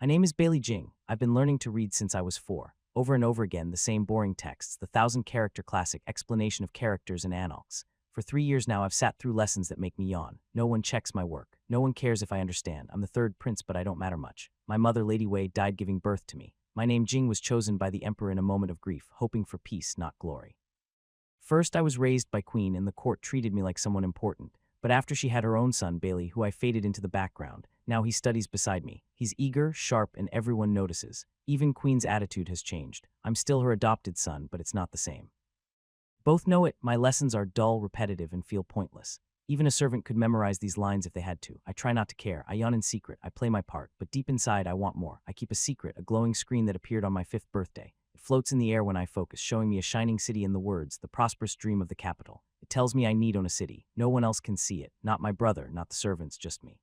My name is Bailey Jing. I've been learning to read since I was 4. Over and over again, the same boring texts, the 1,000-character classic explanation of characters and anarchs. For 3 years now, I've sat through lessons that make me yawn. No one checks my work. No one cares if I understand. I'm the third prince, but I don't matter much. My mother, Lady Wei, died giving birth to me. My name Jing was chosen by the emperor in a moment of grief, hoping for peace, not glory. First, I was raised by Queen, and the court treated me like someone important. But after she had her own son, Bailey, who I faded into the background, now he studies beside me. He's eager, sharp, and everyone notices. Even Queen's attitude has changed. I'm still her adopted son, but it's not the same. Both know it. My lessons are dull, repetitive, and feel pointless. Even a servant could memorize these lines if they had to. I try not to care. I yawn in secret. I play my part. But deep inside, I want more. I keep a secret, a glowing screen that appeared on my 5th birthday. It floats in the air when I focus, showing me a shining city in the words, the prosperous dream of the capital. It tells me I need own a city. No one else can see it. Not my brother, not the servants, just me.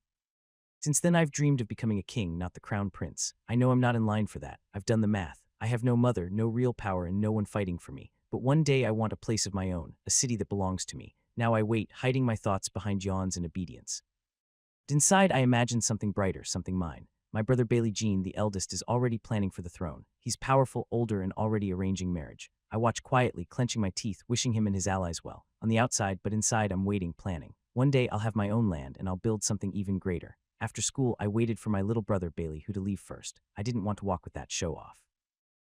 Since then, I've dreamed of becoming a king, not the crown prince. I know I'm not in line for that. I've done the math. I have no mother, no real power, and no one fighting for me. But one day I want a place of my own, a city that belongs to me. Now I wait, hiding my thoughts behind yawns and obedience. But inside, I imagine something brighter, something mine. My brother Bailey Jean, the eldest, is already planning for the throne. He's powerful, older, and already arranging marriage. I watch quietly, clenching my teeth, wishing him and his allies well. On the outside, but inside, I'm waiting, planning. One day, I'll have my own land, and I'll build something even greater. After school, I waited for my little brother Bailey, who to leave first. I didn't want to walk with that show-off.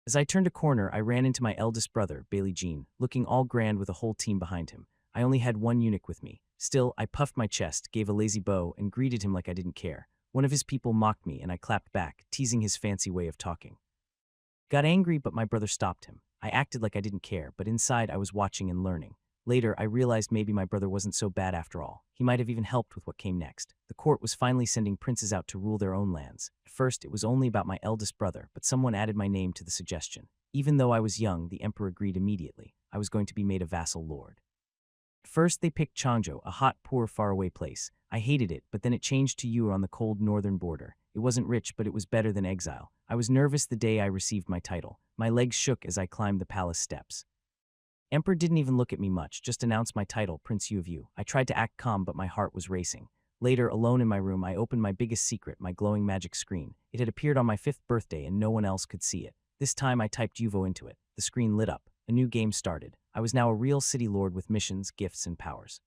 As I turned a corner, I ran into my eldest brother, Bailey Jean, looking all grand with a whole team behind him. I only had one eunuch with me. Still, I puffed my chest, gave a lazy bow, and greeted him like I didn't care. One of his people mocked me, and I clapped back, teasing his fancy way of talking. Got angry, but my brother stopped him. I acted like I didn't care, but inside I was watching and learning. Later, I realized maybe my brother wasn't so bad after all. He might have even helped with what came next. The court was finally sending princes out to rule their own lands. At first, it was only about my eldest brother, but someone added my name to the suggestion. Even though I was young, the emperor agreed immediately. I was going to be made a vassal lord. First, they picked Changzhou, a hot, poor, faraway place. I hated it, but then it changed to Yu on the cold northern border. It wasn't rich, but it was better than exile. I was nervous the day I received my title. My legs shook as I climbed the palace steps. Emperor didn't even look at me much, just announced my title, Prince Yu of Yu. I tried to act calm, but my heart was racing. Later, alone in my room, I opened my biggest secret, my glowing magic screen. It had appeared on my 5th birthday, and no one else could see it. This time, I typed Yuvo into it. The screen lit up. A new game started. I was now a real city lord with missions, gifts, and powers.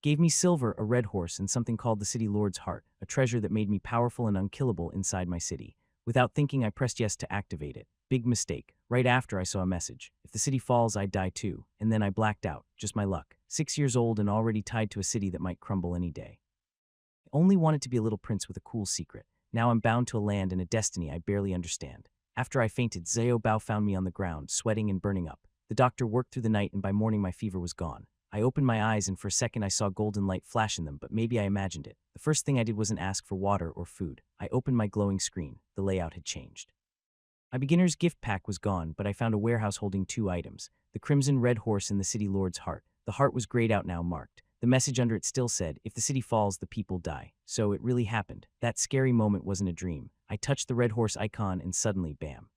Gave me silver, a red horse, and something called the city lord's heart, a treasure that made me powerful and unkillable inside my city. Without thinking, I pressed yes to activate it. Big mistake. Right after, I saw a message. If the city falls, I'd die too. And then I blacked out. Just my luck. 6 years old and already tied to a city that might crumble any day. I only wanted to be a little prince with a cool secret. Now I'm bound to a land and a destiny I barely understand. After I fainted, Xiao Bao found me on the ground, sweating and burning up. The doctor worked through the night, and by morning my fever was gone. I opened my eyes, and for a second I saw golden light flash in them, but maybe I imagined it. The first thing I did wasn't ask for water or food. I opened my glowing screen. The layout had changed. My beginner's gift pack was gone, but I found a warehouse holding 2 items. The crimson red horse and the city lord's heart. The heart was grayed out now, marked. The message under it still said, if the city falls, the people die. So it really happened. That scary moment wasn't a dream. I touched the red horse icon and suddenly, bam.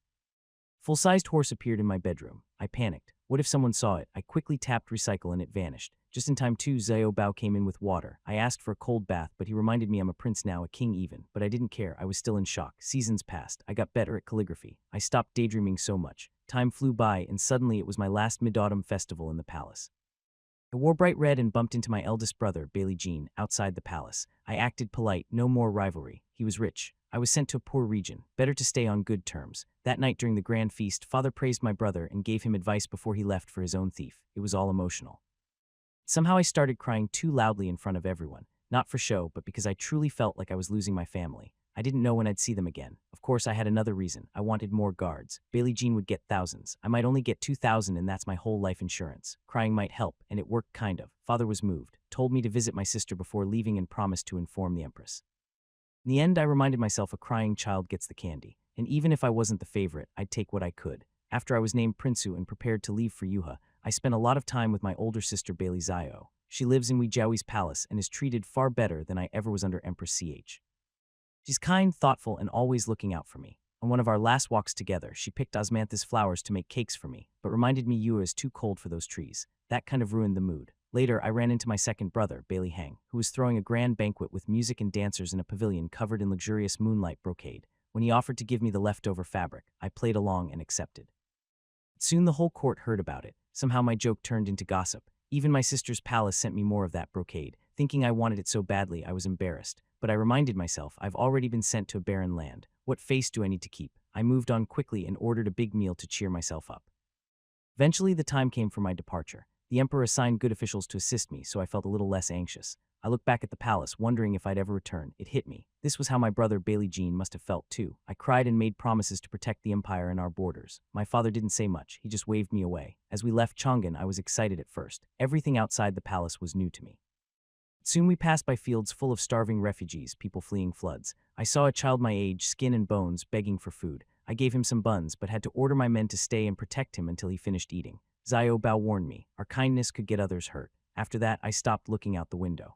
Full-sized horse appeared in my bedroom. I panicked. What if someone saw it? I quickly tapped recycle and it vanished. Just in time too, Xiao Bao came in with water. I asked for a cold bath, but he reminded me I'm a prince now, a king even. But I didn't care. I was still in shock. Seasons passed. I got better at calligraphy. I stopped daydreaming so much. Time flew by, and suddenly it was my last mid-autumn festival in the palace. I wore bright red and bumped into my eldest brother, Bailey Jean, outside the palace. I acted polite, no more rivalry. He was rich. I was sent to a poor region. Better to stay on good terms. That night during the grand feast, father praised my brother and gave him advice before he left for his own thief. It was all emotional. Somehow I started crying too loudly in front of everyone. Not for show, but because I truly felt like I was losing my family. I didn't know when I'd see them again. Of course, I had another reason. I wanted more guards. Bailey Jean would get thousands. I might only get 2,000, and that's my whole life insurance. Crying might help, and it worked kind of. Father was moved, told me to visit my sister before leaving and promised to inform the empress. In the end, I reminded myself a crying child gets the candy. And even if I wasn't the favorite, I'd take what I could. After I was named Prinsu and prepared to leave for Yuha, I spent a lot of time with my older sister Bailey Xiao. She lives in Wei Jiaoi's palace and is treated far better than I ever was under Empress CH. She's kind, thoughtful, and always looking out for me. On one of our last walks together, she picked osmanthus flowers to make cakes for me, but reminded me Yuha is too cold for those trees. That kind of ruined the mood. Later, I ran into my second brother, Bailey Hang, who was throwing a grand banquet with music and dancers in a pavilion covered in luxurious moonlight brocade. When he offered to give me the leftover fabric, I played along and accepted. Soon the whole court heard about it. Somehow my joke turned into gossip. Even my sister's palace sent me more of that brocade. Thinking I wanted it so badly, I was embarrassed. But I reminded myself, I've already been sent to a barren land. What face do I need to keep? I moved on quickly and ordered a big meal to cheer myself up. Eventually, the time came for my departure. The emperor assigned good officials to assist me, so I felt a little less anxious. I looked back at the palace, wondering if I'd ever return. It hit me. This was how my brother Bailey Jean must have felt too. I cried and made promises to protect the empire and our borders. My father didn't say much. He just waved me away. As we left Chang'an, I was excited at first. Everything outside the palace was new to me. Soon we passed by fields full of starving refugees, people fleeing floods. I saw a child my age, skin and bones, begging for food. I gave him some buns, but had to order my men to stay and protect him until he finished eating. Xiao Bao warned me. Our kindness could get others hurt. After that, I stopped looking out the window.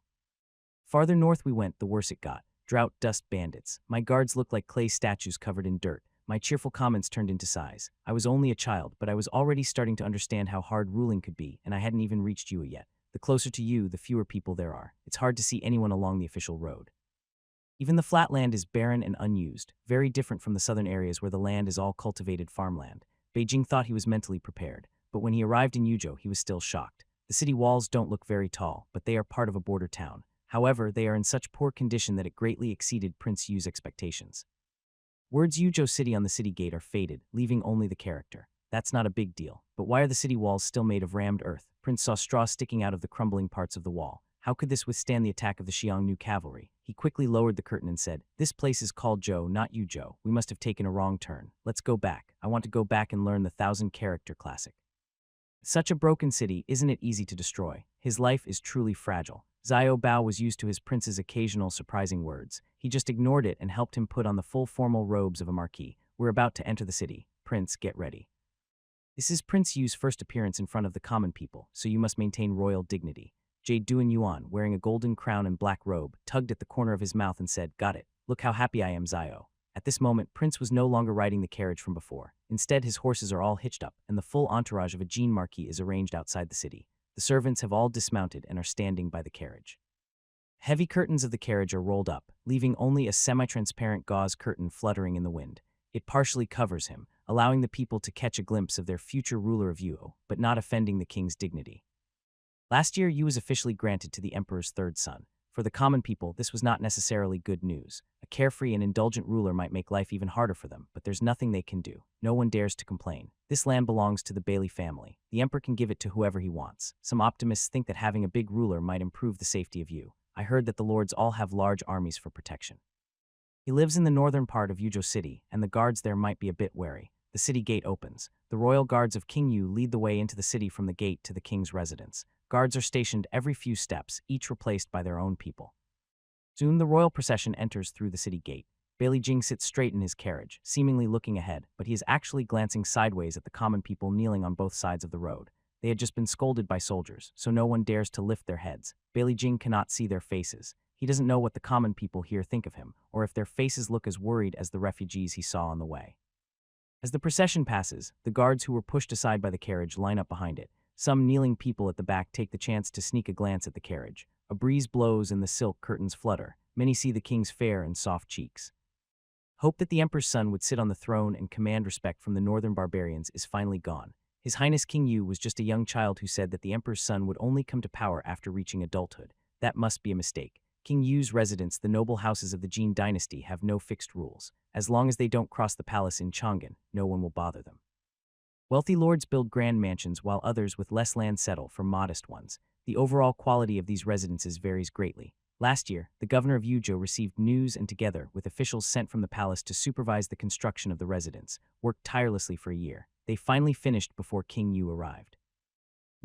Farther north we went, the worse it got. Drought, dust, bandits. My guards looked like clay statues covered in dirt. My cheerful comments turned into sighs. I was only a child, but I was already starting to understand how hard ruling could be, and I hadn't even reached Yue yet. The closer to you, the fewer people there are. It's hard to see anyone along the official road. Even the flat land is barren and unused, very different from the southern areas where the land is all cultivated farmland. Beijing thought he was mentally prepared, but when he arrived in Yuzhou, he was still shocked. The city walls don't look very tall, but they are part of a border town. However, they are in such poor condition that it greatly exceeded Prince Yu's expectations. Words Yuzhou City on the city gate are faded, leaving only the character. That's not a big deal, but why are the city walls still made of rammed earth? Prince saw straw sticking out of the crumbling parts of the wall. How could this withstand the attack of the Xiongnu cavalry? He quickly lowered the curtain and said, "This place is called Zhou, not Yuzhou. We must have taken a wrong turn. Let's go back. I want to go back and learn the 1,000-character classic." Such a broken city, isn't it easy to destroy? His life is truly fragile. Xiao Bao was used to his prince's occasional surprising words. He just ignored it and helped him put on the full formal robes of a marquis. We're about to enter the city. Prince, get ready. This is Prince Yu's first appearance in front of the common people, so you must maintain royal dignity. Jade Duan Yuan, wearing a golden crown and black robe, tugged at the corner of his mouth and said, "Got it. Look how happy I am, Xiao." At this moment, Prince was no longer riding the carriage from before. Instead, his horses are all hitched up, and the full entourage of a Jean marquis is arranged outside the city. The servants have all dismounted and are standing by the carriage. Heavy curtains of the carriage are rolled up, leaving only a semi-transparent gauze curtain fluttering in the wind. It partially covers him, allowing the people to catch a glimpse of their future ruler of Yu, but not offending the king's dignity. Last year, Yu was officially granted to the emperor's third son. For the common people, this was not necessarily good news. A carefree and indulgent ruler might make life even harder for them, but there's nothing they can do. No one dares to complain. This land belongs to the Bailey family. The emperor can give it to whoever he wants. Some optimists think that having a big ruler might improve the safety of Yu. I heard that the lords all have large armies for protection. He lives in the northern part of Yuzhou City, and the guards there might be a bit wary. The city gate opens. The royal guards of King Yu lead the way into the city from the gate to the king's residence. Guards are stationed every few steps, each replaced by their own people. Soon the royal procession enters through the city gate. Bailey Jing sits straight in his carriage, seemingly looking ahead, but he is actually glancing sideways at the common people kneeling on both sides of the road. They had just been scolded by soldiers, so no one dares to lift their heads. Bailey Jing cannot see their faces. He doesn't know what the common people here think of him, or if their faces look as worried as the refugees he saw on the way. As the procession passes, the guards who were pushed aside by the carriage line up behind it. Some kneeling people at the back take the chance to sneak a glance at the carriage. A breeze blows and the silk curtains flutter. Many see the king's fair and soft cheeks. Hope that the emperor's son would sit on the throne and command respect from the northern barbarians is finally gone. His Highness King Yu was just a young child who said that the emperor's son would only come to power after reaching adulthood. That must be a mistake. King Yu's residents, the noble houses of the Jin dynasty, have no fixed rules. As long as they don't cross the palace in Chang'an, no one will bother them. Wealthy lords build grand mansions while others with less land settle for modest ones. The overall quality of these residences varies greatly. Last year, the governor of Yuzhou received news and together with officials sent from the palace to supervise the construction of the residence, worked tirelessly for a year. They finally finished before King Yu arrived.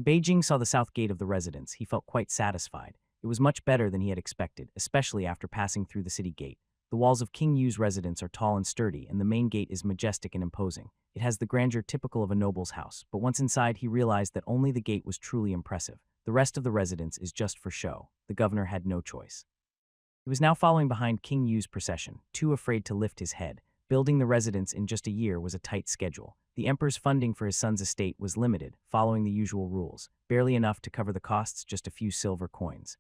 Beijing saw the south gate of the residence. He felt quite satisfied. It was much better than he had expected, especially after passing through the city gate. The walls of King Yu's residence are tall and sturdy, and the main gate is majestic and imposing. It has the grandeur typical of a noble's house, but once inside he realized that only the gate was truly impressive. The rest of the residence is just for show. The governor had no choice. He was now following behind King Yu's procession, too afraid to lift his head. Building the residence in just a year was a tight schedule. The emperor's funding for his son's estate was limited, following the usual rules. Barely enough to cover the costs, just a few silver coins.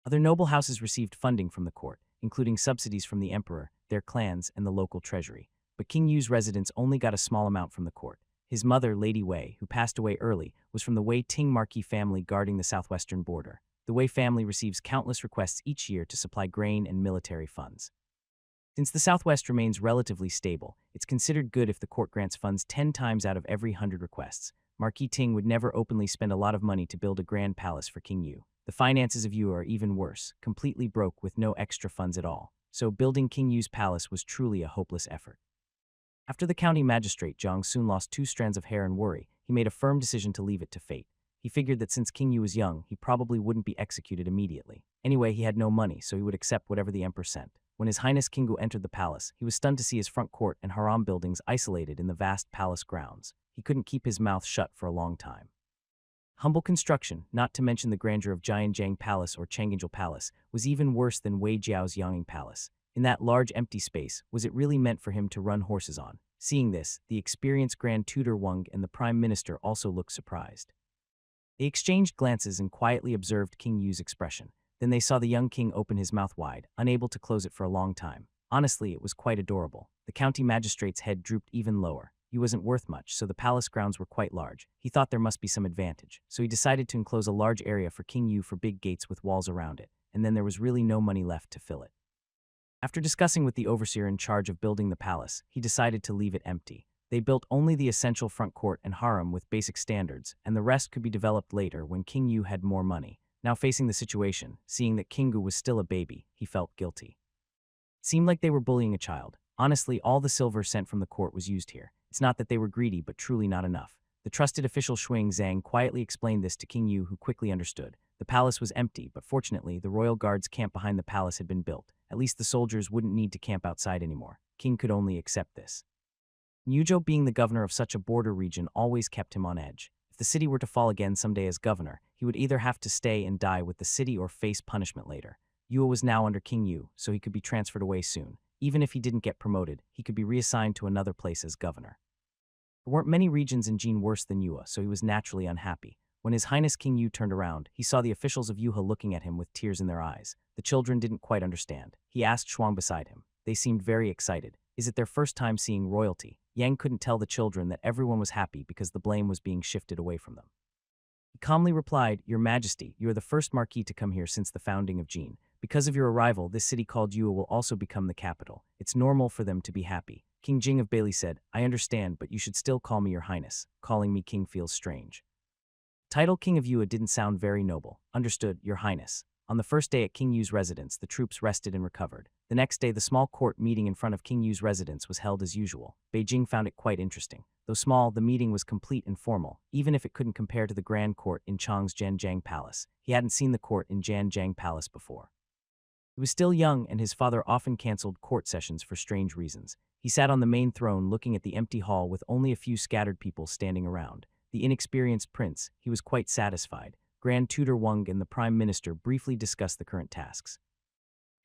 Other noble houses received funding from the court. including subsidies from the emperor, their clans, and the local treasury. But King Yu's residents only got a small amount from the court. His mother, Lady Wei, who passed away early, was from the Wei Ting Marquis family guarding the southwestern border. The Wei family receives countless requests each year to supply grain and military funds. Since the Southwest remains relatively stable, it's considered good if the court grants funds 10 times out of every 100 requests. Marquis Ting would never openly spend a lot of money to build a grand palace for King Yu. The finances of Yu are even worse, completely broke with no extra funds at all. So building King Yu's palace was truly a hopeless effort. After the county magistrate Zhang soon lost 2 strands of hair in worry, he made a firm decision to leave it to fate. He figured that since King Yu was young, he probably wouldn't be executed immediately. Anyway, he had no money, so he would accept whatever the emperor sent. When His Highness Kingu entered the palace, he was stunned to see his front court and harem buildings isolated in the vast palace grounds. He couldn't keep his mouth shut for a long time. Humble construction, not to mention the grandeur of Jianjiang Palace or Changangel Palace, was even worse than Wei Jiao's Yanging Palace. In that large empty space, was it really meant for him to run horses on? Seeing this, the experienced Grand Tutor Wang and the Prime Minister also looked surprised. They exchanged glances and quietly observed King Yu's expression. Then they saw the young king open his mouth wide, unable to close it for a long time. Honestly, it was quite adorable. The county magistrate's head drooped even lower. He wasn't worth much, so the palace grounds were quite large. He thought there must be some advantage, so he decided to enclose a large area for King Yu for big gates with walls around it, and then there was really no money left to fill it. After discussing with the overseer in charge of building the palace, he decided to leave it empty. They built only the essential front court and harem with basic standards, and the rest could be developed later when King Yu had more money. Now facing the situation, seeing that Kingu was still a baby, he felt guilty. It seemed like they were bullying a child. Honestly, all the silver sent from the court was used here. It's not that they were greedy, but truly not enough. The trusted official Shuang Zhang quietly explained this to King Yu, who quickly understood. The palace was empty, but fortunately, the royal guards' camp behind the palace had been built. At least the soldiers wouldn't need to camp outside anymore. King could only accept this. Nuzhou, being the governor of such a border region, always kept him on edge. If the city were to fall again someday as governor, he would either have to stay and die with the city or face punishment later. Yue was now under King Yu, so he could be transferred away soon. Even if he didn't get promoted, he could be reassigned to another place as governor. There weren't many regions in Jin worse than Yue, so he was naturally unhappy. When His Highness King Yu turned around, he saw the officials of Yuhe looking at him with tears in their eyes. The children didn't quite understand. He asked Shuang beside him. They seemed very excited. Is it their first time seeing royalty? Yang couldn't tell the children that everyone was happy because the blame was being shifted away from them. He calmly replied, "Your Majesty, you are the first marquis to come here since the founding of Jin. Because of your arrival, this city called Yue will also become the capital. It's normal for them to be happy." King Jing of Bailey said, "I understand, but you should still call me Your Highness. Calling me King feels strange." Title King of Yue didn't sound very noble. Understood, Your Highness. On the first day at King Yu's residence, the troops rested and recovered. The next day, the small court meeting in front of King Yu's residence was held as usual. Beijing found it quite interesting. Though small, the meeting was complete and formal, even if it couldn't compare to the grand court in Chang's Jianjiang Palace. He hadn't seen the court in Jianjiang Palace before. He was still young, and his father often canceled court sessions for strange reasons. He sat on the main throne looking at the empty hall with only a few scattered people standing around. The inexperienced prince, he was quite satisfied. Grand Tutor Wang and the Prime Minister briefly discussed the current tasks.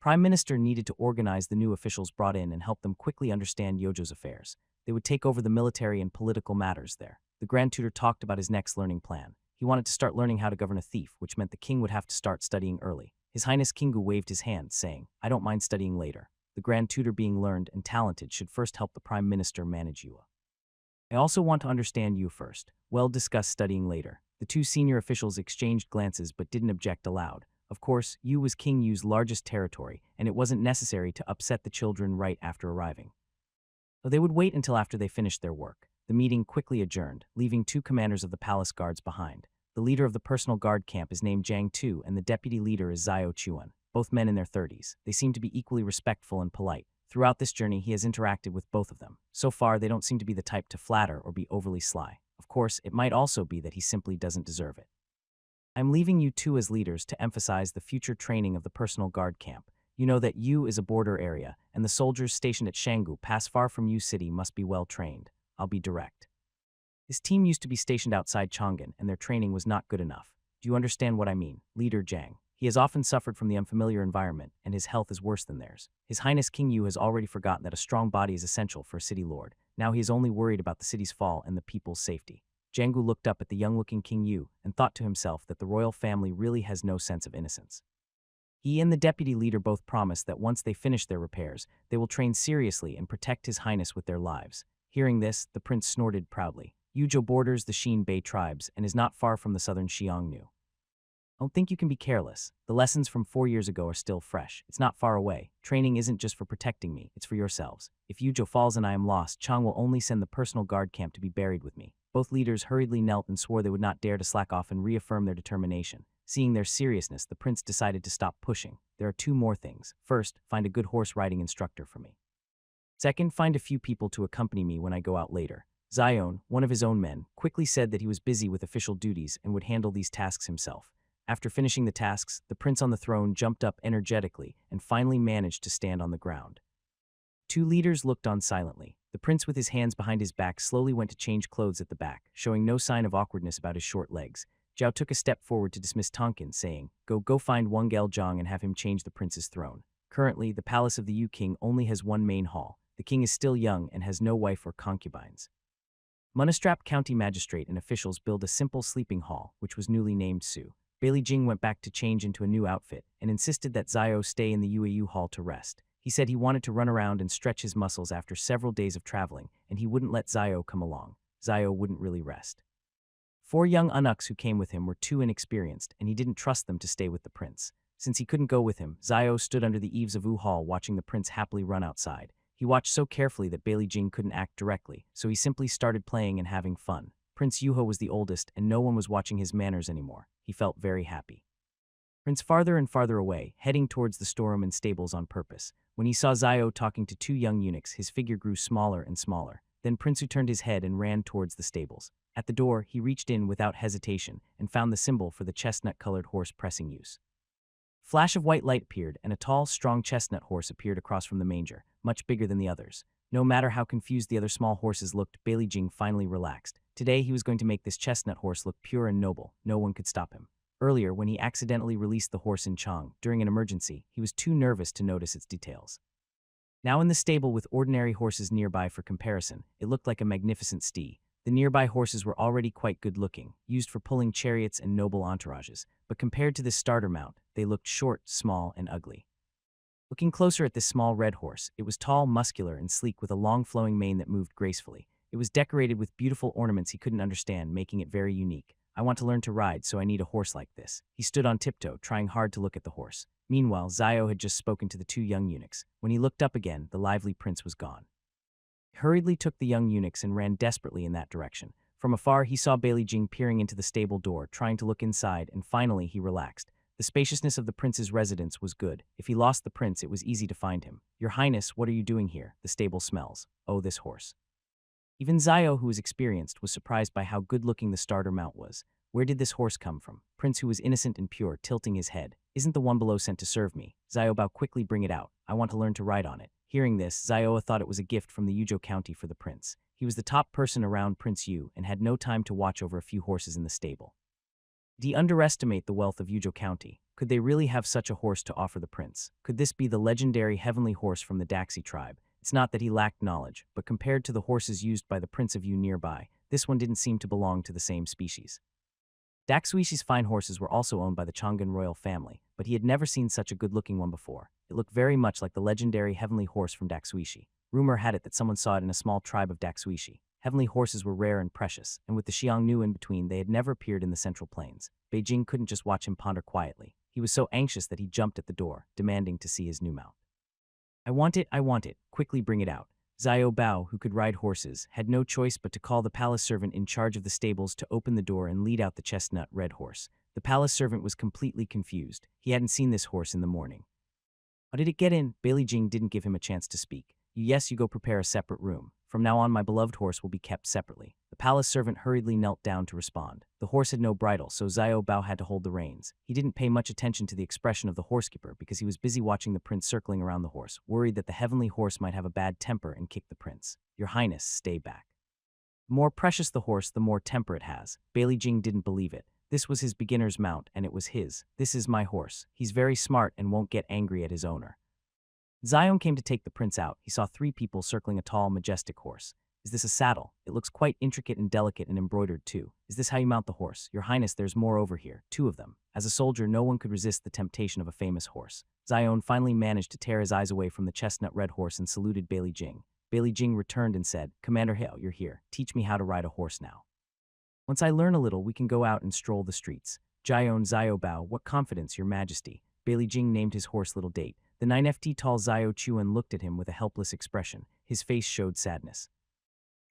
Prime Minister needed to organize the new officials brought in and help them quickly understand Yojo's affairs. They would take over the military and political matters there. The Grand Tutor talked about his next learning plan. He wanted to start learning how to govern a thief, which meant the king would have to start studying early. His Highness Kingu waved his hand, saying, "I don't mind studying later. The Grand Tutor, being learned and talented, should first help the Prime Minister manage Yue. I also want to understand you first. Well, discuss studying later." The two senior officials exchanged glances but didn't object aloud. Of course, Yu was King Yu's largest territory, and it wasn't necessary to upset the children right after arriving. Though they would wait until after they finished their work. The meeting quickly adjourned, leaving 2 commanders of the palace guards behind. The leader of the personal guard camp is named Jiang Tu, and the deputy leader is Zhao Chuan, both men in their 30s. They seem to be equally respectful and polite. Throughout this journey, he has interacted with both of them. So far, they don't seem to be the type to flatter or be overly sly. Of course, it might also be that he simply doesn't deserve it. I'm leaving you 2 as leaders to emphasize the future training of the personal guard camp. You know that Yu is a border area, and the soldiers stationed at Shanggu Pass far from Yu City must be well trained. I'll be direct. This team used to be stationed outside Chang'an, and their training was not good enough. Do you understand what I mean? Leader Jiang. He has often suffered from the unfamiliar environment, and his health is worse than theirs. His Highness King Yu has already forgotten that a strong body is essential for a city lord. Now he is only worried about the city's fall and the people's safety. Jianggu looked up at the young-looking King Yu and thought to himself that the royal family really has no sense of innocence. He and the deputy leader both promise that once they finish their repairs, they will train seriously and protect His Highness with their lives. Hearing this, the prince snorted proudly. Yuzhou borders the Xin Bei tribes and is not far from the southern Xiongnu. Don't think you can be careless. The lessons from 4 years ago are still fresh. It's not far away. Training isn't just for protecting me, it's for yourselves. If Yuzhou falls and I am lost, Chang will only send the personal guard camp to be buried with me. Both leaders hurriedly knelt and swore they would not dare to slack off and reaffirm their determination. Seeing their seriousness, the prince decided to stop pushing. There are 2 more things. First, find a good horse riding instructor for me. Second, find a few people to accompany me when I go out later. Zion, one of his own men, quickly said that he was busy with official duties and would handle these tasks himself. After finishing the tasks, the prince on the throne jumped up energetically and finally managed to stand on the ground. 2 leaders looked on silently. The prince, with his hands behind his back, slowly went to change clothes at the back, showing no sign of awkwardness about his short legs. Zhao took a step forward to dismiss Tonkin, saying, Go find Wangel Zhang and have him change the prince's throne. Currently, the palace of the Yu King only has one main hall. The king is still young and has no wife or concubines. Monastrap County magistrate and officials built a simple sleeping hall, which was newly named Su. Bailey Jing went back to change into a new outfit and insisted that Zio stay in the UAU hall to rest. He said he wanted to run around and stretch his muscles after several days of traveling, and he wouldn't let Zio come along. Zio wouldn't really rest. 4 young eunuchs who came with him were too inexperienced, and he didn't trust them to stay with the prince. Since he couldn't go with him, Zio stood under the eaves of Wu Hall watching the prince happily run outside. He watched so carefully that Bailey Jing couldn't act directly, so he simply started playing and having fun. Prince Yuho was the oldest, and no one was watching his manners anymore. He felt very happy. Prince farther and farther away, heading towards the storeroom and stables on purpose. When he saw Zio talking to 2 young eunuchs, his figure grew smaller and smaller. Then Prince turned his head and ran towards the stables. At the door, he reached in without hesitation and found the symbol for the chestnut-colored horse pressing use. Flash of white light appeared, and a tall, strong chestnut horse appeared across from the manger, much bigger than the others. No matter how confused the other small horses looked, Bailey Jing finally relaxed. Today, he was going to make this chestnut horse look pure and noble. No one could stop him. Earlier, when he accidentally released the horse in Chang during an emergency, he was too nervous to notice its details. Now in the stable with ordinary horses nearby for comparison, it looked like a magnificent steed. The nearby horses were already quite good-looking, used for pulling chariots and noble entourages, but compared to this starter mount, they looked short, small, and ugly. Looking closer at this small red horse, it was tall, muscular, and sleek with a long flowing mane that moved gracefully. It was decorated with beautiful ornaments he couldn't understand, making it very unique. I want to learn to ride, so I need a horse like this. He stood on tiptoe, trying hard to look at the horse. Meanwhile, Zio had just spoken to the 2 young eunuchs. When he looked up again, the lively prince was gone. He hurriedly took the young eunuchs and ran desperately in that direction. From afar, he saw Bailey Jing peering into the stable door, trying to look inside, and finally he relaxed. The spaciousness of the prince's residence was good. If he lost the prince, it was easy to find him. Your Highness, what are you doing here? The stable smells. Oh, this horse. Even Zio, who was experienced, was surprised by how good-looking the starter mount was. Where did this horse come from? Prince, who was innocent and pure, tilting his head. Isn't the one below sent to serve me? Zio, quickly bring it out. I want to learn to ride on it. Hearing this, Zioa thought it was a gift from the Yuzhou County for the prince. He was the top person around Prince Yu and had no time to watch over a few horses in the stable. Did he underestimate the wealth of Yuzhou County? Could they really have such a horse to offer the prince? Could this be the legendary heavenly horse from the Daxi tribe? It's not that he lacked knowledge, but compared to the horses used by the Prince of Yu nearby, this one didn't seem to belong to the same species. Daxuishi's fine horses were also owned by the Chang'an royal family, but he had never seen such a good-looking one before. It looked very much like the legendary heavenly horse from Daxuishi. Rumor had it that someone saw it in a small tribe of Daxuishi. Heavenly horses were rare and precious, and with the Xiongnu in between, they had never appeared in the Central Plains. Beijing couldn't just watch him ponder quietly. He was so anxious that he jumped at the door, demanding to see his new mount. I want it, quickly bring it out. Zio Bao, who could ride horses, had no choice but to call the palace servant in charge of the stables to open the door and lead out the chestnut red horse. The palace servant was completely confused. He hadn't seen this horse in the morning. How did it get in? Bailey Jing didn't give him a chance to speak. Yes, you go prepare a separate room. From now on, my beloved horse will be kept separately. The palace servant hurriedly knelt down to respond. The horse had no bridle, so Zio Bao had to hold the reins. He didn't pay much attention to the expression of the horsekeeper because he was busy watching the prince circling around the horse, worried that the heavenly horse might have a bad temper and kick the prince. Your Highness, stay back. The more precious the horse, the more temper it has. Bailey Jing didn't believe it. This was his beginner's mount, and it was his. This is my horse. He's very smart and won't get angry at his owner. Zion came to take the prince out. He saw 3 people circling a tall, majestic horse. Is this a saddle? It looks quite intricate and delicate and embroidered too. Is this how you mount the horse? Your Highness, there's more over here, 2 of them. As a soldier, no one could resist the temptation of a famous horse. Zion finally managed to tear his eyes away from the chestnut red horse and saluted Bailey Jing. Bailey Jing returned and said, Commander Hale, you're here. Teach me how to ride a horse now. Once I learn a little, we can go out and stroll the streets. Jion Zio Bao, what confidence, your majesty. Bailey Jing named his horse Little Date. The 9ft tall Zio Chuan looked at him with a helpless expression. His face showed sadness.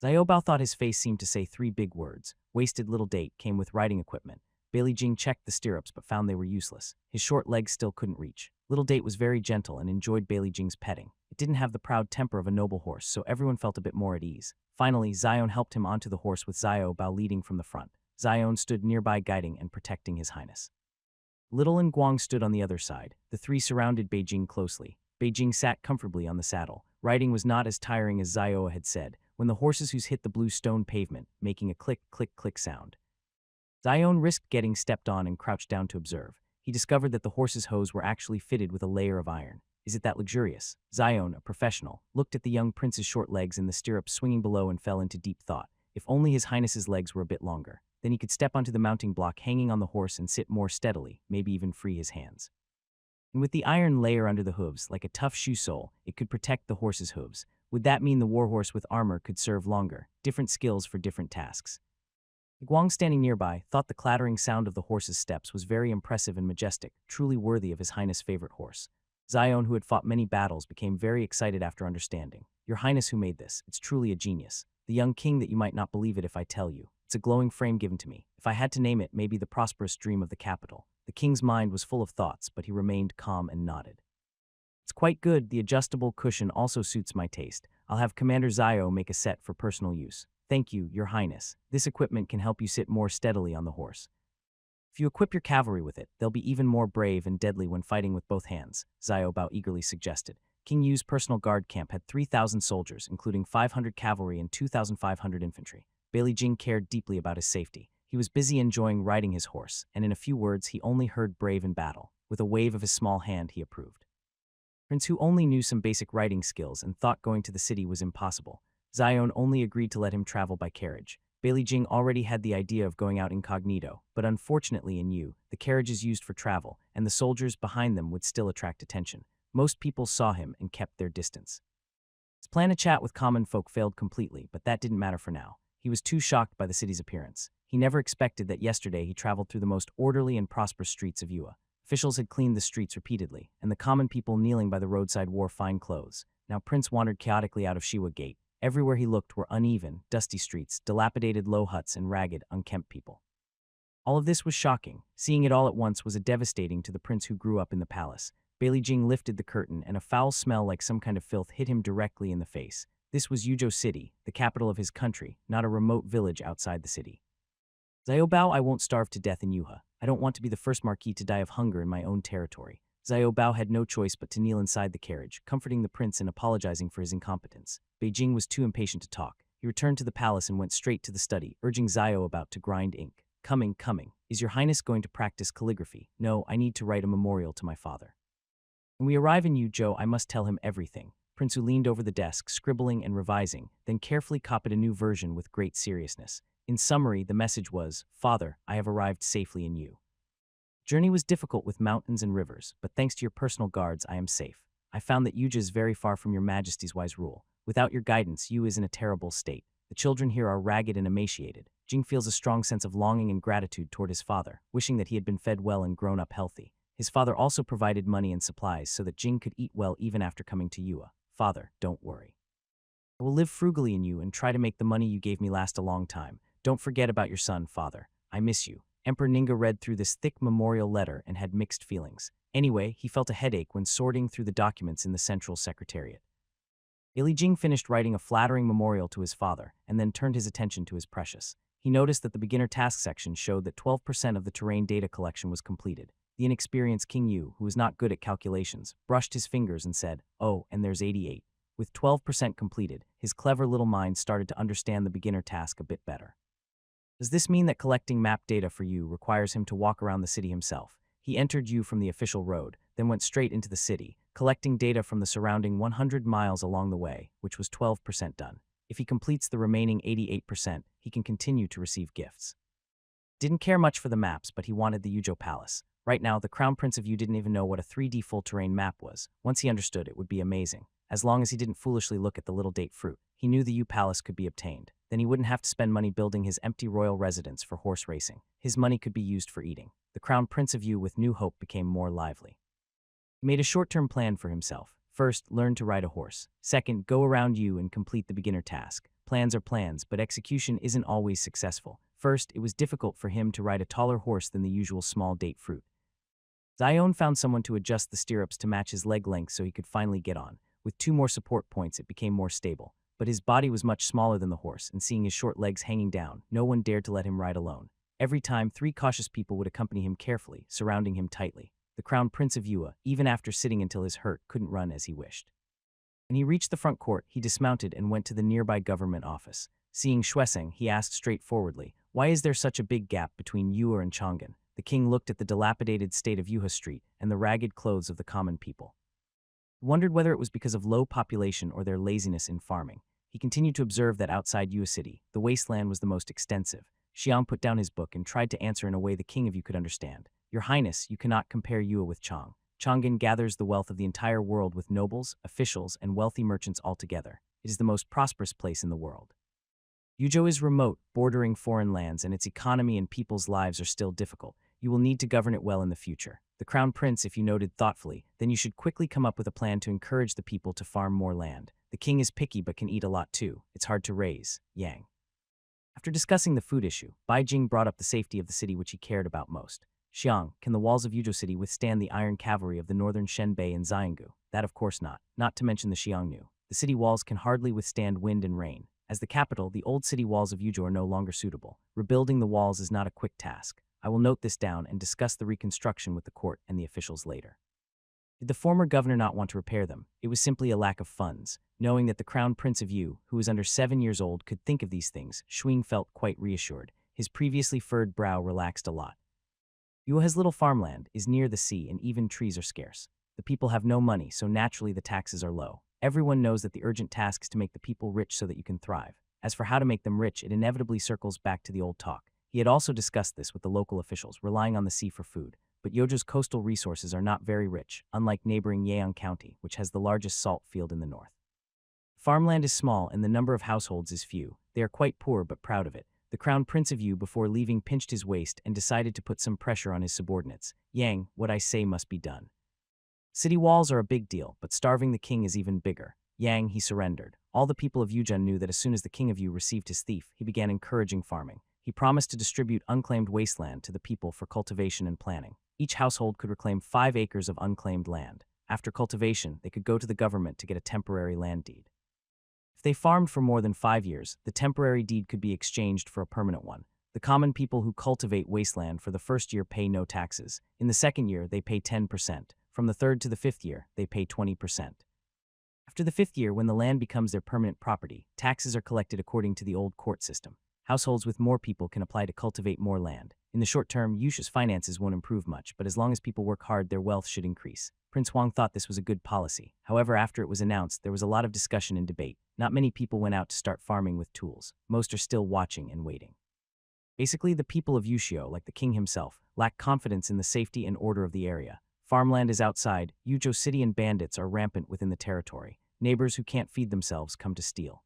Zio Bao thought his face seemed to say 3 big words. Wasted Little Date came with riding equipment. Bailey Jing checked the stirrups but found they were useless. His short legs still couldn't reach. Little Date was very gentle and enjoyed Bailey Jing's petting. It didn't have the proud temper of a noble horse, so everyone felt a bit more at ease. Finally, Zion helped him onto the horse with Zio Bao leading from the front. Zion stood nearby guiding and protecting his highness. Little and Guang stood on the other side. The 3 surrounded Beijing closely. Beijing sat comfortably on the saddle. Riding was not as tiring as Zioa had said, when the horse's hooves hit the blue stone pavement, making a click, click, click sound. Zion risked getting stepped on and crouched down to observe. He discovered that the horse's hose were actually fitted with a layer of iron. Is it that luxurious? Zion, a professional, looked at the young prince's short legs in the stirrups swinging below and fell into deep thought. If only his highness's legs were a bit longer. Then he could step onto the mounting block hanging on the horse and sit more steadily, maybe even free his hands. And with the iron layer under the hooves, like a tough shoe sole, it could protect the horse's hooves. Would that mean the warhorse with armor could serve longer? Different skills for different tasks. Guang, standing nearby, thought the clattering sound of the horse's steps was very impressive and majestic, truly worthy of his highness' favorite horse. Zion, who had fought many battles, became very excited after understanding. Your highness, who made this? It's truly a genius. The young king that you might not believe it if I tell you. It's a glowing frame given to me. If I had to name it, maybe the prosperous dream of the capital. The king's mind was full of thoughts, but he remained calm and nodded. It's quite good. The adjustable cushion also suits my taste. I'll have Commander Zio make a set for personal use. Thank you, your highness. This equipment can help you sit more steadily on the horse. If you equip your cavalry with it, they'll be even more brave and deadly when fighting with both hands, Zio Bao eagerly suggested. King Yu's personal guard camp had 3,000 soldiers, including 500 cavalry and 2,500 infantry. Bailey Jing cared deeply about his safety. He was busy enjoying riding his horse, and in a few words he only heard brave in battle. With a wave of his small hand he approved. Prince, who only knew some basic riding skills and thought going to the city was impossible, Zion only agreed to let him travel by carriage. Bailey Jing already had the idea of going out incognito, but unfortunately in Yu, the carriage is used for travel, and the soldiers behind them would still attract attention. Most people saw him and kept their distance. His plan to chat with common folk failed completely, but that didn't matter for now. He was too shocked by the city's appearance. He never expected that yesterday he traveled through the most orderly and prosperous streets of Yua. Officials had cleaned the streets repeatedly, and the common people kneeling by the roadside wore fine clothes. Now Prince wandered chaotically out of Shiwa Gate. Everywhere he looked were uneven, dusty streets, dilapidated low huts, and ragged, unkempt people. All of this was shocking. Seeing it all at once was devastating to the prince who grew up in the palace. Bailey Jing lifted the curtain, and a foul smell like some kind of filth hit him directly in the face. This was Yuzhou City, the capital of his country, not a remote village outside the city. Zio Bao, I won't starve to death in Yuha. I don't want to be the first marquis to die of hunger in my own territory. Zio Bao had no choice but to kneel inside the carriage, comforting the prince and apologizing for his incompetence. Beijing was too impatient to talk. He returned to the palace and went straight to the study, urging Zio about to grind ink. Coming. Is your highness going to practice calligraphy? No, I need to write a memorial to my father. When we arrive in Yuzhou, I must tell him everything. Prince Wu leaned over the desk, scribbling and revising, then carefully copied a new version with great seriousness. In summary, the message was, Father, I have arrived safely in Yu. Journey was difficult with mountains and rivers, but thanks to your personal guards, I am safe. I found that Yuja is very far from your majesty's wise rule. Without your guidance, Yu is in a terrible state. The children here are ragged and emaciated. Jing feels a strong sense of longing and gratitude toward his father, wishing that he had been fed well and grown up healthy. His father also provided money and supplies so that Jing could eat well even after coming to Yua. Father, don't worry. I will live frugally in you and try to make the money you gave me last a long time. Don't forget about your son, father. I miss you. Emperor Ninga read through this thick memorial letter and had mixed feelings. Anyway, he felt a headache when sorting through the documents in the central secretariat. Ili Jing finished writing a flattering memorial to his father and then turned his attention to his precious. He noticed that the beginner task section showed that 12% of the terrain data collection was completed. The inexperienced King Yu, who was not good at calculations, brushed his fingers and said, "Oh, and there's 88. With 12% completed, his clever little mind started to understand the beginner task a bit better. Does this mean that collecting map data for Yu requires him to walk around the city himself? He entered Yu from the official road, then went straight into the city, collecting data from the surrounding 100 miles along the way, which was 12% done. If he completes the remaining 88%, he can continue to receive gifts. Didn't care much for the maps, but he wanted the Yujo Palace. Right now, the Crown Prince of Yu didn't even know what a 3D full-terrain map was. Once he understood, it would be amazing. As long as he didn't foolishly look at the little date fruit, he knew the Yu Palace could be obtained. Then he wouldn't have to spend money building his empty royal residence for horse racing. His money could be used for eating. The Crown Prince of Yu with new hope became more lively. He made a short-term plan for himself. First, learn to ride a horse. Second, go around Yu and complete the beginner task. Plans are plans, but execution isn't always successful. First, it was difficult for him to ride a taller horse than the usual small date fruit. Zion found someone to adjust the stirrups to match his leg length so he could finally get on. With 2 more support points, it became more stable. But his body was much smaller than the horse, and seeing his short legs hanging down, no one dared to let him ride alone. Every time, 3 cautious people would accompany him carefully, surrounding him tightly. The Crown Prince of Yua, even after sitting until his hurt, couldn't run as he wished. When he reached the front court, he dismounted and went to the nearby government office. Seeing Xueseng, he asked straightforwardly, "Why is there such a big gap between Yua and Chang'an?" The king looked at the dilapidated state of Yuha Street and the ragged clothes of the common people. He wondered whether it was because of low population or their laziness in farming. He continued to observe that outside Yuha City, the wasteland was the most extensive. Xiang put down his book and tried to answer in a way the king of Yu could understand. "Your Highness, you cannot compare Yua with Chang. Chang'an gathers the wealth of the entire world with nobles, officials, and wealthy merchants all together. It is the most prosperous place in the world. Yuzhou is remote, bordering foreign lands, and its economy and people's lives are still difficult. You will need to govern it well in the future. The Crown Prince, if you noted thoughtfully, then you should quickly come up with a plan to encourage the people to farm more land. The king is picky but can eat a lot too. It's hard to raise." Yang. After discussing the food issue, Bai Jing brought up the safety of the city which he cared about most. "Xiang, can the walls of Yuzhou City withstand the iron cavalry of the northern Shenbei and Xianggu?" "That of course not to mention the Xiongnu. The city walls can hardly withstand wind and rain. As the capital, the old city walls of Yuzhou are no longer suitable. Rebuilding the walls is not a quick task. I will note this down and discuss the reconstruction with the court and the officials later." Did the former governor not want to repair them? It was simply a lack of funds. Knowing that the Crown Prince of Yu, who was under 7 years old, could think of these things, Shuing felt quite reassured. His previously furrowed brow relaxed a lot. Yu has little farmland, is near the sea, and even trees are scarce. The people have no money, so naturally the taxes are low. Everyone knows that the urgent task is to make the people rich so that you can thrive. As for how to make them rich, it inevitably circles back to the old talk. He had also discussed this with the local officials, relying on the sea for food. But Yozhou's coastal resources are not very rich, unlike neighboring Yeong County, which has the largest salt field in the north. Farmland is small and the number of households is few. They are quite poor but proud of it. The Crown Prince of Yu, before leaving, pinched his waist and decided to put some pressure on his subordinates. "Yang, what I say must be done. City walls are a big deal, but starving the king is even bigger." Yang, he surrendered. All the people of Yuzhou knew that as soon as the king of Yu received his thief, he began encouraging farming. He promised to distribute unclaimed wasteland to the people for cultivation and planting. Each household could reclaim 5 acres of unclaimed land. After cultivation, they could go to the government to get a temporary land deed. If they farmed for more than 5 years, the temporary deed could be exchanged for a permanent one. The common people who cultivate wasteland for the first year pay no taxes. In the second year, they pay 10%. From the third to the 5th year, they pay 20%. After the 5th year, when the land becomes their permanent property, taxes are collected according to the old court system. Households with more people can apply to cultivate more land. In the short term, Yusha's finances won't improve much, but as long as people work hard, their wealth should increase. Prince Huang thought this was a good policy. However, after it was announced, there was a lot of discussion and debate. Not many people went out to start farming with tools. Most are still watching and waiting. Basically, the people of Yushio, like the king himself, lack confidence in the safety and order of the area. Farmland is outside, Yuzhou City and bandits are rampant within the territory. Neighbors who can't feed themselves come to steal.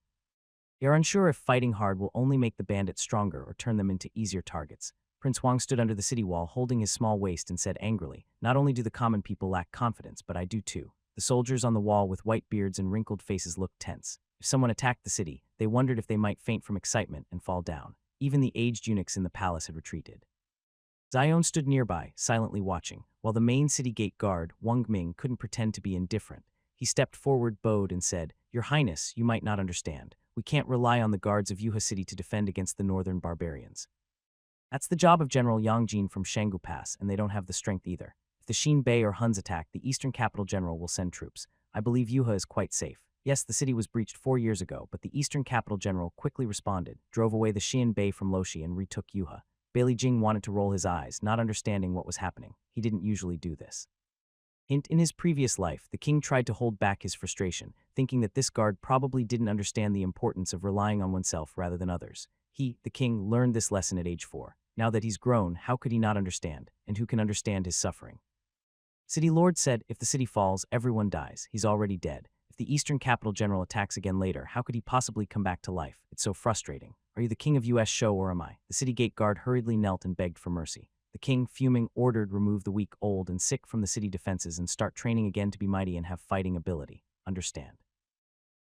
They are unsure if fighting hard will only make the bandits stronger or turn them into easier targets. Prince Huang stood under the city wall holding his small waist and said angrily, "Not only do the common people lack confidence, but I do too." The soldiers on the wall with white beards and wrinkled faces looked tense. If someone attacked the city, they wondered if they might faint from excitement and fall down. Even the aged eunuchs in the palace had retreated. Zion stood nearby, silently watching, while the main city gate guard, Wang Ming, couldn't pretend to be indifferent. He stepped forward, bowed, and said, "Your Highness, you might not understand. We can't rely on the guards of Yuha City to defend against the northern barbarians. That's the job of General Yang Jin from Shanggu Pass, and they don't have the strength either. If the Xin Bei or Huns attack, the eastern capital general will send troops. I believe Yuha is quite safe. Yes, the city was breached 4 years ago, but the eastern capital general quickly responded, drove away the Xian Bei from Loshi and retook Yuha." Bailey Jing wanted to roll his eyes, not understanding what was happening. He didn't usually do this. Hint: in his previous life, the king tried to hold back his frustration, thinking that this guard probably didn't understand the importance of relying on oneself rather than others. He, the king, learned this lesson at age 4. Now that he's grown, how could he not understand? And who can understand his suffering? City Lord said, if the city falls, everyone dies. He's already dead. If the Eastern Capital General attacks again later, how could he possibly come back to life? It's so frustrating. Are you the king of US show or am I? The city gate guard hurriedly knelt and begged for mercy. The king, fuming, ordered remove the weak, old, and sick from the city defenses and start training again to be mighty and have fighting ability. Understand.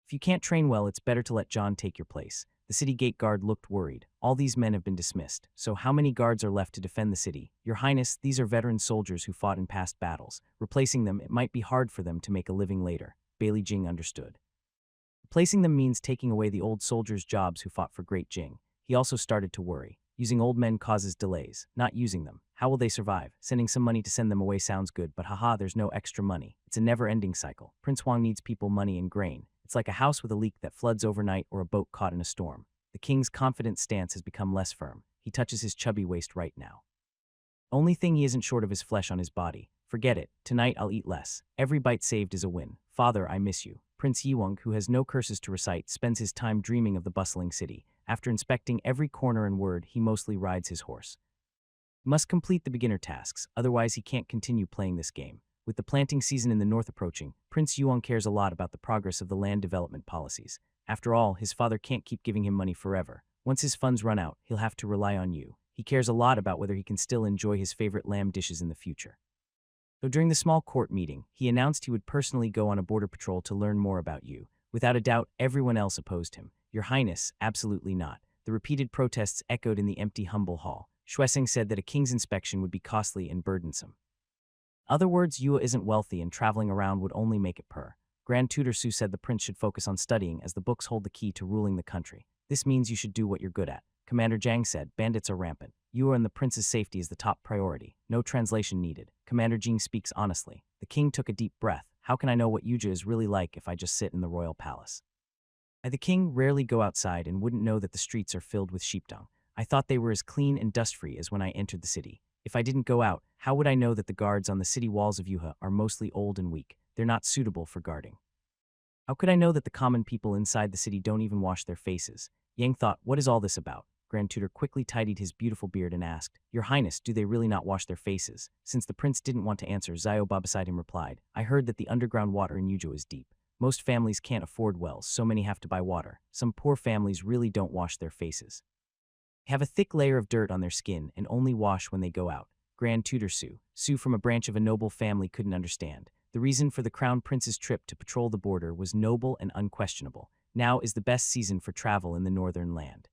If you can't train well, it's better to let John take your place. The city gate guard looked worried. All these men have been dismissed, so how many guards are left to defend the city? Your Highness, these are veteran soldiers who fought in past battles. Replacing them, it might be hard for them to make a living later. Bailey Jing understood. Replacing them means taking away the old soldiers' jobs who fought for Great Jing. He also started to worry. Using old men causes delays. Not using them. How will they survive? Sending some money to send them away sounds good, but haha, there's no extra money. It's a never-ending cycle. Prince Huang needs people, money, and grain. It's like a house with a leak that floods overnight or a boat caught in a storm. The king's confident stance has become less firm. He touches his chubby waist right now. Only thing he isn't short of is flesh on his body. Forget it. Tonight I'll eat less. Every bite saved is a win. Father, I miss you. Prince Yiwang, who has no curses to recite, spends his time dreaming of the bustling city. After inspecting every corner and word, he mostly rides his horse. Must complete the beginner tasks, otherwise he can't continue playing this game. With the planting season in the north approaching, Prince Yuan cares a lot about the progress of the land development policies. After all, his father can't keep giving him money forever. Once his funds run out, he'll have to rely on you. He cares a lot about whether he can still enjoy his favorite lamb dishes in the future. So during the small court meeting, he announced he would personally go on a border patrol to learn more about you. Without a doubt, everyone else opposed him. Your Highness, absolutely not. The repeated protests echoed in the empty, humble hall. Shueseng said that a king's inspection would be costly and burdensome. Other words, Yua isn't wealthy and traveling around would only make it purr. Grand Tutor Su said the prince should focus on studying as the books hold the key to ruling the country. This means you should do what you're good at. Commander Jiang said, bandits are rampant. Yua and the prince's safety is the top priority. No translation needed. Commander Jing speaks honestly. The king took a deep breath. How can I know what Yuja is really like if I just sit in the royal palace? The king rarely go outside and wouldn't know that the streets are filled with sheepdung. I thought they were as clean and dust-free as when I entered the city. If I didn't go out, how would I know that the guards on the city walls of Yuha are mostly old and weak? They're not suitable for guarding. How could I know that the common people inside the city don't even wash their faces? Yang thought, what is all this about? Grand Tutor quickly tidied his beautiful beard and asked, Your Highness, do they really not wash their faces? Since the prince didn't want to answer, Zioba beside him replied, I heard that the underground water in Yujo is deep. Most families can't afford wells, so many have to buy water. Some poor families really don't wash their faces. They have a thick layer of dirt on their skin and only wash when they go out. Grand Tutor Su from a branch of a noble family couldn't understand. The reason for the crown prince's trip to patrol the border was noble and unquestionable. Now is the best season for travel in the northern land.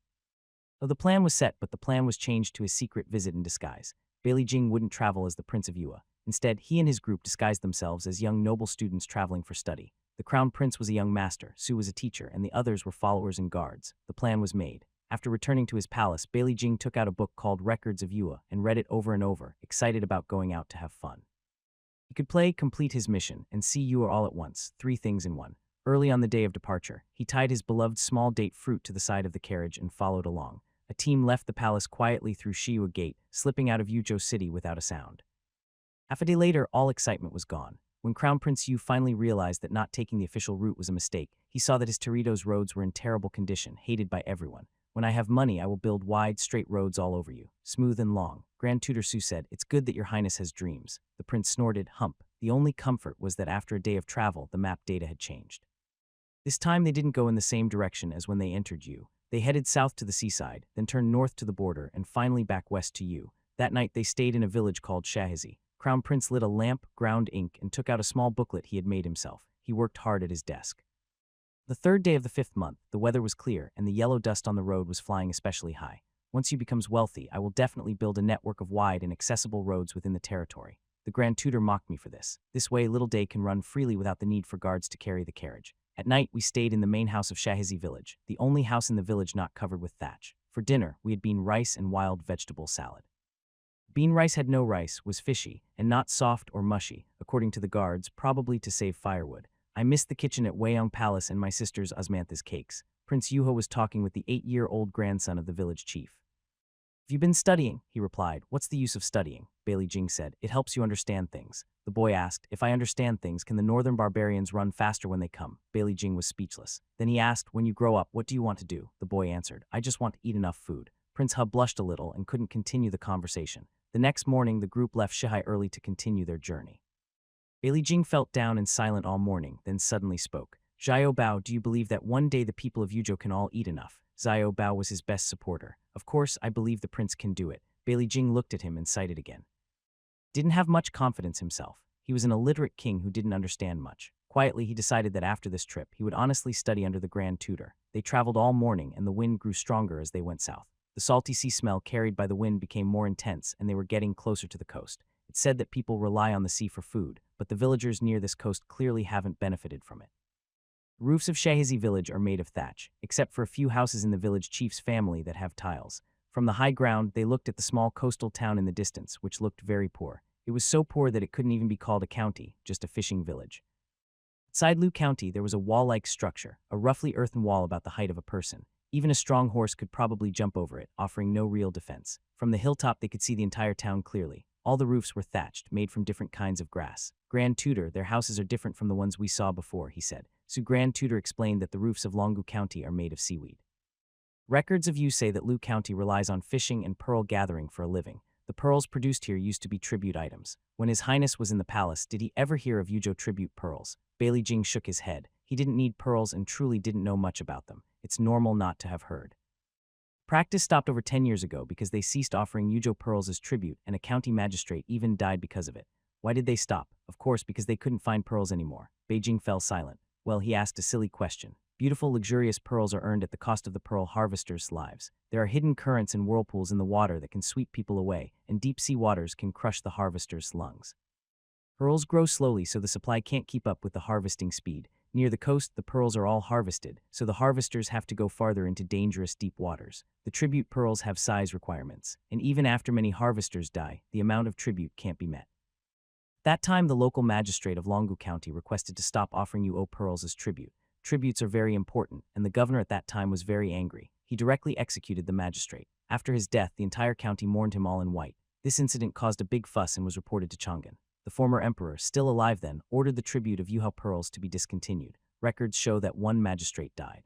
So the plan was set, but the plan was changed to a secret visit in disguise. Bailey Jing wouldn't travel as the Prince of Yua. Instead, he and his group disguised themselves as young noble students traveling for study. The crown prince was a young master, Su was a teacher, and the others were followers and guards. The plan was made. After returning to his palace, Bailey Jing took out a book called Records of Yua and read it over and over, excited about going out to have fun. He could play, complete his mission, and see Yua all at once, 3 things in one. Early on the day of departure, he tied his beloved small date fruit to the side of the carriage and followed along. A team left the palace quietly through Shiwa Gate, slipping out of Yuzhou City without a sound. Half a day later, all excitement was gone. When Crown Prince Yu finally realized that not taking the official route was a mistake, he saw that his Torito's roads were in terrible condition, hated by everyone. When I have money, I will build wide, straight roads all over you, smooth and long. Grand Tutor Su said, It's good that your highness has dreams. The prince snorted, hump. The only comfort was that after a day of travel, the map data had changed. This time they didn't go in the same direction as when they entered Yu. They headed south to the seaside, then turned north to the border, and finally back west to Yu. That night they stayed in a village called Shahizi. Crown Prince lit a lamp, ground ink, and took out a small booklet he had made himself. He worked hard at his desk. The 3rd day of the 5th month, the weather was clear, and the yellow dust on the road was flying especially high. Once Yu becomes wealthy, I will definitely build a network of wide and accessible roads within the territory. The Grand Tutor mocked me for this. This way, Little Day can run freely without the need for guards to carry the carriage. At night, we stayed in the main house of Shahizi village, the only house in the village not covered with thatch. For dinner, we had bean rice and wild vegetable salad. Bean rice had no rice, was fishy, and not soft or mushy, according to the guards, probably to save firewood. I missed the kitchen at Weiyang Palace and my sister's Osmantha's cakes. Prince Yuho was talking with the 8-year-old grandson of the village chief. Have you been studying? He replied. What's the use of studying? Bailey Jing said. It helps you understand things. The boy asked, if I understand things, can the northern barbarians run faster when they come? Bailey Jing was speechless. Then he asked, when you grow up, what do you want to do? The boy answered, I just want to eat enough food. Prince Hub blushed a little and couldn't continue the conversation. The next morning, the group left Shihai early to continue their journey. Bailey Jing felt down and silent all morning, then suddenly spoke. Xiao Bao, do you believe that one day the people of Yuzhou can all eat enough? Xiao Bao was his best supporter. Of course, I believe the prince can do it. Bailey Jing looked at him and sighed again. Didn't have much confidence himself. He was an illiterate king who didn't understand much. Quietly, he decided that after this trip, he would honestly study under the Grand Tutor. They traveled all morning, and the wind grew stronger as they went south. The salty sea smell carried by the wind became more intense, and they were getting closer to the coast. It's said that people rely on the sea for food, but the villagers near this coast clearly haven't benefited from it. The roofs of Shahizi village are made of thatch, except for a few houses in the village chief's family that have tiles. From the high ground, they looked at the small coastal town in the distance, which looked very poor. It was so poor that it couldn't even be called a county, just a fishing village. Outside Lu County, there was a wall-like structure, a roughly earthen wall about the height of a person. Even a strong horse could probably jump over it, offering no real defense. From the hilltop, they could see the entire town clearly. All the roofs were thatched, made from different kinds of grass. Grand Tutor, their houses are different from the ones we saw before, he said. So Grand Tutor explained that the roofs of Longu County are made of seaweed. Records of Yu say that Lu County relies on fishing and pearl gathering for a living. The pearls produced here used to be tribute items. When His Highness was in the palace, did he ever hear of Yuzhou tribute pearls? Bailey Jing shook his head. He didn't need pearls and truly didn't know much about them. It's normal not to have heard. Practice stopped over 10 years ago because they ceased offering Yuzhou pearls as tribute, and a county magistrate even died because of it. Why did they stop? Of course, because they couldn't find pearls anymore. Beijing fell silent. Well, he asked a silly question. Beautiful, luxurious pearls are earned at the cost of the pearl harvesters' lives. There are hidden currents and whirlpools in the water that can sweep people away, and deep-sea waters can crush the harvesters' lungs. Pearls grow slowly, so the supply can't keep up with the harvesting speed. Near the coast, the pearls are all harvested, so the harvesters have to go farther into dangerous deep waters. The tribute pearls have size requirements, and even after many harvesters die, the amount of tribute can't be met. That time, the local magistrate of Longu County requested to stop offering Yu pearls as tribute. Tributes are very important, and the governor at that time was very angry. He directly executed the magistrate. After his death, the entire county mourned him all in white. This incident caused a big fuss and was reported to Chang'an. The former emperor, still alive then, ordered the tribute of Yuhao pearls to be discontinued. Records show that one magistrate died.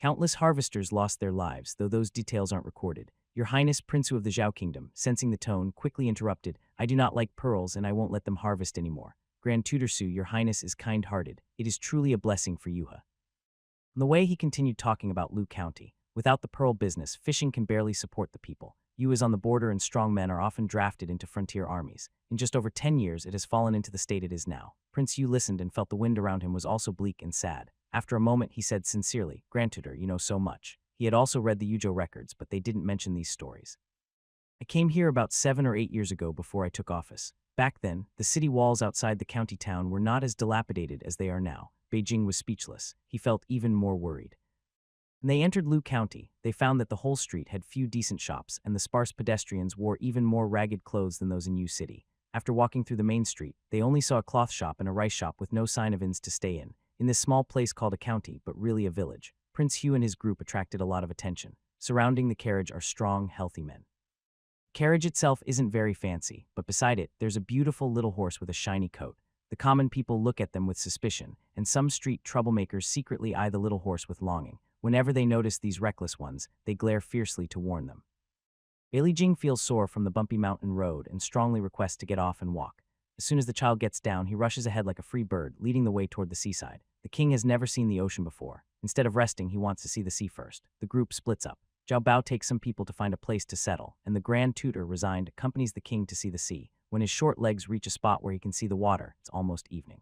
Countless harvesters lost their lives, though those details aren't recorded. Your Highness, Prince of the Zhao Kingdom, sensing the tone, quickly interrupted. I do not like pearls, and I won't let them harvest anymore. Grand Tutor Su, your Highness is kind-hearted. It is truly a blessing for Yuha. On the way, he continued talking about Lu County. Without the pearl business, fishing can barely support the people. Yu is on the border and strong men are often drafted into frontier armies. In just over 10 years, it has fallen into the state it is now. Prince Yu listened and felt the wind around him was also bleak and sad. After a moment, he said sincerely, Grand Tutor, you know so much. He had also read the Yuzhou records, but they didn't mention these stories. I came here about 7 or 8 years ago before I took office. Back then, the city walls outside the county town were not as dilapidated as they are now. Beijing was speechless. He felt even more worried. When they entered Lu County, they found that the whole street had few decent shops, and the sparse pedestrians wore even more ragged clothes than those in Yu City. After walking through the main street, they only saw a cloth shop and a rice shop with no sign of inns to stay in this small place called a county, but really a village. Prince Hugh and his group attracted a lot of attention. Surrounding the carriage are strong, healthy men. The carriage itself isn't very fancy, but beside it, there's a beautiful little horse with a shiny coat. The common people look at them with suspicion, and some street troublemakers secretly eye the little horse with longing. Whenever they notice these reckless ones, they glare fiercely to warn them. Bailey Jing feels sore from the bumpy mountain road and strongly requests to get off and walk. As soon as the child gets down, he rushes ahead like a free bird, leading the way toward the seaside. The king has never seen the ocean before. Instead of resting, he wants to see the sea first. The group splits up. Zhao Bao takes some people to find a place to settle, and the Grand Tutor, resigned, accompanies the king to see the sea. When his short legs reach a spot where he can see the water, it's almost evening.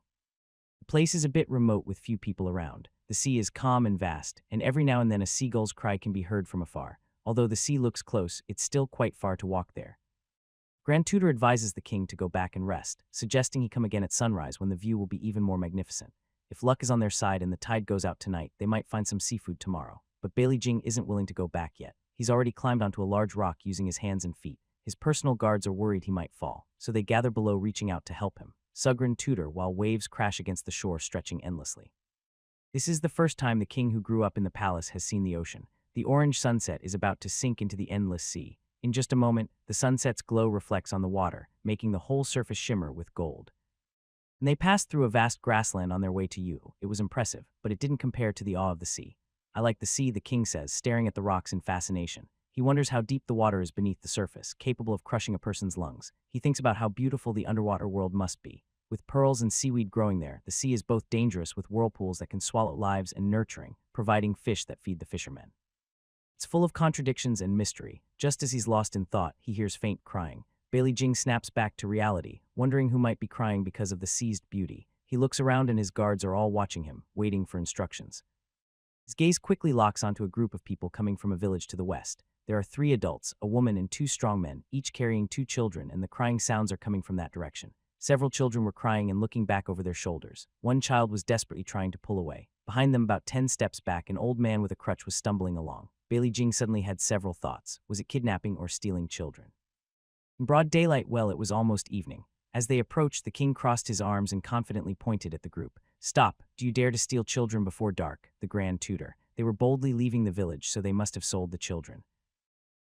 The place is a bit remote with few people around. The sea is calm and vast, and every now and then a seagull's cry can be heard from afar. Although the sea looks close, it's still quite far to walk there. Grand Tutor advises the king to go back and rest, suggesting he come again at sunrise when the view will be even more magnificent. If luck is on their side and the tide goes out tonight, they might find some seafood tomorrow. But Bailey Jing isn't willing to go back yet. He's already climbed onto a large rock using his hands and feet. His personal guards are worried he might fall, so they gather below reaching out to help him. Sugran Tutor while waves crash against the shore stretching endlessly. This is the first time the king who grew up in the palace has seen the ocean. The orange sunset is about to sink into the endless sea. In just a moment, the sunset's glow reflects on the water, making the whole surface shimmer with gold. And they passed through a vast grassland on their way to you. It was impressive, but it didn't compare to the awe of the sea. I like the sea, the king says, staring at the rocks in fascination. He wonders how deep the water is beneath the surface, capable of crushing a person's lungs. He thinks about how beautiful the underwater world must be. With pearls and seaweed growing there, the sea is both dangerous with whirlpools that can swallow lives and nurturing, providing fish that feed the fishermen. It's full of contradictions and mystery. Just as he's lost in thought, he hears faint crying. Bailey Jing snaps back to reality, wondering who might be crying because of the sea's beauty. He looks around and his guards are all watching him, waiting for instructions. His gaze quickly locks onto a group of people coming from a village to the west. There are 3 adults, a woman and 2 strong men, each carrying 2 children, and the crying sounds are coming from that direction. Several children were crying and looking back over their shoulders. One child was desperately trying to pull away. Behind them, about 10 steps back, an old man with a crutch was stumbling along. Bailey Jing suddenly had several thoughts. Was it kidnapping or stealing children? In broad daylight, it was almost evening. As they approached, the king crossed his arms and confidently pointed at the group. "Stop! Do you dare to steal children before dark?" The Grand Tutor. They were boldly leaving the village, so they must have sold the children.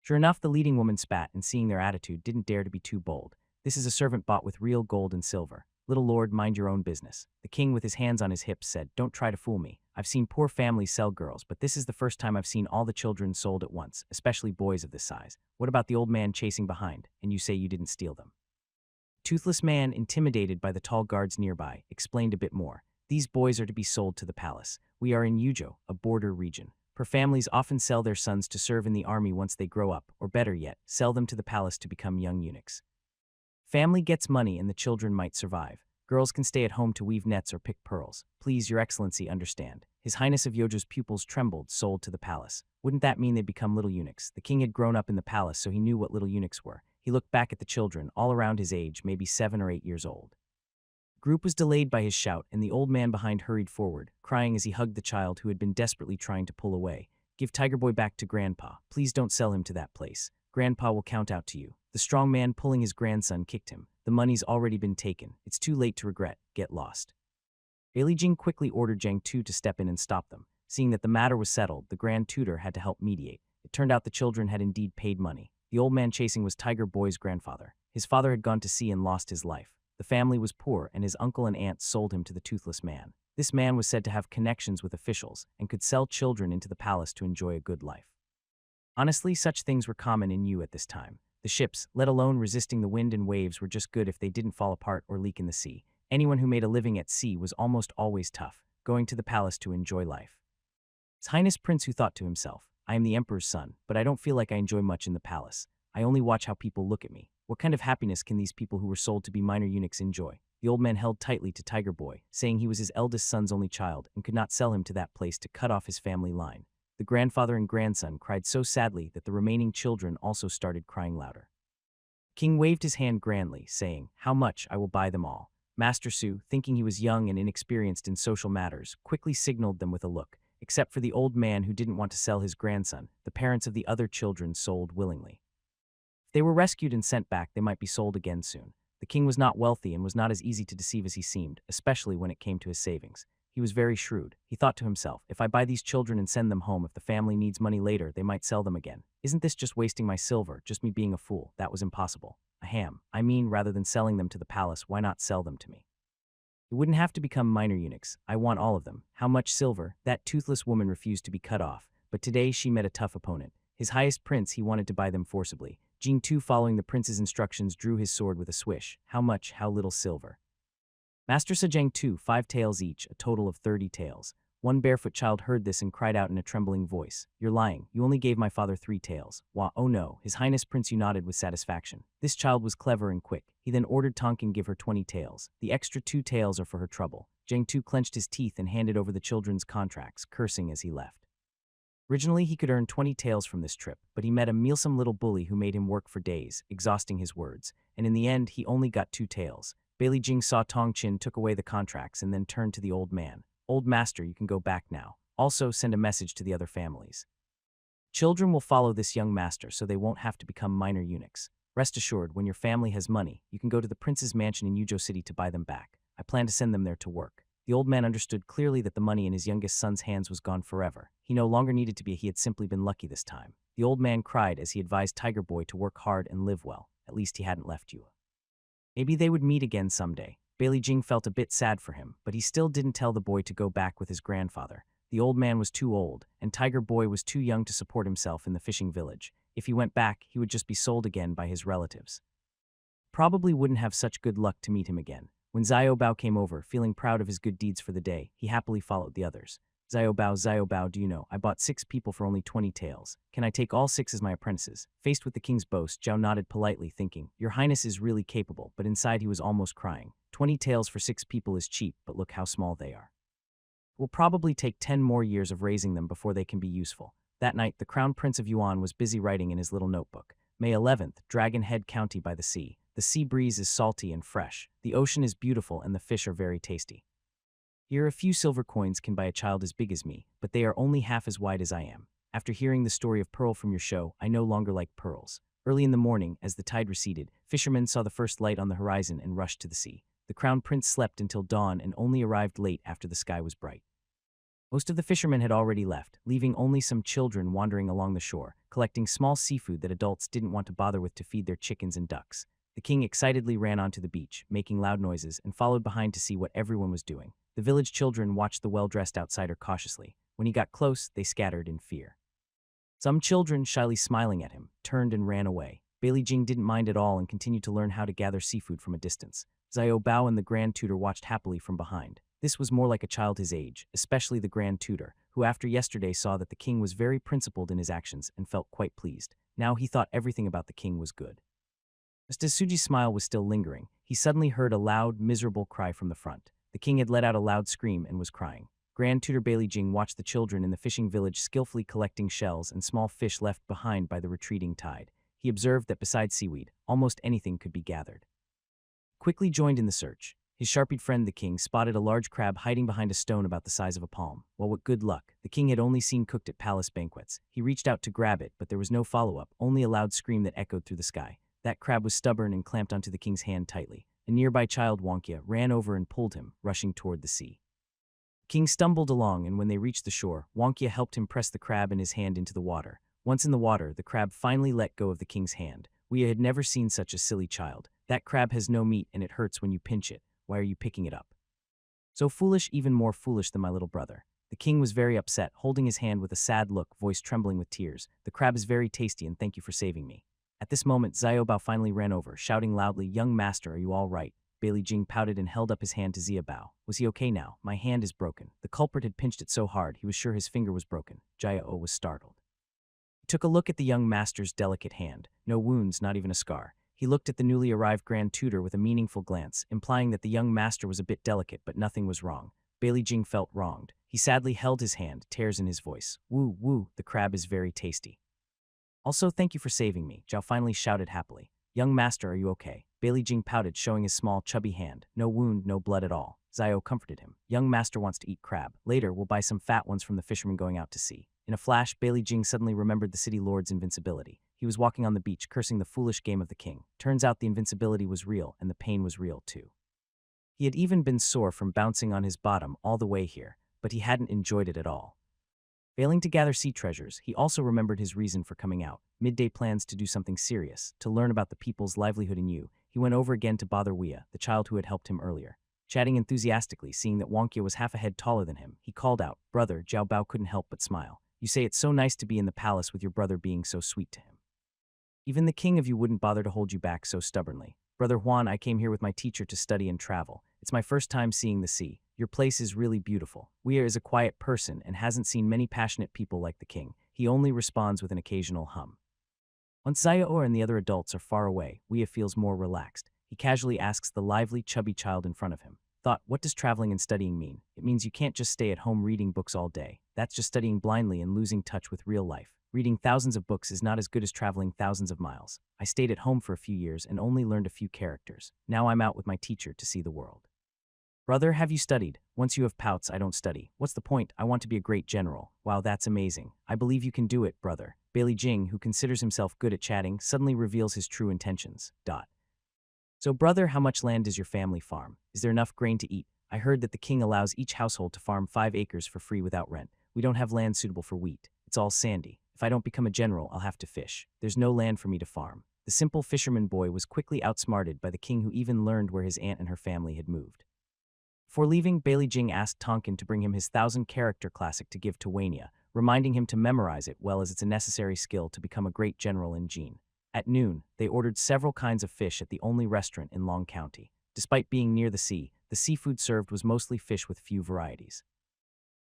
Sure enough, the leading woman spat, and seeing their attitude, didn't dare to be too bold. "This is a servant bought with real gold and silver. Little lord, mind your own business." The king, with his hands on his hips, said, "Don't try to fool me. I've seen poor families sell girls, but this is the first time I've seen all the children sold at once, especially boys of this size. What about the old man chasing behind, and you say you didn't steal them?" Toothless Man, intimidated by the tall guards nearby, explained a bit more. "These boys are to be sold to the palace. We are in Yuzhou, a border region. Her families often sell their sons to serve in the army once they grow up, or better yet, sell them to the palace to become young eunuchs. Family gets money and the children might survive. Girls can stay at home to weave nets or pick pearls. Please, your excellency, understand." His Highness of Yozhou's pupils trembled. "Sold to the palace. Wouldn't that mean they'd become little eunuchs?" The king had grown up in the palace, so he knew what little eunuchs were. He looked back at the children, all around his age, maybe 7 or 8 years old. The group was delayed by his shout, and the old man behind hurried forward, crying as he hugged the child who had been desperately trying to pull away. "Give Tiger Boy back to Grandpa. Please don't sell him to that place. Grandpa will count out to you." The strong man pulling his grandson kicked him. "The money's already been taken. It's too late to regret. Get lost." Bailey Jing quickly ordered Zhang Tu to step in and stop them. Seeing that the matter was settled, the Grand Tutor had to help mediate. It turned out the children had indeed paid money. The old man chasing was Tiger Boy's grandfather. His father had gone to sea and lost his life. The family was poor, and his uncle and aunt sold him to the Toothless Man. This man was said to have connections with officials and could sell children into the palace to enjoy a good life. Honestly, such things were common in Yu at this time. The ships, let alone resisting the wind and waves, were just good if they didn't fall apart or leak in the sea. Anyone who made a living at sea was almost always tough, going to the palace to enjoy life. His Highness Prince, who thought to himself, "I am the Emperor's son, but I don't feel like I enjoy much in the palace. I only watch how people look at me. What kind of happiness can these people who were sold to be minor eunuchs enjoy?" The old man held tightly to Tiger Boy, saying he was his eldest son's only child and could not sell him to that place to cut off his family line. The grandfather and grandson cried so sadly that the remaining children also started crying louder. King waved his hand grandly, saying, "How much? I will buy them all." Master Su, thinking he was young and inexperienced in social matters, quickly signaled them with a look. Except for the old man who didn't want to sell his grandson, the parents of the other children sold willingly. If they were rescued and sent back, they might be sold again soon. The king was not wealthy and was not as easy to deceive as he seemed, especially when it came to his savings. He was very shrewd. He thought to himself, "If I buy these children and send them home, if the family needs money later, they might sell them again. Isn't this just wasting my silver, just me being a fool? That was impossible. Rather than selling them to the palace, why not sell them to me? It wouldn't have to become minor eunuchs. I want all of them." How much silver? That toothless woman refused to be cut off, but today she met a tough opponent. His highest prince, he wanted to buy them forcibly. Jing Tu, following the prince's instructions, drew his sword with a swish. "How much? How little silver?" Master said Zhang Tu, 5 taels each, a total of 30 taels. One barefoot child heard this and cried out in a trembling voice, "You're lying. You only gave my father 3 taels. Wah, oh no." His Highness Prince Yu nodded with satisfaction. This child was clever and quick. He then ordered Tonkin give her 20 taels. The extra 2 taels are for her trouble. Zhang Tu clenched his teeth and handed over the children's contracts, cursing as he left. Originally, he could earn 20 taels from this trip, but he met a mealsome little bully who made him work for days, exhausting his words, and in the end, he only got 2 taels. Bailey Jing saw Tong Chin took away the contracts and then turned to the old man. "Old master, you can go back now. Also, send a message to the other families. Children will follow this young master, so they won't have to become minor eunuchs. Rest assured, when your family has money, you can go to the prince's mansion in Yuzhou City to buy them back. I plan to send them there to work." The old man understood clearly that the money in his youngest son's hands was gone forever. He no longer needed to be, he had simply been lucky this time. The old man cried as he advised Tiger Boy to work hard and live well. At least he hadn't left you. Maybe they would meet again someday. Bailey Jing felt a bit sad for him, but he still didn't tell the boy to go back with his grandfather. The old man was too old, and Tiger Boy was too young to support himself in the fishing village. If he went back, he would just be sold again by his relatives. Probably wouldn't have such good luck to meet him again. When Xiao Bao came over, feeling proud of his good deeds for the day, he happily followed the others. Xiao Bao, do you know, I bought 6 people for only 20 taels. Can I take all 6 as my apprentices? Faced with the king's boast, Zhao nodded politely, thinking, Your Highness is really capable, but inside he was almost crying. 20 taels for 6 people is cheap, but look how small they are. It will probably take 10 more years of raising them before they can be useful. That night, the Crown Prince of Yuan was busy writing in his little notebook. May 11th, Dragon Head County by the sea. The sea breeze is salty and fresh. The ocean is beautiful and the fish are very tasty. Here a few silver coins can buy a child as big as me, but they are only half as wide as I am. After hearing the story of Pearl from your show, I no longer like pearls. Early in the morning, as the tide receded, fishermen saw the first light on the horizon and rushed to the sea. The Crown Prince slept until dawn and only arrived late after the sky was bright. Most of the fishermen had already left, leaving only some children wandering along the shore, collecting small seafood that adults didn't want to bother with to feed their chickens and ducks. The king excitedly ran onto the beach, making loud noises, and followed behind to see what everyone was doing. The village children watched the well-dressed outsider cautiously. When he got close, they scattered in fear. Some children, shyly smiling at him, turned and ran away. Bailey Jing didn't mind at all and continued to learn how to gather seafood from a distance. Xiao Bao and the Grand Tutor watched happily from behind. This was more like a child his age, especially the Grand Tutor, who after yesterday saw that the king was very principled in his actions and felt quite pleased. Now he thought everything about the king was good. Just as Suji's smile was still lingering, he suddenly heard a loud, miserable cry from the front. The king had let out a loud scream and was crying. Grand Tutor Bailey Jing watched the children in the fishing village skillfully collecting shells and small fish left behind by the retreating tide. He observed that besides seaweed, almost anything could be gathered. Quickly joined in the search. His sharpied friend the king spotted a large crab hiding behind a stone about the size of a palm. Well, what good luck. The king had only seen cooked at palace banquets. He reached out to grab it, but there was no follow-up, only a loud scream that echoed through the sky. That crab was stubborn and clamped onto the king's hand tightly. A nearby child, Wonkia, ran over and pulled him, rushing toward the sea. The king stumbled along, and when they reached the shore, Wonkia helped him press the crab in his hand into the water. Once in the water, the crab finally let go of the king's hand. We had never seen such a silly child. That crab has no meat and it hurts when you pinch it. Why are you picking it up? So foolish, even more foolish than my little brother. The king was very upset, holding his hand with a sad look, voice trembling with tears. The crab is very tasty and thank you for saving me. At this moment, Xiao Bao finally ran over, shouting loudly, Young master, are you all right? Bailey Jing pouted and held up his hand to Xia Bao. Was he okay now? My hand is broken. The culprit had pinched it so hard, he was sure his finger was broken. Jiao was startled. He took a look at the young master's delicate hand. No wounds, not even a scar. He looked at the newly arrived Grand Tutor with a meaningful glance, implying that the young master was a bit delicate, but nothing was wrong. Bailey Jing felt wronged. He sadly held his hand, tears in his voice. Woo, woo, the crab is very tasty. Also, thank you for saving me, Zhao finally shouted happily. Young master, are you okay? Bailey Jing pouted, showing his small, chubby hand. No wound, no blood at all. Xiao comforted him. Young master wants to eat crab. Later, we'll buy some fat ones from the fishermen going out to sea. In a flash, Bailey Jing suddenly remembered the city lord's invincibility. He was walking on the beach, cursing the foolish game of the king. Turns out the invincibility was real, and the pain was real too. He had even been sore from bouncing on his bottom all the way here, but he hadn't enjoyed it at all. Failing to gather sea treasures, he also remembered his reason for coming out. Midday plans to do something serious, to learn about the people's livelihood in Yu. He went over again to bother Wia, the child who had helped him earlier. Chatting enthusiastically, seeing that Wonkia was half a head taller than him, he called out, Brother, Jiao Bao couldn't help but smile. You say it's so nice to be in the palace with your brother being so sweet to him. Even the king of you wouldn't bother to hold you back so stubbornly. Brother Juan, I came here with my teacher to study and travel. It's my first time seeing the sea. Your place is really beautiful. Wia is a quiet person and hasn't seen many passionate people like the king. He only responds with an occasional hum. Once Xiao and the other adults are far away, Wia feels more relaxed. He casually asks the lively, chubby child in front of him. Thought, what does traveling and studying mean? It means you can't just stay at home reading books all day. That's just studying blindly and losing touch with real life. Reading thousands of books is not as good as traveling thousands of miles. I stayed at home for a few years and only learned a few characters. Now I'm out with my teacher to see the world. Brother, have you studied? Once you have pouts, I don't study. What's the point? I want to be a great general. Wow, that's amazing. I believe you can do it, brother. Bailey Jing, who considers himself good at chatting, suddenly reveals his true intentions. So brother, how much land does your family farm? Is there enough grain to eat? I heard that the king allows each household to farm 5 acres for free without rent. We don't have land suitable for wheat. It's all sandy. If I don't become a general, I'll have to fish. There's no land for me to farm. The simple fisherman boy was quickly outsmarted by the king, who even learned where his aunt and her family had moved. Before leaving, Bailey Jing asked Tonkin to bring him his 1,000-character classic to give to Wanya, reminding him to memorize it well, as it's a necessary skill to become a great general in Gene. At noon, they ordered several kinds of fish at the only restaurant in Long County. Despite being near the sea, the seafood served was mostly fish with few varieties.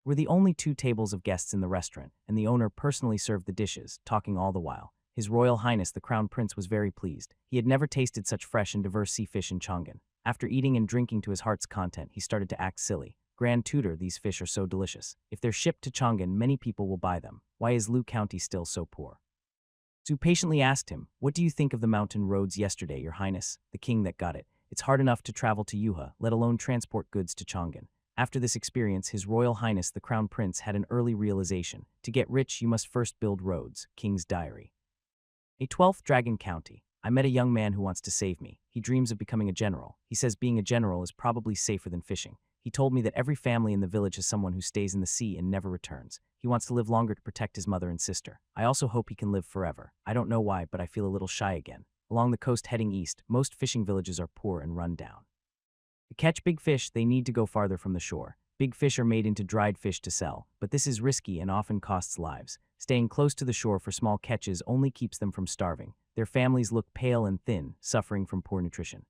We're the only 2 tables of guests in the restaurant, and the owner personally served the dishes, talking all the while. His Royal Highness the Crown Prince was very pleased. He had never tasted such fresh and diverse sea fish in Chang'an. After eating and drinking to his heart's content, he started to act silly. Grand Tutor, these fish are so delicious. If they're shipped to Chang'an, many people will buy them. Why is Lu County still so poor? Su patiently asked him, "What do you think of the mountain roads yesterday, Your Highness?" The king that got it. It's hard enough to travel to Yuha, let alone transport goods to Chang'an. After this experience, His Royal Highness the Crown Prince had an early realization. To get rich, you must first build roads. King's Diary. A 12th Dragon County. I met a young man who wants to save me. He dreams of becoming a general. He says being a general is probably safer than fishing. He told me that every family in the village has someone who stays in the sea and never returns. He wants to live longer to protect his mother and sister. I also hope he can live forever. I don't know why, but I feel a little shy again. Along the coast heading east, most fishing villages are poor and run down. To catch big fish, they need to go farther from the shore. Big fish are made into dried fish to sell, but this is risky and often costs lives. Staying close to the shore for small catches only keeps them from starving. Their families look pale and thin, suffering from poor nutrition.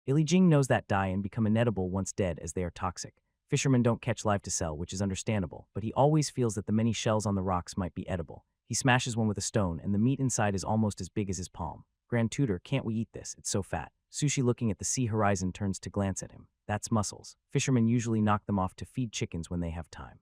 Ili Jing knows that die and become inedible once dead, as they are toxic. Fishermen don't catch live to sell, which is understandable, but he always feels that the many shells on the rocks might be edible. He smashes one with a stone, and the meat inside is almost as big as his palm. Grand Tutor, can't we eat this? It's so fat. Sushi, looking at the sea horizon, turns to glance at him. That's mussels. Fishermen usually knock them off to feed chickens when they have time.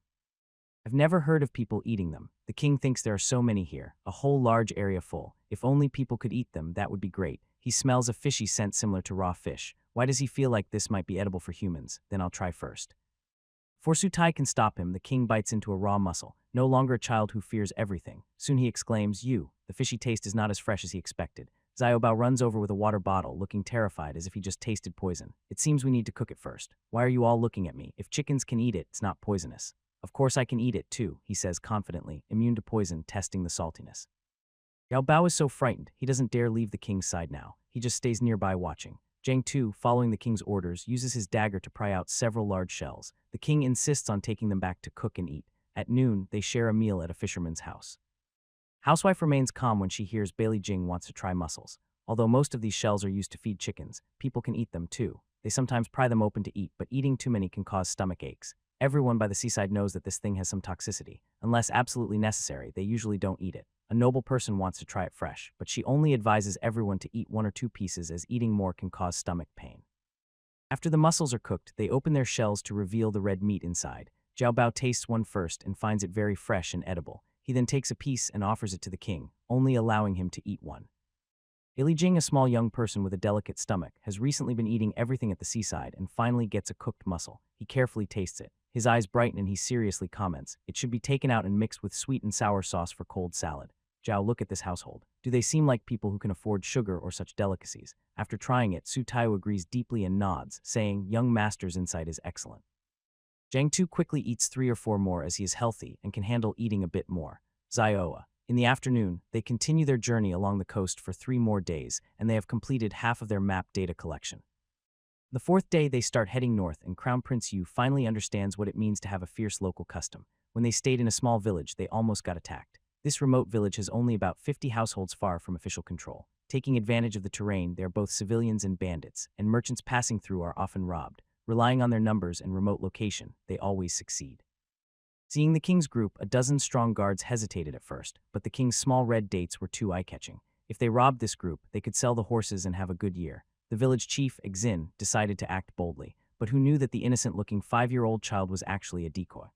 I've never heard of people eating them. The king thinks there are so many here, a whole large area full. If only people could eat them, that would be great. He smells a fishy scent similar to raw fish. Why does he feel like this might be edible for humans? Then I'll try first. Before Sutai can stop him, the king bites into a raw mussel. No longer a child who fears everything. Soon he exclaims, "You!" The fishy taste is not as fresh as he expected. Xiaobao runs over with a water bottle, looking terrified as if he just tasted poison. It seems we need to cook it first. Why are you all looking at me? If chickens can eat it, it's not poisonous. Of course I can eat it too, he says confidently, immune to poison, testing the saltiness. Yao Bao is so frightened, he doesn't dare leave the king's side now. He just stays nearby watching. Zhang Tu, following the king's orders, uses his dagger to pry out several large shells. The king insists on taking them back to cook and eat. At noon, they share a meal at a fisherman's house. Housewife remains calm when she hears Bailey Jing wants to try mussels. Although most of these shells are used to feed chickens, people can eat them too. They sometimes pry them open to eat, but eating too many can cause stomach aches. Everyone by the seaside knows that this thing has some toxicity. Unless absolutely necessary, they usually don't eat it. A noble person wants to try it fresh, but she only advises everyone to eat 1 or 2 pieces, as eating more can cause stomach pain. After the mussels are cooked, they open their shells to reveal the red meat inside. Jiao Bao tastes one first and finds it very fresh and edible. He then takes a piece and offers it to the king, only allowing him to eat one. Ili Jing, a small young person with a delicate stomach, has recently been eating everything at the seaside and finally gets a cooked mussel. He carefully tastes it. His eyes brighten and he seriously comments, "It should be taken out and mixed with sweet and sour sauce for cold salad." Zhao, look at this household. Do they seem like people who can afford sugar or such delicacies? After trying it, Su Taiyu agrees deeply and nods, saying, "Young master's insight is excellent." Zhang Tu quickly eats 3 or 4 more, as he is healthy and can handle eating a bit more. Zioa. In the afternoon, they continue their journey along the coast for 3 more days, and they have completed half of their map data collection. The 4th day, they start heading north, and Crown Prince Yu finally understands what it means to have a fierce local custom. When they stayed in a small village, they almost got attacked. This remote village has only about 50 households far from official control. Taking advantage of the terrain, they are both civilians and bandits, and merchants passing through are often robbed. Relying on their numbers and remote location, they always succeed. Seeing the king's group, a dozen strong guards hesitated at first, but the king's small red dates were too eye-catching. If they robbed this group, they could sell the horses and have a good year. The village chief, Exin, decided to act boldly, but who knew that the innocent-looking 5-year-old child was actually a decoy?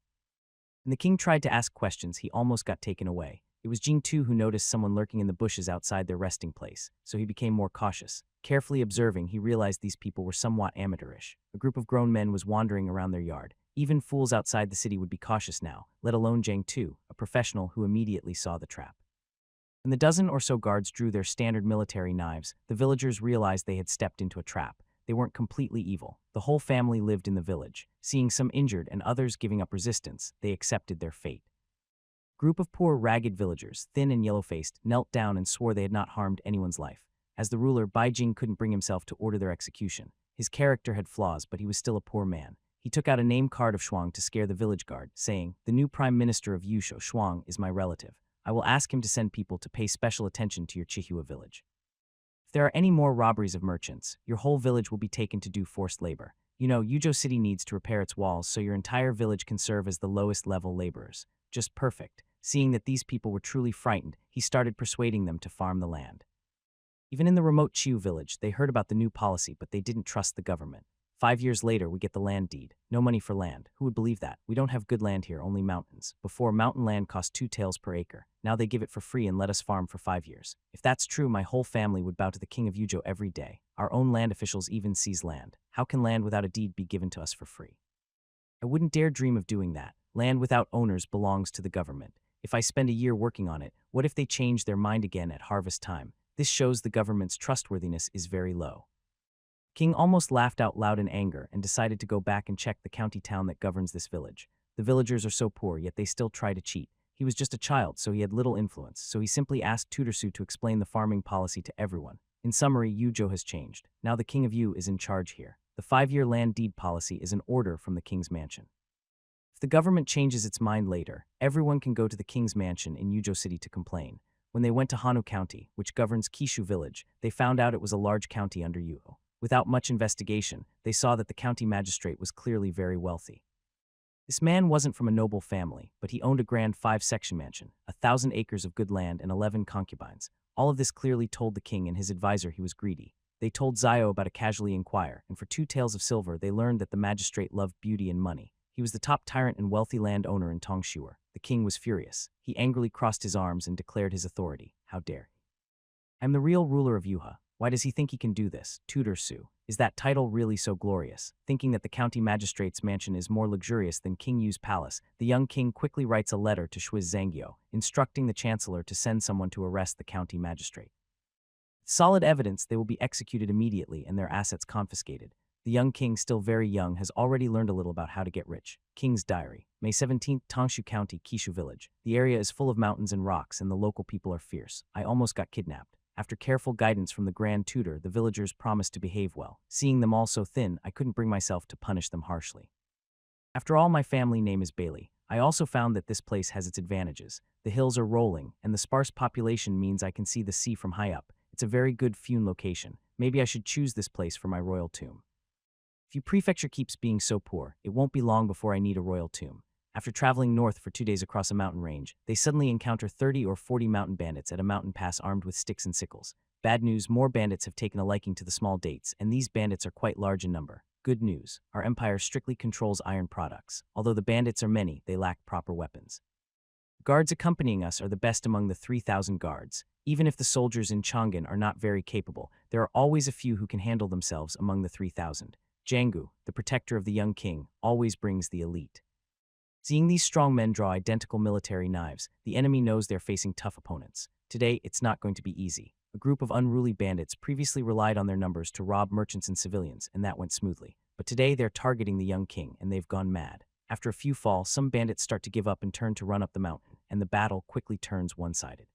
When the king tried to ask questions, he almost got taken away. It was Jing Tu who noticed someone lurking in the bushes outside their resting place, so he became more cautious. Carefully observing, he realized these people were somewhat amateurish. A group of grown men was wandering around their yard. Even fools outside the city would be cautious now, let alone Zhang Tu, a professional who immediately saw the trap. When the dozen or so guards drew their standard military knives, the villagers realized they had stepped into a trap. they weren't completely evil. The whole family lived in the village. Seeing some injured and others giving up resistance, they accepted their fate. Group of poor, ragged villagers, thin and yellow-faced, knelt down and swore they had not harmed anyone's life. As the ruler, Baijing couldn't bring himself to order their execution. His character had flaws, but he was still a poor man. He took out a name card of Shuang to scare the village guard, saying, "The new prime minister of Yusho, Shuang, is my relative. I will ask him to send people to pay special attention to your Chihua village. If there are any more robberies of merchants, your whole village will be taken to do forced labor. You know, Yuzhou City needs to repair its walls so your entire village can serve as the lowest level laborers. Just perfect." Seeing that these people were truly frightened, he started persuading them to farm the land. Even in the remote Chiu village, they heard about the new policy, but they didn't trust the government. 5 years later, we get the land deed. No money for land. Who would believe that? We don't have good land here, only mountains. Before, mountain land cost 2 taels per acre. Now they give it for free and let us farm for 5 years. If that's true, my whole family would bow to the king of Yuzhou every day. Our own land officials even seize land. How can land without a deed be given to us for free? I wouldn't dare dream of doing that. Land without owners belongs to the government. If I spend a year working on it, what if they change their mind again at harvest time? This shows the government's trustworthiness is very low. King almost laughed out loud in anger and decided to go back and check the county town that governs this village. The villagers are so poor, yet they still try to cheat. He was just a child, so he had little influence, so he simply asked Tutorsu to explain the farming policy to everyone. In summary, Yuzhou has changed. Now the king of Yu is in charge here. The 5-year land deed policy is an order from the king's mansion. If the government changes its mind later, everyone can go to the king's mansion in Yuzhou City to complain. When they went to Hanu County, which governs Kishu Village, they found out it was a large county under Yu. Without much investigation, they saw that the county magistrate was clearly very wealthy. This man wasn't from a noble family, but he owned a grand 5-section mansion, 1,000 acres of good land, and 11 concubines. All of this clearly told the king and his advisor he was greedy. They told Zio about a casually inquire, and for 2 taels of silver they learned that the magistrate loved beauty and money. He was the top tyrant and wealthy landowner in Tongshuer. The king was furious. He angrily crossed his arms and declared his authority. How dare he? I'm the real ruler of Yuha. Why does he think he can do this? Tutor Su. Is that title really so glorious? Thinking that the county magistrate's mansion is more luxurious than King Yu's palace, the young king quickly writes a letter to Shuiz Zangyo, instructing the chancellor to send someone to arrest the county magistrate. With solid evidence, they will be executed immediately and their assets confiscated. The young king, still very young, has already learned a little about how to get rich. King's Diary. May 17th, Tongshu County, Kishu Village. The area is full of mountains and rocks, and the local people are fierce. I almost got kidnapped. After careful guidance from the Grand Tutor, the villagers promised to behave well. Seeing them all so thin, I couldn't bring myself to punish them harshly. After all, my family name is Bailey. I also found that this place has its advantages. The hills are rolling, and the sparse population means I can see the sea from high up. It's a very good Fune location. Maybe I should choose this place for my royal tomb. If Yu Prefecture keeps being so poor, it won't be long before I need a royal tomb. After traveling north for 2 days across a mountain range, they suddenly encounter 30 or 40 mountain bandits at a mountain pass armed with sticks and sickles. Bad news, more bandits have taken a liking to the small dates, and these bandits are quite large in number. Good news, our empire strictly controls iron products. Although the bandits are many, they lack proper weapons. Guards accompanying us are the best among the 3,000 guards. Even if the soldiers in Chang'an are not very capable, there are always a few who can handle themselves among the 3,000. Jangu, the protector of the young king, always brings the elite. Seeing these strong men draw identical military knives, the enemy knows they're facing tough opponents. Today, it's not going to be easy. A group of unruly bandits previously relied on their numbers to rob merchants and civilians, and that went smoothly. But today, they're targeting the young king, and they've gone mad. After a few falls, some bandits start to give up and turn to run up the mountain, and the battle quickly turns one-sided.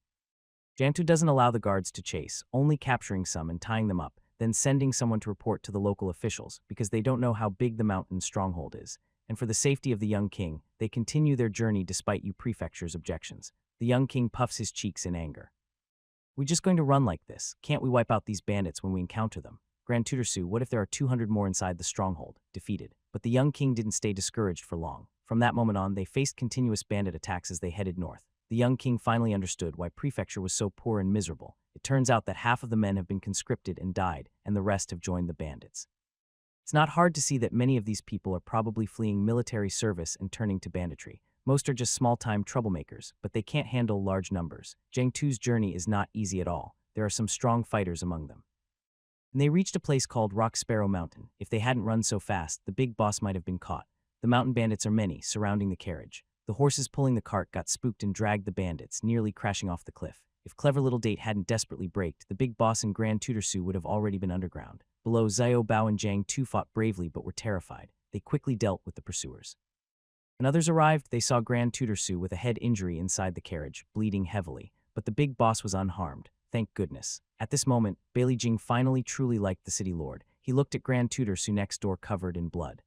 Jantu doesn't allow the guards to chase, only capturing some and tying them up, then sending someone to report to the local officials, because they don't know how big the mountain's stronghold is. And for the safety of the young king, they continue their journey despite Yu Prefecture's objections. The young king puffs his cheeks in anger. We're just going to run like this. Can't we wipe out these bandits when we encounter them? Grand Tutor Su, what if there are 200 more inside the stronghold? Defeated. But the young king didn't stay discouraged for long. From that moment on, they faced continuous bandit attacks as they headed north. The young king finally understood why Prefecture was so poor and miserable. It turns out that half of the men have been conscripted and died, and the rest have joined the bandits. It's not hard to see that many of these people are probably fleeing military service and turning to banditry. Most are just small-time troublemakers, but they can't handle large numbers. Zhang Tu's journey is not easy at all. There are some strong fighters among them. And they reached a place called Rock Sparrow Mountain. If they hadn't run so fast, the big boss might have been caught. The mountain bandits are many, surrounding the carriage. The horses pulling the cart got spooked and dragged the bandits, nearly crashing off the cliff. If clever little Date hadn't desperately braked, the big boss and Grand Tutor Su would have already been underground. Below, Xiao Bao and Jiang Tu fought bravely but were terrified. They quickly dealt with the pursuers. When others arrived, they saw Grand Tutor Su with a head injury inside the carriage, bleeding heavily. But the big boss was unharmed. Thank goodness. At this moment, Bailey Jing finally truly liked the city lord. He looked at Grand Tutor Su next door covered in blood.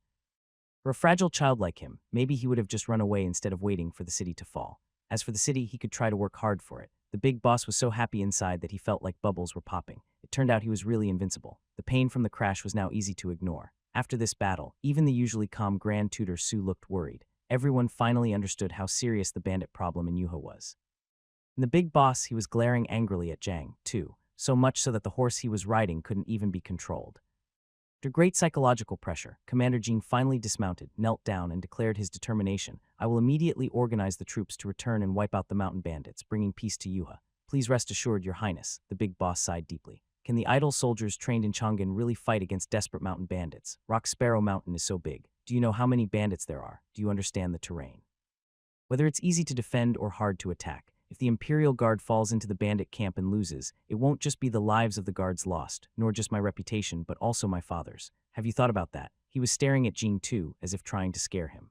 For a fragile child like him, maybe he would have just run away instead of waiting for the city to fall. As for the city, he could try to work hard for it. The big boss was so happy inside that he felt like bubbles were popping. It turned out he was really invincible. The pain from the crash was now easy to ignore. After this battle, even the usually calm Grand Tutor Su looked worried. Everyone finally understood how serious the bandit problem in Yuho was. And the big boss, he was glaring angrily at Jiang, too, so much so that the horse he was riding couldn't even be controlled. After great psychological pressure, Commander Jing finally dismounted, knelt down, and declared his determination. I will immediately organize the troops to return and wipe out the mountain bandits, bringing peace to Yuha. Please rest assured, Your Highness, the big boss sighed deeply. Can the idle soldiers trained in Chang'an really fight against desperate mountain bandits? Rock Sparrow Mountain is so big. Do you know how many bandits there are? Do you understand the terrain? Whether it's easy to defend or hard to attack, if the Imperial Guard falls into the bandit camp and loses, it won't just be the lives of the guards lost, nor just my reputation, but also my father's. Have you thought about that? He was staring at Jing too, as if trying to scare him.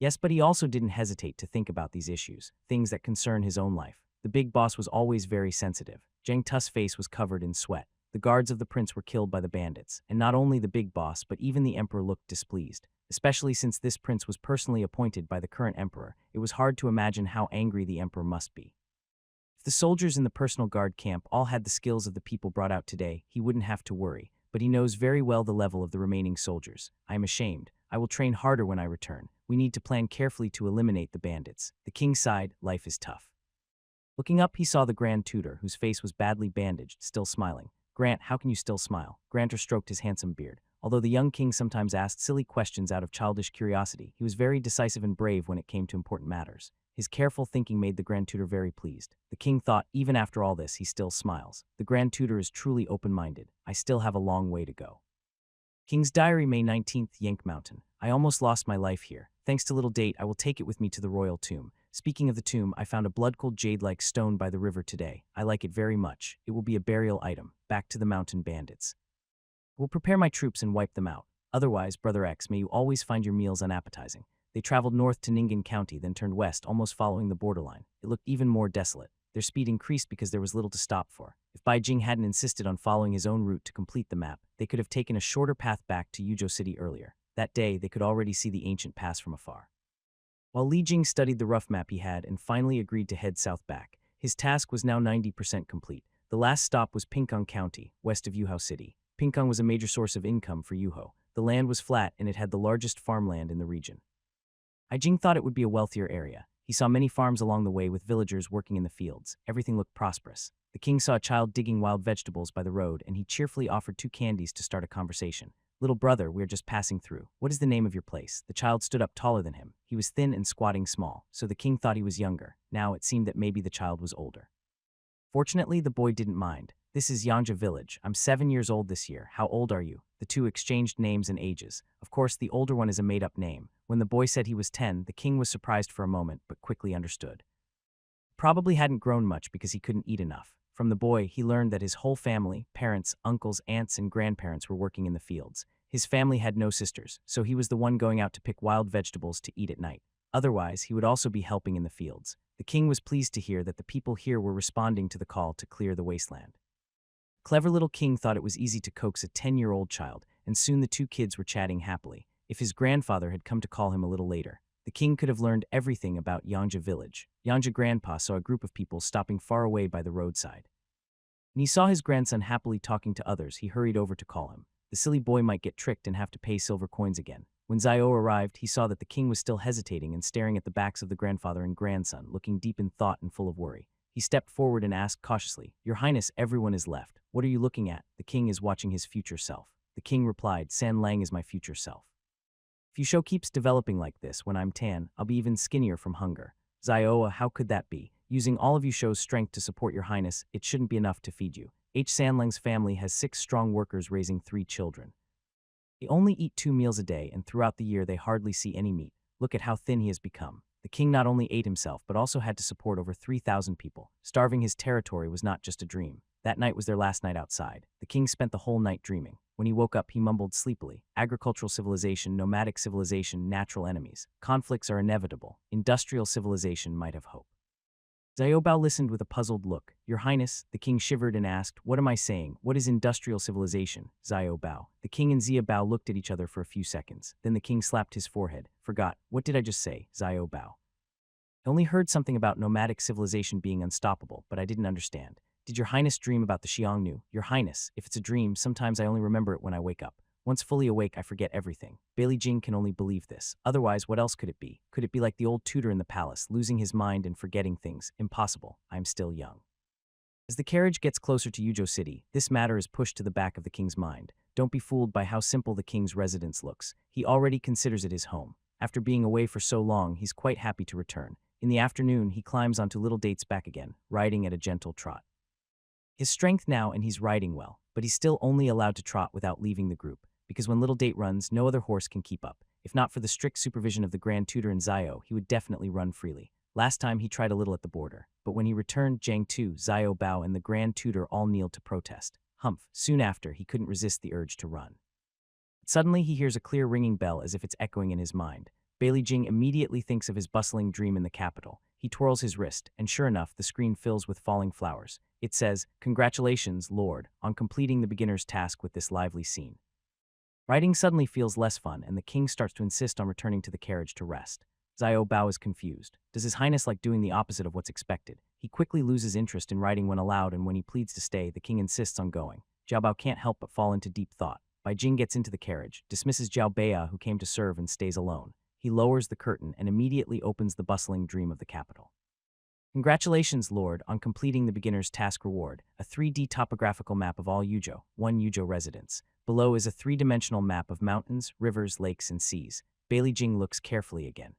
Yes, but he also didn't hesitate to think about these issues, things that concern his own life. The big boss was always very sensitive. Jiang Tu's face was covered in sweat. The guards of the prince were killed by the bandits, and not only the big boss, but even the emperor looked displeased. Especially since this prince was personally appointed by the current emperor, it was hard to imagine how angry the emperor must be. If the soldiers in the personal guard camp all had the skills of the people brought out today, he wouldn't have to worry, but he knows very well the level of the remaining soldiers. I am ashamed. I will train harder when I return. We need to plan carefully to eliminate the bandits. The king sighed, life is tough. Looking up, he saw the Grand Tutor, whose face was badly bandaged, still smiling. Grant, how can you still smile? Grantor stroked his handsome beard. Although the young king sometimes asked silly questions out of childish curiosity, he was very decisive and brave when it came to important matters. His careful thinking made the Grand Tutor very pleased. The king thought, even after all this, he still smiles. The Grand Tutor is truly open-minded. I still have a long way to go. King's Diary, May 19th, Yank Mountain. I almost lost my life here. Thanks to little Date, I will take it with me to the royal tomb. Speaking of the tomb, I found a blood-cold jade-like stone by the river today. I like it very much. It will be a burial item. Back to the mountain bandits. I will prepare my troops and wipe them out. Otherwise, Brother X, may you always find your meals unappetizing. They traveled north to Ning'an County, then turned west, almost following the borderline. It looked even more desolate. Their speed increased because there was little to stop for. If Bai Jing hadn't insisted on following his own route to complete the map, they could have taken a shorter path back to Yuzhou City earlier. That day, they could already see the ancient pass from afar. While Li Jing studied the rough map he had and finally agreed to head south back, his task was now 90% complete. The last stop was Pinkang County, west of Yuhao City. Pinkang was a major source of income for Yuho. The land was flat and it had the largest farmland in the region. Jing thought it would be a wealthier area. He saw many farms along the way with villagers working in the fields. Everything looked prosperous. The king saw a child digging wild vegetables by the road and he cheerfully offered 2 candies to start a conversation. Little brother, we are just passing through. What is the name of your place? The child stood up taller than him. He was thin and squatting small, so the king thought he was younger. Now it seemed that maybe the child was older. Fortunately, the boy didn't mind. This is Yanja village. I'm 7 years old this year. How old are you? The two exchanged names and ages. Of course, the older one is a made-up name. When the boy said he was 10, the king was surprised for a moment, but quickly understood. Probably hadn't grown much because he couldn't eat enough. From the boy, he learned that his whole family, parents, uncles, aunts, and grandparents were working in the fields. His family had no sisters, so he was the one going out to pick wild vegetables to eat at night. Otherwise, he would also be helping in the fields. The king was pleased to hear that the people here were responding to the call to clear the wasteland. Clever little king thought it was easy to coax a 10-year-old child, and soon the 2 kids were chatting happily. If his grandfather had come to call him a little later, the king could have learned everything about Yanja village. Yanja grandpa saw a group of people stopping far away by the roadside. When he saw his grandson happily talking to others, he hurried over to call him. The silly boy might get tricked and have to pay silver coins again. When Xiao arrived, he saw that the king was still hesitating and staring at the backs of the grandfather and grandson, looking deep in thought and full of worry. He stepped forward and asked cautiously, "Your Highness, everyone is left. What are you looking at?" The king is watching his future self. The king replied, "San Lang is my future self. If your show keeps developing like this, when I'm 10, I'll be even skinnier from hunger." Xiao, how could that be? Using all of you show's strength to support your highness, it shouldn't be enough to feed you. Sanlang's family has 6 strong workers raising 3 children. They only eat 2 meals a day, and throughout the year they hardly see any meat. Look at how thin he has become. The king not only ate himself, but also had to support over 3,000 people. Starving his territory was not just a dream. That night was their last night outside. The king spent the whole night dreaming. When he woke up, he mumbled sleepily. Agricultural civilization, nomadic civilization, natural enemies. Conflicts are inevitable. Industrial civilization might have hope. Xiaobao listened with a puzzled look. Your Highness, the king shivered and asked, what am I saying? What is industrial civilization? Xiaobao. The king and Xiaobao looked at each other for a few seconds. Then the king slapped his forehead. Forgot. What did I just say? Xiaobao. I only heard something about nomadic civilization being unstoppable, but I didn't understand. Did your Highness dream about the Xiongnu? Your Highness, if it's a dream, sometimes I only remember it when I wake up. Once fully awake, I forget everything. Bailey Jing can only believe this. Otherwise, what else could it be? Could it be like the old tutor in the palace, losing his mind and forgetting things? Impossible. I'm still young. As the carriage gets closer to Yuzhou City, this matter is pushed to the back of the king's mind. Don't be fooled by how simple the king's residence looks. He already considers it his home. After being away for so long, he's quite happy to return. In the afternoon, he climbs onto Little Date's back again, riding at a gentle trot. His strength now, and he's riding well, but he's still only allowed to trot without leaving the group, because when Little Date runs, no other horse can keep up. If not for the strict supervision of the Grand Tutor and Zio, he would definitely run freely. Last time he tried a little at the border, but when he returned, Jiang Tu, Zio Bao, and the Grand Tutor all kneeled to protest. Humph, soon after, he couldn't resist the urge to run. Suddenly, he hears a clear ringing bell as if it's echoing in his mind. Bailey Jing immediately thinks of his bustling dream in the capital. He twirls his wrist, and sure enough, the screen fills with falling flowers. It says, "Congratulations, Lord, on completing the beginner's task with this lively scene." Riding suddenly feels less fun, and the king starts to insist on returning to the carriage to rest. Zio Bao is confused. Does His Highness like doing the opposite of what's expected? He quickly loses interest in riding when allowed, and when he pleads to stay, the king insists on going. Jiao Bao can't help but fall into deep thought. Bai Jing gets into the carriage, dismisses Jiao Bea, who came to serve, and stays alone. He lowers the curtain and immediately opens the bustling dream of the capital. Congratulations, Lord, on completing the beginner's task reward, a 3D topographical map of all Yuzhou, one Yuzhou residence. Below is a three-dimensional map of mountains, rivers, lakes, and seas. Bailey Jing looks carefully again.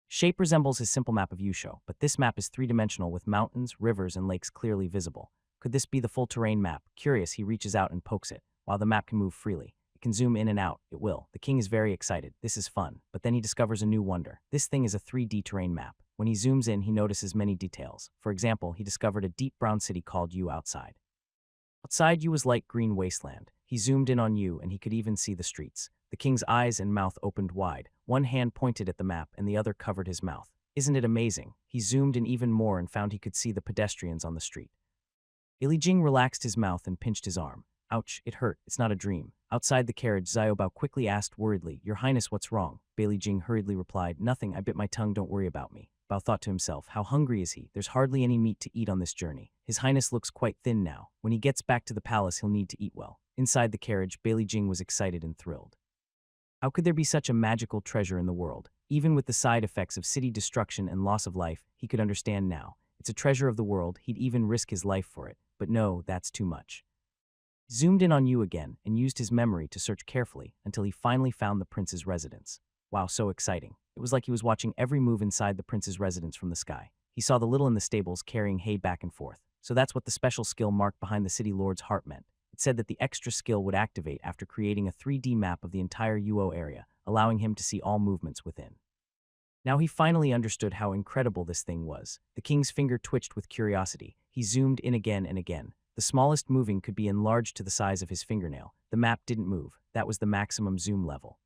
Shape resembles his simple map of Yuzhou, but this map is three-dimensional with mountains, rivers, and lakes clearly visible. Could this be the full terrain map? Curious, he reaches out and pokes it. While the map can move freely, it can zoom in and out. It will. The king is very excited. This is fun. But then he discovers a new wonder. This thing is a 3D terrain map. When he zooms in, he notices many details. For example, he discovered a deep brown city called Yu outside. Outside Yu was light green wasteland. He zoomed in on Yu, and he could even see the streets. The king's eyes and mouth opened wide. One hand pointed at the map, and the other covered his mouth. Isn't it amazing? He zoomed in even more and found he could see the pedestrians on the street. Ili Jing relaxed his mouth and pinched his arm. Ouch, it hurt. It's not a dream. Outside the carriage, Xiaobao quickly asked worriedly, Your Highness, what's wrong? Bailey Jing hurriedly replied, Nothing, I bit my tongue, don't worry about me. Bao thought to himself, how hungry is he? There's hardly any meat to eat on this journey. His Highness looks quite thin now. When he gets back to the palace, he'll need to eat well. Inside the carriage, Bailey Jing was excited and thrilled. How could there be such a magical treasure in the world? Even with the side effects of city destruction and loss of life, he could understand now. It's a treasure of the world, he'd even risk his life for it. But no, that's too much. He zoomed in on Yu again and used his memory to search carefully until he finally found the prince's residence. Wow, so exciting. It was like he was watching every move inside the prince's residence from the sky. He saw the little in the stables carrying hay back and forth. So that's what the special skill marked behind the city lord's heart meant. It said that the extra skill would activate after creating a 3D map of the entire UO area, allowing him to see all movements within. Now he finally understood how incredible this thing was. The king's finger twitched with curiosity. He zoomed in again and again. The smallest moving could be enlarged to the size of his fingernail. The map didn't move. That was the maximum zoom level.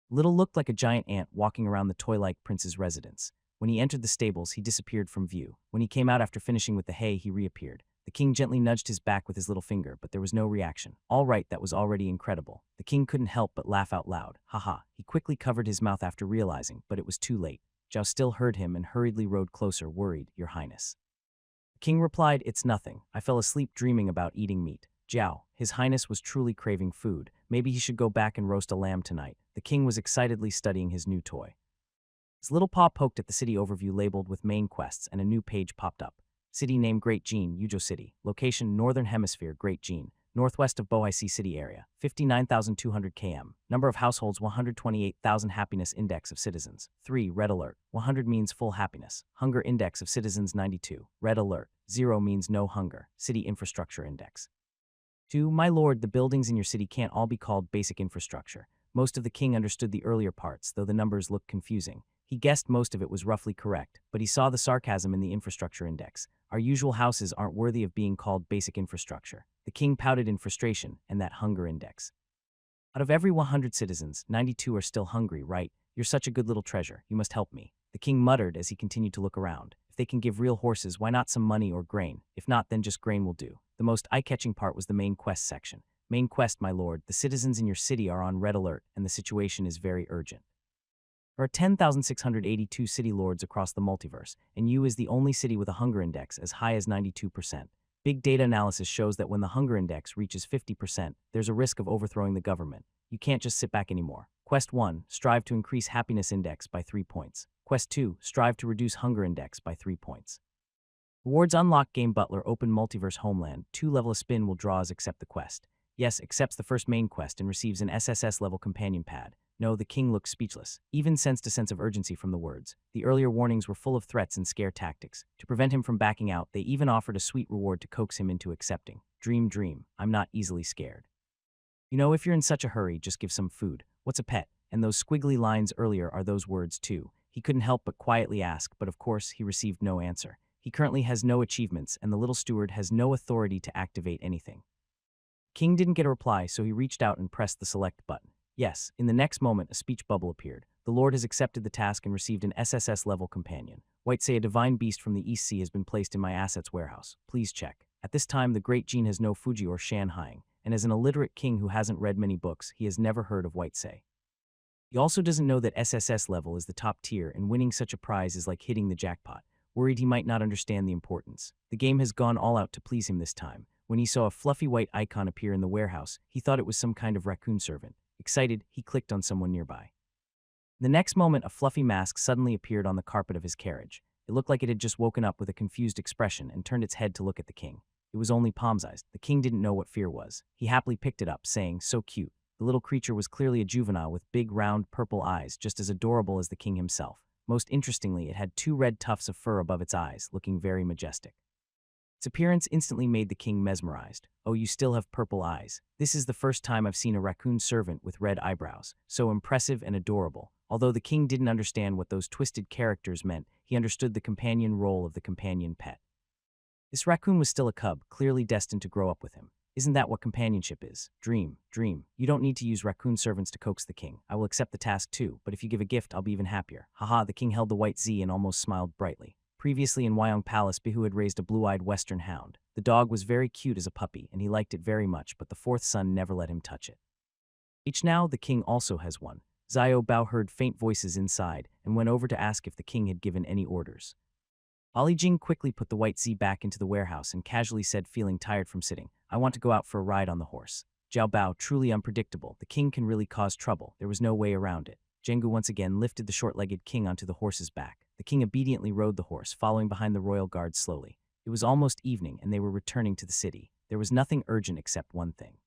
Little looked like a giant ant walking around the toy-like prince's residence. When he entered the stables, he disappeared from view. When he came out after finishing with the hay, he reappeared. The king gently nudged his back with his little finger, but there was no reaction. All right, that was already incredible. The king couldn't help but laugh out loud. Haha. He quickly covered his mouth after realizing, but it was too late. Zhao still heard him and hurriedly rode closer, worried, Your Highness. The king replied, It's nothing. I fell asleep dreaming about eating meat. Zhao, His Highness was truly craving food. Maybe he should go back and roast a lamb tonight. The king was excitedly studying his new toy. His little paw poked at the city overview labeled with main quests, and a new page popped up. City name Great Jean, Yuzhou City. Location Northern Hemisphere, Great Jean. Northwest of Bohai City area, 59,200 km. Number of households 128,000. Happiness index of citizens 3. Red alert. 100 means full happiness. Hunger index of citizens 92. Red alert. 0 means no hunger. City infrastructure index 2. My lord, the buildings in your city can't all be called basic infrastructure. Most of the king understood the earlier parts, though the numbers looked confusing. He guessed most of it was roughly correct, but he saw the sarcasm in the infrastructure index. Our usual houses aren't worthy of being called basic infrastructure. The king pouted in frustration, and that hunger index. Out of every 100 citizens, 92 are still hungry, right? You're such a good little treasure. You must help me. The king muttered as he continued to look around. If they can give real horses, why not some money or grain? If not, then just grain will do. The most eye-catching part was the main quest section. Main quest, my lord. The citizens in your city are on red alert, and the situation is very urgent. There are 10,682 city lords across the multiverse, and you is the only city with a hunger index as high as 92%. Big data analysis shows that when the hunger index reaches 50%, there's a risk of overthrowing the government. You can't just sit back anymore. Quest 1, strive to increase happiness index by 3 points. Quest 2, strive to reduce hunger index by 3 points. Rewards unlock Game Butler open multiverse homeland. 2 level a spin will draw as accept the quest. Yes, accepts the first main quest and receives an SSS level companion pad. No, the king looked speechless, even sensed a sense of urgency from the words. The earlier warnings were full of threats and scare tactics. To prevent him from backing out, they even offered a sweet reward to coax him into accepting. Dream, dream. I'm not easily scared. You know, if you're in such a hurry, just give some food. What's a pet? And those squiggly lines earlier are those words too. He couldn't help but quietly ask, but of course, he received no answer. He currently has no achievements, and the little steward has no authority to activate anything. King didn't get a reply, so he reached out and pressed the select button. Yes, in the next moment, a speech bubble appeared. The Lord has accepted the task and received an SSS-level companion. White say a divine beast from the East Sea has been placed in my assets warehouse. Please check. At this time, the great Jin has no Fuji or Shanhaing, and as an illiterate king who hasn't read many books, he has never heard of White say. He also doesn't know that SSS level is the top tier, and winning such a prize is like hitting the jackpot. Worried he might not understand the importance. The game has gone all out to please him this time. When he saw a fluffy white icon appear in the warehouse, he thought it was some kind of raccoon servant. Excited, he clicked on someone nearby. The next moment, a fluffy mask suddenly appeared on the carpet of his carriage. It looked like it had just woken up with a confused expression and turned its head to look at the king. It was only palm-sized. The king didn't know what fear was. He happily picked it up, saying, "So cute." The little creature was clearly a juvenile with big, round, purple eyes, just as adorable as the king himself. Most interestingly, it had 2 red tufts of fur above its eyes, looking very majestic. Its appearance instantly made the king mesmerized. "Oh, you still have purple eyes. This is the first time I've seen a raccoon servant with red eyebrows. So impressive and adorable." Although the king didn't understand what those twisted characters meant, he understood the companion role of the companion pet. This raccoon was still a cub, clearly destined to grow up with him. Isn't that what companionship is? Dream, dream. You don't need to use raccoon servants to coax the king. I will accept the task too, but if you give a gift, I'll be even happier. Haha, the king held the white Z and almost smiled brightly. Previously in Wyong Palace, Bihu had raised a blue-eyed western hound. The dog was very cute as a puppy, and he liked it very much, but the 4th son never let him touch it. Each now, the king also has one. Xiao Bao heard faint voices inside and went over to ask if the king had given any orders. Ali Jing quickly put the white Z back into the warehouse and casually said, feeling tired from sitting, "I want to go out for a ride on the horse." Jiao Bao, truly unpredictable. The king can really cause trouble. There was no way around it. Zhenggu once again lifted the short-legged king onto the horse's back. The king obediently rode the horse, following behind the royal guard slowly. It was almost evening, and they were returning to the city. There was nothing urgent except one thing.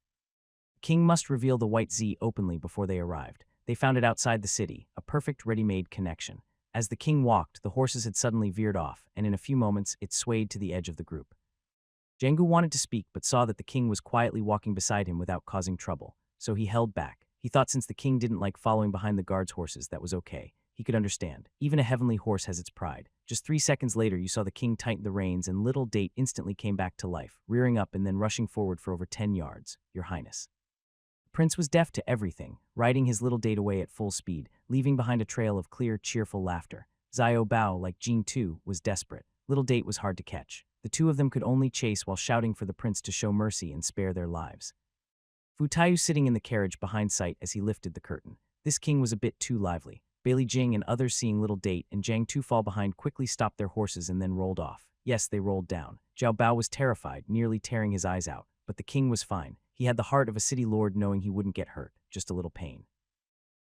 The king must reveal the white Z openly before they arrived. They found it outside the city, a perfect ready-made connection. As the king walked, the horses had suddenly veered off, and in a few moments, it swayed to the edge of the group. Zhenggu wanted to speak, but saw that the king was quietly walking beside him without causing trouble, so he held back. He thought since the king didn't like following behind the guards' horses, that was okay. He could understand. Even a heavenly horse has its pride. Just 3 seconds later, you saw the king tighten the reins, and little Date instantly came back to life, rearing up and then rushing forward for over 10 yards. "Your Highness." The prince was deaf to everything, riding his little Date away at full speed, leaving behind a trail of clear, cheerful laughter. Xiao Bao, like Jing too, was desperate. Little Date was hard to catch. The two of them could only chase while shouting for the prince to show mercy and spare their lives. Fu Taiyu sitting in the carriage behind sight as he lifted the curtain. This king was a bit too lively. Bailey Jing and others seeing little Date and Zhang Tu fall behind quickly stopped their horses and then rolled off. Yes, they rolled down. Jiao Bao was terrified, nearly tearing his eyes out, but the king was fine. He had the heart of a city lord knowing he wouldn't get hurt, just a little pain.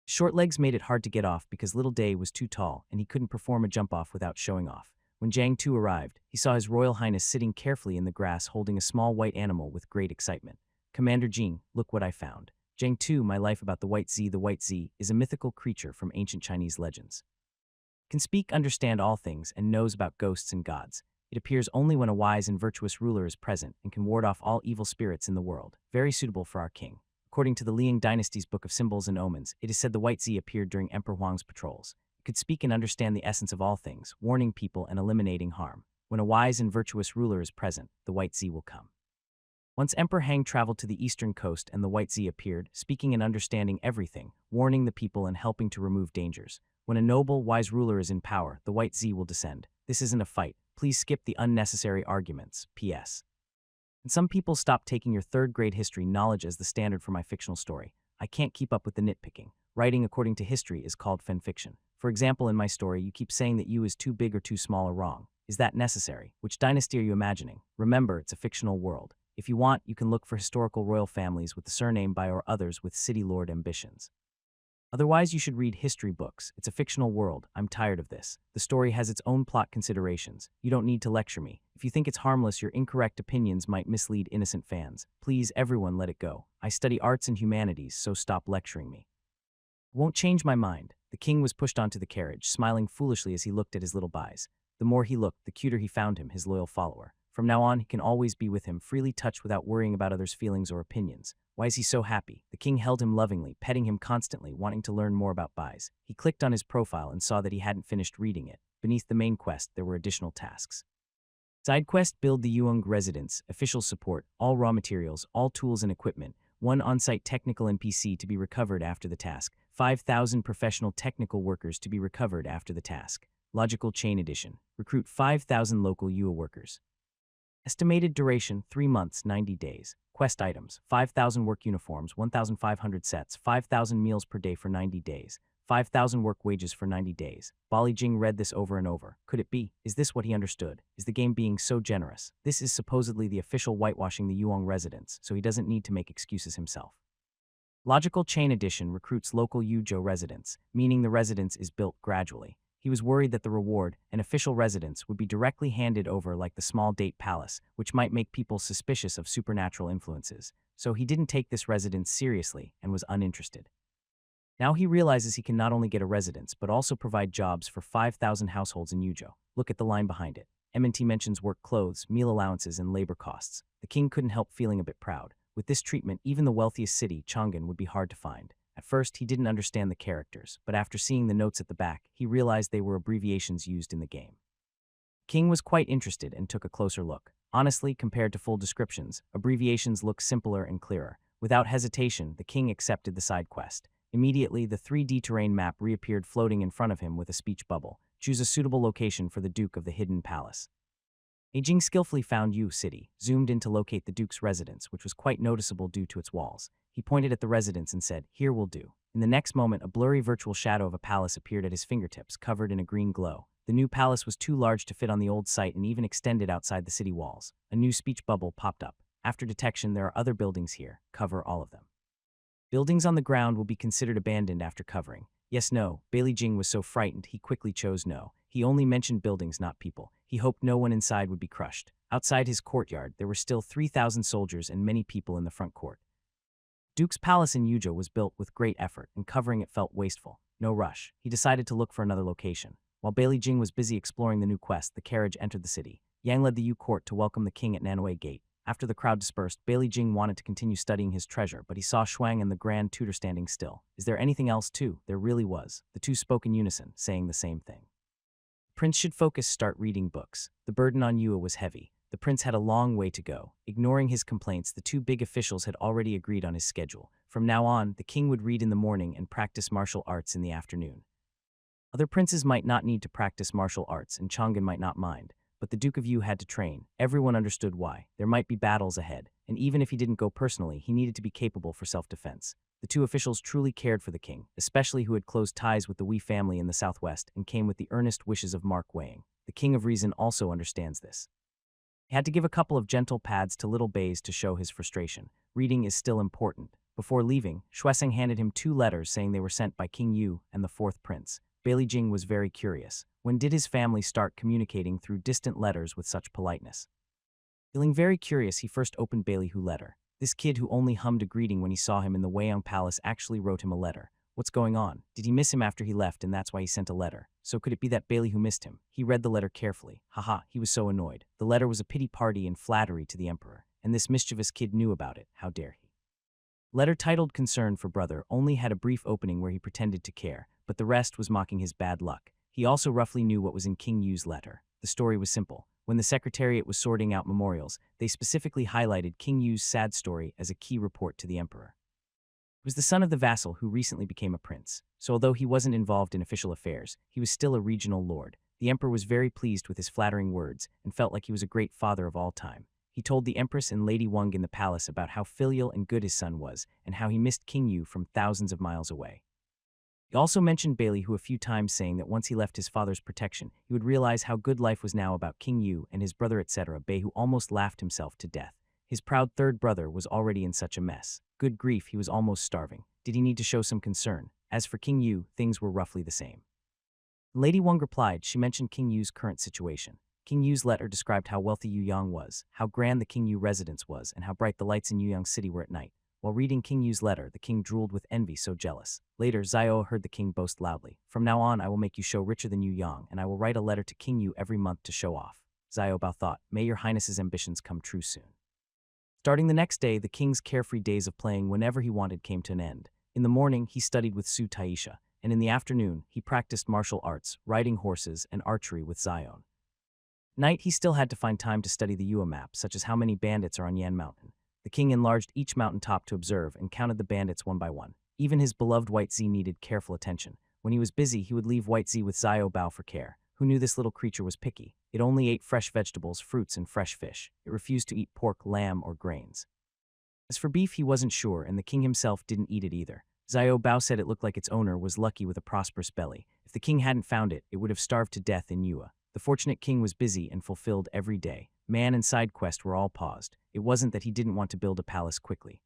Short legs made it hard to get off because little Day was too tall and he couldn't perform a jump-off without showing off. When Zhang Tu arrived, he saw His Royal Highness sitting carefully in the grass holding a small white animal with great excitement. "Commander Jing, look what I found." Zhang Tu, my life about the White Z. The White Z is a mythical creature from ancient Chinese legends. It can speak, understand all things, and knows about ghosts and gods. It appears only when a wise and virtuous ruler is present and can ward off all evil spirits in the world. Very suitable for our king. According to the Liang Dynasty's Book of Symbols and Omens, it is said the White Z appeared during Emperor Huang's patrols. It could speak and understand the essence of all things, warning people and eliminating harm. When a wise and virtuous ruler is present, the white Z will come. Once Emperor Hang traveled to the eastern coast and the white Z appeared, speaking and understanding everything, warning the people and helping to remove dangers. When a noble, wise ruler is in power, the white Z will descend. This isn't a fight. Please skip the unnecessary arguments. P.S. And some people stop taking your third-grade history knowledge as the standard for my fictional story. I can't keep up with the nitpicking. Writing according to history is called fanfiction. For example, in my story, you keep saying that U is too big or too small or wrong. Is that necessary? Which dynasty are you imagining? Remember, it's a fictional world. If you want, you can look for historical royal families with the surname by or others with city lord ambitions. Otherwise, you should read history books. It's a fictional world. I'm tired of this. The story has its own plot considerations. You don't need to lecture me. If you think it's harmless, your incorrect opinions might mislead innocent fans. Please, everyone, let it go. I study arts and humanities, so stop lecturing me. Won't change my mind. The king was pushed onto the carriage, smiling foolishly as he looked at his little Bais. The more he looked, the cuter he found him, his loyal follower. From now on, he can always be with him, freely touched without worrying about others' feelings or opinions. Why is he so happy? The king held him lovingly, petting him constantly, wanting to learn more about Bais. He clicked on his profile and saw that he hadn't finished reading it. Beneath the main quest, there were additional tasks. Side quest: build the Yuong residence, official support, all raw materials, all tools and equipment, 1 on-site technical NPC to be recovered after the task, 5,000 professional technical workers to be recovered after the task. Logical chain addition: recruit 5,000 local UA workers. Estimated duration: 3 months, 90 days. Quest items: 5,000 work uniforms, 1,500 sets, 5,000 meals per day for 90 days, 5,000 work wages for 90 days. Bali Jing read this over and over. Could it be? Is this what he understood? Is the game being so generous? This is supposedly the official whitewashing the Yuong residence, so he doesn't need to make excuses himself. Logical chain addition recruits local Yuzhou residents, meaning the residence is built gradually. He was worried that the reward, an official residence, would be directly handed over like the small date palace, which might make people suspicious of supernatural influences. So he didn't take this residence seriously and was uninterested. Now he realizes he can not only get a residence, but also provide jobs for 5,000 households in Yuzhou. Look at the line behind it. M&T mentions work clothes, meal allowances, and labor costs. The king couldn't help feeling a bit proud. With this treatment, even the wealthiest city, Chang'an, would be hard to find. At first, he didn't understand the characters, but after seeing the notes at the back, he realized they were abbreviations used in the game. King was quite interested and took a closer look. Honestly, compared to full descriptions, abbreviations look simpler and clearer. Without hesitation, the king accepted the side quest. Immediately, the 3D terrain map reappeared floating in front of him with a speech bubble. Choose a suitable location for the Duke of the Hidden Palace. Jing skillfully found Yu City, zoomed in to locate the Duke's residence, which was quite noticeable due to its walls. He pointed at the residence and said, "Here will do." In the next moment, a blurry virtual shadow of a palace appeared at his fingertips, covered in a green glow. The new palace was too large to fit on the old site and even extended outside the city walls. A new speech bubble popped up. After detection, there are other buildings here. Cover all of them. Buildings on the ground will be considered abandoned after covering. Yes, no. Bailey Jing was so frightened, he quickly chose no. He only mentioned buildings, not people. He hoped no one inside would be crushed. Outside his courtyard, there were still 3,000 soldiers and many people in the front court. Duke's palace in Yuzhou was built with great effort, and covering it felt wasteful. No rush. He decided to look for another location. While Bailey Jing was busy exploring the new quest, the carriage entered the city. Yang led the Yu court to welcome the king at Nanwei Gate. After the crowd dispersed, Bailey Jing wanted to continue studying his treasure, but he saw Shuang and the Grand Tutor standing still. Is there anything else too? There really was. The two spoke in unison, saying the same thing. Prince should focus, start reading books. The burden on Yua was heavy. The prince had a long way to go. Ignoring his complaints, the two big officials had already agreed on his schedule. From now on, the king would read in the morning and practice martial arts in the afternoon. Other princes might not need to practice martial arts, and Chang'an might not mind. But the Duke of Yu had to train. Everyone understood why. There might be battles ahead, and even if he didn't go personally, he needed to be capable for self-defense. The two officials truly cared for the king, especially who had close ties with the Wei family in the southwest and came with the earnest wishes of Mark Weighing. The King of Reason also understands this. He had to give a couple of gentle pads to little Bays to show his frustration. Reading is still important. Before leaving, Shueseng handed him 2 letters saying they were sent by King Yu and the 4th prince. Bailey Jing was very curious. When did his family start communicating through distant letters with such politeness? Feeling very curious, he first opened Bailey Hu letter. This kid who only hummed a greeting when he saw him in the Weiyang Palace actually wrote him a letter. What's going on? Did he miss him after he left and that's why he sent a letter? So could it be that Bailey Hu missed him? He read the letter carefully. Haha, he was so annoyed. The letter was a pity party and flattery to the emperor, and this mischievous kid knew about it. How dare he? Letter titled Concern for Brother only had a brief opening where he pretended to care, but the rest was mocking his bad luck. He also roughly knew what was in King Yu's letter. The story was simple. When the Secretariat was sorting out memorials, they specifically highlighted King Yu's sad story as a key report to the emperor. He was the son of the vassal who recently became a prince, so although he wasn't involved in official affairs, he was still a regional lord. The emperor was very pleased with his flattering words and felt like he was a great father of all time. He told the empress and Lady Wang in the palace about how filial and good his son was and how he missed King Yu from thousands of miles away. He also mentioned Ballyhoo a few times, saying that once he left his father's protection, he would realize how good life was now about King Yu and his brother, etc. Ballyhoo almost laughed himself to death. His proud third brother was already in such a mess. Good grief, he was almost starving. Did he need to show some concern? As for King Yu, things were roughly the same. Lady Wang replied. She mentioned King Yu's current situation. King Yu's letter described how wealthy Yu Yang was, how grand the King Yu residence was, and how bright the lights in Yu Yang City were at night. While reading King Yu's letter, the king drooled with envy, so jealous. Later, Xiao heard the king boast loudly. From now on, I will make you show richer than Yu Yang, and I will write a letter to King Yu every month to show off. Xiao Bao thought, may your highness's ambitions come true soon. Starting the next day, the king's carefree days of playing whenever he wanted came to an end. In the morning, he studied with Su Taisha, and in the afternoon, he practiced martial arts, riding horses, and archery with Xion. Night, he still had to find time to study the Yua map, such as how many bandits are on Yan Mountain. The king enlarged each mountaintop to observe and counted the bandits one by one. Even his beloved White Z needed careful attention. When he was busy, he would leave White Z with Xiao Bao for care. Who knew this little creature was picky? It only ate fresh vegetables, fruits, and fresh fish. It refused to eat pork, lamb, or grains. As for beef, he wasn't sure, and the king himself didn't eat it either. Xiao Bao said it looked like its owner was lucky with a prosperous belly. If the king hadn't found it, it would have starved to death in Yua. The fortunate king was busy and fulfilled every day. Man and side quest were all paused. It wasn't that he didn't want to build a palace quickly.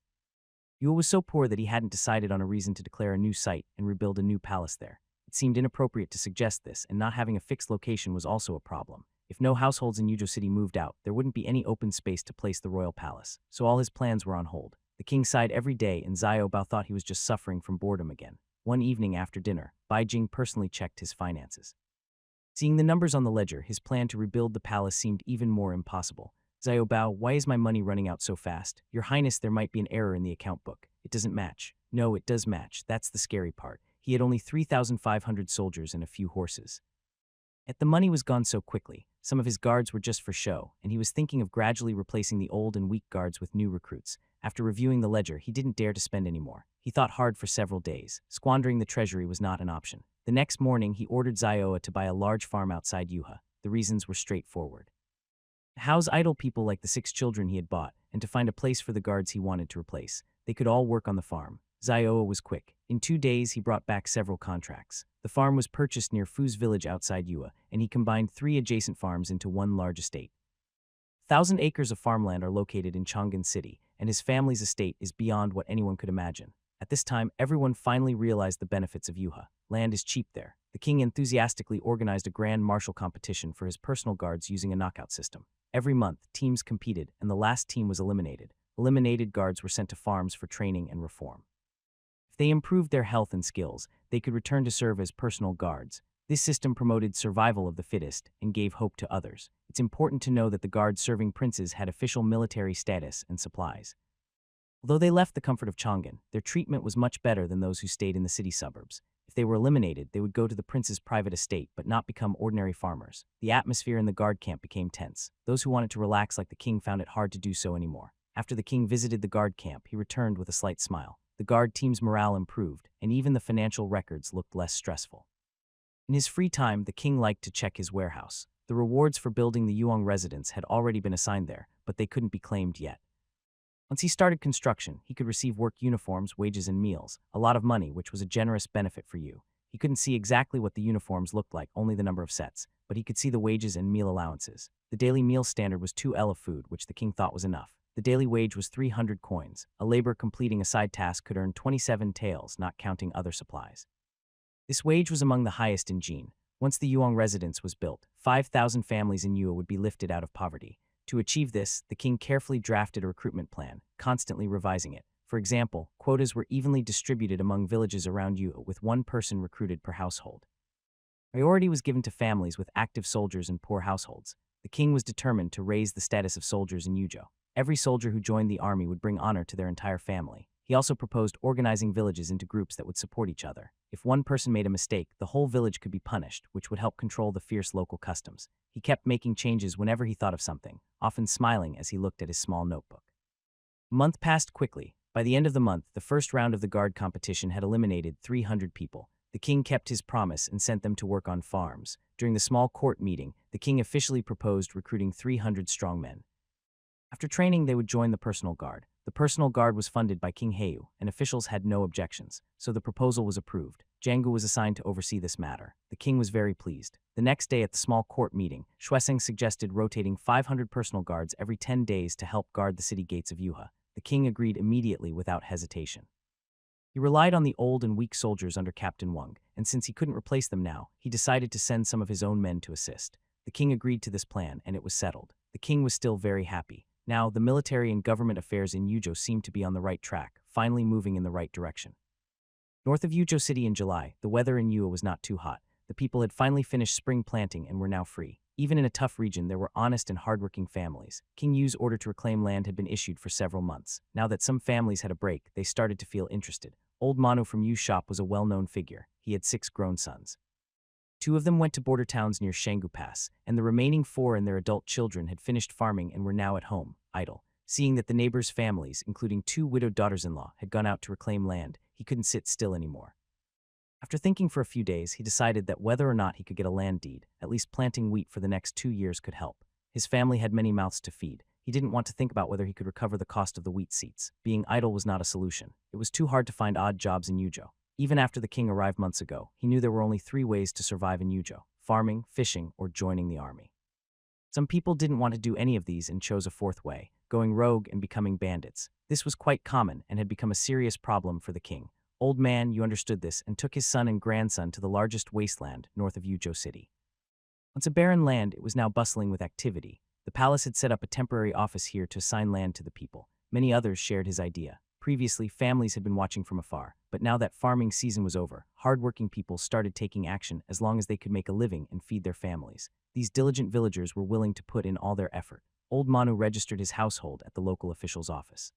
Yua was so poor that he hadn't decided on a reason to declare a new site and rebuild a new palace there. It seemed inappropriate to suggest this, and not having a fixed location was also a problem. If no households in Yuzhou City moved out, there wouldn't be any open space to place the royal palace, so all his plans were on hold. The king sighed every day, and Xiao Bao thought he was just suffering from boredom again. One evening after dinner, Bai Jing personally checked his finances. Seeing the numbers on the ledger, his plan to rebuild the palace seemed even more impossible. Xiao Bao, why is my money running out so fast? Your Highness, there might be an error in the account book. It doesn't match. No, it does match. That's the scary part. He had only 3,500 soldiers and a few horses. Yet the money was gone so quickly. Some of his guards were just for show, and he was thinking of gradually replacing the old and weak guards with new recruits. After reviewing the ledger, he didn't dare to spend any more. He thought hard for several days. Squandering the treasury was not an option. The next morning, he ordered Xiao to buy a large farm outside Yuha. The reasons were straightforward. To house idle people like the 6 children he had bought, and to find a place for the guards he wanted to replace. They could all work on the farm. Xiao was quick. In 2 days, he brought back several contracts. The farm was purchased near Fu's village outside Yua, and he combined 3 adjacent farms into one large estate. 1,000 acres of farmland are located in Chang'an City, and his family's estate is beyond what anyone could imagine. At this time, everyone finally realized the benefits of Yuha. Land is cheap there. The king enthusiastically organized a grand martial competition for his personal guards using a knockout system. Every month, teams competed, and the last team was eliminated. Eliminated guards were sent to farms for training and reform. If they improved their health and skills, they could return to serve as personal guards. This system promoted survival of the fittest and gave hope to others. It's important to know that the guards serving princes had official military status and supplies. Although they left the comfort of Chang'an, their treatment was much better than those who stayed in the city suburbs. If they were eliminated, they would go to the prince's private estate but not become ordinary farmers. The atmosphere in the guard camp became tense. Those who wanted to relax like the king found it hard to do so anymore. After the king visited the guard camp, he returned with a slight smile. The guard team's morale improved, and even the financial records looked less stressful. In his free time, the king liked to check his warehouse. The rewards for building the Yuang residence had already been assigned there, but they couldn't be claimed yet. Once he started construction, he could receive work uniforms, wages, and meals, a lot of money, which was a generous benefit for Yu. He couldn't see exactly what the uniforms looked like, only the number of sets, but he could see the wages and meal allowances. The daily meal standard was 2 L of food, which the king thought was enough. The daily wage was 300 coins. A laborer completing a side task could earn 27 taels, not counting other supplies. This wage was among the highest in Jin. Once the Yuang residence was built, 5,000 families in Yua would be lifted out of poverty. To achieve this, the king carefully drafted a recruitment plan, constantly revising it. For example, quotas were evenly distributed among villages around Yua, with 1 person recruited per household. Priority was given to families with active soldiers and poor households. The king was determined to raise the status of soldiers in Yuzhou. Every soldier who joined the army would bring honor to their entire family. He also proposed organizing villages into groups that would support each other. If one person made a mistake, the whole village could be punished, which would help control the fierce local customs. He kept making changes whenever he thought of something, often smiling as he looked at his small notebook. A month passed quickly. By the end of the month, the first round of the guard competition had eliminated 300 people. The king kept his promise and sent them to work on farms. During the small court meeting, the king officially proposed recruiting 300 strong men. After training, they would join the personal guard. The personal guard was funded by King Heiau, and officials had no objections, so the proposal was approved. Jangu was assigned to oversee this matter. The king was very pleased. The next day at the small court meeting, Xueseng suggested rotating 500 personal guards every 10 days to help guard the city gates of Yuha. The king agreed immediately without hesitation. He relied on the old and weak soldiers under Captain Wang, and since he couldn't replace them now, he decided to send some of his own men to assist. The king agreed to this plan, and it was settled. The king was still very happy. Now, the military and government affairs in Yuzhou seemed to be on the right track, finally moving in the right direction. North of Yuzhou City in July, the weather in Yuhua was not too hot. The people had finally finished spring planting and were now free. Even in a tough region, there were honest and hardworking families. King Yu's order to reclaim land had been issued for several months. Now that some families had a break, they started to feel interested. Old Manu from Yu's shop was a well-known figure. He had 6 grown sons. 2 of them went to border towns near Shanggu Pass, and the remaining 4 and their adult children had finished farming and were now at home, idle. Seeing that the neighbors' families, including 2 widowed daughters-in-law, had gone out to reclaim land, he couldn't sit still anymore. After thinking for a few days, he decided that whether or not he could get a land deed, at least planting wheat for the next 2 years could help. His family had many mouths to feed. He didn't want to think about whether he could recover the cost of the wheat seeds. Being idle was not a solution. It was too hard to find odd jobs in Yuzhou. Even after the king arrived months ago, he knew there were only 3 ways to survive in Yuzhou: farming, fishing, or joining the army. Some people didn't want to do any of these and chose a 4th way, going rogue and becoming bandits. This was quite common and had become a serious problem for the king. Old Man, you understood this, and took his son and grandson to the largest wasteland north of Yuzhou City. Once a barren land, it was now bustling with activity. The palace had set up a temporary office here to assign land to the people. Many others shared his idea. Previously, families had been watching from afar, but now that farming season was over, hard-working people started taking action as long as they could make a living and feed their families. These diligent villagers were willing to put in all their effort. Old Manu registered his household at the local official's office.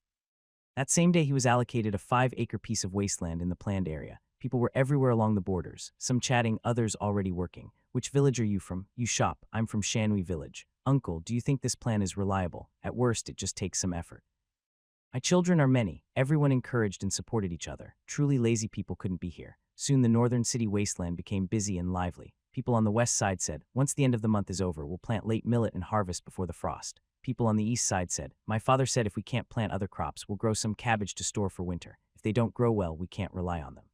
That same day, he was allocated a 5-acre piece of wasteland in the planned area. People were everywhere along the borders, some chatting, others already working. Which village are you from? You shop. I'm from Shanhui village. Uncle, do you think this plan is reliable? At worst, it just takes some effort. My children are many. Everyone encouraged and supported each other. Truly lazy people couldn't be here. Soon the northern city wasteland became busy and lively. People on the west side said, once the end of the month is over, we'll plant late millet and harvest before the frost. People on the east side said, my father said if we can't plant other crops, we'll grow some cabbage to store for winter. If they don't grow well, we can't rely on them.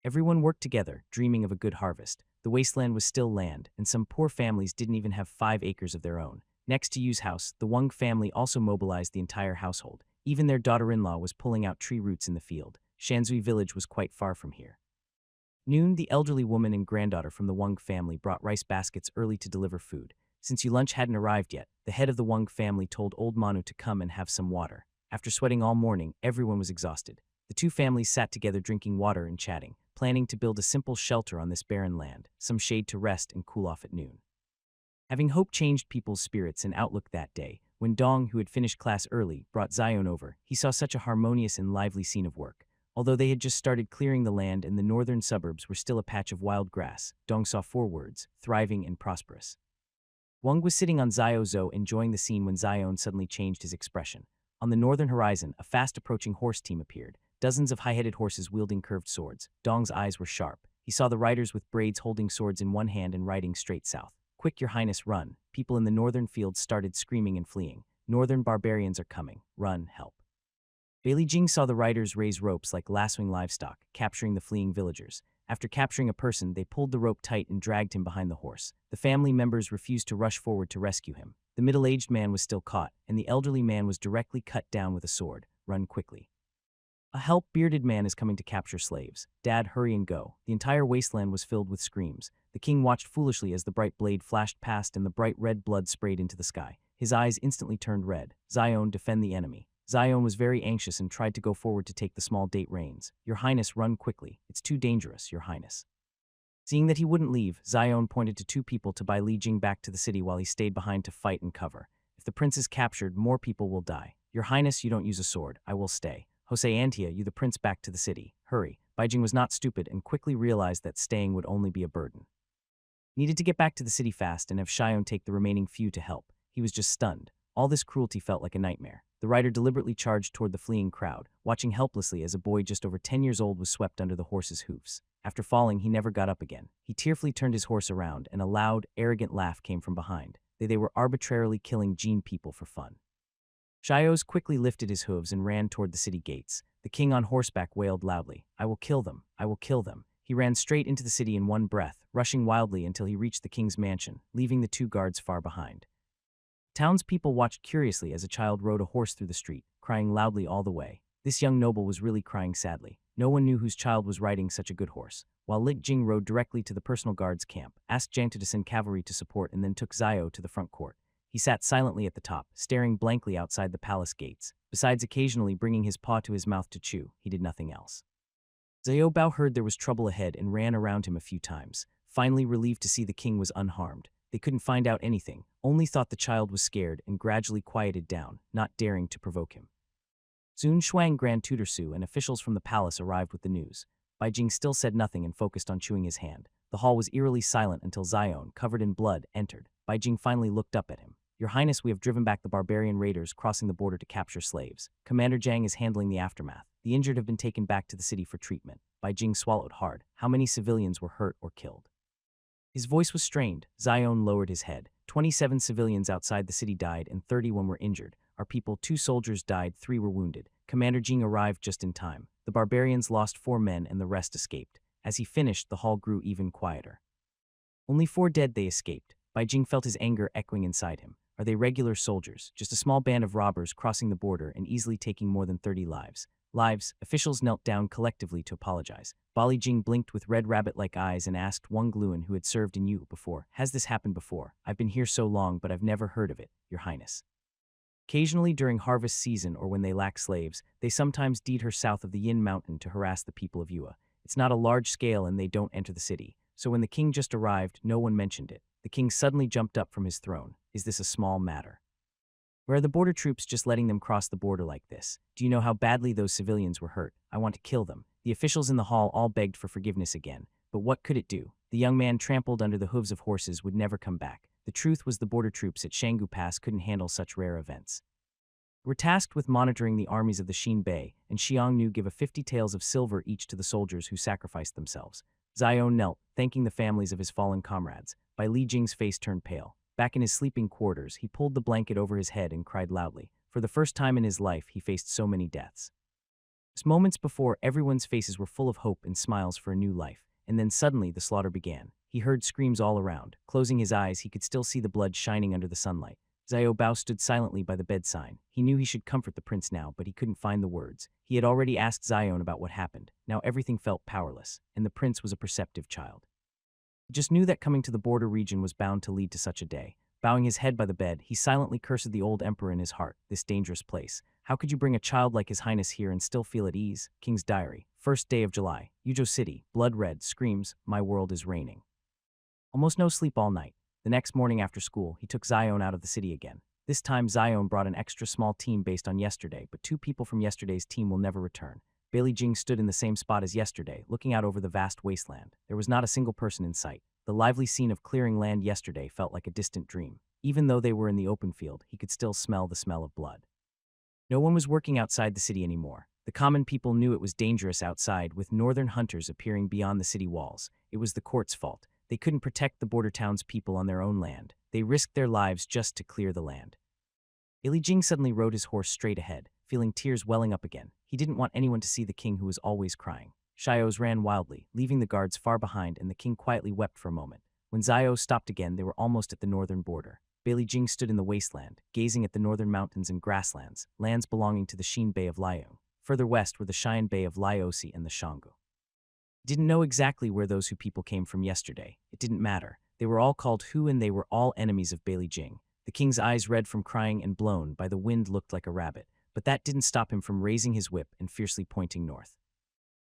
Everyone worked together, dreaming of a good harvest. The wasteland was still land, and some poor families didn't even have 5 acres of their own. Next to Yu's house, the Wang family also mobilized the entire household. Even their daughter-in-law was pulling out tree roots in the field. Shanzui village was quite far from here. Noon, the elderly woman and granddaughter from the Wang family brought rice baskets early to deliver food. Since lunch hadn't arrived yet, the head of the Wang family told old Manu to come and have some water. After sweating all morning, everyone was exhausted. The 2 families sat together drinking water and chatting, planning to build a simple shelter on this barren land, some shade to rest and cool off at noon. Having hope changed people's spirits and outlook that day, when Dong, who had finished class early, brought Zion over, he saw such a harmonious and lively scene of work. Although they had just started clearing the land and the northern suburbs were still a patch of wild grass, Dong saw 4 words: thriving and prosperous. Wang was sitting on Zio enjoying the scene when Zion suddenly changed his expression. On the northern horizon, a fast-approaching horse team appeared, dozens of high-headed horses wielding curved swords. Dong's eyes were sharp. He saw the riders with braids holding swords in one hand and riding straight south. Quick, your highness, run. People in the northern fields started screaming and fleeing. Northern barbarians are coming. Run, help. Bailey Jing saw the riders raise ropes like lassoing livestock, capturing the fleeing villagers. After capturing a person, they pulled the rope tight and dragged him behind the horse. The family members refused to rush forward to rescue him. The middle-aged man was still caught, and the elderly man was directly cut down with a sword. Run quickly. A bearded man is coming to capture slaves. Dad, hurry and go. The entire wasteland was filled with screams. The king watched foolishly as the bright blade flashed past and the bright red blood sprayed into the sky. His eyes instantly turned red. Zion, defend the enemy. Zion was very anxious and tried to go forward to take the small date reins. Your highness, run quickly. It's too dangerous, your highness. Seeing that he wouldn't leave, Zion pointed to 2 people to buy Li Jing back to the city while he stayed behind to fight and cover. If the prince is captured, more people will die. Your highness, you don't use a sword. I will stay. Jose Antia, you the prince back to the city. Hurry. Baijing was not stupid and quickly realized that staying would only be a burden. Needed to get back to the city fast and have Xion take the remaining few to help. He was just stunned. All this cruelty felt like a nightmare. The rider deliberately charged toward the fleeing crowd, watching helplessly as a boy just over 10 years old was swept under the horse's hoofs. After falling, he never got up again. He tearfully turned his horse around, and a loud, arrogant laugh came from behind. They were arbitrarily killing Jin people for fun. Shios quickly lifted his hooves and ran toward the city gates. The king on horseback wailed loudly, "I will kill them! I will kill them!" He ran straight into the city in one breath, rushing wildly until he reached the king's mansion, leaving the two guards far behind. Townspeople watched curiously as a child rode a horse through the street, crying loudly all the way. This young noble was really crying sadly. No one knew whose child was riding such a good horse. While Lik Jing rode directly to the personal guard's camp, asked Jiang to send cavalry to support, and then took Zio to the front court. He sat silently at the top, staring blankly outside the palace gates. Besides occasionally bringing his paw to his mouth to chew, he did nothing else. Zio Bao heard there was trouble ahead and ran around him a few times, finally relieved to see the king was unharmed. They couldn't find out anything, only thought the child was scared and gradually quieted down, not daring to provoke him. Zun Shuang Grand Tutor Su and officials from the palace arrived with the news. Baijing still said nothing and focused on chewing his hand. The hall was eerily silent until Zion, covered in blood, entered. Baijing finally looked up at him. "Your Highness, we have driven back the barbarian raiders crossing the border to capture slaves. Commander Jiang is handling the aftermath. The injured have been taken back to the city for treatment." Baijing swallowed hard. How many civilians were hurt or killed? His voice was strained. Zion lowered his head. 27 civilians outside the city died and 31 were injured. Our people, 2 soldiers died, 3 were wounded. Commander Jing arrived just in time. The barbarians lost 4 men and the rest escaped. As he finished, the hall grew even quieter. Only 4 dead, they escaped. Baijing felt his anger echoing inside him. Are they regular soldiers? Just a small band of robbers crossing the border and easily taking more than 30 lives. Officials knelt down collectively to apologize. Bali Jing blinked with red rabbit-like eyes and asked Wang Gluan, who had served in Yu before, "Has this happened before? I've been here so long, but I've never heard of it, Your Highness." Occasionally during harvest season or when they lack slaves, they sometimes deed her south of the Yin Mountain to harass the people of Yua. It's not a large scale and they don't enter the city. So when the king just arrived, no one mentioned it. The king suddenly jumped up from his throne. "Is this a small matter? Where are the border troops just letting them cross the border like this? Do you know how badly those civilians were hurt? I want to kill them." The officials in the hall all begged for forgiveness again. But what could it do? The young man trampled under the hooves of horses would never come back. The truth was the border troops at Shanggu Pass couldn't handle such rare events. Were tasked with monitoring the armies of the Xin Bei, and Xiang Nu give 50 taels of silver each to the soldiers who sacrificed themselves. Zion knelt, thanking the families of his fallen comrades. Bai Li Jing's face turned pale. Back in his sleeping quarters, he pulled the blanket over his head and cried loudly. For the first time in his life, he faced so many deaths. Just moments before, everyone's faces were full of hope and smiles for a new life, and then suddenly the slaughter began. He heard screams all around. Closing his eyes, he could still see the blood shining under the sunlight. Zio Bao stood silently by the bedside. He knew he should comfort the prince now, but he couldn't find the words. He had already asked Zion about what happened. Now everything felt powerless, and the prince was a perceptive child. He just knew that coming to the border region was bound to lead to such a day. Bowing his head by the bed, he silently cursed the old emperor in his heart. This dangerous place. How could you bring a child like His Highness here and still feel at ease? King's Diary. 1st day of July. Yuzhou City. Blood red. Screams. My world is raining. Almost no sleep all night. The next morning after school, he took Zion out of the city again. This time, Zion brought an extra small team based on yesterday, but 2 people from yesterday's team will never return. Bailey Jing stood in the same spot as yesterday, looking out over the vast wasteland. There was not a single person in sight. The lively scene of clearing land yesterday felt like a distant dream. Even though they were in the open field, he could still smell the smell of blood. No one was working outside the city anymore. The common people knew it was dangerous outside, with northern hunters appearing beyond the city walls. It was the court's fault. They couldn't protect the border town's people on their own land. They risked their lives just to clear the land. Ili Jing suddenly rode his horse straight ahead, feeling tears welling up again. He didn't want anyone to see the king who was always crying. Shios ran wildly, leaving the guards far behind, and the king quietly wept for a moment. When Zio stopped again, they were almost at the northern border. Bailey Jing stood in the wasteland, gazing at the northern mountains and grasslands, lands belonging to the Xin Bay of Liang. Further west were the Xian Bay of Laosi and the Shanggu. Didn't know exactly where those people came from yesterday. It didn't matter. They were all called Hu and they were all enemies of Bailey Jing. The king's eyes, red from crying and blown by the wind, looked like a rabbit, but that didn't stop him from raising his whip and fiercely pointing north.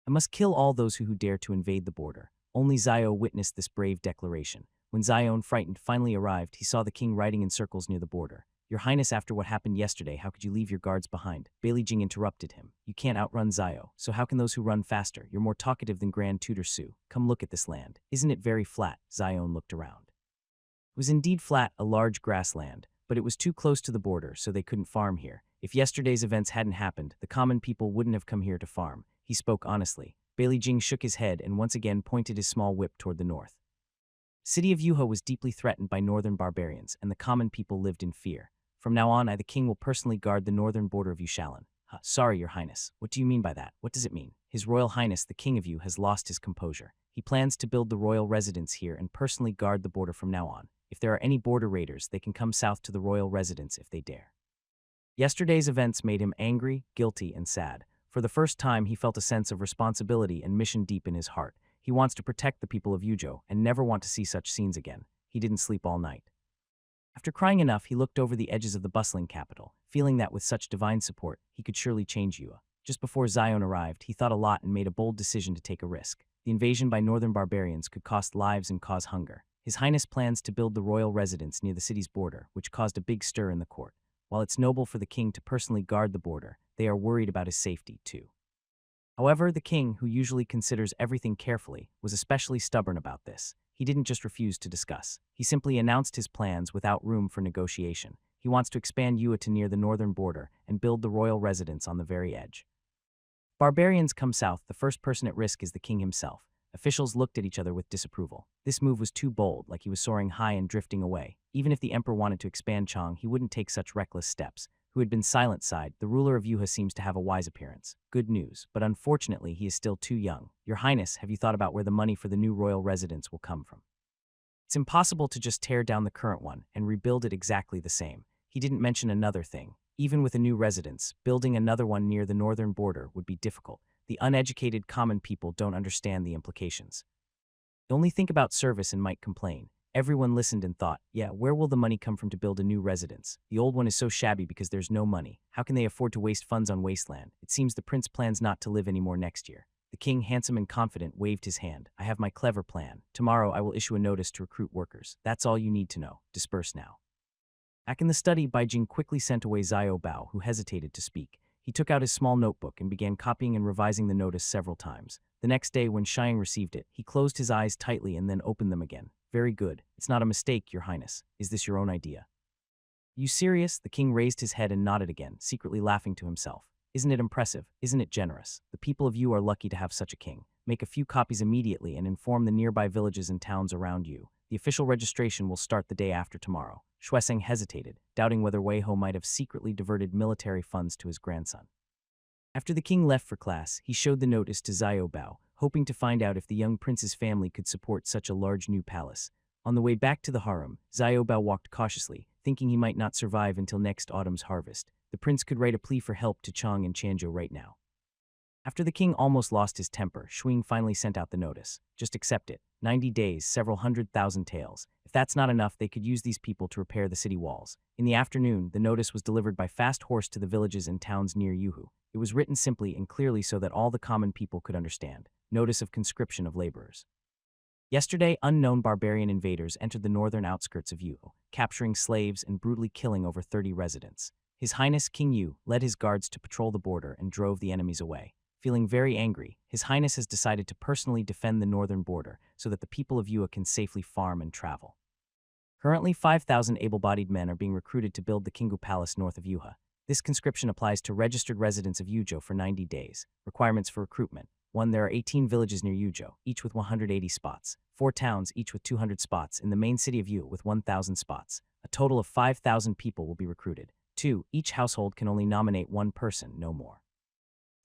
I must kill all those who dare to invade the border. Only Zio witnessed this brave declaration. When Zion, frightened, finally arrived, he saw the king riding in circles near the border. Your Highness, after what happened yesterday, how could you leave your guards behind? Bailey Jing interrupted him. You can't outrun Zio, so how can those who run faster? You're more talkative than Grand Tutor Su. Come look at this land. Isn't it very flat? Zion looked around. It was indeed flat, a large grassland, but it was too close to the border, so they couldn't farm here. If yesterday's events hadn't happened, the common people wouldn't have come here to farm. He spoke honestly. Bailey Jing shook his head and once again pointed his small whip toward the north. City of Yuha was deeply threatened by northern barbarians, and the common people lived in fear. From now on, I, the king, will personally guard the northern border of Yushalan. Sorry, Your Highness. What do you mean by that? What does it mean? His Royal Highness, the King of Yu, has lost his composure. He plans to build the royal residence here and personally guard the border from now on. If there are any border raiders, they can come south to the royal residence if they dare. Yesterday's events made him angry, guilty, and sad. For the first time, he felt a sense of responsibility and mission deep in his heart. He wants to protect the people of Yujo and never want to see such scenes again. He didn't sleep all night. After crying enough, he looked over the edges of the bustling capital, feeling that with such divine support, he could surely change Yua. Just before Zion arrived, he thought a lot and made a bold decision to take a risk. The invasion by northern barbarians could cost lives and cause hunger. His Highness plans to build the royal residence near the city's border, which caused a big stir in the court. While it's noble for the king to personally guard the border, they are worried about his safety, too. However, the king, who usually considers everything carefully, was especially stubborn about this. He didn't just refuse to discuss. He simply announced his plans without room for negotiation. He wants to expand Yua to near the northern border and build the royal residence on the very edge. Barbarians come south, the first person at risk is the king himself. Officials looked at each other with disapproval. This move was too bold, like he was soaring high and drifting away. Even if the emperor wanted to expand Chang, he wouldn't take such reckless steps. Who had been silent sighed, the ruler of Yuha seems to have a wise appearance. Good news, but unfortunately he is still too young. Your Highness, have you thought about where the money for the new royal residence will come from? It's impossible to just tear down the current one and rebuild it exactly the same. He didn't mention another thing. Even with a new residence, building another one near the northern border would be difficult. The uneducated common people don't understand the implications. They only think about service and might complain. Everyone listened and thought, yeah, where will the money come from to build a new residence? The old one is so shabby because there's no money. How can they afford to waste funds on wasteland? It seems the prince plans not to live anymore next year. The king, handsome and confident, waved his hand. I have my clever plan. Tomorrow I will issue a notice to recruit workers. That's all you need to know. Disperse now. Back in the study, Baijing quickly sent away Zio Bao, who hesitated to speak. He took out his small notebook and began copying and revising the notice several times. The next day, when Xiang received it, he closed his eyes tightly and then opened them again. Very good. It's not a mistake, Your Highness. Is this your own idea? You serious? The king raised his head and nodded again, secretly laughing to himself. Isn't it impressive? Isn't it generous? The people of Yu are lucky to have such a king. Make a few copies immediately and inform the nearby villages and towns around you. The official registration will start the day after tomorrow. Shueseng hesitated, doubting whether Wei Ho might have secretly diverted military funds to his grandson. After the king left for class, he showed the notice to Zio Bao, hoping to find out if the young prince's family could support such a large new palace. On the way back to the harem, Zio Bao walked cautiously, thinking he might not survive until next autumn's harvest. The prince could write a plea for help to Chang and Chanzhou right now. After the king almost lost his temper, Shuing finally sent out the notice. Just accept it. 90 days, several 100,000 taels. If that's not enough, they could use these people to repair the city walls. In the afternoon, the notice was delivered by fast horse to the villages and towns near Yuhu. It was written simply and clearly so that all the common people could understand. Notice of conscription of laborers. Yesterday, unknown barbarian invaders entered the northern outskirts of Yuhu, capturing slaves and brutally killing over 30 residents. His Highness King Yu led his guards to patrol the border and drove the enemies away. Feeling very angry, His Highness has decided to personally defend the northern border so that the people of Yua can safely farm and travel. Currently, 5,000 able-bodied men are being recruited to build the Kingu Palace north of Yuha. This conscription applies to registered residents of Yujo for 90 days. Requirements for recruitment. 1. There are 18 villages near Yujo, each with 180 spots. 4 towns, each with 200 spots, in the main city of Yu with 1,000 spots. A total of 5,000 people will be recruited. 2. Each household can only nominate 1 person, no more.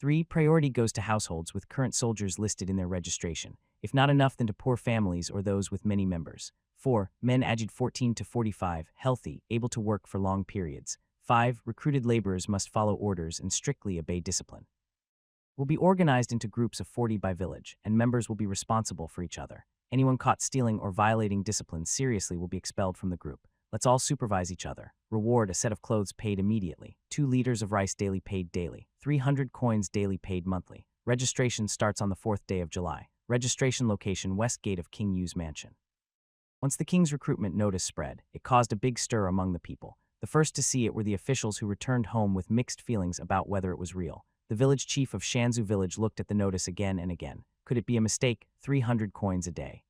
3. Priority goes to households with current soldiers listed in their registration. If not enough, then to poor families or those with many members. 4. Men aged 14 to 45, healthy, able to work for long periods. 5. Recruited laborers must follow orders and strictly obey discipline. Will be organized into groups of 40 by village, and members will be responsible for each other. Anyone caught stealing or violating discipline seriously will be expelled from the group. Let's all supervise each other. Reward: a set of clothes paid immediately. 2 liters of rice daily paid daily. 300 coins daily paid monthly. Registration starts on the 4th day of July. Registration location: West Gate of King Yu's mansion. Once the king's recruitment notice spread, it caused a big stir among the people. The first to see it were the officials who returned home with mixed feelings about whether it was real. The village chief of Shanzu village looked at the notice again and again. Could it be a mistake? 300 coins a day.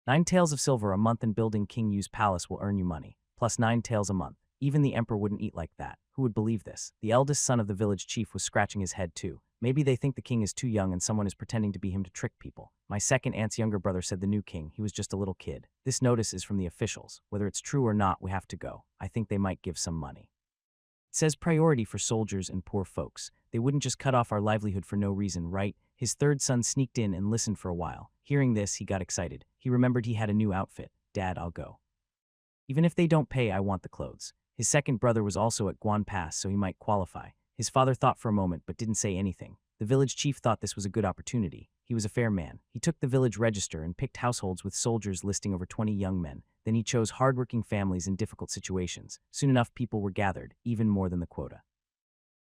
9 taels of silver a month in building King Yu's palace will earn you money, plus 9 taels a month. Even the emperor wouldn't eat like that. Who would believe this? The eldest son of the village chief was scratching his head too. Maybe they think the king is too young and someone is pretending to be him to trick people. My second aunt's younger brother said the new king, he was just a little kid. This notice is from the officials. Whether it's true or not, we have to go. I think they might give some money. It says priority for soldiers and poor folks. They wouldn't just cut off our livelihood for no reason, right? His third son sneaked in and listened for a while. Hearing this, he got excited. He remembered he had a new outfit. Dad, I'll go. Even if they don't pay, I want the clothes. His second brother was also at Guan Pass, so he might qualify. His father thought for a moment but didn't say anything. The village chief thought this was a good opportunity. He was a fair man. He took the village register and picked households with soldiers listing over 20 young men. Then he chose hardworking families in difficult situations. Soon enough, people were gathered, even more than the quota.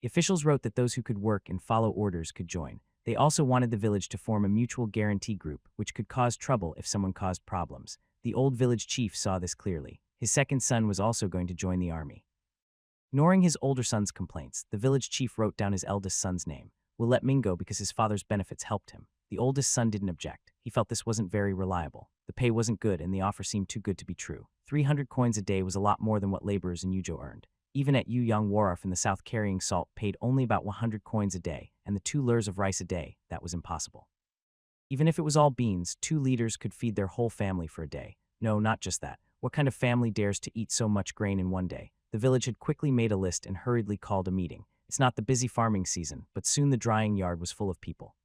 The officials wrote that those who could work and follow orders could join. They also wanted the village to form a mutual guarantee group, which could cause trouble if someone caused problems. The old village chief saw this clearly. His second son was also going to join the army. Ignoring his older son's complaints, the village chief wrote down his eldest son's name. We'll let Ming go because his father's benefits helped him. The oldest son didn't object. He felt this wasn't very reliable. The pay wasn't good and the offer seemed too good to be true. 300 coins a day was a lot more than what laborers in Yuzhou earned. Even at Yuyang Wharf in the south, carrying salt paid only about 100 coins a day, and the 2 lurs of rice a day, that was impossible. Even if it was all beans, 2 leaders could feed their whole family for a day. No, not just that. What kind of family dares to eat so much grain in one day? The village had quickly made a list and hurriedly called a meeting. It's not the busy farming season, but soon the drying yard was full of people.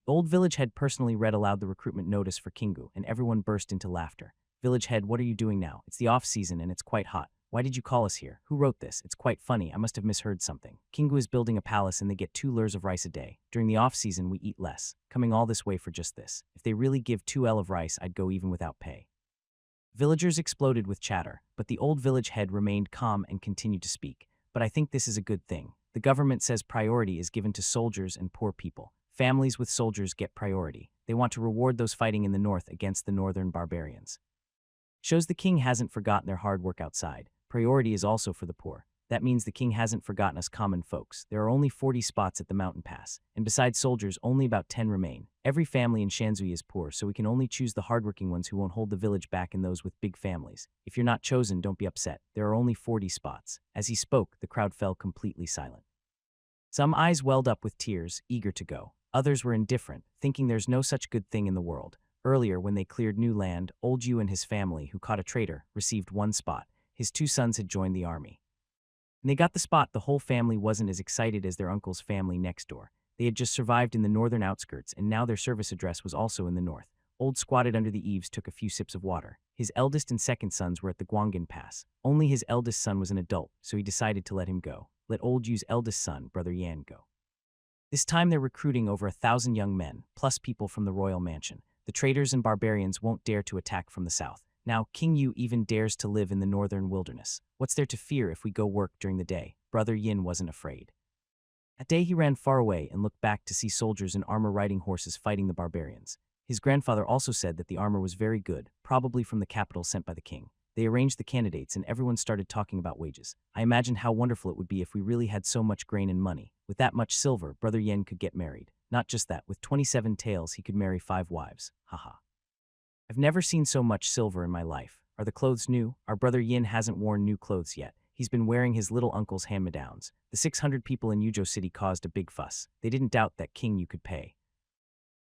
The old village head personally read aloud the recruitment notice for Kingu, and everyone burst into laughter. Village head, what are you doing now? It's the off-season and it's quite hot. Why did you call us here? Who wrote this? It's quite funny. I must have misheard something. Kingu is building a palace and they get 2 lurs of rice a day. During the off-season, we eat less. Coming all this way for just this. If they really give 2 L of rice, I'd go even without pay. Villagers exploded with chatter, but the old village head remained calm and continued to speak. But I think this is a good thing. The government says priority is given to soldiers and poor people. Families with soldiers get priority. They want to reward those fighting in the north against the northern barbarians. Shows the king hasn't forgotten their hard work outside. Priority is also for the poor. That means the king hasn't forgotten us common folks. There are only 40 spots at the mountain pass, and besides soldiers, only about 10 remain. Every family in Shanzui is poor, so we can only choose the hardworking ones who won't hold the village back and those with big families. If you're not chosen, don't be upset. There are only 40 spots. As he spoke, the crowd fell completely silent. Some eyes welled up with tears, eager to go. Others were indifferent, thinking there's no such good thing in the world. Earlier, when they cleared new land, old Yu and his family, who caught a traitor, received 1 spot. His 2 sons had joined the army. When they got the spot, the whole family wasn't as excited as their uncle's family next door. They had just survived in the northern outskirts, and now their service address was also in the north. Old squatted under the eaves took a few sips of water. His eldest and second sons were at the Guangin Pass. Only his eldest son was an adult, so he decided to let him go. Let old Yu's eldest son, Brother Yan, go. This time they're recruiting over 1,000 young men, plus people from the royal mansion. The traitors and barbarians won't dare to attack from the south. Now, King Yu even dares to live in the northern wilderness. What's there to fear if we go work during the day? Brother Yin wasn't afraid. That day he ran far away and looked back to see soldiers in armor riding horses fighting the barbarians. His grandfather also said that the armor was very good, probably from the capital sent by the king. They arranged the candidates and everyone started talking about wages. I imagined how wonderful it would be if we really had so much grain and money. With that much silver, Brother Yen could get married. Not just that, with 27 taels he could marry 5 wives. Haha. I've never seen so much silver in my life. Are the clothes new? Our brother Yin hasn't worn new clothes yet. He's been wearing his little uncle's hand-me-downs. The 600 people in Yuzhou City caused a big fuss. They didn't doubt that King Yu could pay.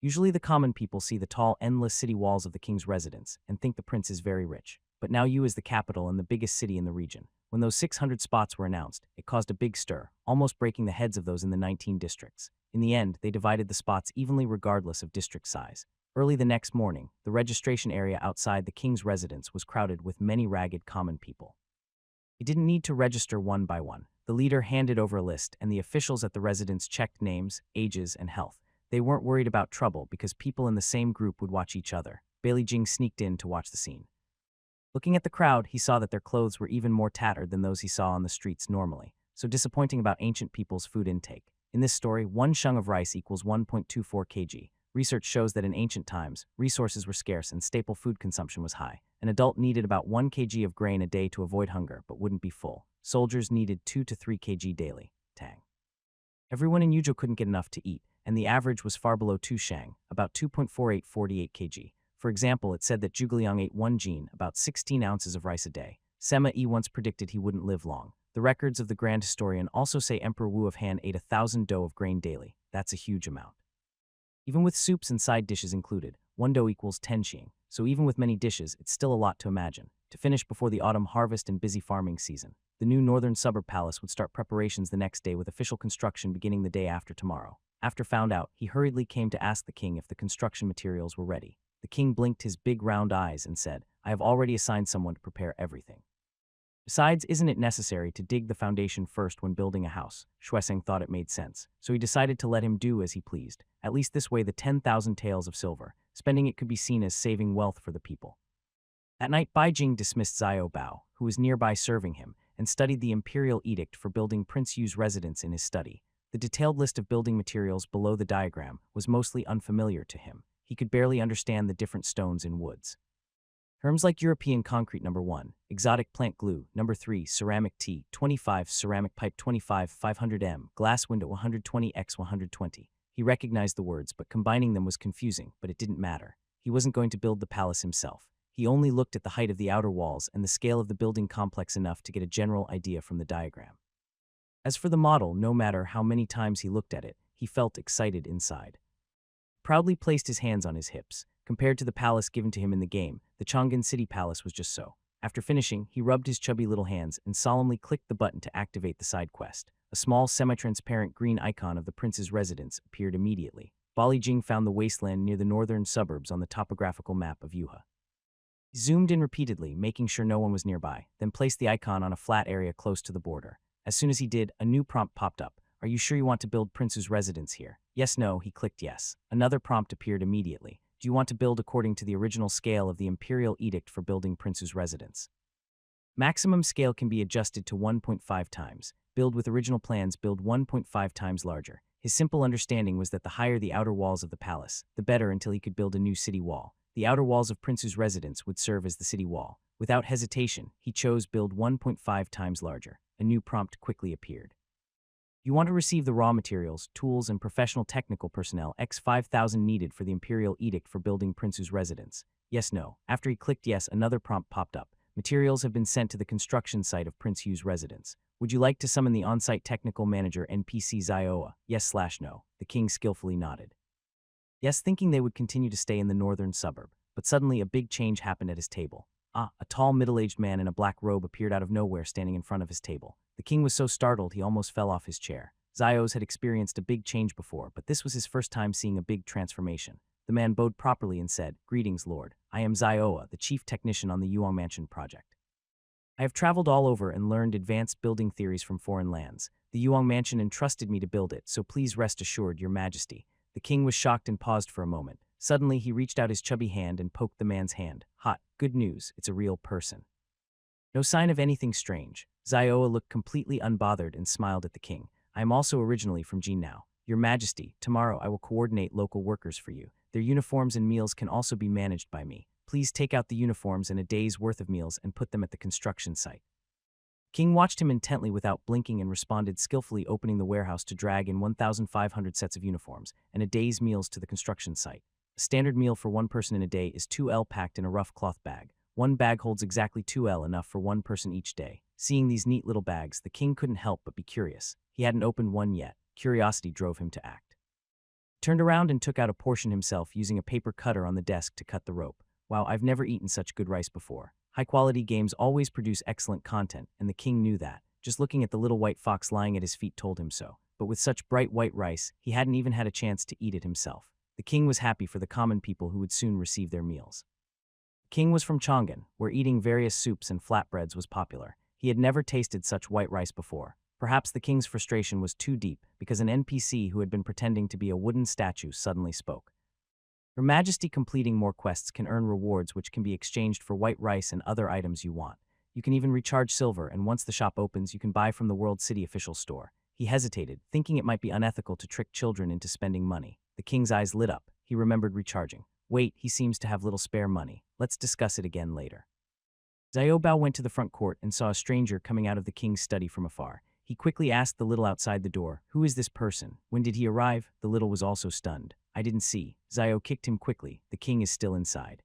Usually the common people see the tall, endless city walls of the king's residence and think the prince is very rich. But now Yu is the capital and the biggest city in the region. When those 600 spots were announced, it caused a big stir, almost breaking the heads of those in the 19 districts. In the end, they divided the spots evenly regardless of district size. Early the next morning, the registration area outside the king's residence was crowded with many ragged common people. He didn't need to register one by one. The leader handed over a list, and the officials at the residence checked names, ages, and health. They weren't worried about trouble because people in the same group would watch each other. Bailey Jing sneaked in to watch the scene. Looking at the crowd, he saw that their clothes were even more tattered than those he saw on the streets normally. So disappointing about ancient people's food intake. In this story, 1 sheng of rice equals 1.24 kg. Research shows that in ancient times, resources were scarce and staple food consumption was high. An adult needed about 1 kg of grain a day to avoid hunger, but wouldn't be full. Soldiers needed 2 to 3 kg daily. Tang. Everyone in Yuzhou couldn't get enough to eat, and the average was far below 2 shang, about 2.4848 kg. For example, it said that Zhuge ate 1 jin, about 16 ounces of rice a day. Sima Yi once predicted he wouldn't live long. The records of the Grand Historian also say Emperor Wu of Han ate 1,000 dough of grain daily. That's a huge amount. Even with soups and side dishes included, 1 dough equals 10 xing, so even with many dishes, it's still a lot to imagine. To finish before the autumn harvest and busy farming season, the new northern suburb palace would start preparations the next day with official construction beginning the day after tomorrow. After found out, he hurriedly came to ask the king if the construction materials were ready. The king blinked his big round eyes and said, "I have already assigned someone to prepare everything." Besides, isn't it necessary to dig the foundation first when building a house? Shueseng thought it made sense, so he decided to let him do as he pleased. At least this way the 10,000 taels of silver, spending it could be seen as saving wealth for the people. At night, Bai Jing dismissed Xiao Bao, who was nearby serving him, and studied the imperial edict for building Prince Yu's residence in his study. The detailed list of building materials below the diagram was mostly unfamiliar to him. He could barely understand the different stones in woods. Terms like European concrete number 1, exotic plant glue, number 3, ceramic T, 25, ceramic pipe 25, 500 m, glass window 120 x 120. He recognized the words, but combining them was confusing, but it didn't matter. He wasn't going to build the palace himself. He only looked at the height of the outer walls and the scale of the building complex enough to get a general idea from the diagram. As for the model, no matter how many times he looked at it, he felt excited inside. Proudly placed his hands on his hips. Compared to the palace given to him in the game, the Chang'an City Palace was just so. After finishing, he rubbed his chubby little hands and solemnly clicked the button to activate the side quest. A small, semi-transparent green icon of the prince's residence appeared immediately. Bali Jing found the wasteland near the northern suburbs on the topographical map of Yuha. He zoomed in repeatedly, making sure no one was nearby, then placed the icon on a flat area close to the border. As soon as he did, a new prompt popped up. "Are you sure you want to build Prince's residence here?" "Yes, no," he clicked yes. Another prompt appeared immediately. "Do you want to build according to the original scale of the Imperial Edict for building Prince's residence?" Maximum scale can be adjusted to 1.5 times. Build with original plans, build 1.5 times larger. His simple understanding was that the higher the outer walls of the palace, the better until he could build a new city wall. The outer walls of Prince's residence would serve as the city wall. Without hesitation, he chose build 1.5 times larger. A new prompt quickly appeared. "You want to receive the raw materials, tools, and professional technical personnel x 5,000 needed for the Imperial Edict for building Prince's residence?" "Yes, no." After he clicked yes, another prompt popped up. "Materials have been sent to the construction site of Prince Yu's residence. Would you like to summon the on-site technical manager NPC Zioa?" "Yes/no." The king skillfully nodded. Yes, thinking they would continue to stay in the northern suburb. But suddenly a big change happened at his table. A tall middle-aged man in a black robe appeared out of nowhere standing in front of his table. The king was so startled he almost fell off his chair. Zios had experienced a big change before, but this was his first time seeing a big transformation. The man bowed properly and said, "Greetings, Lord. I am Zioa, the chief technician on the Yuan Mansion project. I have traveled all over and learned advanced building theories from foreign lands. The Yuan Mansion entrusted me to build it, so please rest assured, Your Majesty." The king was shocked and paused for a moment. Suddenly, he reached out his chubby hand and poked the man's hand. "Hot, good news, it's a real person." No sign of anything strange. Zioa looked completely unbothered and smiled at the king. "I am also originally from Jinao. Your Majesty, tomorrow I will coordinate local workers for you. Their uniforms and meals can also be managed by me. Please take out the uniforms and a day's worth of meals and put them at the construction site." King watched him intently without blinking and responded, skillfully opening the warehouse to drag in 1,500 sets of uniforms and a day's meals to the construction site. A standard meal for one person in a day is 2 L packed in a rough cloth bag. One bag holds exactly 2 L, enough for one person each day. Seeing these neat little bags, the king couldn't help but be curious. He hadn't opened one yet. Curiosity drove him to act. He turned around and took out a portion himself, using a paper cutter on the desk to cut the rope. "Wow, I've never eaten such good rice before." High-quality games always produce excellent content, and the king knew that. Just looking at the little white fox lying at his feet told him so. But with such bright white rice, he hadn't even had a chance to eat it himself. The king was happy for the common people who would soon receive their meals. The king was from Chang'an, where eating various soups and flatbreads was popular. He had never tasted such white rice before. Perhaps the king's frustration was too deep, because an NPC who had been pretending to be a wooden statue suddenly spoke. "Your Majesty, completing more quests can earn rewards which can be exchanged for white rice and other items you want. You can even recharge silver, and once the shop opens, you can buy from the World City official store." He hesitated, thinking it might be unethical to trick children into spending money. The king's eyes lit up. He remembered recharging. Wait, he seems to have little spare money. Let's discuss it again later. Xiao Bao went to the front court and saw a stranger coming out of the king's study from afar. He quickly asked the little outside the door, "Who is this person? When did he arrive?" The little was also stunned. "I didn't see." Xiao kicked him quickly. "The king is still inside."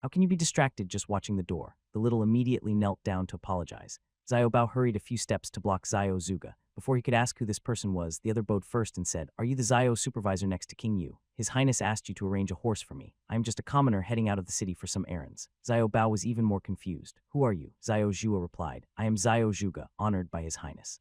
"How can you be distracted just watching the door?" The little immediately knelt down to apologize. Xiao Bao hurried a few steps to block Xiao Zuga. Before he could ask who this person was, the other bowed first and said, "Are you the Xiao supervisor next to King Yu? His Highness asked you to arrange a horse for me. I am just a commoner heading out of the city for some errands." Xiao Bao was even more confused. "Who are you?" Xiao Zhua replied, "I am Xiao Zhuga, honored by His Highness.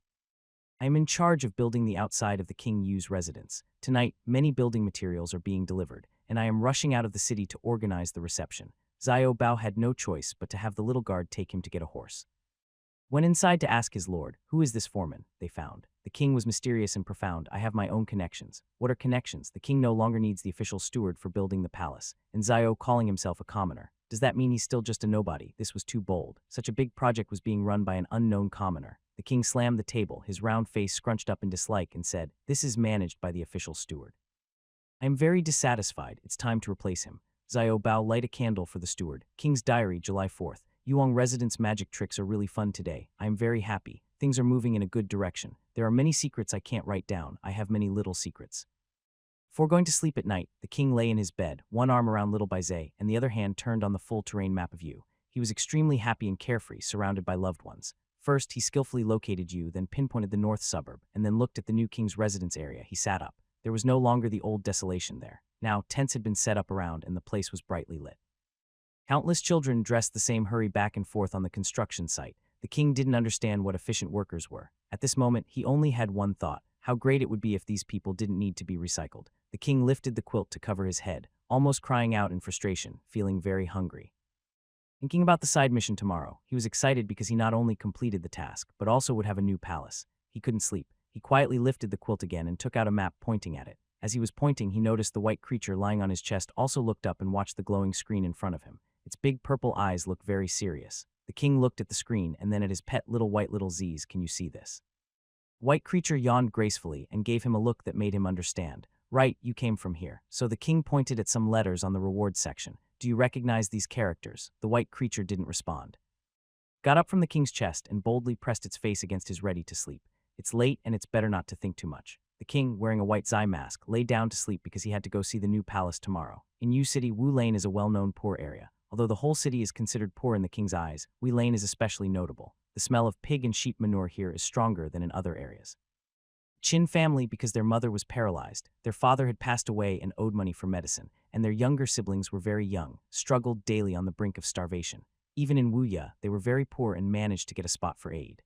I am in charge of building the outside of the King Yu's residence. Tonight, many building materials are being delivered, and I am rushing out of the city to organize the reception." Xiao Bao had no choice but to have the little guard take him to get a horse. Went inside to ask his lord, "Who is this foreman?" They found. The king was mysterious and profound. "I have my own connections." "What are connections?" The king no longer needs the official steward for building the palace. And Xiao calling himself a commoner. Does that mean he's still just a nobody? This was too bold. Such a big project was being run by an unknown commoner. The king slammed the table, his round face scrunched up in dislike, and said, "This is managed by the official steward. I am very dissatisfied. It's time to replace him." Xiao Bao light a candle for the steward. King's Diary, July 4th. Yuong residence magic tricks are really fun today. I am very happy. Things are moving in a good direction. There are many secrets I can't write down. I have many little secrets. Before going to sleep at night, the king lay in his bed, one arm around little Baizé and the other hand turned on the full terrain map of Yu. He was extremely happy and carefree, surrounded by loved ones. First, he skillfully located Yu, then pinpointed the north suburb, and then looked at the new king's residence area. He sat up. There was no longer the old desolation there. Now, tents had been set up around, and the place was brightly lit. Countless children dressed the same hurry back and forth on the construction site. The king didn't understand what efficient workers were. At this moment, he only had one thought: how great it would be if these people didn't need to be recycled. The king lifted the quilt to cover his head, almost crying out in frustration, feeling very hungry. Thinking about the side mission tomorrow, he was excited because he not only completed the task, but also would have a new palace. He couldn't sleep. He quietly lifted the quilt again and took out a map, pointing at it. As he was pointing, he noticed the white creature lying on his chest also looked up and watched the glowing screen in front of him. Its big purple eyes looked very serious. The king looked at the screen and then at his pet little white little Z's. "Can you see this?" White creature yawned gracefully and gave him a look that made him understand. "Right, you came from here." So the king pointed at some letters on the reward section. "Do you recognize these characters?" The white creature didn't respond. Got up from the king's chest and boldly pressed its face against his ready to sleep. "It's late and it's better not to think too much." The king, wearing a white Zai mask, lay down to sleep because he had to go see the new palace tomorrow. In Yu City, Wu Lane is a well-known poor area. Although the whole city is considered poor in the king's eyes, Wu Lane is especially notable. The smell of pig and sheep manure here is stronger than in other areas. Qin family, because their mother was paralyzed, their father had passed away and owed money for medicine, and their younger siblings were very young, struggled daily on the brink of starvation. Even in Wuya, they were very poor and managed to get a spot for aid.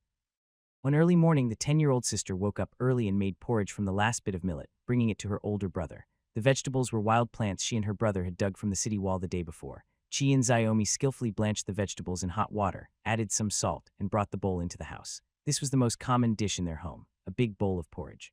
One early morning, the 10-year-old sister woke up early and made porridge from the last bit of millet, bringing it to her older brother. The vegetables were wild plants she and her brother had dug from the city wall the day before. Chi and Xiaomi skillfully blanched the vegetables in hot water, added some salt, and brought the bowl into the house. This was the most common dish in their home, a big bowl of porridge.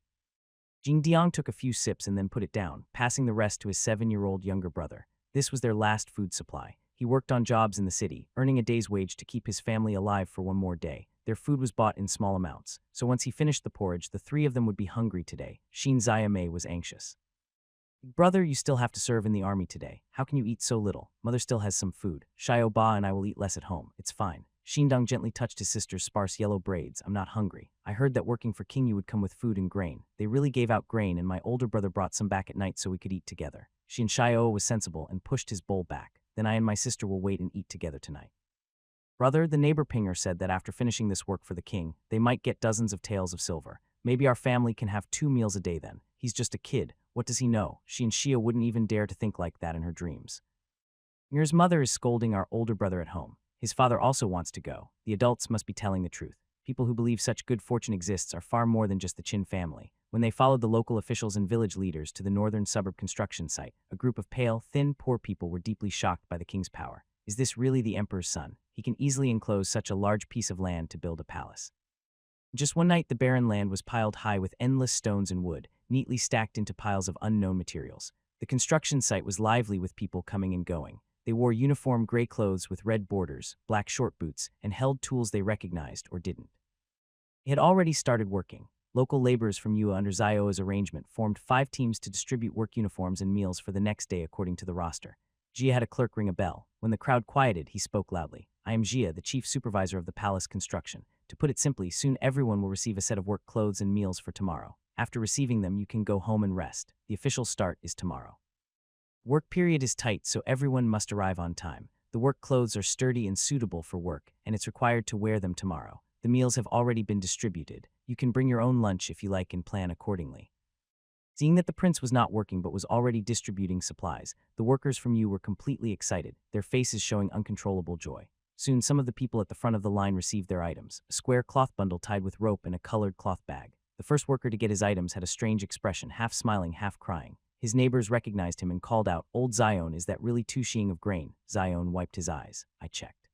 Jingdiang took a few sips and then put it down, passing the rest to his 7-year-old younger brother. This was their last food supply. He worked on jobs in the city, earning a day's wage to keep his family alive for one more day. Their food was bought in small amounts, so once he finished the porridge, the three of them would be hungry today. Xin Xiamei was anxious. "Brother, you still have to serve in the army today. How can you eat so little? Mother still has some food. Xiao Ba and I will eat less at home. It's fine." Xindong gently touched his sister's sparse yellow braids. "I'm not hungry. I heard that working for King you would come with food and grain. They really gave out grain and my older brother brought some back at night so we could eat together." Xin Xiao was sensible and pushed his bowl back. "Then I and my sister will wait and eat together tonight." "Brother," the neighbor Pinger said that after finishing this work for the king, they might get dozens of taels of silver. "Maybe our family can have 2 meals a day then. He's just a kid. What does he know?" She and Shia wouldn't even dare to think like that in her dreams. Pinger's mother is scolding our older brother at home. His father also wants to go. The adults must be telling the truth. People who believe such good fortune exists are far more than just the Qin family. When they followed the local officials and village leaders to the northern suburb construction site, a group of pale, thin, poor people were deeply shocked by the king's power. Is this really the emperor's son? He can easily enclose such a large piece of land to build a palace. Just one night, the barren land was piled high with endless stones and wood, neatly stacked into piles of unknown materials. The construction site was lively with people coming and going. They wore uniform gray clothes with red borders, black short boots, and held tools they recognized or didn't. They had already started working. Local laborers from Yua under Zioa's arrangement formed 5 teams to distribute work uniforms and meals for the next day according to the roster. Jia had a clerk ring a bell. When the crowd quieted, he spoke loudly. I am Jia, the chief supervisor of the palace construction. To put it simply, soon everyone will receive a set of work clothes and meals for tomorrow. After receiving them, you can go home and rest. The official start is tomorrow. Work period is tight, so everyone must arrive on time. The work clothes are sturdy and suitable for work, and it's required to wear them tomorrow. The meals have already been distributed. You can bring your own lunch if you like and plan accordingly. Seeing that the prince was not working but was already distributing supplies, the workers from Yu were completely excited, their faces showing uncontrollable joy. Soon some of the people at the front of the line received their items, a square cloth bundle tied with rope and a colored cloth bag. The first worker to get his items had a strange expression, half smiling, half crying. His neighbors recognized him and called out, "Old Zion, is that really 2 sheeing of grain?" Zion wiped his eyes. I checked.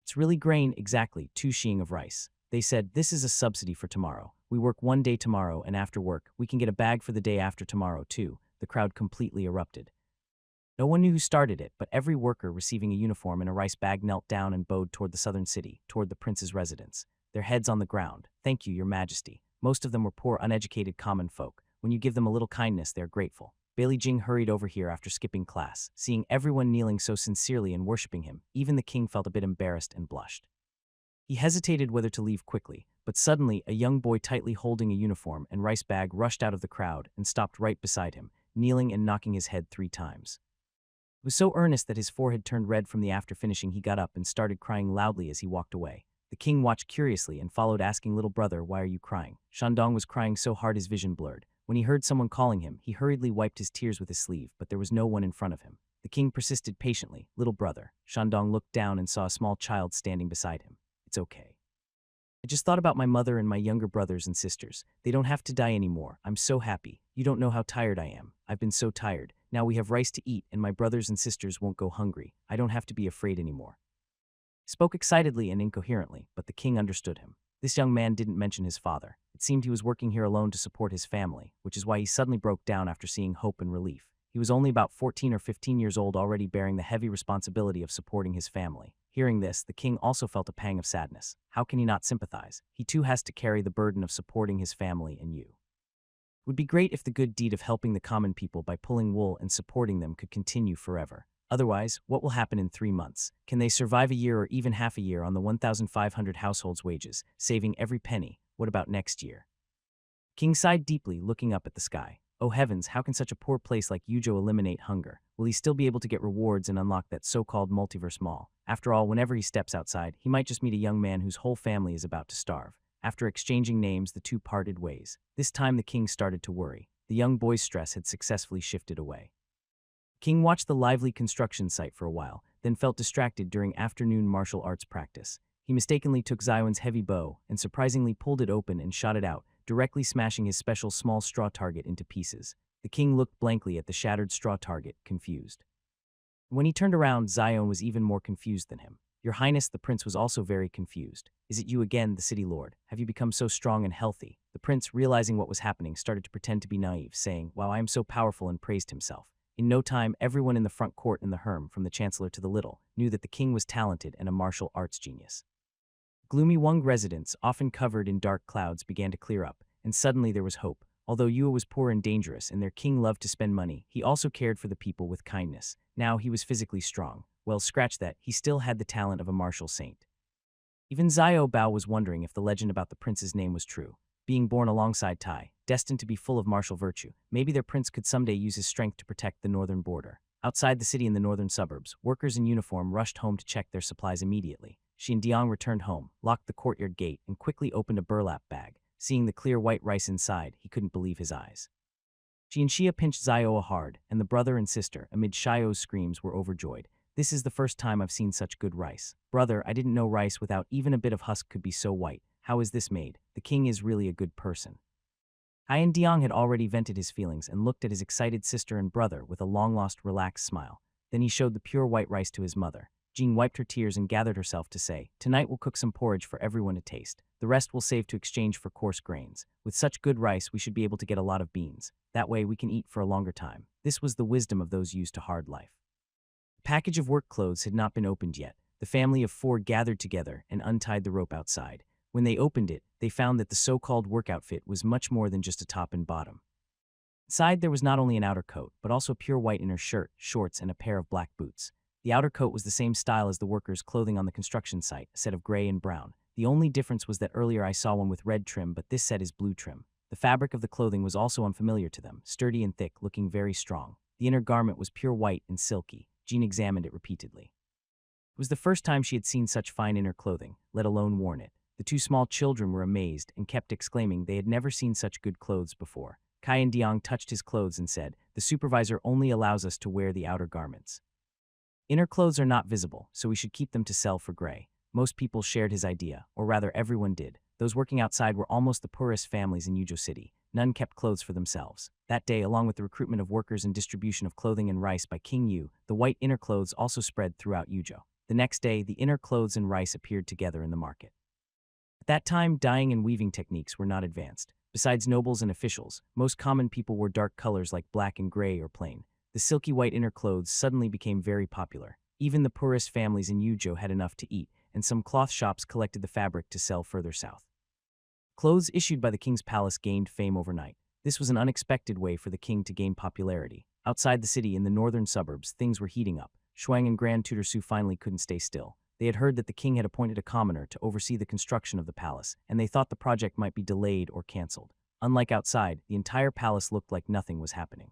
It's really grain, exactly, 2 sheeing of rice. They said, this is a subsidy for tomorrow. We work 1 day tomorrow, and after work, we can get a bag for the day after tomorrow, too. The crowd completely erupted. No one knew who started it, but every worker receiving a uniform and a rice bag knelt down and bowed toward the southern city, toward the prince's residence, their heads on the ground. Thank you, your majesty. Most of them were poor, uneducated common folk. When you give them a little kindness, they are grateful. Bailey Jing hurried over here after skipping class. Seeing everyone kneeling so sincerely and worshipping him, even the king felt a bit embarrassed and blushed. He hesitated whether to leave quickly, but suddenly a young boy tightly holding a uniform and rice bag rushed out of the crowd and stopped right beside him, kneeling and knocking his head 3 times. It was so earnest that his forehead turned red from the after finishing. He got up and started crying loudly as he walked away. The king watched curiously and followed, asking, "Little brother, why are you crying?" Shandong was crying so hard his vision blurred. When he heard someone calling him, he hurriedly wiped his tears with his sleeve, but there was no one in front of him. The king persisted patiently. "Little brother." Shandong looked down and saw a small child standing beside him. "It's okay. I just thought about my mother and my younger brothers and sisters. They don't have to die anymore. I'm so happy. You don't know how tired I am. I've been so tired. Now we have rice to eat and my brothers and sisters won't go hungry. I don't have to be afraid anymore." He spoke excitedly and incoherently, but the king understood him. This young man didn't mention his father. It seemed he was working here alone to support his family, which is why he suddenly broke down after seeing hope and relief. He was only about 14 or 15 years old, already bearing the heavy responsibility of supporting his family. Hearing this, the king also felt a pang of sadness. How can he not sympathize? He too has to carry the burden of supporting his family and you. It would be great if the good deed of helping the common people by pulling wool and supporting them could continue forever. Otherwise, what will happen in 3 months? Can they survive a year or even half a year on the 1,500 households' wages, saving every penny? What about next year? King sighed deeply, looking up at the sky. Oh heavens, how can such a poor place like Yujo eliminate hunger? Will he still be able to get rewards and unlock that so-called multiverse mall? After all, whenever he steps outside, he might just meet a young man whose whole family is about to starve. After exchanging names, the two parted ways. This time the king started to worry. The young boy's stress had successfully shifted away. King watched the lively construction site for a while, then felt distracted during afternoon martial arts practice. He mistakenly took Zion's heavy bow and surprisingly pulled it open and shot it out, directly smashing his special small straw target into pieces. The king looked blankly at the shattered straw target, confused. When he turned around, Zion was even more confused than him. Your Highness, the prince was also very confused. Is it you again, the city lord? Have you become so strong and healthy? The prince, realizing what was happening, started to pretend to be naive, saying, "Wow, I am so powerful," and praised himself. In no time, everyone in the front court and the herm, from the chancellor to the little, knew that the king was talented and a martial arts genius. Gloomy Wung residents, often covered in dark clouds, began to clear up, and suddenly there was hope. Although Yua was poor and dangerous and their king loved to spend money, he also cared for the people with kindness. Now he was physically strong. Well, scratch that, he still had the talent of a martial saint. Even Zio Bao was wondering if the legend about the prince's name was true. Being born alongside Tai, destined to be full of martial virtue, maybe their prince could someday use his strength to protect the northern border. Outside the city in the northern suburbs, workers in uniform rushed home to check their supplies immediately. Xin Diang returned home, locked the courtyard gate, and quickly opened a burlap bag. Seeing the clear white rice inside, he couldn't believe his eyes. Jianxia pinched Zioa hard, and the brother and sister, amid Shio's screams, were overjoyed. This is the first time I've seen such good rice. Brother, I didn't know rice without even a bit of husk could be so white. How is this made? The king is really a good person. Haiyan Diang had already vented his feelings and looked at his excited sister and brother with a long-lost relaxed smile. Then he showed the pure white rice to his mother. Jean wiped her tears and gathered herself to say, "Tonight we'll cook some porridge for everyone to taste. The rest we'll save to exchange for coarse grains. With such good rice, we should be able to get a lot of beans. That way we can eat for a longer time." This was the wisdom of those used to hard life. The package of work clothes had not been opened yet. The family of 4 gathered together and untied the rope outside. When they opened it, they found that the so-called work outfit was much more than just a top and bottom. Inside there was not only an outer coat, but also a pure white inner shirt, shorts, and a pair of black boots. The outer coat was the same style as the workers' clothing on the construction site, a set of gray and brown. The only difference was that earlier I saw one with red trim, but this set is blue trim. The fabric of the clothing was also unfamiliar to them, sturdy and thick, looking very strong. The inner garment was pure white and silky. Jean examined it repeatedly. It was the first time she had seen such fine inner clothing, let alone worn it. The two small children were amazed and kept exclaiming they had never seen such good clothes before. Kai and Diong touched his clothes and said, "The supervisor only allows us to wear the outer garments. Inner clothes are not visible, so we should keep them to sell for gray." Most people shared his idea, or rather everyone did. Those working outside were almost the poorest families in Yujo City. None kept clothes for themselves. That day, along with the recruitment of workers and distribution of clothing and rice by King Yu, the white inner clothes also spread throughout Yujo. The next day, the inner clothes and rice appeared together in the market. At that time, dyeing and weaving techniques were not advanced. Besides nobles and officials, most common people wore dark colors like black and gray or plain. The silky white inner clothes suddenly became very popular. Even the poorest families in Yujo had enough to eat, and some cloth shops collected the fabric to sell further south. Clothes issued by the king's palace gained fame overnight. This was an unexpected way for the king to gain popularity. Outside the city, in the northern suburbs, things were heating up. Shuang and Grand Tutor Su finally couldn't stay still. They had heard that the king had appointed a commoner to oversee the construction of the palace, and they thought the project might be delayed or cancelled. Unlike outside, the entire palace looked like nothing was happening.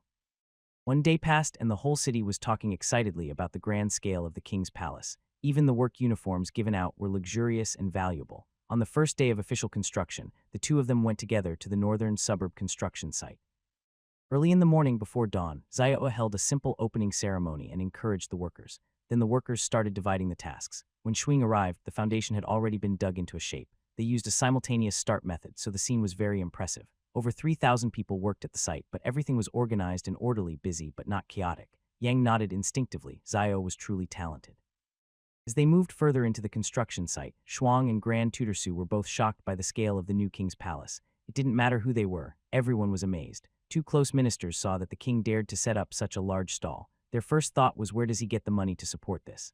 One day passed and the whole city was talking excitedly about the grand scale of the king's palace. Even the work uniforms given out were luxurious and valuable. On the first day of official construction, the two of them went together to the northern suburb construction site. Early in the morning before dawn, Xiao held a simple opening ceremony and encouraged the workers. Then the workers started dividing the tasks. When Shuing arrived, the foundation had already been dug into a shape. They used a simultaneous start method, so the scene was very impressive. Over 3,000 people worked at the site, but everything was organized and orderly, busy but not chaotic. Yang nodded instinctively. Xiao was truly talented. As they moved further into the construction site, Shuang and Grand Tutor Su were both shocked by the scale of the new king's palace. It didn't matter who they were, everyone was amazed. Two close ministers saw that the king dared to set up such a large stall. Their first thought was, where does he get the money to support this?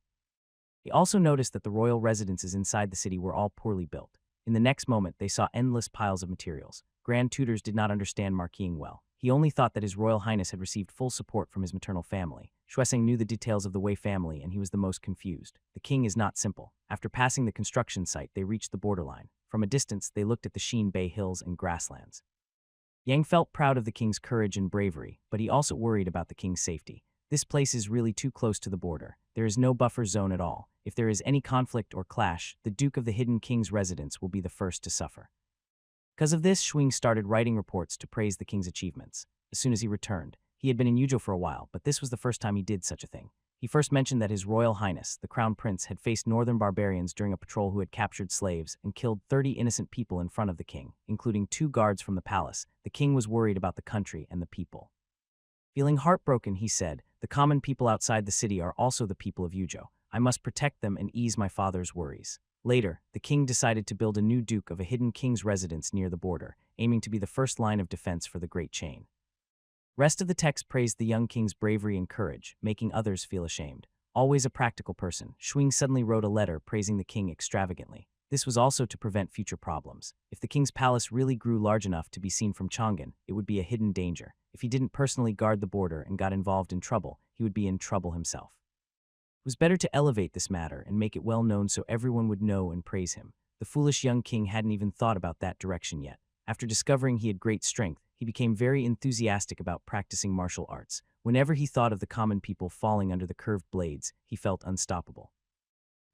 They also noticed that the royal residences inside the city were all poorly built. In the next moment, they saw endless piles of materials. Grand Tutors did not understand marqueing well. He only thought that His Royal Highness had received full support from his maternal family. Xueseng knew the details of the Wei family, and he was the most confused. The king is not simple. After passing the construction site, they reached the borderline. From a distance, they looked at the Xin Bei hills and grasslands. Yang felt proud of the king's courage and bravery, but he also worried about the king's safety. This place is really too close to the border. There is no buffer zone at all. If there is any conflict or clash, the Duke of the Hidden King's residence will be the first to suffer. Because of this, Shuing started writing reports to praise the king's achievements. As soon as he returned, he had been in Yujo for a while, but this was the first time he did such a thing. He first mentioned that His Royal Highness, the Crown Prince, had faced northern barbarians during a patrol who had captured slaves and killed 30 innocent people in front of the king, including 2 guards from the palace. The king was worried about the country and the people. Feeling heartbroken, he said, "The common people outside the city are also the people of Yujo. I must protect them and ease my father's worries." Later, the king decided to build a new Duke of a Hidden King's residence near the border, aiming to be the first line of defense for the great chain. Rest of the text praised the young king's bravery and courage, making others feel ashamed. Always a practical person, Shuing suddenly wrote a letter praising the king extravagantly. This was also to prevent future problems. If the king's palace really grew large enough to be seen from Chang'an, it would be a hidden danger. If he didn't personally guard the border and got involved in trouble, he would be in trouble himself. It was better to elevate this matter and make it well known so everyone would know and praise him. The foolish young king hadn't even thought about that direction yet. After discovering he had great strength, he became very enthusiastic about practicing martial arts. Whenever he thought of the common people falling under the curved blades, he felt unstoppable.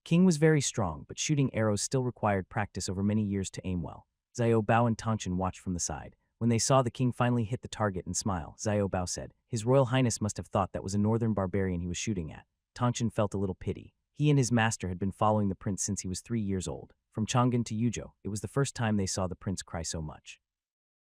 King was very strong, but shooting arrows still required practice over many years to aim well. Xiao Bao and Tongchen watched from the side. When they saw the king finally hit the target and smile, Xiao Bao said, "His Royal Highness must have thought that was a northern barbarian he was shooting at." Tongchen felt a little pity. He and his master had been following the prince since he was 3 years old. From Chang'an to Yujo, it was the first time they saw the prince cry so much.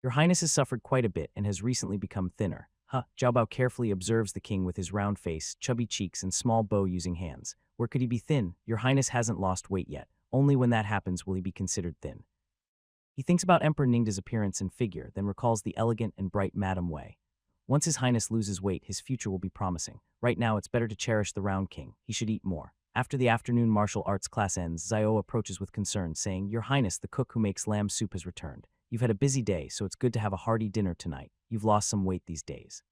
"Your Highness has suffered quite a bit and has recently become thinner." Zhao Bao carefully observes the king with his round face, chubby cheeks, and small bow-using hands. "Where could he be thin? Your Highness hasn't lost weight yet. Only when that happens will he be considered thin." He thinks about Emperor Ningda's appearance and figure, then recalls the elegant and bright Madame Wei. Once His Highness loses weight, his future will be promising. Right now, it's better to cherish the round king. He should eat more. After the afternoon martial arts class ends, Zio approaches with concern, saying, "Your Highness, the cook who makes lamb soup has returned. You've had a busy day, so it's good to have a hearty dinner tonight. You've lost some weight these days."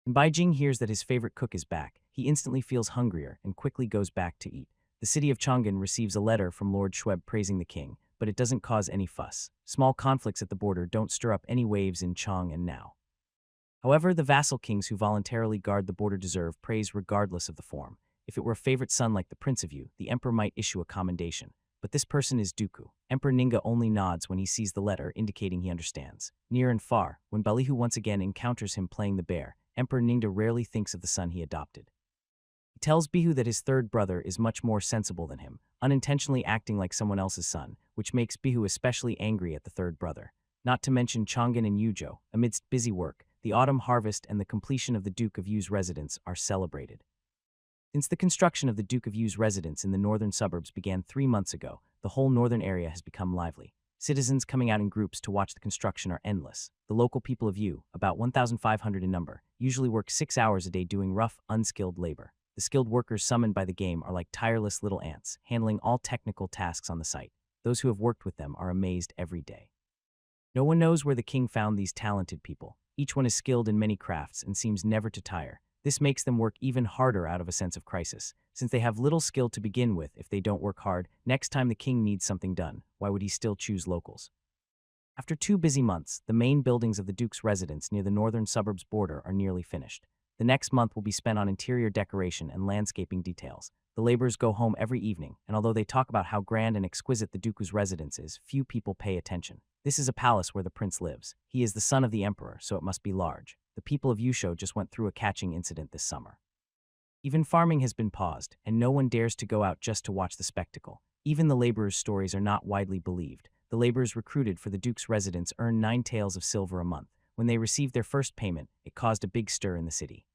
When Bai Jing hears that his favorite cook is back, he instantly feels hungrier and quickly goes back to eat. The city of Chang'an receives a letter from Lord Schweb praising the king, but it doesn't cause any fuss. Small conflicts at the border don't stir up any waves in Chang'an now. However, the vassal kings who voluntarily guard the border deserve praise regardless of the form. If it were a favorite son like the Prince of Yu, the emperor might issue a commendation. But this person is Dooku. Emperor Ninga only nods when he sees the letter, indicating he understands. Near and far, when Balihu once again encounters him playing the bear, Emperor Ningda rarely thinks of the son he adopted. He tells Bihu that his third brother is much more sensible than him, unintentionally acting like someone else's son, which makes Bihu especially angry at the third brother. Not to mention Chang'an and Yuzhou, amidst busy work, the autumn harvest and the completion of the Duke of Yu's residence are celebrated. Since the construction of the Duke of Yu's residence in the northern suburbs began 3 months ago, the whole northern area has become lively. Citizens coming out in groups to watch the construction are endless. The local people of Yu, about 1,500 in number, usually work 6 hours a day doing rough, unskilled labor. The skilled workers summoned by the game are like tireless little ants, handling all technical tasks on the site. Those who have worked with them are amazed every day. No one knows where the king found these talented people. Each one is skilled in many crafts and seems never to tire. This makes them work even harder out of a sense of crisis. Since they have little skill to begin with, if they don't work hard, next time the king needs something done, why would he still choose locals? After 2 busy months, the main buildings of the Duke's residence near the northern suburbs border are nearly finished. The next month will be spent on interior decoration and landscaping details. The laborers go home every evening, and although they talk about how grand and exquisite the Duke's residence is, few people pay attention. This is a palace where the prince lives. He is the son of the emperor, so it must be large. The people of Yusho just went through a catching incident this summer. Even farming has been paused, and no one dares to go out just to watch the spectacle. Even the laborers' stories are not widely believed. The laborers recruited for the Duke's residence earn 9 taels of silver a month. When they received their first payment, it caused a big stir in the city.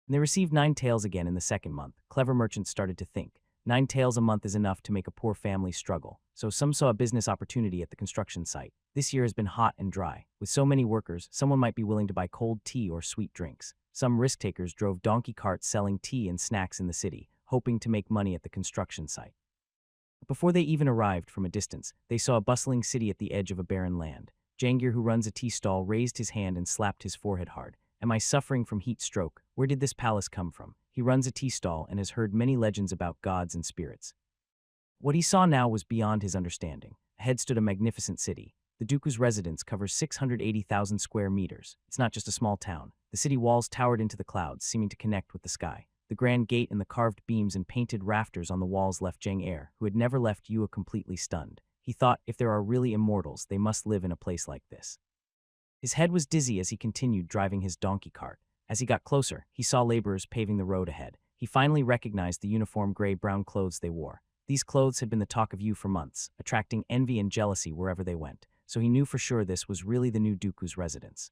When they received 9 taels again in the second month, clever merchants started to think, 9 taels a month is enough to make a poor family struggle, so some saw a business opportunity at the construction site. This year has been hot and dry. With so many workers, someone might be willing to buy cold tea or sweet drinks. Some risk-takers drove donkey carts selling tea and snacks in the city, hoping to make money at the construction site. But before they even arrived from a distance, they saw a bustling city at the edge of a barren land. Jangir, who runs a tea stall, raised his hand and slapped his forehead hard. "Am I suffering from heat stroke? Where did this palace come from?" He runs a tea stall and has heard many legends about gods and spirits. What he saw now was beyond his understanding. Ahead stood a magnificent city. The Dooku's residence covers 680,000 square meters. It's not just a small town. The city walls towered into the clouds, seeming to connect with the sky. The grand gate and the carved beams and painted rafters on the walls left Zhang Er, who had never left Yua, completely stunned. He thought, if there are really immortals, they must live in a place like this. His head was dizzy as he continued driving his donkey cart. As he got closer, he saw laborers paving the road ahead. He finally recognized the uniform gray-brown clothes they wore. These clothes had been the talk of Yu for months, attracting envy and jealousy wherever they went, so he knew for sure this was really the new Dooku's residence.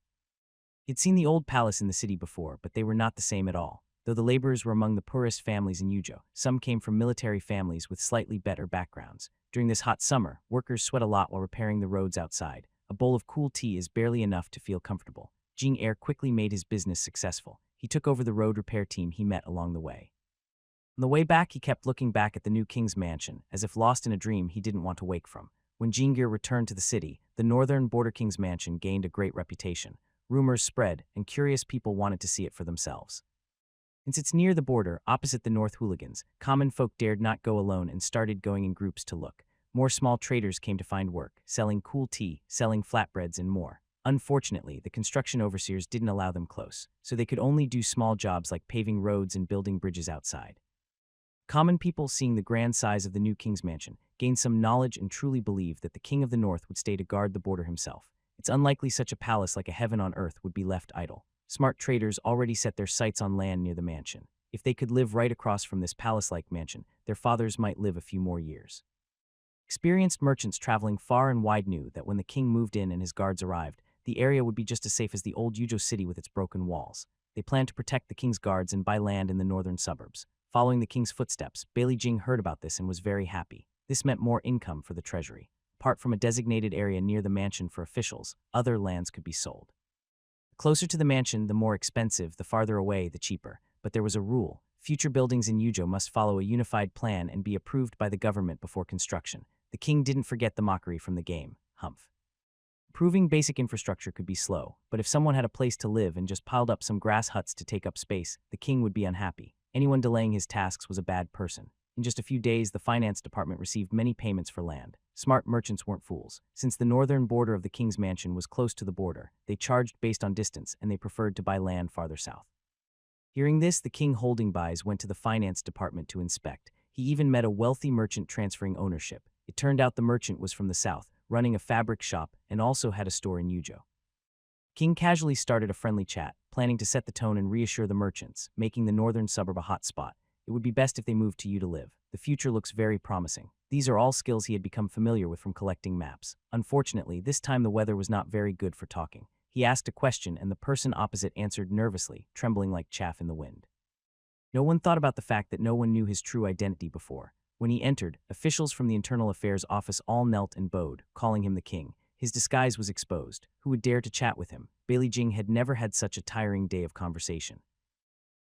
He'd seen the old palace in the city before, but they were not the same at all. Though the laborers were among the poorest families in Yuzhou, some came from military families with slightly better backgrounds. During this hot summer, workers sweat a lot while repairing the roads outside. A bowl of cool tea is barely enough to feel comfortable. Jing Er quickly made his business successful. He took over the road repair team he met along the way. On the way back, he kept looking back at the new king's mansion, as if lost in a dream he didn't want to wake from. When Jingir returned to the city, the northern border king's mansion gained a great reputation. Rumors spread, and curious people wanted to see it for themselves. Since it's near the border, opposite the North Hooligans, common folk dared not go alone and started going in groups to look. More small traders came to find work, selling cool tea, selling flatbreads, and more. Unfortunately, the construction overseers didn't allow them close, so they could only do small jobs like paving roads and building bridges outside. Common people, seeing the grand size of the new king's mansion, gained some knowledge and truly believed that the king of the north would stay to guard the border himself. It's unlikely such a palace like a heaven on earth would be left idle. Smart traders already set their sights on land near the mansion. If they could live right across from this palace-like mansion, their fathers might live a few more years. Experienced merchants traveling far and wide knew that when the king moved in and his guards arrived, the area would be just as safe as the old Yuzhou city with its broken walls. They planned to protect the king's guards and buy land in the northern suburbs. Following the king's footsteps, Bailey Jing heard about this and was very happy. This meant more income for the treasury. Apart from a designated area near the mansion for officials, other lands could be sold. The closer to the mansion, the more expensive; the farther away, the cheaper. But there was a rule: Future buildings in Yujo must follow a unified plan and be approved by the government before construction. The king didn't forget the mockery from the game. Humph. Proving basic infrastructure could be slow, but if someone had a place to live and just piled up some grass huts to take up space, the king would be unhappy. Anyone delaying his tasks was a bad person. In just a few days, the finance department received many payments for land. Smart merchants weren't fools. Since the northern border of the king's mansion was close to the border, they charged based on distance and they preferred to buy land farther south. Hearing this, the king holding buys went to the finance department to inspect. He even met a wealthy merchant transferring ownership. It turned out the merchant was from the south, running a fabric shop, and also had a store in Yujo. King casually started a friendly chat, planning to set the tone and reassure the merchants, making the northern suburb a hot spot. It would be best if they moved to Yu to live. The future looks very promising. These are all skills he had become familiar with from collecting maps. Unfortunately, this time the weather was not very good for talking. He asked a question and the person opposite answered nervously, trembling like chaff in the wind. No one thought about the fact that no one knew his true identity before. When he entered, officials from the Internal Affairs Office all knelt and bowed, calling him the king. His disguise was exposed. Who would dare to chat with him? Bailey Jing had never had such a tiring day of conversation.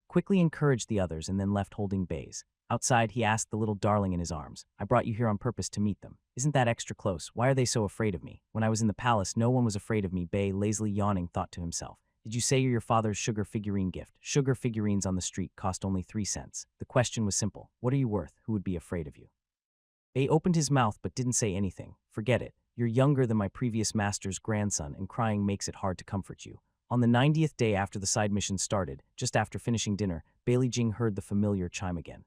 Quickly encouraged the others and then left holding bays. Outside, he asked the little darling in his arms, "I brought you here on purpose to meet them. Isn't that extra close? Why are they so afraid of me? When I was in the palace, no one was afraid of me," Bay, lazily yawning, thought to himself. "Did you say you're your father's sugar figurine gift?" Sugar figurines on the street cost only 3 cents. The question was simple. What are you worth? Who would be afraid of you? Bay opened his mouth but didn't say anything. "Forget it. You're younger than my previous master's grandson, and crying makes it hard to comfort you." On the 90th day after the side mission started, just after finishing dinner, Bailey Jing heard the familiar chime again.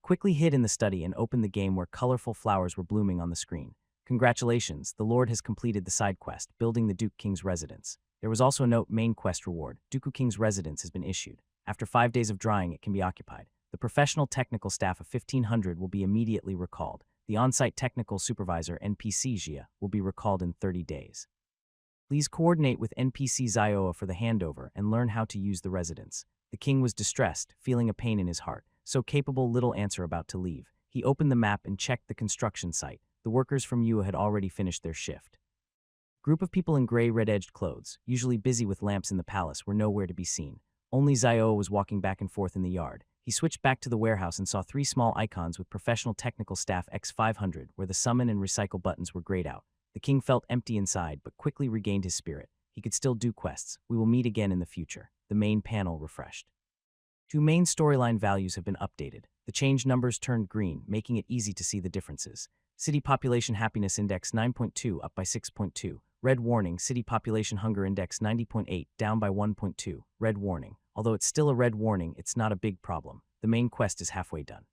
Quickly hid in the study and opened the game where colorful flowers were blooming on the screen. "Congratulations, the Lord has completed the side quest, building the Duke King's residence." There was also a note, "Main quest reward. Dooku King's residence has been issued. After 5 days of drying, it can be occupied. The professional technical staff of 1,500 will be immediately recalled. The on-site technical supervisor, NPC Jia, will be recalled in 30 days. Please coordinate with NPC Zioa for the handover and learn how to use the residence." The king was distressed, feeling a pain in his heart. So capable, little answer about to leave. He opened the map and checked the construction site. The workers from Yua had already finished their shift. Group of people in gray red-edged clothes, usually busy with lamps in the palace, were nowhere to be seen. Only Zioa was walking back and forth in the yard. He switched back to the warehouse and saw 3 small icons with professional technical staff X500, where the summon and recycle buttons were grayed out. The king felt empty inside, but quickly regained his spirit. He could still do quests. We will meet again in the future. The main panel refreshed. 2 main storyline values have been updated. The change numbers turned green, making it easy to see the differences. City Population Happiness Index 9.2 up by 6.2. Red warning, City Population Hunger Index 90.8 down by 1.2. Red warning. Although it's still a red warning, it's not a big problem. The main quest is halfway done.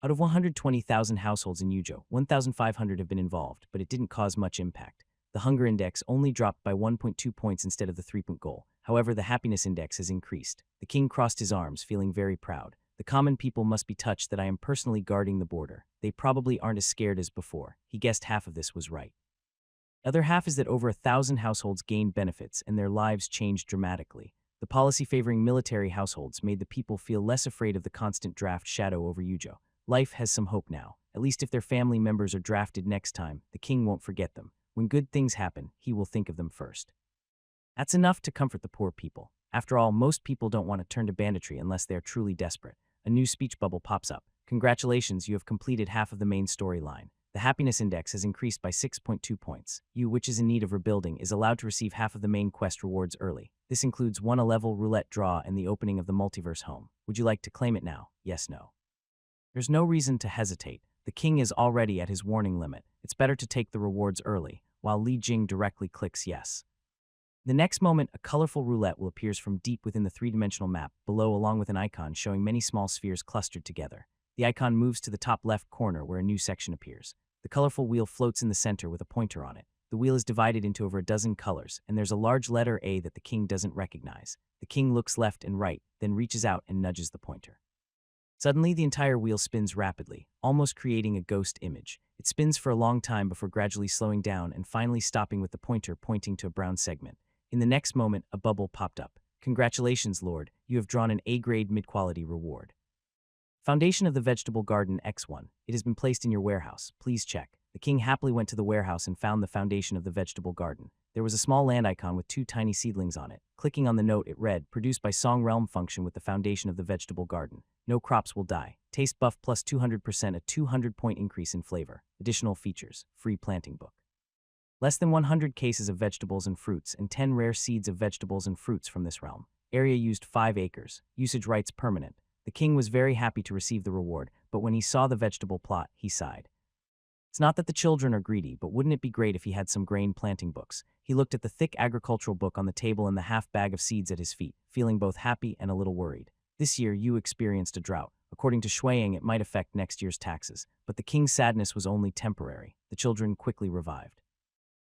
Out of 120,000 households in Yujo, 1,500 have been involved, but it didn't cause much impact. The hunger index only dropped by 1.2 points instead of the 3-point goal. However, the happiness index has increased. The king crossed his arms, feeling very proud. "The common people must be touched that I am personally guarding the border. They probably aren't as scared as before." He guessed half of this was right. The other half is that over 1,000 households gained benefits and their lives changed dramatically. The policy favoring military households made the people feel less afraid of the constant draft shadow over Yujo. Life has some hope now. At least if their family members are drafted next time, the king won't forget them. When good things happen, he will think of them first. That's enough to comfort the poor people. After all, most people don't want to turn to banditry unless they are truly desperate. A new speech bubble pops up. "Congratulations, you have completed half of the main storyline. The happiness index has increased by 6.2 points. You, which is in need of rebuilding, is allowed to receive half of the main quest rewards early. This includes 1 level roulette draw and the opening of the multiverse home. Would you like to claim it now? Yes, no." There's no reason to hesitate. The king is already at his warning limit. It's better to take the rewards early, while Li Jing directly clicks yes. The next moment, a colorful roulette will appear from deep within the 3-dimensional map, below along with an icon showing many small spheres clustered together. The icon moves to the top left corner where a new section appears. The colorful wheel floats in the center with a pointer on it. The wheel is divided into over a dozen colors, and there's a large letter A that the king doesn't recognize. The king looks left and right, then reaches out and nudges the pointer. Suddenly, the entire wheel spins rapidly, almost creating a ghost image. It spins for a long time before gradually slowing down and finally stopping with the pointer pointing to a brown segment. In the next moment, a bubble popped up. "Congratulations, Lord. You have drawn an A-grade mid-quality reward. Foundation of the Vegetable Garden X1. It has been placed in your warehouse. Please check." The king happily went to the warehouse and found the foundation of the vegetable garden. There was a small land icon with two tiny seedlings on it. Clicking on the note, it read, produced by Song Realm function with the foundation of the vegetable garden. No crops will die. Taste buff plus 200%, a 200-point increase in flavor. Additional features. Free planting book. Less than 100 cases of vegetables and fruits and 10 rare seeds of vegetables and fruits from this realm. Area used 5 acres. Usage rights permanent. The king was very happy to receive the reward, but when he saw the vegetable plot, he sighed. It's not that the children are greedy, but wouldn't it be great if he had some grain planting books? He looked at the thick agricultural book on the table and the half bag of seeds at his feet, feeling both happy and a little worried. This year, you experienced a drought. According to Shuiying, it might affect next year's taxes, but the king's sadness was only temporary. The children quickly revived.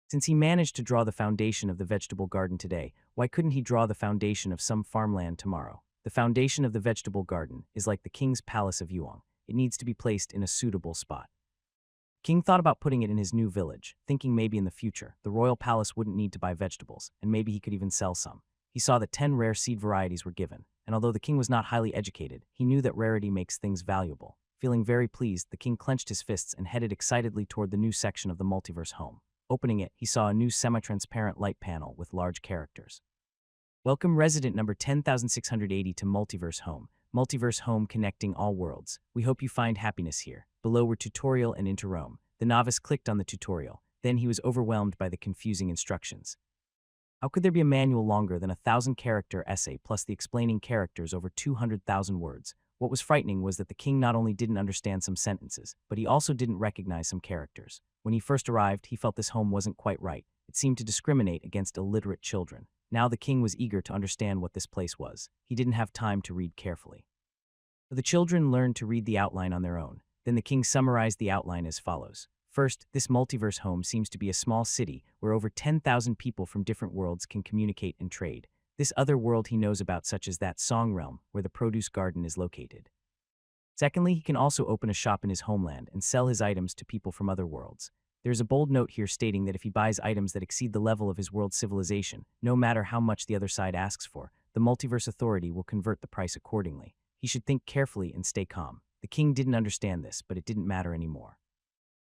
Since he managed to draw the foundation of the vegetable garden today, why couldn't he draw the foundation of some farmland tomorrow? The foundation of the vegetable garden is like the king's palace of Yuang. It needs to be placed in a suitable spot. King thought about putting it in his new village, thinking maybe in the future, the royal palace wouldn't need to buy vegetables, and maybe he could even sell some. He saw that 10 rare seed varieties were given, and although the king was not highly educated, he knew that rarity makes things valuable. Feeling very pleased, the king clenched his fists and headed excitedly toward the new section of the multiverse home. Opening it, he saw a new semi-transparent light panel with large characters. Welcome resident number 10,680 to Multiverse Home. Multiverse Home connecting all worlds. We hope you find happiness here. Below were tutorial and interrome. The novice clicked on the tutorial. Then he was overwhelmed by the confusing instructions. How could there be a manual longer than a 1,000-character essay plus the explaining characters over 200,000 words? What was frightening was that the king not only didn't understand some sentences, but he also didn't recognize some characters. When he first arrived, he felt this home wasn't quite right. It seemed to discriminate against illiterate children. Now the king was eager to understand what this place was. He didn't have time to read carefully. The children learned to read the outline on their own. Then the king summarized the outline as follows. First, this multiverse home seems to be a small city where over 10,000 people from different worlds can communicate and trade. This other world he knows about, such as that Song Realm, where the produce garden is located. Secondly, he can also open a shop in his homeland and sell his items to people from other worlds. There's a bold note here stating that if he buys items that exceed the level of his world's civilization, no matter how much the other side asks for, the multiverse authority will convert the price accordingly. He should think carefully and stay calm. The king didn't understand this, but it didn't matter anymore.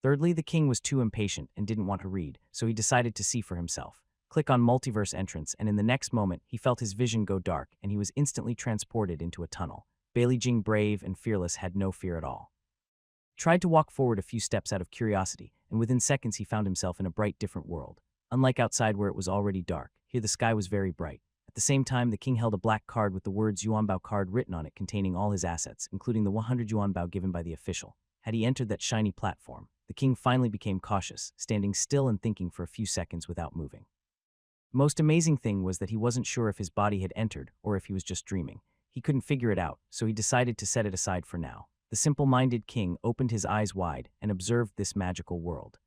Thirdly, the king was too impatient and didn't want to read, so he decided to see for himself. Click on multiverse entrance, and in the next moment, he felt his vision go dark, and he was instantly transported into a tunnel. Bailey Jing, brave and fearless, had no fear at all. He tried to walk forward a few steps out of curiosity, and within seconds he found himself in a bright, different world. Unlike outside where it was already dark, here the sky was very bright. At the same time, the king held a black card with the words Yuanbao card written on it, containing all his assets, including the 100 Yuanbao given by the official. Had he entered that shiny platform, the king finally became cautious, standing still and thinking for a few seconds without moving. The most amazing thing was that he wasn't sure if his body had entered or if he was just dreaming. He couldn't figure it out, so he decided to set it aside for now. The simple-minded king opened his eyes wide and observed this magical world.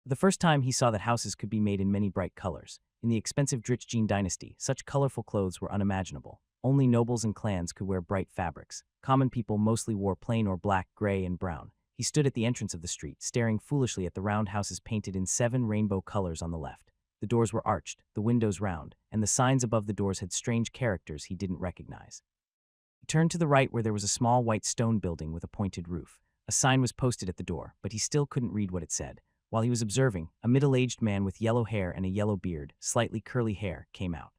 For the first time, he saw that houses could be made in many bright colors. In the expensive Jin dynasty, such colorful clothes were unimaginable. Only nobles and clans could wear bright fabrics. Common people mostly wore plain or black, gray, and brown. He stood at the entrance of the street, staring foolishly at the round houses painted in 7 rainbow colors on the left. The doors were arched, the windows round, and the signs above the doors had strange characters he didn't recognize. He turned to the right where there was a small white stone building with a pointed roof. A sign was posted at the door, but he still couldn't read what it said. While he was observing, a middle-aged man with yellow hair and a yellow beard, slightly curly hair, came out.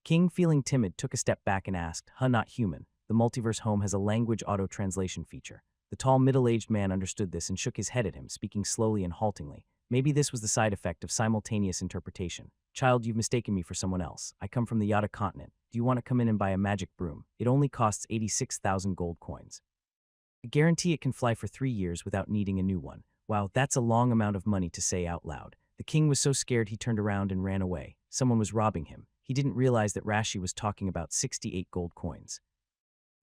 King, feeling timid, took a step back and asked, not human. The multiverse home has a language auto-translation feature. The tall middle-aged man understood this and shook his head at him, speaking slowly and haltingly. Maybe this was the side effect of simultaneous interpretation. Child, you've mistaken me for someone else. I come from the Yada continent. Do you want to come in and buy a magic broom? It only costs 86,000 gold coins. I guarantee it can fly for 3 years without needing a new one. Wow, that's a long amount of money to say out loud. The king was so scared he turned around and ran away. Someone was robbing him. He didn't realize that Rashi was talking about 68 gold coins.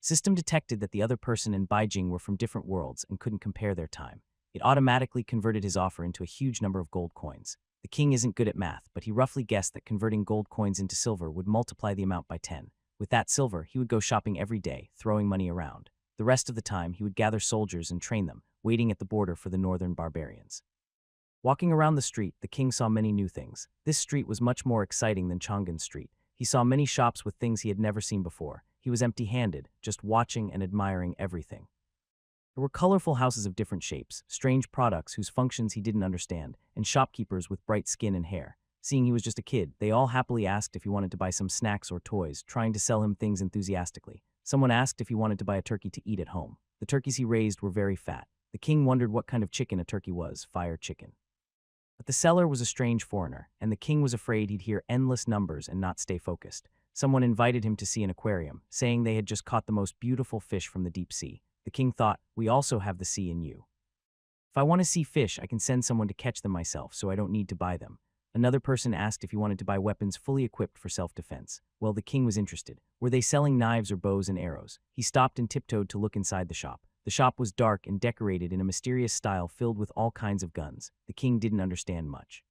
System detected that the other person and Beijing were from different worlds and couldn't compare their time. It automatically converted his offer into a huge number of gold coins. The king isn't good at math, but he roughly guessed that converting gold coins into silver would multiply the amount by 10. With that silver, he would go shopping every day, throwing money around. The rest of the time, he would gather soldiers and train them, waiting at the border for the northern barbarians. Walking around the street, the king saw many new things. This street was much more exciting than Chang'an Street. He saw many shops with things he had never seen before. He was empty-handed, just watching and admiring everything. There were colorful houses of different shapes, strange products whose functions he didn't understand, and shopkeepers with bright skin and hair. Seeing he was just a kid, they all happily asked if he wanted to buy some snacks or toys, trying to sell him things enthusiastically. Someone asked if he wanted to buy a turkey to eat at home. The turkeys he raised were very fat. The king wondered what kind of chicken a turkey was, fire chicken. But the seller was a strange foreigner, and the king was afraid he'd hear endless numbers and not stay focused. Someone invited him to see an aquarium, saying they had just caught the most beautiful fish from the deep sea. The king thought, we also have the sea in you. If I want to see fish, I can send someone to catch them myself, so I don't need to buy them. Another person asked if he wanted to buy weapons fully equipped for self-defense. Well, the king was interested. Were they selling knives or bows and arrows? He stopped and tiptoed to look inside the shop. The shop was dark and decorated in a mysterious style filled with all kinds of guns. The king didn't understand much.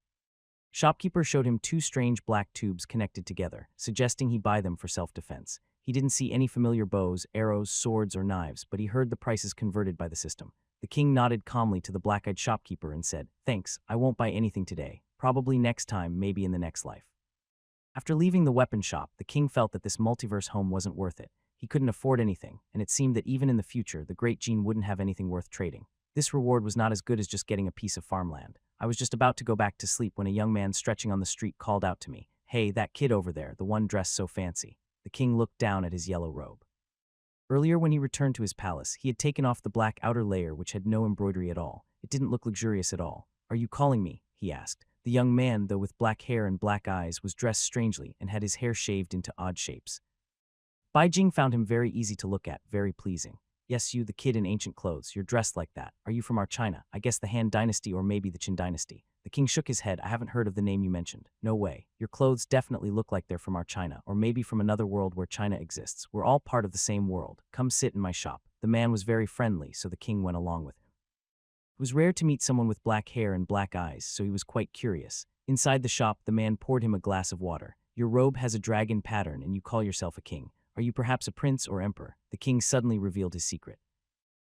Shopkeeper showed him two strange black tubes connected together, suggesting he buy them for self-defense. He didn't see any familiar bows, arrows, swords, or knives, but he heard the prices converted by the system. The king nodded calmly to the black-eyed shopkeeper and said, "Thanks, I won't buy anything today. Probably next time, maybe in the next life." After leaving the weapon shop, the king felt that this multiverse home wasn't worth it. He couldn't afford anything, and it seemed that even in the future, the great gene wouldn't have anything worth trading. This reward was not as good as just getting a piece of farmland. I was just about to go back to sleep when a young man stretching on the street called out to me, "Hey, that kid over there, the one dressed so fancy." The king looked down at his yellow robe. Earlier when he returned to his palace, he had taken off the black outer layer which had no embroidery at all. It didn't look luxurious at all. "Are you calling me?" he asked. The young man, though with black hair and black eyes, was dressed strangely and had his hair shaved into odd shapes. Bai Jing found him very easy to look at, very pleasing. "Yes, you, the kid in ancient clothes, you're dressed like that. Are you from our China? I guess the Han Dynasty or maybe the Qin Dynasty." The king shook his head. "I haven't heard of the name you mentioned." "No way. Your clothes definitely look like they're from our China, or maybe from another world where China exists. We're all part of the same world. Come sit in my shop." The man was very friendly, so the king went along with him. It was rare to meet someone with black hair and black eyes, so he was quite curious. Inside the shop, the man poured him a glass of water. "Your robe has a dragon pattern, and you call yourself a king. Are you perhaps a prince or emperor?" The king suddenly revealed his secret.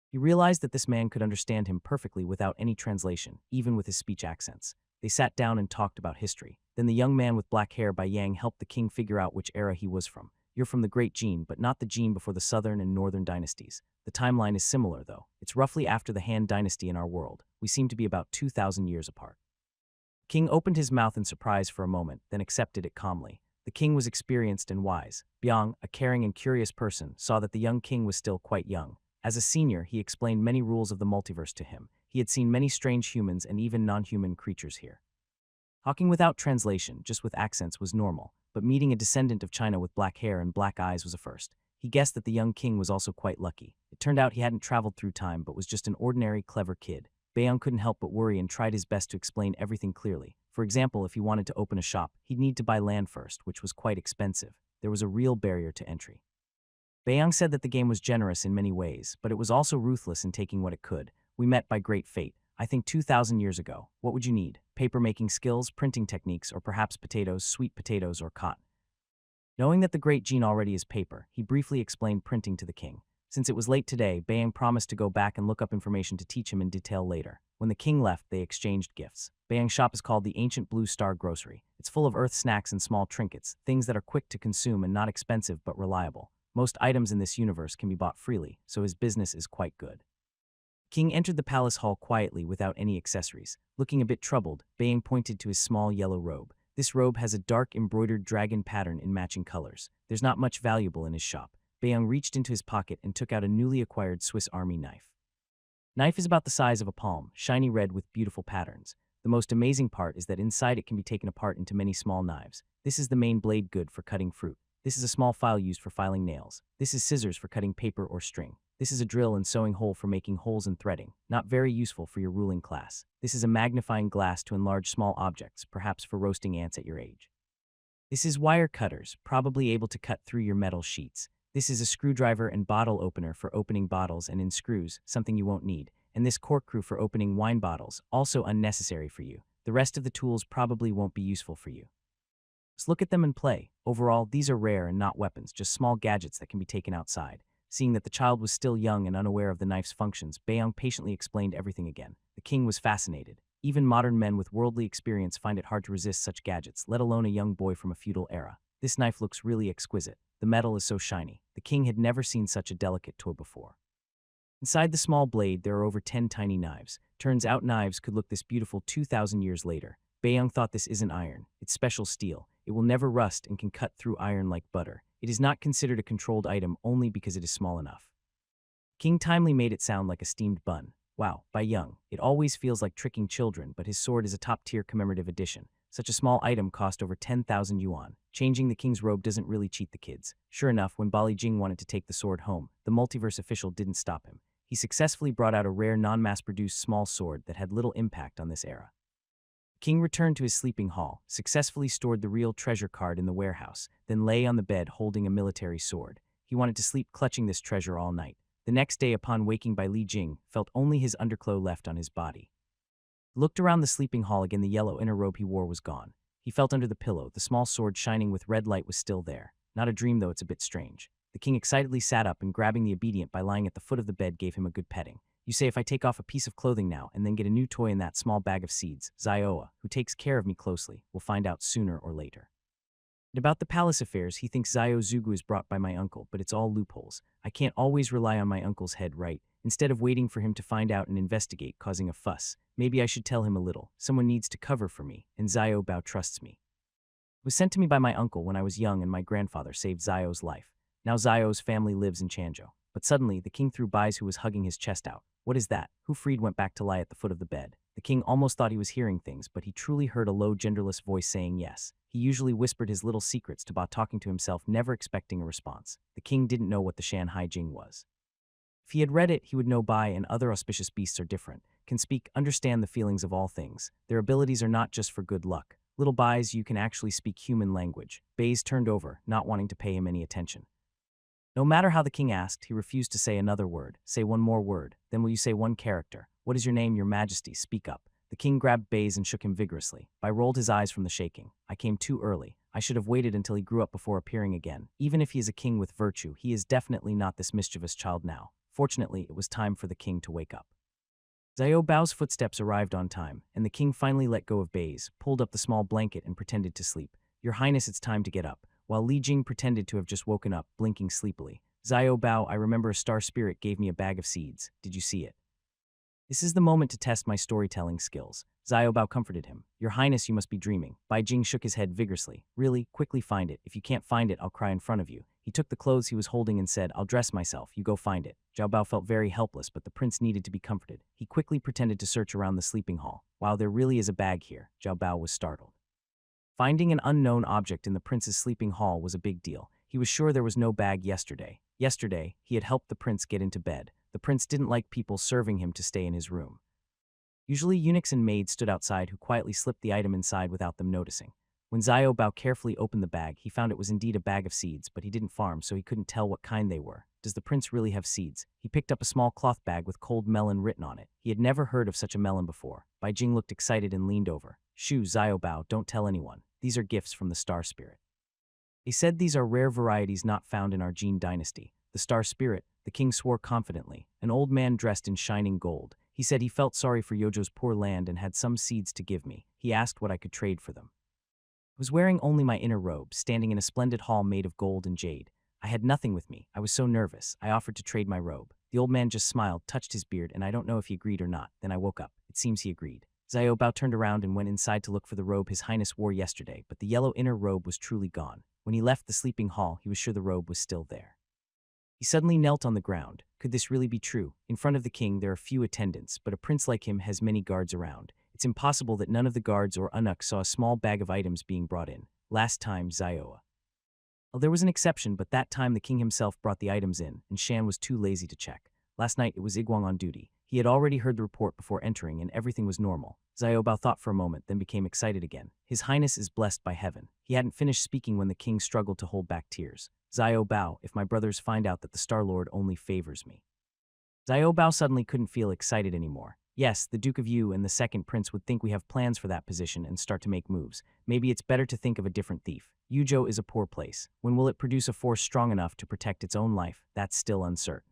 He realized that this man could understand him perfectly without any translation, even with his speech accents. They sat down and talked about history. Then the young man with black hair Bai Yang helped the king figure out which era he was from. "You're from the Great Gene, but not the gene before the Southern and Northern dynasties. The timeline is similar, though. It's roughly after the Han Dynasty in our world. We seem to be about 2,000 years apart." King opened his mouth in surprise for a moment, then accepted it calmly. The king was experienced and wise. Biang, a caring and curious person, saw that the young king was still quite young. As a senior, he explained many rules of the multiverse to him. He had seen many strange humans and even non-human creatures here. Talking without translation, just with accents, was normal, but meeting a descendant of China with black hair and black eyes was a first. He guessed that the young king was also quite lucky. It turned out he hadn't traveled through time but was just an ordinary, clever kid. Baeyang couldn't help but worry and tried his best to explain everything clearly. For example, if he wanted to open a shop, he'd need to buy land first, which was quite expensive. There was a real barrier to entry. Baeyang said that the game was generous in many ways, but it was also ruthless in taking what it could. "We met by great fate. I think 2,000 years ago. What would you need? Paper-making skills, printing techniques, or perhaps potatoes, sweet potatoes, or cotton?" Knowing that the great gene already is paper, he briefly explained printing to the king. Since it was late today, Baeyang promised to go back and look up information to teach him in detail later. When the king left, they exchanged gifts. Baeyang's shop is called the Ancient Blue Star Grocery. It's full of earth snacks and small trinkets, things that are quick to consume and not expensive but reliable. Most items in this universe can be bought freely, so his business is quite good. King entered the palace hall quietly without any accessories. Looking a bit troubled, Baeyang pointed to his small yellow robe. This robe has a dark embroidered dragon pattern in matching colors. There's not much valuable in his shop. Baeyang reached into his pocket and took out a newly acquired Swiss Army knife. Knife is about the size of a palm, shiny red with beautiful patterns. The most amazing part is that inside it can be taken apart into many small knives. This is the main blade good for cutting fruit. This is a small file used for filing nails. This is scissors for cutting paper or string. This is a drill and sewing hole for making holes and threading, not very useful for your ruling class. This is a magnifying glass to enlarge small objects, perhaps for roasting ants at your age. This is wire cutters, probably able to cut through your metal sheets. This is a screwdriver and bottle opener for opening bottles and in screws, something you won't need. And this corkscrew for opening wine bottles, also unnecessary for you. The rest of the tools probably won't be useful for you. Just look at them and play. Overall, these are rare and not weapons, just small gadgets that can be taken outside. Seeing that the child was still young and unaware of the knife's functions, Baeyang patiently explained everything again. The king was fascinated. Even modern men with worldly experience find it hard to resist such gadgets, let alone a young boy from a feudal era. This knife looks really exquisite. The metal is so shiny. The king had never seen such a delicate toy before. Inside the small blade, there are over 10 tiny knives. Turns out knives could look this beautiful 2,000 years later. Baeyang thought this isn't iron. It's special steel. It will never rust and can cut through iron like butter. It is not considered a controlled item only because it is small enough. King Timely made it sound like a steamed bun. Wow, Baeyang, it always feels like tricking children, but his sword is a top-tier commemorative edition. Such a small item cost over 10,000 yuan. Changing the king's robe doesn't really cheat the kids. Sure enough, when Bali Jing wanted to take the sword home, the multiverse official didn't stop him. He successfully brought out a rare non-mass-produced small sword that had little impact on this era. King returned to his sleeping hall, successfully stored the real treasure card in the warehouse, then lay on the bed holding a military sword. He wanted to sleep clutching this treasure all night. The next day, upon waking by Li Jing, felt only his underclothes left on his body. Looked around the sleeping hall again. The yellow inner robe he wore was gone. He felt under the pillow. The small sword shining with red light was still there. Not a dream, though. It's a bit strange. The king excitedly sat up and, grabbing the obedient by lying at the foot of the bed, gave him a good petting. You say if I take off a piece of clothing now and then get a new toy in that small bag of seeds, Zioa, who takes care of me closely, will find out sooner or later. And about the palace affairs, he thinks Zio Zugu is brought by my uncle, but it's all loopholes. I can't always rely on my uncle's head, right? Instead of waiting for him to find out and investigate, causing a fuss, maybe I should tell him a little. Someone needs to cover for me, and Zio Bao trusts me. It was sent to me by my uncle when I was young, and my grandfather saved Zio's life. Now Zio's family lives in Changzhou. But suddenly, the king threw Bai's, who was hugging his chest, out. What is that? Hu Freed went back to lie at the foot of the bed. The king almost thought he was hearing things, but he truly heard a low, genderless voice saying yes. He usually whispered his little secrets to Ba, talking to himself, never expecting a response. The king didn't know what the Shanhai Jing was. If he had read it, he would know Bai and other auspicious beasts are different, can speak, understand the feelings of all things. Their abilities are not just for good luck. Little Bai's, you can actually speak human language. Bai's turned over, not wanting to pay him any attention. No matter how the king asked, he refused to say another word. Say one more word. Then will you say one character? What is your name, your majesty? Speak up. The king grabbed Bai's and shook him vigorously. Bai rolled his eyes from the shaking. I came too early. I should have waited until he grew up before appearing again. Even if he is a king with virtue, he is definitely not this mischievous child now. Fortunately, it was time for the king to wake up. Zio Bao's footsteps arrived on time, and the king finally let go of Bai's, pulled up the small blanket and pretended to sleep. Your Highness, it's time to get up. While Li Jing pretended to have just woken up, blinking sleepily. Zio Bao, I remember a star spirit gave me a bag of seeds. Did you see it? This is the moment to test my storytelling skills. Zio Bao comforted him. Your Highness, you must be dreaming. Bai Jing shook his head vigorously. Really? Quickly find it. If you can't find it, I'll cry in front of you. He took the clothes he was holding and said, I'll dress myself. You go find it. Zhao Bao felt very helpless, but the prince needed to be comforted. He quickly pretended to search around the sleeping hall. Wow, there really is a bag here. Zhao Bao was startled. Finding an unknown object in the prince's sleeping hall was a big deal. He was sure there was no bag yesterday. Yesterday, he had helped the prince get into bed. The prince didn't like people serving him to stay in his room. Usually, eunuchs and maids stood outside who quietly slipped the item inside without them noticing. When Zio Bao carefully opened the bag, he found it was indeed a bag of seeds, but he didn't farm, so he couldn't tell what kind they were. Does the prince really have seeds? He picked up a small cloth bag with cold melon written on it. He had never heard of such a melon before. Bai Jing looked excited and leaned over. Shoo, Zio Bao, don't tell anyone. These are gifts from the Star Spirit. They said these are rare varieties not found in our Jin dynasty. The Star Spirit, the king swore confidently, an old man dressed in shining gold. He said he felt sorry for Yojo's poor land and had some seeds to give me. He asked what I could trade for them. I was wearing only my inner robe, standing in a splendid hall made of gold and jade. I had nothing with me. I was so nervous. I offered to trade my robe. The old man just smiled, touched his beard, and I don't know if he agreed or not. Then I woke up. It seems he agreed. Zio Bao turned around and went inside to look for the robe His Highness wore yesterday, but the yellow inner robe was truly gone. When he left the sleeping hall, he was sure the robe was still there. He suddenly knelt on the ground. Could this really be true? In front of the king, there are few attendants, but a prince like him has many guards around. It's impossible that none of the guards or eunuchs saw a small bag of items being brought in. Last time, Zioa. Well, there was an exception, but that time the king himself brought the items in, and Shan was too lazy to check. Last night, it was Iguang on duty. He had already heard the report before entering, and everything was normal. Zio Bao thought for a moment, then became excited again. His Highness is blessed by heaven. He hadn't finished speaking when the king struggled to hold back tears. Zio Bao, if my brothers find out that the Star Lord only favors me. Zio Bao suddenly couldn't feel excited anymore. Yes, the Duke of Yu and the second prince would think we have plans for that position and start to make moves. Maybe it's better to think of a different thief. Yuzhou is a poor place. When will it produce a force strong enough to protect its own life? That's still uncertain.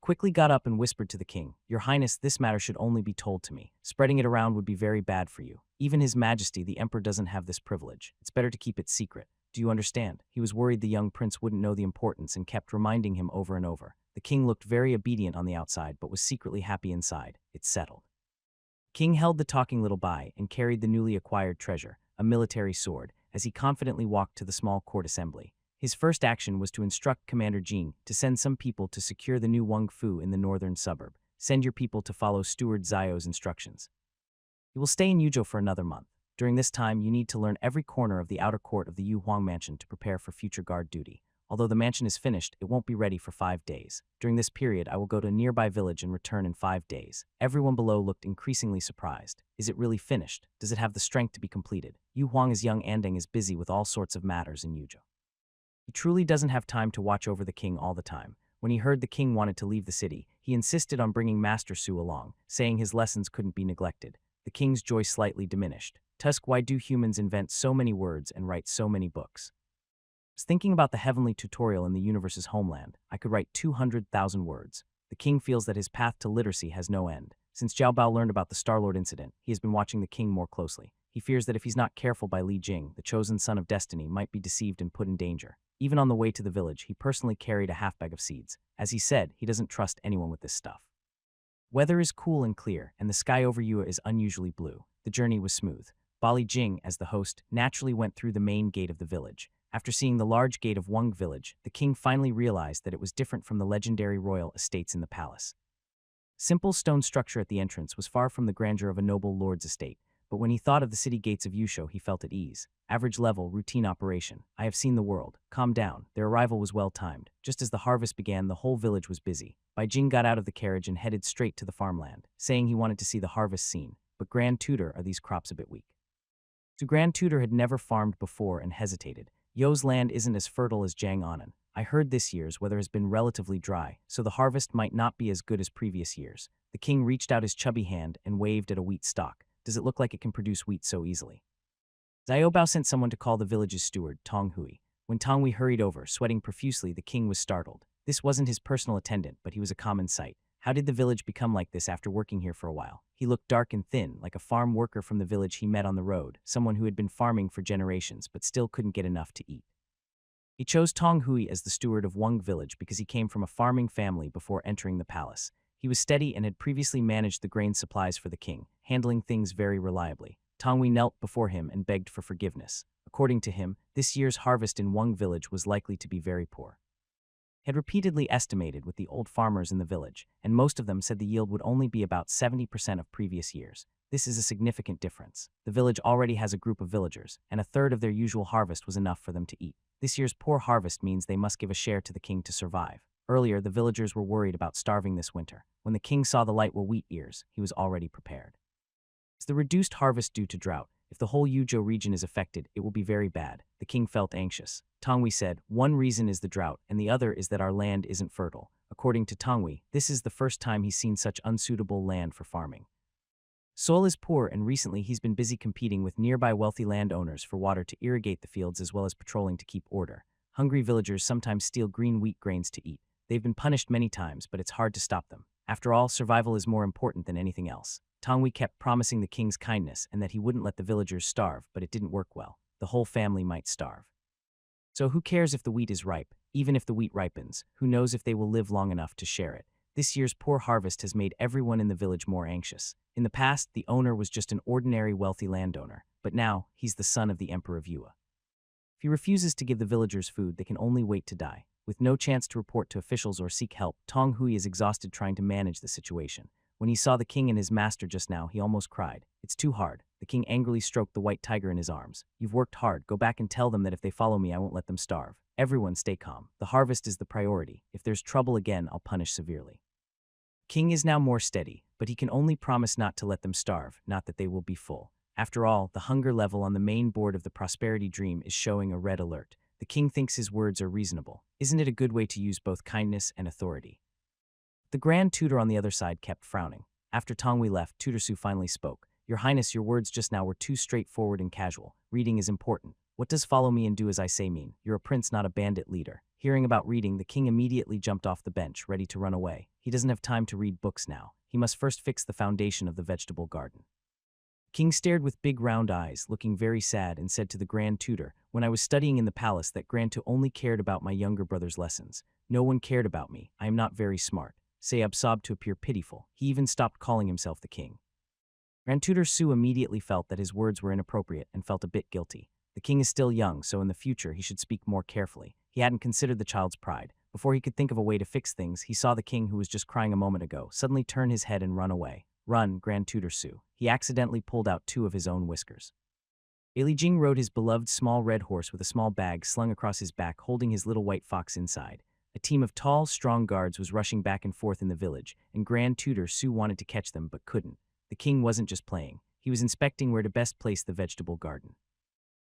Quickly got up and whispered to the king, Your Highness, this matter should only be told to me. Spreading it around would be very bad for you. Even His Majesty, the Emperor, doesn't have this privilege. It's better to keep it secret. Do you understand? He was worried the young prince wouldn't know the importance and kept reminding him over and over. The king looked very obedient on the outside, but was secretly happy inside. It's settled. King held the talking little bai and carried the newly acquired treasure, a military sword, as he confidently walked to the small court assembly. His first action was to instruct Commander Jing to send some people to secure the new Wang Fu in the northern suburb. Send your people to follow Steward Zio's instructions. You will stay in Yuzhou for another month. During this time, you need to learn every corner of the outer court of the Yu Huang mansion to prepare for future guard duty. Although the mansion is finished, it won't be ready for 5 days. During this period, I will go to a nearby village and return in 5 days. Everyone below looked increasingly surprised. Is it really finished? Does it have the strength to be completed? Yu Huang's young Andeng is busy with all sorts of matters in Yuzhou. He truly doesn't have time to watch over the king all the time. When he heard the king wanted to leave the city, he insisted on bringing Master Su along, saying his lessons couldn't be neglected. The king's joy slightly diminished. Tusk, why do humans invent so many words and write so many books? I was thinking about the heavenly tutorial in the universe's homeland. I could write 200,000 words. The king feels that his path to literacy has no end. Since Zhao Bao learned about the Star-Lord incident, he has been watching the king more closely. He fears that if he's not careful by Li Jing, the chosen son of destiny might be deceived and put in danger. Even on the way to the village, he personally carried a half bag of seeds. As he said, he doesn't trust anyone with this stuff. Weather is cool and clear, and the sky over Yue is unusually blue. The journey was smooth. Bali Jing, as the host, naturally went through the main gate of the village. After seeing the large gate of Wang village, the king finally realized that it was different from the legendary royal estates in the palace. Simple stone structure at the entrance was far from the grandeur of a noble lord's estate, but when he thought of the city gates of Yuzhou, he felt at ease. Average level, routine operation. I have seen the world. Calm down. Their arrival was well timed. Just as the harvest began, the whole village was busy. Bai Jing got out of the carriage and headed straight to the farmland, saying he wanted to see the harvest scene. But Grand Tutor, are these crops a bit weak? So Grand Tutor had never farmed before and hesitated. Yo's land isn't as fertile as Jiang Anan. I heard this year's weather has been relatively dry, so the harvest might not be as good as previous years. The king reached out his chubby hand and waved at a wheat stalk. Does it look like it can produce wheat so easily? Xiaobao sent someone to call the village's steward, Tong Hui. When Tong Hui hurried over, sweating profusely, the king was startled. This wasn't his personal attendant, but he was a common sight. How did the village become like this after working here for a while? He looked dark and thin, like a farm worker from the village he met on the road, someone who had been farming for generations but still couldn't get enough to eat. He chose Tong Hui as the steward of Wang village because he came from a farming family before entering the palace. He was steady and had previously managed the grain supplies for the king, handling things very reliably. Tong Hui knelt before him and begged for forgiveness. According to him, this year's harvest in Wang village was likely to be very poor. He had repeatedly estimated with the old farmers in the village, and most of them said the yield would only be about 70% of previous years. This is a significant difference. The village already has a group of villagers, and a third of their usual harvest was enough for them to eat. This year's poor harvest means they must give a share to the king to survive. Earlier, the villagers were worried about starving this winter. When the king saw the light were wheat ears, he was already prepared. Is the reduced harvest due to drought? If the whole Yuzhou region is affected, it will be very bad. The king felt anxious. Tonghui said, one reason is the drought, and the other is that our land isn't fertile. According to Tonghui, this is the first time he's seen such unsuitable land for farming. Soil is poor, and recently he's been busy competing with nearby wealthy landowners for water to irrigate the fields as well as patrolling to keep order. Hungry villagers sometimes steal green wheat grains to eat. They've been punished many times, but it's hard to stop them. After all, survival is more important than anything else. Tonghui kept promising the king's kindness and that he wouldn't let the villagers starve, but it didn't work well. The whole family might starve. So who cares if the wheat is ripe? Even if the wheat ripens, who knows if they will live long enough to share it? This year's poor harvest has made everyone in the village more anxious. In the past, the owner was just an ordinary wealthy landowner, but now he's the son of the Emperor of Yue. If he refuses to give the villagers food, they can only wait to die. With no chance to report to officials or seek help, Tong Hui is exhausted trying to manage the situation. When he saw the king and his master just now, he almost cried. It's too hard. The king angrily stroked the white tiger in his arms. You've worked hard. Go back and tell them that if they follow me, I won't let them starve. Everyone stay calm. The harvest is the priority. If there's trouble again, I'll punish severely. King is now more steady, but he can only promise not to let them starve, not that they will be full. After all, the hunger level on the main board of the Prosperity Dream is showing a red alert. The king thinks his words are reasonable. Isn't it a good way to use both kindness and authority? The Grand Tutor on the other side kept frowning. After Tonghui left, Tutor Su finally spoke. Your Highness, your words just now were too straightforward and casual. Reading is important. What does follow me and do as I say mean? You're a prince, not a bandit leader. Hearing about reading, the king immediately jumped off the bench, ready to run away. He doesn't have time to read books now. He must first fix the foundation of the vegetable garden. King stared with big round eyes, looking very sad, and said to the Grand Tutor, when I was studying in the palace, that Grand Tutor only cared about my younger brother's lessons. No one cared about me. I am not very smart. Sayab sobbed to appear pitiful. He even stopped calling himself the king. Grand Tutor Su immediately felt that his words were inappropriate and felt a bit guilty. The king is still young, so in the future he should speak more carefully. He hadn't considered the child's pride. Before he could think of a way to fix things, he saw the king, who was just crying a moment ago, suddenly turn his head and run away. Run, Grand Tutor Su. He accidentally pulled out 2 of his own whiskers. Li Jing rode his beloved small red horse with a small bag slung across his back, holding his little white fox inside. A team of tall, strong guards was rushing back and forth in the village, and Grand Tutor Su wanted to catch them but couldn't. The king wasn't just playing. He was inspecting where to best place the vegetable garden.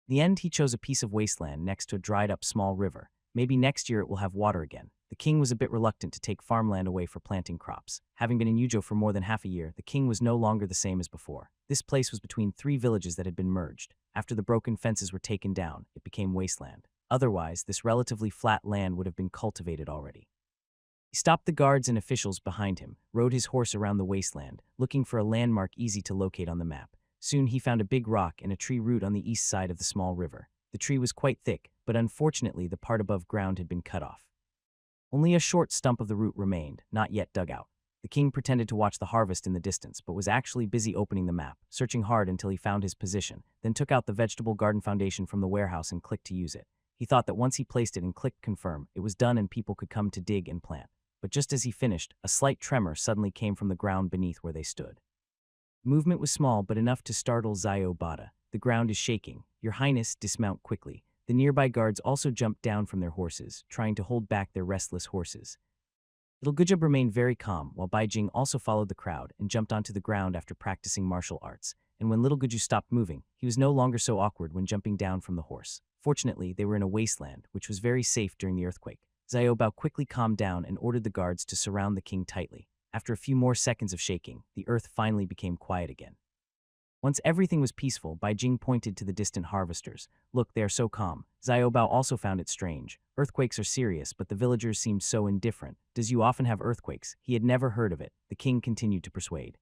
In the end, he chose a piece of wasteland next to a dried-up small river. Maybe next year it will have water again. The king was a bit reluctant to take farmland away for planting crops. Having been in Yuzhou for more than half a year, the king was no longer the same as before. This place was between 3 villages that had been merged. After the broken fences were taken down, it became wasteland. Otherwise, this relatively flat land would have been cultivated already. He stopped the guards and officials behind him, rode his horse around the wasteland, looking for a landmark easy to locate on the map. Soon he found a big rock and a tree root on the east side of the small river. The tree was quite thick, but unfortunately the part above ground had been cut off. Only a short stump of the root remained, not yet dug out. The king pretended to watch the harvest in the distance, but was actually busy opening the map, searching hard until he found his position, then took out the vegetable garden foundation from the warehouse and clicked to use it. He thought that once he placed it and clicked confirm, it was done and people could come to dig and plant. But just as he finished, a slight tremor suddenly came from the ground beneath where they stood. The movement was small, but enough to startle Xiao Bada. The ground is shaking. Your Highness, dismount quickly. The nearby guards also jumped down from their horses, trying to hold back their restless horses. Little Gujub remained very calm, while Bai Jing also followed the crowd and jumped onto the ground after practicing martial arts. And when Little Guju stopped moving, he was no longer so awkward when jumping down from the horse. Fortunately, they were in a wasteland, which was very safe during the earthquake. Xiao Bao quickly calmed down and ordered the guards to surround the king tightly. After a few more seconds of shaking, the earth finally became quiet again. Once everything was peaceful, Bai Jing pointed to the distant harvesters. Look, they are so calm. Xiao Bao also found it strange. Earthquakes are serious, but the villagers seemed so indifferent. Does you often have earthquakes? He had never heard of it. The king continued to persuade.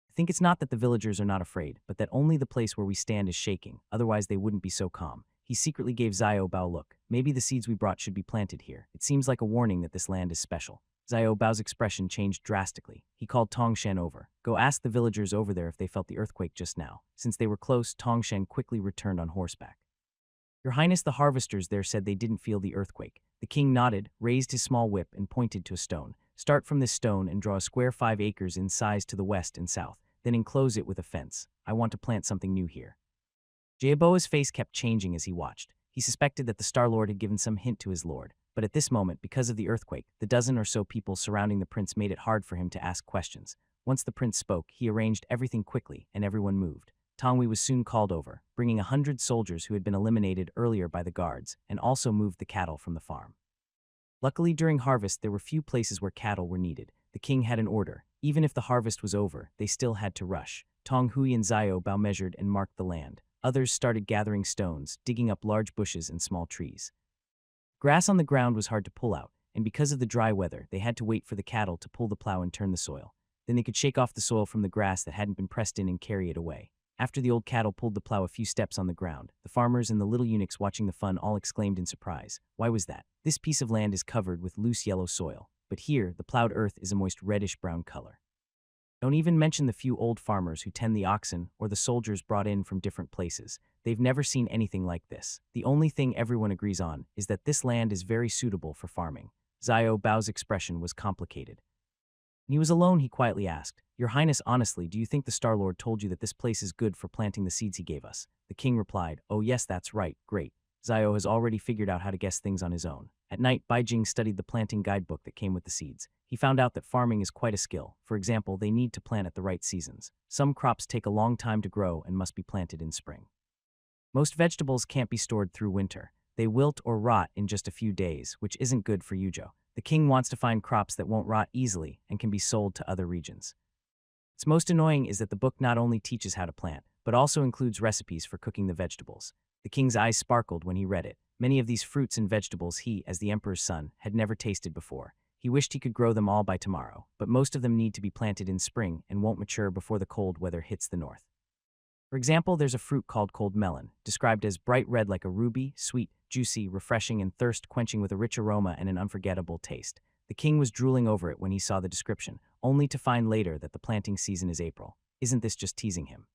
I think it's not that the villagers are not afraid, but that only the place where we stand is shaking. Otherwise, they wouldn't be so calm. He secretly gave Xiao Bao a look. Maybe the seeds we brought should be planted here. It seems like a warning that this land is special. Xiao Bao's expression changed drastically. He called Tong Shen over. Go ask the villagers over there if they felt the earthquake just now. Since they were close, Tong Shen quickly returned on horseback. Your Highness, the harvesters there said they didn't feel the earthquake. The king nodded, raised his small whip, and pointed to a stone. Start from this stone and draw a square 5 acres in size to the west and south. Then enclose it with a fence. I want to plant something new here. Jaeboa's face kept changing as he watched. He suspected that the Star Lord had given some hint to his lord. But at this moment, because of the earthquake, the dozen or so people surrounding the prince made it hard for him to ask questions. Once the prince spoke, he arranged everything quickly, and everyone moved. Tongwei was soon called over, bringing 100 soldiers who had been eliminated earlier by the guards, and also moved the cattle from the farm. Luckily, during harvest, there were few places where cattle were needed. The king had an order. Even if the harvest was over, they still had to rush. Tong Hui and Xiao Bao measured and marked the land. Others started gathering stones, digging up large bushes and small trees. Grass on the ground was hard to pull out, and because of the dry weather, they had to wait for the cattle to pull the plow and turn the soil. Then they could shake off the soil from the grass that hadn't been pressed in and carry it away. After the old cattle pulled the plow a few steps on the ground, the farmers and the little eunuchs watching the fun all exclaimed in surprise. Why was that? This piece of land is covered with loose yellow soil, but here, the plowed earth is a moist reddish-brown color. Don't even mention the few old farmers who tend the oxen or the soldiers brought in from different places. They've never seen anything like this. The only thing everyone agrees on is that this land is very suitable for farming. Xiao Bao's expression was complicated. When he was alone, he quietly asked, Your Highness, honestly, do you think the Star Lord told you that this place is good for planting the seeds he gave us? The king replied, Oh yes, that's right, great. Xiao has already figured out how to guess things on his own. At night, Bai Jing studied the planting guidebook that came with the seeds. He found out that farming is quite a skill. For example, they need to plant at the right seasons. Some crops take a long time to grow and must be planted in spring. Most vegetables can't be stored through winter. They wilt or rot in just a few days, which isn't good for Yuzhou. The king wants to find crops that won't rot easily and can be sold to other regions. What's most annoying is that the book not only teaches how to plant, but also includes recipes for cooking the vegetables. The king's eyes sparkled when he read it. Many of these fruits and vegetables he, as the emperor's son, had never tasted before. He wished he could grow them all by tomorrow, but most of them need to be planted in spring and won't mature before the cold weather hits the north. For example, there's a fruit called cold melon, described as bright red like a ruby, sweet, juicy, refreshing, and thirst-quenching with a rich aroma and an unforgettable taste. The king was drooling over it when he saw the description, only to find later that the planting season is April. Isn't this just teasing him?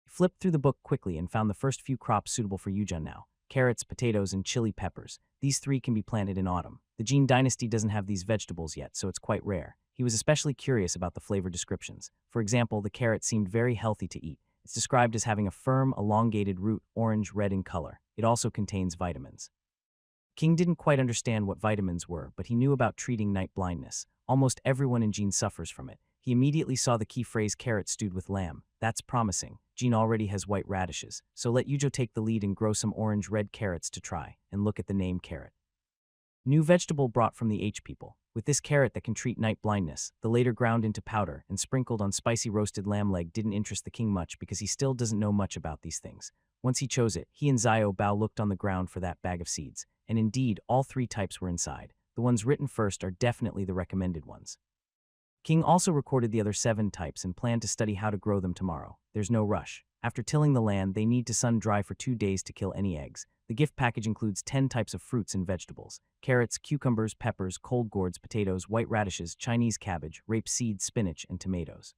He flipped through the book quickly and found the first few crops suitable for Yujun now. Carrots, potatoes, and chili peppers. These three can be planted in autumn. The Jin dynasty doesn't have these vegetables yet, so it's quite rare. He was especially curious about the flavor descriptions. For example, the carrot seemed very healthy to eat. It's described as having a firm, elongated root, orange-red in color. It also contains vitamins. King didn't quite understand what vitamins were, but he knew about treating night blindness. Almost everyone in Jean suffers from it. He immediately saw the key phrase carrot stewed with lamb. That's promising. Jean already has white radishes, so let Yujo take the lead and grow some orange-red carrots to try, and look at the name carrot. New vegetable brought from the H people. With this carrot that can treat night blindness, the later ground into powder and sprinkled on spicy roasted lamb leg didn't interest the king much because he still doesn't know much about these things. Once he chose it, he and Xiao Bao looked on the ground for that bag of seeds, and indeed, all three types were inside. The ones written first are definitely the recommended ones. King also recorded the other 7 types and planned to study how to grow them tomorrow. There's no rush. After tilling the land, they need to sun dry for 2 days to kill any eggs. The gift package includes 10 types of fruits and vegetables: carrots, cucumbers, peppers, cold gourds, potatoes, white radishes, Chinese cabbage, rapeseed, spinach, and tomatoes.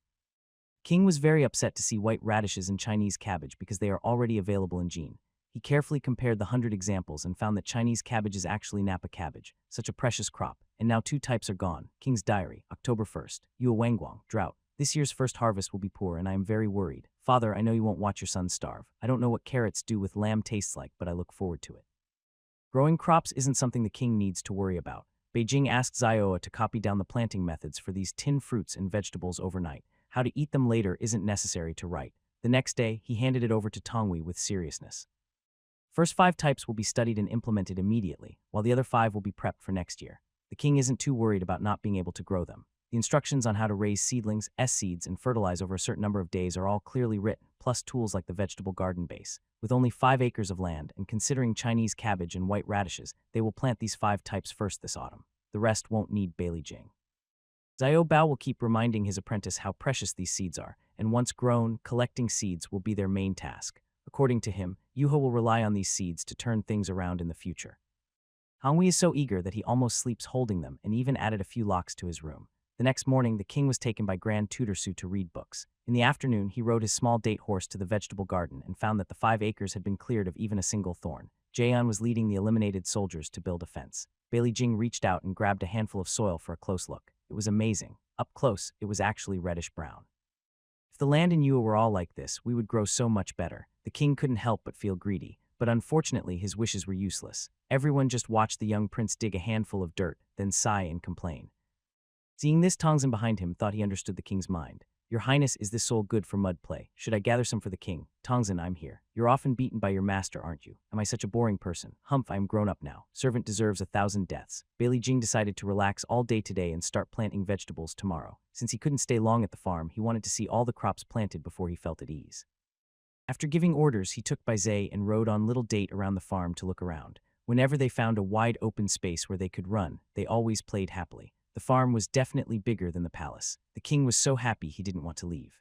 King was very upset to see white radishes and Chinese cabbage because they are already available in Jean. He carefully compared the 100 examples and found that Chinese cabbage is actually Napa cabbage, such a precious crop, and now 2 types are gone. King's Diary, October 1st, Yue Wangguang, drought. This year's first harvest will be poor and I am very worried. Father, I know you won't watch your son starve. I don't know what carrots do with lamb tastes like, but I look forward to it. Growing crops isn't something the king needs to worry about. Beijing asked Zioa to copy down the planting methods for these tin fruits and vegetables overnight. How to eat them later isn't necessary to write. The next day, he handed it over to Tongwei with seriousness. First 5 types will be studied and implemented immediately, while the other 5 will be prepped for next year. The king isn't too worried about not being able to grow them. The instructions on how to raise seedlings, seeds, and fertilize over a certain number of days are all clearly written, plus tools like the vegetable garden base. With only 5 acres of land, and considering Chinese cabbage and white radishes, they will plant these 5 types first this autumn. The rest won't need Bailey Jing. Xiao Bao will keep reminding his apprentice how precious these seeds are, and once grown, collecting seeds will be their main task. According to him, Yuho will rely on these seeds to turn things around in the future. Hangui is so eager that he almost sleeps holding them and even added a few locks to his room. The next morning, the king was taken by Grand Tutor Su to read books. In the afternoon, he rode his small date horse to the vegetable garden and found that the 5 acres had been cleared of even a single thorn. Jaeon was leading the eliminated soldiers to build a fence. Bailey Jing reached out and grabbed a handful of soil for a close look. It was amazing. Up close, it was actually reddish-brown. If the land in Yue were all like this, we would grow so much better. The king couldn't help but feel greedy, but unfortunately his wishes were useless. Everyone just watched the young prince dig a handful of dirt, then sigh and complain. Seeing this, Tongzhen behind him thought he understood the king's mind. Your Highness, is this soul good for mud play? Should I gather some for the king? Tongzhen, I'm here. You're often beaten by your master, aren't you? Am I such a boring person? Humph, I am grown up now. Servant deserves 1,000 deaths. Bailey Jing decided to relax all day today and start planting vegetables tomorrow. Since he couldn't stay long at the farm, he wanted to see all the crops planted before he felt at ease. After giving orders, he took Baizé and rode on Little Date around the farm to look around. Whenever they found a wide open space where they could run, they always played happily. The farm was definitely bigger than the palace. The king was so happy he didn't want to leave.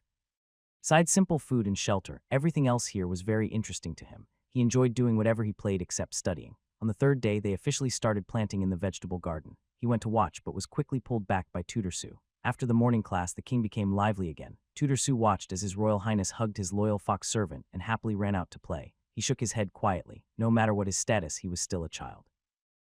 Besides simple food and shelter, everything else here was very interesting to him. He enjoyed doing whatever he played except studying. On the 3rd day, they officially started planting in the vegetable garden. He went to watch but was quickly pulled back by Tutor Su. After the morning class, the king became lively again. Tutor Su watched as His Royal Highness hugged his loyal fox servant and happily ran out to play. He shook his head quietly. No matter what his status, he was still a child.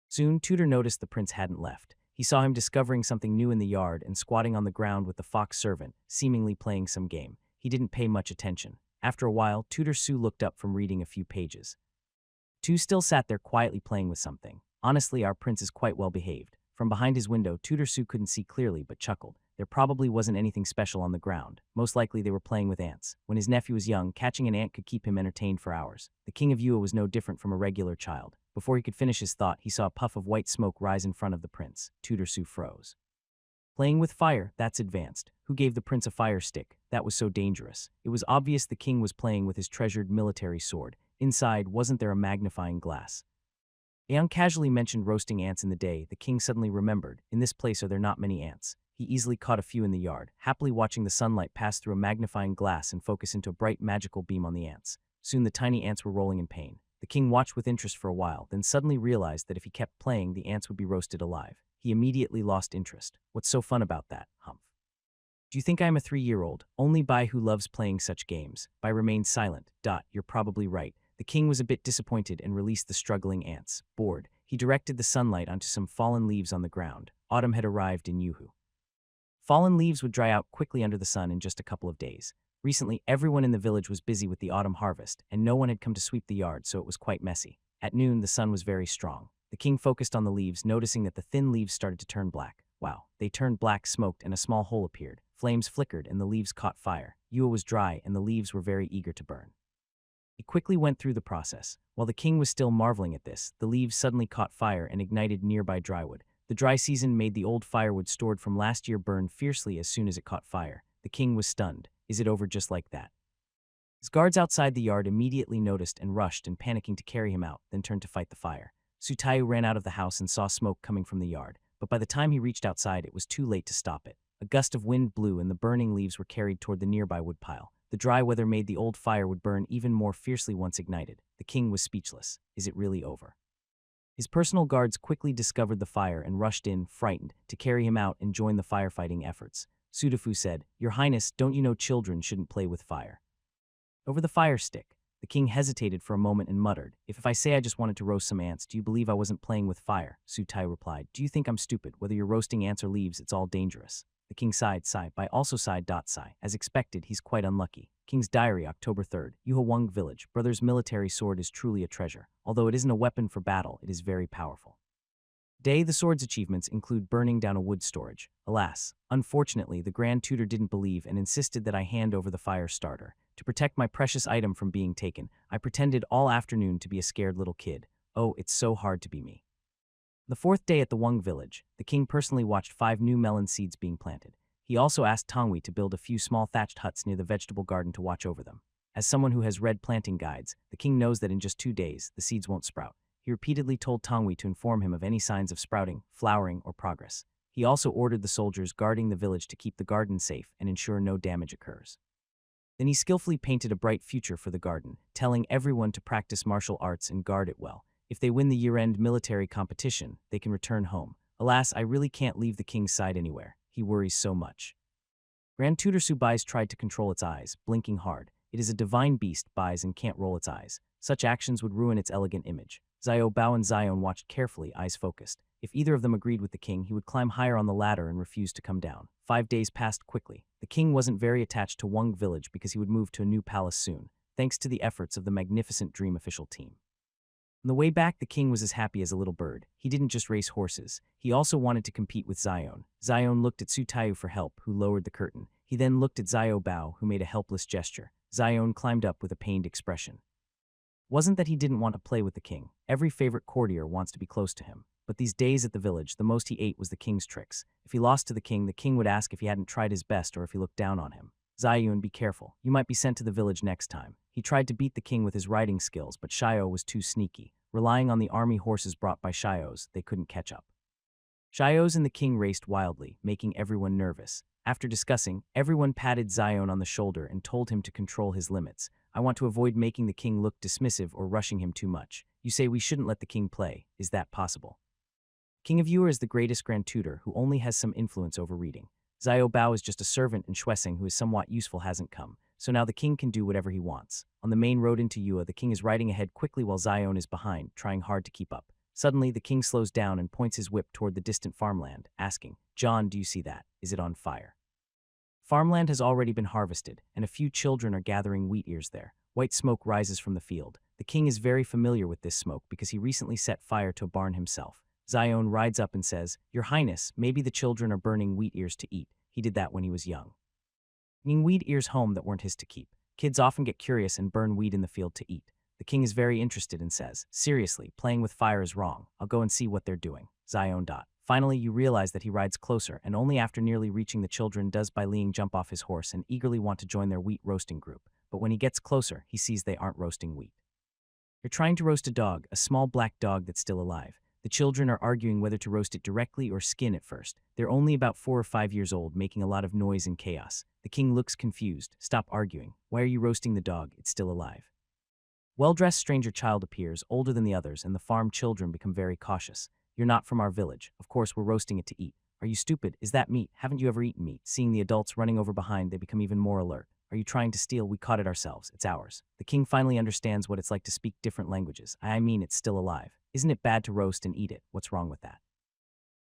Soon, Tutor noticed the prince hadn't left. He saw him discovering something new in the yard and squatting on the ground with the fox servant, seemingly playing some game. He didn't pay much attention. After a while, Tutor Su looked up from reading a few pages. Tu still sat there quietly playing with something. Honestly, our prince is quite well behaved. From behind his window, Tutor Su couldn't see clearly but chuckled. There probably wasn't anything special on the ground. Most likely they were playing with ants. When his nephew was young, catching an ant could keep him entertained for hours. The king of Yue was no different from a regular child. Before he could finish his thought, he saw a puff of white smoke rise in front of the prince. Tutor Su froze. Playing with fire, that's advanced. Who gave the prince a fire stick? That was so dangerous. It was obvious the king was playing with his treasured military sword. Inside, wasn't there a magnifying glass? Aeon casually mentioned roasting ants in the day. The king suddenly remembered. In this place are there not many ants. He easily caught a few in the yard, happily watching the sunlight pass through a magnifying glass and focus into a bright magical beam on the ants. Soon the tiny ants were rolling in pain. The king watched with interest for a while, then suddenly realized that if he kept playing, the ants would be roasted alive. He immediately lost interest. What's so fun about that? Humph. Do you think I am a 3-year-old? Only by who loves playing such games. By remained silent. You're probably right. The king was a bit disappointed and released the struggling ants. Bored, he directed the sunlight onto some fallen leaves on the ground. Autumn had arrived in Yuhu. Fallen leaves would dry out quickly under the sun in just a couple of days. Recently, everyone in the village was busy with the autumn harvest, and no one had come to sweep the yard, so it was quite messy. At noon, the sun was very strong. The king focused on the leaves, noticing that the thin leaves started to turn black. Wow, they turned black, smoked, and a small hole appeared. Flames flickered, and the leaves caught fire. Yuhu was dry, and the leaves were very eager to burn. He quickly went through the process. While the king was still marveling at this, the leaves suddenly caught fire and ignited nearby drywood. The dry season made the old firewood stored from last year burn fiercely as soon as it caught fire. The king was stunned. Is it over just like that? His guards outside the yard immediately noticed and rushed and panicking to carry him out, then turned to fight the fire. Sutayu ran out of the house and saw smoke coming from the yard, but by the time he reached outside, it was too late to stop it. A gust of wind blew and the burning leaves were carried toward the nearby woodpile. The dry weather made the old fire would burn even more fiercely once ignited. The king was speechless. Is it really over? His personal guards quickly discovered the fire and rushed in, frightened, to carry him out and join the firefighting efforts. Sudafu said, "Your Highness, don't you know children shouldn't play with fire?" Over the fire stick, the king hesitated for a moment and muttered, If I say I just wanted to roast some ants, do you believe I wasn't playing with fire?" Sutai replied, "Do you think I'm stupid? Whether you're roasting ants or leaves, it's all dangerous." The king sighed, also sighed. As expected, he's quite unlucky. King's Diary, October 3rd. Yuhawang Village. Brother's military sword is truly a treasure. Although it isn't a weapon for battle, it is very powerful. The sword's achievements include burning down a wood storage. Alas, unfortunately, the Grand Tutor didn't believe and insisted that I hand over the fire starter. To protect my precious item from being taken, I pretended all afternoon to be a scared little kid. Oh, it's so hard to be me. The 4th day at the Wung village, the king personally watched 5 new melon seeds being planted. He also asked Tongwi to build a few small thatched huts near the vegetable garden to watch over them. As someone who has read planting guides, the king knows that in just 2 days, the seeds won't sprout. He repeatedly told Tongwi to inform him of any signs of sprouting, flowering, or progress. He also ordered the soldiers guarding the village to keep the garden safe and ensure no damage occurs. Then he skillfully painted a bright future for the garden, telling everyone to practice martial arts and guard it well. If they win the year-end military competition, they can return home. Alas, I really can't leave the king's side anywhere. He worries so much. Grand Tutor Subais tried to control its eyes, blinking hard. It is a divine beast, Bais, and can't roll its eyes. Such actions would ruin its elegant image. Zio Bao and Zion watched carefully, eyes focused. If either of them agreed with the king, he would climb higher on the ladder and refuse to come down. 5 days passed quickly. The king wasn't very attached to Wung village because he would move to a new palace soon, thanks to the efforts of the magnificent Dream official team. On the way back, the king was as happy as a little bird. He didn't just race horses. He also wanted to compete with Zion. Zion looked at Sutayu for help, who lowered the curtain. He then looked at Zio Bao, who made a helpless gesture. Zion climbed up with a pained expression. Wasn't that he didn't want to play with the king. Every favorite courtier wants to be close to him. But these days at the village, the most he ate was the king's tricks. If he lost to the king would ask if he hadn't tried his best or if he looked down on him. Zayun, be careful. You might be sent to the village next time. He tried to beat the king with his riding skills, but Shio was too sneaky. Relying on the army horses brought by Shios, they couldn't catch up. Shios and the king raced wildly, making everyone nervous. After discussing, everyone patted Zion on the shoulder and told him to control his limits. I want to avoid making the king look dismissive or rushing him too much. You say we shouldn't let the king play. Is that possible? King of Yu is the greatest Grand Tutor who only has some influence over reading. Zio Bao is just a servant, and Shuesing, who is somewhat useful, hasn't come. So now the king can do whatever he wants. On the main road into Yua, the king is riding ahead quickly while Zion is behind, trying hard to keep up. Suddenly, the king slows down and points his whip toward the distant farmland, asking, "John, do you see that? Is it on fire?" Farmland has already been harvested, and a few children are gathering wheat ears there. White smoke rises from the field. The king is very familiar with this smoke because he recently set fire to a barn himself. Zion rides up and says, "Your Highness, maybe the children are burning wheat ears to eat. He did that when he was young." Bringing wheat ears home that weren't his to keep. Kids often get curious and burn wheat in the field to eat. The king is very interested and says, "Seriously, playing with fire is wrong. I'll go and see what they're doing." Zion. Finally, you realize that he rides closer, and only after nearly reaching the children does Bai Ling jump off his horse and eagerly want to join their wheat roasting group. But when he gets closer, he sees they aren't roasting wheat. They're trying to roast a dog, a small black dog that's still alive. The children are arguing whether to roast it directly or skin it first. They're only about 4 or 5 years old, making a lot of noise and chaos. The king looks confused. "Stop arguing. Why are you roasting the dog? It's still alive." Well-dressed stranger child appears, older than the others, and the farm children become very cautious. "You're not from our village. Of course we're roasting it to eat. Are you stupid? Is that meat? Haven't you ever eaten meat? Seeing the adults running over behind, they become even more alert. Are you trying to steal? We caught it ourselves. It's ours. The king finally understands what it's like to speak different languages. I mean, it's still alive. Isn't it bad to roast and eat it? What's wrong with that?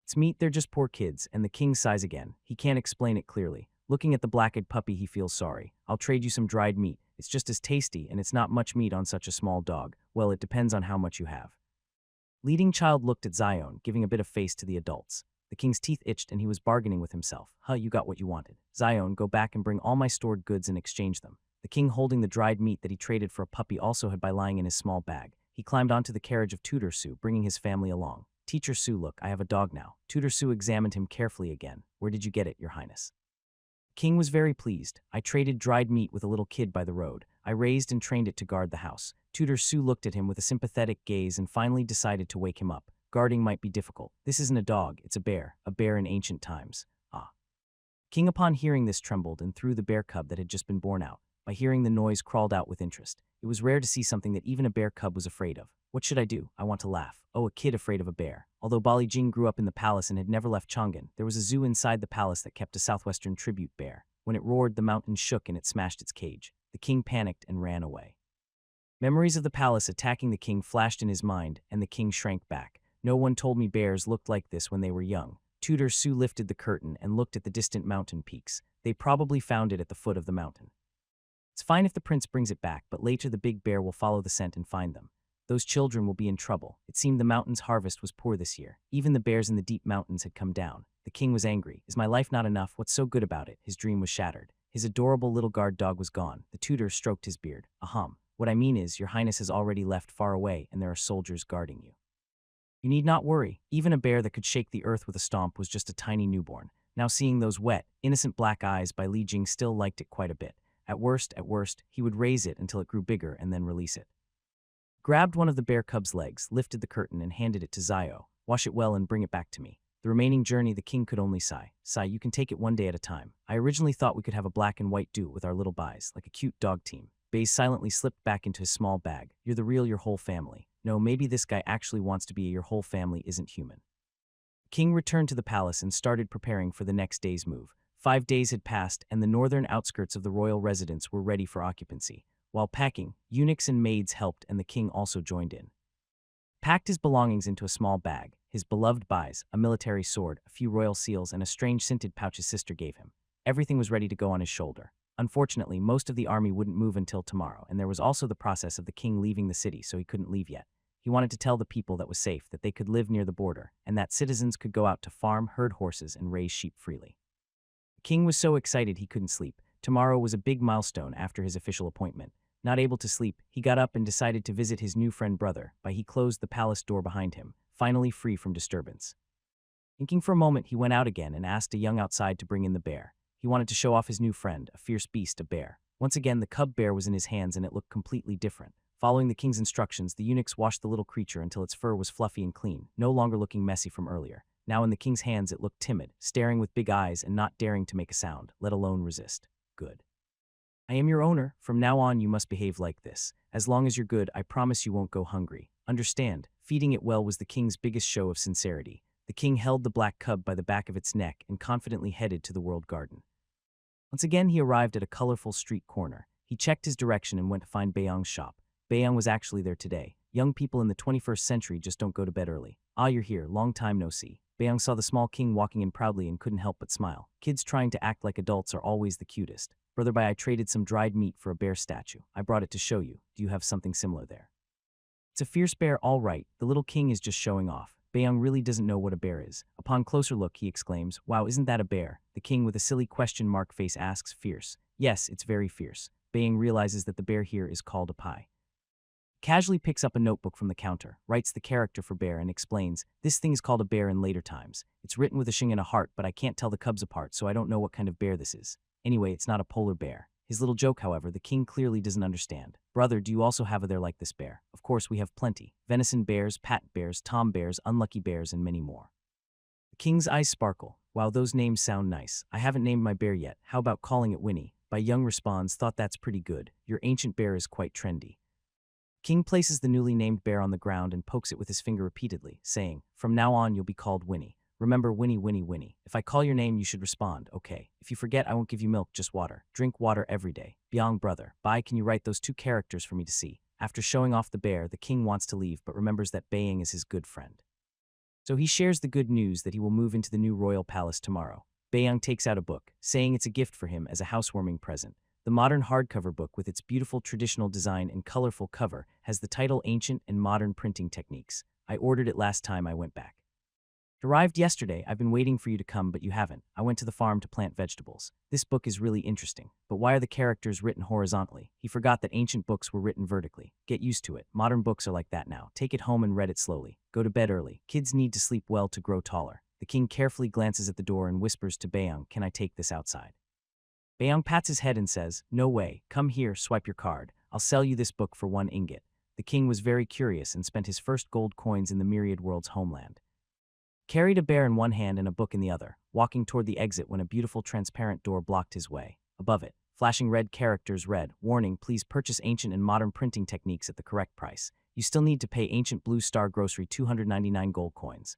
It's meat, they're just poor kids, and the king sighs again. He can't explain it clearly. Looking at the black-eyed puppy, he feels sorry. I'll trade you some dried meat. It's just as tasty, and it's not much meat on such a small dog. Well, it depends on how much you have. Leading child looked at Zion, giving a bit of face to the adults. The king's teeth itched and he was bargaining with himself. Huh, you got what you wanted. Zion, go back and bring all my stored goods and exchange them. The king, holding the dried meat that he traded for a puppy, also had by lying in his small bag. He climbed onto the carriage of Tutor Sue, bringing his family along. Teacher Sue, look, I have a dog now. Tutor Sue examined him carefully again. Where did you get it, your highness? King was very pleased. I traded dried meat with a little kid by the road. I raised and trained it to guard the house. Tutor Sue looked at him with a sympathetic gaze and finally decided to wake him up. Guarding might be difficult. This isn't a dog, it's a bear in ancient times. Ah. King, upon hearing this, trembled and threw the bear cub that had just been born out. By hearing the noise, crawled out with interest. It was rare to see something that even a bear cub was afraid of. What should I do? I want to laugh. Oh, a kid afraid of a bear. Although Bali Jing grew up in the palace and had never left Chang'an, there was a zoo inside the palace that kept a southwestern tribute bear. When it roared, the mountain shook and it smashed its cage. The king panicked and ran away. Memories of the palace attacking the king flashed in his mind, and the king shrank back. No one told me bears looked like this when they were young. Tutor Sue lifted the curtain and looked at the distant mountain peaks. They probably found it at the foot of the mountain. It's fine if the prince brings it back, but later the big bear will follow the scent and find them. Those children will be in trouble. It seemed the mountain's harvest was poor this year. Even the bears in the deep mountains had come down. The king was angry. Is my life not enough? What's so good about it? His dream was shattered. His adorable little guard dog was gone. The tutor stroked his beard. Ahem. What I mean is, your highness has already left far away and there are soldiers guarding you. You need not worry. Even a bear that could shake the earth with a stomp was just a tiny newborn. Now seeing those wet, innocent black eyes, Bai Li Jing still liked it quite a bit. At worst, he would raise it until it grew bigger and then release it. Grabbed one of the bear cub's legs, lifted the curtain and handed it to Zio. Wash it well and bring it back to me. The remaining journey, the king could only sigh. Sigh, you can take it one day at a time. I originally thought we could have a black and white duo with our little Bais, like a cute dog team. Baze silently slipped back into his small bag. You're the real your whole family. No, maybe this guy actually wants to be a your whole family isn't human. King returned to the palace and started preparing for the next day's move. 5 days had passed and the northern outskirts of the royal residence were ready for occupancy. While packing, eunuchs and maids helped and the king also joined in. Packed his belongings into a small bag, his beloved Bais, a military sword, a few royal seals, and a strange scented pouch his sister gave him. Everything was ready to go on his shoulder. Unfortunately, most of the army wouldn't move until tomorrow, and there was also the process of the king leaving the city, so he couldn't leave yet. He wanted to tell the people that was safe, that they could live near the border, and that citizens could go out to farm, herd horses, and raise sheep freely. The king was so excited he couldn't sleep. Tomorrow was a big milestone after his official appointment. Not able to sleep, he got up and decided to visit his new friend brother. He closed the palace door behind him, finally free from disturbance. Thinking for a moment, he went out again and asked a young outside to bring in the bear. He wanted to show off his new friend, a fierce beast, a bear. Once again, the cub bear was in his hands and it looked completely different. Following the king's instructions, the eunuchs washed the little creature until its fur was fluffy and clean, no longer looking messy from earlier. Now in the king's hands, it looked timid, staring with big eyes and not daring to make a sound, let alone resist. Good. I am your owner. From now on, you must behave like this. As long as you're good, I promise you won't go hungry. Understand? Feeding it well was the king's biggest show of sincerity. The king held the black cub by the back of its neck and confidently headed to the world garden. Once again, he arrived at a colorful street corner. He checked his direction and went to find Bayoung's shop. Bayong was actually there today. Young people in the 21st century just don't go to bed early. Ah, you're here. Long time no see. Bayong saw the small king walking in proudly and couldn't help but smile. Kids trying to act like adults are always the cutest. Brother Bai, I traded some dried meat for a bear statue. I brought it to show you. Do you have something similar there? It's a fierce bear, all right. The little king is just showing off. Bayong really doesn't know what a bear is. Upon closer look, he exclaims, wow, isn't that a bear? The king with a silly question mark face asks, fierce. Yes, it's very fierce. Bayong realizes that the bear here is called a pie. Casually picks up a notebook from the counter, writes the character for bear and explains, this thing is called a bear in later times. It's written with a shing and a heart, but I can't tell the cubs apart, so I don't know what kind of bear this is. Anyway, it's not a polar bear. His little joke, however, the king clearly doesn't understand. Brother, do you also have a there like this bear? Of course, we have plenty. Venison bears, pat bears, tom bears, unlucky bears, and many more. The king's eyes sparkle. Wow, those names sound nice. I haven't named my bear yet. How about calling it Winnie? Young responds, thought that's pretty good. Your ancient bear is quite trendy. King places the newly named bear on the ground and pokes it with his finger repeatedly, saying, from now on you'll be called Winnie. Remember Winnie, Winnie, Winnie. If I call your name, you should respond, okay. If you forget, I won't give you milk, just water. Drink water every day. Byong brother, bye, can you write those 2 characters for me to see? After showing off the bear, the king wants to leave but remembers that Bayang is his good friend. So he shares the good news that he will move into the new royal palace tomorrow. Bayang takes out a book, saying it's a gift for him as a housewarming present. The modern hardcover book with its beautiful traditional design and colorful cover has the title Ancient and Modern Printing Techniques. I ordered it last time I went back. It arrived yesterday. I've been waiting for you to come, but you haven't. I went to the farm to plant vegetables. This book is really interesting, but why are the characters written horizontally? He forgot that ancient books were written vertically. Get used to it. Modern books are like that now. Take it home and read it slowly. Go to bed early. Kids need to sleep well to grow taller. The king carefully glances at the door and whispers to Bayang, can I take this outside? Bayang pats his head and says, no way. Come here, swipe your card. I'll sell you this book for 1 ingot. The king was very curious and spent his first gold coins in the myriad world's homeland. Carried a bear in one hand and a book in the other, walking toward the exit when a beautiful transparent door blocked his way. Above it, flashing red characters read, warning, please purchase ancient and modern printing techniques at the correct price. You still need to pay ancient Blue Star Grocery 299 gold coins.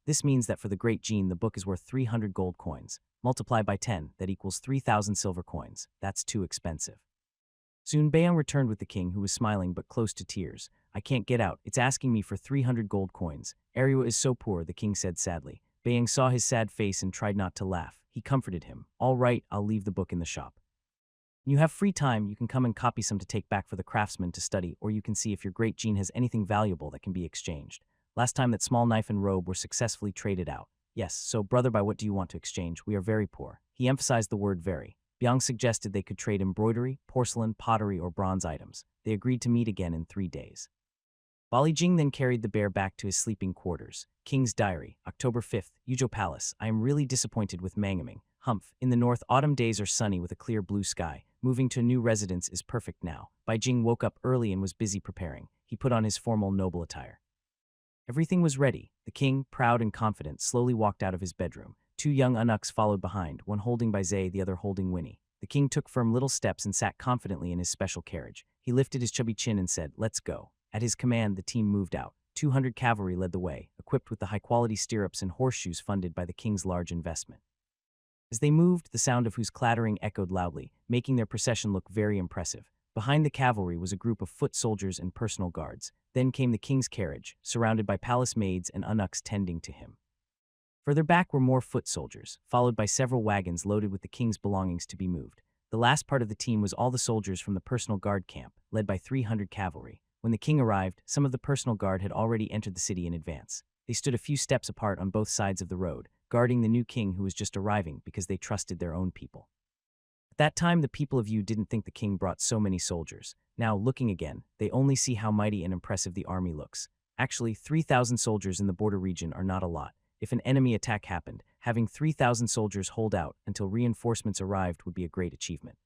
This means that for the Great Gene, the book is worth 300 gold coins. Multiply by 10, that equals 3,000 silver coins. That's too expensive. Soon Bayang returned with the king, who was smiling but close to tears. I can't get out. It's asking me for 300 gold coins. Ariwa is so poor, the king said sadly. Bayang saw his sad face and tried not to laugh. He comforted him. All right, I'll leave the book in the shop. When you have free time, you can come and copy some to take back for the craftsman to study, or you can see if your great gene has anything valuable that can be exchanged. Last time that small knife and robe were successfully traded out. Yes, so brother, by what do you want to exchange? We are very poor. He emphasized the word very. Byung suggested they could trade embroidery, porcelain, pottery, or bronze items. They agreed to meet again in 3 days. Bali Jing then carried the bear back to his sleeping quarters. King's Diary, October 5th, Yuzhou Palace. I am really disappointed with Mangaming. Humph. In the north, autumn days are sunny with a clear blue sky. Moving to a new residence is perfect now. Bai Jing woke up early and was busy preparing. He put on his formal noble attire. Everything was ready. The king, proud and confident, slowly walked out of his bedroom. 2 young eunuchs followed behind, one holding Bai Zhe, the other holding Winnie. The king took firm little steps and sat confidently in his special carriage. He lifted his chubby chin and said, let's go. At his command, the team moved out. 200 cavalry led the way, equipped with the high-quality stirrups and horseshoes funded by the king's large investment. As they moved, the sound of whose clattering echoed loudly, making their procession look very impressive. Behind the cavalry was a group of foot soldiers and personal guards. Then came the king's carriage, surrounded by palace maids and eunuchs tending to him. Further back were more foot soldiers, followed by several wagons loaded with the king's belongings to be moved. The last part of the team was all the soldiers from the personal guard camp, led by 300 cavalry. When the king arrived, some of the personal guard had already entered the city in advance. They stood a few steps apart on both sides of the road, guarding the new king who was just arriving because they trusted their own people. At that time, the people of Yu didn't think the king brought so many soldiers. Now, looking again, they only see how mighty and impressive the army looks. Actually, 3,000 soldiers in the border region are not a lot. If an enemy attack happened, having 3,000 soldiers hold out until reinforcements arrived would be a great achievement.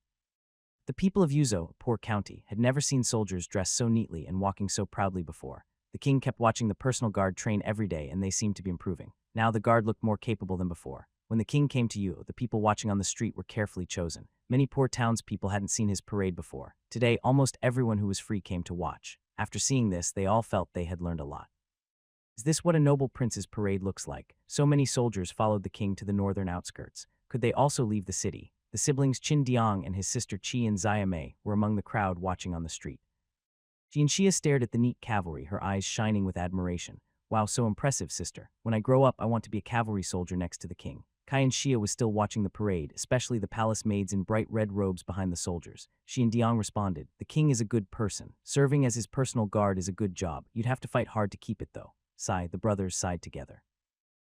The people of Yuzhou, a poor county, had never seen soldiers dressed so neatly and walking so proudly before. The king kept watching the personal guard train every day, and they seemed to be improving. Now the guard looked more capable than before. When the king came to Yu, the people watching on the street were carefully chosen. Many poor townspeople hadn't seen his parade before. Today, almost everyone who was free came to watch. After seeing this, they all felt they had learned a lot. Is this what a noble prince's parade looks like? So many soldiers followed the king to the northern outskirts. Could they also leave the city? The siblings Qin Diang and his sister Qi and Xia Mei were among the crowd watching on the street. Jianxia stared at the neat cavalry, her eyes shining with admiration. Wow, so impressive, sister. When I grow up, I want to be a cavalry soldier next to the king. Kai and Xia was still watching the parade, especially the palace maids in bright red robes behind the soldiers. Xi and Diang responded, the king is a good person. Serving as his personal guard is a good job. You'd have to fight hard to keep it, though. Sigh, the brothers sighed together.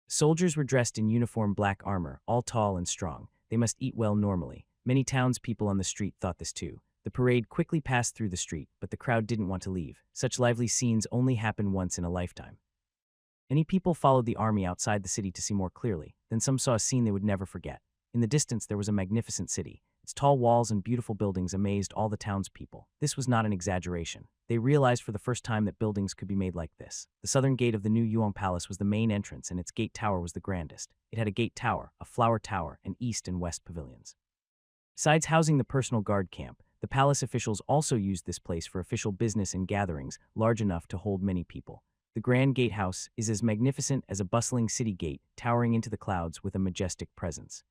Soldiers were dressed in uniform black armor, all tall and strong. They must eat well normally. Many townspeople on the street thought this too. The parade quickly passed through the street, but the crowd didn't want to leave. Such lively scenes only happen once in a lifetime. Many people followed the army outside the city to see more clearly. Then some saw a scene they would never forget. In the distance, there was a magnificent city. Its tall walls and beautiful buildings amazed all the townspeople. This was not an exaggeration. They realized for the first time that buildings could be made like this. The southern gate of the new Yuan Palace was the main entrance, and its gate tower was the grandest. It had a gate tower, a flower tower, and east and west pavilions. Besides housing the personal guard camp, the palace officials also used this place for official business and gatherings large enough to hold many people. The grand gatehouse is as magnificent as a bustling city gate, towering into the clouds with a majestic presence.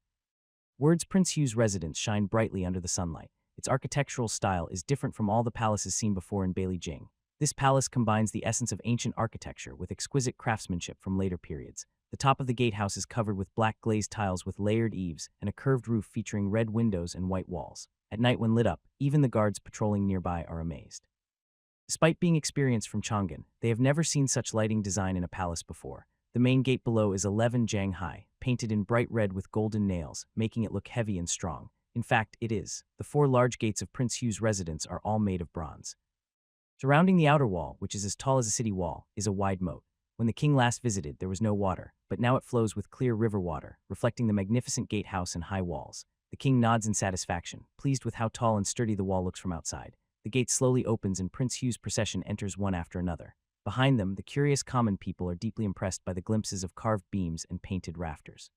Word's Prince Hu's residence shine brightly under the sunlight. Its architectural style is different from all the palaces seen before in Beijing. This palace combines the essence of ancient architecture with exquisite craftsmanship from later periods. The top of the gatehouse is covered with black glazed tiles with layered eaves and a curved roof featuring red windows and white walls. At night when lit up, even the guards patrolling nearby are amazed. Despite being experienced from Chang'an, they have never seen such lighting design in a palace before. The main gate below is 11 jang high, painted in bright red with golden nails, making it look heavy and strong. In fact, it is. The 4 large gates of Prince Hu's residence are all made of bronze. Surrounding the outer wall, which is as tall as a city wall, is a wide moat. When the king last visited, there was no water, but now it flows with clear river water, reflecting the magnificent gatehouse and high walls. The king nods in satisfaction, pleased with how tall and sturdy the wall looks from outside. The gate slowly opens and Prince Hu's procession enters one after another. Behind them, the curious common people are deeply impressed by the glimpses of carved beams and painted rafters.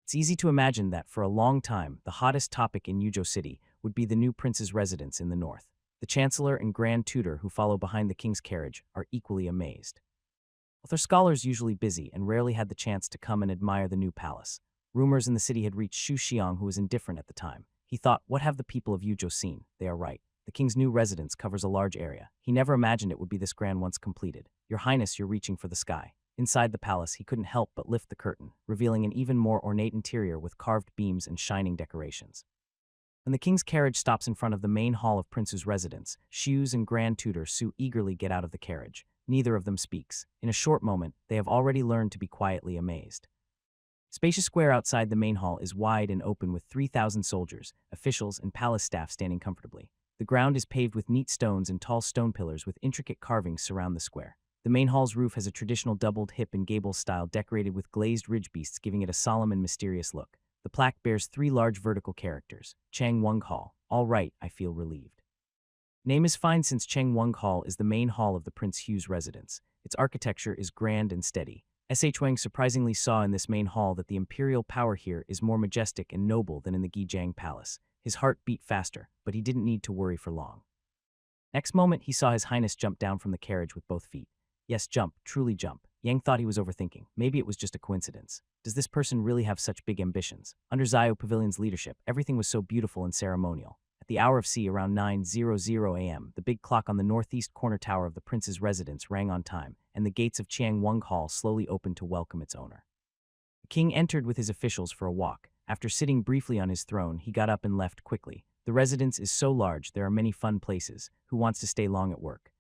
It's easy to imagine that, for a long time, the hottest topic in Yuzhou City would be the new prince's residence in the north. The chancellor and grand tutor who follow behind the king's carriage are equally amazed. Although scholars usually busy and rarely had the chance to come and admire the new palace, rumors in the city had reached Xu Xiang, who was indifferent at the time. He thought, what have the people of Yuzhou seen? They are right. The king's new residence covers a large area. He never imagined it would be this grand once completed. Your Highness, you're reaching for the sky. Inside the palace, he couldn't help but lift the curtain, revealing an even more ornate interior with carved beams and shining decorations. When the king's carriage stops in front of the main hall of Prince's residence, Xu's and grand tutor Su eagerly get out of the carriage. Neither of them speaks. In a short moment, they have already learned to be quietly amazed. Spacious square outside the main hall is wide and open with 3,000 soldiers, officials, and palace staff standing comfortably. The ground is paved with neat stones and tall stone pillars with intricate carvings surround the square. The main hall's roof has a traditional doubled hip and gable style decorated with glazed ridge beasts, giving it a solemn and mysterious look. The plaque bears 3 large vertical characters. Chang Weng Hall. All right, I feel relieved. Name is fine since Chang Weng Hall is the main hall of the Prince Hu's residence. Its architecture is grand and steady. S.H. Wang surprisingly saw in this main hall that the imperial power here is more majestic and noble than in the Gijiang Palace. His heart beat faster, but he didn't need to worry for long. Next moment, he saw His Highness jump down from the carriage with both feet. Yes, jump, truly jump. Yang thought he was overthinking. Maybe it was just a coincidence. Does this person really have such big ambitions? Under Xiao Pavilion's leadership, everything was so beautiful and ceremonial. At the hour of C, around 9:00 a.m., the big clock on the northeast corner tower of the prince's residence rang on time, and the gates of Chiang Weng Hall slowly opened to welcome its owner. The king entered with his officials for a walk. After sitting briefly on his throne, he got up and left quickly. The residence is so large, there are many fun places. Who wants to stay long at work?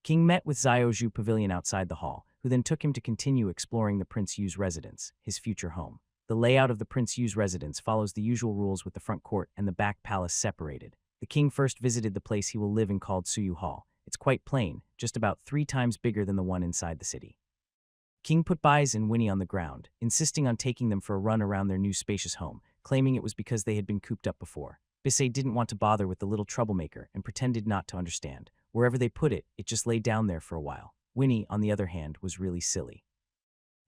King met with Xiao Zhu Pavilion outside the hall, who then took him to continue exploring the Prince Yu's residence, his future home. The layout of the Prince Yu's residence follows the usual rules, with the front court and the back palace separated. The king first visited the place he will live in called Suyu Hall. It's quite plain, just about 3 times bigger than the one inside the city. King put Bai's and Winnie on the ground, insisting on taking them for a run around their new spacious home, claiming it was because they had been cooped up before. Bisei didn't want to bother with the little troublemaker and pretended not to understand. Wherever they put it, it just lay down there for a while. Winnie, on the other hand, was really silly.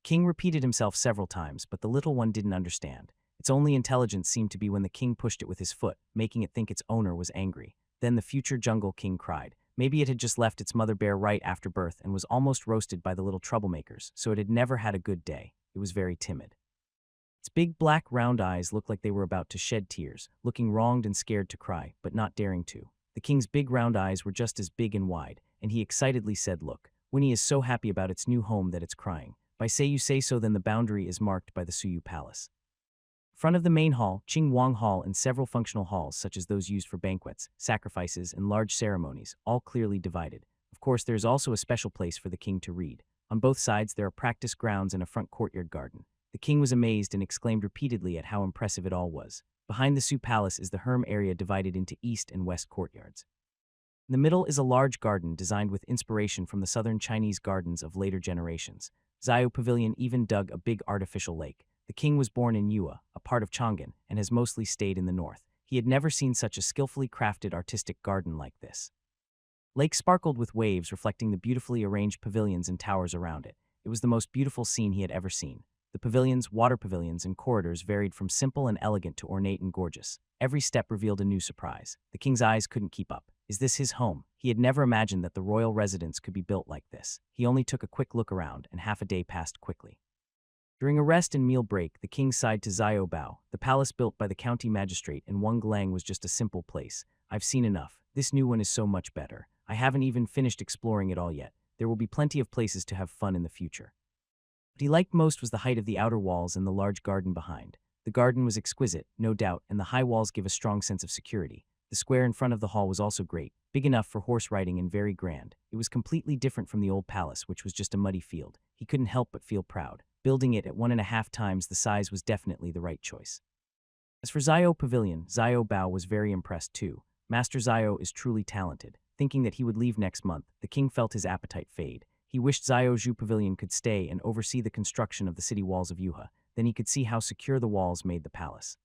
King repeated himself several times, but the little one didn't understand. Its only intelligence seemed to be when the king pushed it with his foot, making it think its owner was angry. Then the future jungle king cried. Maybe it had just left its mother bear right after birth and was almost roasted by the little troublemakers, so it had never had a good day. It was very timid. Its big black round eyes looked like they were about to shed tears, looking wronged and scared to cry, but not daring to. The king's big round eyes were just as big and wide, and he excitedly said, "Look, Winnie is so happy about its new home that it's crying. By say you say so, then the boundary is marked by the Suyu Palace." In front of the main hall, Qing Wang Hall, and several functional halls such as those used for banquets, sacrifices, and large ceremonies, all clearly divided. Of course, there is also a special place for the king to read. On both sides, there are practice grounds and a front courtyard garden. The king was amazed and exclaimed repeatedly at how impressive it all was. Behind the Su Palace is the Herm area, divided into east and west courtyards. In the middle is a large garden designed with inspiration from the southern Chinese gardens of later generations. Xiao Pavilion even dug a big artificial lake. The king was born in Yue, a part of Chang'an, and has mostly stayed in the north. He had never seen such a skillfully crafted artistic garden like this. Lake sparkled with waves, reflecting the beautifully arranged pavilions and towers around it. It was the most beautiful scene he had ever seen. The pavilions, water pavilions, and corridors varied from simple and elegant to ornate and gorgeous. Every step revealed a new surprise. The king's eyes couldn't keep up. Is this his home? He had never imagined that the royal residence could be built like this. He only took a quick look around, and half a day passed quickly. During a rest and meal break, the king sighed to Xiao Bao. The palace built by the county magistrate in Wanglang was just a simple place. I've seen enough. This new one is so much better. I haven't even finished exploring it all yet. There will be plenty of places to have fun in the future. What he liked most was the height of the outer walls and the large garden behind. The garden was exquisite, no doubt, and the high walls give a strong sense of security. The square in front of the hall was also great, big enough for horse riding and very grand. It was completely different from the old palace, which was just a muddy field. He couldn't help but feel proud. Building it at 1.5 times the size was definitely the right choice. As for Xiao Pavilion, Xiao Bao was very impressed too. Master Xiao is truly talented. Thinking that he would leave next month, the king felt his appetite fade. He wished Xiao Zhu Pavilion could stay and oversee the construction of the city walls of Yuha. Then he could see how secure the walls made the palace.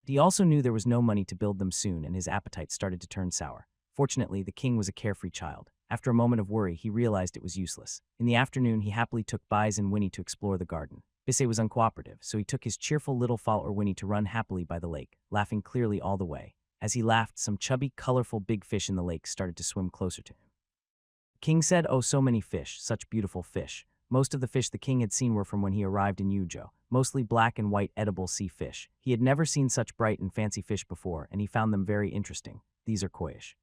He also knew there was no money to build them soon, and his appetite started to turn sour. Fortunately, the king was a carefree child. After a moment of worry, he realized it was useless. In the afternoon, he happily took Bise and Winnie to explore the garden. Bise was uncooperative, so he took his cheerful little follower Winnie to run happily by the lake, laughing clearly all the way. As he laughed, some chubby, colorful big fish in the lake started to swim closer to him. The king said, "Oh, so many fish, such beautiful fish." Most of the fish the king had seen were from when he arrived in Yuzhou, mostly black and white edible sea fish. He had never seen such bright and fancy fish before, and he found them very interesting. These are koish.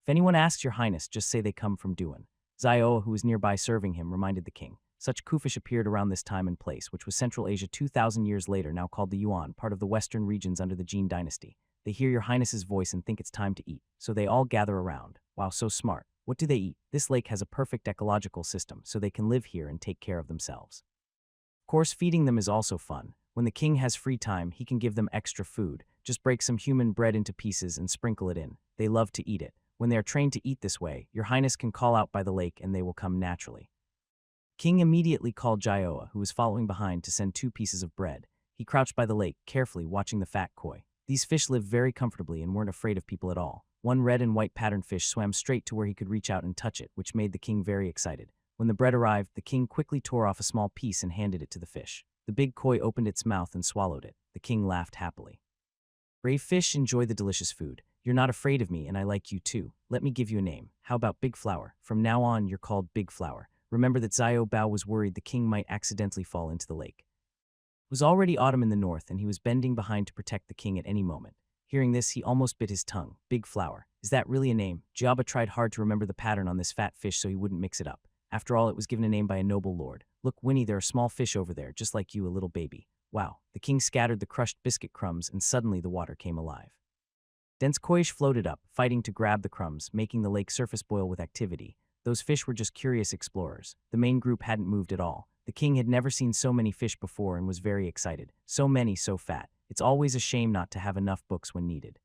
If anyone asks your highness, just say they come from Duan. Xiao, who was nearby serving him, reminded the king. Such kufish appeared around this time and place, which was Central Asia 2,000 years later, now called the Yuan, part of the western regions under the Jin dynasty. They hear your highness's voice and think it's time to eat, so they all gather around. Wow, so smart. What do they eat? This lake has a perfect ecological system, so they can live here and take care of themselves. Of course, feeding them is also fun. When the king has free time, he can give them extra food. Just break some human bread into pieces and sprinkle it in. They love to eat it. When they are trained to eat this way, your highness can call out by the lake and they will come naturally. King immediately called Jaioa, who was following behind, to send 2 pieces of bread. He crouched by the lake, carefully watching the fat koi. These fish lived very comfortably and weren't afraid of people at all. One red and white patterned fish swam straight to where he could reach out and touch it, which made the king very excited. When the bread arrived, the king quickly tore off a small piece and handed it to the fish. The big koi opened its mouth and swallowed it. The king laughed happily. Brave fish, enjoy the delicious food. You're not afraid of me, and I like you too. Let me give you a name. How about Big Flower? From now on, you're called Big Flower. Remember that Xiao Bao was worried the king might accidentally fall into the lake. It was already autumn in the north, and he was bending behind to protect the king at any moment. Hearing this, he almost bit his tongue. Big Flower. Is that really a name? Jiaba tried hard to remember the pattern on this fat fish so he wouldn't mix it up. After all, it was given a name by a noble lord. Look, Winnie, there are small fish over there, just like you, a little baby. Wow. The king scattered the crushed biscuit crumbs, and suddenly the water came alive. Dense koish floated up, fighting to grab the crumbs, making the lake surface boil with activity. Those fish were just curious explorers. The main group hadn't moved at all. The king had never seen so many fish before and was very excited. So many, so fat. It's always a shame not to have enough books when needed.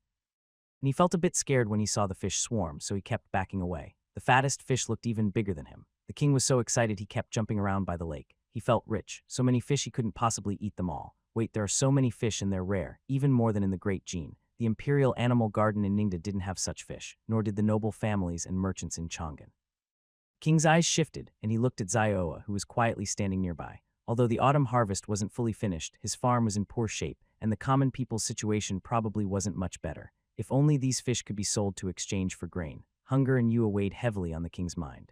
And he felt a bit scared when he saw the fish swarm, so he kept backing away. The fattest fish looked even bigger than him. The king was so excited he kept jumping around by the lake. He felt rich. So many fish he couldn't possibly eat them all. Wait, there are so many fish and they're rare, even more than in the Great Jin. The imperial animal garden in Ningda didn't have such fish, nor did the noble families and merchants in Chang'an. King's eyes shifted, and he looked at Xiaoa, who was quietly standing nearby. Although the autumn harvest wasn't fully finished, his farm was in poor shape, and the common people's situation probably wasn't much better. If only these fish could be sold to exchange for grain. Hunger and Yua weighed heavily on the king's mind.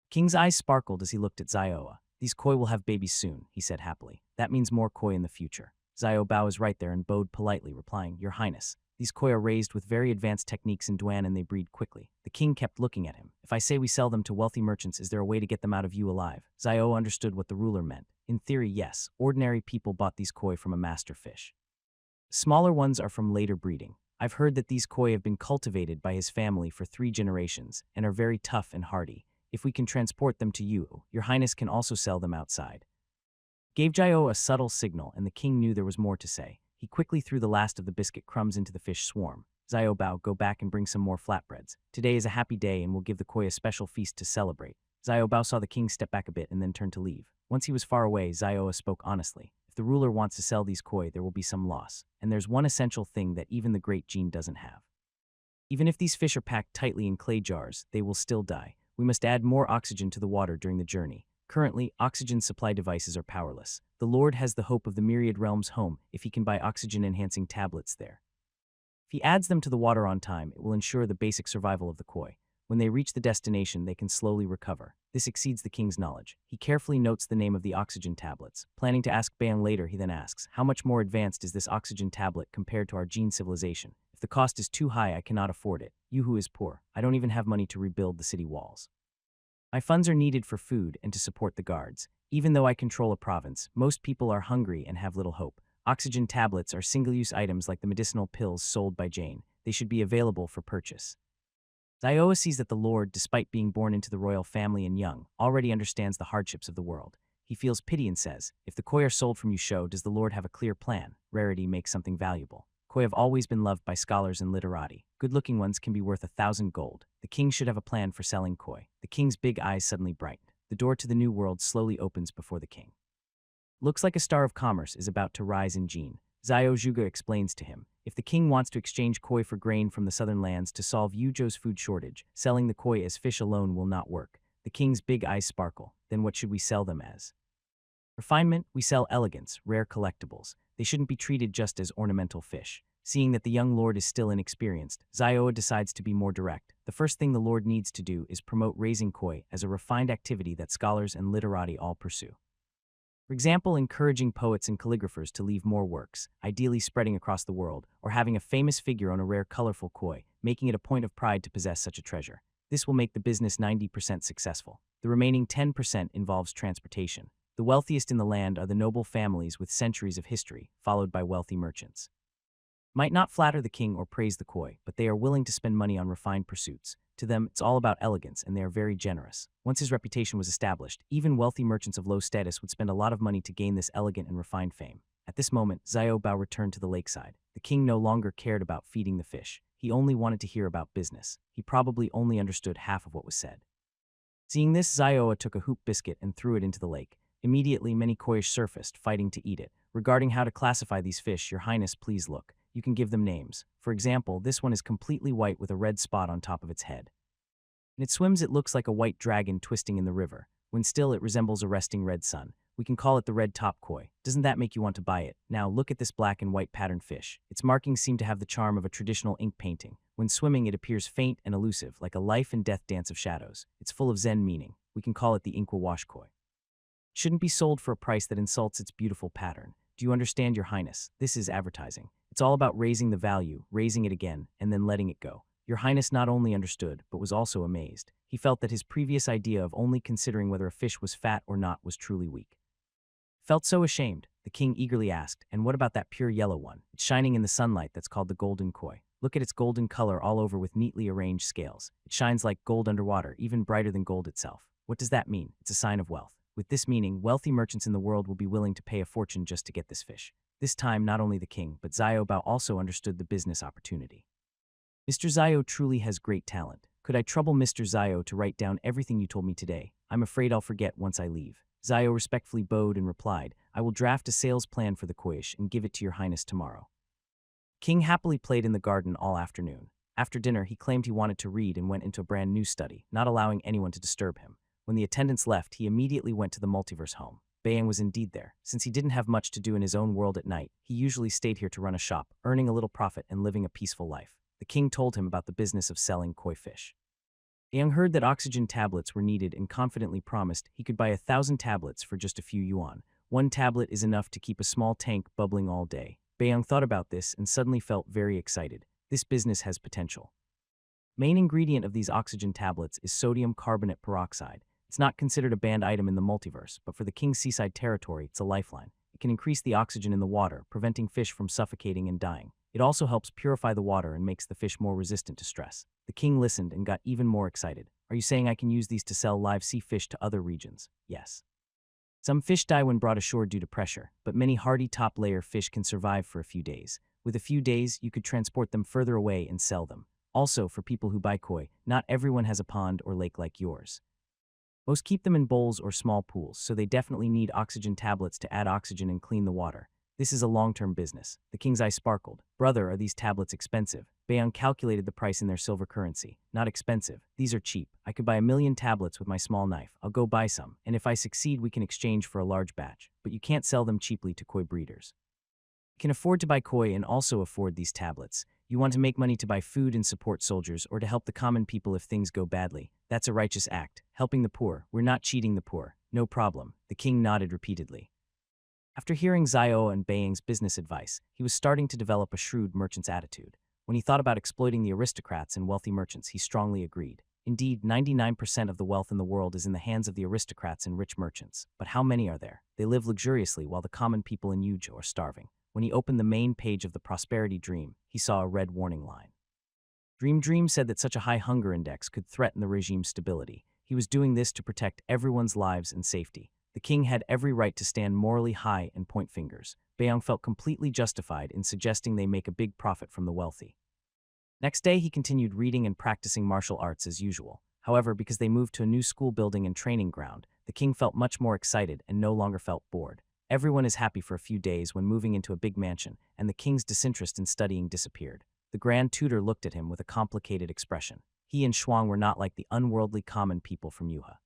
King's eyes sparkled as he looked at Xiaoa. These koi will have babies soon, he said happily. That means more koi in the future. Xiao Bao is right there and bowed politely, replying, Your Highness. These koi are raised with very advanced techniques in Duan and they breed quickly. The king kept looking at him. If I say we sell them to wealthy merchants, is there a way to get them out of you alive? Xiao understood what the ruler meant. In theory, yes. Ordinary people bought these koi from a master fish. Smaller ones are from later breeding. I've heard that these koi have been cultivated by his family for 3 generations and are very tough and hardy. If we can transport them to you, your highness can also sell them outside. Gave Jiao a subtle signal, and the king knew there was more to say. He quickly threw the last of the biscuit crumbs into the fish swarm. Xiao Bao, go back and bring some more flatbreads. Today is a happy day and we'll give the koi a special feast to celebrate. Xiao Bao saw the king step back a bit and then turned to leave. Once he was far away, Xiao spoke honestly. If the ruler wants to sell these koi, there will be some loss. And there's one essential thing that even the Great Jin doesn't have. Even if these fish are packed tightly in clay jars, they will still die. We must add more oxygen to the water during the journey. Currently, oxygen supply devices are powerless. The Lord has the hope of the myriad realms home if he can buy oxygen-enhancing tablets there. If he adds them to the water on time, it will ensure the basic survival of the koi. When they reach the destination, they can slowly recover. This exceeds the king's knowledge. He carefully notes the name of the oxygen tablets. Planning to ask Baeyoung later, he then asks, how much more advanced is this oxygen tablet compared to our gene civilization? If the cost is too high, I cannot afford it. You who is poor, I don't even have money to rebuild the city walls. My funds are needed for food and to support the guards. Even though I control a province, most people are hungry and have little hope. Oxygen tablets are single-use items like the medicinal pills sold by Jane. They should be available for purchase. Zioa sees that the Lord, despite being born into the royal family and young, already understands the hardships of the world. He feels pity and says, if the koi are sold from Yusho, does the Lord have a clear plan? Rarity makes something valuable. Koi have always been loved by scholars and literati. Good-looking ones can be worth 1,000 gold. The king should have a plan for selling koi. The king's big eyes suddenly brightened. The door to the new world slowly opens before the king. Looks like a star of commerce is about to rise in Jin. Zio Zhuge explains to him, if the king wants to exchange koi for grain from the southern lands to solve Yuzhou's food shortage, selling the koi as fish alone will not work. The king's big eyes sparkle. Then what should we sell them as? Refinement, we sell elegance, rare collectibles. They shouldn't be treated just as ornamental fish. Seeing that the young lord is still inexperienced, Zioa decides to be more direct. The first thing the lord needs to do is promote raising koi as a refined activity that scholars and literati all pursue. For example, encouraging poets and calligraphers to leave more works, ideally spreading across the world, or having a famous figure on a rare colorful koi, making it a point of pride to possess such a treasure. This will make the business 90% successful. The remaining 10% involves transportation. The wealthiest in the land are the noble families with centuries of history, followed by wealthy merchants. Might not flatter the king or praise the koi, but they are willing to spend money on refined pursuits. To them, it's all about elegance, and they are very generous. Once his reputation was established, even wealthy merchants of low status would spend a lot of money to gain this elegant and refined fame. At this moment, Zio Bao returned to the lakeside. The king no longer cared about feeding the fish. He only wanted to hear about business. He probably only understood half of what was said. Seeing this, Zioa took a hoop biscuit and threw it into the lake. Immediately, many koi surfaced, fighting to eat it. Regarding how to classify these fish, Your Highness, please look. You can give them names. For example, this one is completely white with a red spot on top of its head. When it swims, it looks like a white dragon twisting in the river. When still, it resembles a resting red sun. We can call it the red top koi. Doesn't that make you want to buy it? Now look at this black and white patterned fish. Its markings seem to have the charm of a traditional ink painting. When swimming, it appears faint and elusive, like a life and death dance of shadows. It's full of Zen meaning. We can call it the Inkwa wash koi. It shouldn't be sold for a price that insults its beautiful pattern. Do you understand, Your Highness? This is advertising. It's all about raising the value, raising it again, and then letting it go. Your Highness not only understood, but was also amazed. He felt that his previous idea of only considering whether a fish was fat or not was truly weak. Felt so ashamed, the king eagerly asked, and what about that pure yellow one? It's shining in the sunlight that's called the golden koi. Look at its golden color all over with neatly arranged scales. It shines like gold underwater, even brighter than gold itself. What does that mean? It's a sign of wealth. With this meaning, wealthy merchants in the world will be willing to pay a fortune just to get this fish. This time, not only the king, but Zio Bao also understood the business opportunity. Mr. Zio truly has great talent. Could I trouble Mr. Zio to write down everything you told me today? I'm afraid I'll forget once I leave. Zio respectfully bowed and replied, I will draft a sales plan for the koish and give it to Your Highness tomorrow. King happily played in the garden all afternoon. After dinner, he claimed he wanted to read and went into a brand new study, not allowing anyone to disturb him. When the attendants left, he immediately went to the multiverse home. Baeyoung was indeed there. Since he didn't have much to do in his own world at night, he usually stayed here to run a shop, earning a little profit and living a peaceful life. The king told him about the business of selling koi fish. Baeyoung heard that oxygen tablets were needed and confidently promised he could buy 1,000 tablets for just a few yuan. One tablet is enough to keep a small tank bubbling all day. Baeyoung thought about this and suddenly felt very excited. This business has potential. Main ingredient of these oxygen tablets is sodium carbonate peroxide. It's not considered a banned item in the multiverse, but for the king's seaside territory, it's a lifeline. It can increase the oxygen in the water, preventing fish from suffocating and dying. It also helps purify the water and makes the fish more resistant to stress. The king listened and got even more excited. Are you saying I can use these to sell live sea fish to other regions? Yes. Some fish die when brought ashore due to pressure, but many hardy top-layer fish can survive for a few days. With a few days, you could transport them further away and sell them. Also, for people who buy koi, not everyone has a pond or lake like yours. Most keep them in bowls or small pools, so they definitely need oxygen tablets to add oxygen and clean the water. This is a long-term business. The king's eye sparkled. Brother, are these tablets expensive? Baeyoung calculated the price in their silver currency. Not expensive. These are cheap. I could buy 1,000,000 tablets with my small knife. I'll go buy some, and if I succeed, we can exchange for a large batch. But you can't sell them cheaply to koi breeders. You can afford to buy koi and also afford these tablets. You want to make money to buy food and support soldiers or to help the common people if things go badly. That's a righteous act. Helping the poor. We're not cheating the poor. No problem. The king nodded repeatedly. After hearing Zio and Bayang's business advice, he was starting to develop a shrewd merchant's attitude. When he thought about exploiting the aristocrats and wealthy merchants, he strongly agreed. Indeed, 99% of the wealth in the world is in the hands of the aristocrats and rich merchants. But how many are there? They live luxuriously while the common people in Yujo are starving. When he opened the main page of the Prosperity Dream, he saw a red warning line. Dream said that such a high hunger index could threaten the regime's stability. He was doing this to protect everyone's lives and safety. The king had every right to stand morally high and point fingers. Bayang felt completely justified in suggesting they make a big profit from the wealthy. Next day, he continued reading and practicing martial arts as usual. However, because they moved to a new school building and training ground, the king felt much more excited and no longer felt bored. Everyone is happy for a few days when moving into a big mansion, and the king's disinterest in studying disappeared. The grand tutor looked at him with a complicated expression. He and Shuang were not like the unworldly common people from Yuha.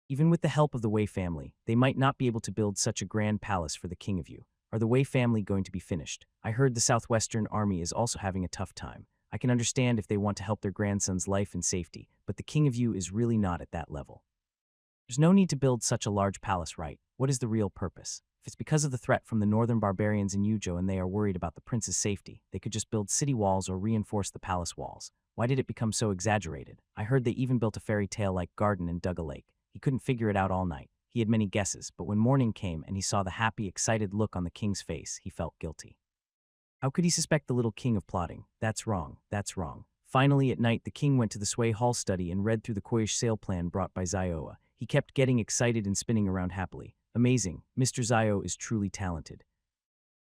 Even with the help of the Wei family, they might not be able to build such a grand palace for the king of Yu. Are the Wei family going to be finished? I heard the Southwestern Army is also having a tough time. I can understand if they want to help their grandson's life and safety, but the king of Yu is really not at that level. There's no need to build such a large palace, right? What is the real purpose? If it's because of the threat from the northern barbarians in Yujo and they are worried about the prince's safety, they could just build city walls or reinforce the palace walls. Why did it become so exaggerated? I heard they even built a fairy tale-like garden and dug a lake. He couldn't figure it out all night. He had many guesses, but when morning came and he saw the happy, excited look on the king's face, he felt guilty. How could he suspect the little king of plotting? That's wrong. That's wrong. Finally, at night, the king went to the Sui Hall study and read through the Koyish sale plan brought by Zioa. He kept getting excited and spinning around happily. Amazing. Mr. Zio is truly talented.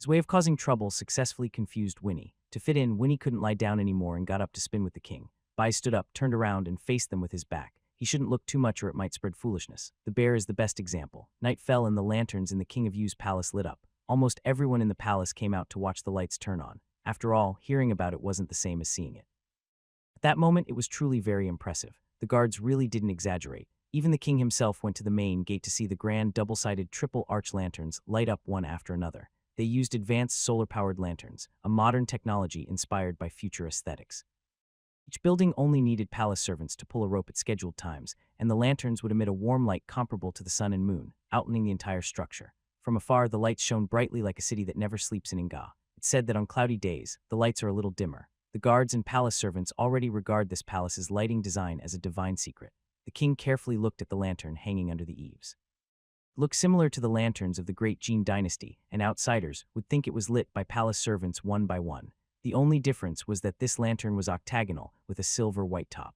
His way of causing trouble successfully confused Winnie. To fit in, Winnie couldn't lie down anymore and got up to spin with the king. Bai stood up, turned around, and faced them with his back. He shouldn't look too much or it might spread foolishness. The bear is the best example. Night fell and the lanterns in the King of Yu's palace lit up. Almost everyone in the palace came out to watch the lights turn on. After all, hearing about it wasn't the same as seeing it. At that moment, it was truly very impressive. The guards really didn't exaggerate. Even the king himself went to the main gate to see the grand double-sided triple arch lanterns light up one after another. They used advanced solar-powered lanterns, a modern technology inspired by future aesthetics. Each building only needed palace servants to pull a rope at scheduled times, and the lanterns would emit a warm light comparable to the sun and moon, outlining the entire structure. From afar, the lights shone brightly like a city that never sleeps in Inga. It's said that on cloudy days, the lights are a little dimmer. The guards and palace servants already regard this palace's lighting design as a divine secret. The king carefully looked at the lantern hanging under the eaves. It looked similar to the lanterns of the Great Jin dynasty, and outsiders would think it was lit by palace servants one by one. The only difference was that this lantern was octagonal with a silver white top.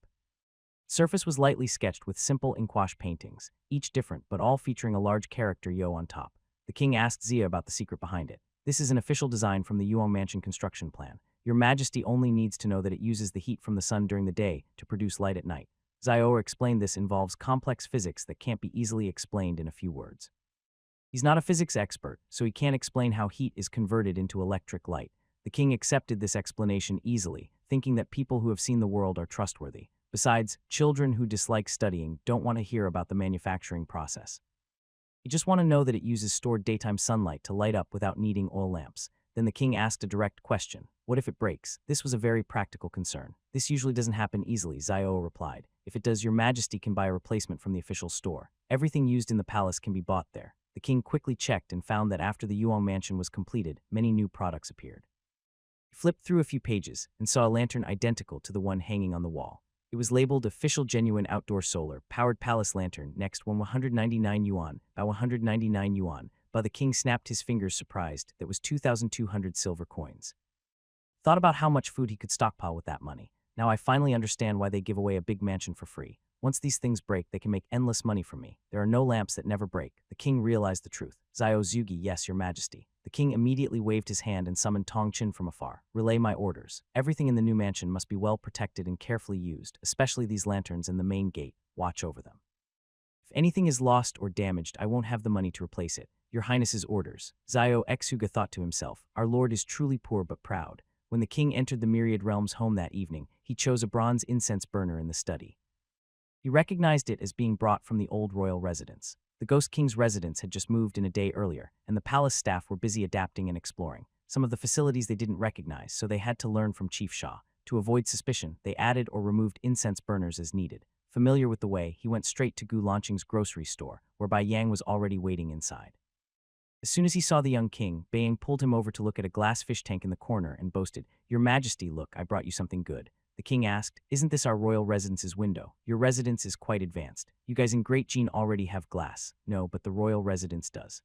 The surface was lightly sketched with simple inkwash paintings, each different but all featuring a large character Yo on top. The king asked Zia about the secret behind it. This is an official design from the Yuan Mansion construction plan. Your Majesty only needs to know that it uses the heat from the sun during the day to produce light at night. Zioa explained this involves complex physics that can't be easily explained in a few words. He's not a physics expert, so he can't explain how heat is converted into electric light. The king accepted this explanation easily, thinking that people who have seen the world are trustworthy. Besides, children who dislike studying don't want to hear about the manufacturing process. You just want to know that it uses stored daytime sunlight to light up without needing oil lamps. Then the king asked a direct question. What if it breaks? This was a very practical concern. This usually doesn't happen easily, Zioa replied. If it does, your Majesty can buy a replacement from the official store. Everything used in the palace can be bought there. The king quickly checked and found that after the Yuan Mansion was completed, many new products appeared. He flipped through a few pages and saw a lantern identical to the one hanging on the wall. It was labeled Official Genuine Outdoor Solar Powered Palace Lantern, next 199 yuan, by 199 yuan. But the king snapped his fingers surprised. That was 2,200 silver coins. Thought about how much food he could stockpile with that money. Now I finally understand why they give away a big mansion for free. Once these things break, they can make endless money from me. There are no lamps that never break. The king realized the truth. Zio Zugi, yes, your Majesty. The king immediately waved his hand and summoned Tong Chin from afar. Relay my orders. Everything in the new mansion must be well protected and carefully used, especially these lanterns and the main gate. Watch over them. If anything is lost or damaged, I won't have the money to replace it. Your Highness's orders. Zio Exuga thought to himself, our lord is truly poor but proud. When the king entered the Myriad Realm's home that evening, he chose a bronze incense burner in the study. He recognized it as being brought from the old royal residence. The Ghost King's residence had just moved in a day earlier, and the palace staff were busy adapting and exploring. some of the facilities they didn't recognize, so they had to learn from Chief Shah. To avoid suspicion, they added or removed incense burners as needed. Familiar with the way, he went straight to Gu Lanqing's grocery store, whereby Yang was already waiting inside. As soon as he saw the young king, Beiyang pulled him over to look at a glass fish tank in the corner and boasted, "Your Majesty, look, I brought you something good." The king asked, "Isn't this our royal residence's window? Your residence is quite advanced. You guys in Great Jin already have glass." "No, but the royal residence does."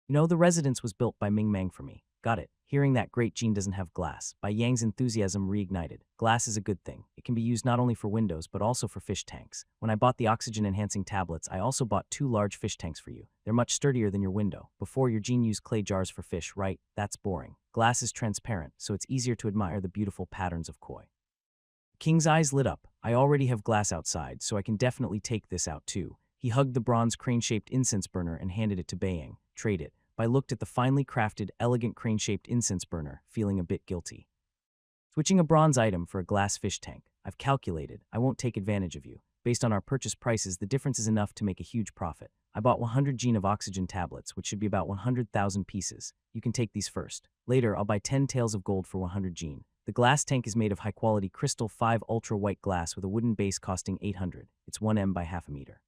"No, the residence was built by Ming Mang for me." "Got it." Hearing that Great Jin doesn't have glass, Bai Yang's enthusiasm reignited. Glass is a good thing. It can be used not only for windows but also for fish tanks. When I bought the oxygen-enhancing tablets, I also bought 2 large fish tanks for you. They're much sturdier than your window. Before, your Jin used clay jars for fish, right? That's boring. Glass is transparent, so it's easier to admire the beautiful patterns of koi. King's eyes lit up. "I already have glass outside, so I can definitely take this out too." He hugged the bronze crane-shaped incense burner and handed it to Beiyang. "Trade it." Bai looked at the finely crafted, elegant crane-shaped incense burner, feeling a bit guilty. "Switching a bronze item for a glass fish tank. I've calculated. I won't take advantage of you. Based on our purchase prices, the difference is enough to make a huge profit. I bought 100 Jin of oxygen tablets, which should be about 100,000 pieces. You can take these first. Later, I'll buy 10 taels of gold for 100 Jin. The glass tank is made of high-quality crystal 5 ultra-white glass with a wooden base costing 800. It's 1 m by half a meter.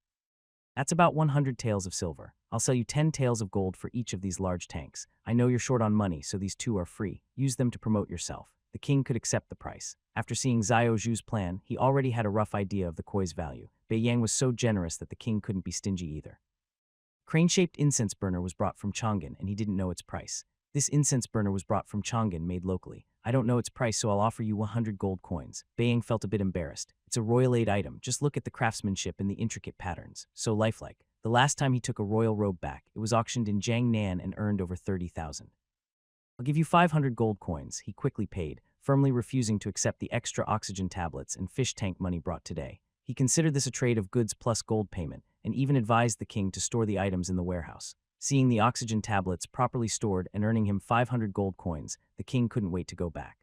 That's about 100 taels of silver. I'll sell you 10 taels of gold for each of these large tanks. I know you're short on money, so these 2 are free. Use them to promote yourself." The king could accept the price. After seeing Xiao Zhu's plan, he already had a rough idea of the koi's value. Beiyang was so generous that the king couldn't be stingy either. Crane-shaped incense burner was brought from Chang'an, and he didn't know its price. "This incense burner was brought from Chang'an, made locally. I don't know its price, so I'll offer you 100 gold coins." Beiyang felt a bit embarrassed. "It's a royal-aid item. Just look at the craftsmanship and the intricate patterns. So lifelike." The last time he took a royal robe back, it was auctioned in Jiangnan and earned over 30,000. "I'll give you 500 gold coins," he quickly paid, firmly refusing to accept the extra oxygen tablets and fish tank money brought today. He considered this a trade of goods plus gold payment, and even advised the king to store the items in the warehouse. Seeing the oxygen tablets properly stored and earning him 500 gold coins, the king couldn't wait to go back.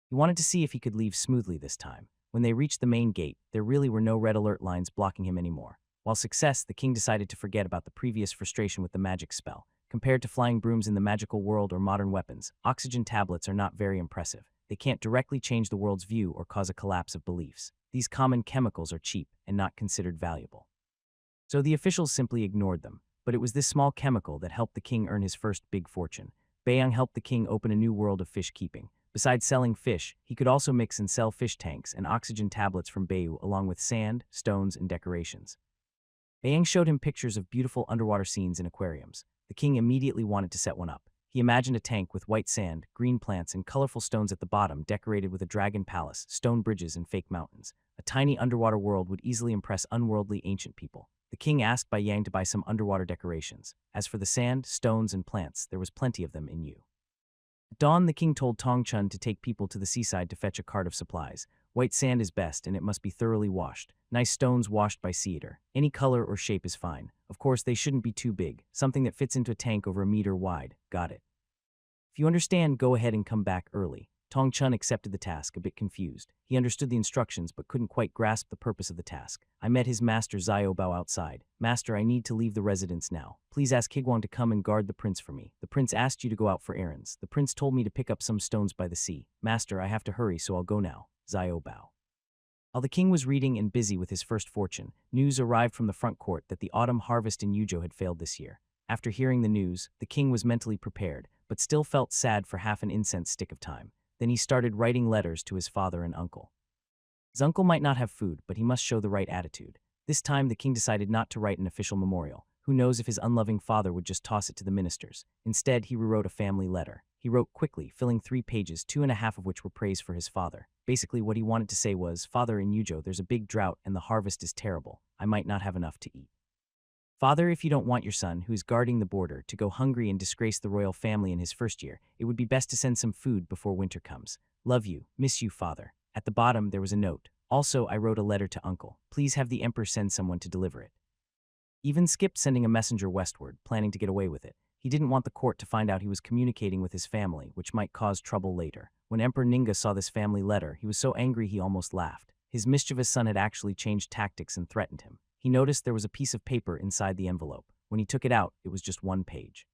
He wanted to see if he could leave smoothly this time. When they reached the main gate, there really were no red alert lines blocking him anymore. While success, the king decided to forget about the previous frustration with the magic spell. Compared to flying brooms in the magical world or modern weapons, oxygen tablets are not very impressive. They can't directly change the world's view or cause a collapse of beliefs. These common chemicals are cheap and not considered valuable. So the officials simply ignored them. But it was this small chemical that helped the king earn his first big fortune. Beiyang helped the king open a new world of fish keeping. Besides selling fish, he could also mix and sell fish tanks and oxygen tablets from Bayu along with sand, stones, and decorations. Beiyang showed him pictures of beautiful underwater scenes in aquariums. The king immediately wanted to set one up. He imagined a tank with white sand, green plants, and colorful stones at the bottom, decorated with a dragon palace, stone bridges, and fake mountains. A tiny underwater world would easily impress unworldly ancient people. The king asked Bai Yang to buy some underwater decorations. As for the sand, stones, and plants, there was plenty of them in Yu. At dawn, the king told Tong Chun to take people to the seaside to fetch a cart of supplies. White sand is best, and it must be thoroughly washed. Nice stones washed by sea eater. Any color or shape is fine. Of course, they shouldn't be too big. Something that fits into a tank over a meter wide. Got it. If you understand, go ahead and come back early. Tong Chun accepted the task, a bit confused. He understood the instructions but couldn't quite grasp the purpose of the task. "I met his master Xiao Bao outside. Master, I need to leave the residence now. Please ask Higuang to come and guard the prince for me. The prince asked you to go out for errands. The prince told me to pick up some stones by the sea. Master, I have to hurry, so I'll go now." Xiao Bao. While the king was reading and busy with his first fortune, news arrived from the front court that the autumn harvest in Yuzhou had failed this year. After hearing the news, the king was mentally prepared, but still felt sad for half an incense stick of time. Then he started writing letters to his father and uncle. His uncle might not have food, but he must show the right attitude. This time, the king decided not to write an official memorial. Who knows if his unloving father would just toss it to the ministers. Instead, he rewrote a family letter. He wrote quickly, filling 3 pages, 2.5 of which were praise for his father. Basically, what he wanted to say was, "Father, in Yuzhou, there's a big drought and the harvest is terrible. I might not have enough to eat. Father, if you don't want your son, who is guarding the border, to go hungry and disgrace the royal family in his first year, it would be best to send some food before winter comes. Love you, miss you, father." At the bottom, there was a note. "Also, I wrote a letter to uncle. Please have the emperor send someone to deliver it." Even skipped sending a messenger westward, planning to get away with it. He didn't want the court to find out he was communicating with his family, which might cause trouble later. When Emperor Ninga saw this family letter, he was so angry he almost laughed. His mischievous son had actually changed tactics and threatened him. He noticed there was a piece of paper inside the envelope. When he took it out, it was just 1 page.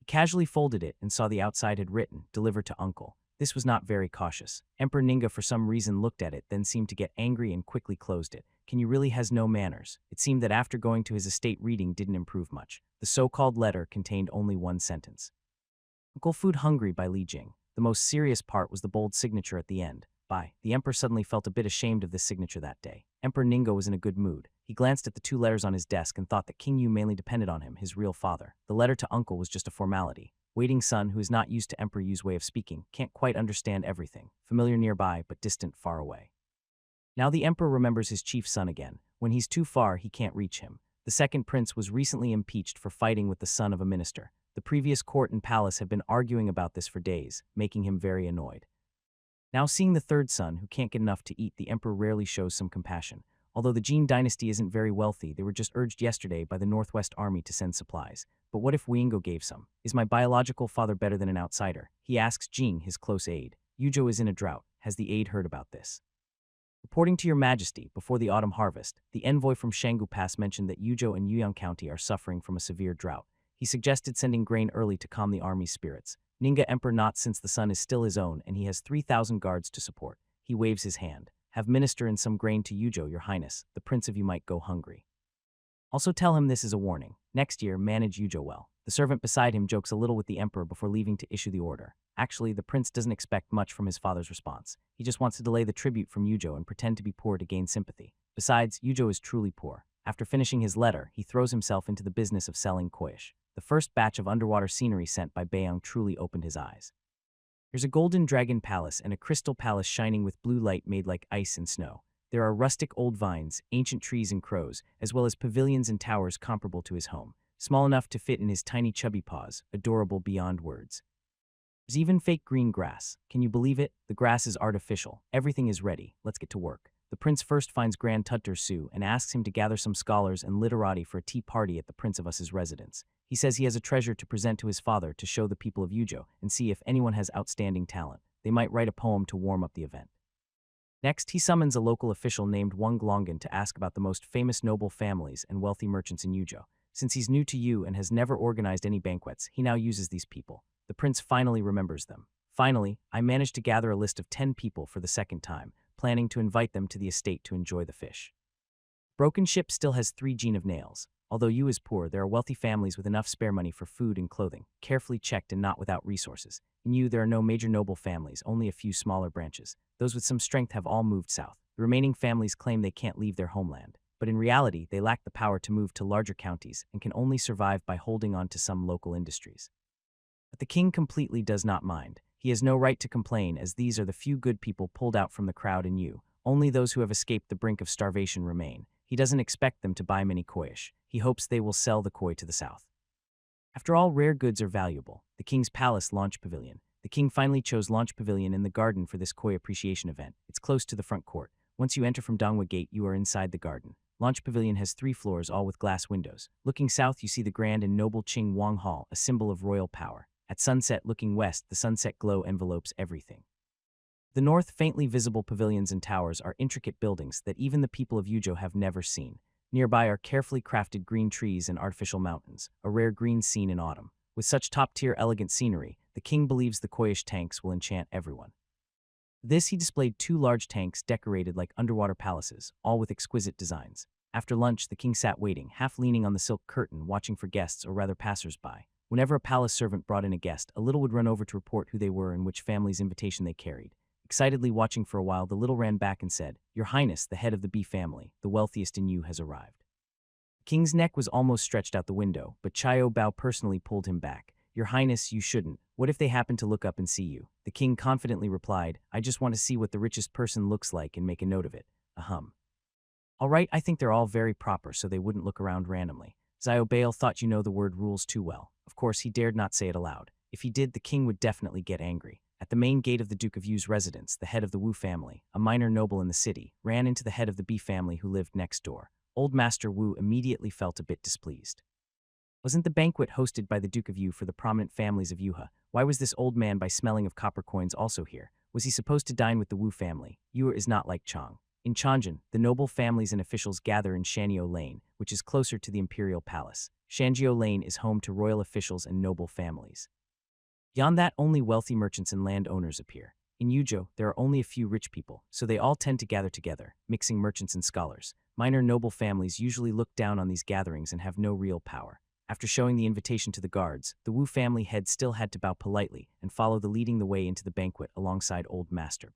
He casually folded it and saw the outside had written, "Deliver to uncle." This was not very cautious. Emperor Ninga for some reason looked at it, then seemed to get angry and quickly closed it. Can you really has no manners? It seemed that after going to his estate reading didn't improve much. The so-called letter contained only one sentence. Uncle Food Hungry by Li Jing. The most serious part was the bold signature at the end. By. The emperor suddenly felt a bit ashamed of this signature that day. Emperor Ningo was in a good mood. He glanced at the two letters on his desk and thought that King Yu mainly depended on him, his real father. The letter to uncle was just a formality. Waiting son, who is not used to Emperor Yu's way of speaking, can't quite understand everything. Familiar nearby, but distant far away. Now the emperor remembers his chief son again. When he's too far, he can't reach him. The second prince was recently impeached for fighting with the son of a minister. The previous court and palace have been arguing about this for days, making him very annoyed. Now seeing the third son, who can't get enough to eat, the emperor rarely shows some compassion. Although the Jin dynasty isn't very wealthy, they were just urged yesterday by the Northwest Army to send supplies. But what if Wingo gave some? Is my biological father better than an outsider? He asks Jing, his close aide. Yujo is in a drought. Has the aide heard about this? Reporting to your majesty, before the autumn harvest, the envoy from Shanggu Pass mentioned that Yujo and Yuyang County are suffering from a severe drought. He suggested sending grain early to calm the army's spirits. Ninga Emperor not, since the son is still his own and he has 3,000 guards to support. He waves his hand. Have minister and some grain to Yujo, your highness. The prince of you might go hungry. Also tell him this is a warning. Next year, manage Yujo well. The servant beside him jokes a little with the emperor before leaving to issue the order. Actually, the prince doesn't expect much from his father's response. He just wants to delay the tribute from Yujo and pretend to be poor to gain sympathy. Besides, Yujo is truly poor. After finishing his letter, he throws himself into the business of selling koish. The first batch of underwater scenery sent by Baeyang truly opened his eyes. There's a golden dragon palace and a crystal palace shining with blue light made like ice and snow. There are rustic old vines, ancient trees and crows, as well as pavilions and towers comparable to his home, small enough to fit in his tiny chubby paws, adorable beyond words. There's even fake green grass. Can you believe it? The grass is artificial. Everything is ready. Let's get to work. The prince first finds Grand Tutor Su and asks him to gather some scholars and literati for a tea party at the Prince of Us's residence. He says he has a treasure to present to his father to show the people of Yujo and see if anyone has outstanding talent. They might write a poem to warm up the event. Next, he summons a local official named Wang Glongan to ask about the most famous noble families and wealthy merchants in Yujo. Since he's new to Yu and has never organized any banquets, he now uses these people. The prince finally remembers them. Finally, I managed to gather a list of 10 people for the second time, planning to invite them to the estate to enjoy the fish. Broken Ship still has 3 gene of nails. Although Yu is poor, there are wealthy families with enough spare money for food and clothing, carefully checked and not without resources. In Yu, there are no major noble families, only a few smaller branches. Those with some strength have all moved south. The remaining families claim they can't leave their homeland. But in reality, they lack the power to move to larger counties and can only survive by holding on to some local industries. But the king completely does not mind. He has no right to complain, as these are the few good people pulled out from the crowd in Yu. Only those who have escaped the brink of starvation remain. He doesn't expect them to buy many koish. He hopes they will sell the koi to the south. After all, rare goods are valuable. The king's palace launch pavilion. The king finally chose launch pavilion in the garden for this koi appreciation event. It's close to the front court. Once you enter from Donghua Gate, you are inside the garden. Launch pavilion has 3 floors, all with glass windows. Looking south, you see the grand and noble Qing Wang Hall, a symbol of royal power. At sunset, looking west, the sunset glow envelopes everything. The north, faintly visible pavilions and towers are intricate buildings that even the people of Yujo have never seen. Nearby are carefully crafted green trees and artificial mountains, a rare green scene in autumn. With such top-tier elegant scenery, the king believes the koish tanks will enchant everyone. This he displayed 2 large tanks decorated like underwater palaces, all with exquisite designs. After lunch, the king sat waiting, half leaning on the silk curtain, watching for guests or rather passers-by. Whenever a palace servant brought in a guest, a little would run over to report who they were and which family's invitation they carried. Excitedly watching for a while, the little ran back and said, "Your Highness, the head of the bee family, the wealthiest in Yu, has arrived." The king's neck was almost stretched out the window, but Chayo Bao personally pulled him back. "Your Highness, you shouldn't. What if they happen to look up and see you?" The king confidently replied, "I just want to see what the richest person looks like and make a note of it. Ahem. All right, I think they're all very proper, so they wouldn't look around randomly." Xiao Bail thought you know the word rules too well. Of course, he dared not say it aloud. If he did, the king would definitely get angry. At the main gate of the Duke of Yu's residence, the head of the Wu family, a minor noble in the city, ran into the head of the Bi family who lived next door. Old Master Wu immediately felt a bit displeased. Wasn't the banquet hosted by the Duke of Yu for the prominent families of Yuha? Why was this old man by smelling of copper coins also here? Was he supposed to dine with the Wu family? Yu is not like Chang. In Chang'an, the noble families and officials gather in Shanyo Lane, which is closer to the imperial palace. Shangio Lane is home to royal officials and noble families. Beyond that, only wealthy merchants and landowners appear. In Yujo, there are only a few rich people, so they all tend to gather together, mixing merchants and scholars. Minor noble families usually look down on these gatherings and have no real power. After showing the invitation to the guards, the Wu family head still had to bow politely and follow the leading the way into the banquet alongside Old Master.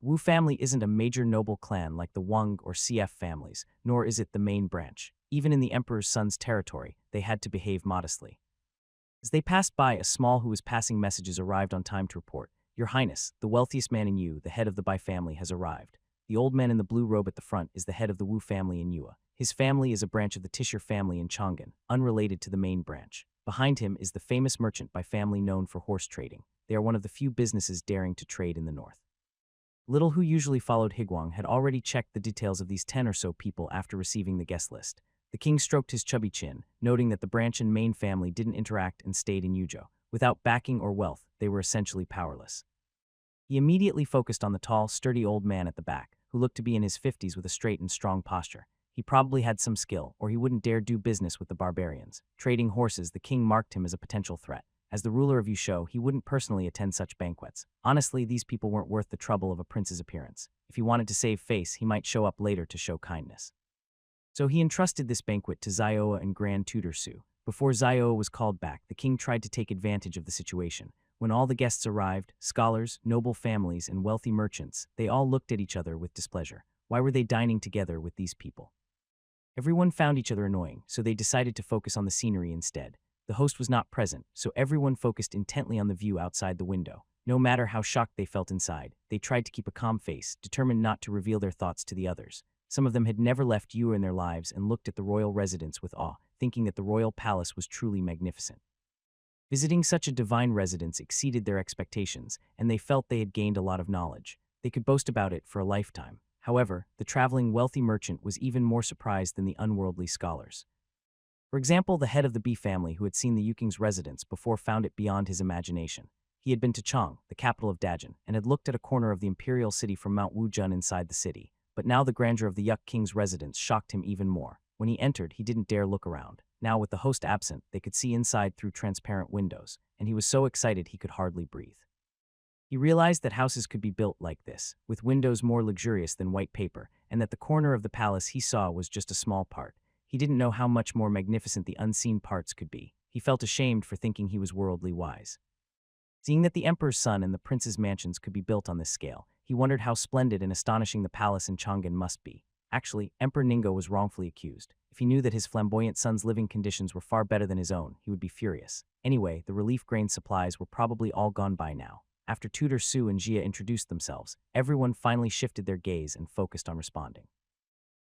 Wu family isn't a major noble clan like the Wang or CF families, nor is it the main branch. Even in the emperor's son's territory, they had to behave modestly. As they passed by, a small who was passing messages arrived on time to report, "Your Highness, the wealthiest man in Yu, the head of the Bai family, has arrived." The old man in the blue robe at the front is the head of the Wu family in Yua. His family is a branch of the Tishir family in Chang'an, unrelated to the main branch. Behind him is the famous merchant Bai family known for horse trading. They are one of the few businesses daring to trade in the north. Little who usually followed Higuang had already checked the details of these 10 or so people after receiving the guest list. The king stroked his chubby chin, noting that the branch and main family didn't interact and stayed in Yujo. Without backing or wealth, they were essentially powerless. He immediately focused on the tall, sturdy old man at the back, who looked to be in his 50s with a straight and strong posture. He probably had some skill, or he wouldn't dare do business with the barbarians. Trading horses, the king marked him as a potential threat. As the ruler of Yusho, he wouldn't personally attend such banquets. Honestly, these people weren't worth the trouble of a prince's appearance. If he wanted to save face, he might show up later to show kindness. So he entrusted this banquet to Zioa and Grand Tutor Su. Before Zioa was called back, the king tried to take advantage of the situation. When all the guests arrived, scholars, noble families, and wealthy merchants, they all looked at each other with displeasure. Why were they dining together with these people? Everyone found each other annoying, so they decided to focus on the scenery instead. The host was not present, so everyone focused intently on the view outside the window. No matter how shocked they felt inside, they tried to keep a calm face, determined not to reveal their thoughts to the others. Some of them had never left Yu in their lives and looked at the royal residence with awe, thinking that the royal palace was truly magnificent. Visiting such a divine residence exceeded their expectations, and they felt they had gained a lot of knowledge. They could boast about it for a lifetime. However, the traveling wealthy merchant was even more surprised than the unworldly scholars. For example, the head of the Bi family who had seen the Yuking's residence before found it beyond his imagination. He had been to Chang, the capital of Dajin, and had looked at a corner of the imperial city from Mount Wujun inside the city. But now the grandeur of the Yuk King's residence shocked him even more. When he entered, he didn't dare look around. Now, with the host absent, they could see inside through transparent windows, and he was so excited he could hardly breathe. He realized that houses could be built like this, with windows more luxurious than white paper, and that the corner of the palace he saw was just a small part. He didn't know how much more magnificent the unseen parts could be. He felt ashamed for thinking he was worldly wise. Seeing that the emperor's son and the prince's mansions could be built on this scale, he wondered how splendid and astonishing the palace in Chang'an must be. Actually, Emperor Ningo was wrongfully accused. If he knew that his flamboyant son's living conditions were far better than his own, he would be furious. Anyway, the relief grain supplies were probably all gone by now. After Tutor Su and Jia introduced themselves, everyone finally shifted their gaze and focused on responding.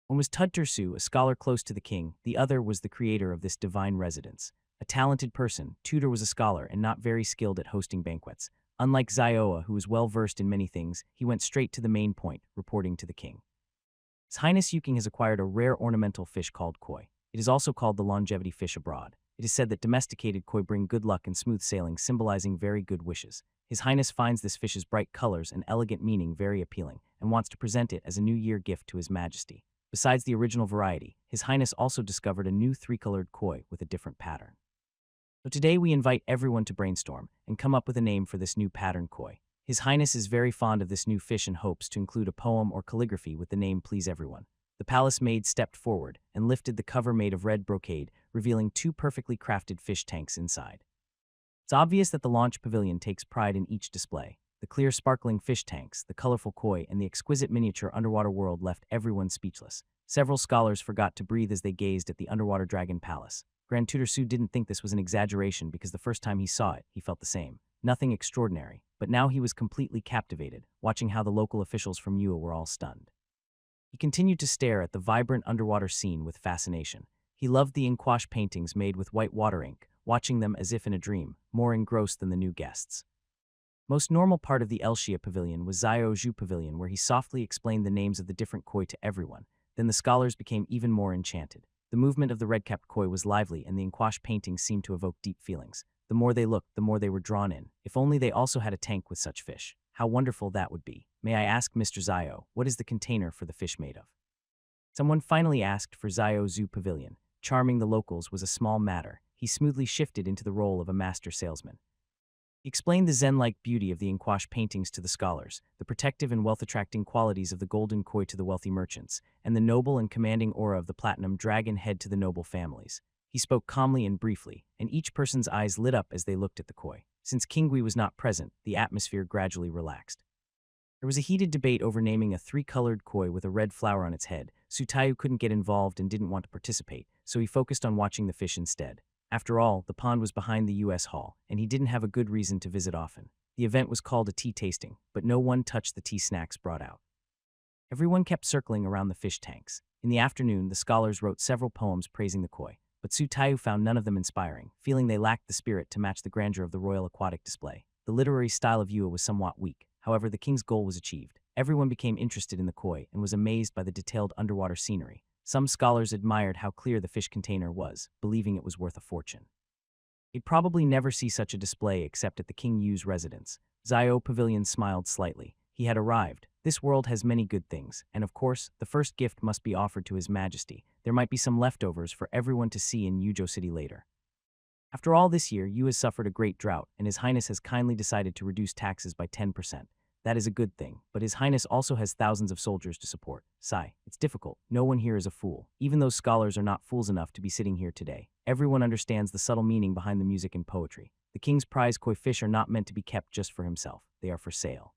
One was Tudtur Su, a scholar close to the king. The other was the creator of this divine residence. A talented person, Tudor was a scholar and not very skilled at hosting banquets. Unlike Zioa, who was well-versed in many things, he went straight to the main point, reporting to the king. His Highness Yuking has acquired a rare ornamental fish called koi. It is also called the longevity fish abroad. It is said that domesticated koi bring good luck and smooth sailing, symbolizing very good wishes. His Highness finds this fish's bright colors and elegant meaning very appealing, and wants to present it as a New Year gift to His Majesty. Besides the original variety, His Highness also discovered a new three-colored koi with a different pattern. So today we invite everyone to brainstorm and come up with a name for this new pattern koi. His Highness is very fond of this new fish and hopes to include a poem or calligraphy with the name Please Everyone. The palace maid stepped forward and lifted the cover made of red brocade, revealing two perfectly crafted fish tanks inside. It's obvious that the launch pavilion takes pride in each display. The clear sparkling fish tanks, the colorful koi, and the exquisite miniature underwater world left everyone speechless. Several scholars forgot to breathe as they gazed at the underwater dragon palace. Grand Tutor Su didn't think this was an exaggeration because the first time he saw it, he felt the same. Nothing extraordinary, but now he was completely captivated, watching how the local officials from Yua were all stunned. He continued to stare at the vibrant underwater scene with fascination. He loved the inkwash paintings made with white water ink, watching them as if in a dream, more engrossed than the new guests. Most normal part of the Elshia Pavilion was Zio Zhu Pavilion, where he softly explained the names of the different koi to everyone. Then the scholars became even more enchanted. The movement of the red-capped koi was lively, and the inkwash paintings seemed to evoke deep feelings. The more they looked, the more they were drawn in. If only they also had a tank with such fish. How wonderful that would be. May I ask Mr. Zio, what is the container for the fish made of? Someone finally asked for Zio Zhu Pavilion. charming the locals was a small matter. He smoothly shifted into the role of a master salesman. He explained the Zen-like beauty of the Inquash paintings to the scholars, the protective and wealth-attracting qualities of the golden koi to the wealthy merchants, and the noble and commanding aura of the platinum dragon head to the noble families. He spoke calmly and briefly, and each person's eyes lit up as they looked at the koi. Since Kingui was not present, the atmosphere gradually relaxed. There was a heated debate over naming a three-colored koi with a red flower on its head. Sutayu couldn't get involved and didn't want to participate, so he focused on watching the fish instead. After all, the pond was behind the U.S. Hall, and he didn't have a good reason to visit often. The event was called a tea tasting, but no one touched the tea snacks brought out. Everyone kept circling around the fish tanks. In the afternoon, the scholars wrote several poems praising the koi, but Sutayu found none of them inspiring, feeling they lacked the spirit to match the grandeur of the royal aquatic display. The literary style of Yua was somewhat weak. However, the king's goal was achieved. Everyone became interested in the koi and was amazed by the detailed underwater scenery. Some scholars admired how clear the fish container was, believing it was worth a fortune. He'd probably never see such a display except at the King Yu's residence. Zio Pavilion smiled slightly. He had arrived. This world has many good things, and of course, the first gift must be offered to His Majesty. There might be some leftovers for everyone to see in Yujo City later. After all, this year, Yu has suffered a great drought, and His Highness has kindly decided to reduce taxes by 10%. That is a good thing, but His Highness also has thousands of soldiers to support. Sigh, it's difficult. No one here is a fool. Even those scholars are not fools enough to be sitting here today. Everyone understands the subtle meaning behind the music and poetry. The king's prize koi fish are not meant to be kept just for himself. They are for sale.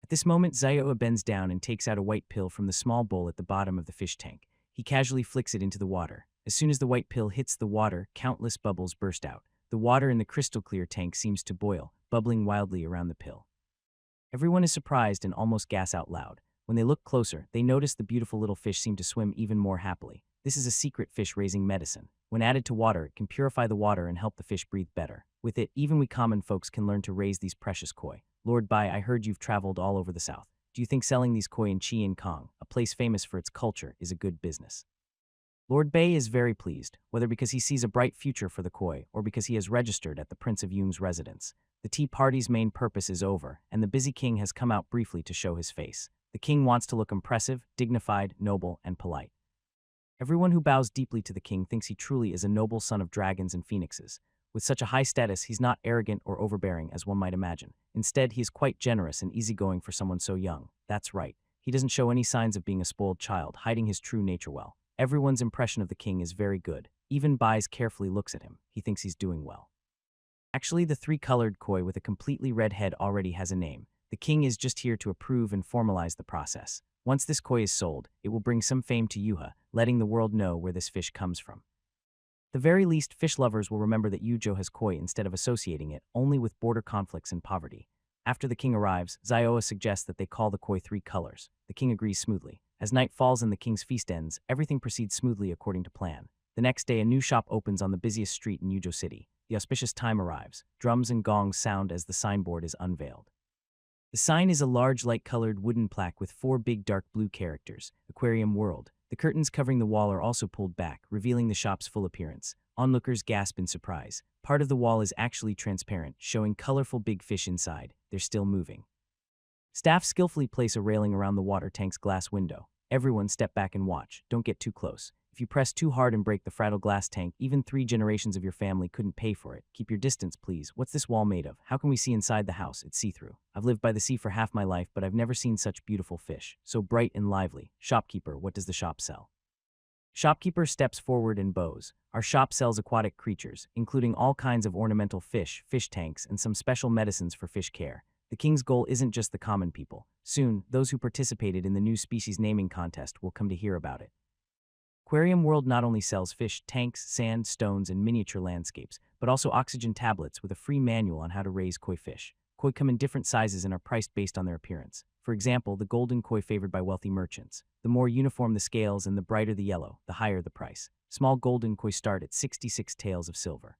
At this moment, Zayoa bends down and takes out a white pill from the small bowl at the bottom of the fish tank. He casually flicks it into the water. As soon as the white pill hits the water, countless bubbles burst out. The water in the crystal-clear tank seems to boil, bubbling wildly around the pill. Everyone is surprised and almost gasp out loud. When they look closer, they notice the beautiful little fish seem to swim even more happily. This is a secret fish-raising medicine. When added to water, it can purify the water and help the fish breathe better. With it, even we common folks can learn to raise these precious koi. Lord Bai, I heard you've traveled all over the south. Do you think selling these koi in Chian Kong, a place famous for its culture, is a good business? Lord Bai is very pleased, whether because he sees a bright future for the koi or because he has registered at the Prince of Yung's residence. The tea party's main purpose is over, and the busy king has come out briefly to show his face. The king wants to look impressive, dignified, noble, and polite. Everyone who bows deeply to the king thinks he truly is a noble son of dragons and phoenixes. With such a high status, he's not arrogant or overbearing as one might imagine. Instead, he is quite generous and easygoing for someone so young. That's right. He doesn't show any signs of being a spoiled child, hiding his true nature well. Everyone's impression of the king is very good. Even Bai's carefully looks at him. He thinks he's doing well. Actually, the three-colored koi with a completely red head already has a name. The king is just here to approve and formalize the process. Once this koi is sold, it will bring some fame to Yuha, letting the world know where this fish comes from. The very least, fish lovers will remember that Yujo has koi instead of associating it only with border conflicts and poverty. After the king arrives, Zayoa suggests that they call the koi 3 colors. The king agrees smoothly. As night falls and the king's feast ends, everything proceeds smoothly according to plan. The next day, a new shop opens on the busiest street in Yujo City. The auspicious time arrives. Drums and gongs sound as the signboard is unveiled. The sign is a large light-colored wooden plaque with 4 big dark blue characters, Aquarium World. The curtains covering the wall are also pulled back, revealing the shop's full appearance. Onlookers gasp in surprise. Part of the wall is actually transparent, showing colorful big fish inside. They're still moving. Staff skillfully place a railing around the water tank's glass window. Everyone step back and watch. Don't get too close. If you press too hard and break the fragile glass tank, even 3 generations of your family couldn't pay for it. Keep your distance, please. What's this wall made of? How can we see inside the house? It's see-through. I've lived by the sea for half my life, but I've never seen such beautiful fish. So bright and lively. Shopkeeper, what does the shop sell? Shopkeeper steps forward and bows. Our shop sells aquatic creatures, including all kinds of ornamental fish, fish tanks, and some special medicines for fish care. The king's goal isn't just the common people. Soon, those who participated in the new species naming contest will come to hear about it. Aquarium World not only sells fish, tanks, sand, stones, and miniature landscapes, but also oxygen tablets with a free manual on how to raise koi fish. Koi come in different sizes and are priced based on their appearance. For example, the golden koi favored by wealthy merchants. The more uniform the scales and the brighter the yellow, the higher the price. Small golden koi start at 66 taels of silver.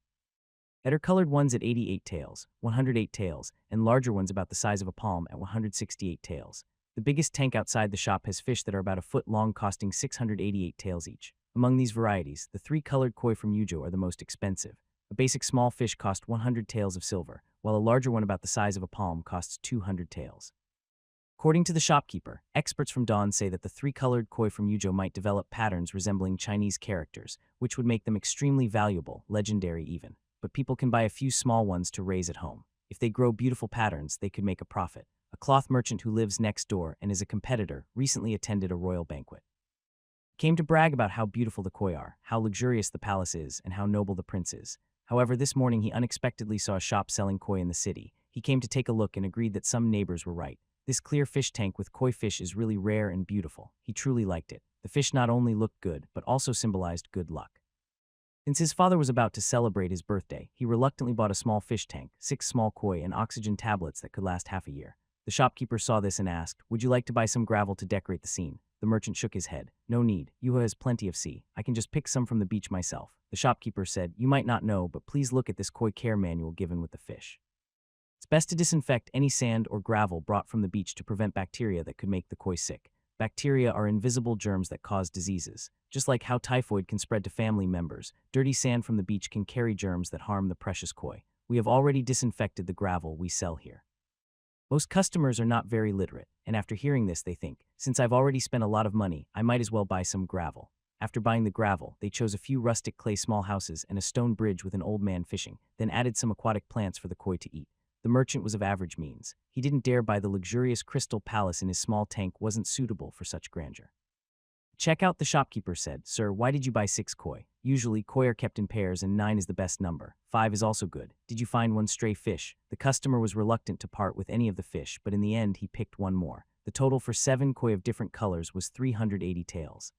Better colored ones at 88 taels, 108 taels, and larger ones about the size of a palm at 168 taels. The biggest tank outside the shop has fish that are about a foot long, costing 688 taels each. Among these varieties, the 3-colored koi from Yujo are the most expensive. A basic small fish costs 100 taels of silver, while a larger one about the size of a palm costs 200 taels. According to the shopkeeper, experts from Dawn say that the three-colored koi from Yujo might develop patterns resembling Chinese characters, which would make them extremely valuable, legendary even. But people can buy a few small ones to raise at home. If they grow beautiful patterns, they could make a profit. A cloth merchant who lives next door and is a competitor recently attended a royal banquet. He came to brag about how beautiful the koi are, how luxurious the palace is, and how noble the prince is. However, this morning he unexpectedly saw a shop selling koi in the city. He came to take a look and agreed that some neighbors were right. This clear fish tank with koi fish is really rare and beautiful. He truly liked it. The fish not only looked good, but also symbolized good luck. Since his father was about to celebrate his birthday, he reluctantly bought a small fish tank, 6 small koi, and oxygen tablets that could last half a year. The shopkeeper saw this and asked, "Would you like to buy some gravel to decorate the scene?" The merchant shook his head. "No need. Yuha has plenty of sea. I can just pick some from the beach myself." The shopkeeper said, "You might not know, but please look at this koi care manual given with the fish. It's best to disinfect any sand or gravel brought from the beach to prevent bacteria that could make the koi sick. Bacteria are invisible germs that cause diseases. Just like how typhoid can spread to family members, dirty sand from the beach can carry germs that harm the precious koi. We have already disinfected the gravel we sell here." Most customers are not very literate, and after hearing this they think, since I've already spent a lot of money, I might as well buy some gravel. After buying the gravel, they chose a few rustic clay small houses and a stone bridge with an old man fishing, then added some aquatic plants for the koi to eat. The merchant was of average means. He didn't dare buy the luxurious crystal palace in his small tank wasn't suitable for such grandeur. "Check out," the shopkeeper said. "Sir, why did you buy 6 koi? Usually, koi are kept in pairs and 9 is the best number. 5 is also good. Did you find one stray fish?" The customer was reluctant to part with any of the fish, but in the end he picked one more. The total for 7 koi of different colors was 380 taels.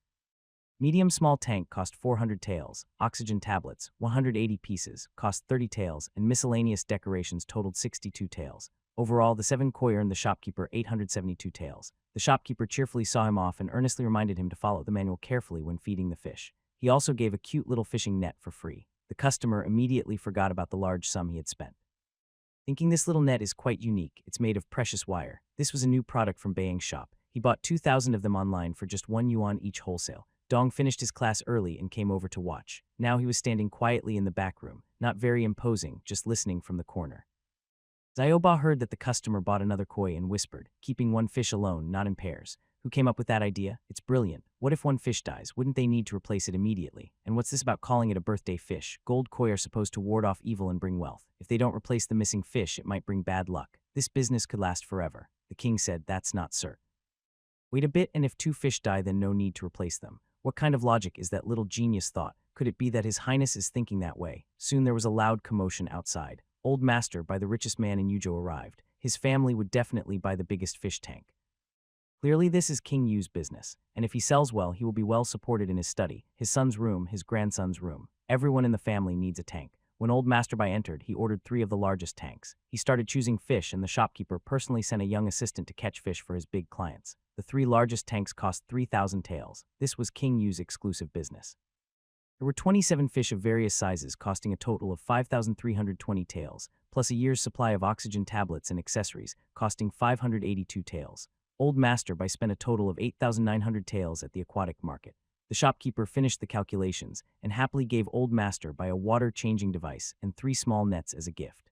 Medium small tank cost 400 taels, oxygen tablets, 180 pieces, cost 30 taels, and miscellaneous decorations totaled 62 taels. Overall, the 7 koi earned the shopkeeper 872 taels. The shopkeeper cheerfully saw him off and earnestly reminded him to follow the manual carefully when feeding the fish. He also gave a cute little fishing net for free. The customer immediately forgot about the large sum he had spent. Thinking this little net is quite unique, it's made of precious wire. This was a new product from Bayang's shop. He bought 2,000 of them online for just 1 yuan each wholesale. Dong finished his class early and came over to watch. Now he was standing quietly in the back room, not very imposing, just listening from the corner. Zioba heard that the customer bought another koi and whispered, keeping one fish alone, not in pairs. "Who came up with that idea? It's brilliant. What if one fish dies? Wouldn't they need to replace it immediately? And what's this about calling it a birthday fish? Gold koi are supposed to ward off evil and bring wealth. If they don't replace the missing fish, it might bring bad luck. This business could last forever." The king said, "That's not cert. Wait a bit, and if 2 fish die, then no need to replace them. What kind of logic is that?" Little genius thought. Could it be that His Highness is thinking that way? Soon there was a loud commotion outside. Old Master, by the richest man in Yujo, arrived. His family would definitely buy the biggest fish tank. Clearly this is King Yu's business, and if he sells well, he will be well supported in his study, his son's room, his grandson's room. Everyone in the family needs a tank. When Old Master Bai entered, he ordered 3 of the largest tanks. He started choosing fish, and the shopkeeper personally sent a young assistant to catch fish for his big clients. The 3 largest tanks cost 3,000 taels. This was King Yu's exclusive business. There were 27 fish of various sizes, costing a total of 5,320 taels, plus a year's supply of oxygen tablets and accessories, costing 582 taels. Old Master Bai spent a total of 8,900 taels at the aquatic market. The shopkeeper finished the calculations and happily gave Old Master Bai a water-changing device and 3 small nets as a gift.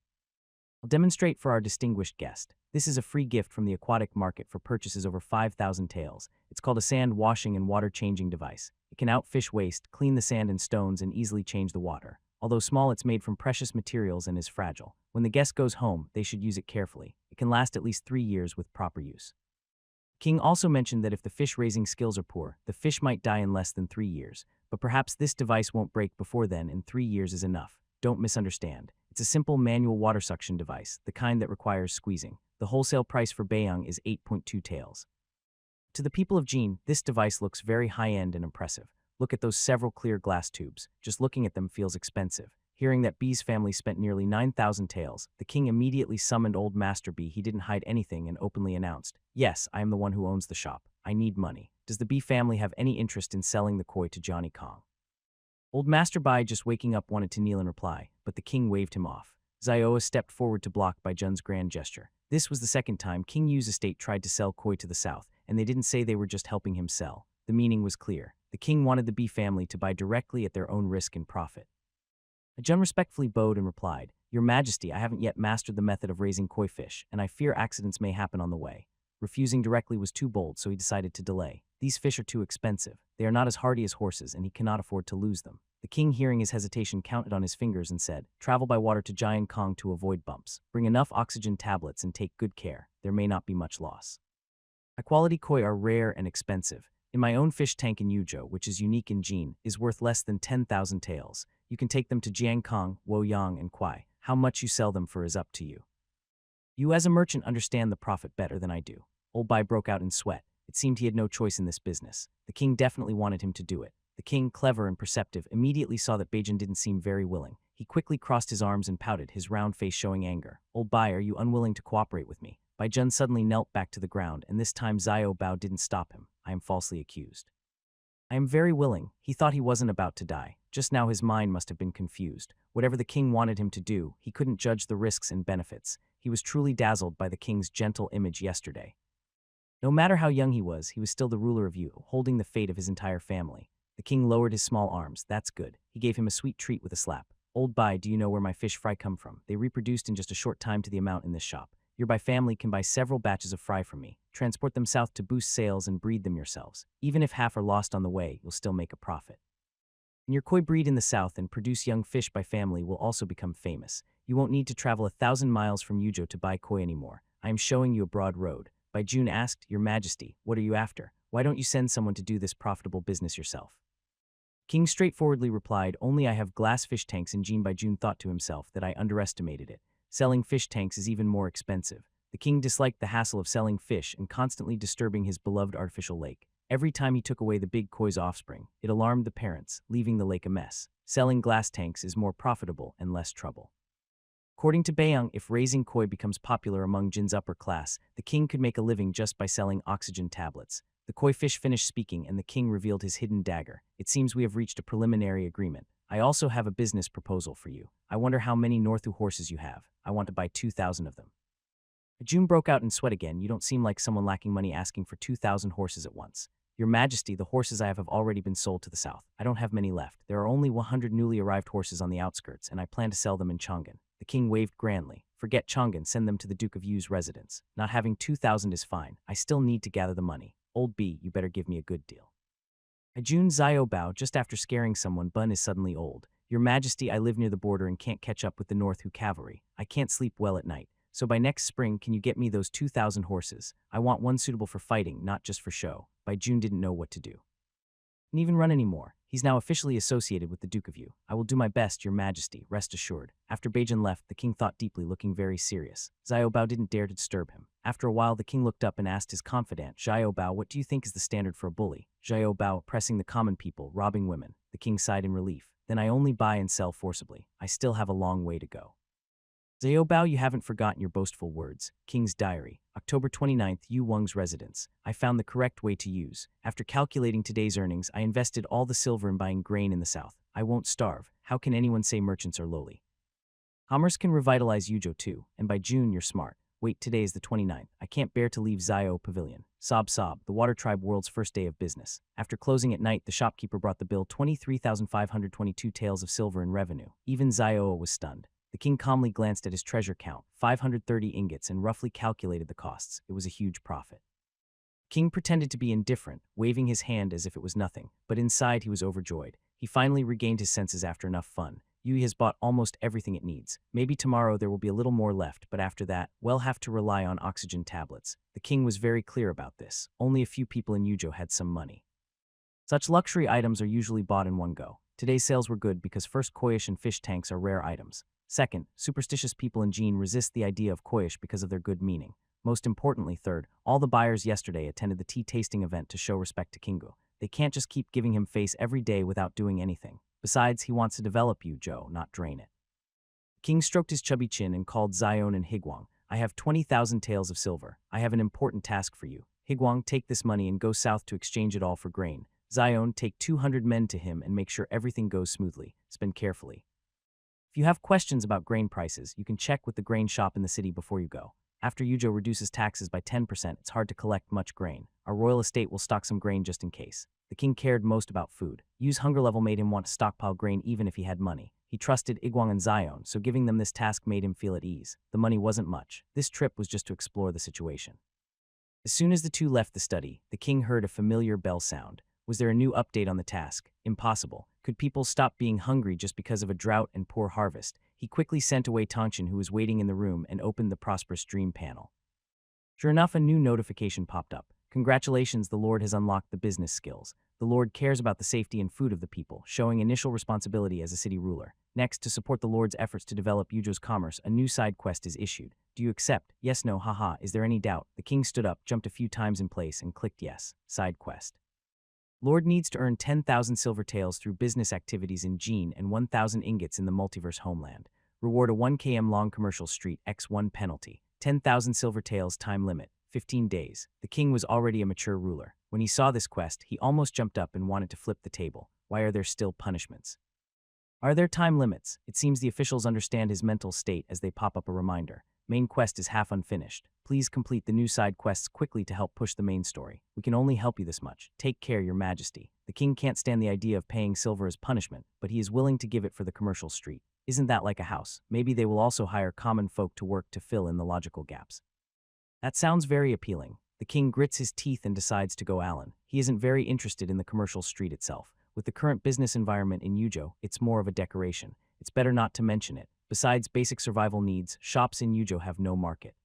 I'll demonstrate for our distinguished guest. This is a free gift from the aquatic market for purchases over 5,000 taels. It's called a sand washing and water-changing device. It can outfish waste, clean the sand and stones, and easily change the water. Although small, it's made from precious materials and is fragile. When the guest goes home, they should use it carefully. It can last at least 3 years with proper use. King also mentioned that if the fish-raising skills are poor, the fish might die in less than 3 years. But perhaps this device won't break before then, and 3 years is enough. Don't misunderstand. It's a simple manual water suction device, the kind that requires squeezing. The wholesale price for Bayang is 8.2 taels. To the people of Jin, this device looks very high-end and impressive. Look at those several clear glass tubes. Just looking at them feels expensive. Hearing that B's family spent nearly 9,000 taels, the king immediately summoned Old Master B. He didn't hide anything and openly announced, "Yes, I am the one who owns the shop. I need money. Does the B family have any interest in selling the koi to Johnny Kong?" Old Master Bai, just waking up, wanted to kneel and reply, but the king waved him off. Zioa stepped forward to block Bai Jun's grand gesture. This was the second time King Yu's estate tried to sell koi to the south, and they didn't say they were just helping him sell. The meaning was clear. The king wanted the B family to buy directly at their own risk and profit. Jun respectfully bowed and replied, "Your Majesty, I haven't yet mastered the method of raising koi fish, and I fear accidents may happen on the way." Refusing directly was too bold, so he decided to delay. These fish are too expensive. They are not as hardy as horses, and he cannot afford to lose them. The king, hearing his hesitation, counted on his fingers and said, "Travel by water to Jian Kong to avoid bumps. Bring enough oxygen tablets and take good care. There may not be much loss." High-quality koi are rare and expensive. In my own fish tank in Yuzhou, which is unique in Jin, is worth less than 10,000 taels. You can take them to Jiankong, Woyang, and Kuai. How much you sell them for is up to you. You as a merchant understand the profit better than I do. Old Bai broke out in sweat. It seemed he had no choice in this business. The king definitely wanted him to do it. The king, clever and perceptive, immediately saw that Beijing didn't seem very willing. He quickly crossed his arms and pouted, his round face showing anger. "Old Bai, are you unwilling to cooperate with me?" Baijun suddenly knelt back to the ground, and this time Xiao Bao didn't stop him. "I am falsely accused." "I am very willing." He thought he wasn't about to die. Just now his mind must have been confused. Whatever the king wanted him to do, he couldn't judge the risks and benefits. He was truly dazzled by the king's gentle image yesterday. No matter how young he was still the ruler of Yu, holding the fate of his entire family. The king lowered his small arms. "That's good." He gave him a sweet treat with a slap. "Old Bai, do you know where my fish fry come from? They reproduced in just a short time to the amount in this shop. Your Bai family can buy several batches of fry from me. Transport them south to boost sales and breed them yourselves. Even if half are lost on the way, you'll still make a profit. And your koi breed in the south and produce young fish by family will also become famous. You won't need to travel 1,000 miles from Yuzhou to buy koi anymore. I am showing you a broad road." Baijun asked, "Your Majesty, what are you after? Why don't you send someone to do this profitable business yourself?" King straightforwardly replied, "Only I have glass fish tanks in Jin." Baijun thought to himself that I underestimated it. Selling fish tanks is even more expensive. The king disliked the hassle of selling fish and constantly disturbing his beloved artificial lake. Every time he took away the big koi's offspring, it alarmed the parents, leaving the lake a mess. Selling glass tanks is more profitable and less trouble. According to Baiyang, if raising koi becomes popular among Jin's upper class, the king could make a living just by selling oxygen tablets. The koi fish finished speaking and the king revealed his hidden dagger. "It seems we have reached a preliminary agreement. I also have a business proposal for you. I wonder how many Northu horses you have. I want to buy 2,000 of them." June broke out in sweat again. "You don't seem like someone lacking money asking for 2,000 horses at once. Your Majesty, the horses I have already been sold to the south. I don't have many left. There are only 100 newly arrived horses on the outskirts, and I plan to sell them in Chang'an." The king waved grandly. "Forget Chang'an, send them to the Duke of Yu's residence. Not having 2,000 is fine. I still need to gather the money. Old B, you better give me a good deal." Jun Xiao Bao, just after scaring someone, Bun is suddenly old. "Your Majesty, I live near the border and can't catch up with the North Hu cavalry. I can't sleep well at night. So by next spring, can you get me those 2,000 horses? I want one suitable for fighting, not just for show." Bai Jun didn't know what to do. "Can even run anymore. He's now officially associated with the Duke of Yu. I will do my best, Your Majesty, rest assured." After Beijing left, the king thought deeply, looking very serious. Xiao Bao didn't dare to disturb him. After a while, the king looked up and asked his confidant, "Xiao Bao, what do you think is the standard for a bully?" Xiao Bao, "Oppressing the common people, robbing women." The king sighed in relief. "Then I only buy and sell forcibly. I still have a long way to go." Xiao Bao, you haven't forgotten your boastful words. King's Diary, October 29th, Yu Weng's residence. I found the correct way to use. After calculating today's earnings, I invested all the silver in buying grain in the south. I won't starve. How can anyone say merchants are lowly? Commerce can revitalize Yuzhou too, and by June you're smart. Wait, today is the 29th. I can't bear to leave Xiao Pavilion. Sob sob, the Water Tribe World's first day of business. After closing at night, the shopkeeper brought the bill 23,522 taels of silver in revenue. Even Xiao was stunned. The king calmly glanced at his treasure count, 530 ingots, and roughly calculated the costs. It was a huge profit. King pretended to be indifferent, waving his hand as if it was nothing, but inside he was overjoyed. He finally regained his senses after enough fun. Yui has bought almost everything it needs. Maybe tomorrow there will be a little more left, but after that, we'll have to rely on oxygen tablets. The king was very clear about this. Only a few people in Yuzhou had some money. Such luxury items are usually bought in one go. Today's sales were good because first, koish and fish tanks are rare items. Second, superstitious people in Jin resist the idea of koish because of their good meaning. Most importantly, third, all the buyers yesterday attended the tea tasting event to show respect to Kingu. They can't just keep giving him face every day without doing anything. Besides, he wants to develop Yuzhou, not drain it. King stroked his chubby chin and called Zion and Higuang. "I have 20,000 taels of silver. I have an important task for you. Higuang, take this money and go south to exchange it all for grain. Zion, take 200 men to him and make sure everything goes smoothly. Spend carefully. If you have questions about grain prices, you can check with the grain shop in the city before you go. After Yuzhou reduces taxes by 10%, it's hard to collect much grain. Our royal estate will stock some grain just in case." The king cared most about food. Yu's hunger level made him want to stockpile grain even if he had money. He trusted Higuang and Zion, so giving them this task made him feel at ease. The money wasn't much. This trip was just to explore the situation. As soon as the two left the study, the king heard a familiar bell sound. Was there a new update on the task? Impossible. Could people stop being hungry just because of a drought and poor harvest? He quickly sent away Tanshin, who was waiting in the room, and opened the prosperous dream panel. Sure enough, a new notification popped up. Congratulations, the Lord has unlocked the business skills. The Lord cares about the safety and food of the people, showing initial responsibility as a city ruler. Next, to support the Lord's efforts to develop Yujo's commerce, a new side quest is issued. Do you accept? Yes, no, haha. Is there any doubt? The king stood up, jumped a few times in place, and clicked yes. Side quest. Lord needs to earn 10,000 silver taels through business activities in Jean and 1,000 ingots in the multiverse homeland. Reward a 1 km long commercial street x1 penalty. 10,000 silver taels time limit. 15 days. The king was already a mature ruler. When he saw this quest, he almost jumped up and wanted to flip the table. Why are there still punishments? Are there time limits? It seems the officials understand his mental state as they pop up a reminder. Main quest is half unfinished. Please complete the new side quests quickly to help push the main story. We can only help you this much. Take care, your majesty. The king can't stand the idea of paying silver as punishment, but he is willing to give it for the commercial street. Isn't that like a house? Maybe they will also hire common folk to work to fill in the logical gaps. That sounds very appealing. The king grits his teeth and decides to go Allen. He isn't very interested in the commercial street itself. With the current business environment in Yujo, it's more of a decoration. It's better not to mention it. Besides basic survival needs, shops in Yujo have no market.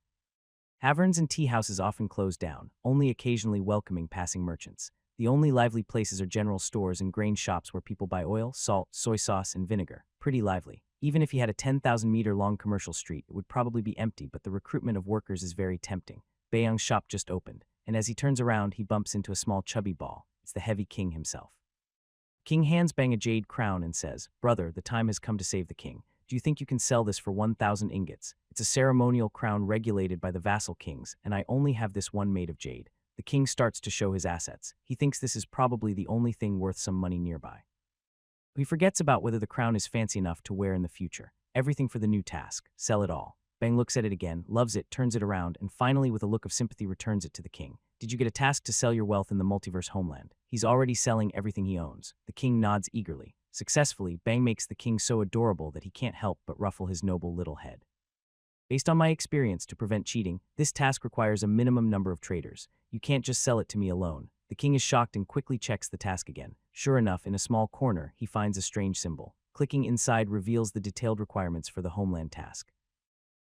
Taverns and tea houses often close down, only occasionally welcoming passing merchants. The only lively places are general stores and grain shops where people buy oil, salt, soy sauce, and vinegar. Pretty lively. Even if he had a 10,000-meter-long commercial street, it would probably be empty, but the recruitment of workers is very tempting. Baeyoung's shop just opened, and as he turns around, he bumps into a small chubby ball. It's the heavy king himself. King hands Bang a jade crown and says, "Brother, the time has come to save the king. Do you think you can sell this for 1,000 ingots? It's a ceremonial crown regulated by the vassal kings, and I only have this one made of jade." The king starts to show his assets. He thinks this is probably the only thing worth some money nearby. He forgets about whether the crown is fancy enough to wear in the future. Everything for the new task. Sell it all. Bang looks at it again, loves it, turns it around, and finally with a look of sympathy returns it to the king. Did you get a task to sell your wealth in the multiverse homeland? He's already selling everything he owns. The king nods eagerly. Successfully, Bang makes the king so adorable that he can't help but ruffle his noble little head. Based on my experience, to prevent cheating, this task requires a minimum number of traders. You can't just sell it to me alone. The king is shocked and quickly checks the task again. Sure enough, in a small corner, he finds a strange symbol. Clicking inside reveals the detailed requirements for the homeland task.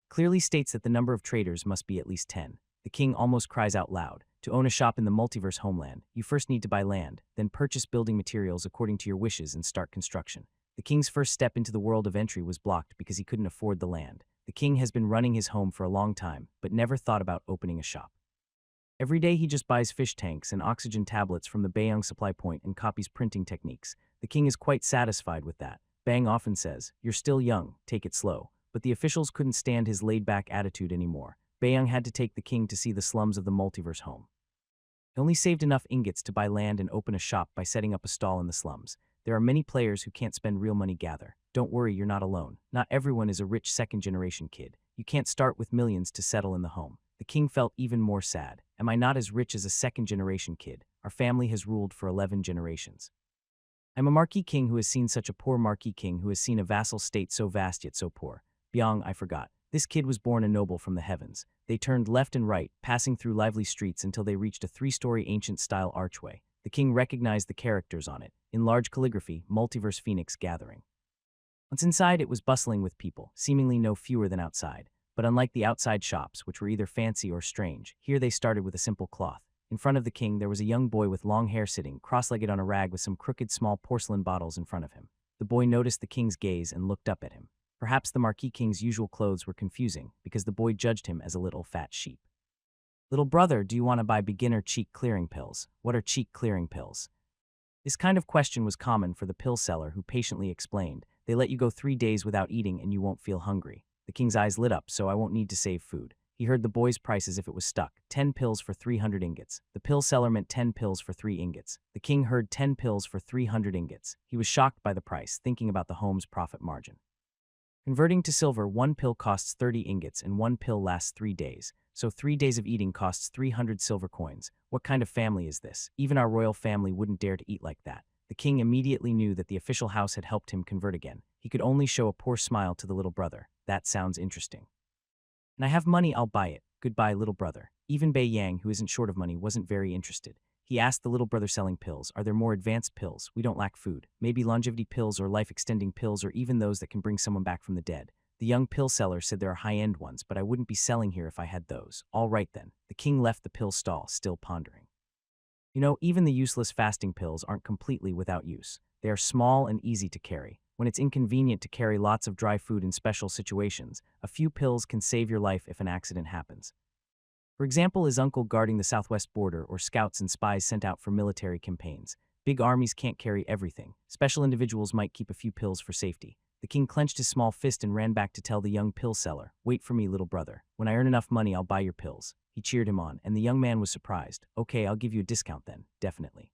Clearly states that the number of traders must be at least 10. The king almost cries out loud. To own a shop in the multiverse homeland, you first need to buy land, then purchase building materials according to your wishes and start construction. The king's first step into the world of entry was blocked because he couldn't afford the land. The king has been running his home for a long time, but never thought about opening a shop. Every day he just buys fish tanks and oxygen tablets from the Baeyoung supply point and copies printing techniques. The king is quite satisfied with that. Bang often says, "You're still young, take it slow." But the officials couldn't stand his laid-back attitude anymore. Baeyoung had to take the king to see the slums of the multiverse home. He only saved enough ingots to buy land and open a shop by setting up a stall in the slums. There are many players who can't spend real money gather. Don't worry, you're not alone. Not everyone is a rich second-generation kid. You can't start with millions to settle in the home. The king felt even more sad. Am I not as rich as a second-generation kid? Our family has ruled for 11 generations. I'm a marquis king who has seen such a poor marquis king who has seen a vassal state so vast yet so poor. Byung, I forgot. This kid was born a noble from the heavens. They turned left and right, passing through lively streets until they reached a 3-story ancient-style archway. The king recognized the characters on it. In large calligraphy, Multiverse Phoenix Gathering. Once inside, it was bustling with people, seemingly no fewer than outside. But unlike the outside shops, which were either fancy or strange, here they started with a simple cloth. In front of the king, there was a young boy with long hair sitting, cross-legged on a rag with some crooked small porcelain bottles in front of him. The boy noticed the king's gaze and looked up at him. Perhaps the Marquis King's usual clothes were confusing, because the boy judged him as a little fat sheep. "Little brother, do you want to buy beginner cheek clearing pills? What are cheek clearing pills?" This kind of question was common for the pill seller, who patiently explained, "They let you go 3 days without eating and you won't feel hungry." The king's eyes lit up, "So I won't need to save food." He heard the boy's price as if it was stuck. 10 pills for 300 ingots. The pill seller meant 10 pills for 3 ingots. The king heard 10 pills for 300 ingots. He was shocked by the price, thinking about the home's profit margin. Converting to silver, 1 pill costs 30 ingots and 1 pill lasts 3 days. So 3 days of eating costs 300 silver coins. What kind of family is this? Even our royal family wouldn't dare to eat like that. The king immediately knew that the official house had helped him convert again. He could only show a poor smile to the little brother. That sounds interesting. "And I have money, I'll buy it. Goodbye, little brother." Even Bei Yang, who isn't short of money, wasn't very interested. He asked the little brother selling pills, "Are there more advanced pills? We don't lack food. Maybe longevity pills or life-extending pills, or even those that can bring someone back from the dead." The young pill seller said, "There are high-end ones, but I wouldn't be selling here if I had those." "All right then." The king left the pill stall, still pondering. Even the useless fasting pills aren't completely without use. They are small and easy to carry. When it's inconvenient to carry lots of dry food in special situations, a few pills can save your life if an accident happens. For example, his uncle guarding the southwest border, or scouts and spies sent out for military campaigns. Big armies can't carry everything. Special individuals might keep a few pills for safety. The king clenched his small fist and ran back to tell the young pill seller, "Wait for me, little brother. When I earn enough money, I'll buy your pills." He cheered him on, and the young man was surprised. "Okay, I'll give you a discount then, definitely."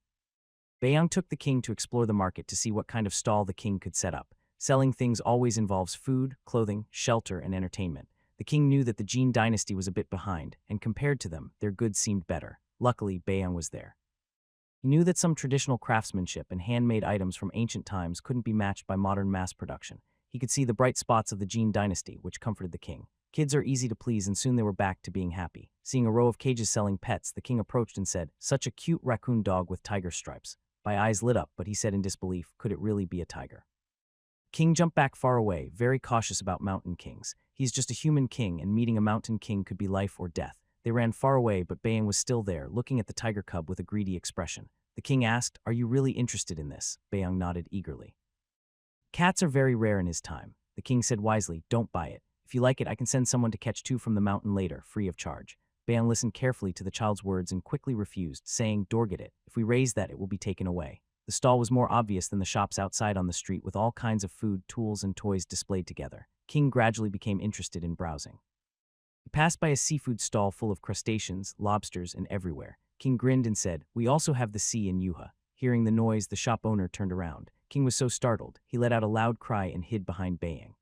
Beiyang took the king to explore the market to see what kind of stall the king could set up. Selling things always involves food, clothing, shelter, and entertainment. The king knew that the Jin dynasty was a bit behind, and compared to them, their goods seemed better. Luckily, Beiyang was there. He knew that some traditional craftsmanship and handmade items from ancient times couldn't be matched by modern mass production. He could see the bright spots of the Jin dynasty, which comforted the king. Kids are easy to please, and soon they were back to being happy. Seeing a row of cages selling pets, the king approached and said, "Such a cute raccoon dog with tiger stripes." My eyes lit up, but he said in disbelief, "Could it really be a tiger?" King jumped back far away, very cautious about mountain kings. He's just a human king, and meeting a mountain king could be life or death. They ran far away, but Beiyang was still there, looking at the tiger cub with a greedy expression. The king asked, "Are you really interested in this?" Beiyang nodded eagerly. Cats are very rare in his time. The king said wisely, "Don't buy it. If you like it, I can send someone to catch two from the mountain later, free of charge." Beiyang listened carefully to the child's words and quickly refused, saying, "Dorget it. If we raise that, it will be taken away." The stall was more obvious than the shops outside on the street, with all kinds of food, tools, and toys displayed together. King gradually became interested in browsing. He passed by a seafood stall full of crustaceans, lobsters, and everywhere. King grinned and said, "We also have the sea in Yuha." Hearing the noise, the shop owner turned around. King was so startled, he let out a loud cry and hid behind Beiyang.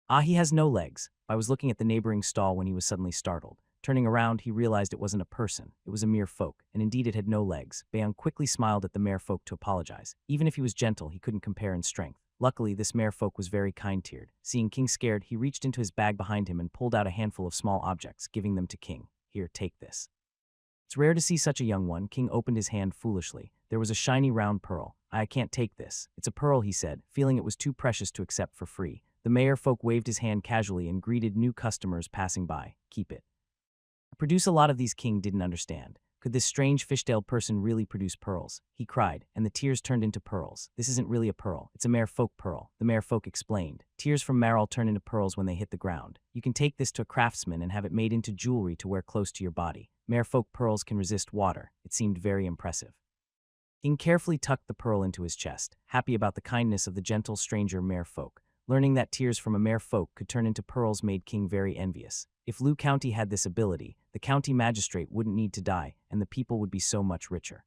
"Ah, he has no legs." I was looking at the neighboring stall when he was suddenly startled. Turning around, he realized it wasn't a person. It was a mere folk, and indeed it had no legs. Beiyang quickly smiled at the mere folk to apologize. Even if he was gentle, he couldn't compare in strength. Luckily, this mere folk was very kind-tiered. Seeing King scared, he reached into his bag behind him and pulled out a handful of small objects, giving them to King. "Here, take this." It's rare to see such a young one. King opened his hand foolishly. There was a shiny round pearl. "I can't take this. It's a pearl," he said, feeling it was too precious to accept for free. The mayor folk waved his hand casually and greeted new customers passing by. "Keep it." I produce a lot of these. King didn't understand. Could this strange fishtailed person really produce pearls? He cried, and the tears turned into pearls. "This isn't really a pearl. It's a mere folk pearl," the mere folk explained. "Tears from marl turn into pearls when they hit the ground. You can take this to a craftsman and have it made into jewelry to wear close to your body. Mere folk pearls can resist water." It seemed very impressive. King carefully tucked the pearl into his chest, happy about the kindness of the gentle stranger mere folk. Learning that tears from a mere folk could turn into pearls made King very envious. If Lu County had this ability, the county magistrate wouldn't need to die, and the people would be so much richer.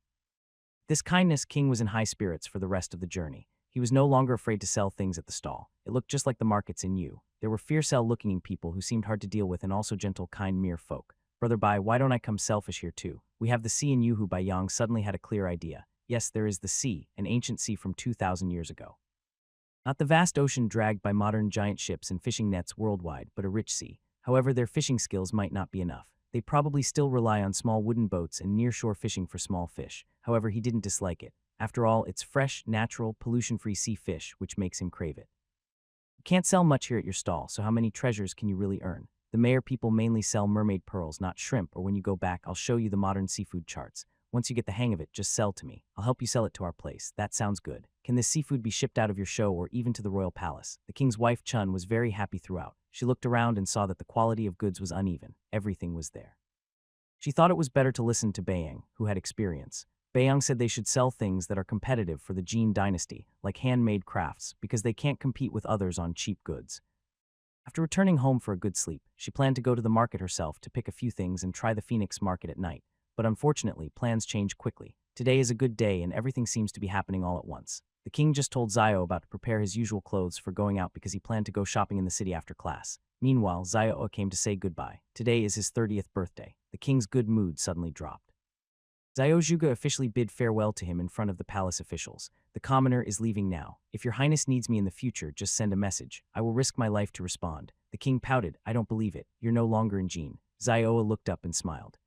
This kindness, King was in high spirits for the rest of the journey. He was no longer afraid to sell things at the stall. It looked just like the markets in Yu. There were fierce-looking people who seemed hard to deal with, and also gentle, kind mere folk. "Brother Bai, why don't I come selfish here too? We have the sea in Yuhu." Bai Yang suddenly had a clear idea. Yes, there is the sea, an ancient sea from 2,000 years ago. Not the vast ocean dragged by modern giant ships and fishing nets worldwide, but a rich sea. However, their fishing skills might not be enough. They probably still rely on small wooden boats and nearshore fishing for small fish. However, he didn't dislike it. After all, it's fresh, natural, pollution-free sea fish, which makes him crave it. You can't sell much here at your stall, so how many treasures can you really earn? The mayor people mainly sell mermaid pearls, not shrimp, or when you go back, I'll show you the modern seafood charts. Once you get the hang of it, just sell to me. I'll help you sell it to our place. That sounds good. Can this seafood be shipped out of your show or even to the royal palace? The king's wife Chun was very happy throughout. She looked around and saw that the quality of goods was uneven. Everything was there. She thought it was better to listen to Beiyang, who had experience. Beiyang said they should sell things that are competitive for the Jin dynasty, like handmade crafts, because they can't compete with others on cheap goods. After returning home for a good sleep, she planned to go to the market herself to pick a few things and try the Phoenix market at night. But unfortunately, plans change quickly. Today is a good day and everything seems to be happening all at once. The king just told Zio about to prepare his usual clothes for going out because he planned to go shopping in the city after class. Meanwhile, Zio came to say goodbye. Today is his 30th birthday. The king's good mood suddenly dropped. Zio Zhuge officially bid farewell to him in front of the palace officials. "The commoner is leaving now. If your highness needs me in the future, just send a message. I will risk my life to respond." The king pouted. "I don't believe it. You're no longer in Jin." Zioa looked up and smiled.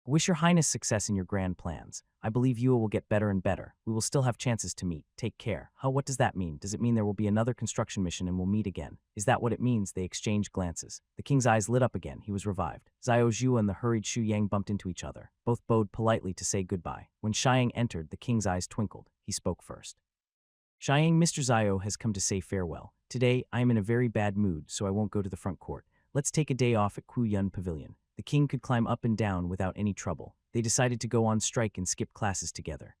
I wish your highness success in your grand plans. I believe Yua will get better and better. We will still have chances to meet. Take care. Huh, what does that mean? Does it mean there will be another construction mission and we'll meet again? Is that what it means? They exchanged glances. The king's eyes lit up again. He was revived. Zio Zhua and the hurried Shu Yang bumped into each other. Both bowed politely to say goodbye. When Xiang entered, the king's eyes twinkled. He spoke first. Xiang, Mr. Zio has come to say farewell. Today, I am in a very bad mood, so I won't go to the front court. Let's take a day off at Ku Yun Pavilion. The king could climb up and down without any trouble. They decided to go on strike and skip classes together.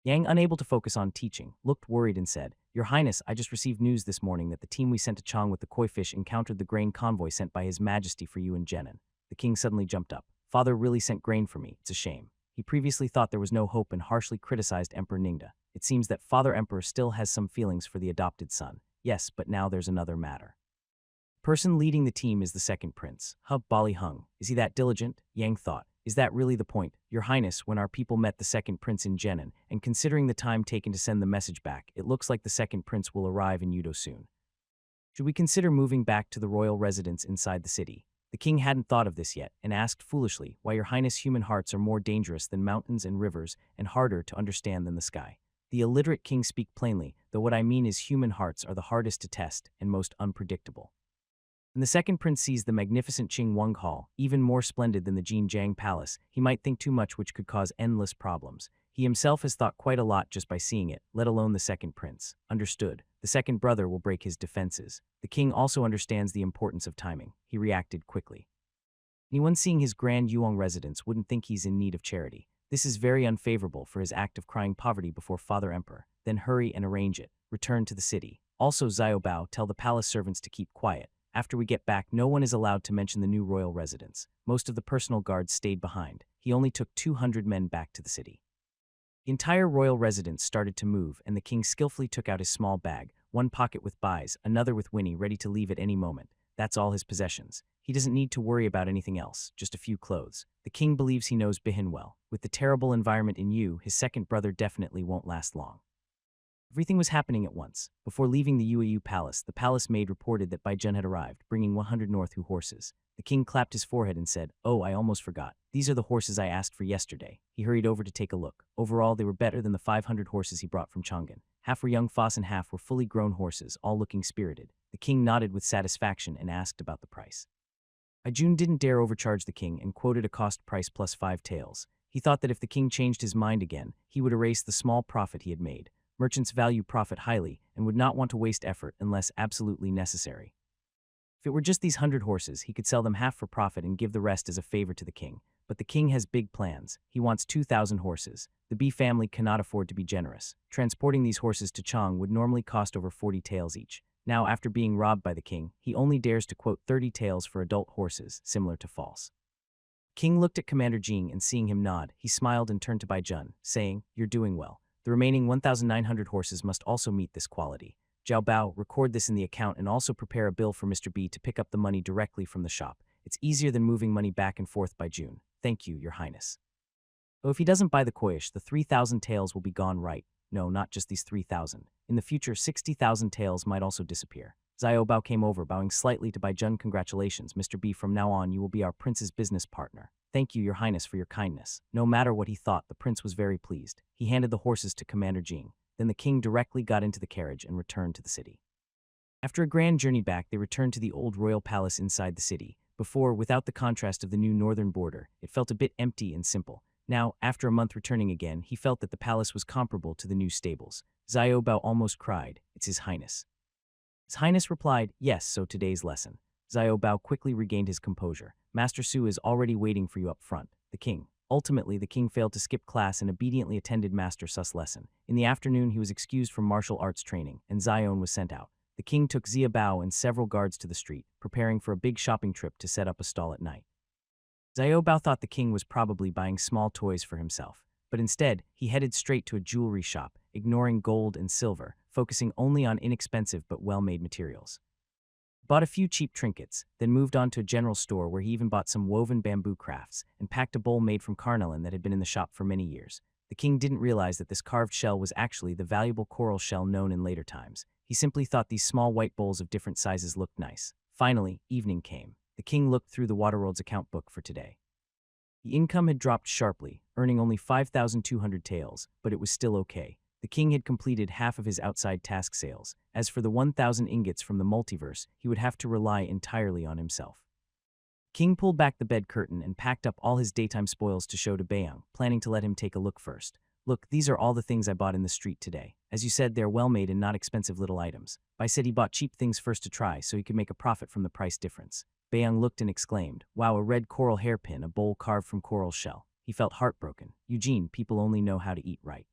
Yang, unable to focus on teaching, looked worried and said, Your Highness, I just received news this morning that the team we sent to Chang with the koi fish encountered the grain convoy sent by His Majesty for you and Jenin. The king suddenly jumped up. Father really sent grain for me. It's a shame. He previously thought there was no hope and harshly criticized Emperor Ningda. It seems that Father Emperor still has some feelings for the adopted son. Yes, but now there's another matter. The person leading the team is the second prince, Hub Bali Hung. Is he that diligent? Yang thought. Is that really the point? Your Highness, when our people met the second prince in Jenin, and considering the time taken to send the message back, it looks like the second prince will arrive in Yudo soon. Should we consider moving back to the royal residence inside the city? The king hadn't thought of this yet, and asked foolishly why Your Highness human hearts are more dangerous than mountains and rivers and harder to understand than the sky. The illiterate king speak plainly, though what I mean is human hearts are the hardest to test and most unpredictable. When the second prince sees the magnificent Qing Wang Hall, even more splendid than the Jinjiang Palace, he might think too much, which could cause endless problems. He himself has thought quite a lot just by seeing it, let alone the second prince. Understood. The second brother will break his defenses. The king also understands the importance of timing. He reacted quickly. Anyone seeing his grand Yuang residence wouldn't think he's in need of charity. This is very unfavorable for his act of crying poverty before Father Emperor. Then hurry and arrange it. Return to the city. Also, Xiao Bao, tell the palace servants to keep quiet. After we get back, no one is allowed to mention the new royal residence. Most of the personal guards stayed behind. He only took 200 men back to the city. The entire royal residence started to move, and the king skillfully took out his small bag, one pocket with buys, another with Winnie, ready to leave at any moment. That's all his possessions. He doesn't need to worry about anything else, just a few clothes. The king believes he knows Bihin well. With the terrible environment in Yu, his second brother definitely won't last long. Everything was happening at once. Before leaving the Yuayu palace, the palace maid reported that Baijun had arrived, bringing 100 Northu horses. The king clapped his forehead and said, Oh, I almost forgot. These are the horses I asked for yesterday. He hurried over to take a look. Overall, they were better than the 500 horses he brought from Chang'an. Half were young Foss and half were fully grown horses, all looking spirited. The king nodded with satisfaction and asked about the price. Baijun didn't dare overcharge the king and quoted a cost price plus 5 taels. He thought that if the king changed his mind again, he would erase the small profit he had made. Merchants value profit highly and would not want to waste effort unless absolutely necessary. If it were just these 100 horses, he could sell them half for profit and give the rest as a favor to the king. But the king has big plans. He wants 2,000 horses. The B family cannot afford to be generous. Transporting these horses to Chang would normally cost over 40 taels each. Now, after being robbed by the king, he only dares to quote 30 taels for adult horses, similar to false. King looked at Commander Jing and seeing him nod, he smiled and turned to Baijun, saying, You're doing well. The remaining 1,900 horses must also meet this quality. Zhao Bao, record this in the account and also prepare a bill for Mr. B to pick up the money directly from the shop. It's easier than moving money back and forth by June. Thank you, Your Highness. Oh, if he doesn't buy the koish, the 3,000 taels will be gone, right? No, not just these 3,000. In the future, 60,000 taels might also disappear. Xiao Bao came over, bowing slightly to Baijun. Congratulations, Mr. B. From now on, you will be our prince's business partner. Thank you, Your Highness, for your kindness. No matter what he thought, the prince was very pleased. He handed the horses to Commander Jing. Then the king directly got into the carriage and returned to the city. After a grand journey back, they returned to the old royal palace inside the city. Before, without the contrast of the new northern border, it felt a bit empty and simple. Now, after a month returning again, he felt that the palace was comparable to the new stables. Xiao Bao almost cried. It's His Highness. His Highness replied, Yes, so today's lesson. Xiao Bao quickly regained his composure. Master Su is already waiting for you up front. The king. Ultimately, the king failed to skip class and obediently attended Master Su's lesson. In the afternoon, he was excused from martial arts training, and Zion was sent out. The king took Xia Bao and several guards to the street, preparing for a big shopping trip to set up a stall at night. Xiao Bao thought the king was probably buying small toys for himself, but instead, he headed straight to a jewelry shop, ignoring gold and silver, focusing only on inexpensive but well-made materials. Bought a few cheap trinkets, then moved on to a general store where he even bought some woven bamboo crafts and packed a bowl made from carnelian that had been in the shop for many years. The king didn't realize that this carved shell was actually the valuable coral shell known in later times. He simply thought these small white bowls of different sizes looked nice. Finally, evening came. The king looked through the Waterworld's account book for today. The income had dropped sharply, earning only 5,200 taels, but it was still okay. The king had completed half of his outside task sales. As for the 1,000 ingots from the multiverse, he would have to rely entirely on himself. King pulled back the bed curtain and packed up all his daytime spoils to show to Bayoung, planning to let him take a look first. Look, these are all the things I bought in the street today. As you said, they're well-made and not expensive little items. Bai said he bought cheap things first to try so he could make a profit from the price difference. Bayoung looked and exclaimed, "Wow, a red coral hairpin, a bowl carved from coral shell." He felt heartbroken. Eugene, people only know how to eat right.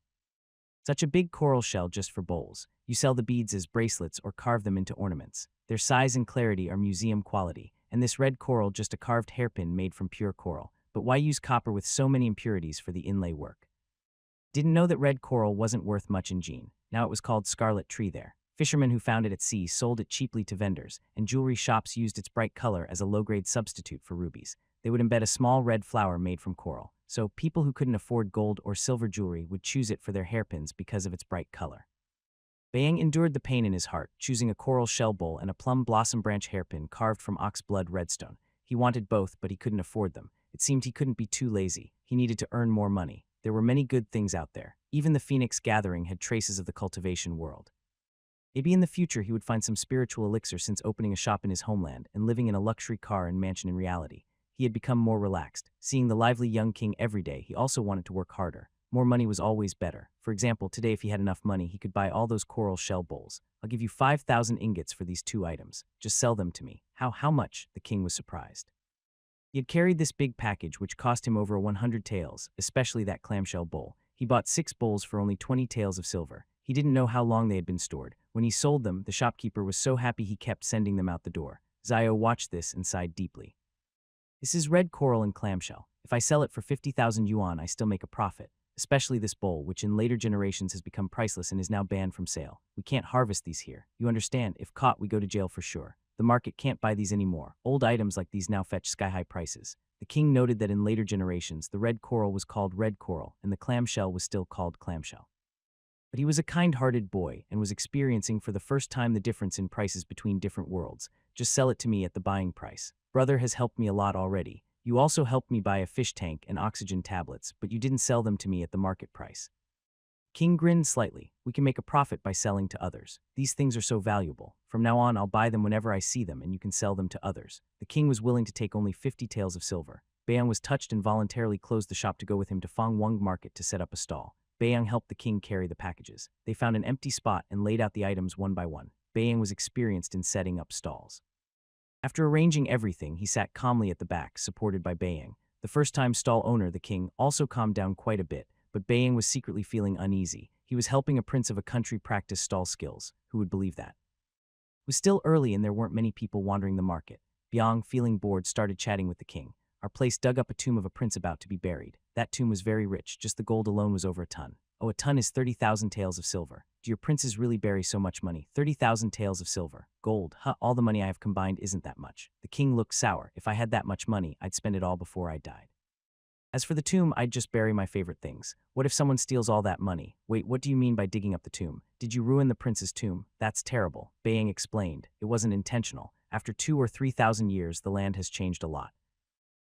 Such a big coral shell just for bowls. You sell the beads as bracelets or carve them into ornaments. Their size and clarity are museum quality, and this red coral just a carved hairpin made from pure coral. But why use copper with so many impurities for the inlay work? Didn't know that red coral wasn't worth much in Jean. Now it was called scarlet tree there. Fishermen who found it at sea sold it cheaply to vendors, and jewelry shops used its bright color as a low-grade substitute for rubies. They would embed a small red flower made from coral, so people who couldn't afford gold or silver jewelry would choose it for their hairpins because of its bright color. Bayoung endured the pain in his heart, choosing a coral shell bowl and a plum blossom branch hairpin carved from ox blood redstone. He wanted both, but he couldn't afford them. It seemed he couldn't be too lazy. He needed to earn more money. There were many good things out there. Even the Phoenix Gathering had traces of the cultivation world. Maybe in the future he would find some spiritual elixir since opening a shop in his homeland and living in a luxury car and mansion in reality. He had become more relaxed. Seeing the lively young king every day, he also wanted to work harder. More money was always better. For example, today if he had enough money, he could buy all those coral shell bowls. I'll give you 5,000 ingots for these 2 items. Just sell them to me. How much? The king was surprised. He had carried this big package which cost him over 100 taels, especially that clamshell bowl. He bought 6 bowls for only 20 taels of silver. He didn't know how long they had been stored. When he sold them, the shopkeeper was so happy he kept sending them out the door. Zio watched this and sighed deeply. This is red coral and clamshell. If I sell it for 50,000 yuan, I still make a profit. Especially this bowl, which in later generations has become priceless and is now banned from sale. We can't harvest these here. You understand? If caught, we go to jail for sure. The market can't buy these anymore. Old items like these now fetch sky-high prices. The king noted that in later generations, the red coral was called red coral, and the clamshell was still called clamshell. But he was a kind-hearted boy and was experiencing for the first time the difference in prices between different worlds. Just sell it to me at the buying price. Brother has helped me a lot already. You also helped me buy a fish tank and oxygen tablets, but you didn't sell them to me at the market price. King grinned slightly. We can make a profit by selling to others. These things are so valuable. From now on, I'll buy them whenever I see them and you can sell them to others. The king was willing to take only 50 taels of silver. Bayoung was touched and voluntarily closed the shop to go with him to Fangwang Market to set up a stall. Bayoung helped the king carry the packages. They found an empty spot and laid out the items one by one. Bayoung was experienced in setting up stalls. After arranging everything, he sat calmly at the back, supported by Bayoung. The first-time stall owner, the king, also calmed down quite a bit, but Bayoung was secretly feeling uneasy. He was helping a prince of a country practice stall skills. Who would believe that? It was still early and there weren't many people wandering the market. Bayoung, feeling bored, started chatting with the king. Our place dug up a tomb of a prince about to be buried. That tomb was very rich, just the gold alone was over a ton. Oh, a ton is 30,000 taels of silver. Do your princes really bury so much money? 30,000 taels of silver. Gold, huh? All the money I have combined isn't that much. The king looked sour. If I had that much money, I'd spend it all before I died. As for the tomb, I'd just bury my favorite things. What if someone steals all that money? Wait, what do you mean by digging up the tomb? Did you ruin the prince's tomb? That's terrible. Bayoung explained. It wasn't intentional. After 2,000 or 3,000 years, the land has changed a lot.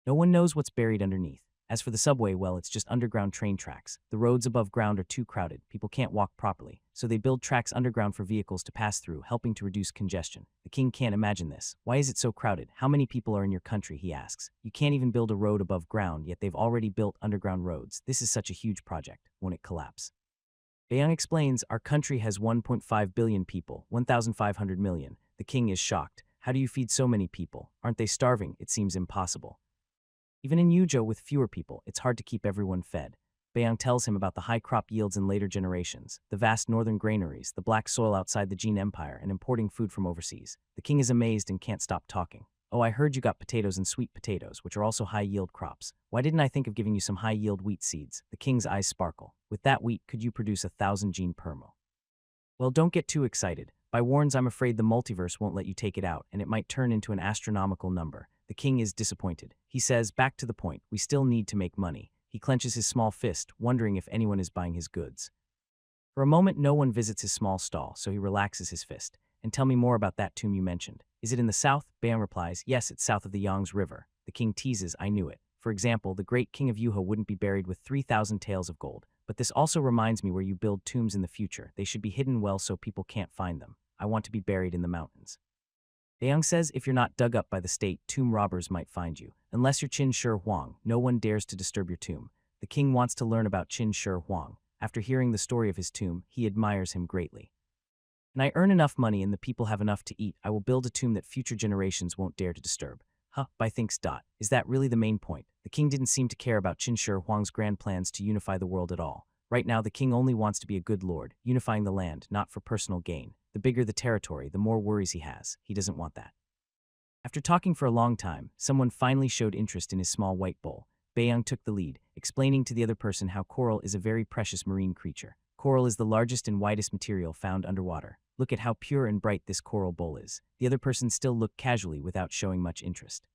No one knows what's buried underneath. As for the subway, well, it's just underground train tracks. The roads above ground are too crowded. People can't walk properly. So they build tracks underground for vehicles to pass through, helping to reduce congestion. The king can't imagine this. Why is it so crowded? How many people are in your country, he asks. You can't even build a road above ground, yet they've already built underground roads. This is such a huge project. Won't it collapse? Bayoung explains, our country has 1.5 billion people, 1,500 million. The king is shocked. How do you feed so many people? Aren't they starving? It seems impossible. Even in Yuzhou with fewer people, it's hard to keep everyone fed. Bayoung tells him about the high crop yields in later generations, the vast northern granaries, the black soil outside the Jin Empire, and importing food from overseas. The king is amazed and can't stop talking. Oh, I heard you got potatoes and sweet potatoes, which are also high-yield crops. Why didn't I think of giving you some high-yield wheat seeds? The king's eyes sparkle. With that wheat, could you produce 1,000 Jin per mo? Well, don't get too excited. By warns, I'm afraid the multiverse won't let you take it out, and it might turn into an astronomical number. The king is disappointed. He says, back to the point, we still need to make money. He clenches his small fist, wondering if anyone is buying his goods. For a moment, no one visits his small stall, so he relaxes his fist. and tell me more about that tomb you mentioned. Is it in the south? Bayang replies, yes, it's south of the Yangtze River. The king teases, I knew it. For example, the great king of Yuha wouldn't be buried with 3,000 taels of gold. But this also reminds me where you build tombs in the future. They should be hidden well so people can't find them. I want to be buried in the mountains. Bayang says if you're not dug up by the state, tomb robbers might find you. Unless you're Qin Shi Huang, no one dares to disturb your tomb. The king wants to learn about Qin Shi Huang. After hearing the story of his tomb, he admires him greatly. And I earn enough money and the people have enough to eat, I will build a tomb that future generations won't dare to disturb. Bai thinks. Is that really the main point? The king didn't seem to care about Qin Shi Huang's grand plans to unify the world at all. Right now, the king only wants to be a good lord, unifying the land, not for personal gain. The bigger the territory, the more worries he has. He doesn't want that. After talking for a long time, someone finally showed interest in his small white bowl. Bayang took the lead, explaining to the other person how coral is a very precious marine creature. Coral is the largest and widest material found underwater. Look at how pure and bright this coral bowl is. The other person still looked casually without showing much interest.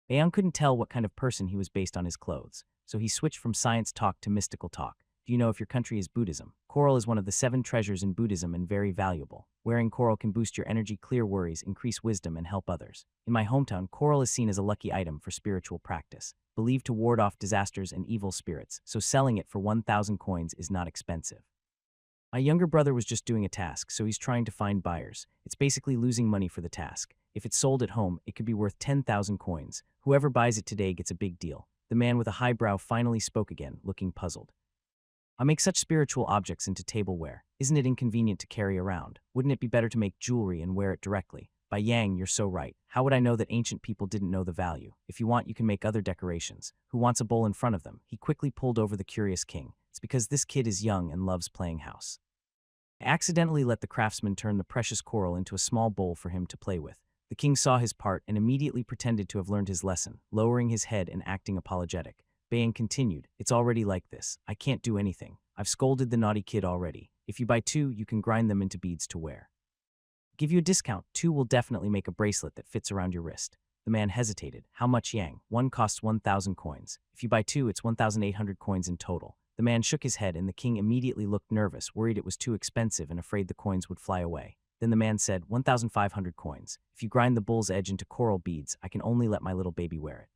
Bayang couldn't tell what kind of person he was based on his clothes, so he switched from science talk to mystical talk. Do you know if your country is Buddhism? Coral is one of the 7 treasures in Buddhism and very valuable. Wearing coral can boost your energy, clear worries, increase wisdom, and help others. In my hometown, coral is seen as a lucky item for spiritual practice, believed to ward off disasters and evil spirits, so selling it for 1,000 coins is not expensive. My younger brother was just doing a task, so he's trying to find buyers. It's basically losing money for the task. If it's sold at home, it could be worth 10,000 coins. Whoever buys it today gets a big deal. The man with a high brow finally spoke again, looking puzzled. I make such spiritual objects into tableware. Isn't it inconvenient to carry around? Wouldn't it be better to make jewelry and wear it directly? By Yang, you're so right. How would I know that ancient people didn't know the value? If you want, you can make other decorations. Who wants a bowl in front of them? He quickly pulled over the curious king. It's because this kid is young and loves playing house. I accidentally let the craftsman turn the precious coral into a small bowl for him to play with. The king saw his part and immediately pretended to have learned his lesson, lowering his head and acting apologetic. Bayang continued, it's already like this. I can't do anything. I've scolded the naughty kid already. If you buy 2, you can grind them into beads to wear. Give you a discount. 2 will definitely make a bracelet that fits around your wrist. The man hesitated. How much, Yang? 1 costs 1,000 coins. If you buy 2, it's 1,800 coins in total. The man shook his head and the king immediately looked nervous, worried it was too expensive and afraid the coins would fly away. Then the man said, 1,500 coins. If you grind the bull's edge into coral beads, I can only let my little baby wear it.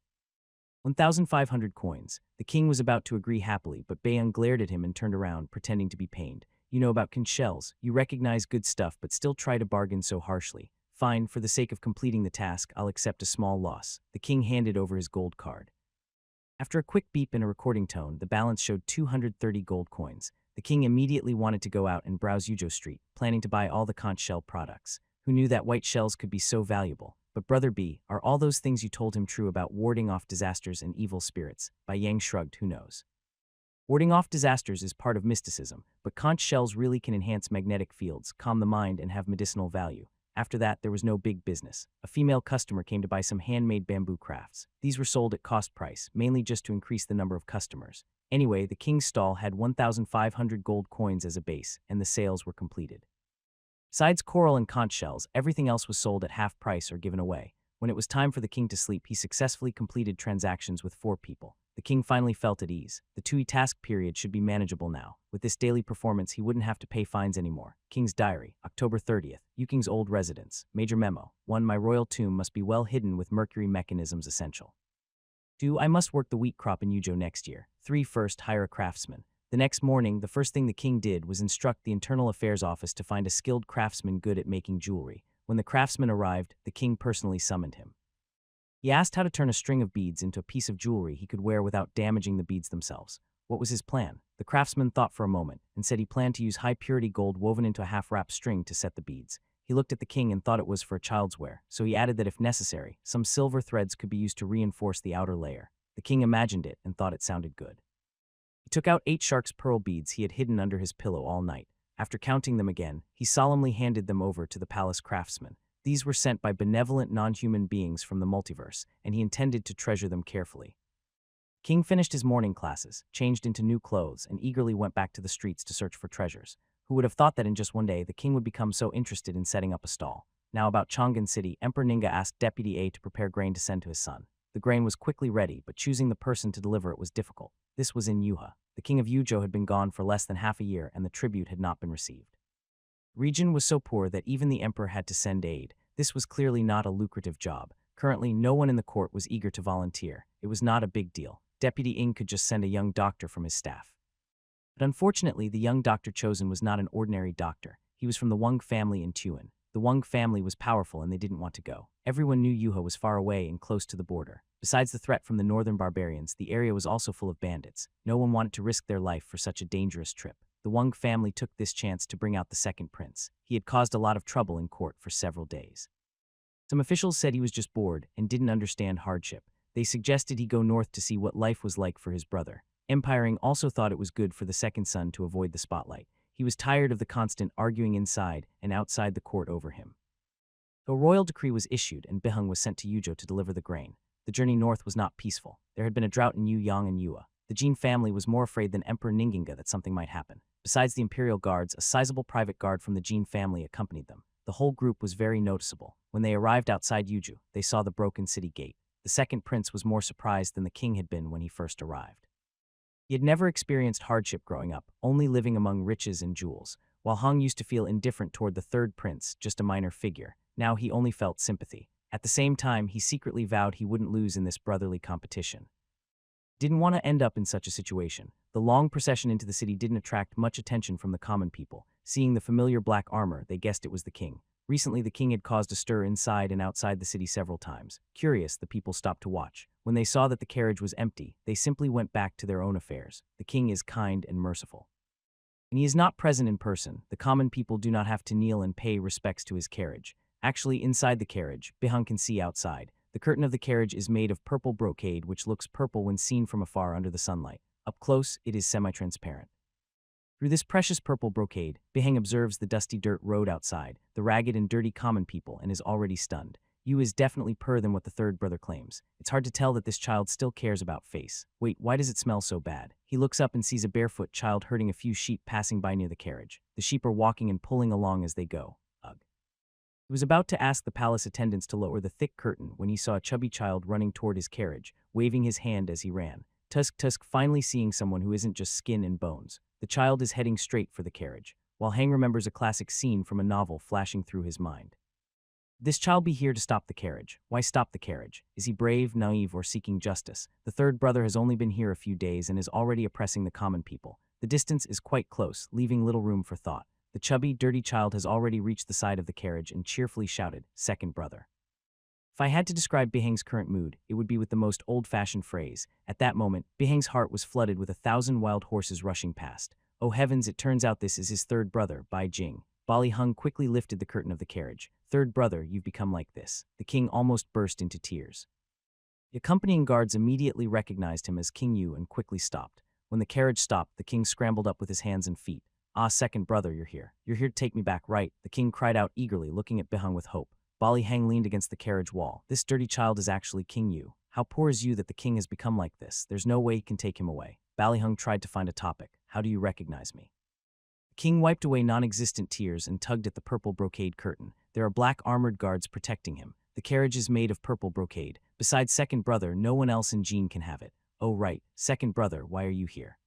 1,500 coins. The king was about to agree happily, but Bayang glared at him and turned around, pretending to be pained. You know about conch shells. You recognize good stuff, but still try to bargain so harshly. Fine, for the sake of completing the task, I'll accept a small loss. The king handed over his gold card. After a quick beep and a recording tone, the balance showed 230 gold coins. The king immediately wanted to go out and browse Yuzhou Street, planning to buy all the conch shell products. Who knew that white shells could be so valuable? But Brother B, are all those things you told him true about warding off disasters and evil spirits? Bai Yang shrugged, who knows? Warding off disasters is part of mysticism, but conch shells really can enhance magnetic fields, calm the mind, and have medicinal value. After that, there was no big business. A female customer came to buy some handmade bamboo crafts. These were sold at cost price, mainly just to increase the number of customers. Anyway, the king's stall had 1,500 gold coins as a base, and the sales were completed. Besides coral and conch shells, everything else was sold at half price or given away. When it was time for the king to sleep, he successfully completed transactions with 4 people. The king finally felt at ease. The 2-task period should be manageable now. With this daily performance, he wouldn't have to pay fines anymore. King's Diary, October 30th. Yuking's old residence. Major memo. 1. My royal tomb must be well hidden with mercury mechanisms essential. 2. I must work the wheat crop in Yuzhou next year. 3. First, hire a craftsman. The next morning, the first thing the king did was instruct the Internal Affairs Office to find a skilled craftsman good at making jewelry. When the craftsman arrived, the king personally summoned him. He asked how to turn a string of beads into a piece of jewelry he could wear without damaging the beads themselves. What was his plan? The craftsman thought for a moment and said he planned to use high-purity gold woven into a half-wrap string to set the beads. He looked at the king and thought it was for a child's wear, so he added that if necessary, some silver threads could be used to reinforce the outer layer. The king imagined it and thought it sounded good. He took out 8 shark's pearl beads he had hidden under his pillow all night. After counting them again, he solemnly handed them over to the palace craftsman. These were sent by benevolent non-human beings from the multiverse, and he intended to treasure them carefully. King finished his morning classes, changed into new clothes, and eagerly went back to the streets to search for treasures. Who would have thought that in just one day the king would become so interested in setting up a stall? Now about Chang'an City, Emperor Ninga asked Deputy A to prepare grain to send to his son. The grain was quickly ready, but choosing the person to deliver it was difficult. This was in Yuha. The king of Yuzhou had been gone for less than half a year, and the tribute had not been received. Region was so poor that even the emperor had to send aid. This was clearly not a lucrative job. Currently, no one in the court was eager to volunteer. It was not a big deal. Deputy Ing could just send a young doctor from his staff. But unfortunately, the young doctor chosen was not an ordinary doctor. He was from the Wang family in Tuan. The Wang family was powerful and they didn't want to go. Everyone knew Yuha was far away and close to the border. Besides the threat from the northern barbarians, the area was also full of bandits. No one wanted to risk their life for such a dangerous trip. The Wang family took this chance to bring out the second prince. He had caused a lot of trouble in court for several days. Some officials said he was just bored and didn't understand hardship. They suggested he go north to see what life was like for his brother. Empiring also thought it was good for the second son to avoid the spotlight. He was tired of the constant arguing inside and outside the court over him. A royal decree was issued and Bihung was sent to Yuzhou to deliver the grain. The journey north was not peaceful. There had been a drought in Yuyang and Yua. The Jin family was more afraid than Emperor Ninginga that something might happen. Besides the imperial guards, a sizable private guard from the Jin family accompanied them. The whole group was very noticeable. When they arrived outside Yuzhou, they saw the broken city gate. The second prince was more surprised than the king had been when he first arrived. He had never experienced hardship growing up, only living among riches and jewels. While Hong used to feel indifferent toward the third prince, just a minor figure, now he only felt sympathy. At the same time, he secretly vowed he wouldn't lose in this brotherly competition. Didn't want to end up in such a situation. The long procession into the city didn't attract much attention from the common people. Seeing the familiar black armor, they guessed it was the king. Recently, the king had caused a stir inside and outside the city several times. Curious, the people stopped to watch. When they saw that the carriage was empty, they simply went back to their own affairs. The king is kind and merciful. And he is not present in person. The common people do not have to kneel and pay respects to his carriage. Actually, inside the carriage, Bihang can see outside. The curtain of the carriage is made of purple brocade, which looks purple when seen from afar under the sunlight. Up close, it is semi-transparent. Through this precious purple brocade, Bihang observes the dusty dirt road outside, the ragged and dirty common people, and is already stunned. Yu is definitely poorer than what the third brother claims. It's hard to tell that this child still cares about face. Wait, why does it smell so bad? He looks up and sees a barefoot child herding a few sheep passing by near the carriage. The sheep are walking and pulling along as they go. Ugh. He was about to ask the palace attendants to lower the thick curtain when he saw a chubby child running toward his carriage, waving his hand as he ran. Tusk finally seeing someone who isn't just skin and bones. The child is heading straight for the carriage, while Hang remembers a classic scene from a novel flashing through his mind. This child be here to stop the carriage. Why stop the carriage? Is he brave, naive, or seeking justice? The third brother has only been here a few days and is already oppressing the common people. The distance is quite close, leaving little room for thought. The chubby, dirty child has already reached the side of the carriage and cheerfully shouted, "Second brother." If I had to describe Bihang's current mood, it would be with the most old-fashioned phrase. At that moment, Bihang's heart was flooded with 1,000 wild horses rushing past. Oh heavens, it turns out this is his third brother, Bai Jing. Bali Hung quickly lifted the curtain of the carriage. "Third brother, you've become like this." The king almost burst into tears. The accompanying guards immediately recognized him as King Yu and quickly stopped. When the carriage stopped, the king scrambled up with his hands and feet. "Ah, second brother, you're here. You're here to take me back, right?" The king cried out eagerly, looking at Bihang with hope. Bali Hang leaned against the carriage wall. "This dirty child is actually King Yu. How poor is you that the king has become like this? There's no way he can take him away." Bali Hung tried to find a topic. "How do you recognize me?" The king wiped away non-existent tears and tugged at the purple brocade curtain. There are black armored guards protecting him. The carriage is made of purple brocade. Besides second brother, no one else in Jin can have it. "Oh right, second brother, why are you here?"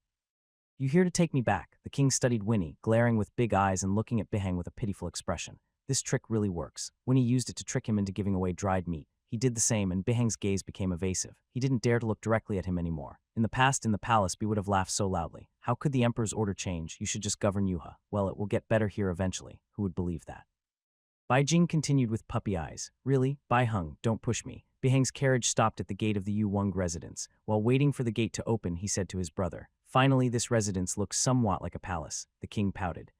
"You here to take me back." The king studied Winnie, glaring with big eyes and looking at Bihang with a pitiful expression. This trick really works. Winnie used it to trick him into giving away dried meat. He did the same and Bihang's gaze became evasive. He didn't dare to look directly at him anymore. In the past, in the palace, Bi would have laughed so loudly. How could the emperor's order change? You should just govern Yuha. Well, it will get better here eventually. Who would believe that? Bai Jing continued with puppy eyes. "Really? Bai Hung, don't push me." Bihang's carriage stopped at the gate of the Yu Wang residence. While waiting for the gate to open, he said to his brother, "Finally, this residence looks somewhat like a palace." The king pouted.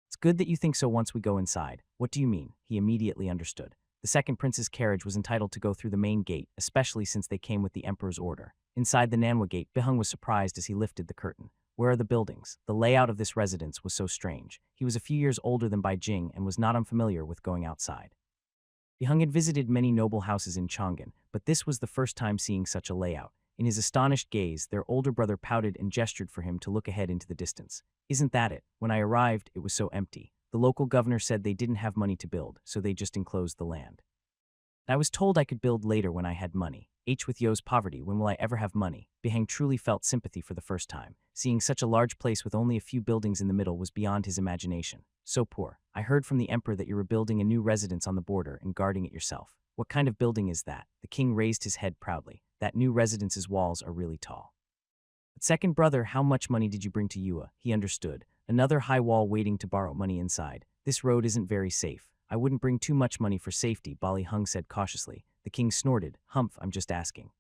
"It's good that you think so once we go inside." "What do you mean?" He immediately understood. The second prince's carriage was entitled to go through the main gate, especially since they came with the emperor's order. Inside the Nanhua gate, Bihang was surprised as he lifted the curtain. Where are the buildings? The layout of this residence was so strange. He was a few years older than Bai Jing and was not unfamiliar with going outside. Bihang had visited many noble houses in Chang'an, but this was the first time seeing such a layout. In his astonished gaze, their older brother pouted and gestured for him to look ahead into the distance. "Isn't that it? When I arrived, it was so empty. The local governor said they didn't have money to build, so they just enclosed the land." I was told I could build later when I had money. H with Yo's poverty, when will I ever have money? Behang truly felt sympathy for the first time. Seeing such a large place with only a few buildings in the middle was beyond his imagination. So poor. I heard from the emperor that you're rebuilding a new residence on the border and guarding it yourself. What kind of building is that? The king raised his head proudly. That new residence's walls are really tall. But second brother, how much money did you bring to Yua? He understood. Another high wall waiting to borrow money inside. This road isn't very safe. I wouldn't bring too much money for safety, Bali Hung said cautiously. The king snorted. Humph, I'm just asking.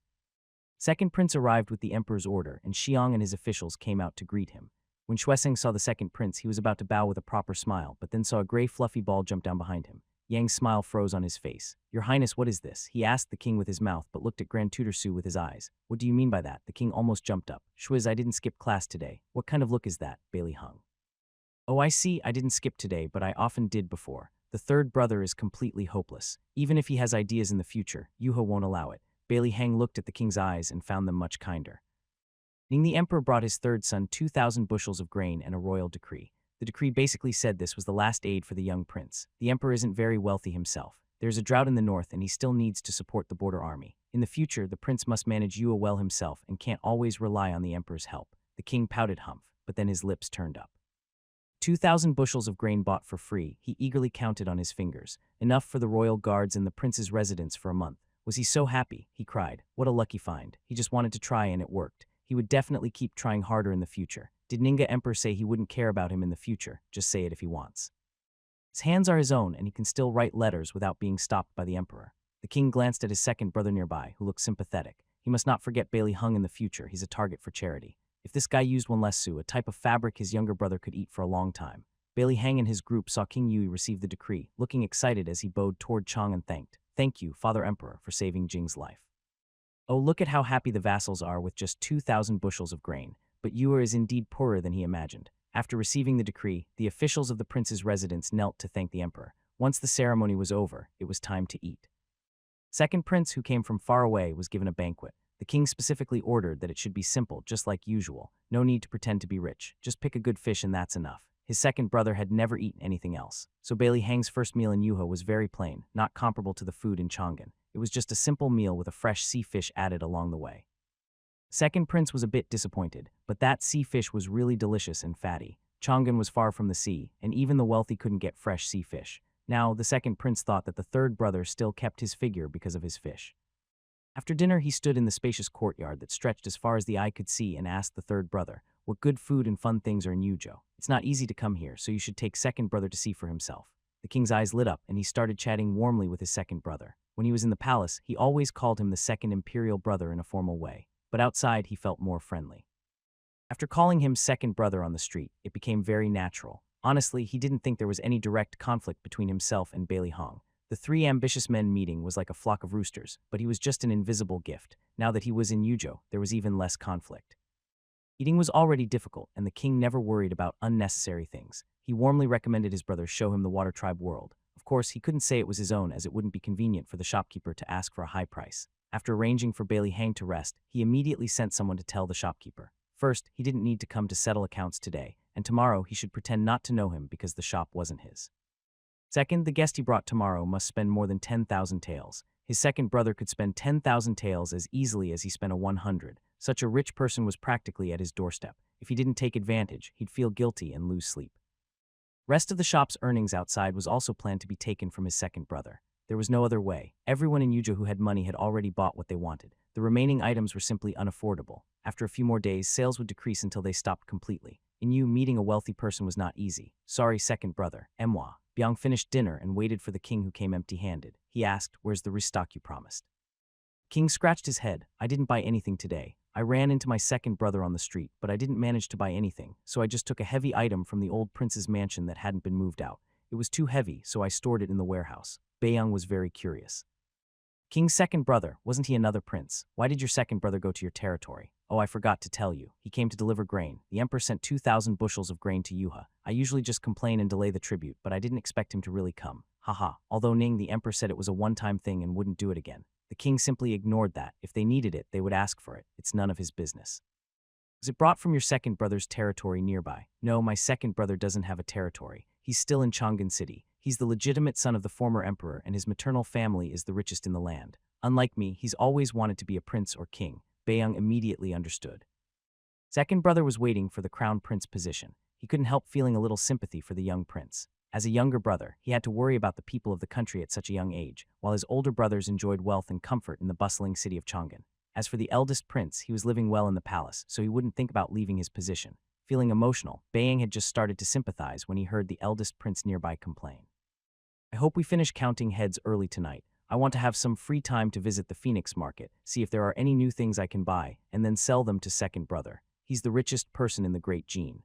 Second prince arrived with the emperor's order, and Xiang and his officials came out to greet him. When Xueseng saw the second prince, he was about to bow with a proper smile, but then saw a gray fluffy ball jump down behind him. Yang's smile froze on his face. Your Highness, what is this? He asked the king with his mouth, but looked at Grand Tutor Su with his eyes. What do you mean by that? The king almost jumped up. Shuiz, I didn't skip class today. What kind of look is that? Bailey hung. Oh, I see, I didn't skip today, but I often did before. The third brother is completely hopeless. Even if he has ideas in the future, Yuha won't allow it. Bailey Hang looked at the king's eyes and found them much kinder. Ning the emperor brought his third son 2,000 bushels of grain and a royal decree. The decree basically said this was the last aid for the young prince. The emperor isn't very wealthy himself. There's a drought in the north and he still needs to support the border army. In the future, the prince must manage Yua well himself and can't always rely on the emperor's help. The king pouted humph, but then his lips turned up. 2,000 bushels of grain bought for free, he eagerly counted on his fingers. Enough for the royal guards and the prince's residence for a month. Was he so happy? He cried. What a lucky find. He just wanted to try and it worked. He would definitely keep trying harder in the future. Did Ninga Emperor say he wouldn't care about him in the future? Just say it if he wants. His hands are his own and he can still write letters without being stopped by the emperor. The king glanced at his second brother nearby, who looked sympathetic. He must not forget Bailey Hung in the future. He's a target for charity. If this guy used one less su, a type of fabric his younger brother could eat for a long time. Bailey Hang and his group saw King Yui receive the decree, looking excited as he bowed toward Chang and thanked. Thank you, Father Emperor, for saving Jing's life. Oh, look at how happy the vassals are with just 2,000 bushels of grain. But Yua is indeed poorer than he imagined. After receiving the decree, the officials of the prince's residence knelt to thank the emperor. Once the ceremony was over, it was time to eat. Second prince, who came from far away, was given a banquet. The king specifically ordered that it should be simple, just like usual. No need to pretend to be rich. Just pick a good fish and that's enough. His second brother had never eaten anything else. So Bailey Hang's first meal in Yuha was very plain, not comparable to the food in Chang'an. It was just a simple meal with a fresh sea fish added along the way. Second prince was a bit disappointed, but that sea fish was really delicious and fatty. Chang'an was far from the sea, and even the wealthy couldn't get fresh sea fish. Now, the second prince thought that the third brother still kept his figure because of his fish. After dinner, he stood in the spacious courtyard that stretched as far as the eye could see and asked the third brother, what good food and fun things are in Yujo? It's not easy to come here, so you should take second brother to see for himself. The king's eyes lit up, and he started chatting warmly with his second brother. When he was in the palace, he always called him the second imperial brother in a formal way, but outside he felt more friendly. After calling him second brother on the street, it became very natural. Honestly, he didn't think there was any direct conflict between himself and Bailey Hong. The three ambitious men meeting was like a flock of roosters, but he was just an invisible gift. Now that he was in Yujo, there was even less conflict. Eating was already difficult, and the king never worried about unnecessary things. He warmly recommended his brother show him the Water Tribe world. Of course, he couldn't say it was his own, as it wouldn't be convenient for the shopkeeper to ask for a high price. After arranging for Bailey Hang to rest, he immediately sent someone to tell the shopkeeper. First, he didn't need to come to settle accounts today, and tomorrow he should pretend not to know him because the shop wasn't his. Second, the guest he brought tomorrow must spend more than 10,000 taels. His second brother could spend 10,000 taels as easily as he spent a 100. Such a rich person was practically at his doorstep. If he didn't take advantage, he'd feel guilty and lose sleep. Rest of the shop's earnings outside was also planned to be taken from his second brother. There was no other way. Everyone in Yujo who had money had already bought what they wanted. The remaining items were simply unaffordable. After a few more days, sales would decrease until they stopped completely. In Yu, meeting a wealthy person was not easy. Sorry, second brother. Emwa. Byung finished dinner and waited for the king, who came empty-handed. He asked, where's the restock you promised? King scratched his head. I didn't buy anything today. I ran into my second brother on the street, but I didn't manage to buy anything, so I just took a heavy item from the old prince's mansion that hadn't been moved out. It was too heavy, so I stored it in the warehouse. Baeyang was very curious. King's second brother, wasn't he another prince? Why did your second brother go to your territory? Oh, I forgot to tell you. He came to deliver grain. The emperor sent 2,000 bushels of grain to Yuha. I usually just complain and delay the tribute, but I didn't expect him to really come. Haha. Although Ning, the emperor, said it was a one-time thing and wouldn't do it again. The king simply ignored that. If they needed it, they would ask for it. It's none of his business. Was it brought from your second brother's territory nearby? No, my second brother doesn't have a territory. He's still in Chang'an City. He's the legitimate son of the former emperor, and his maternal family is the richest in the land. Unlike me, he's always wanted to be a prince or king. Baeyang immediately understood. Second brother was waiting for the crown prince position. He couldn't help feeling a little sympathy for the young prince. As a younger brother, he had to worry about the people of the country at such a young age, while his older brothers enjoyed wealth and comfort in the bustling city of Chang'an. As for the eldest prince, he was living well in the palace, so he wouldn't think about leaving his position. Feeling emotional, Baeyang had just started to sympathize when he heard the eldest prince nearby complain. I hope we finish counting heads early tonight. I want to have some free time to visit the Phoenix market, see if there are any new things I can buy, and then sell them to second brother. He's the richest person in the Great Gene.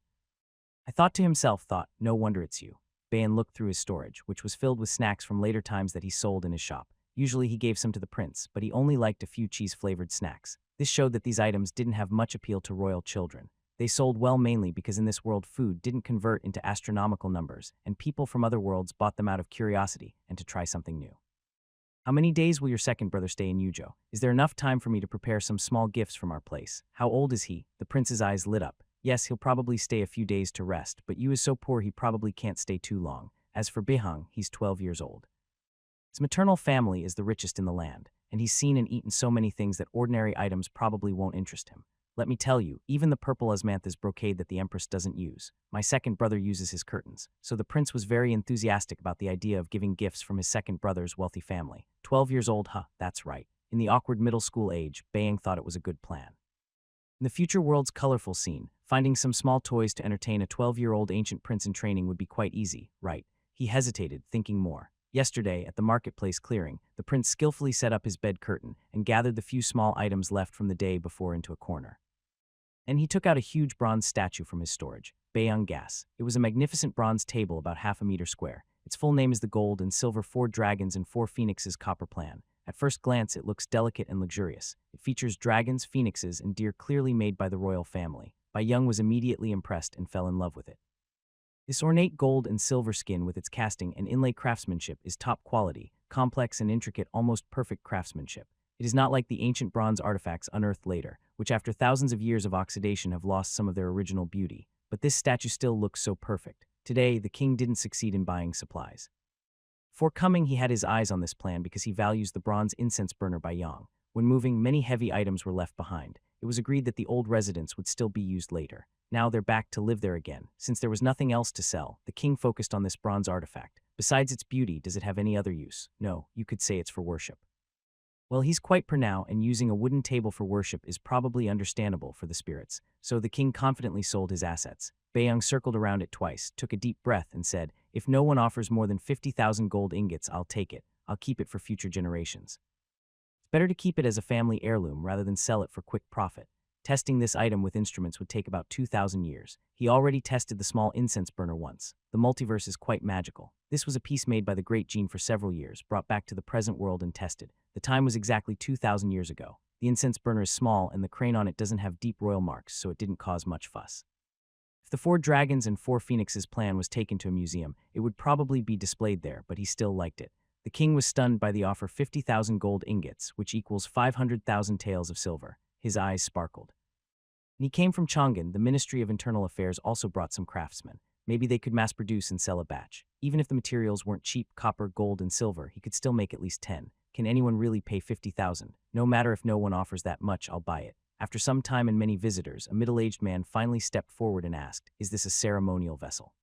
I thought to himself, no wonder it's you. Bayan looked through his storage, which was filled with snacks from later times that he sold in his shop. Usually he gave some to the prince, but he only liked a few cheese-flavored snacks. This showed that these items didn't have much appeal to royal children. They sold well mainly because in this world food didn't convert into astronomical numbers, and people from other worlds bought them out of curiosity and to try something new. How many days will your second brother stay in Yuzhou? Is there enough time for me to prepare some small gifts from our place? How old is he? The prince's eyes lit up. Yes, he'll probably stay a few days to rest, but Yu is so poor he probably can't stay too long. As for Bihang, he's 12 years old. His maternal family is the richest in the land, and he's seen and eaten so many things that ordinary items probably won't interest him. Let me tell you, even the purple osmanthus brocade that the empress doesn't use. My second brother uses his curtains, so the prince was very enthusiastic about the idea of giving gifts from his second brother's wealthy family. 12 years old, that's right. In the awkward middle school age, Baeyang thought it was a good plan. In the future world's colorful scene, finding some small toys to entertain a 12-year-old ancient prince in training would be quite easy, right? He hesitated, thinking more. Yesterday, at the marketplace clearing, the prince skillfully set up his bed curtain and gathered the few small items left from the day before into a corner. And he took out a huge bronze statue from his storage, Baeyang Gas. It was a magnificent bronze table about half a meter square. Its full name is the Gold and Silver 4 Dragons and 4 Phoenixes copper plan. At first glance, it looks delicate and luxurious. It features dragons, phoenixes, and deer clearly made by the royal family. Baeyang was immediately impressed and fell in love with it. This ornate gold and silver skin with its casting and inlay craftsmanship is top quality, complex and intricate, almost perfect craftsmanship. It is not like the ancient bronze artifacts unearthed later, which after thousands of years of oxidation have lost some of their original beauty. But this statue still looks so perfect. Today, the king didn't succeed in buying supplies. Before coming, he had his eyes on this plan because he values the bronze incense burner by Yang. When moving, many heavy items were left behind. It was agreed that the old residence would still be used later. Now they're back to live there again. Since there was nothing else to sell, the king focused on this bronze artifact. Besides its beauty, does it have any other use? No, you could say it's for worship. Well, he's quite poor now, and using a wooden table for worship is probably understandable for the spirits, so the king confidently sold his assets. Baeyang circled around it twice, took a deep breath, and said, "If no one offers more than 50,000 gold ingots, I'll take it. I'll keep it for future generations." It's better to keep it as a family heirloom rather than sell it for quick profit. Testing this item with instruments would take about 2,000 years. He already tested the small incense burner once. The multiverse is quite magical. This was a piece made by the Great Gene for several years, brought back to the present world and tested. The time was exactly 2,000 years ago. The incense burner is small and the crane on it doesn't have deep royal marks, so it didn't cause much fuss. If the 4 dragons and 4 phoenixes plan was taken to a museum, it would probably be displayed there, but he still liked it. The king was stunned by the offer 50,000 gold ingots, which equals 500,000 taels of silver. His eyes sparkled. And he came from Chang'an. The Ministry of Internal Affairs also brought some craftsmen. Maybe they could mass-produce and sell a batch. Even if the materials weren't cheap, copper, gold, and silver, he could still make at least 10. Can anyone really pay 50,000? No matter if no one offers that much, I'll buy it. After some time and many visitors, a middle-aged man finally stepped forward and asked, "Is this a ceremonial vessel?"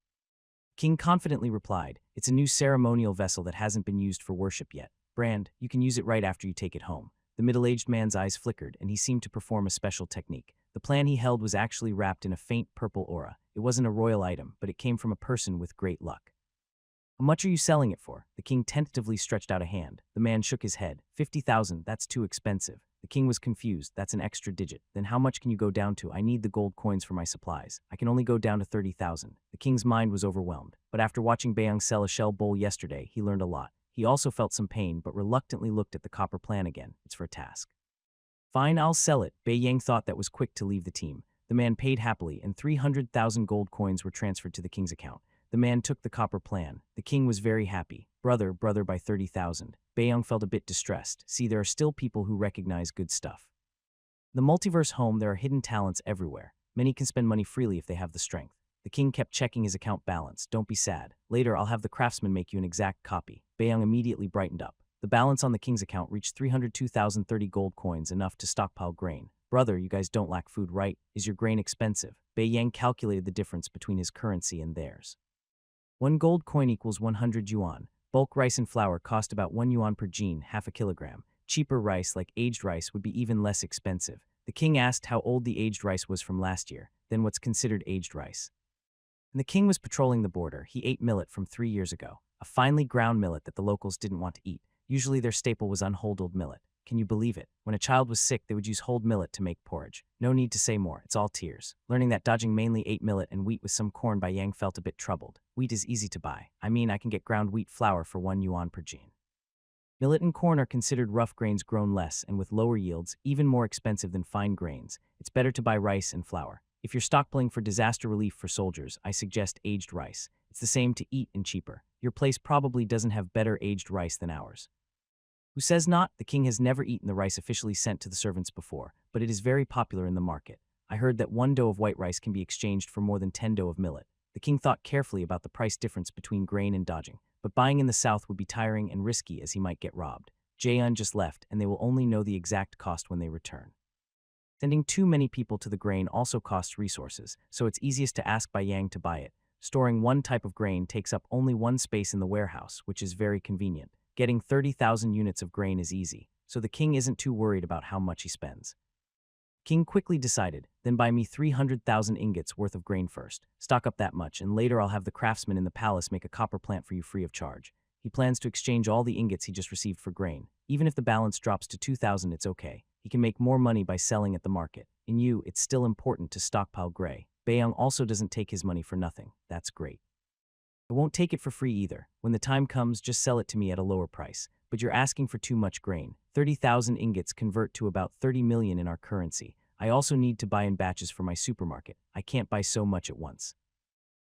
King confidently replied, "It's a new ceremonial vessel that hasn't been used for worship yet. Brand, you can use it right after you take it home." The middle-aged man's eyes flickered, and he seemed to perform a special technique. The plan he held was actually wrapped in a faint purple aura. It wasn't a royal item, but it came from a person with great luck. "How much are you selling it for?" The king tentatively stretched out a hand. The man shook his head. 50,000, that's too expensive. The king was confused. That's an extra digit. Then how much can you go down to? I need the gold coins for my supplies. I can only go down to 30,000. The king's mind was overwhelmed. But after watching Baeyang sell a shell bowl yesterday, he learned a lot. He also felt some pain, but reluctantly looked at the copper plan again. It's for a task. "Fine, I'll sell it." Baeyang thought that was quick to leave the team. The man paid happily, and 300,000 gold coins were transferred to the king's account. The man took the copper plan. The king was very happy. Brother by 30,000. Baeyang felt a bit distressed. See, there are still people who recognize good stuff. In the multiverse home, there are hidden talents everywhere. Many can spend money freely if they have the strength. The king kept checking his account balance. Don't be sad. Later, I'll have the craftsman make you an exact copy. Baeyang immediately brightened up. The balance on the king's account reached 302,030 gold coins, enough to stockpile grain. Brother, you guys don't lack food, right? Is your grain expensive? Baeyang calculated the difference between his currency and theirs. 1 gold coin equals 100 yuan. Bulk rice and flour cost about 1 yuan per jin, half a kilogram. Cheaper rice, like aged rice, would be even less expensive. The king asked how old the aged rice was from last year, then what's considered aged rice. And the king was patrolling the border. He ate millet from 3 years ago, a finely ground millet that the locals didn't want to eat. Usually their staple was unhulled millet. Can you believe it? When a child was sick, they would use whole millet to make porridge. No need to say more, it's all tears. Learning that Dodging mainly ate millet and wheat with some corn, Baeyang felt a bit troubled. Wheat is easy to buy. I can get ground wheat flour for 1 yuan per jin. Millet and corn are considered rough grains grown less and with lower yields, even more expensive than fine grains. It's better to buy rice and flour. If you're stockpiling for disaster relief for soldiers, I suggest aged rice. It's the same to eat and cheaper. Your place probably doesn't have better aged rice than ours. Who says not? The king has never eaten the rice officially sent to the servants before, but it is very popular in the market. I heard that 1 dough of white rice can be exchanged for more than 10 dough of millet. The king thought carefully about the price difference between grain and dodging, but buying in the south would be tiring and risky as he might get robbed. Jaehyun just left, and they will only know the exact cost when they return. Sending too many people to the grain also costs resources, so it's easiest to ask Baeyang to buy it. Storing one type of grain takes up only one space in the warehouse, which is very convenient. Getting 30,000 units of grain is easy, so the king isn't too worried about how much he spends. King quickly decided, then buy me 300,000 ingots worth of grain first. Stock up that much, and later I'll have the craftsman in the palace make a copper plant for you free of charge. He plans to exchange all the ingots he just received for grain. Even if the balance drops to 2,000, it's okay. He can make more money by selling at the market. In you, it's still important to stockpile grain. Baeyang also doesn't take his money for nothing. That's great. I won't take it for free either. When the time comes, just sell it to me at a lower price. But you're asking for too much grain. 30,000 ingots convert to about 30 million in our currency. I also need to buy in batches for my supermarket. I can't buy so much at once.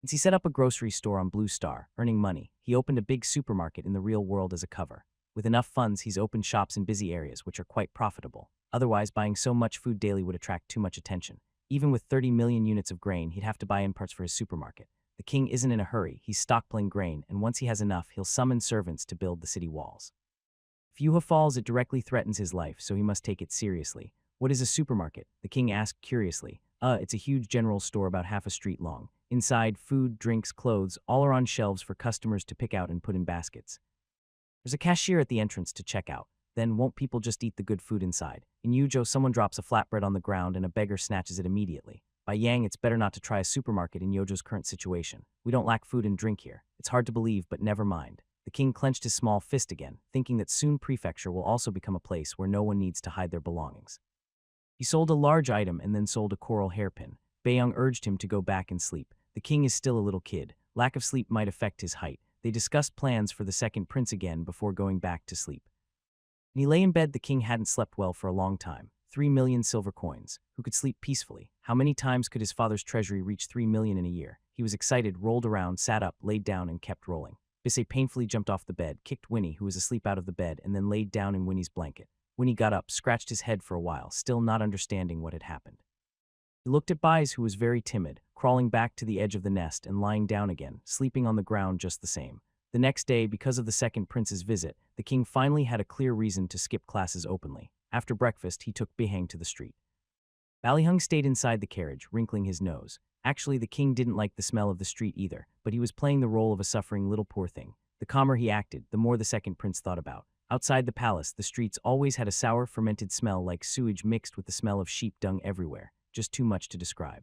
Since he set up a grocery store on Blue Star, earning money, he opened a big supermarket in the real world as a cover. With enough funds, he's opened shops in busy areas, which are quite profitable. Otherwise, buying so much food daily would attract too much attention. Even with 30 million units of grain, he'd have to buy in parts for his supermarket. The king isn't in a hurry. He's stockpiling grain, and once he has enough, he'll summon servants to build the city walls. If Yuha falls, it directly threatens his life, so he must take it seriously. What is a supermarket? The king asked curiously. It's a huge general store about half a street long. Inside, food, drinks, clothes, all are on shelves for customers to pick out and put in baskets. There's a cashier at the entrance to check out. Then won't people just eat the good food inside? In Yuzhou, someone drops a flatbread on the ground and a beggar snatches it immediately. By Yang, it's better not to try a supermarket in Yozhou's current situation. We don't lack food and drink here. It's hard to believe, but never mind. The king clenched his small fist again, thinking that soon prefecture will also become a place where no one needs to hide their belongings. He sold a large item and then sold a coral hairpin. Baeyang urged him to go back and sleep. The king is still a little kid. Lack of sleep might affect his height. They discussed plans for the second prince again before going back to sleep. When he lay in bed, the king hadn't slept well for a long time. 3 million silver coins. Who could sleep peacefully? How many times could his father's treasury reach 3 million in a year? He was excited, rolled around, sat up, laid down, and kept rolling. Bissay painfully jumped off the bed, kicked Winnie, who was asleep, out of the bed, and then laid down in Winnie's blanket. Winnie got up, scratched his head for a while, still not understanding what had happened. He looked at Bais, who was very timid, crawling back to the edge of the nest and lying down again, sleeping on the ground just the same. The next day, because of the second prince's visit, the king finally had a clear reason to skip classes openly. After breakfast, he took Bihang to the street. Ballyhung stayed inside the carriage, wrinkling his nose. Actually, the king didn't like the smell of the street either, but he was playing the role of a suffering little poor thing. The calmer he acted, the more the second prince thought about. Outside the palace, the streets always had a sour, fermented smell like sewage mixed with the smell of sheep dung everywhere, just too much to describe.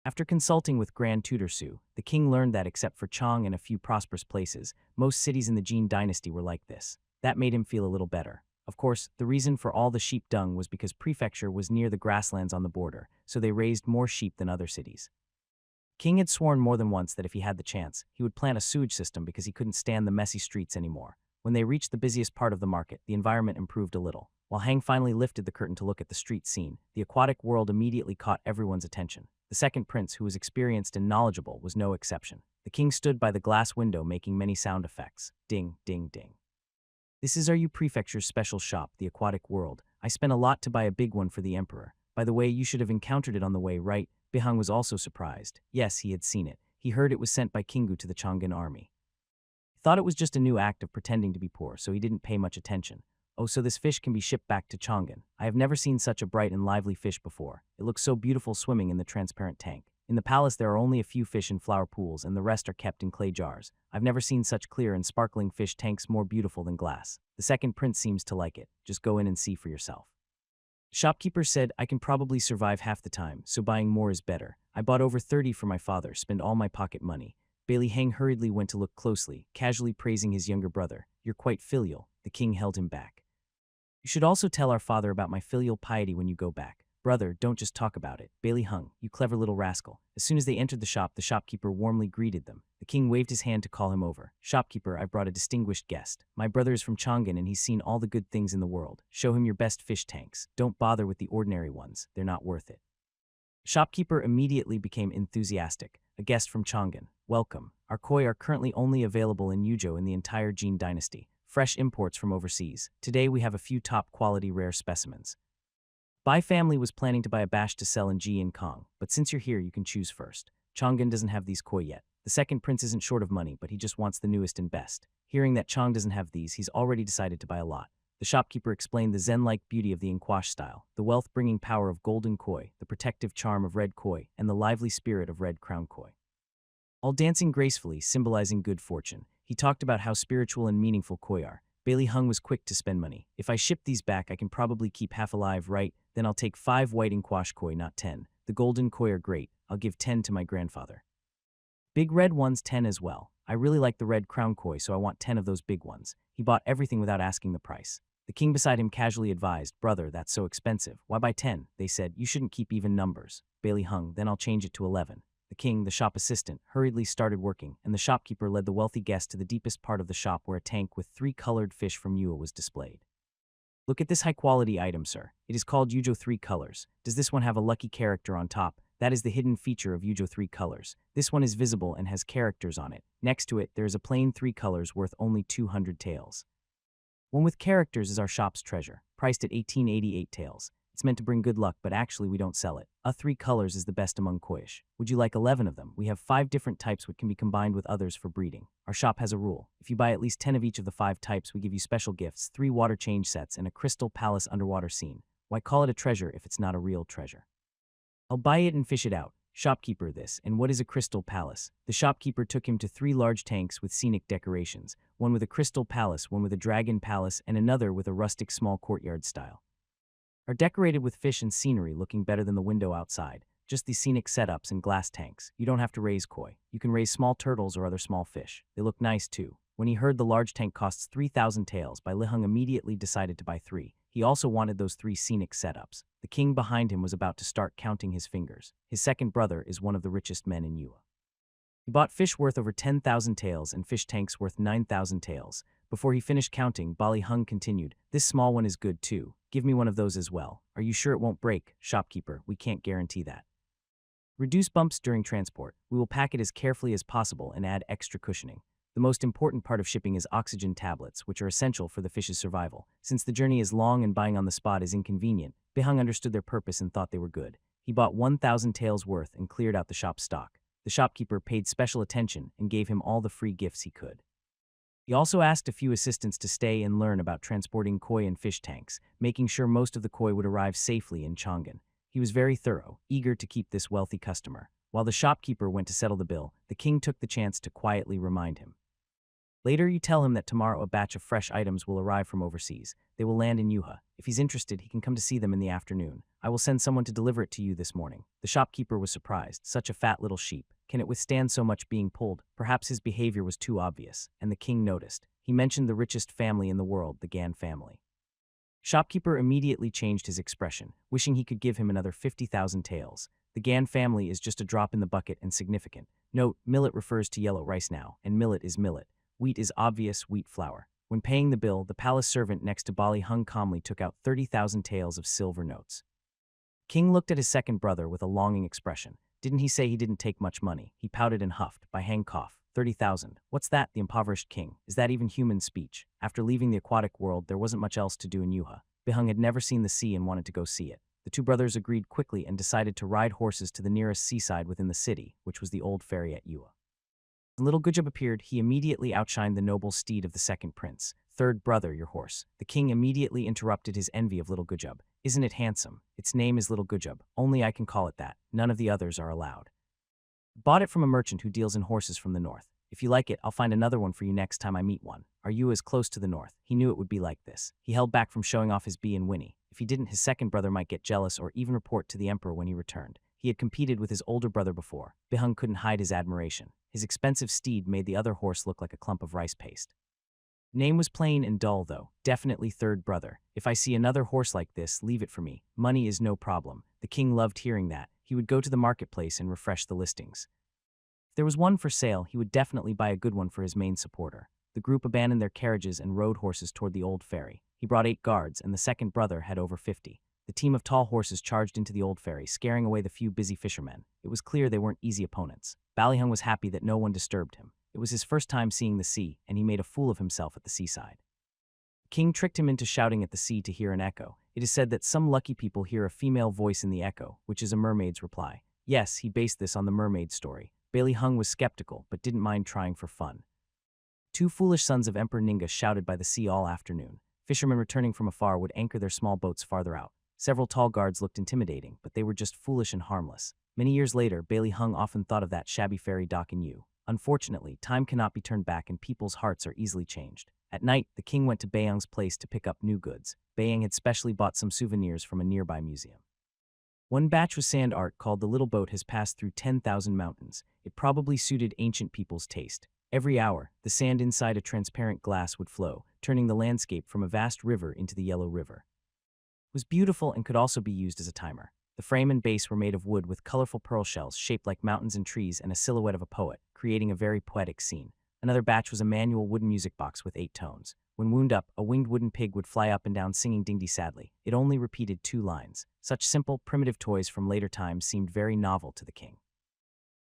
After consulting with Grand Tutor Su, the king learned that except for Chang and a few prosperous places, most cities in the Jin dynasty were like this. That made him feel a little better. Of course, the reason for all the sheep dung was because prefecture was near the grasslands on the border, so they raised more sheep than other cities. King had sworn more than once that if he had the chance, he would plant a sewage system because he couldn't stand the messy streets anymore. When they reached the busiest part of the market, the environment improved a little. While Hang finally lifted the curtain to look at the street scene, the aquatic world immediately caught everyone's attention. The second prince, who was experienced and knowledgeable, was no exception. The king stood by the glass window making many sound effects. Ding, ding, ding. This is our prefecture's special shop, the aquatic world. I spent a lot to buy a big one for the emperor. By the way, you should have encountered it on the way, right? Bihang was also surprised. Yes, he had seen it. He heard it was sent by Kingu to the Chang'an army. He thought it was just a new act of pretending to be poor, so he didn't pay much attention. Oh, so this fish can be shipped back to Chang'an. I have never seen such a bright and lively fish before. It looks so beautiful swimming in the transparent tank. In the palace there are only a few fish in flower pools and the rest are kept in clay jars. I've never seen such clear and sparkling fish tanks more beautiful than glass. The second prince seems to like it. Just go in and see for yourself. Shopkeeper said, I can probably survive half the time, so buying more is better. I bought over 30 for my father, spend all my pocket money. Bailey Hang hurriedly went to look closely, casually praising his younger brother. You're quite filial. The king held him back. You should also tell our father about my filial piety when you go back. Brother, don't just talk about it. Bailey Hung, you clever little rascal. As soon as they entered the shop, the shopkeeper warmly greeted them. The king waved his hand to call him over. Shopkeeper, I've brought a distinguished guest. My brother is from Chang'an and he's seen all the good things in the world. Show him your best fish tanks. Don't bother with the ordinary ones. They're not worth it. Shopkeeper immediately became enthusiastic. A guest from Chang'an. Welcome. Our koi are currently only available in Yuzhou in the entire Jin dynasty. Fresh imports from overseas. Today we have a few top-quality rare specimens. Bai family was planning to buy a batch to sell in Ji and Kong, but since you're here, you can choose first. Chang'an doesn't have these koi yet. The second prince isn't short of money, but he just wants the newest and best. Hearing that Chang doesn't have these, he's already decided to buy a lot. The shopkeeper explained the zen-like beauty of the Inquash style, the wealth-bringing power of golden koi, the protective charm of red koi, and the lively spirit of red crown koi. All dancing gracefully, symbolizing good fortune. He talked about how spiritual and meaningful koi are. Bailey Hung was quick to spend money. If I ship these back, I can probably keep half alive, right? Then I'll take 5 white Inquash koi, not 10. The golden koi are great. I'll give 10 to my grandfather. Big red ones, 10 as well. I really like the red crown koi, so I want 10 of those big ones. He bought everything without asking the price. The king beside him casually advised, Brother, that's so expensive. Why buy 10? They said, you shouldn't keep even numbers. Bailey Hung, then I'll change it to 11. The king, the shop assistant, hurriedly started working, and the shopkeeper led the wealthy guest to the deepest part of the shop where a tank with 3 colored fish from Yua was displayed. Look at this high-quality item, sir. It is called Yuzhou 3 Colors. Does this one have a lucky character on top? That is the hidden feature of Yuzhou 3 Colors. This one is visible and has characters on it. Next to it, there is a plain 3 colors worth only 200 taels. One with characters is our shop's treasure, priced at 1888 taels. It's meant to bring good luck, but actually we don't sell it. A 3 colors is the best among koish. Would you like 11 of them? We have 5 different types which can be combined with others for breeding. Our shop has a rule. If you buy at least 10 of each of the 5 types, we give you special gifts, 3 water change sets, and a crystal palace underwater scene. Why call it a treasure if it's not a real treasure? I'll buy it and fish it out. Shopkeeper, this, and what is a crystal palace? The shopkeeper took him to 3 large tanks with scenic decorations, one with a crystal palace, one with a dragon palace, and another with a rustic small courtyard style. Are decorated with fish and scenery looking better than the window outside. Just these scenic setups and glass tanks. You don't have to raise koi. You can raise small turtles or other small fish. They look nice too. When he heard the large tank costs 3,000 taels, Bai Lihung immediately decided to buy 3. He also wanted those 3 scenic setups. The king behind him was about to start counting his fingers. His second brother is one of the richest men in Yua. He bought fish worth over 10,000 taels and fish tanks worth 9,000 taels. Before he finished counting, Bali Hung continued, this small one is good too. Give me one of those as well. Are you sure it won't break? Shopkeeper, we can't guarantee that. Reduce bumps during transport. We will pack it as carefully as possible and add extra cushioning. The most important part of shipping is oxygen tablets, which are essential for the fish's survival. Since the journey is long and buying on the spot is inconvenient, Bihung understood their purpose and thought they were good. He bought 1,000 taels worth and cleared out the shop's stock. The shopkeeper paid special attention and gave him all the free gifts he could. He also asked a few assistants to stay and learn about transporting koi and fish tanks, making sure most of the koi would arrive safely in Chang'an. He was very thorough, eager to keep this wealthy customer. While the shopkeeper went to settle the bill, the king took the chance to quietly remind him. Later, you tell him that tomorrow a batch of fresh items will arrive from overseas. They will land in Yuha. If he's interested, he can come to see them in the afternoon. I will send someone to deliver it to you this morning. The shopkeeper was surprised. Such a fat little sheep. Can it withstand so much being pulled? Perhaps his behavior was too obvious, and the king noticed. He mentioned the richest family in the world, the Gan family. Shopkeeper immediately changed his expression, wishing he could give him another 50,000 taels. The Gan family is just a drop in the bucket and significant. Note, millet refers to yellow rice now, and millet is millet. Wheat is obvious wheat flour. When paying the bill, the palace servant next to Bali Hung calmly took out 30,000 taels of silver notes. King looked at his second brother with a longing expression. Didn't he say he didn't take much money? He pouted and huffed. By hang cough. 30,000. What's that? The impoverished king. Is that even human speech? After leaving the aquatic world, there wasn't much else to do in Yuha. Bihung had never seen the sea and wanted to go see it. The two brothers agreed quickly and decided to ride horses to the nearest seaside within the city, which was the old ferry at Yua. When little Gujub appeared, he immediately outshined the noble steed of the second prince. Third brother, your horse. The king immediately interrupted his envy of little Gujub. Isn't it handsome? Its name is little Gujub. Only I can call it that. None of the others are allowed. Bought it from a merchant who deals in horses from the north. If you like it, I'll find another one for you next time I meet one. Are you as close to the north? He knew it would be like this. He held back from showing off his bee and whinny. If he didn't, his second brother might get jealous or even report to the emperor when he returned. He had competed with his older brother before. Bihung couldn't hide his admiration. His expensive steed made the other horse look like a clump of rice paste. Name was plain and dull, though. Definitely third brother. If I see another horse like this, leave it for me. Money is no problem. The king loved hearing that. He would go to the marketplace and refresh the listings. If there was one for sale, he would definitely buy a good one for his main supporter. The group abandoned their carriages and rode horses toward the old ferry. He brought 8 guards, and the second brother had over 50. The team of tall horses charged into the old ferry, scaring away the few busy fishermen. It was clear they weren't easy opponents. Ballyhung was happy that no one disturbed him. It was his first time seeing the sea, and he made a fool of himself at the seaside. The king tricked him into shouting at the sea to hear an echo. It is said that some lucky people hear a female voice in the echo, which is a mermaid's reply. Yes, he based this on the mermaid story. Ballyhung was skeptical, but didn't mind trying for fun. 2 foolish sons of Emperor Ninga shouted by the sea all afternoon. Fishermen returning from afar would anchor their small boats farther out. Several tall guards looked intimidating, but they were just foolish and harmless. Many years later, Ballyhung often thought of that shabby ferry dock in Yu. Unfortunately, time cannot be turned back and people's hearts are easily changed. At night, the king went to Bayang's place to pick up new goods. Bayang had specially bought some souvenirs from a nearby museum. One batch was sand art called The Little Boat Has Passed Through 10,000 Mountains. It probably suited ancient people's taste. Every hour, the sand inside a transparent glass would flow, turning the landscape from a vast river into the Yellow River. It was beautiful and could also be used as a timer. The frame and base were made of wood with colorful pearl shells shaped like mountains and trees and a silhouette of a poet, creating a very poetic scene. Another batch was a manual wooden music box with 8 tones. When wound up, a winged wooden pig would fly up and down singing Ding-dee sadly. It only repeated 2 lines. Such simple, primitive toys from later times seemed very novel to the king.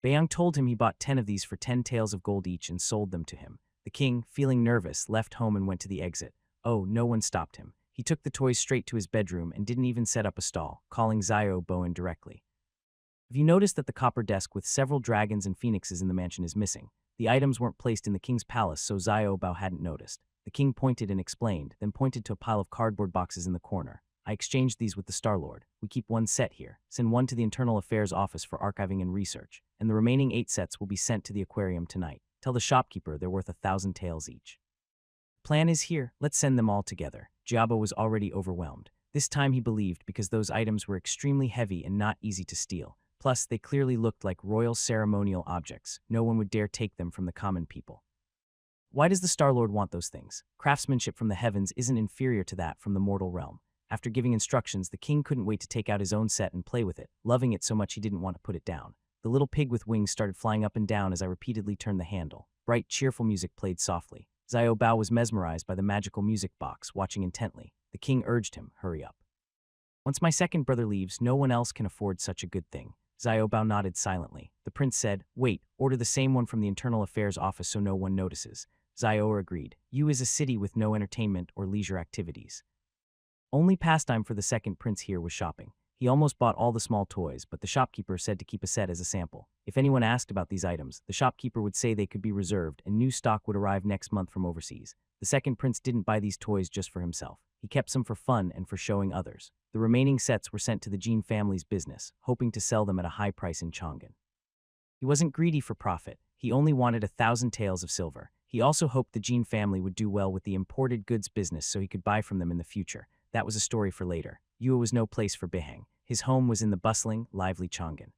Bayang told him he bought 10 of these for 10 taels of gold each and sold them to him. The king, feeling nervous, left home and went to the exit. Oh, no one stopped him. He took the toys straight to his bedroom and didn't even set up a stall, calling Zio Bowen directly. Have you noticed that the copper desk with several dragons and phoenixes in the mansion is missing? The items weren't placed in the king's palace, so Zio Bao hadn't noticed. The king pointed and explained, then pointed to a pile of cardboard boxes in the corner. I exchanged these with the Star-Lord. We keep 1 set here. Send 1 to the Internal Affairs Office for archiving and research, and the remaining 8 sets will be sent to the aquarium tonight. Tell the shopkeeper they're worth 1,000 taels each. Plan is here. Let's send them all together. Jiabo was already overwhelmed. This time he believed because those items were extremely heavy and not easy to steal. Plus, they clearly looked like royal ceremonial objects. No one would dare take them from the common people. Why does the Star-Lord want those things? Craftsmanship from the heavens isn't inferior to that from the mortal realm. After giving instructions, the king couldn't wait to take out his own set and play with it, loving it so much he didn't want to put it down. The little pig with wings started flying up and down as I repeatedly turned the handle. Bright, cheerful music played softly. Zio Bao was mesmerized by the magical music box, watching intently. The king urged him, hurry up. Once my second brother leaves, no one else can afford such a good thing. Zio Bao nodded silently. The prince said, wait, order the same one from the Internal Affairs Office so no one notices. Zio agreed. Yu is a city with no entertainment or leisure activities. Only pastime for the second prince here was shopping. He almost bought all the small toys, but the shopkeeper said to keep a set as a sample. If anyone asked about these items, the shopkeeper would say they could be reserved and new stock would arrive next month from overseas. The second prince didn't buy these toys just for himself. He kept some for fun and for showing others. The remaining sets were sent to the Jin family's business, hoping to sell them at a high price in Chang'an. He wasn't greedy for profit. He only wanted 1,000 taels of silver. He also hoped the Jin family would do well with the imported goods business so he could buy from them in the future. That was a story for later. Yua was no place for Bihang. His home was in the bustling, lively Chang'an.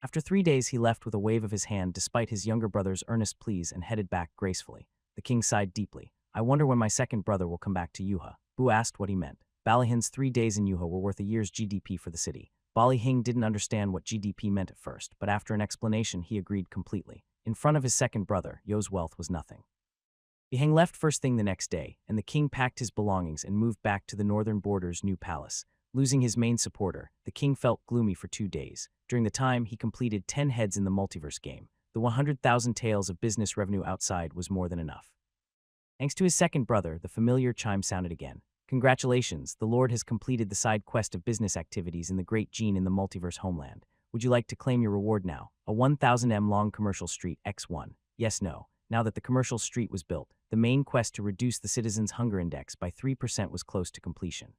After 3 days, he left with a wave of his hand despite his younger brother's earnest pleas and headed back gracefully. The king sighed deeply. I wonder when my second brother will come back to Yuha. Bu asked what he meant. Ballyhin's 3 days in Yuha were worth a year's GDP for the city. Ballyhing didn't understand what GDP meant at first, but after an explanation, he agreed completely. In front of his second brother, Yo's wealth was nothing. Bihang left first thing the next day, and the king packed his belongings and moved back to the northern border's new palace. Losing his main supporter, the king felt gloomy for 2 days. During the time, he completed 10 heads in the multiverse game. The 100,000 taels of business revenue outside was more than enough. Thanks to his second brother, the familiar chime sounded again. Congratulations, the Lord has completed the side quest of business activities in the Great Gene in the multiverse homeland. Would you like to claim your reward now? A 1000 long commercial street X1. Yes, no. Now that the commercial street was built, the main quest to reduce the citizens' hunger index by 3% was close to completion.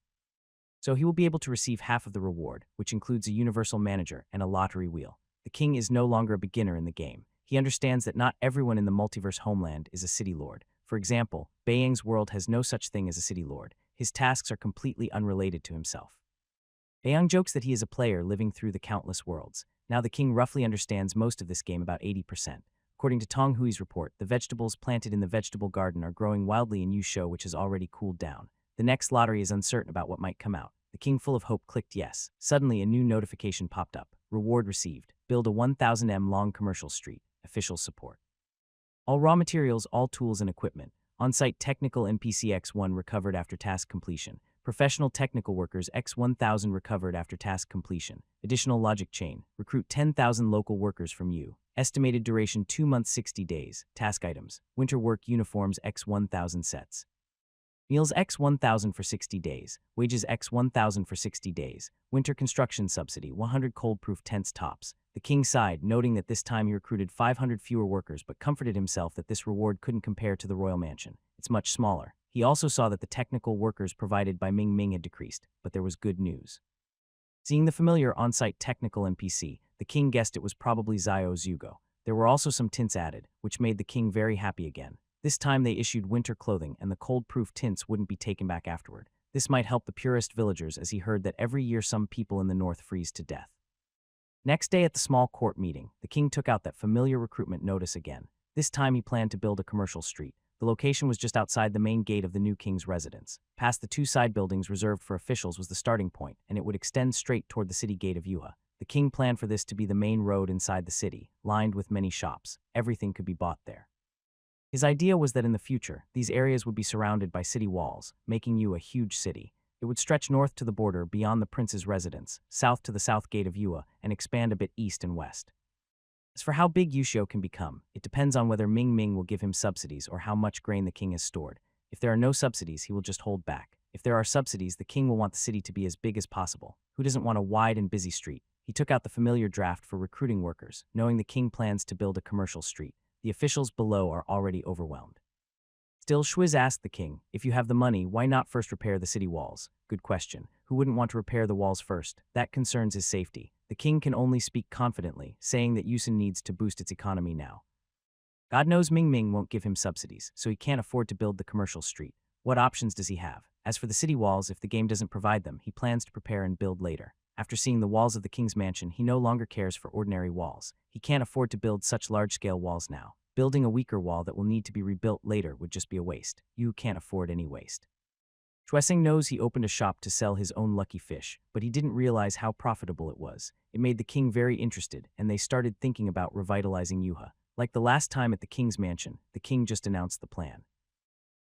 So he will be able to receive half of the reward, which includes a universal manager and a lottery wheel. The king is no longer a beginner in the game. He understands that not everyone in the multiverse homeland is a city lord. For example, Bayang's world has no such thing as a city lord. His tasks are completely unrelated to himself. Bayang jokes that he is a player living through the countless worlds. Now the king roughly understands most of this game, about 80%. According to Tong Hui's report, the vegetables planted in the vegetable garden are growing wildly in Yusho, which has already cooled down. The next lottery is uncertain about what might come out. The king, full of hope, clicked yes. Suddenly, a new notification popped up. Reward received. Build a 1000 long commercial street. Official support. All raw materials, all tools and equipment. On-site technical NPC X1 recovered after task completion. Professional technical workers X1000 recovered after task completion. Additional logic chain. Recruit 10,000 local workers from you. Estimated duration 2 months 60 days. Task items. Winter work uniforms X1000 sets. Meals X1000 for 60 days. Wages X1000 for 60 days. Winter construction subsidy 100 cold-proof tents tops. The king sighed, noting that this time he recruited 500 fewer workers, but comforted himself that this reward couldn't compare to the royal mansion. It's much smaller. He also saw that the technical workers provided by Ming Ming had decreased, but there was good news. Seeing the familiar on-site technical NPC, the king guessed it was probably Zio Zugo. There were also some tints added, which made the king very happy again. This time they issued winter clothing, and the cold-proof tints wouldn't be taken back afterward. This might help the purest villagers, as he heard that every year some people in the north freeze to death. Next day at the small court meeting, the king took out that familiar recruitment notice again. This time he planned to build a commercial street. The location was just outside the main gate of the new king's residence. Past the 2 side buildings reserved for officials was the starting point, and it would extend straight toward the city gate of Yuha. The king planned for this to be the main road inside the city, lined with many shops. Everything could be bought there. His idea was that in the future, these areas would be surrounded by city walls, making Yuha a huge city. It would stretch north to the border beyond the prince's residence, south to the south gate of Yuha, and expand a bit east and west. As for how big Yusho can become, it depends on whether Ming Ming will give him subsidies or how much grain the king has stored. If there are no subsidies, he will just hold back. If there are subsidies, the king will want the city to be as big as possible. Who doesn't want a wide and busy street? He took out the familiar draft for recruiting workers, knowing the king plans to build a commercial street. The officials below are already overwhelmed. Still, Schwiz asked the king, if you have the money, why not first repair the city walls? Good question. Who wouldn't want to repair the walls first? That concerns his safety. The king can only speak confidently, saying that Yusen needs to boost its economy now. God knows Ming Ming won't give him subsidies, so he can't afford to build the commercial street. What options does he have? As for the city walls, if the game doesn't provide them, he plans to prepare and build later. After seeing the walls of the king's mansion, he no longer cares for ordinary walls. He can't afford to build such large-scale walls now. Building a weaker wall that will need to be rebuilt later would just be a waste. You can't afford any waste. Chwesing knows he opened a shop to sell his own lucky fish, but he didn't realize how profitable it was. It made the king very interested, and they started thinking about revitalizing Yuha. Like the last time at the king's mansion, the king just announced the plan.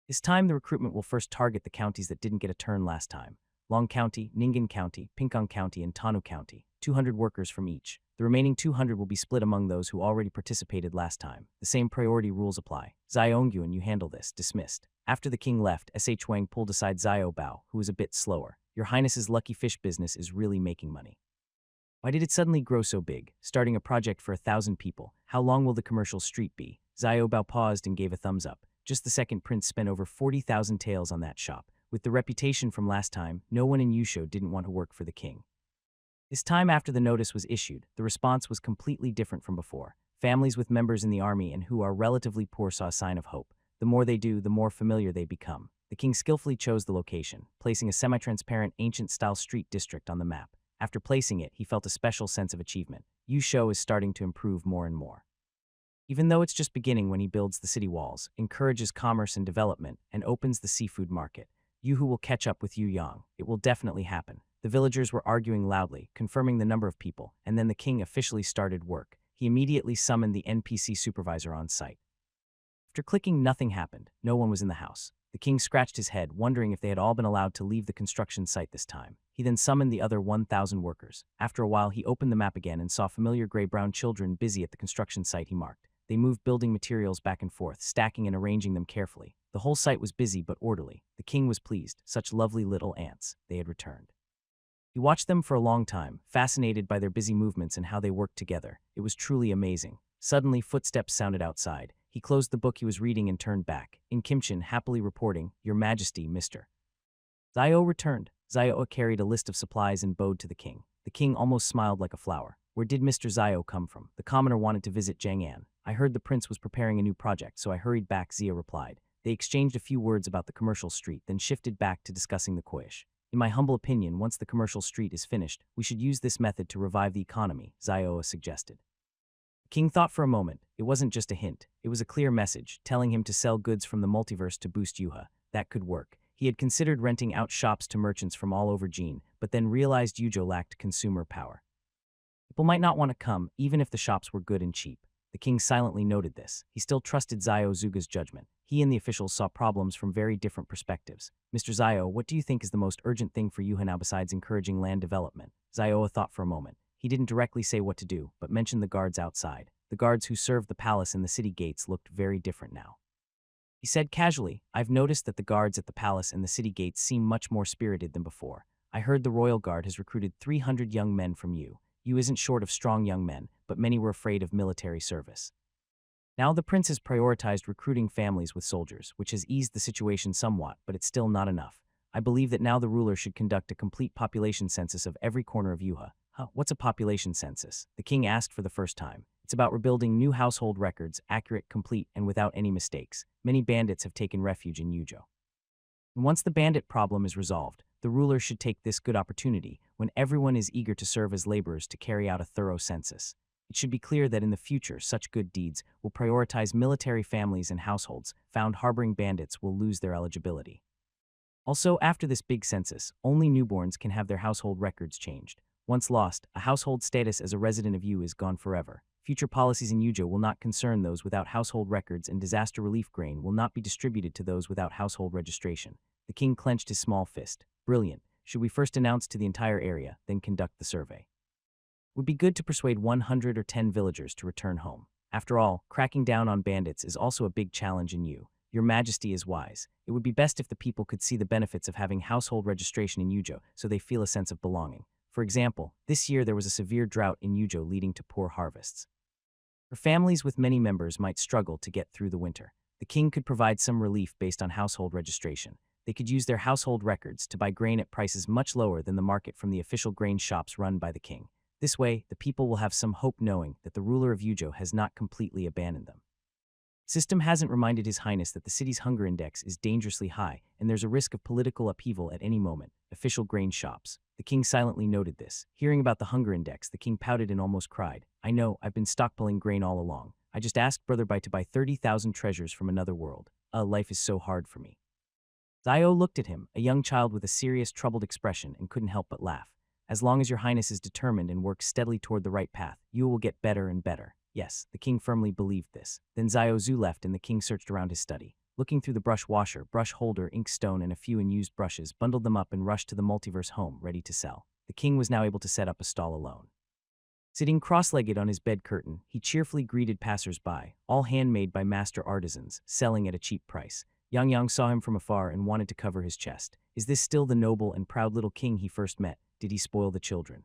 This time the recruitment will first target the counties that didn't get a turn last time. Long County, Ningen County, Pinkong County, and Tanu County. 200 workers from each. The remaining 200 will be split among those who already participated last time. The same priority rules apply. Ziongyuan, you handle this. Dismissed. After the king left, S.H. Wang pulled aside Zio Bao, who was a bit slower. Your Highness's lucky fish business is really making money. Why did it suddenly grow so big? Starting a project for 1,000 people. How long will the commercial street be? Zio Bao paused and gave a thumbs up. Just the second prince spent over 40,000 taels on that shop. With the reputation from last time, no one in Yusho didn't want to work for the king. This time after the notice was issued, the response was completely different from before. Families with members in the army and who are relatively poor saw a sign of hope. The more they do, the more familiar they become. The king skillfully chose the location, placing a semi-transparent ancient-style street district on the map. After placing it, he felt a special sense of achievement. Yusho is starting to improve more and more. Even though it's just beginning when he builds the city walls, encourages commerce and development, and opens the seafood market. Yuhu will catch up with Yu Yang. It will definitely happen. The villagers were arguing loudly, confirming the number of people, and then the king officially started work. He immediately summoned the NPC supervisor on site. After clicking, nothing happened. No one was in the house. The king scratched his head, wondering if they had all been allowed to leave the construction site this time. He then summoned the other 1,000 workers. After a while, he opened the map again and saw familiar gray-brown children busy at the construction site he marked. They moved building materials back and forth, stacking and arranging them carefully. The whole site was busy but orderly. The king was pleased. Such lovely little ants. They had returned. He watched them for a long time, fascinated by their busy movements and how they worked together. It was truly amazing. Suddenly, footsteps sounded outside. He closed the book he was reading and turned back. In Kimchin, happily reporting, "Your Majesty, Mr. Zio returned." Zio carried a list of supplies and bowed to the king. The king almost smiled like a flower. "Where did Mr. Zio come from?" "The commoner wanted to visit Jang'an. I heard the prince was preparing a new project, so I hurried back," Zia replied. They exchanged a few words about the commercial street, then shifted back to discussing the Koish. "In my humble opinion, once the commercial street is finished, we should use this method to revive the economy," Zioa suggested. The king thought for a moment. It wasn't just a hint. It was a clear message, telling him to sell goods from the multiverse to boost Yuha. That could work. He had considered renting out shops to merchants from all over Jin, but then realized Yujo lacked consumer power. People might not want to come, even if the shops were good and cheap. The king silently noted this. He still trusted Zio Zuga's judgment. He and the officials saw problems from very different perspectives. "Mr. Zio, what do you think is the most urgent thing for Yuha now besides encouraging land development?" Zioa thought for a moment. He didn't directly say what to do, but mentioned the guards outside. The guards who served the palace and the city gates looked very different now. He said casually, "I've noticed that the guards at the palace and the city gates seem much more spirited than before. I heard the royal guard has recruited 300 young men from you. You isn't short of strong young men, but many were afraid of military service. Now the prince has prioritized recruiting families with soldiers, which has eased the situation somewhat, but it's still not enough. I believe that now the ruler should conduct a complete population census of every corner of Yuha." "Huh, what's a population census?" the king asked for the first time. "It's about rebuilding new household records, accurate, complete, and without any mistakes. Many bandits have taken refuge in Yujo. And once the bandit problem is resolved, the ruler should take this good opportunity, when everyone is eager to serve as laborers, to carry out a thorough census. It should be clear that in the future, such good deeds will prioritize military families and households. Found harboring bandits will lose their eligibility. Also, after this big census, only newborns can have their household records changed. Once lost, a household status as a resident of Yu is gone forever. Future policies in Yujo will not concern those without household records, and disaster relief grain will not be distributed to those without household registration." The king clenched his small fist. "Brilliant. Should we first announce to the entire area, then conduct the survey? Would be good to persuade 100 or 10 villagers to return home. After all, cracking down on bandits is also a big challenge in Yu. Your Majesty is wise. It would be best if the people could see the benefits of having household registration in Yujo, so they feel a sense of belonging. For example, this year there was a severe drought in Yujo leading to poor harvests. For families with many members might struggle to get through the winter. The king could provide some relief based on household registration. They could use their household records to buy grain at prices much lower than the market from the official grain shops run by the king. This way, the people will have some hope knowing that the ruler of Yujo has not completely abandoned them. System hasn't reminded His Highness that the city's hunger index is dangerously high, and there's a risk of political upheaval at any moment. Official grain shops. The king silently noted this. Hearing about the hunger index, the king pouted and almost cried. "I know, I've been stockpiling grain all along. I just asked Brother Bai to buy 30,000 treasures from another world. Life is so hard for me." Zio looked at him, a young child with a serious, troubled expression, and couldn't help but laugh. "As long as your highness is determined and works steadily toward the right path, you will get better and better." Yes, the king firmly believed this. Then Zio Zu left and the king searched around his study. Looking through the brush washer, brush holder, inkstone, and a few unused brushes, bundled them up and rushed to the multiverse home, ready to sell. The king was now able to set up a stall alone. Sitting cross-legged on his bed curtain, he cheerfully greeted passers-by, all handmade by master artisans, selling at a cheap price. Yang Yang saw him from afar and wanted to cover his chest. Is this still the noble and proud little king he first met? Did he spoil the children?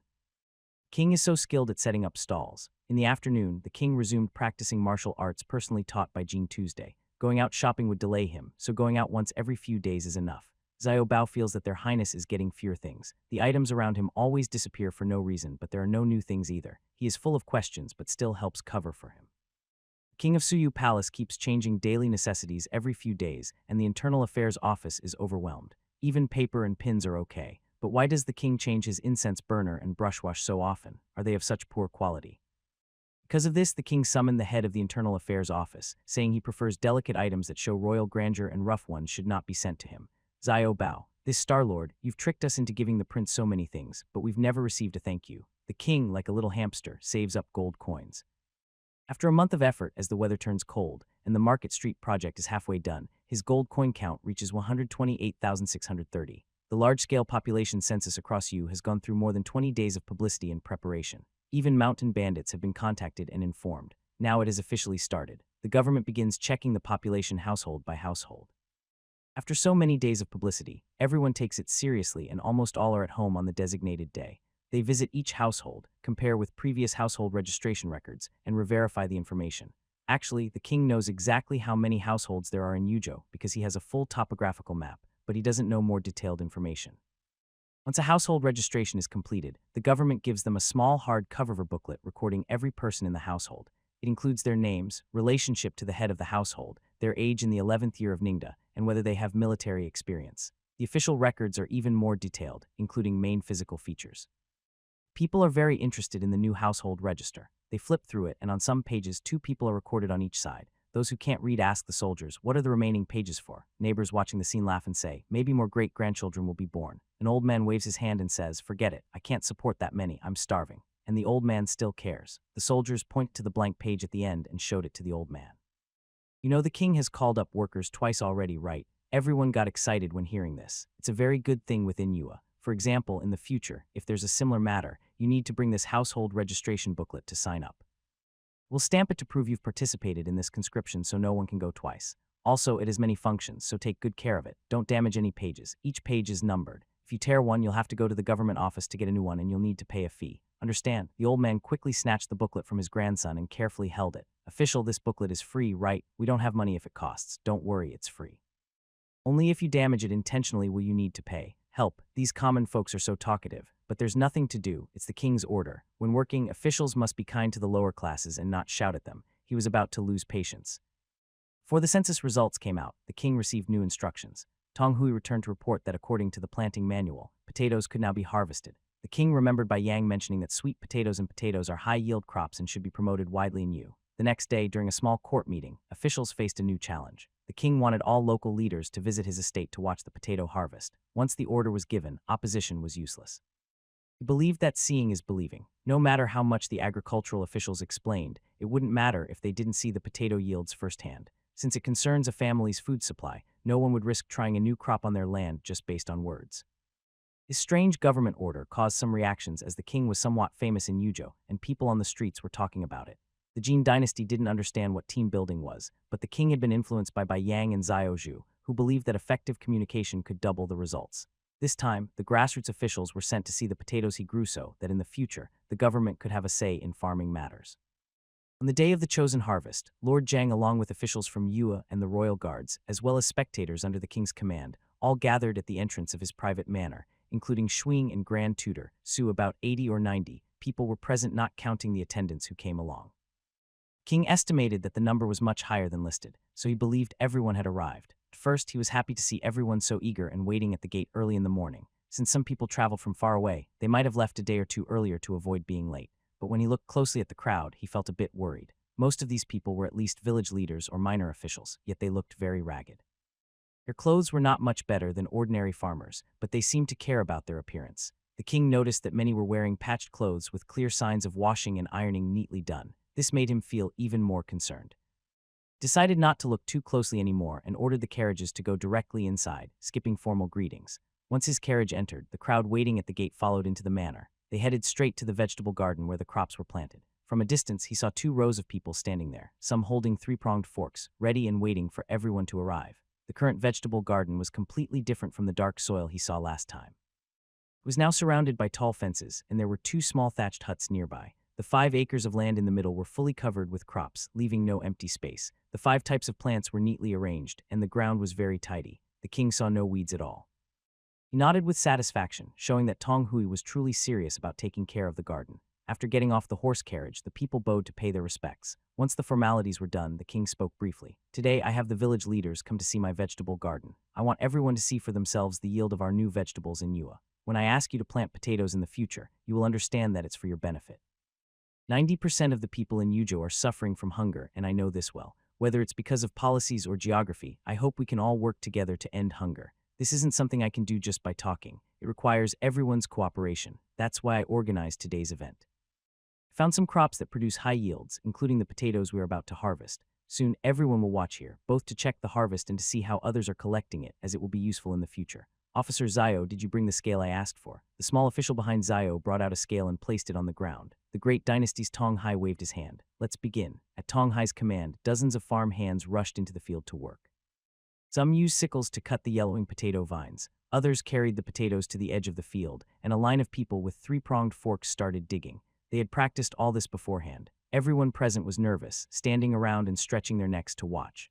King is so skilled at setting up stalls. In the afternoon, the king resumed practicing martial arts personally taught by Jean Tuesday. Going out shopping would delay him, so going out once every few days is enough. Zio Bao feels that their highness is getting fewer things. The items around him always disappear for no reason, but there are no new things either. He is full of questions, but still helps cover for him. King of Suyu Palace keeps changing daily necessities every few days, and the Internal Affairs Office is overwhelmed. Even paper and pins are okay. But why does the king change his incense burner and brush wash so often? Are they of such poor quality? Because of this, the king summoned the head of the Internal Affairs Office, saying he prefers delicate items that show royal grandeur and rough ones should not be sent to him. Zio Bao, "This Star-Lord, you've tricked us into giving the prince so many things, but we've never received a thank you." The king, like a little hamster, saves up gold coins. After a month of effort, as the weather turns cold, and the Market Street project is halfway done, his gold coin count reaches 128,630. The large-scale population census across Yu has gone through more than 20 days of publicity and preparation. Even mountain bandits have been contacted and informed. Now it has officially started. The government begins checking the population household by household. After so many days of publicity, everyone takes it seriously and almost all are at home on the designated day. They visit each household, compare with previous household registration records, and re-verify the information. Actually, the king knows exactly how many households there are in Yujo because he has a full topographical map, but he doesn't know more detailed information. Once a household registration is completed, the government gives them a small hard cover booklet recording every person in the household. It includes their names, relationship to the head of the household, their age in the 11th year of Ningda, and whether they have military experience. The official records are even more detailed, including main physical features. People are very interested in the new household register. They flip through it, and on some pages, 2 people are recorded on each side. Those who can't read ask the soldiers, what are the remaining pages for? Neighbors watching the scene laugh and say, maybe more great-grandchildren will be born. An old man waves his hand and says, forget it, I can't support that many, I'm starving. And the old man still cares. The soldiers point to the blank page at the end and showed it to the old man. You know, the king has called up workers twice already, right? Everyone got excited when hearing this. It's a very good thing within Yua. For example, in the future, if there's a similar matter, you need to bring this household registration booklet to sign up. We'll stamp it to prove you've participated in this conscription so no one can go twice. Also, it has many functions, so take good care of it. Don't damage any pages. Each page is numbered. If you tear one, you'll have to go to the government office to get a new one and you'll need to pay a fee. Understand? The old man quickly snatched the booklet from his grandson and carefully held it. Official, this booklet is free, right? We don't have money if it costs. Don't worry, it's free. Only if you damage it intentionally will you need to pay. Help, these common folks are so talkative. But there's nothing to do, it's the king's order. When working, officials must be kind to the lower classes and not shout at them. He was about to lose patience. Before the census results came out, the king received new instructions. Tong Hui returned to report that according to the planting manual, potatoes could now be harvested. The king remembered by Yang mentioning that sweet potatoes and potatoes are high-yield crops and should be promoted widely in Yu. The next day, during a small court meeting, officials faced a new challenge. The king wanted all local leaders to visit his estate to watch the potato harvest. Once the order was given, opposition was useless. He believed that seeing is believing. No matter how much the agricultural officials explained, it wouldn't matter if they didn't see the potato yields firsthand. Since it concerns a family's food supply, no one would risk trying a new crop on their land just based on words. This strange government order caused some reactions as the king was somewhat famous in Yujo, and people on the streets were talking about it. The Jin dynasty didn't understand what team building was, but the king had been influenced by Yang and Xiao Zhu, who believed that effective communication could double the results. This time, the grassroots officials were sent to see the potatoes he grew so that in the future, the government could have a say in farming matters. On the day of the chosen harvest, Lord Zhang along with officials from Yua and the royal guards, as well as spectators under the king's command, all gathered at the entrance of his private manor, including Shuing and Grand Tutor, Su. About 80 or 90 people were present, not counting the attendants who came along. King estimated that the number was much higher than listed, so he believed everyone had arrived. At first, he was happy to see everyone so eager and waiting at the gate early in the morning. Since some people traveled from far away, they might have left a day or two earlier to avoid being late. But when he looked closely at the crowd, he felt a bit worried. Most of these people were at least village leaders or minor officials, yet they looked very ragged. Their clothes were not much better than ordinary farmers, but they seemed to care about their appearance. The king noticed that many were wearing patched clothes with clear signs of washing and ironing neatly done. This made him feel even more concerned. Decided not to look too closely anymore and ordered the carriages to go directly inside, skipping formal greetings. Once his carriage entered, the crowd waiting at the gate followed into the manor. They headed straight to the vegetable garden where the crops were planted. From a distance, he saw 2 rows of people standing there, some holding 3-pronged forks, ready and waiting for everyone to arrive. The current vegetable garden was completely different from the dark soil he saw last time. It was now surrounded by tall fences, and there were 2 small thatched huts nearby. The 5 acres of land in the middle were fully covered with crops, leaving no empty space. The 5 types of plants were neatly arranged, and the ground was very tidy. The king saw no weeds at all. He nodded with satisfaction, showing that Tong Hui was truly serious about taking care of the garden. After getting off the horse carriage, the people bowed to pay their respects. Once the formalities were done, the king spoke briefly. Today, I have the village leaders come to see my vegetable garden. I want everyone to see for themselves the yield of our new vegetables in Yua. When I ask you to plant potatoes in the future, you will understand that it's for your benefit. 90% of the people in Yujo are suffering from hunger, and I know this well. Whether it's because of policies or geography, I hope we can all work together to end hunger. This isn't something I can do just by talking. It requires everyone's cooperation. That's why I organized today's event. I found some crops that produce high yields, including the potatoes we are about to harvest. Soon, everyone will watch here, both to check the harvest and to see how others are collecting it, as it will be useful in the future. Officer Zio, did you bring the scale I asked for? The small official behind Zio brought out a scale and placed it on the ground. The great dynasty's Tong Hai waved his hand. Let's begin. At Tong Hai's command, dozens of farm hands rushed into the field to work. Some used sickles to cut the yellowing potato vines. Others carried the potatoes to the edge of the field, and a line of people with three-pronged forks started digging. They had practiced all this beforehand. Everyone present was nervous, standing around and stretching their necks to watch.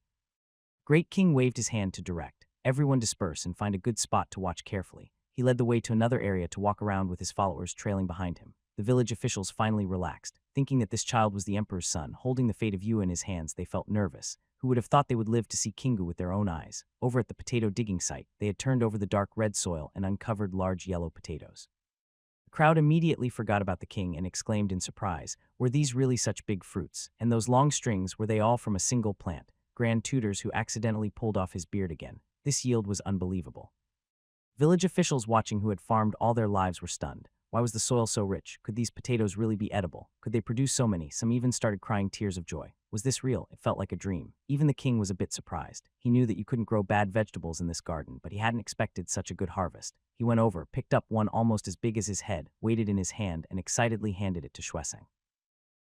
Great King waved his hand to direct. Everyone disperse and find a good spot to watch carefully. He led the way to another area to walk around with his followers trailing behind him. The village officials finally relaxed. Thinking that this child was the emperor's son, holding the fate of Yua in his hands, they felt nervous. Who would have thought they would live to see Kingu with their own eyes? Over at the potato digging site, they had turned over the dark red soil and uncovered large yellow potatoes. The crowd immediately forgot about the king and exclaimed in surprise, "Were these really such big fruits? And those long strings, were they all from a single plant?" Grand Tutors who accidentally pulled off his beard again. This yield was unbelievable. Village officials watching who had farmed all their lives were stunned. Why was the soil so rich? Could these potatoes really be edible? Could they produce so many? Some even started crying tears of joy. Was this real? It felt like a dream. Even the king was a bit surprised. He knew that you couldn't grow bad vegetables in this garden, but he hadn't expected such a good harvest. He went over, picked up one almost as big as his head, weighed it in his hand, and excitedly handed it to Shueseng.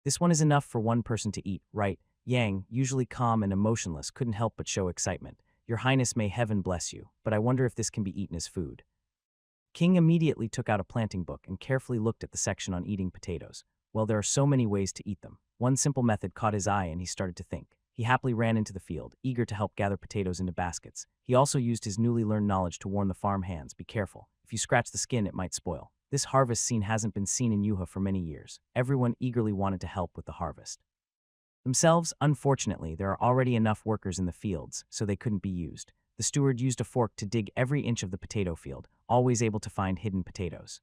"This one is enough for one person to eat, right?" Yang, usually calm and emotionless, couldn't help but show excitement. "Your Highness, may heaven bless you, but I wonder if this can be eaten as food." King immediately took out a planting book and carefully looked at the section on eating potatoes. Well, there are so many ways to eat them. One simple method caught his eye and he started to think. He happily ran into the field, eager to help gather potatoes into baskets. He also used his newly learned knowledge to warn the farm hands, "Be careful. If you scratch the skin, it might spoil." This harvest scene hasn't been seen in Yuha for many years. Everyone eagerly wanted to help with the harvest. Themselves, unfortunately, there are already enough workers in the fields, so they couldn't be used. The steward used a fork to dig every inch of the potato field, always able to find hidden potatoes.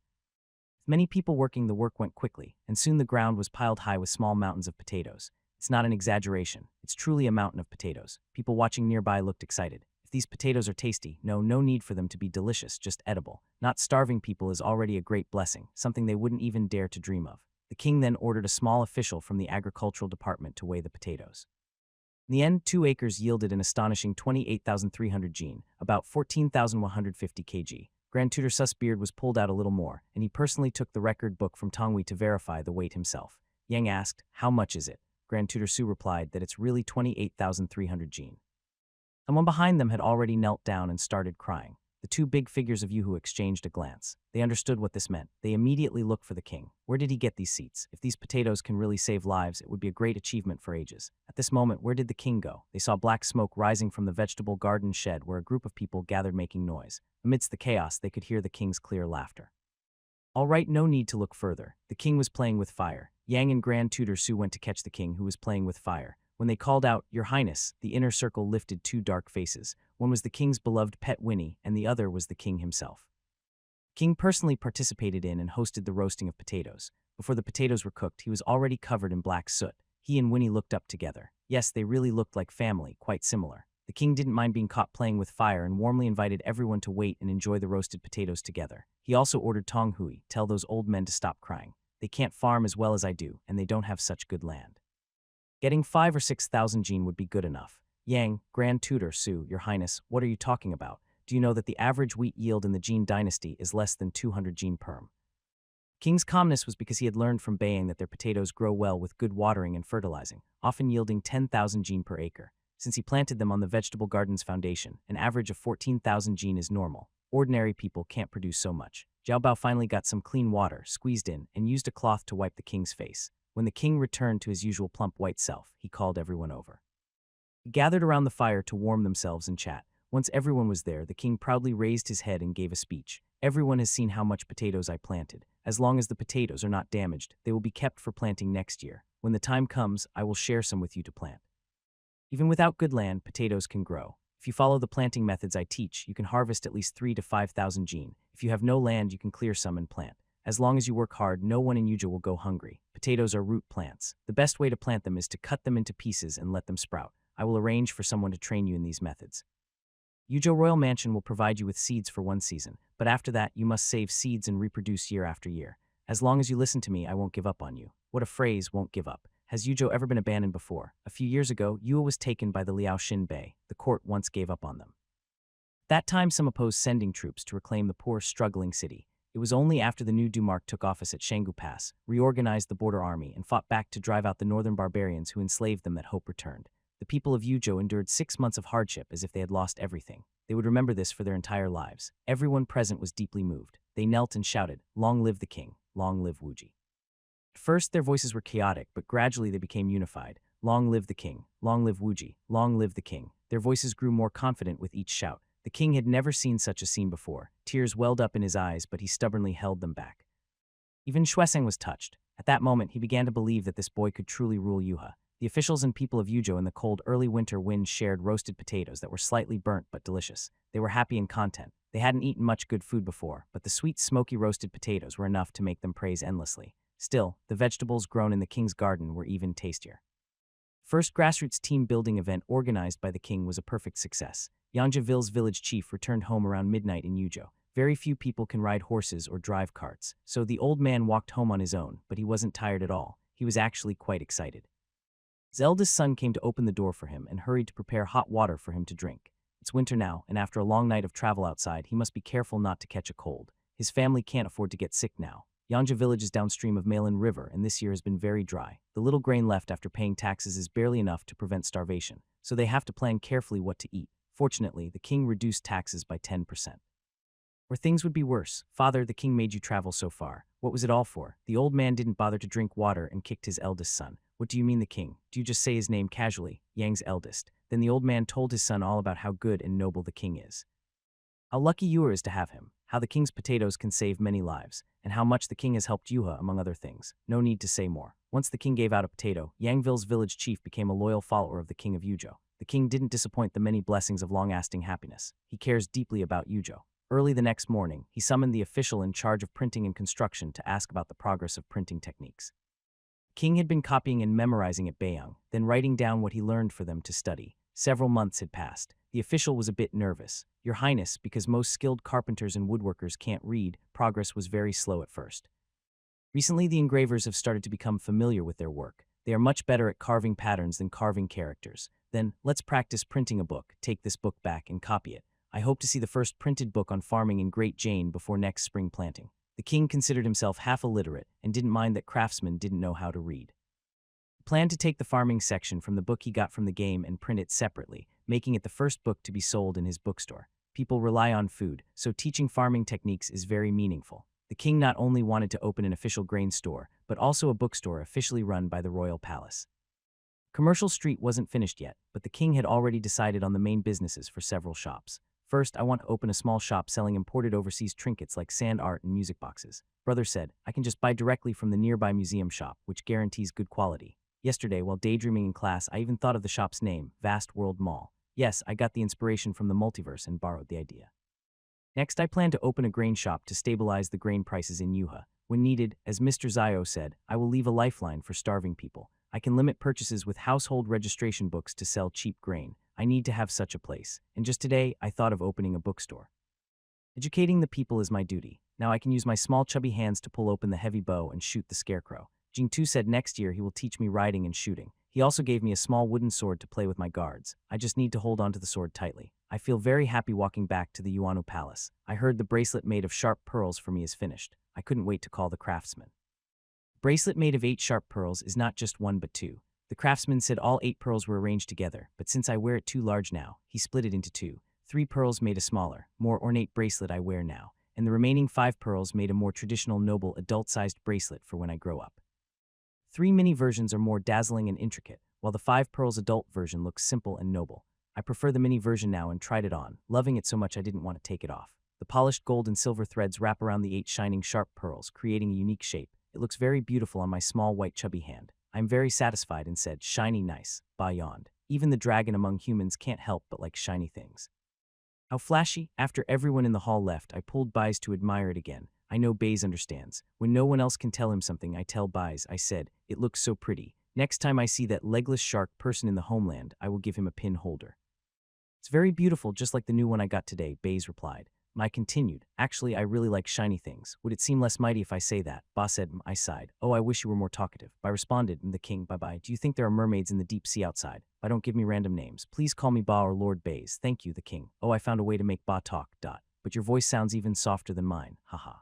With many people working, the work went quickly, and soon the ground was piled high with small mountains of potatoes. It's not an exaggeration. It's truly a mountain of potatoes. People watching nearby looked excited. If these potatoes are tasty, no need for them to be delicious, just edible. Not starving people is already a great blessing, something they wouldn't even dare to dream of. The king then ordered a small official from the agricultural department to weigh the potatoes. In the end, 2 acres yielded an astonishing 28,300 jin, about 14,150 kg. Grand Tutor Sus beard was pulled out a little more, and he personally took the record book from Tongwei to verify the weight himself. Yang asked, "How much is it?" Grand Tutor Su replied that it's really 28,300 jin. Someone behind them had already knelt down and started crying. The 2 big figures of Yuhu exchanged a glance. They understood what this meant. They immediately looked for the king. Where did he get these seeds? If these potatoes can really save lives, it would be a great achievement for ages. At this moment, where did the king go? They saw black smoke rising from the vegetable garden shed where a group of people gathered making noise. Amidst the chaos, they could hear the king's clear laughter. All right, no need to look further. The king was playing with fire. Yang and Grand Tutor Su went to catch the king, who was playing with fire. When they called out, "Your Highness," the inner circle lifted 2 dark faces. One was the king's beloved pet Winnie, and the other was the king himself. King personally participated in and hosted the roasting of potatoes. Before the potatoes were cooked, he was already covered in black soot. He and Winnie looked up together. Yes, they really looked like family, quite similar. The king didn't mind being caught playing with fire and warmly invited everyone to wait and enjoy the roasted potatoes together. He also ordered Tong Hui, "Tell those old men to stop crying. They can't farm as well as I do, and they don't have such good land. Getting 5 or 6,000 jin would be good enough." Yang, Grand Tutor Su, "Your Highness, what are you talking about? Do you know that the average wheat yield in the Jin dynasty is less than 200 jin perm?" King's calmness was because he had learned from Bayang that their potatoes grow well with good watering and fertilizing, often yielding 10,000 jin per acre. Since he planted them on the vegetable garden's foundation, an average of 14,000 jin is normal. Ordinary people can't produce so much. Jiao Bao finally got some clean water, squeezed in, and used a cloth to wipe the king's face. When the king returned to his usual plump white self, he called everyone over. He gathered around the fire to warm themselves and chat. Once everyone was there, the king proudly raised his head and gave a speech. "Everyone has seen how much potatoes I planted. As long as the potatoes are not damaged, they will be kept for planting next year. When the time comes, I will share some with you to plant. Even without good land, potatoes can grow. If you follow the planting methods I teach, you can harvest at least 3 to 5,000 jin. If you have no land, you can clear some and plant. As long as you work hard, no one in Yuja will go hungry. Potatoes are root plants. The best way to plant them is to cut them into pieces and let them sprout. I will arrange for someone to train you in these methods. Yujo Royal Mansion will provide you with seeds for 1 season, but after that, you must save seeds and reproduce year after year. As long as you listen to me, I won't give up on you." What a phrase, "won't give up." Has Yujo ever been abandoned before? A few years ago, Yua was taken by the Liaoshin Bay. The court once gave up on them. That time, some opposed sending troops to reclaim the poor, struggling city. It was only after the new Dumark took office at Shangu Pass, reorganized the border army, and fought back to drive out the northern barbarians who enslaved them that hope returned. The people of Yujo endured 6 months of hardship as if they had lost everything. They would remember this for their entire lives. Everyone present was deeply moved. They knelt and shouted, "Long live the king! Long live Wuji!" At first, their voices were chaotic, but gradually they became unified. "Long live the king! Long live Wuji! Long live the king!" Their voices grew more confident with each shout. The king had never seen such a scene before. Tears welled up in his eyes, but he stubbornly held them back. Even Shueseng was touched. At that moment, he began to believe that this boy could truly rule Yuha. The officials and people of Yujo in the cold early winter wind shared roasted potatoes that were slightly burnt but delicious. They were happy and content. They hadn't eaten much good food before, but the sweet, smoky roasted potatoes were enough to make them praise endlessly. Still, the vegetables grown in the king's garden were even tastier. First grassroots team building event organized by the king was a perfect success. Yangjaville's village chief returned home around midnight in Yujo. Very few people can ride horses or drive carts, so the old man walked home on his own, but he wasn't tired at all. He was actually quite excited. His eldest son came to open the door for him and hurried to prepare hot water for him to drink. It's winter now, and after a long night of travel outside, he must be careful not to catch a cold. His family can't afford to get sick now. Yanja village is downstream of Malin River, and this year has been very dry. The little grain left after paying taxes is barely enough to prevent starvation, so they have to plan carefully what to eat. Fortunately, the king reduced taxes by 10%. Or things would be worse. "Father, the king made you travel so far. What was it all for?" The old man didn't bother to drink water and kicked his eldest son. "What do you mean the king? Do you just say his name casually?" Yang's eldest. Then the old man told his son all about how good and noble the king is. How lucky Yuha is to have him, how the king's potatoes can save many lives, and how much the king has helped Yuha, among other things. No need to say more. Once the king gave out a potato, Yangville's village chief became a loyal follower of the king of Yujo. The king didn't disappoint the many blessings of long-lasting happiness. He cares deeply about Yujo. Early the next morning, he summoned the official in charge of printing and construction to ask about the progress of printing techniques. King had been copying and memorizing at Beiyang, then writing down what he learned for them to study. Several months had passed. The official was a bit nervous. "Your Highness, because most skilled carpenters and woodworkers can't read, progress was very slow at first. Recently, the engravers have started to become familiar with their work. They are much better at carving patterns than carving characters. Then, let's practice printing a book. Take this book back and copy it. I hope to see the first printed book on farming in Great Jane before next spring planting." The king considered himself half illiterate and didn't mind that craftsmen didn't know how to read. He planned to take the farming section from the book he got from the game and print it separately, making it the first book to be sold in his bookstore. People rely on food, so teaching farming techniques is very meaningful. The king not only wanted to open an official grain store, but also a bookstore officially run by the royal palace. Commercial Street wasn't finished yet, but the king had already decided on the main businesses for several shops. "First, I want to open a small shop selling imported overseas trinkets like sand art and music boxes." Brother said, "I can just buy directly from the nearby museum shop, which guarantees good quality." Yesterday, while daydreaming in class, I even thought of the shop's name, Vast World Mall. Yes, I got the inspiration from the multiverse and borrowed the idea. Next, I plan to open a grain shop to stabilize the grain prices in Yuha. When needed, as Mr. Zio said, I will leave a lifeline for starving people. I can limit purchases with household registration books to sell cheap grain. I need to have such a place. And just today, I thought of opening a bookstore. Educating the people is my duty. Now I can use my small chubby hands to pull open the heavy bow and shoot the scarecrow. Jingtu said next year he will teach me riding and shooting. He also gave me a small wooden sword to play with my guards. I just need to hold onto the sword tightly. I feel very happy walking back to the Yuanu Palace. I heard the bracelet made of sharp pearls for me is finished. I couldn't wait to call the craftsman. The bracelet made of 8 sharp pearls is not just 1 but 2. The craftsman said all 8 pearls were arranged together, but since I wear it too large now, he split it into 2. 3 pearls made a smaller, more ornate bracelet I wear now, and the remaining 5 pearls made a more traditional noble adult-sized bracelet for when I grow up. 3 mini versions are more dazzling and intricate, while the 5 pearls adult version looks simple and noble. I prefer the mini version now and tried it on, loving it so much I didn't want to take it off. The polished gold and silver threads wrap around the 8 shining sharp pearls, creating a unique shape. It looks very beautiful on my small white chubby hand. I'm very satisfied and said, "Shiny nice," Ba yawned. Even the dragon among humans can't help but like shiny things. How flashy? After everyone in the hall left, I pulled Baez to admire it again. I know Baez understands. When no one else can tell him something, I tell Baez. I said, "It looks so pretty. Next time I see that legless shark person in the homeland, I will give him a pin holder." "It's very beautiful, just like the new one I got today," Baez replied. I continued, "Actually, I really like shiny things. Would it seem less mighty if I say that?" Ba said. I sighed. "Oh, I wish you were more talkative." I responded, the king, bye-bye. "Do you think there are mermaids in the deep sea outside? Ba, don't give me random names. Please call me Ba or Lord Baez. Thank you, the king. Oh, I found a way to make Ba talk, ... But your voice sounds even softer than mine, haha.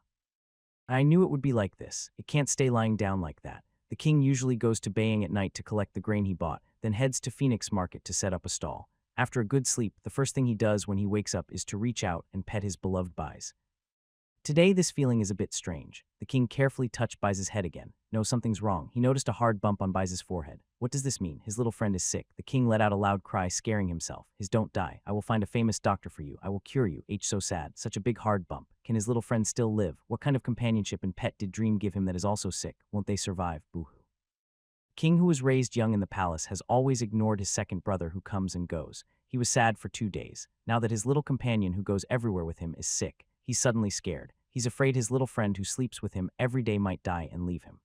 I knew it would be like this. It can't stay lying down like that. The king usually goes to Beiyang at night to collect the grain he bought, then heads to Phoenix Market to set up a stall. After a good sleep, the first thing he does when he wakes up is to reach out and pet his beloved Bais. Today, this feeling is a bit strange. The king carefully touched Bais's head again. No, something's wrong. He noticed a hard bump on Bais's forehead. What does this mean? His little friend is sick. The king let out a loud cry, scaring himself. Don't die. I will find a famous doctor for you. I will cure you. So sad. Such a big hard bump. Can his little friend still live? What kind of companionship and pet did Dream give him that is also sick? Won't they survive? Boo-hoo. King, who was raised young in the palace, has always ignored his second brother who comes and goes. He was sad for 2 days. Now that his little companion who goes everywhere with him is sick, he's suddenly scared. He's afraid his little friend who sleeps with him every day might die and leave him.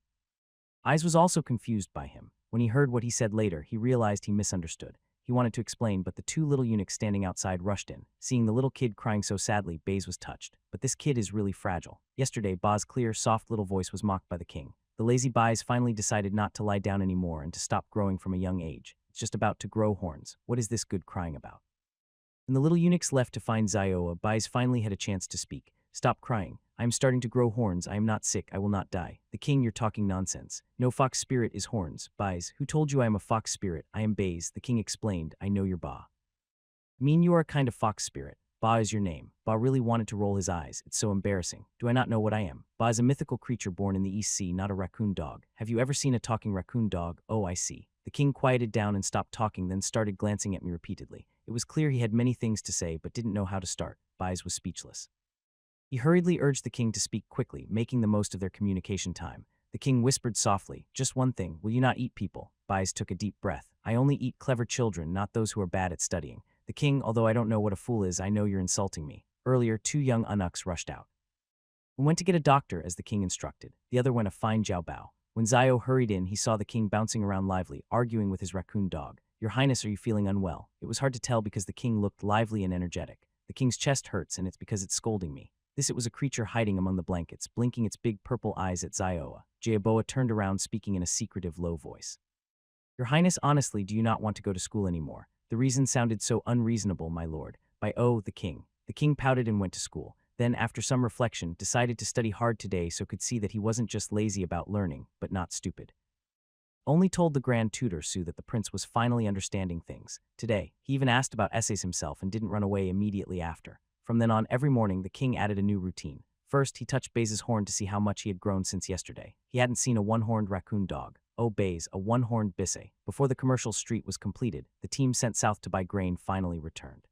Ais was also confused by him. When he heard what he said later, he realized he misunderstood. He wanted to explain, but the 2 little eunuchs standing outside rushed in. Seeing the little kid crying so sadly, Bais was touched. But this kid is really fragile. Yesterday, Ba's clear, soft little voice was mocked by the king. The lazy Bais finally decided not to lie down anymore and to stop growing from a young age. It's just about to grow horns. What is this good crying about? When the little eunuchs left to find Zioa, Bais finally had a chance to speak. Stop crying. I am starting to grow horns. I am not sick. I will not die. The king, you're talking nonsense. No fox spirit is horns. Bais, who told you I am a fox spirit? I am Bais. The king explained. I know you're Ba. Mean you are a kind of fox spirit. Ba is your name. Ba really wanted to roll his eyes. It's so embarrassing. Do I not know what I am? Ba is a mythical creature born in the East Sea, not a raccoon dog. Have you ever seen a talking raccoon dog? Oh, I see. The king quieted down and stopped talking, then started glancing at me repeatedly. It was clear he had many things to say, but didn't know how to start. Bais was speechless. He hurriedly urged the king to speak quickly, making the most of their communication time. The king whispered softly, just one thing, will you not eat people? Bais took a deep breath. I only eat clever children, not those who are bad at studying. The king, although I don't know what a fool is, I know you're insulting me. Earlier, 2 young eunuchs rushed out. One went to get a doctor, as the king instructed. The other went to find Jiao Bao. When Zio hurried in, he saw the king bouncing around lively, arguing with his raccoon dog. Your Highness, are you feeling unwell? It was hard to tell because the king looked lively and energetic. The king's chest hurts, and it's because it's scolding me. It was a creature hiding among the blankets, blinking its big purple eyes at Zioa. Jiaboa turned around, speaking in a secretive, low voice. Your Highness, honestly, do you not want to go to school anymore? The reason sounded so unreasonable, my lord. By the king. The king pouted and went to school. Then, after some reflection, decided to study hard today so could see that he wasn't just lazy about learning, but not stupid. Only told the grand tutor Su that the prince was finally understanding things. Today, he even asked about essays himself and didn't run away immediately after. From then on, every morning, the king added a new routine. First, he touched Bais's horn to see how much he had grown since yesterday. He hadn't seen a one-horned raccoon dog. Oh, Bais, a one-horned Bissay. Before the commercial street was completed, the team sent south to buy grain finally returned.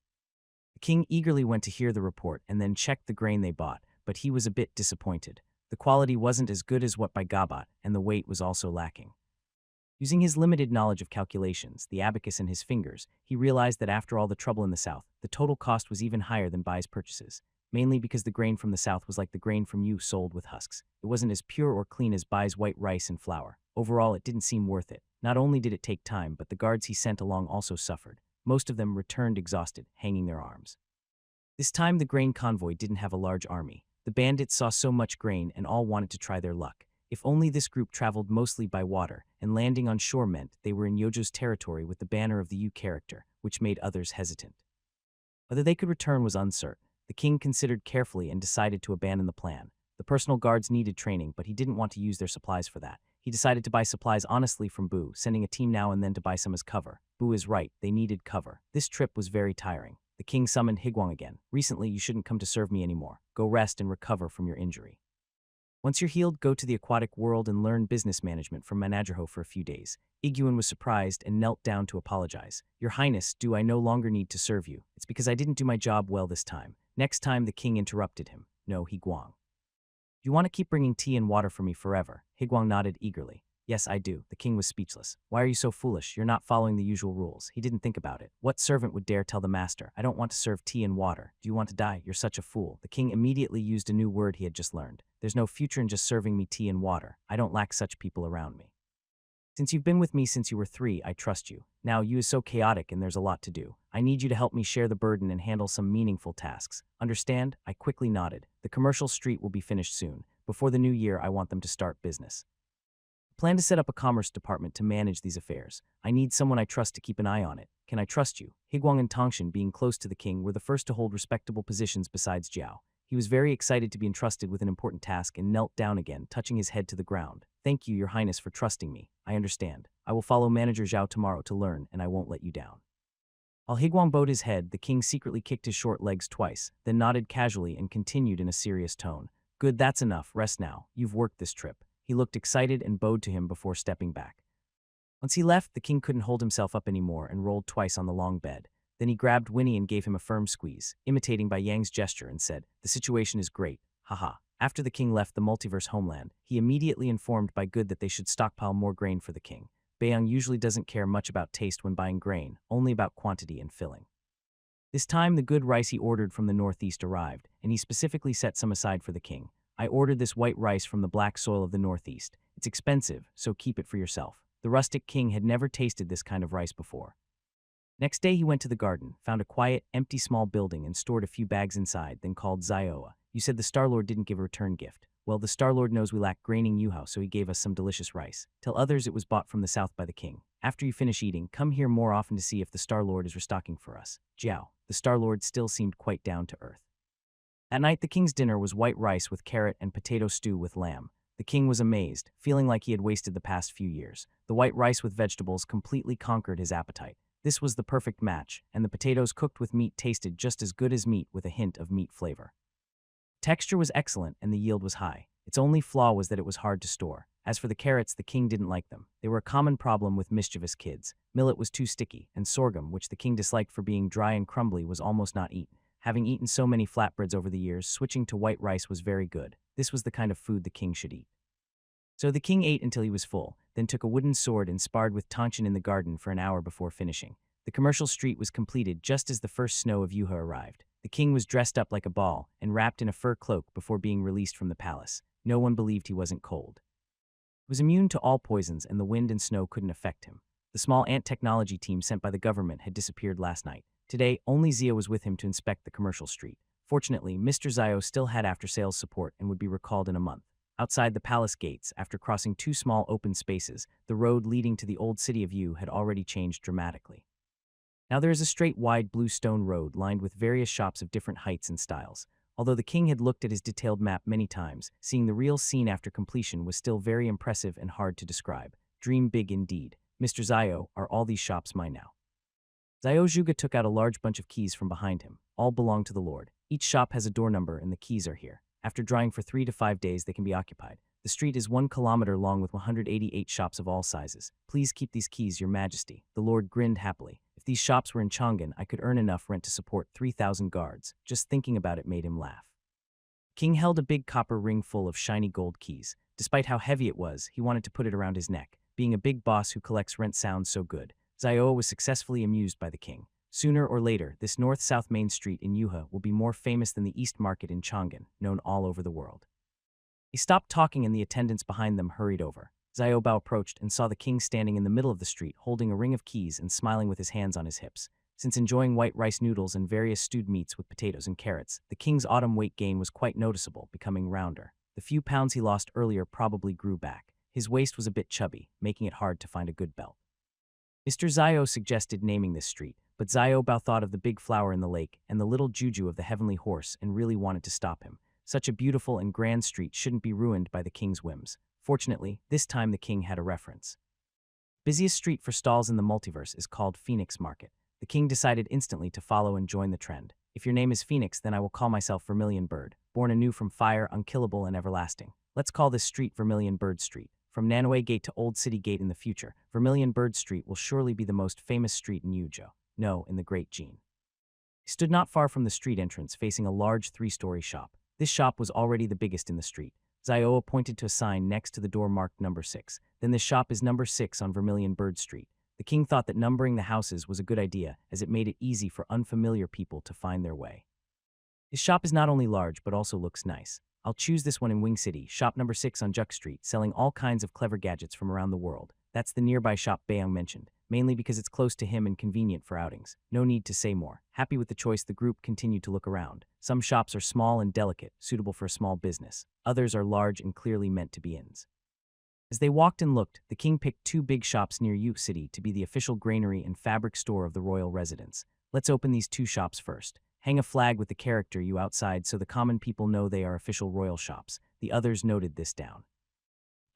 The king eagerly went to hear the report and then checked the grain they bought, but he was a bit disappointed. The quality wasn't as good as what by Gabat, and the weight was also lacking. Using his limited knowledge of calculations, the abacus in his fingers, he realized that after all the trouble in the south, the total cost was even higher than Bai's purchases, mainly because the grain from the south was like the grain from you sold with husks. It wasn't as pure or clean as Bai's white rice and flour. Overall, it didn't seem worth it. Not only did it take time, but the guards he sent along also suffered. Most of them returned exhausted, hanging their arms. This time, the grain convoy didn't have a large army. The bandits saw so much grain and all wanted to try their luck. If only this group traveled mostly by water, and landing on shore meant they were in Yojo's territory with the banner of the U character, which made others hesitant. Whether they could return was uncertain. The king considered carefully and decided to abandon the plan. The personal guards needed training, but he didn't want to use their supplies for that. He decided to buy supplies honestly from Boo, sending a team now and then to buy some as cover. Boo is right, they needed cover. This trip was very tiring. The king summoned Higuang again. Recently, you shouldn't come to serve me anymore. Go rest and recover from your injury. Once you're healed, go to the aquatic world and learn business management from Managerho for a few days. Iguan was surprised and knelt down to apologize. Your Highness, do I no longer need to serve you? It's because I didn't do my job well this time. Next time, the king interrupted him. No, Higuang. Do you want to keep bringing tea and water for me forever? Higuang nodded eagerly. Yes, I do. The king was speechless. Why are you so foolish? You're not following the usual rules. He didn't think about it. What servant would dare tell the master, I don't want to serve tea and water? Do you want to die? You're such a fool. The king immediately used a new word he had just learned. There's no future in just serving me tea and water. I don't lack such people around me. Since you've been with me since you were 3, I trust you. Now, you is so chaotic and there's a lot to do. I need you to help me share the burden and handle some meaningful tasks. Understand? I quickly nodded. The commercial street will be finished soon. Before the new year, I want them to start business. Plan to set up a commerce department to manage these affairs. I need someone I trust to keep an eye on it. Can I trust you? Higuang and Tongshan, being close to the king, were the first to hold respectable positions besides Jiao. He was very excited to be entrusted with an important task and knelt down again, touching his head to the ground. Thank you, Your Highness, for trusting me. I understand. I will follow Manager Zhao tomorrow to learn, and I won't let you down. While Higuang bowed his head, the king secretly kicked his short legs twice, then nodded casually and continued in a serious tone. Good, that's enough. Rest now. You've worked this trip. He looked excited and bowed to him before stepping back. Once he left, the king couldn't hold himself up anymore and rolled twice on the long bed. Then he grabbed Winnie and gave him a firm squeeze, imitating Bai Yang's gesture, and said, "The situation is great. Haha." After the king left the multiverse homeland, he immediately informed Bai Good that they should stockpile more grain for the king. Baiyang usually doesn't care much about taste when buying grain, only about quantity and filling. This time, the good rice he ordered from the northeast arrived, and he specifically set some aside for the king. I ordered this white rice from the black soil of the northeast. It's expensive, so keep it for yourself. The rustic king had never tasted this kind of rice before. Next day, he went to the garden, found a quiet, empty small building, and stored a few bags inside, then called Zioa. "You said the Star-Lord didn't give a return gift. Well, the Star-Lord knows we lack grain in Yuhao, so he gave us some delicious rice. Tell others it was bought from the south by the king. After you finish eating, come here more often to see if the Star-Lord is restocking for us." Jiao. The Star-Lord still seemed quite down to earth. At night, the king's dinner was white rice with carrot and potato stew with lamb. The king was amazed, feeling like he had wasted the past few years. The white rice with vegetables completely conquered his appetite. This was the perfect match, and the potatoes cooked with meat tasted just as good as meat with a hint of meat flavor. Texture was excellent and the yield was high. Its only flaw was that it was hard to store. As for the carrots, the king didn't like them. They were a common problem with mischievous kids. Millet was too sticky, and sorghum, which the king disliked for being dry and crumbly, was almost not eaten. Having eaten so many flatbreads over the years, switching to white rice was very good. This was the kind of food the king should eat. So the king ate until he was full, then took a wooden sword and sparred with Tanshin in the garden for an hour before finishing. The commercial street was completed just as the first snow of Yuha arrived. The king was dressed up like a ball and wrapped in a fur cloak before being released from the palace. No one believed he wasn't cold. He was immune to all poisons and the wind and snow couldn't affect him. The small ant technology team sent by the government had disappeared last night. Today, only Zia was with him to inspect the commercial street. Fortunately, Mr. Zio still had after-sales support and would be recalled in a month. Outside the palace gates, after crossing two small open spaces, the road leading to the old city of Yu had already changed dramatically. Now there is a straight, wide blue stone road lined with various shops of different heights and styles. Although the king had looked at his detailed map many times, seeing the real scene after completion was still very impressive and hard to describe. Dream big indeed. Mr. Zio, are all these shops mine now? Zio Zhuge took out a large bunch of keys from behind him. All belong to the lord. Each shop has a door number and the keys are here. After drying for 3 to 5 days, they can be occupied. The street is 1 kilometer long with 188 shops of all sizes. Please keep these keys, your majesty. The lord grinned happily. If these shops were in Chang'an, I could earn enough rent to support 3,000 guards. Just thinking about it made him laugh. King held a big copper ring full of shiny gold keys. Despite how heavy it was, he wanted to put it around his neck. Being a big boss who collects rent sounds so good. Zio was successfully amused by the king. Sooner or later, this north-south main street in Yuha will be more famous than the East Market in Chang'an, known all over the world. He stopped talking and the attendants behind them hurried over. Zio Bao approached and saw the king standing in the middle of the street holding a ring of keys and smiling with his hands on his hips. Since enjoying white rice noodles and various stewed meats with potatoes and carrots, the king's autumn weight gain was quite noticeable, becoming rounder. The few pounds he lost earlier probably grew back. His waist was a bit chubby, making it hard to find a good belt. Mr. Zio suggested naming this street, but Zio Bao thought of the big flower in the lake and the little juju of the heavenly horse and really wanted to stop him. Such a beautiful and grand street shouldn't be ruined by the king's whims. Fortunately, this time the king had a reference. Busiest street for stalls in the multiverse is called Phoenix Market. The king decided instantly to follow and join the trend. If your name is Phoenix, then I will call myself Vermilion Bird, born anew from fire, unkillable and everlasting. Let's call this street Vermilion Bird Street. From Nanwei Gate to Old City Gate in the future, Vermilion Bird Street will surely be the most famous street in Yuzhou. No, in the Great Jin. He stood not far from the street entrance, facing a large 3-story shop. This shop was already the biggest in the street. Zio pointed to a sign next to the door marked number 6. Then this shop is number 6 on Vermilion Bird Street. The king thought that numbering the houses was a good idea, as it made it easy for unfamiliar people to find their way. His shop is not only large, but also looks nice. I'll choose this one in Wing City, shop number 6 on Juk Street, selling all kinds of clever gadgets from around the world. That's the nearby shop Baiyang mentioned, mainly because it's close to him and convenient for outings. No need to say more. Happy with the choice, the group continued to look around. Some shops are small and delicate, suitable for a small business. Others are large and clearly meant to be inns. As they walked and looked, the king picked 2 big shops near Yu City to be the official granary and fabric store of the royal residence. Let's open these 2 shops first. Hang a flag with the character Yu outside so the common people know they are official royal shops. The others noted this down.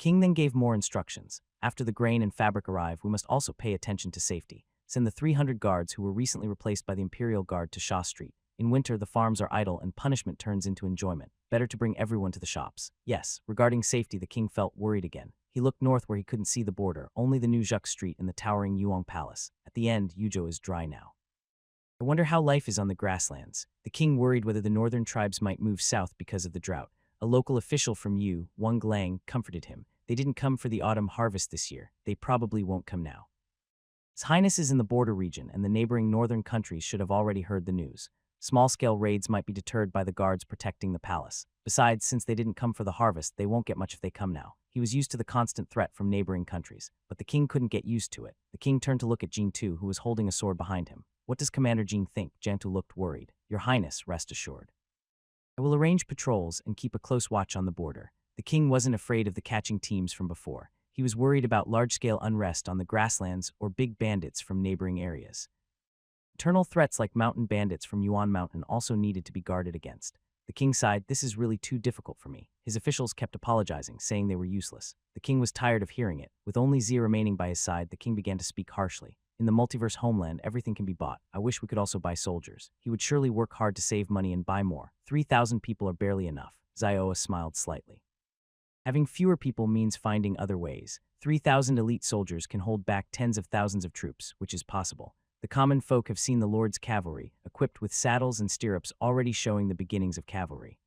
King then gave more instructions. After the grain and fabric arrive, we must also pay attention to safety. Send the 300 guards who were recently replaced by the Imperial Guard to Shaw Street. In winter, the farms are idle and punishment turns into enjoyment. Better to bring everyone to the shops. Yes, regarding safety, the king felt worried again. He looked north where he couldn't see the border, only the new Jacques Street and the towering Yuong Palace. At the end, Yuzhou is dry now. I wonder how life is on the grasslands. The king worried whether the northern tribes might move south because of the drought. A local official from Yu, Wang Glang, comforted him. They didn't come for the autumn harvest this year. They probably won't come now. His Highness is in the border region, and the neighboring northern countries should have already heard the news. Small-scale raids might be deterred by the guards protecting the palace. Besides, since they didn't come for the harvest, they won't get much if they come now. He was used to the constant threat from neighboring countries, but the king couldn't get used to it. The king turned to look at Jing Tu, who was holding a sword behind him. What does Commander Jing think? Jantu looked worried. Your Highness, rest assured. I will arrange patrols and keep a close watch on the border. The king wasn't afraid of the catching teams from before. He was worried about large-scale unrest on the grasslands or big bandits from neighboring areas. Internal threats like mountain bandits from Yuan Mountain also needed to be guarded against. The king sighed, this is really too difficult for me. His officials kept apologizing, saying they were useless. The king was tired of hearing it. With only Xi remaining by his side, the king began to speak harshly. In the multiverse homeland, everything can be bought. I wish we could also buy soldiers. He would surely work hard to save money and buy more. 3,000 people are barely enough. Zioa smiled slightly. Having fewer people means finding other ways. 3,000 elite soldiers can hold back tens of thousands of troops, which is possible. The common folk have seen the Lord's cavalry, equipped with saddles and stirrups already showing the beginnings of cavalry.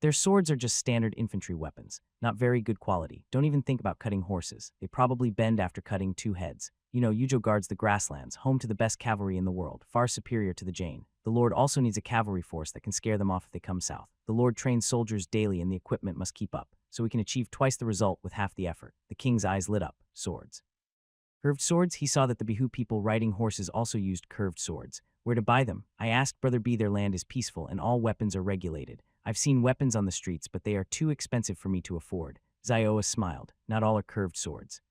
Their swords are just standard infantry weapons, not very good quality. Don't even think about cutting horses. They probably bend after cutting 2 heads. You know, Yuzhou guards the grasslands, home to the best cavalry in the world, far superior to the Jane. The Lord also needs a cavalry force that can scare them off if they come south. The Lord trains soldiers daily and the equipment must keep up, so we can achieve twice the result with half the effort. The king's eyes lit up. Swords. Curved swords? He saw that the Bihu people riding horses also used curved swords. Where to buy them? I asked Brother B. Their land is peaceful and all weapons are regulated. I've seen weapons on the streets, but they are too expensive for me to afford. Zioa smiled. Not all are curved swords.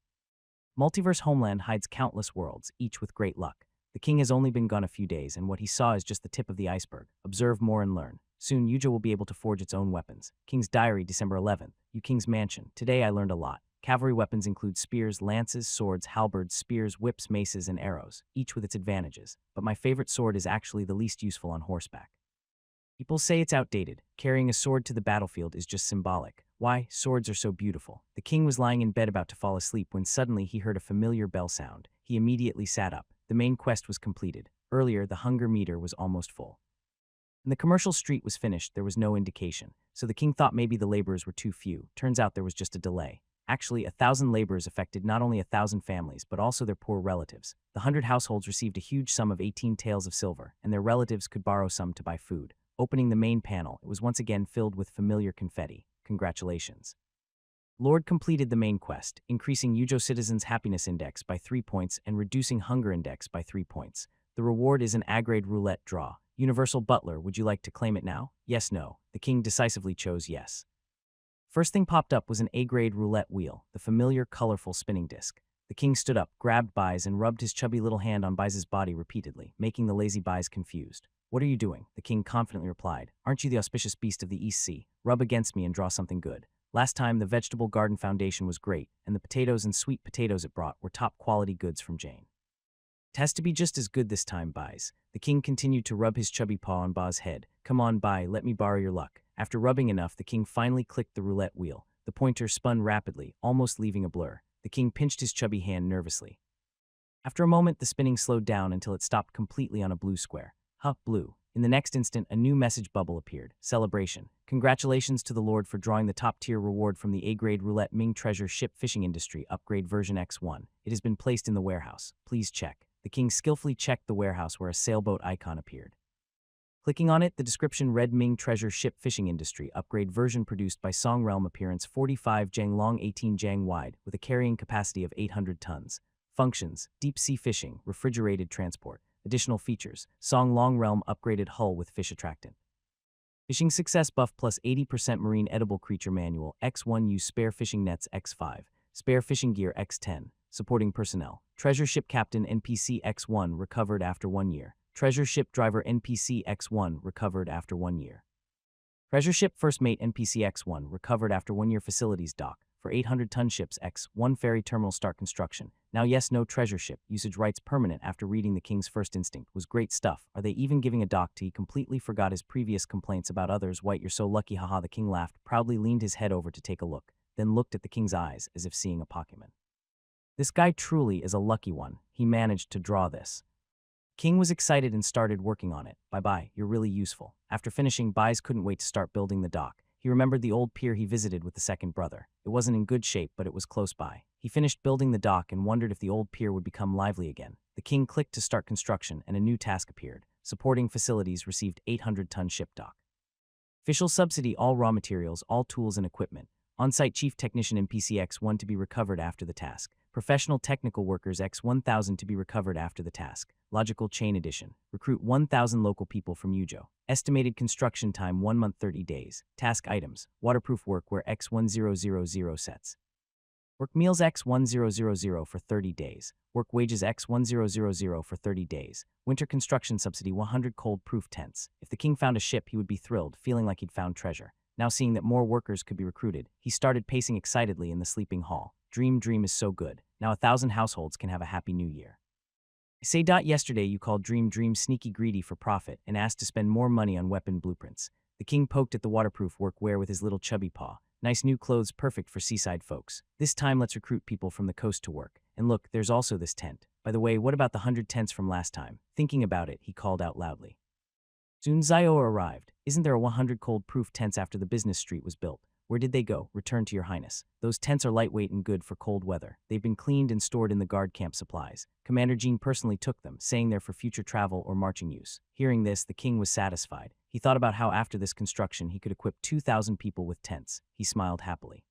Multiverse Homeland hides countless worlds, each with great luck. The king has only been gone a few days, and what he saw is just the tip of the iceberg. Observe more and learn. Soon, Yuzhou will be able to forge its own weapons. King's Diary, December 11th. Yu King's Mansion. Today I learned a lot. Cavalry weapons include spears, lances, swords, halberds, spears, whips, maces, and arrows, each with its advantages. But my favorite sword is actually the least useful on horseback. People say it's outdated. Carrying a sword to the battlefield is just symbolic. Why? Swords are so beautiful. The king was lying in bed about to fall asleep when suddenly he heard a familiar bell sound. He immediately sat up. The main quest was completed. Earlier, the hunger meter was almost full. When the commercial street was finished, there was no indication, so the king thought maybe the laborers were too few. Turns out there was just a delay. Actually, 1,000 laborers affected not only 1,000 families, but also their poor relatives. The 100 households received a huge sum of 18 taels of silver, and their relatives could borrow some to buy food. Opening the main panel, it was once again filled with familiar confetti. Congratulations. Lord completed the main quest, increasing Yuzhou citizens' happiness index by 3 points and reducing hunger index by 3 points. The reward is an A-grade roulette draw. Universal Butler, would you like to claim it now? Yes, no. The king decisively chose yes. First thing popped up was an A-grade roulette wheel, the familiar, colorful spinning disc. The king stood up, grabbed Bai's, and rubbed his chubby little hand on Bai's body repeatedly, making the lazy Bai's confused. What are you doing? The king confidently replied. Aren't you the auspicious beast of the East Sea? Rub against me and draw something good. Last time, the vegetable garden foundation was great, and the potatoes and sweet potatoes it brought were top-quality goods from Jane. It has to be just as good this time, Bai's. The king continued to rub his chubby paw on Bai's head. Come on, Bai, let me borrow your luck. After rubbing enough, the king finally clicked the roulette wheel. The pointer spun rapidly, almost leaving a blur. The king pinched his chubby hand nervously. After a moment, the spinning slowed down until it stopped completely on a blue square. Huh, blue. In the next instant, a new message bubble appeared. Celebration. Congratulations to the Lord for drawing the top-tier reward from the A-grade roulette Ming Treasure Ship Fishing Industry Upgrade version X1. It has been placed in the warehouse. Please check. The king skillfully checked the warehouse where a sailboat icon appeared. Clicking on it, the description read Ming Treasure Ship Fishing Industry Upgrade version produced by Song Realm, appearance 45 jang long 18 jang wide with a carrying capacity of 800 tons. Functions: deep sea fishing, refrigerated transport. Additional features: Song Long Realm upgraded hull with fish attractant. Fishing success buff plus 80% marine edible creature manual X1 use spare fishing nets X5, spare fishing gear X10, supporting personnel. Treasure ship captain NPC X1 recovered after 1 year. Treasure ship driver NPC X1 recovered after 1 year. Treasure ship first mate NPC X1 recovered after 1 year. Facilities dock. For 800-ton ships X1 ferry terminal start construction. Now yes, no treasure ship. Usage rights permanent after reading the king's first instinct. Was great stuff. Are they even giving a dock to? He completely forgot his previous complaints about others. White, you're so lucky, haha. The king laughed, proudly leaned his head over to take a look, then looked at the king's eyes as if seeing a Pokemon. This guy truly is a lucky one. He managed to draw this. King was excited and started working on it. Bye-bye, you're really useful. After finishing, Bai's couldn't wait to start building the dock. He remembered the old pier he visited with the second brother. It wasn't in good shape, but it was close by. He finished building the dock and wondered if the old pier would become lively again. The king clicked to start construction and a new task appeared. Supporting facilities received 800-ton ship dock. Official subsidy, all raw materials, all tools and equipment. On-site chief technician in PCX1 to be recovered after the task. Professional technical workers X1000 to be recovered after the task. Logical chain addition. Recruit 1,000 local people from Yujo. Estimated construction time 1 month 30 days. Task items. Waterproof workwear X1000 sets. Work meals X1000 for 30 days. Work wages X1000 for 30 days. Winter construction subsidy 100 cold-proof tents. If the king found a ship, he would be thrilled, feeling like he'd found treasure. Now seeing that more workers could be recruited, he started pacing excitedly in the sleeping hall. Dream is so good. Now 1,000 households can have a happy new year. Say. Yesterday you called Dream sneaky greedy for profit and asked to spend more money on weapon blueprints. The king poked at the waterproof workwear with his little chubby paw. Nice new clothes, perfect for seaside folks. This time let's recruit people from the coast to work. And look, there's also this tent. By the way, what about the 100 tents from last time? Thinking about it, he called out loudly. Soon Zio arrived. Isn't there a 100 cold-proof tents after the business street was built? Where did they go? Return to your highness. Those tents are lightweight and good for cold weather. They've been cleaned and stored in the guard camp supplies. Commander Jean personally took them, saying they're for future travel or marching use. Hearing this, the king was satisfied. He thought about how after this construction he could equip 2,000 people with tents. He smiled happily.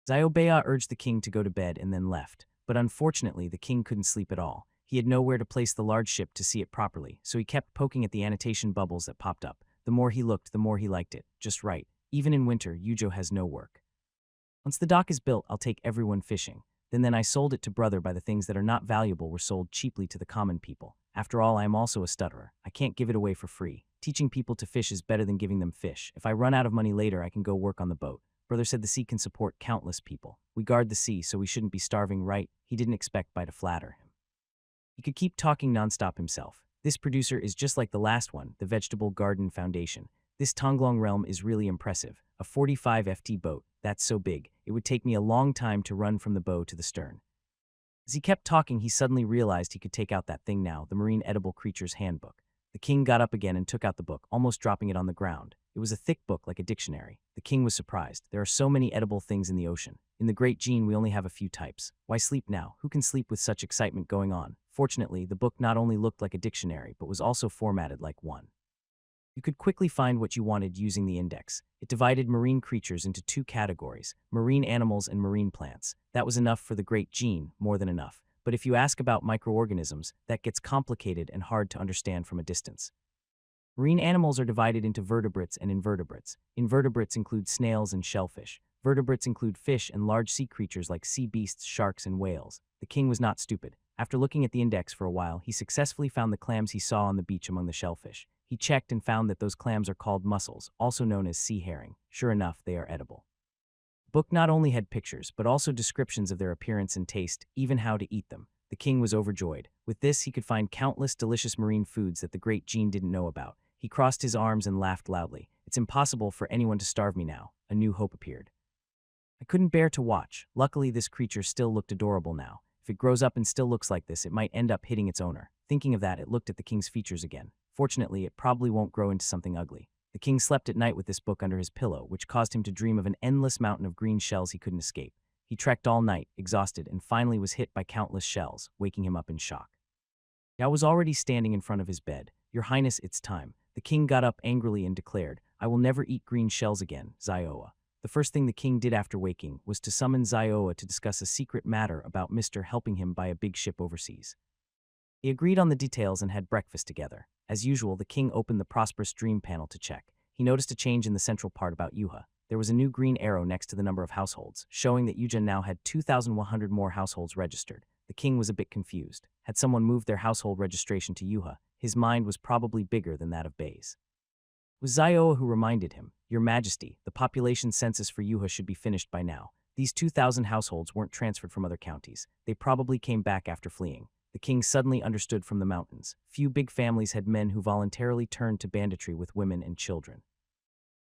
Xiaobei urged the king to go to bed and then left. But unfortunately, the king couldn't sleep at all. He had nowhere to place the large ship to see it properly, so he kept poking at the annotation bubbles that popped up. The more he looked, the more he liked it. Just right. Even in winter, Yujo has no work. Once the dock is built, I'll take everyone fishing. Then I sold it to brother by the things that are not valuable were sold cheaply to the common people. After all, I am also a stutterer. I can't give it away for free. Teaching people to fish is better than giving them fish. If I run out of money later, I can go work on the boat. Brother said the sea can support countless people. We guard the sea, so we shouldn't be starving, right? He didn't expect Bai to flatter him. He could keep talking nonstop himself. This producer is just like the last one, the Vegetable Garden Foundation. This Tonglong realm is really impressive. A 45 FT boat, that's so big, it would take me a long time to run from the bow to the stern. As he kept talking, he suddenly realized he could take out that thing now, the Marine Edible Creatures Handbook. The king got up again and took out the book, almost dropping it on the ground. It was a thick book like a dictionary. The king was surprised. There are so many edible things in the ocean. In the Great Gene, we only have a few types. Why sleep now? Who can sleep with such excitement going on? Fortunately, the book not only looked like a dictionary, but was also formatted like one. You could quickly find what you wanted using the index. It divided marine creatures into 2 categories, marine animals and marine plants. That was enough for the Great Gene, more than enough. But if you ask about microorganisms, that gets complicated and hard to understand from a distance. Marine animals are divided into vertebrates and invertebrates. Invertebrates include snails and shellfish. Vertebrates include fish and large sea creatures like sea beasts, sharks, and whales. The king was not stupid. After looking at the index for a while, he successfully found the clams he saw on the beach among the shellfish. He checked and found that those clams are called mussels, also known as sea herring. Sure enough, they are edible. The book not only had pictures, but also descriptions of their appearance and taste, even how to eat them. The king was overjoyed. With this, he could find countless delicious marine foods that the Great Gene didn't know about. He crossed his arms and laughed loudly. It's impossible for anyone to starve me now. A new hope appeared. I couldn't bear to watch. Luckily, this creature still looked adorable now. If it grows up and still looks like this, it might end up hitting its owner. Thinking of that, it looked at the king's features again. Fortunately, it probably won't grow into something ugly. The king slept at night with this book under his pillow, which caused him to dream of an endless mountain of green shells he couldn't escape. He trekked all night, exhausted, and finally was hit by countless shells, waking him up in shock. Yao was already standing in front of his bed. Your Highness, it's time. The king got up angrily and declared, I will never eat green shells again, Zioa. The first thing the king did after waking was to summon Zioa to discuss a secret matter about Mr. helping him buy a big ship overseas. They agreed on the details and had breakfast together. As usual, the king opened the Prosperous Dream panel to check. He noticed a change in the central part about Yuha. There was a new green arrow next to the number of households, showing that Yuja now had 2,100 more households registered. The king was a bit confused. Had someone moved their household registration to Yuha, his mind was probably bigger than that of Bai's. It was Zioa who reminded him, Your Majesty, the population census for Yuha should be finished by now. These 2,000 households weren't transferred from other counties. They probably came back after fleeing. The king suddenly understood from the mountains. Few big families had men who voluntarily turned to banditry with women and children.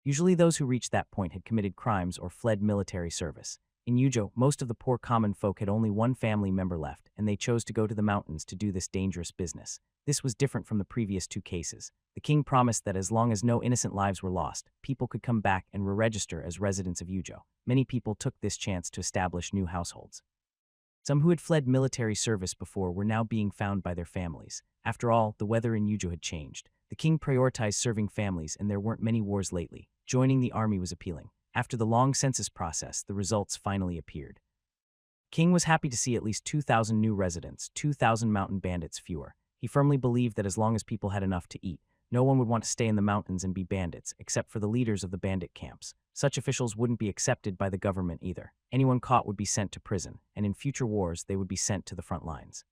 Usually those who reached that point had committed crimes or fled military service. In Yujo, most of the poor common folk had only one family member left, and they chose to go to the mountains to do this dangerous business. This was different from the previous two cases. The king promised that as long as no innocent lives were lost, people could come back and re-register as residents of Yujo. Many people took this chance to establish new households. Some who had fled military service before were now being found by their families. After all, the weather in Yujo had changed. The king prioritized serving families, and there weren't many wars lately. Joining the army was appealing. After the long census process, the results finally appeared. King was happy to see at least 2,000 new residents, 2,000 mountain bandits fewer. He firmly believed that as long as people had enough to eat, no one would want to stay in the mountains and be bandits, except for the leaders of the bandit camps. Such officials wouldn't be accepted by the government either. Anyone caught would be sent to prison, and in future wars, they would be sent to the front lines.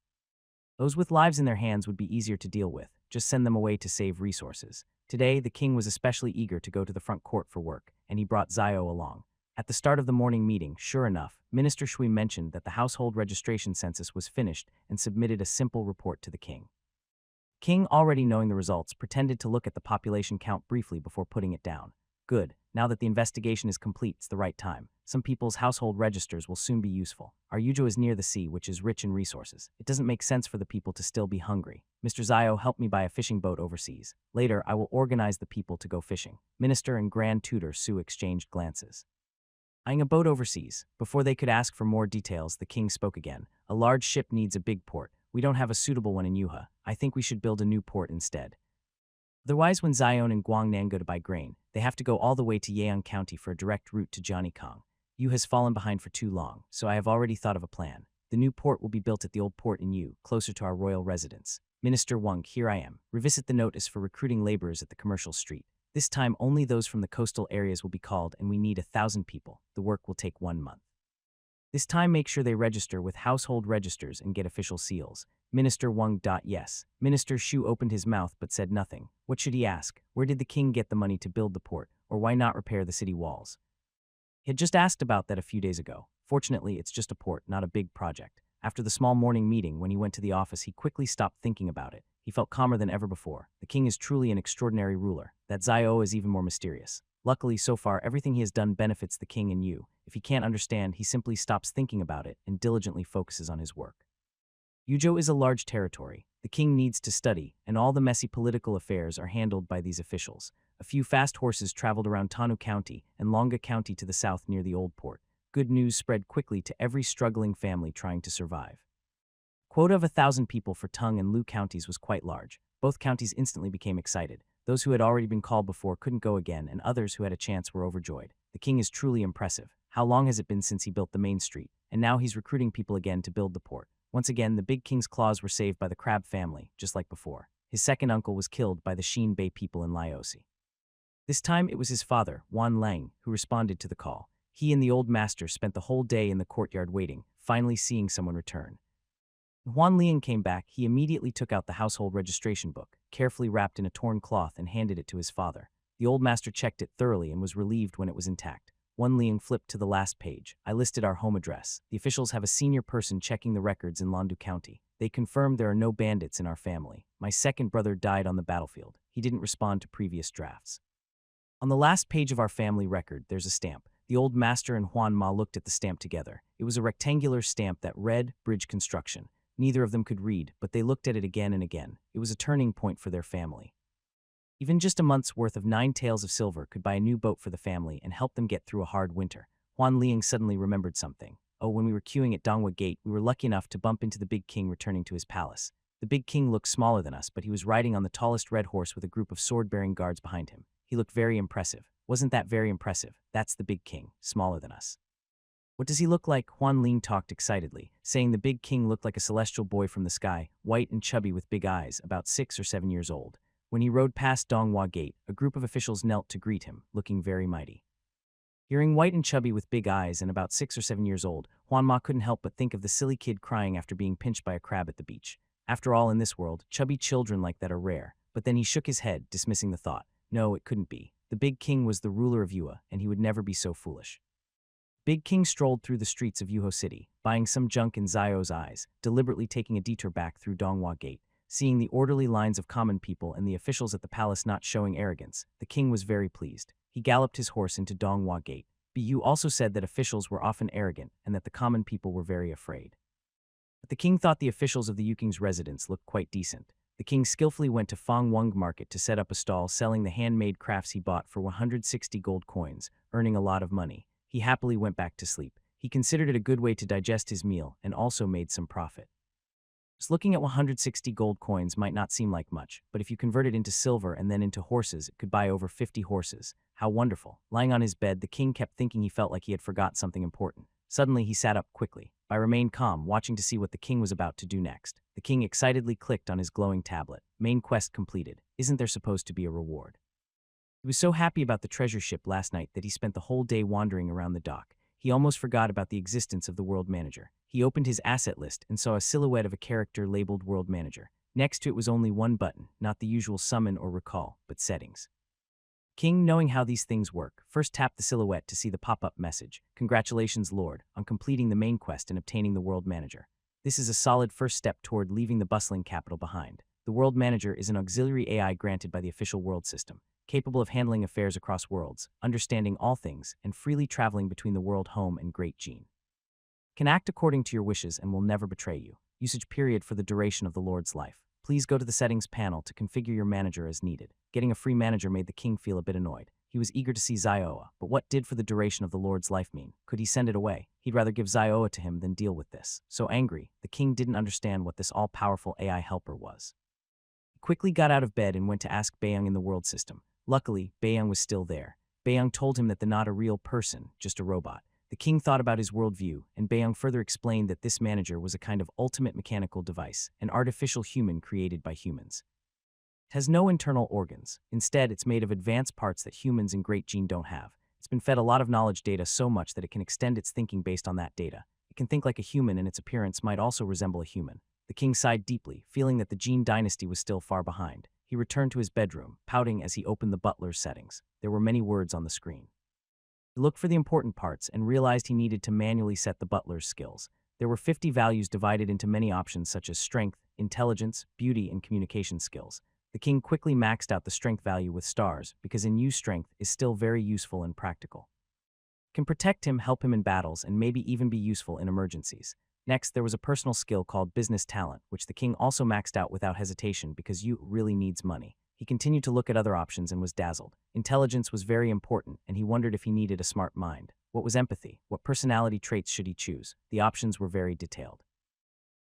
Those with lives in their hands would be easier to deal with. Just send them away to save resources. Today, the king was especially eager to go to the front court for work, and he brought Zio along. At the start of the morning meeting, sure enough, Minister Shui mentioned that the household registration census was finished and submitted a simple report to the king. King, already knowing the results, pretended to look at the population count briefly before putting it down. Good. Now that the investigation is complete, it's the right time. Some people's household registers will soon be useful. Our Yujo is near the sea, which is rich in resources. It doesn't make sense for the people to still be hungry. Mr. Zio helped me buy a fishing boat overseas. Later, I will organize the people to go fishing. Minister and Grand Tutor Su exchanged glances. Eyeing a boat overseas. Before they could ask for more details, the king spoke again. A large ship needs a big port. We don't have a suitable one in Yuha. I think we should build a new port instead. Otherwise, when Zion and Guangnan go to buy grain, they have to go all the way to Yeong County for a direct route to Jianikang. Yu has fallen behind for too long, so I have already thought of a plan. The new port will be built at the old port in Yu, closer to our royal residence. Minister Wang, here I am. Revisit the notice for recruiting laborers at the commercial street. This time, only those from the coastal areas will be called, and we need 1,000 people. The work will take 1 month. This time, make sure they register with household registers and get official seals. Minister Wang. Yes. Minister Shu opened his mouth but said nothing. What should he ask? Where did the king get the money to build the port, or why not repair the city walls? He had just asked about that a few days ago. Fortunately, it's just a port, not a big project. After the small morning meeting, when he went to the office, he quickly stopped thinking about it. He felt calmer than ever before. The king is truly an extraordinary ruler. That Zio is even more mysterious. Luckily, so far, everything he has done benefits the king and you. If he can't understand, he simply stops thinking about it and diligently focuses on his work. Yujo is a large territory. The king needs to study, and all the messy political affairs are handled by these officials. A few fast horses traveled around Tanu County and Longa County to the south near the old port. Good news spread quickly to every struggling family trying to survive. Quota of 1,000 people for Tung and Lu counties was quite large. Both counties instantly became excited. Those who had already been called before couldn't go again, and others who had a chance were overjoyed. The king is truly impressive. How long has it been since he built the main street? And now he's recruiting people again to build the port. Once again, the big king's claws were saved by the Crab family, just like before. His second uncle was killed by the Xin Bei people in Laosi. This time it was his father, Wan Lang, who responded to the call. He and the old master spent the whole day in the courtyard waiting, finally seeing someone return. When Huan Lian came back, he immediately took out the household registration book, carefully wrapped in a torn cloth, and handed it to his father. The old master checked it thoroughly and was relieved when it was intact. Wan Lian flipped to the last page. I listed our home address. The officials have a senior person checking the records in Landu County. They confirmed there are no bandits in our family. My second brother died on the battlefield. He didn't respond to previous drafts. On the last page of our family record, there's a stamp. The old master and Huan Ma looked at the stamp together. It was a rectangular stamp that read, Bridge Construction. Neither of them could read, but they looked at it again and again. It was a turning point for their family. Even just a month's worth of 9 taels of silver could buy a new boat for the family and help them get through a hard winter. Huan Liang suddenly remembered something. Oh, when we were queuing at Donghua Gate, we were lucky enough to bump into the big king returning to his palace. The big king looked smaller than us, but he was riding on the tallest red horse with a group of sword-bearing guards behind him. He looked very impressive. Wasn't that very impressive? That's the big king, smaller than us. What does he look like? Huan Lin talked excitedly, saying the big king looked like a celestial boy from the sky, white and chubby with big eyes, about 6 or 7 years old. When he rode past Donghua Gate, a group of officials knelt to greet him, looking very mighty. Hearing white and chubby with big eyes and about 6 or 7 years old, Huan Ma couldn't help but think of the silly kid crying after being pinched by a crab at the beach. After all, in this world, chubby children like that are rare. But then he shook his head, dismissing the thought. No, it couldn't be. The big king was the ruler of Yua, and he would never be so foolish. Big King strolled through the streets of Yuho City, buying some junk in Zio's eyes, deliberately taking a detour back through Donghua Gate. Seeing the orderly lines of common people and the officials at the palace not showing arrogance, the king was very pleased. He galloped his horse into Donghua Gate. Bu also said that officials were often arrogant and that the common people were very afraid. But the king thought the officials of the Yuking's residence looked quite decent. The king skillfully went to Fang Weng Market to set up a stall selling the handmade crafts he bought for 160 gold coins, earning a lot of money. He happily went back to sleep. He considered it a good way to digest his meal and also made some profit. Just looking at 160 gold coins might not seem like much, but if you convert it into silver and then into horses, it could buy over 50 horses. How wonderful. Lying on his bed, the king kept thinking he felt like he had forgot something important. Suddenly, he sat up quickly. I remained calm, watching to see what the king was about to do next. The king excitedly clicked on his glowing tablet. Main quest completed. Isn't there supposed to be a reward? He was so happy about the treasure ship last night that he spent the whole day wandering around the dock. He almost forgot about the existence of the World Manager. He opened his asset list and saw a silhouette of a character labeled World Manager. Next to it was only one button, not the usual summon or recall, but settings. King, knowing how these things work, first tapped the silhouette to see the pop-up message. Congratulations, Lord, on completing the main quest and obtaining the World Manager. This is a solid first step toward leaving the bustling capital behind. The World Manager is an auxiliary AI granted by the official world system, capable of handling affairs across worlds, understanding all things, and freely traveling between the world home and Great Gene. Can act according to your wishes and will never betray you. Usage period for the duration of the Lord's life. Please go to the settings panel to configure your manager as needed. Getting a free manager made the king feel a bit annoyed. He was eager to see Zioa, but what did for the duration of the Lord's life mean? Could he send it away? He'd rather give Zioa to him than deal with this. So angry, the king didn't understand what this all-powerful AI helper was. He quickly got out of bed and went to ask Baeyang in the world system. Luckily, Baeyang was still there. Baeyang told him that they're not a real person, just a robot. The king thought about his worldview, and Baeyang further explained that this manager was a kind of ultimate mechanical device, an artificial human created by humans. It has no internal organs. Instead, it's made of advanced parts that humans in Great Gene don't have. It's been fed a lot of knowledge data so much that it can extend its thinking based on that data. It can think like a human, and its appearance might also resemble a human. The king sighed deeply, feeling that the Gene dynasty was still far behind. He returned to his bedroom, pouting as he opened the butler's settings. There were many words on the screen. He looked for the important parts and realized he needed to manually set the butler's skills. There were 50 values divided into many options such as strength, intelligence, beauty, and communication skills. The king quickly maxed out the strength value with stars because in use strength is still very useful and practical. It can protect him, help him in battles, and maybe even be useful in emergencies. Next, there was a personal skill called business talent, which the king also maxed out without hesitation because you really needs money. He continued to look at other options and was dazzled. Intelligence was very important, and he wondered if he needed a smart mind. What was empathy? What personality traits should he choose? The options were very detailed.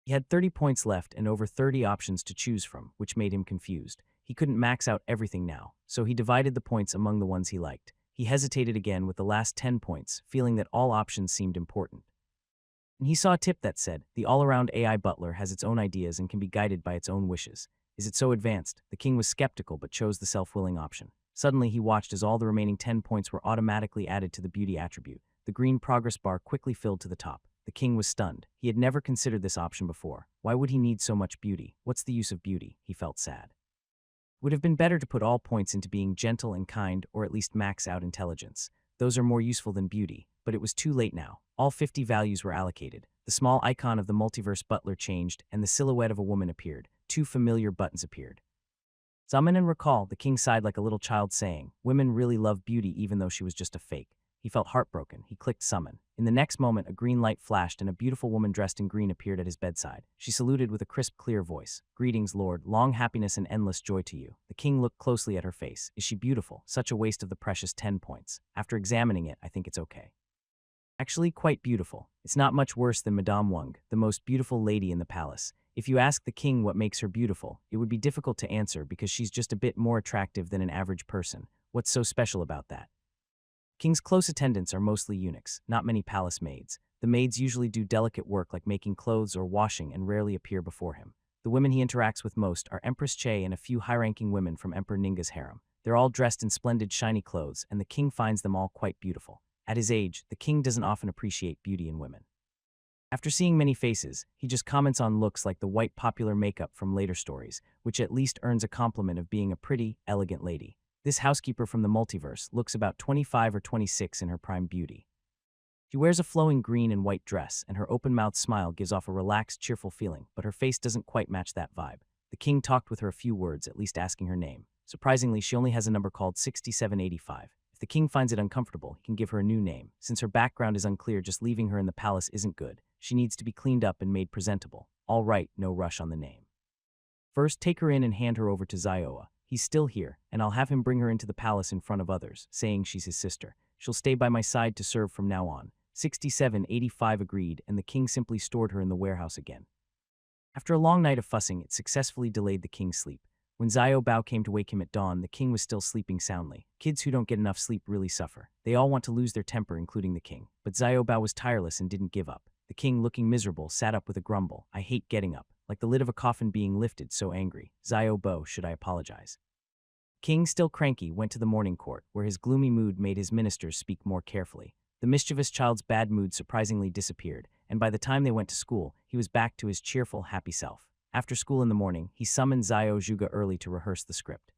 He had 30 points left and over 30 options to choose from, which made him confused. He couldn't max out everything now, so he divided the points among the ones he liked. He hesitated again with the last 10 points, feeling that all options seemed important. And he saw a tip that said, the all-around AI butler has its own ideas and can be guided by its own wishes. Is it so advanced? The king was skeptical but chose the self-willing option. Suddenly, he watched as all the remaining 10 points were automatically added to the beauty attribute. The green progress bar quickly filled to the top. The king was stunned. He had never considered this option before. Why would he need so much beauty? What's the use of beauty? He felt sad. It would have been better to put all points into being gentle and kind, or at least max out intelligence. Those are more useful than beauty, but it was too late now. All 50 values were allocated. The small icon of the multiverse butler changed, and the silhouette of a woman appeared. 2 familiar buttons appeared. Summon and recall, the king sighed like a little child saying, women really love beauty even though she was just a fake. He felt heartbroken. He clicked summon. In the next moment, a green light flashed and a beautiful woman dressed in green appeared at his bedside. She saluted with a crisp, clear voice. Greetings, Lord. Long happiness and endless joy to you. The king looked closely at her face. Is she beautiful? Such a waste of the precious 10 points. After examining it, I think it's okay. Actually, quite beautiful. It's not much worse than Madame Wang, the most beautiful lady in the palace. If you ask the king what makes her beautiful, it would be difficult to answer because she's just a bit more attractive than an average person. What's so special about that? King's close attendants are mostly eunuchs, not many palace maids. The maids usually do delicate work like making clothes or washing and rarely appear before him. The women he interacts with most are Empress Che and a few high-ranking women from Emperor Ninga's harem. They're all dressed in splendid, shiny clothes, and the king finds them all quite beautiful. At his age, the king doesn't often appreciate beauty in women. After seeing many faces, he just comments on looks like the white popular makeup from later stories, which at least earns a compliment of being a pretty, elegant lady. This housekeeper from the multiverse looks about 25 or 26 in her prime beauty. She wears a flowing green and white dress, and her open-mouthed smile gives off a relaxed, cheerful feeling, but her face doesn't quite match that vibe. The king talked with her a few words, at least asking her name. Surprisingly, she only has a number called 6785. If the king finds it uncomfortable, he can give her a new name. Since her background is unclear, just leaving her in the palace isn't good. She needs to be cleaned up and made presentable. All right, no rush on the name. First, take her in and hand her over to Zioa. He's still here, and I'll have him bring her into the palace in front of others, saying she's his sister. She'll stay by my side to serve from now on. 6785 agreed, and the king simply stored her in the warehouse again. After a long night of fussing, it successfully delayed the king's sleep. When Zio Bao came to wake him at dawn, the king was still sleeping soundly. Kids who don't get enough sleep really suffer. They all want to lose their temper, including the king. But Zio Bao was tireless and didn't give up. The king, looking miserable, sat up with a grumble. I hate getting up. Like the lid of a coffin being lifted, so angry. Zio Bao, should I apologize? King, still cranky, went to the morning court, where his gloomy mood made his ministers speak more carefully. The mischievous child's bad mood surprisingly disappeared, and by the time they went to school, he was back to his cheerful, happy self. After school in the morning, he summoned Zio Zhuge early to rehearse the script.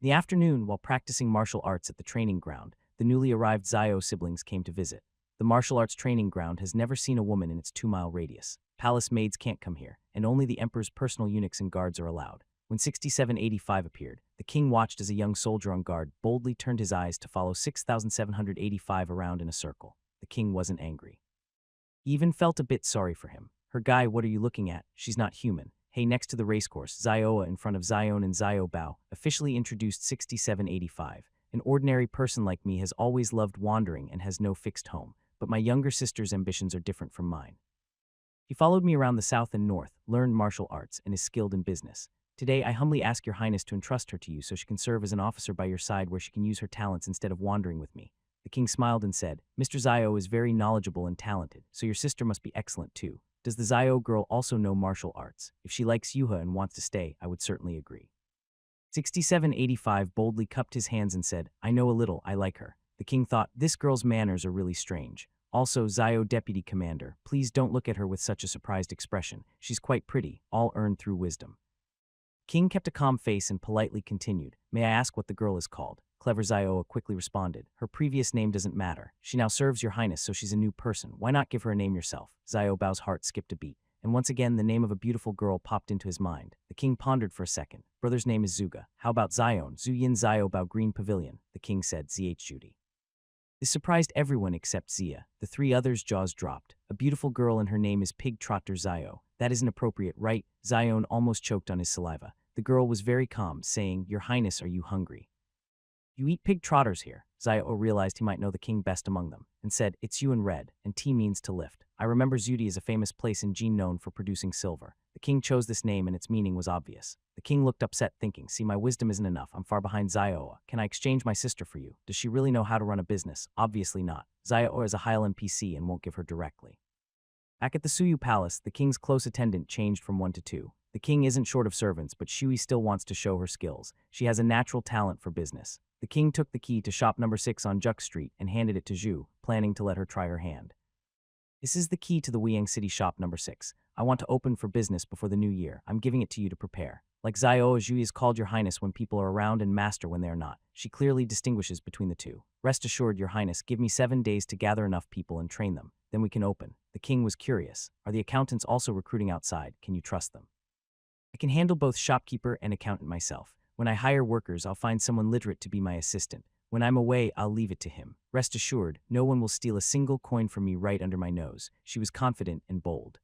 In the afternoon, while practicing martial arts at the training ground, the newly arrived Zio siblings came to visit. The martial arts training ground has never seen a woman in its 2-mile radius. Palace maids can't come here, and only the emperor's personal eunuchs and guards are allowed. When 6785 appeared, the king watched as a young soldier on guard boldly turned his eyes to follow 6785 around in a circle. The king wasn't angry. He even felt a bit sorry for him. Her guy, what are you looking at? She's not human. Hey, next to the racecourse, Zioa in front of Zion and Zio Bao officially introduced 6785. An ordinary person like me has always loved wandering and has no fixed home, but my younger sister's ambitions are different from mine. He followed me around the south and north, learned martial arts, and is skilled in business. Today, I humbly ask your highness to entrust her to you so she can serve as an officer by your side where she can use her talents instead of wandering with me. The king smiled and said, Mr. Zio is very knowledgeable and talented, so your sister must be excellent too. Does the Zio girl also know martial arts? If she likes Yuha and wants to stay, I would certainly agree. 6785 boldly cupped his hands and said, I know a little, I like her. The king thought, this girl's manners are really strange. Also, Zio Deputy Commander, please don't look at her with such a surprised expression. She's quite pretty, all earned through wisdom. King kept a calm face and politely continued, May I ask what the girl is called? Clever Zioa quickly responded, Her previous name doesn't matter. She now serves your highness, so she's a new person. Why not give her a name yourself? Zio Bao's heart skipped a beat, and once again the name of a beautiful girl popped into his mind. The king pondered for a second. Brother's name is Zuga. How about Zion? Zuyin Zio Bao Green Pavilion, the king said, Zh Judy. This surprised everyone except Zia. The three others' jaws dropped. A beautiful girl and her name is Pig Trotter Zio. That isn't appropriate, right? Zion almost choked on his saliva. The girl was very calm, saying, Your Highness, are you hungry? You eat pig trotters here. Zio realized he might know the king best among them, and said, It's you in red, and T means to lift. I remember Zudi is a famous place in Jin known for producing silver. The king chose this name and its meaning was obvious. The king looked upset, thinking, See, my wisdom isn't enough. I'm far behind Zioa. Can I exchange my sister for you? Does she really know how to run a business? Obviously not. Zioa is a high NPC and won't give her directly. Back at the Suyu Palace, the king's close attendant changed from 1 to 2. The king isn't short of servants, but Shui still wants to show her skills. She has a natural talent for business. The king took the key to shop number 6 on Juk Street and handed it to Zhu, planning to let her try her hand. This is the key to the Weiyang City shop number 6. I want to open for business before the new year. I'm giving it to you to prepare. Like Zioa, Zhu is called your highness when people are around and master when they are not. She clearly distinguishes between the two. Rest assured, your highness, give me 7 days to gather enough people and train them. Then we can open. The king was curious. Are the accountants also recruiting outside? Can you trust them? I can handle both shopkeeper and accountant myself. When I hire workers, I'll find someone literate to be my assistant. When I'm away, I'll leave it to him. Rest assured, no one will steal a single coin from me right under my nose. She was confident and bold.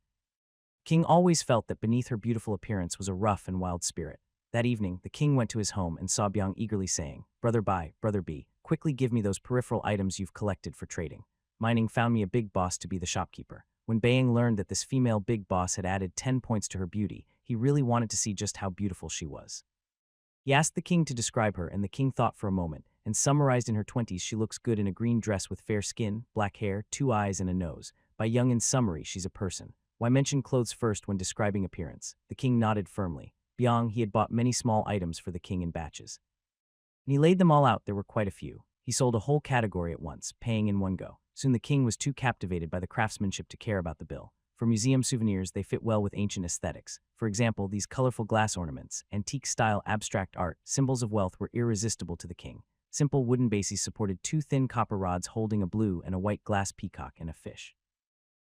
King always felt that beneath her beautiful appearance was a rough and wild spirit. That evening, the king went to his home and saw Byung eagerly saying, Brother Bai, Brother B, quickly give me those peripheral items you've collected for trading. Mining found me a big boss to be the shopkeeper. When Bayang learned that this female big boss had added 10 points to her beauty, he really wanted to see just how beautiful she was. He asked the king to describe her, and the king thought for a moment, and summarized in her 20s she looks good in a green dress with fair skin, black hair, 2 eyes, and a nose. By Young in summary, she's a person. Why mention clothes first when describing appearance? The king nodded firmly. Byung, he had bought many small items for the king in batches. When he laid them all out, there were quite a few. He sold a whole category at once, paying in one go. Soon the king was too captivated by the craftsmanship to care about the bill. For museum souvenirs, they fit well with ancient aesthetics. For example, these colorful glass ornaments, antique-style abstract art, symbols of wealth were irresistible to the king. Simple wooden bases supported two thin copper rods holding a blue and a white glass peacock and a fish.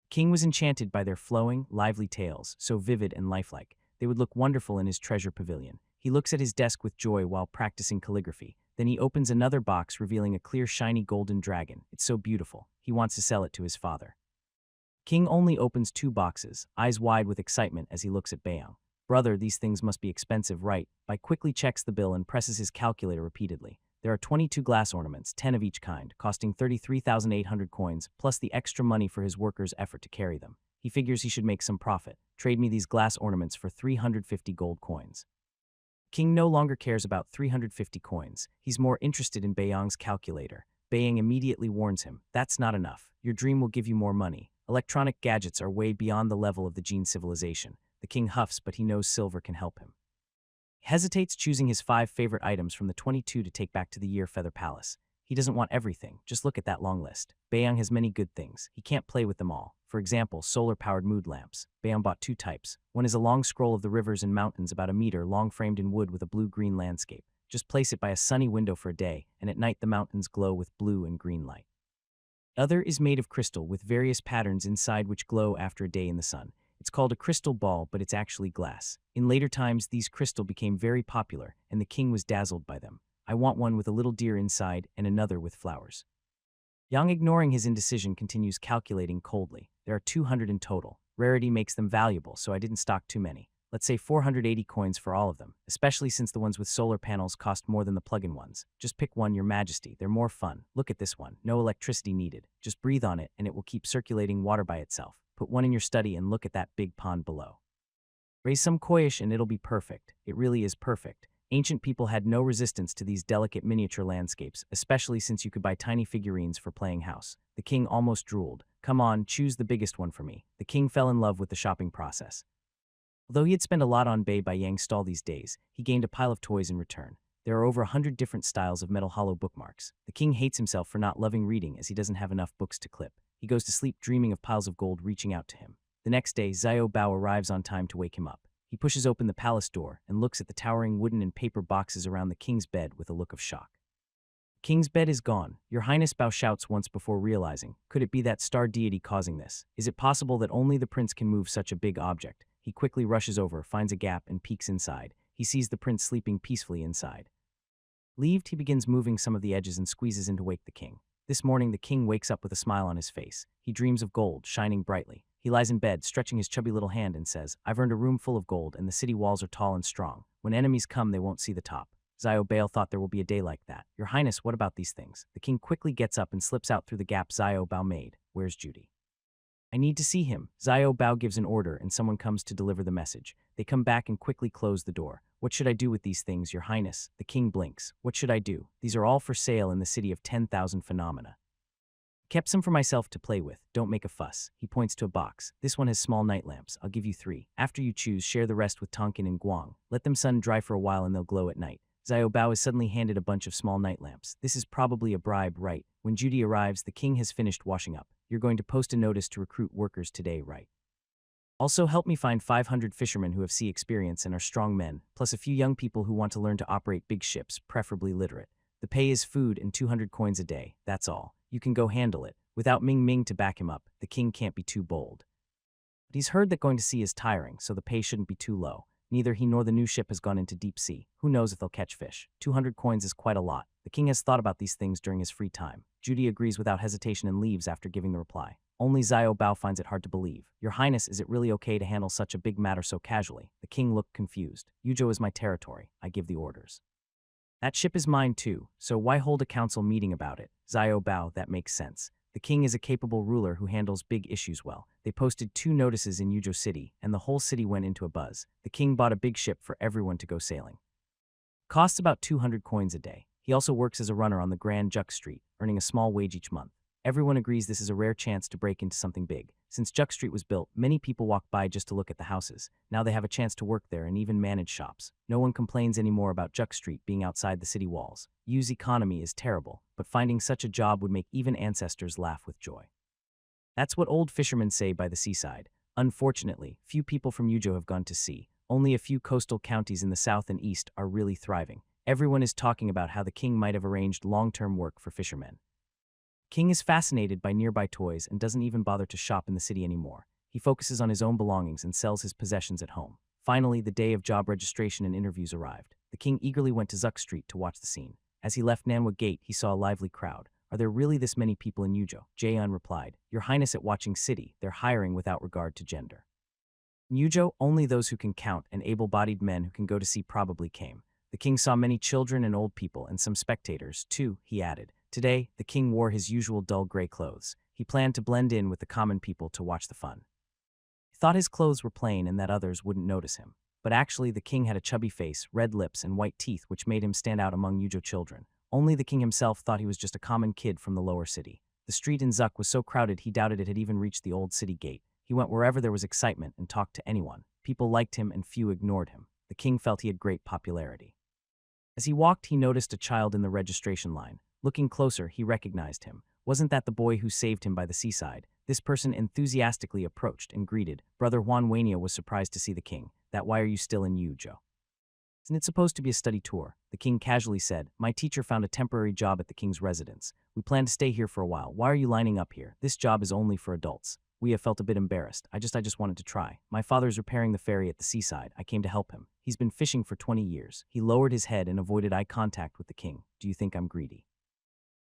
King was enchanted by their flowing, lively tales, so vivid and lifelike. They would look wonderful in his treasure pavilion. He looks at his desk with joy while practicing calligraphy. Then he opens another box revealing a clear, shiny golden dragon. It's so beautiful. He wants to sell it to his father. King only opens two boxes, eyes wide with excitement as he looks at Bayoung. Brother, these things must be expensive, right? Bai quickly checks the bill and presses his calculator repeatedly. There are 22 glass ornaments, 10 of each kind, costing 33,800 coins, plus the extra money for his workers' effort to carry them. He figures he should make some profit. Trade me these glass ornaments for 350 gold coins. King no longer cares about 350 coins. He's more interested in Bayoung's calculator. Bayoung immediately warns him, that's not enough. Your dream will give you more money. Electronic gadgets are way beyond the level of the Gene civilization. The king huffs, but he knows silver can help him. He hesitates, choosing his 5 favorite items from the 22 to take back to the Year Feather Palace. He doesn't want everything, just look at that long list. Bayoung has many good things. He can't play with them all. For example, solar-powered mood lamps. Bayoung bought 2 types. One is a long scroll of the rivers and mountains about a meter long, framed in wood with a blue-green landscape. Just place it by a sunny window for a day, and at night the mountains glow with blue and green light. Other is made of crystal with various patterns inside which glow after a day in the sun. It's called a crystal ball, but it's actually glass. In later times, these crystal became very popular, and the king was dazzled by them. I want one with a little deer inside and another with flowers. Yang, ignoring his indecision, continues calculating coldly. There are 200 in total. Rarity makes them valuable, so I didn't stock too many. Let's say 480 coins for all of them, especially since the ones with solar panels cost more than the plug-in ones. Just pick one, Your Majesty. They're more fun. Look at this one. No electricity needed. Just breathe on it, and it will keep circulating water by itself. Put one in your study and look at that big pond below. Raise some koish and it'll be perfect. It really is perfect. Ancient people had no resistance to these delicate miniature landscapes, especially since you could buy tiny figurines for playing house. The king almost drooled. Come on, choose the biggest one for me. The king fell in love with the shopping process. Although he had spent a lot on Bayoung's stall these days, he gained a pile of toys in return. There are over 100 different styles of metal hollow bookmarks. The king hates himself for not loving reading as he doesn't have enough books to clip. He goes to sleep dreaming of piles of gold reaching out to him. The next day, Xiao Bao arrives on time to wake him up. He pushes open the palace door and looks at the towering wooden and paper boxes around the king's bed with a look of shock. King's bed is gone. Your Highness, Bao shouts once before realizing, could it be that star deity causing this? Is it possible that only the prince can move such a big object? He quickly rushes over, finds a gap, and peeks inside. He sees the prince sleeping peacefully inside. Relieved, he begins moving some of the edges and squeezes in to wake the king. This morning, the king wakes up with a smile on his face. He dreams of gold, shining brightly. He lies in bed, stretching his chubby little hand and says, I've earned a room full of gold, and the city walls are tall and strong. When enemies come, they won't see the top. Xiao Bao thought there will be a day like that. Your Highness, what about these things? The king quickly gets up and slips out through the gap Xiao Bao made. Where's Judy? I need to see him. Xiao Bao gives an order, and someone comes to deliver the message. They come back and quickly close the door. What should I do with these things, Your Highness? The king blinks. What should I do? These are all for sale in the city of 10,000 phenomena. Kept some for myself to play with. Don't make a fuss. He points to a box. This one has small night lamps. I'll give you 3. After you choose, share the rest with Tonkin and Guang. Let them sun dry for a while and they'll glow at night. Xiao Bao is suddenly handed a bunch of small night lamps. This is probably a bribe, right? When Judy arrives, the king has finished washing up. You're going to post a notice to recruit workers today, right? Also, help me find 500 fishermen who have sea experience and are strong men, plus a few young people who want to learn to operate big ships, preferably literate. The pay is food and 200 coins a day. That's all. You can go handle it. Without Ming Ming to back him up, the king can't be too bold. But he's heard that going to sea is tiring, so the pay shouldn't be too low. Neither he nor the new ship has gone into deep sea. Who knows if they'll catch fish? 200 coins is quite a lot. The king has thought about these things during his free time. Judy agrees without hesitation and leaves after giving the reply. Only Xiao Bao finds it hard to believe. Your Highness, is it really okay to handle such a big matter so casually? The king looked confused. Yuzhou is my territory. I give the orders. That ship is mine too, so why hold a council meeting about it? Xiao Bao, that makes sense. The king is a capable ruler who handles big issues well. They posted 2 notices in Yuzhou City, and the whole city went into a buzz. The king bought a big ship for everyone to go sailing. Costs about 200 coins a day. He also works as a runner on the Grand Juk Street, earning a small wage each month. Everyone agrees this is a rare chance to break into something big. Since Juk Street was built, many people walk by just to look at the houses. Now they have a chance to work there and even manage shops. No one complains anymore about Juk Street being outside the city walls. Yu's economy is terrible, but finding such a job would make even ancestors laugh with joy. That's what old fishermen say by the seaside. Unfortunately, few people from Yuzhou have gone to sea. Only a few coastal counties in the south and east are really thriving. Everyone is talking about how the king might have arranged long-term work for fishermen. King is fascinated by nearby toys and doesn't even bother to shop in the city anymore. He focuses on his own belongings and sells his possessions at home. Finally, the day of job registration and interviews arrived. The king eagerly went to Zuck Street to watch the scene. As he left Nanwa Gate, he saw a lively crowd. Are there really this many people in Yujo? Jaeun replied, Your Highness at Watching City, they're hiring without regard to gender. In Yujo, only those who can count and able-bodied men who can go to see probably came. The king saw many children and old people and some spectators, too, he added. Today, the king wore his usual dull gray clothes. He planned to blend in with the common people to watch the fun. He thought his clothes were plain and that others wouldn't notice him. But actually, the king had a chubby face, red lips, and white teeth which made him stand out among Yujo children. Only the king himself thought he was just a common kid from the lower city. The street in Zuck was so crowded he doubted it had even reached the old city gate. He went wherever there was excitement and talked to anyone. People liked him and few ignored him. The king felt he had great popularity. As he walked, he noticed a child in the registration line. Looking closer, he recognized him. Wasn't that the boy who saved him by the seaside? This person enthusiastically approached and greeted. Brother Juan Wania was surprised to see the king. Why are you still in Yujo? Isn't it supposed to be a study tour? The king casually said, My teacher found a temporary job at the king's residence. We plan to stay here for a while. Why are you lining up here? This job is only for adults. We have felt a bit embarrassed. I just wanted to try. My father is repairing the ferry at the seaside. I came to help him. He's been fishing for 20 years. He lowered his head and avoided eye contact with the king. Do you think I'm greedy?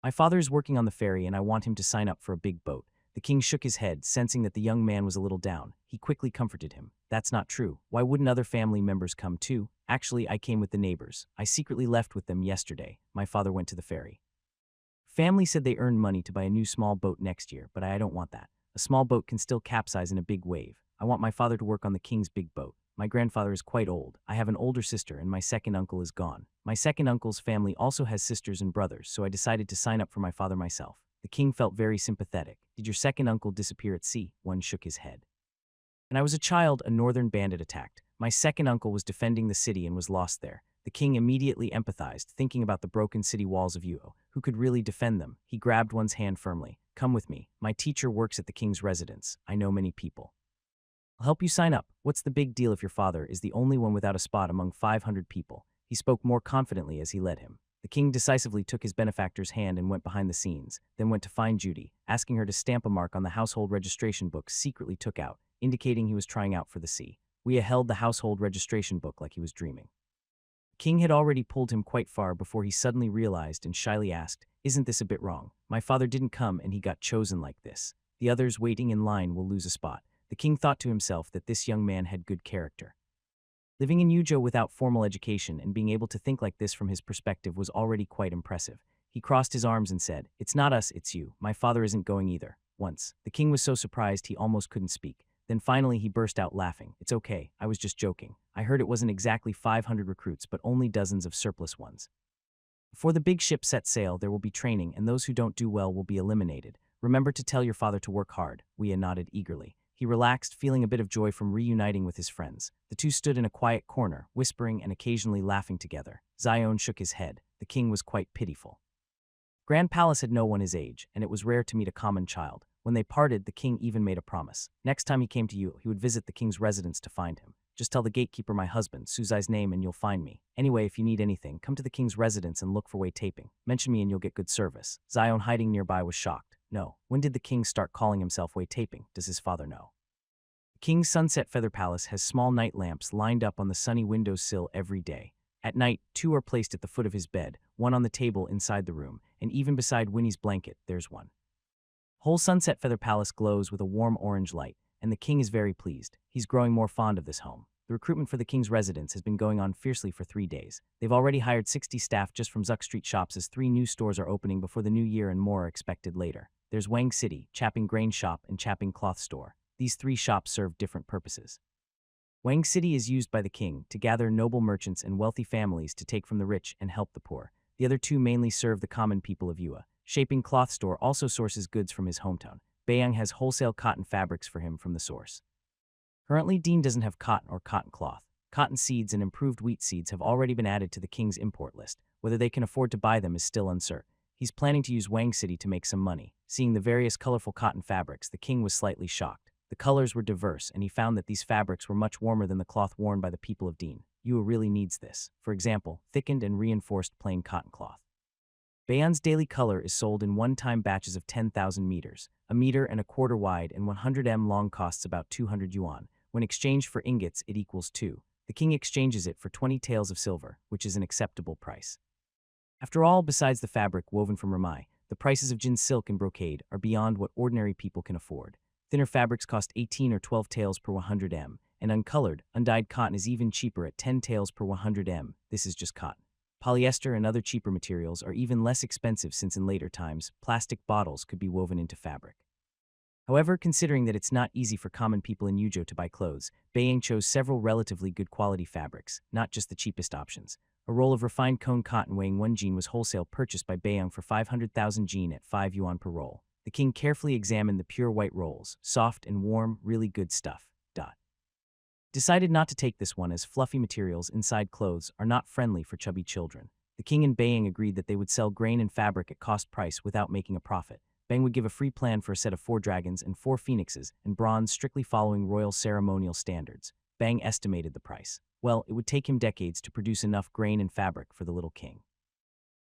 My father is working on the ferry and I want him to sign up for a big boat. The king shook his head, sensing that the young man was a little down. He quickly comforted him. That's not true. Why wouldn't other family members come too? Actually, I came with the neighbors. I secretly left with them yesterday. My father went to the ferry. Family said they earned money to buy a new small boat next year, but I don't want that. A small boat can still capsize in a big wave. I want my father to work on the king's big boat. My grandfather is quite old. I have an older sister and my second uncle is gone. My second uncle's family also has sisters and brothers, so I decided to sign up for my father myself. The king felt very sympathetic. Did your second uncle disappear at sea? One shook his head. When I was a child, a northern bandit attacked. My second uncle was defending the city and was lost there. The king immediately empathized, thinking about the broken city walls of Yuo. Who could really defend them? He grabbed one's hand firmly. Come with me. My teacher works at the king's residence. I know many people. I'll help you sign up. What's the big deal if your father is the only one without a spot among 500 people? He spoke more confidently as he led him. The king decisively took his benefactor's hand and went behind the scenes, then went to find Judy, asking her to stamp a mark on the household registration book secretly took out, indicating he was trying out for the sea. Wea held the household registration book like he was dreaming. The king had already pulled him quite far before he suddenly realized and shyly asked, Isn't this a bit wrong? My father didn't come and he got chosen like this. The others waiting in line will lose a spot. The king thought to himself that this young man had good character. Living in Yujo without formal education and being able to think like this from his perspective was already quite impressive. He crossed his arms and said, It's not us, it's you. My father isn't going either. Once, the king was so surprised he almost couldn't speak. Then finally he burst out laughing. It's okay, I was just joking. I heard it wasn't exactly 500 recruits but only dozens of surplus ones. Before the big ship sets sail, there will be training and those who don't do well will be eliminated. Remember to tell your father to work hard. Wea nodded eagerly. He relaxed, feeling a bit of joy from reuniting with his friends. The two stood in a quiet corner, whispering and occasionally laughing together. Zion shook his head. The king was quite pitiful. Grand Palace had no one his age, and it was rare to meet a common child. When they parted, the king even made a promise. Next time he came to you, he would visit the king's residence to find him. Just tell the gatekeeper my husband, Suzai's name, and you'll find me. Anyway, if you need anything, come to the king's residence and look for Wei taping. Mention me and you'll get good service. Zion, hiding nearby, was shocked. No. When did the king start calling himself Wei taping? Does his father know? The king's Sunset Feather Palace has small night lamps lined up on the sunny windowsill every day. At night, 2 are placed at the foot of his bed, 1 on the table inside the room, and even beside Winnie's blanket, there's one. Whole Sunset Feather Palace glows with a warm orange light, and the king is very pleased. He's growing more fond of this home. The recruitment for the king's residence has been going on fiercely for 3 days. They've already hired 60 staff just from Zuck Street shops as 3 new stores are opening before the new year and more are expected later. There's Wang City, Chapping Grain Shop, and Chapping Cloth Store. These 3 shops serve different purposes. Wang City is used by the king to gather noble merchants and wealthy families to take from the rich and help the poor. The other 2 mainly serve the common people of Yua. Shaping Cloth Store also sources goods from his hometown. Beiyang has wholesale cotton fabrics for him from the source. Currently, Dean doesn't have cotton or cotton cloth. Cotton seeds and improved wheat seeds have already been added to the king's import list. Whether they can afford to buy them is still uncertain. He's planning to use Wang City to make some money. Seeing the various colorful cotton fabrics, the king was slightly shocked. The colors were diverse, and he found that these fabrics were much warmer than the cloth worn by the people of Dean. Yu really needs this. For example, thickened and reinforced plain cotton cloth. Bayon's daily color is sold in one-time batches of 10,000 meters. A meter and a quarter wide and 100 long costs about 200 yuan. When exchanged for ingots, it equals 2. The king exchanges it for 20 taels of silver, which is an acceptable price. After all, besides the fabric woven from ramai, the prices of Jin silk and brocade are beyond what ordinary people can afford. Thinner fabrics cost 18 or 12 taels per 100 and uncolored, undyed cotton is even cheaper at 10 taels per 100 This is just cotton. Polyester and other cheaper materials are even less expensive since in later times, plastic bottles could be woven into fabric. However, considering that it's not easy for common people in Yuzhou to buy clothes, Beiyang chose several relatively good quality fabrics, not just the cheapest options. A roll of refined cone cotton weighing 1 jin was wholesale purchased by Beiyang for 500,000 jin at 5 yuan per roll. The king carefully examined the pure white rolls, soft and warm, really good stuff. Decided not to take this one as fluffy materials inside clothes are not friendly for chubby children. The king and Beiyang agreed that they would sell grain and fabric at cost price without making a profit. Bang would give a free plan for a set of 4 dragons and 4 phoenixes and bronze strictly following royal ceremonial standards. Bang estimated the price. Well, it would take him decades to produce enough grain and fabric for the little king.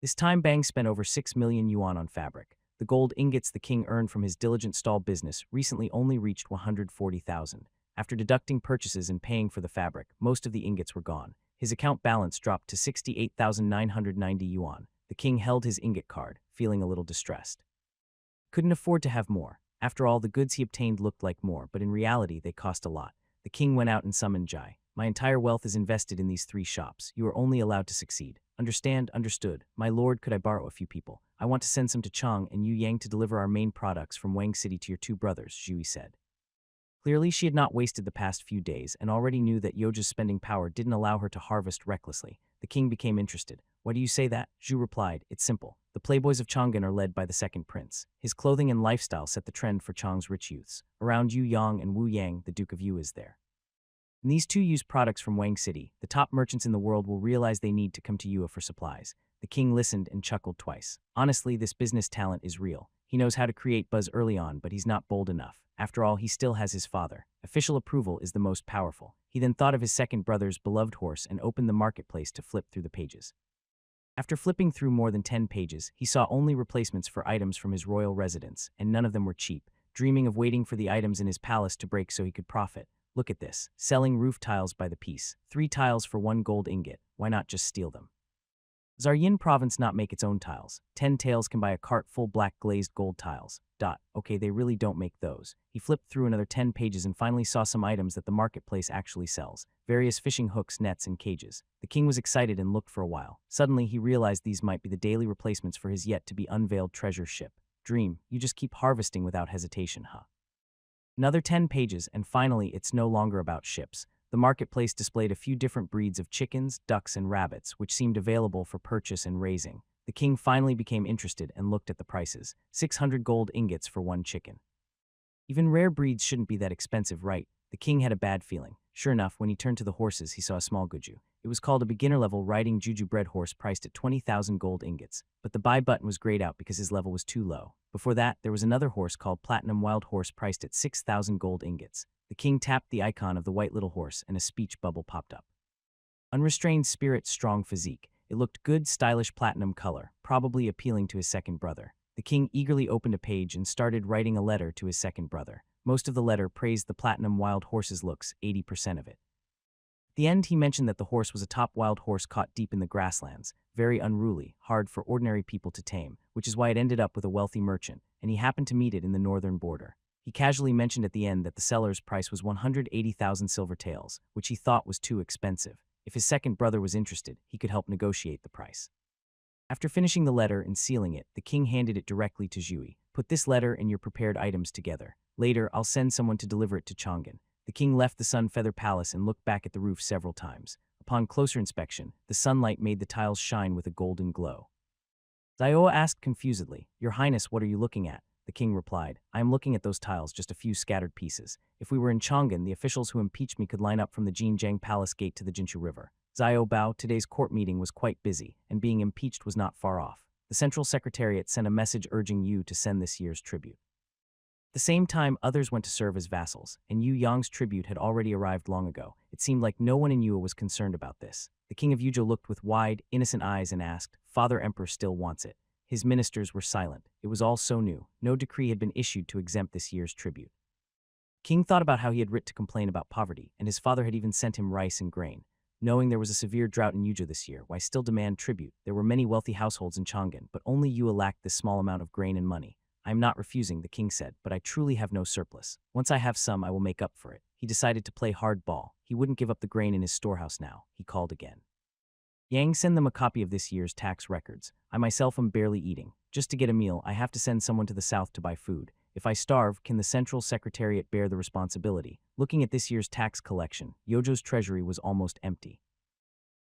This time Bang spent over 6 million yuan on fabric. The gold ingots the king earned from his diligent stall business recently only reached 140,000. After deducting purchases and paying for the fabric, most of the ingots were gone. His account balance dropped to 68,990 yuan. The king held his ingot card, feeling a little distressed. Couldn't afford to have more. After all, the goods he obtained looked like more, but in reality, they cost a lot. The king went out and summoned Jai. My entire wealth is invested in these 3 shops. You are only allowed to succeed. Understand? Understood. My lord, could I borrow a few people? I want to send some to Chang and Yu Yang to deliver our main products from Wang City to your 2 brothers, Zhui said. Clearly, she had not wasted the past few days and already knew that Yoja's spending power didn't allow her to harvest recklessly. The king became interested. Why do you say that? Zhu replied, it's simple. The playboys of Chang'an are led by the second prince. His clothing and lifestyle set the trend for Chang's rich youths. Around Yu Yang and Wu Yang, the Duke of Yu is there. When these 2 use products from Wang City, the top merchants in the world will realize they need to come to Yua for supplies. The king listened and chuckled twice. Honestly, this business talent is real. He knows how to create buzz early on, but he's not bold enough. After all, he still has his father. Official approval is the most powerful. He then thought of his second brother's beloved horse and opened the marketplace to flip through the pages. After flipping through more than 10 pages, he saw only replacements for items from his royal residence, and none of them were cheap. Dreaming of waiting for the items in his palace to break so he could profit. Look at this. Selling roof tiles by the piece. 3 tiles for 1 gold ingot. Why not just steal them? Zaryin province not make its own tiles. 10 taels can buy a cart full black glazed gold tiles. Okay, they really don't make those. He flipped through another 10 pages and finally saw some items that the marketplace actually sells. Various fishing hooks, nets, and cages. The king was excited and looked for a while. Suddenly, he realized these might be the daily replacements for his yet-to-be-unveiled treasure ship. Dream, you just keep harvesting without hesitation, huh? Another 10 pages, and finally, it's no longer about ships. The marketplace displayed a few different breeds of chickens, ducks, and rabbits, which seemed available for purchase and raising. The king finally became interested and looked at the prices. 600 gold ingots for 1 chicken. Even rare breeds shouldn't be that expensive, right? The king had a bad feeling. Sure enough, when he turned to the horses, he saw a small guju. It was called a beginner-level riding juju bred horse priced at 20,000 gold ingots. But the buy button was grayed out because his level was too low. Before that, there was another horse called Platinum Wild Horse priced at 6,000 gold ingots. The king tapped the icon of the white little horse and a speech bubble popped up. Unrestrained spirit, strong physique. It looked good, stylish platinum color, probably appealing to his second brother. The king eagerly opened a page and started writing a letter to his second brother. Most of the letter praised the platinum wild horse's looks, 80% of it. At the end, he mentioned that the horse was a top wild horse caught deep in the grasslands, very unruly, hard for ordinary people to tame, which is why it ended up with a wealthy merchant, and he happened to meet it in the northern border. He casually mentioned at the end that the seller's price was 180,000 silver taels, which he thought was too expensive. If his second brother was interested, he could help negotiate the price. After finishing the letter and sealing it, the king handed it directly to Zhui. Put this letter and your prepared items together. Later, I'll send someone to deliver it to Chang'an. The king left the Sun Feather Palace and looked back at the roof several times. Upon closer inspection, the sunlight made the tiles shine with a golden glow. Zioa asked confusedly, Your Highness, what are you looking at? The king replied, I am looking at those tiles, just a few scattered pieces. If we were in Chang'an, the officials who impeached me could line up from the Jinjiang Palace gate to the Jinshu River. Zio Bao, today's court meeting was quite busy, and being impeached was not far off. The Central Secretariat sent a message urging you to send this year's tribute. At the same time, others went to serve as vassals, and Yu Yang's tribute had already arrived long ago. It seemed like no one in Yua was concerned about this. The king of Yujo looked with wide, innocent eyes and asked, "Father Emperor still wants it." His ministers were silent. It was all so new. No decree had been issued to exempt this year's tribute. King thought about how he had writ to complain about poverty, and his father had even sent him rice and grain. Knowing there was a severe drought in Yujo this year, why still demand tribute? There were many wealthy households in Chang'an, but only Yua lacked this small amount of grain and money. "I am not refusing," the king said, "but I truly have no surplus. Once I have some, I will make up for it." He decided to play hardball. He wouldn't give up the grain in his storehouse now. He called again. "Yang, send them a copy of this year's tax records. I myself am barely eating. Just to get a meal, I have to send someone to the south to buy food. If I starve, can the Central Secretariat bear the responsibility?" Looking at this year's tax collection, Yojo's treasury was almost empty.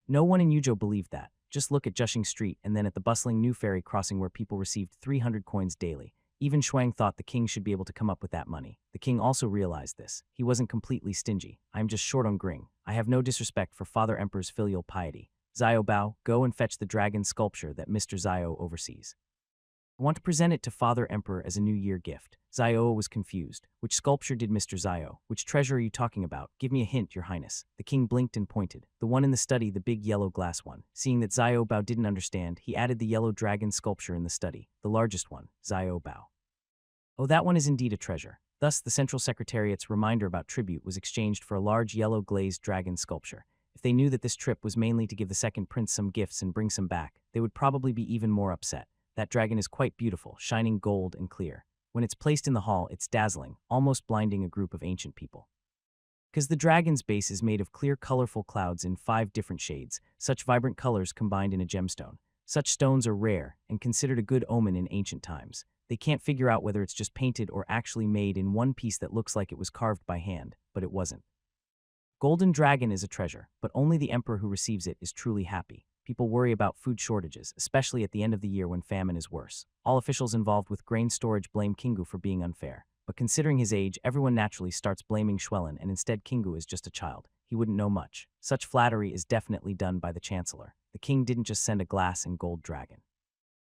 No one in Yujo believed that. Just look at Jushing Street and then at the bustling new ferry crossing where people received 300 coins daily. Even Shuang thought the king should be able to come up with that money. The king also realized this. He wasn't completely stingy. "I am just short on grain. I have no disrespect for Father Emperor's filial piety. Zio Bao, go and fetch the dragon sculpture that Mr. Zio oversees. I want to present it to Father Emperor as a New Year gift." Zio was confused. "Which sculpture did Mr. Zio? Which treasure are you talking about? Give me a hint, Your Highness." The king blinked and pointed. "The one in the study, the big yellow glass one." Seeing that Zio Bao didn't understand, he added the yellow dragon sculpture in the study, the largest one, Zio Bao. "Oh, that one is indeed a treasure." Thus, the Central Secretariat's reminder about tribute was exchanged for a large yellow glazed dragon sculpture. If they knew that this trip was mainly to give the second prince some gifts and bring some back, they would probably be even more upset. That dragon is quite beautiful, shining gold and clear. When it's placed in the hall, it's dazzling, almost blinding a group of ancient people. Because the dragon's base is made of clear, colorful clouds in 5 different shades, such vibrant colors combined in a gemstone. Such stones are rare and considered a good omen in ancient times. They can't figure out whether it's just painted or actually made in one piece that looks like it was carved by hand, but it wasn't. Golden Dragon is a treasure, but only the emperor who receives it is truly happy. People worry about food shortages, especially at the end of the year when famine is worse. All officials involved with grain storage blame Kingu for being unfair. But considering his age, everyone naturally starts blaming Schwellen, and instead Kingu is just a child. He wouldn't know much. Such flattery is definitely done by the chancellor. The king didn't just send a glass and gold dragon.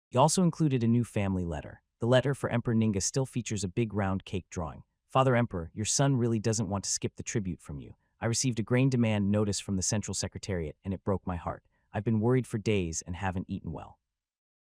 He also included a new family letter. The letter for Emperor Ninga still features a big round cake drawing. "Father Emperor, your son really doesn't want to skip the tribute from you. I received a grain demand notice from the Central Secretariat, and it broke my heart. I've been worried for days and haven't eaten well.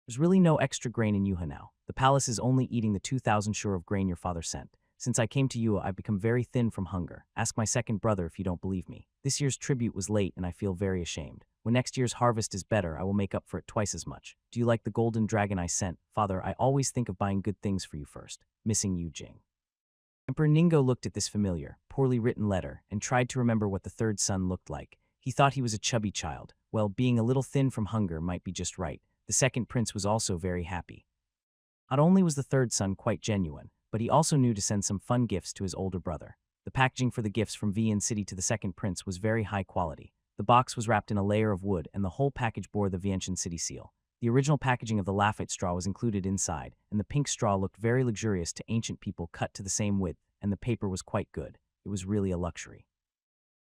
There's really no extra grain in Yuha now. The palace is only eating the 2,000 shur of grain your father sent. Since I came to Yuha, I've become very thin from hunger. Ask my second brother if you don't believe me. This year's tribute was late and I feel very ashamed. When next year's harvest is better, I will make up for it twice as much. Do you like the golden dragon I sent? Father, I always think of buying good things for you first. Missing you, Jing." Emperor Ningo looked at this familiar, poorly written letter and tried to remember what the third son looked like. He thought he was a chubby child. Well, being a little thin from hunger might be just right. The second prince was also very happy. Not only was the third son quite genuine, but he also knew to send some fun gifts to his older brother. The packaging for the gifts from Vian City to the second prince was very high quality. The box was wrapped in a layer of wood and the whole package bore the Vientian City seal. The original packaging of the Lafayette straw was included inside, and the pink straw looked very luxurious to ancient people cut to the same width, and the paper was quite good. It was really a luxury.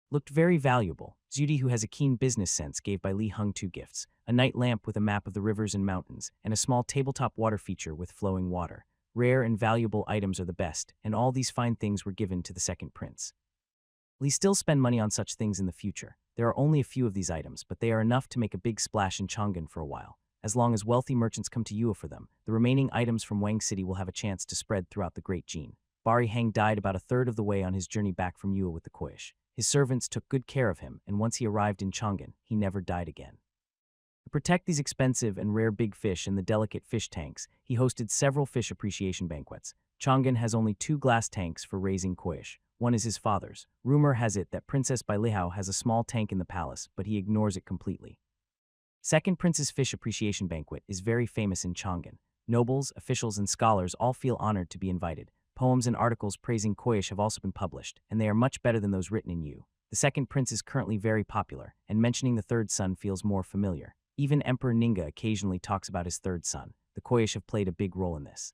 Looked very valuable. Zudi, who has a keen business sense, gave by Li Hung 2 gifts: a night lamp with a map of the rivers and mountains, and a small tabletop water feature with flowing water. Rare and valuable items are the best, and all these fine things were given to the second prince. Li still spend money on such things in the future. There are only a few of these items, but they are enough to make a big splash in Chang'an for a while. As long as wealthy merchants come to Yua for them, the remaining items from Wang City will have a chance to spread throughout the Great Jin. Bari Hang died about a third of the way on his journey back from Yua with the Koish. His servants took good care of him, and once he arrived in Chang'an, he never died again. To protect these expensive and rare big fish in the delicate fish tanks, he hosted several fish appreciation banquets. Chang'an has only 2 glass tanks for raising koish. One is his father's. Rumor has it that Princess Bailihao has a small tank in the palace, but he ignores it completely. Second Prince's Fish Appreciation Banquet is very famous in Chang'an. Nobles, officials, and scholars all feel honored to be invited. Poems and articles praising koish have also been published, and they are much better than those written in Yu. The second prince is currently very popular, and mentioning the third son feels more familiar. Even Emperor Ninga occasionally talks about his third son. The koish have played a big role in this.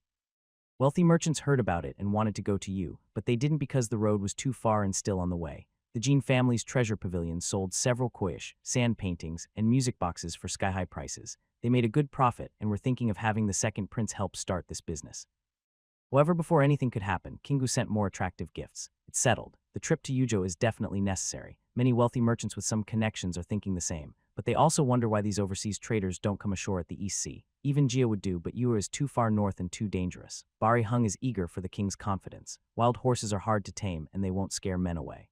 Wealthy merchants heard about it and wanted to go to Yu, but they didn't because the road was too far and still on the way. The Jin family's treasure pavilion sold several koish, sand paintings, and music boxes for sky-high prices. They made a good profit and were thinking of having the second prince help start this business. However, before anything could happen, Kingu sent more attractive gifts. It's settled. The trip to Yujo is definitely necessary. Many wealthy merchants with some connections are thinking the same, but they also wonder why these overseas traders don't come ashore at the East Sea. Even Jia would do, but Yua is too far north and too dangerous. Bari Hung is eager for the king's confidence. Wild horses are hard to tame, and they won't scare men away.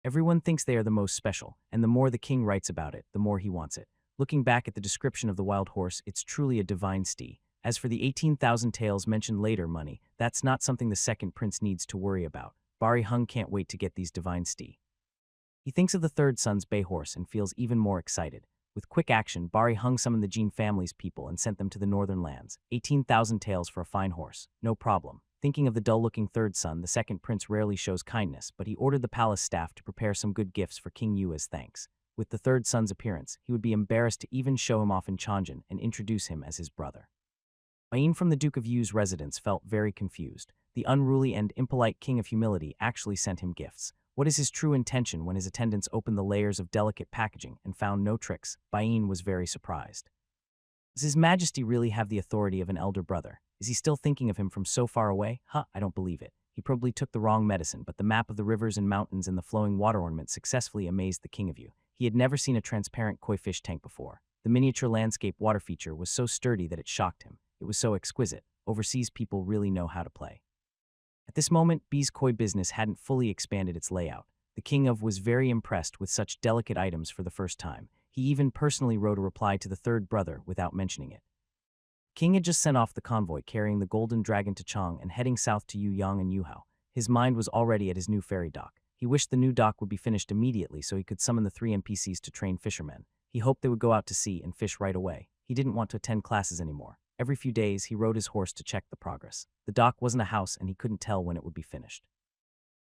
Everyone thinks they are the most special, and the more the king writes about it, the more he wants it. Looking back at the description of the wild horse, it's truly a divine steed. As for the 18,000 taels mentioned later, money, that's not something the second prince needs to worry about. Bari Hung can't wait to get these divine steed. He thinks of the third son's bay horse and feels even more excited. With quick action, Bari Hung summoned the Jin family's people and sent them to the northern lands. 18,000 taels for a fine horse. No problem. Thinking of the dull-looking third son, the second prince rarely shows kindness, but he ordered the palace staff to prepare some good gifts for King Yu as thanks. With the third son's appearance, he would be embarrassed to even show him off in Chang'an and introduce him as his brother. Bain from the Duke of Yu's residence felt very confused. The unruly and impolite King of Humility actually sent him gifts. What is his true intention? When his attendants opened the layers of delicate packaging and found no tricks, Bain was very surprised. Does His Majesty really have the authority of an elder brother? Is he still thinking of him from so far away? I don't believe it. He probably took the wrong medicine, but the map of the rivers and mountains and the flowing water ornament successfully amazed the King of Yu. He had never seen a transparent koi fish tank before. The miniature landscape water feature was so sturdy that it shocked him. It was so exquisite. Overseas people really know how to play. At this moment, B's koi business hadn't fully expanded its layout. The King of was very impressed with such delicate items for the first time. He even personally wrote a reply to the third brother without mentioning it. King had just sent off the convoy carrying the golden dragon to Chang and heading south to Yuyang and Yuhao. His mind was already at his new ferry dock. He wished the new dock would be finished immediately so he could summon the 3 NPCs to train fishermen. He hoped they would go out to sea and fish right away. He didn't want to attend classes anymore. Every few days, he rode his horse to check the progress. The dock wasn't a house and he couldn't tell when it would be finished.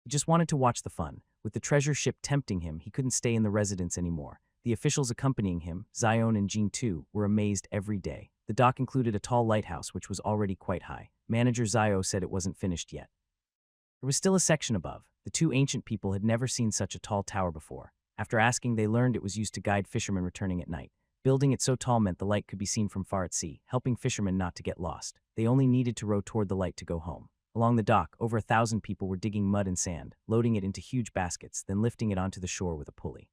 He just wanted to watch the fun. With the treasure ship tempting him, he couldn't stay in the residence anymore. The officials accompanying him, Zion and Jin too, were amazed every day. The dock included a tall lighthouse which was already quite high. Manager Zio said it wasn't finished yet. There was still a section above. The 2 ancient people had never seen such a tall tower before. After asking, they learned it was used to guide fishermen returning at night. Building it so tall meant the light could be seen from far at sea, helping fishermen not to get lost. They only needed to row toward the light to go home. Along the dock, over 1,000 people were digging mud and sand, loading it into huge baskets, then lifting it onto the shore with a pulley.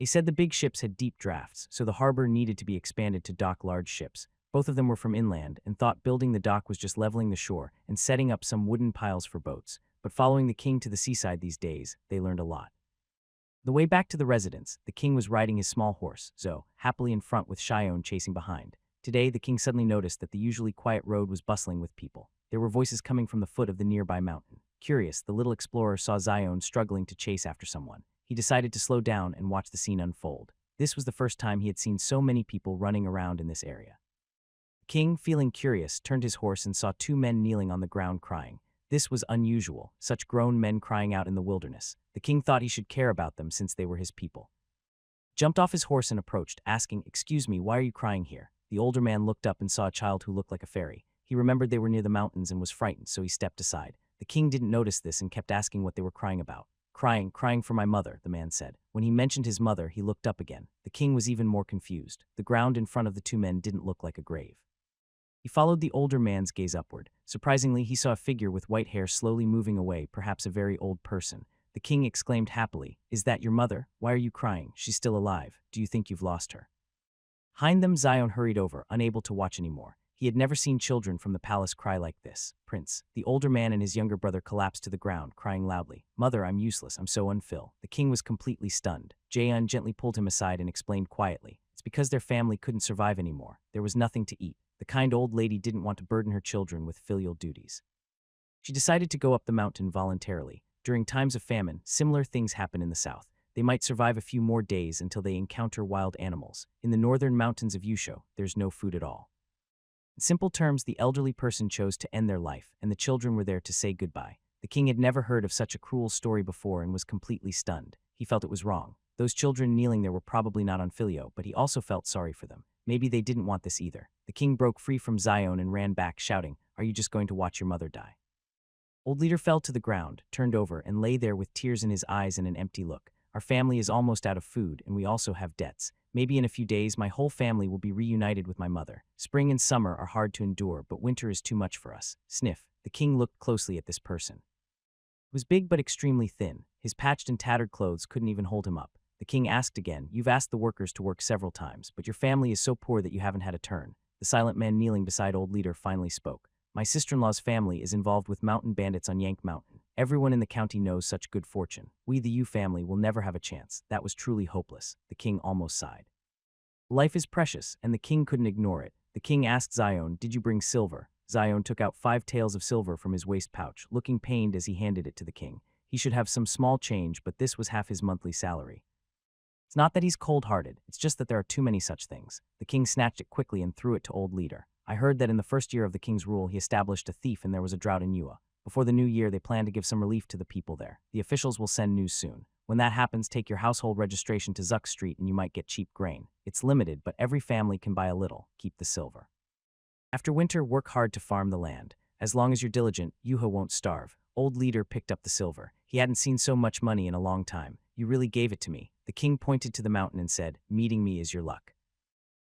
They said the big ships had deep drafts, so the harbor needed to be expanded to dock large ships. Both of them were from inland and thought building the dock was just leveling the shore and setting up some wooden piles for boats. But following the king to the seaside these days, they learned a lot. The way back to the residence, the king was riding his small horse, Zo, happily in front with Shion chasing behind. Today, the king suddenly noticed that the usually quiet road was bustling with people. There were voices coming from the foot of the nearby mountain. Curious, the little explorer saw Zion struggling to chase after someone. He decided to slow down and watch the scene unfold. This was the first time he had seen so many people running around in this area. The king, feeling curious, turned his horse and saw 2 men kneeling on the ground crying. This was unusual, such grown men crying out in the wilderness. The king thought he should care about them since they were his people. Jumped off his horse and approached, asking, "Excuse me, why are you crying here?" The older man looked up and saw a child who looked like a fairy. He remembered they were near the mountains and was frightened, so he stepped aside. The king didn't notice this and kept asking what they were crying about. Crying for my mother," the man said. When he mentioned his mother, he looked up again. The king was even more confused. The ground in front of the 2 men didn't look like a grave. He followed the older man's gaze upward. Surprisingly, he saw a figure with white hair slowly moving away, perhaps a very old person. The king exclaimed happily, "Is that your mother? Why are you crying? She's still alive. Do you think you've lost her?" Behind them, Zion hurried over, unable to watch anymore. He had never seen children from the palace cry like this. "Prince." The older man and his younger brother collapsed to the ground, crying loudly, "Mother, I'm useless. I'm so unfil." The king was completely stunned. Jaeun gently pulled him aside and explained quietly, "It's because their family couldn't survive anymore. There was nothing to eat. The kind old lady didn't want to burden her children with filial duties. She decided to go up the mountain voluntarily. During times of famine, similar things happen in the south. They might survive a few more days until they encounter wild animals. In the northern mountains of Yusho, there's no food at all. In simple terms, the elderly person chose to end their life, and the children were there to say goodbye. The king had never heard of such a cruel story before and was completely stunned. He felt it was wrong. Those children kneeling there were probably not on filio, but he also felt sorry for them. Maybe they didn't want this either. The king broke free from Zion and ran back, shouting, "Are you just going to watch your mother die?" Old leader fell to the ground, turned over, and lay there with tears in his eyes and an empty look. "Our family is almost out of food, and we also have debts. Maybe in a few days my whole family will be reunited with my mother. Spring and summer are hard to endure, but winter is too much for us." Sniff. The king looked closely at this person. He was big but extremely thin. His patched and tattered clothes couldn't even hold him up. The king asked again, "You've asked the workers to work several times, but your family is so poor that you haven't had a turn." The silent man kneeling beside old leader finally spoke. "My sister-in-law's family is involved with mountain bandits on Yank Mountain. Everyone in the county knows such good fortune. We, the Yu family, will never have a chance." That was truly hopeless. The king almost sighed. Life is precious, and the king couldn't ignore it. The king asked Zion, "Did you bring silver?" Zion took out 5 taels of silver from his waist pouch, looking pained as he handed it to the king. He should have some small change, but this was half his monthly salary. It's not that he's cold-hearted, it's just that there are too many such things. The king snatched it quickly and threw it to old leader. "I heard that in the first year of the king's rule he established a thief and there was a drought in Yua. Before the new year they plan to give some relief to the people there. The officials will send news soon. When that happens, take your household registration to Zuck Street and you might get cheap grain. It's limited, but every family can buy a little. Keep the silver. After winter, work hard to farm the land. As long as you're diligent, Yuha won't starve." Old leader picked up the silver. He hadn't seen so much money in a long time. "You really gave it to me." The king pointed to the mountain and said, "Meeting me is your luck.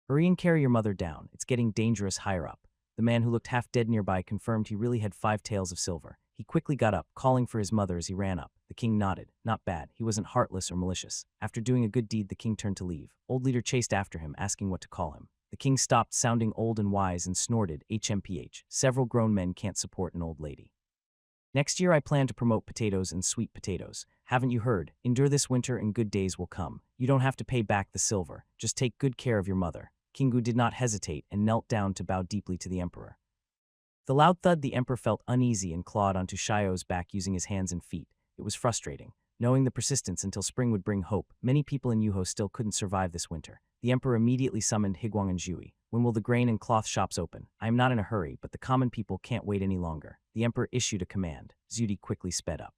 Hurry and carry your mother down. It's getting dangerous higher up." The man who looked half dead nearby confirmed he really had 5 taels of silver. He quickly got up, calling for his mother as he ran up. The king nodded. Not bad. He wasn't heartless or malicious. After doing a good deed, the king turned to leave. Old leader chased after him, asking what to call him. The king stopped, sounding old and wise, and snorted, "HMPH. Several grown men can't support an old lady. Next year I plan to promote potatoes and sweet potatoes. Haven't you heard? Endure this winter and good days will come. You don't have to pay back the silver. Just take good care of your mother." Kingu did not hesitate and knelt down to bow deeply to the emperor. The loud thud, the emperor felt uneasy and clawed onto Shio's back using his hands and feet. It was frustrating. Knowing the persistence until spring would bring hope, many people in Yuho still couldn't survive this winter. The emperor immediately summoned Higuang and Jui. "When will the grain and cloth shops open? I am not in a hurry, but the common people can't wait any longer." The emperor issued a command. Zudi quickly sped up.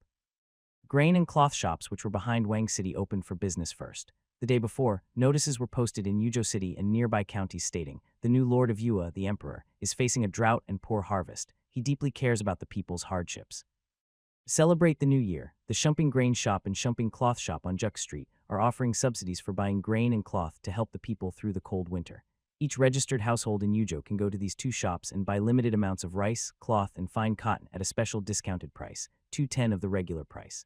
Grain and cloth shops, which were behind Wang City, opened for business first. The day before, notices were posted in Yuzhou City and nearby counties stating, "The new lord of Yua, the emperor, is facing a drought and poor harvest. He deeply cares about the people's hardships." To celebrate the new year, the Shumping Grain Shop and Shumping Cloth Shop on Juk Street are offering subsidies for buying grain and cloth to help the people through the cold winter. Each registered household in Yuzhou can go to these 2 shops and buy limited amounts of rice, cloth, and fine cotton at a special discounted price, 210 of the regular price.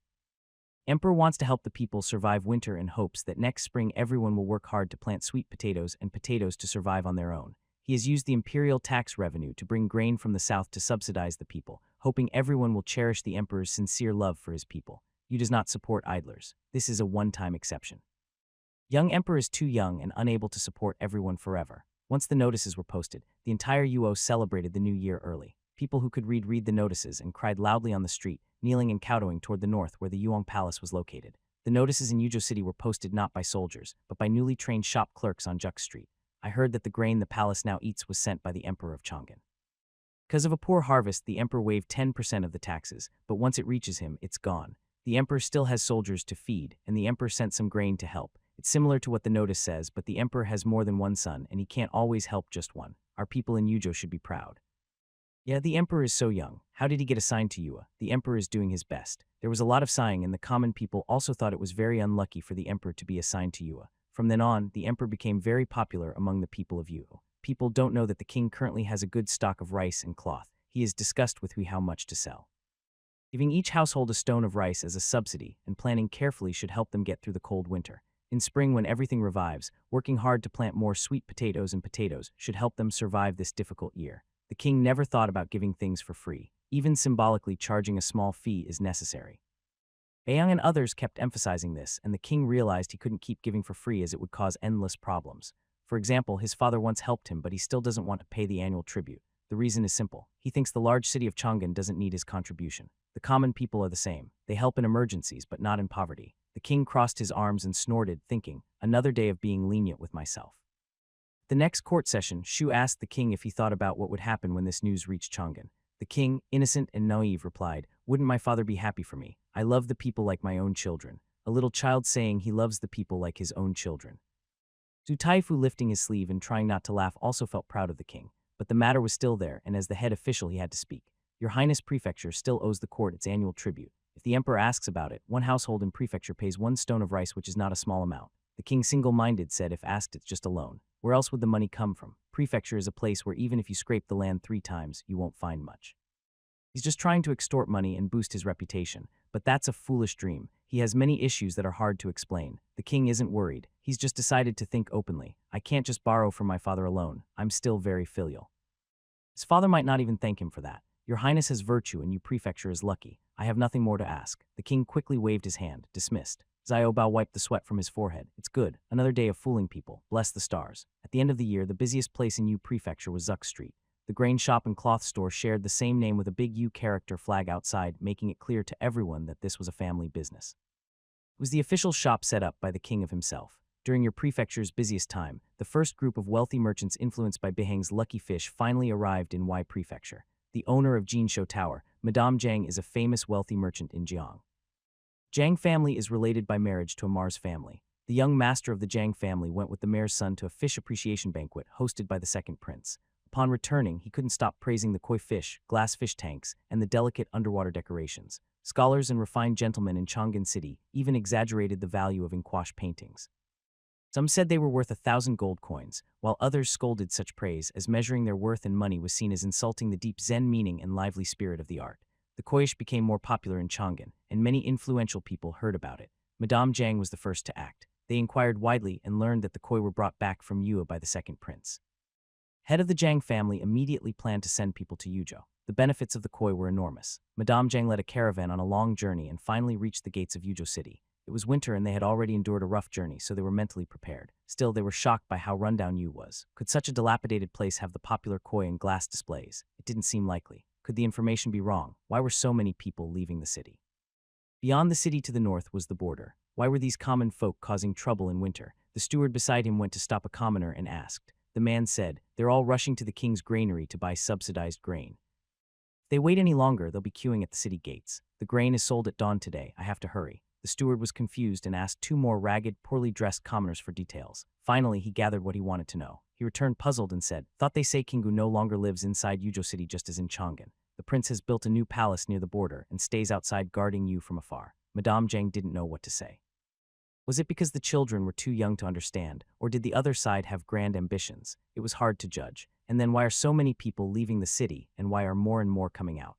Emperor wants to help the people survive winter and hopes that next spring everyone will work hard to plant sweet potatoes and potatoes to survive on their own. He has used the imperial tax revenue to bring grain from the south to subsidize the people, hoping everyone will cherish the emperor's sincere love for his people. He does not support idlers. This is a one-time exception. Young emperor is too young and unable to support everyone forever. Once the notices were posted, the entire UO celebrated the new year early. People who could read the notices and cried loudly on the street, kneeling and kowtowing toward the north where the Yuong Palace was located. The notices in Yuzhou City were posted not by soldiers, but by newly trained shop clerks on Juk Street. "I heard that the grain the palace now eats was sent by the Emperor of Chang'an. Because of a poor harvest, the Emperor waived 10% of the taxes, but once it reaches him, it's gone. The Emperor still has soldiers to feed, and the Emperor sent some grain to help. It's similar to what the notice says, but the Emperor has more than one son, and he can't always help just one. Our people in Yuzhou should be proud." "Yeah, the Emperor is so young. How did he get assigned to Yua? The Emperor is doing his best." There was a lot of sighing, and the common people also thought it was very unlucky for the Emperor to be assigned to Yua. From then on, the Emperor became very popular among the people of Yua. People don't know that the king currently has a good stock of rice and cloth. He is discussed with how much to sell. Giving each household a stone of rice as a subsidy and planning carefully should help them get through the cold winter. In spring, when everything revives, working hard to plant more sweet potatoes and potatoes should help them survive this difficult year. The king never thought about giving things for free. Even symbolically, charging a small fee is necessary. Bayang and others kept emphasizing this, and the king realized he couldn't keep giving for free as it would cause endless problems. For example, his father once helped him, but he still doesn't want to pay the annual tribute. The reason is simple. He thinks the large city of Chang'an doesn't need his contribution. The common people are the same. They help in emergencies, but not in poverty. The king crossed his arms and snorted, thinking, "Another day of being lenient with myself." The next court session, Shu asked the king if he thought about what would happen when this news reached Chang'an. The king, innocent and naive, replied, "Wouldn't my father be happy for me? I love the people like my own children." A little child saying he loves the people like his own children. Zhu Taifu, lifting his sleeve and trying not to laugh, also felt proud of the king. But the matter was still there, and as the head official he had to speak. "Your Highness, Prefecture still owes the court its annual tribute. If the emperor asks about it, one household in Prefecture pays 1 stone of rice, which is not a small amount." The king, single-minded, said, "If asked, it's just a loan. Where else would the money come from? Prefecture is a place where even if you scrape the land 3 times, you won't find much." He's just trying to extort money and boost his reputation, but that's a foolish dream. He has many issues that are hard to explain. The king isn't worried. He's just decided to think openly. I can't just borrow from my father alone. I'm still very filial. His father might not even thank him for that. Your Highness has virtue and you prefecture is lucky. I have nothing more to ask. The king quickly waved his hand, dismissed. Xiaobao wiped the sweat from his forehead. It's good. Another day of fooling people. Bless the stars. At the end of the year, the busiest place in Yu Prefecture was Zuk Street. The grain shop and cloth store shared the same name with a big U character flag outside, making it clear to everyone that this was a family business. It was the official shop set up by the king of himself. During your prefecture's busiest time, the first group of wealthy merchants influenced by Behang's lucky fish finally arrived in Y Prefecture. The owner of Jinsho Tower, Madame Jiang, is a famous wealthy merchant in Jiang. Jiang family is related by marriage to a Mars family. The young master of the Jiang family went with the mayor's son to a fish appreciation banquet hosted by the second prince. Upon returning, he couldn't stop praising the koi fish, glass fish tanks, and the delicate underwater decorations. Scholars and refined gentlemen in Chang'an City even exaggerated the value of gouache paintings. Some said they were worth 1,000 gold coins, while others scolded such praise as measuring their worth in money was seen as insulting the deep Zen meaning and lively spirit of the art. The koish became more popular in Chang'an, and many influential people heard about it. Madame Jiang was the first to act. They inquired widely and learned that the koi were brought back from Yue by the second prince. Head of the Jiang family immediately planned to send people to Yuzhou. The benefits of the koi were enormous. Madame Jiang led a caravan on a long journey and finally reached the gates of Yuzhou City. It was winter and they had already endured a rough journey, so they were mentally prepared. Still, they were shocked by how rundown Yu was. Could such a dilapidated place have the popular koi and glass displays? It didn't seem likely. Could the information be wrong? Why were so many people leaving the city? Beyond the city to the north was the border. Why were these common folk causing trouble in winter? The steward beside him went to stop a commoner and asked. The man said, "They're all rushing to the king's granary to buy subsidized grain. If they wait any longer, they'll be queuing at the city gates. The grain is sold at dawn today. I have to hurry." The steward was confused and asked two more ragged, poorly dressed commoners for details. Finally, he gathered what he wanted to know. He returned puzzled and said, "Thought they say Kingu no longer lives inside Yuzhou City just as in Chang'an. The prince has built a new palace near the border and stays outside guarding you from afar." Madame Jiang didn't know what to say. Was it because the children were too young to understand, or did the other side have grand ambitions? It was hard to judge. And then why are so many people leaving the city, and why are more and more coming out?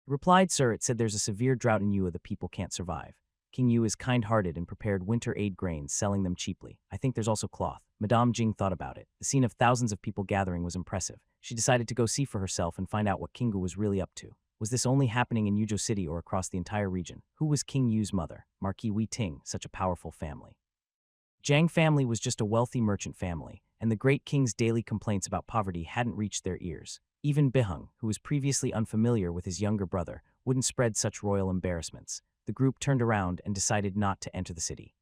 He replied, "Sir, it said there's a severe drought in Yue the people can't survive. King Yu is kind-hearted and prepared winter aid grains, selling them cheaply. I think there's also cloth." Madame Jing thought about it. The scene of thousands of people gathering was impressive. She decided to go see for herself and find out what King Yu was really up to. Was this only happening in Yuzhou City or across the entire region? Who was King Yu's mother? Marquis Wei Ting, such a powerful family. Jiang family was just a wealthy merchant family, and the great king's daily complaints about poverty hadn't reached their ears. Even Biheng, who was previously unfamiliar with his younger brother, wouldn't spread such royal embarrassments. The group turned around and decided not to enter the city.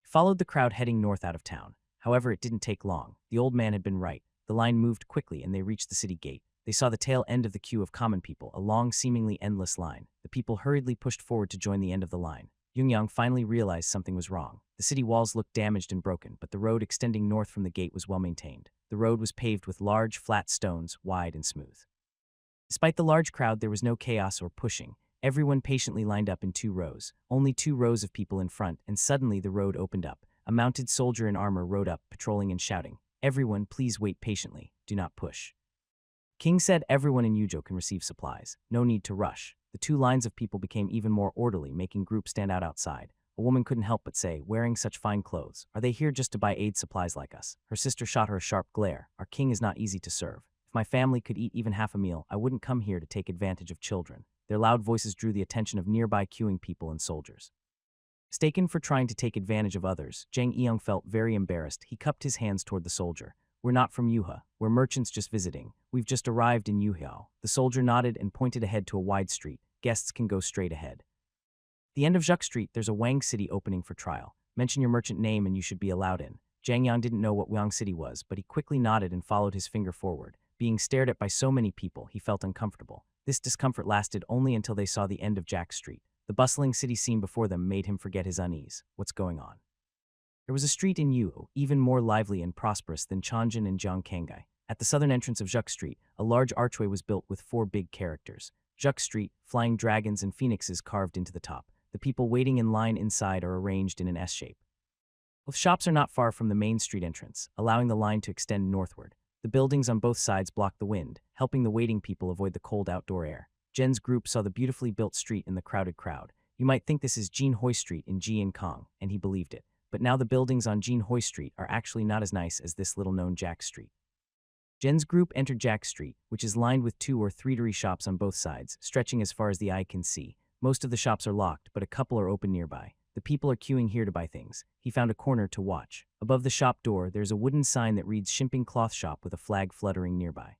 He followed the crowd heading north out of town. However, it didn't take long. The old man had been right. The line moved quickly and they reached the city gate. They saw the tail end of the queue of common people, a long, seemingly endless line. The people hurriedly pushed forward to join the end of the line. Yungyang finally realized something was wrong. The city walls looked damaged and broken, but the road extending north from the gate was well maintained. The road was paved with large, flat stones, wide and smooth. Despite the large crowd, there was no chaos or pushing. Everyone patiently lined up in 2 rows. Only 2 rows of people in front, and suddenly the road opened up. A mounted soldier in armor rode up, patrolling and shouting, "Everyone, please wait patiently. Do not push." King said everyone in Yuzhou can receive supplies. No need to rush. The 2 lines of people became even more orderly, making groups stand out outside. A woman couldn't help but say, "Wearing such fine clothes, are they here just to buy aid supplies like us?" Her sister shot her a sharp glare. "Our king is not easy to serve. If my family could eat even half a meal, I wouldn't come here to take advantage of children." Their loud voices drew the attention of nearby queuing people and soldiers. Mistaken for trying to take advantage of others, Zhang Yiyang felt very embarrassed. He cupped his hands toward the soldier. "We're not from Yuhe. We're merchants just visiting. We've just arrived in Yuhiao." The soldier nodded and pointed ahead to a wide street. "Guests can go straight ahead." At the end of Zhuck Street, there's a Wang City opening for trial. Mention your merchant name and you should be allowed in. Zhang Yang didn't know what Wang City was, but he quickly nodded and followed his finger forward. Being stared at by so many people, he felt uncomfortable. This discomfort lasted only until they saw the end of Jack Street. The bustling city scene before them made him forget his unease. What's going on? There was a street in Yu, even more lively and prosperous than Chang'an and Jiangkangai. At the southern entrance of Zhuck Street, a large archway was built with 4 big characters. Zhuck Street, flying dragons and phoenixes carved into the top. The people waiting in line inside are arranged in an S shape. Both shops are not far from the main street entrance, allowing the line to extend northward. The buildings on both sides block the wind, helping the waiting people avoid the cold outdoor air. Jen's group saw the beautifully built street in the crowded crowd. You might think this is Jean Hoy Street in Ji and Kong, and he believed it. But now the buildings on Jean Hoy Street are actually not as nice as this little-known Jack Street. Jen's group entered Jack Street, which is lined with 2 or 3 shops on both sides, stretching as far as the eye can see. Most of the shops are locked, but a couple are open nearby. The people are queuing here to buy things. He found a corner to watch. Above the shop door, there's a wooden sign that reads Shimping Cloth Shop with a flag fluttering nearby.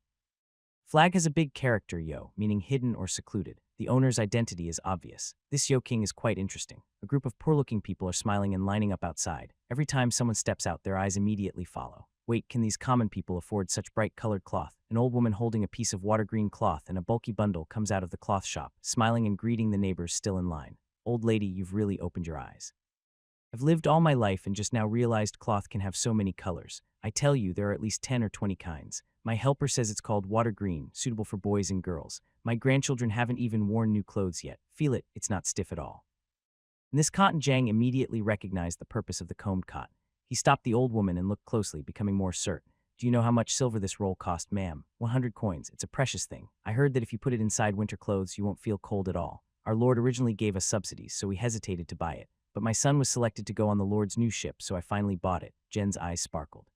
Flag has a big character yo, meaning hidden or secluded. The owner's identity is obvious. This Yo King is quite interesting. A group of poor-looking people are smiling and lining up outside. Every time someone steps out, their eyes immediately follow. Wait, can these common people afford such bright-colored cloth? An old woman holding a piece of water-green cloth and a bulky bundle comes out of the cloth shop, smiling and greeting the neighbors still in line. Old lady, you've really opened your eyes. I've lived all my life and just now realized cloth can have so many colors. I tell you, there are at least 10 or 20 kinds. My helper says it's called water green, suitable for boys and girls. My grandchildren haven't even worn new clothes yet. Feel it, it's not stiff at all. In this cotton, Jang immediately recognized the purpose of the combed cotton. He stopped the old woman and looked closely, becoming more certain. Do you know how much silver this roll cost, ma'am? 100 coins. It's a precious thing. I heard that if you put it inside winter clothes, you won't feel cold at all. Our Lord originally gave us subsidies, so we hesitated to buy it. But my son was selected to go on the Lord's new ship, so I finally bought it. Jen's eyes sparkled.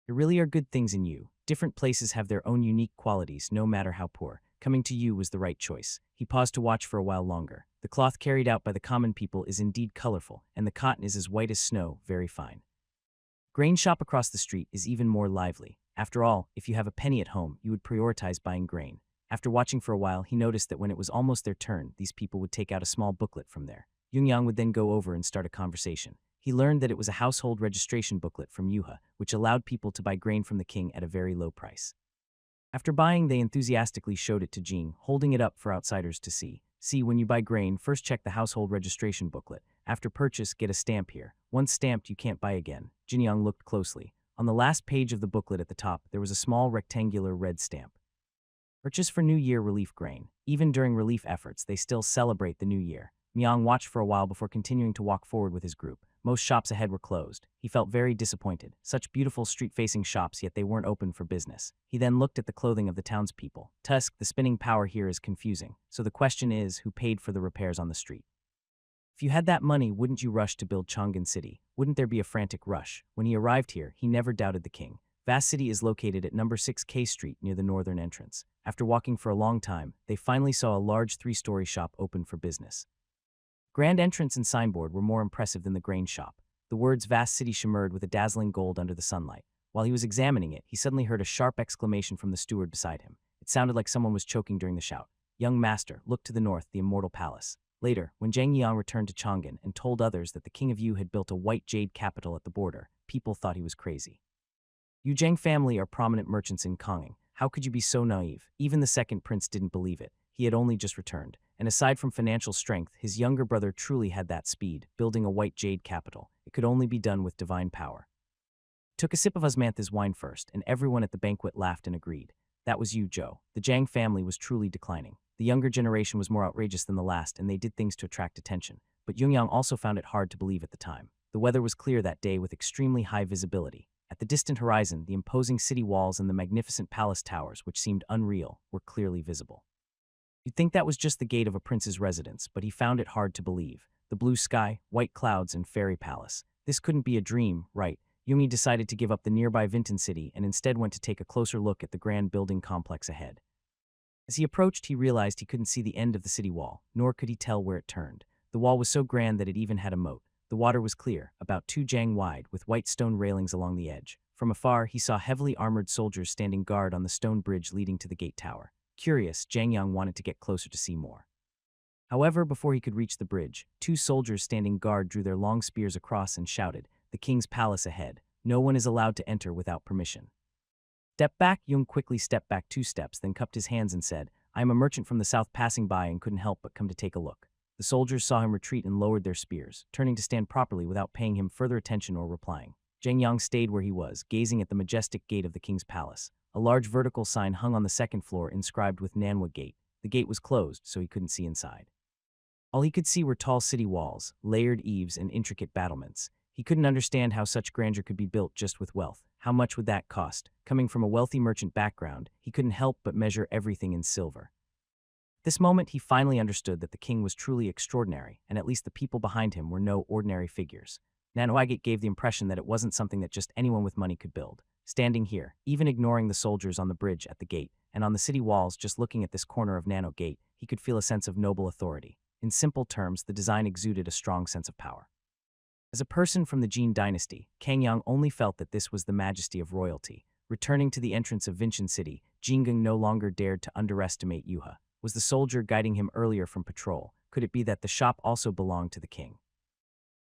There really are good things in you. Different places have their own unique qualities, no matter how poor. Coming to you was the right choice. He paused to watch for a while longer. The cloth carried out by the common people is indeed colorful, and the cotton is as white as snow, very fine. Grain shop across the street is even more lively. After all, if you have a penny at home, you would prioritize buying grain. After watching for a while, he noticed that when it was almost their turn, these people would take out a small booklet from there. Yoongyang would then go over and start a conversation. He learned that it was a household registration booklet from Yuha, which allowed people to buy grain from the king at a very low price. After buying, they enthusiastically showed it to Jing, holding it up for outsiders to see. See, when you buy grain, first check the household registration booklet. After purchase, get a stamp here. Once stamped, you can't buy again. Jinyoung looked closely. On the last page of the booklet at the top, there was a small rectangular red stamp. Purchase for New Year relief grain. Even during relief efforts, they still celebrate the New Year. Myung watched for a while before continuing to walk forward with his group. Most shops ahead were closed. He felt very disappointed. Such beautiful street-facing shops, yet they weren't open for business. He then looked at the clothing of the townspeople. Tusk, the spinning power here is confusing. So the question is, who paid for the repairs on the street? If you had that money, wouldn't you rush to build Chang'an City? Wouldn't there be a frantic rush? When he arrived here, he never doubted the king. Vast City is located at number 6 K Street near the northern entrance. After walking for a long time, they finally saw a large 3-story shop open for business. Grand entrance and signboard were more impressive than the grain shop. The words Vast City shimmered with a dazzling gold under the sunlight. While he was examining it, he suddenly heard a sharp exclamation from the steward beside him. It sounded like someone was choking during the shout. Young master, look to the north, the immortal palace. Later, when Zhang Yang returned to Chang'an and told others that the king of Yu had built a white jade capital at the border, people thought he was crazy. Yu Zhang family are prominent merchants in Kong'an. How could you be so naive? Even the second prince didn't believe it. He had only just returned. And aside from financial strength, his younger brother truly had that speed, building a white jade capital. It could only be done with divine power. Took a sip of Osmantha's wine first, and everyone at the banquet laughed and agreed. That was you, Joe. The Zhang family was truly declining. The younger generation was more outrageous than the last, and they did things to attract attention. But Yongyang also found it hard to believe at the time. The weather was clear that day with extremely high visibility. At the distant horizon, the imposing city walls and the magnificent palace towers, which seemed unreal, were clearly visible. You'd think that was just the gate of a prince's residence, but he found it hard to believe. The blue sky, white clouds, and fairy palace. This couldn't be a dream, right? Yumi decided to give up the nearby Vinton city and instead went to take a closer look at the grand building complex ahead. As he approached, he realized he couldn't see the end of the city wall, nor could he tell where it turned. The wall was so grand that it even had a moat. The water was clear, about 2 jang wide, with white stone railings along the edge. From afar, he saw heavily armored soldiers standing guard on the stone bridge leading to the gate tower. Curious, Zhang Yang wanted to get closer to see more. However, before he could reach the bridge, 2 soldiers standing guard drew their long spears across and shouted, "The king's palace ahead. No one is allowed to enter without permission." Step back. Jung quickly stepped back 2 steps, then cupped his hands and said, "I am a merchant from the south passing by and couldn't help but come to take a look." The soldiers saw him retreat and lowered their spears, turning to stand properly without paying him further attention or replying. Zhang Yang stayed where he was, gazing at the majestic gate of the king's palace. A large vertical sign hung on the second floor inscribed with Nanhwa Gate. The gate was closed, so he couldn't see inside. All he could see were tall city walls, layered eaves, and intricate battlements. He couldn't understand how such grandeur could be built just with wealth. How much would that cost? Coming from a wealthy merchant background, he couldn't help but measure everything in silver. This moment, he finally understood that the king was truly extraordinary, and at least the people behind him were no ordinary figures. Manhwaedit gave the impression that it wasn't something that just anyone with money could build. Standing here, even ignoring the soldiers on the bridge at the gate, and on the city walls just looking at this corner of Nano Gate, he could feel a sense of noble authority. In simple terms, the design exuded a strong sense of power. As a person from the Jin dynasty, Kang Yang only felt that this was the majesty of royalty. Returning to the entrance of Vincian City, Jingung no longer dared to underestimate Yuha. Was the soldier guiding him earlier from patrol? Could it be that the shop also belonged to the king?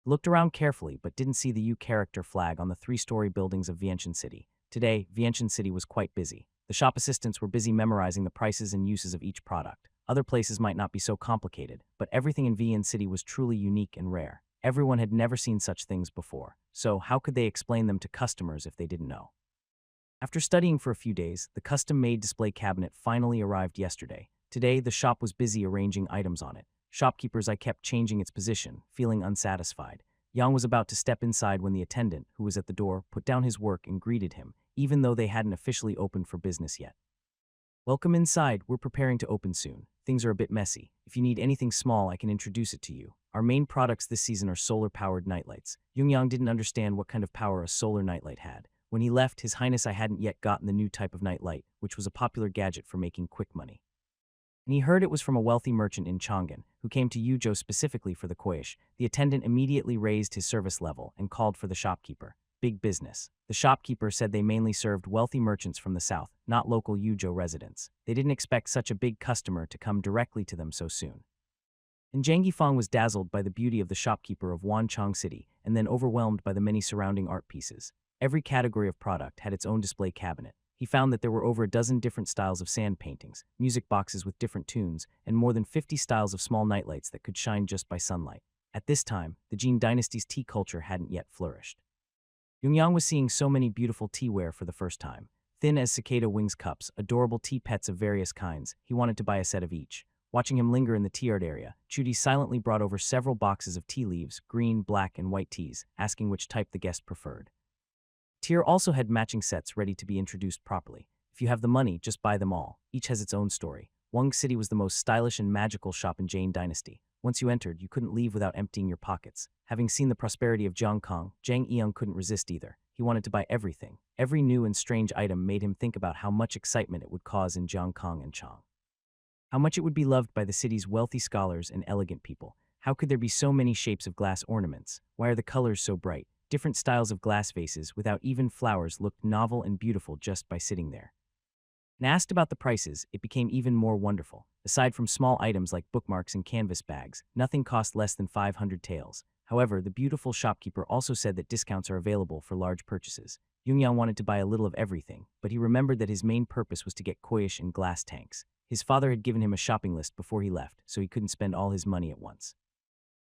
Looked around carefully but didn't see the U character flag on the three-story buildings of Vientiane City. Today, Vientiane City was quite busy. The shop assistants were busy memorizing the prices and uses of each product. Other places might not be so complicated, but everything in Vientiane City was truly unique and rare. Everyone had never seen such things before, so how could they explain them to customers if they didn't know? After studying for a few days, the custom-made display cabinet finally arrived yesterday. Today, the shop was busy arranging items on it. Shopkeepers, I kept changing its position, feeling unsatisfied. Yang was about to step inside when the attendant, who was at the door, put down his work and greeted him, even though they hadn't officially opened for business yet. Welcome inside, we're preparing to open soon. Things are a bit messy. If you need anything small, I can introduce it to you. Our main products this season are solar-powered nightlights. Yang didn't understand what kind of power a solar nightlight had. When he left, His Highness I hadn't yet gotten the new type of nightlight, which was a popular gadget for making quick money. And he heard it was from a wealthy merchant in Chang'an, who came to Yuzhou specifically for the koish. The attendant immediately raised his service level and called for the shopkeeper. Big business. The shopkeeper said they mainly served wealthy merchants from the south, not local Yuzhou residents. They didn't expect such a big customer to come directly to them so soon. And Zhang Yifang was dazzled by the beauty of the shopkeeper of Wancheng City and then overwhelmed by the many surrounding art pieces. Every category of product had its own display cabinet. He found that there were over a dozen different styles of sand paintings, music boxes with different tunes, and more than 50 styles of small nightlights that could shine just by sunlight. At this time, the Jin dynasty's tea culture hadn't yet flourished. Yang was seeing so many beautiful teaware for the first time. Thin as cicada wings cups, adorable tea pets of various kinds, he wanted to buy a set of each. Watching him linger in the tea art area, Chudi silently brought over several boxes of tea leaves, green, black, and white teas, asking which type the guest preferred. Tier also had matching sets ready to be introduced properly. If you have the money, just buy them all. Each has its own story. Wang City was the most stylish and magical shop in Jin Dynasty. Once you entered, you couldn't leave without emptying your pockets. Having seen the prosperity of Jiangkong, Zhang Yiyang couldn't resist either. He wanted to buy everything. Every new and strange item made him think about how much excitement it would cause in Jiangkong and Chang. How much it would be loved by the city's wealthy scholars and elegant people. How could there be so many shapes of glass ornaments? Why are the colors so bright? Different styles of glass vases without even flowers looked novel and beautiful just by sitting there. And asked about the prices, it became even more wonderful. Aside from small items like bookmarks and canvas bags, nothing cost less than 500 taels. However, the beautiful shopkeeper also said that discounts are available for large purchases. Yang wanted to buy a little of everything, but he remembered that his main purpose was to get koish and glass tanks. His father had given him a shopping list before he left, so he couldn't spend all his money at once.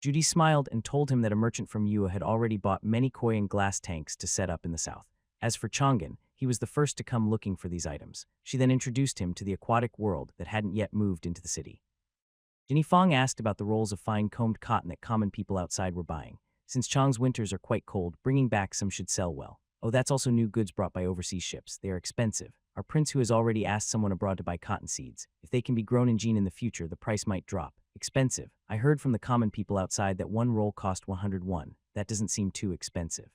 Judy smiled and told him that a merchant from Yua had already bought many koi and glass tanks to set up in the south. As for Chang'an, he was the first to come looking for these items. She then introduced him to the aquatic world that hadn't yet moved into the city. Jinny Fong asked about the rolls of fine-combed cotton that common people outside were buying. Since Chang's winters are quite cold, bringing back some should sell well. Oh, that's also new goods brought by overseas ships. They are expensive. Our prince who has already asked someone abroad to buy cotton seeds. If they can be grown in Jin in the future, the price might drop. Expensive. I heard from the common people outside that one roll cost 101. That doesn't seem too expensive.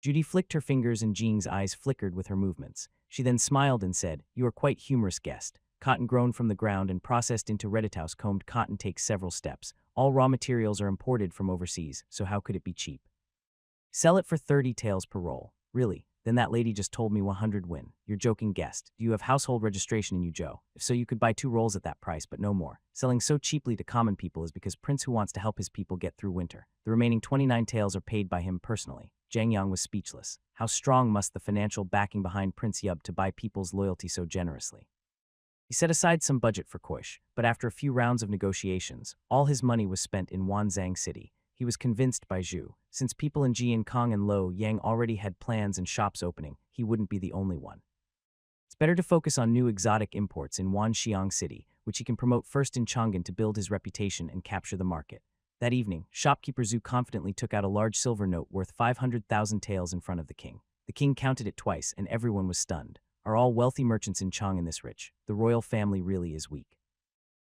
Judy flicked her fingers and Jing's eyes flickered with her movements. She then smiled and said, "You are quite humorous, guest. Cotton grown from the ground and processed into reddithouse combed cotton takes several steps. All raw materials are imported from overseas, so how could it be cheap? Sell it for 30 taels per roll. Really? Then that lady just told me 100 win. You're joking, guest. Do you have household registration in Yuzhou? If so, you could buy 2 rolls at that price, but no more. Selling so cheaply to common people is because Prince who wants to help his people get through winter. The remaining 29 taels are paid by him personally." Zhang Yang was speechless. How strong must the financial backing behind Prince Yub to buy people's loyalty so generously? He set aside some budget for koish, but after a few rounds of negotiations, all his money was spent in Wanzhang City. He was convinced by Zhu. Since people in Jiankong and Lo Yang already had plans and shops opening, he wouldn't be the only one. It's better to focus on new exotic imports in Wanxiang City, which he can promote first in Chang'an to build his reputation and capture the market. That evening, shopkeeper Zhu confidently took out a large silver note worth 500,000 taels in front of the king. The king counted it twice, and everyone was stunned. Are all wealthy merchants in Chang'an this rich? The royal family really is weak.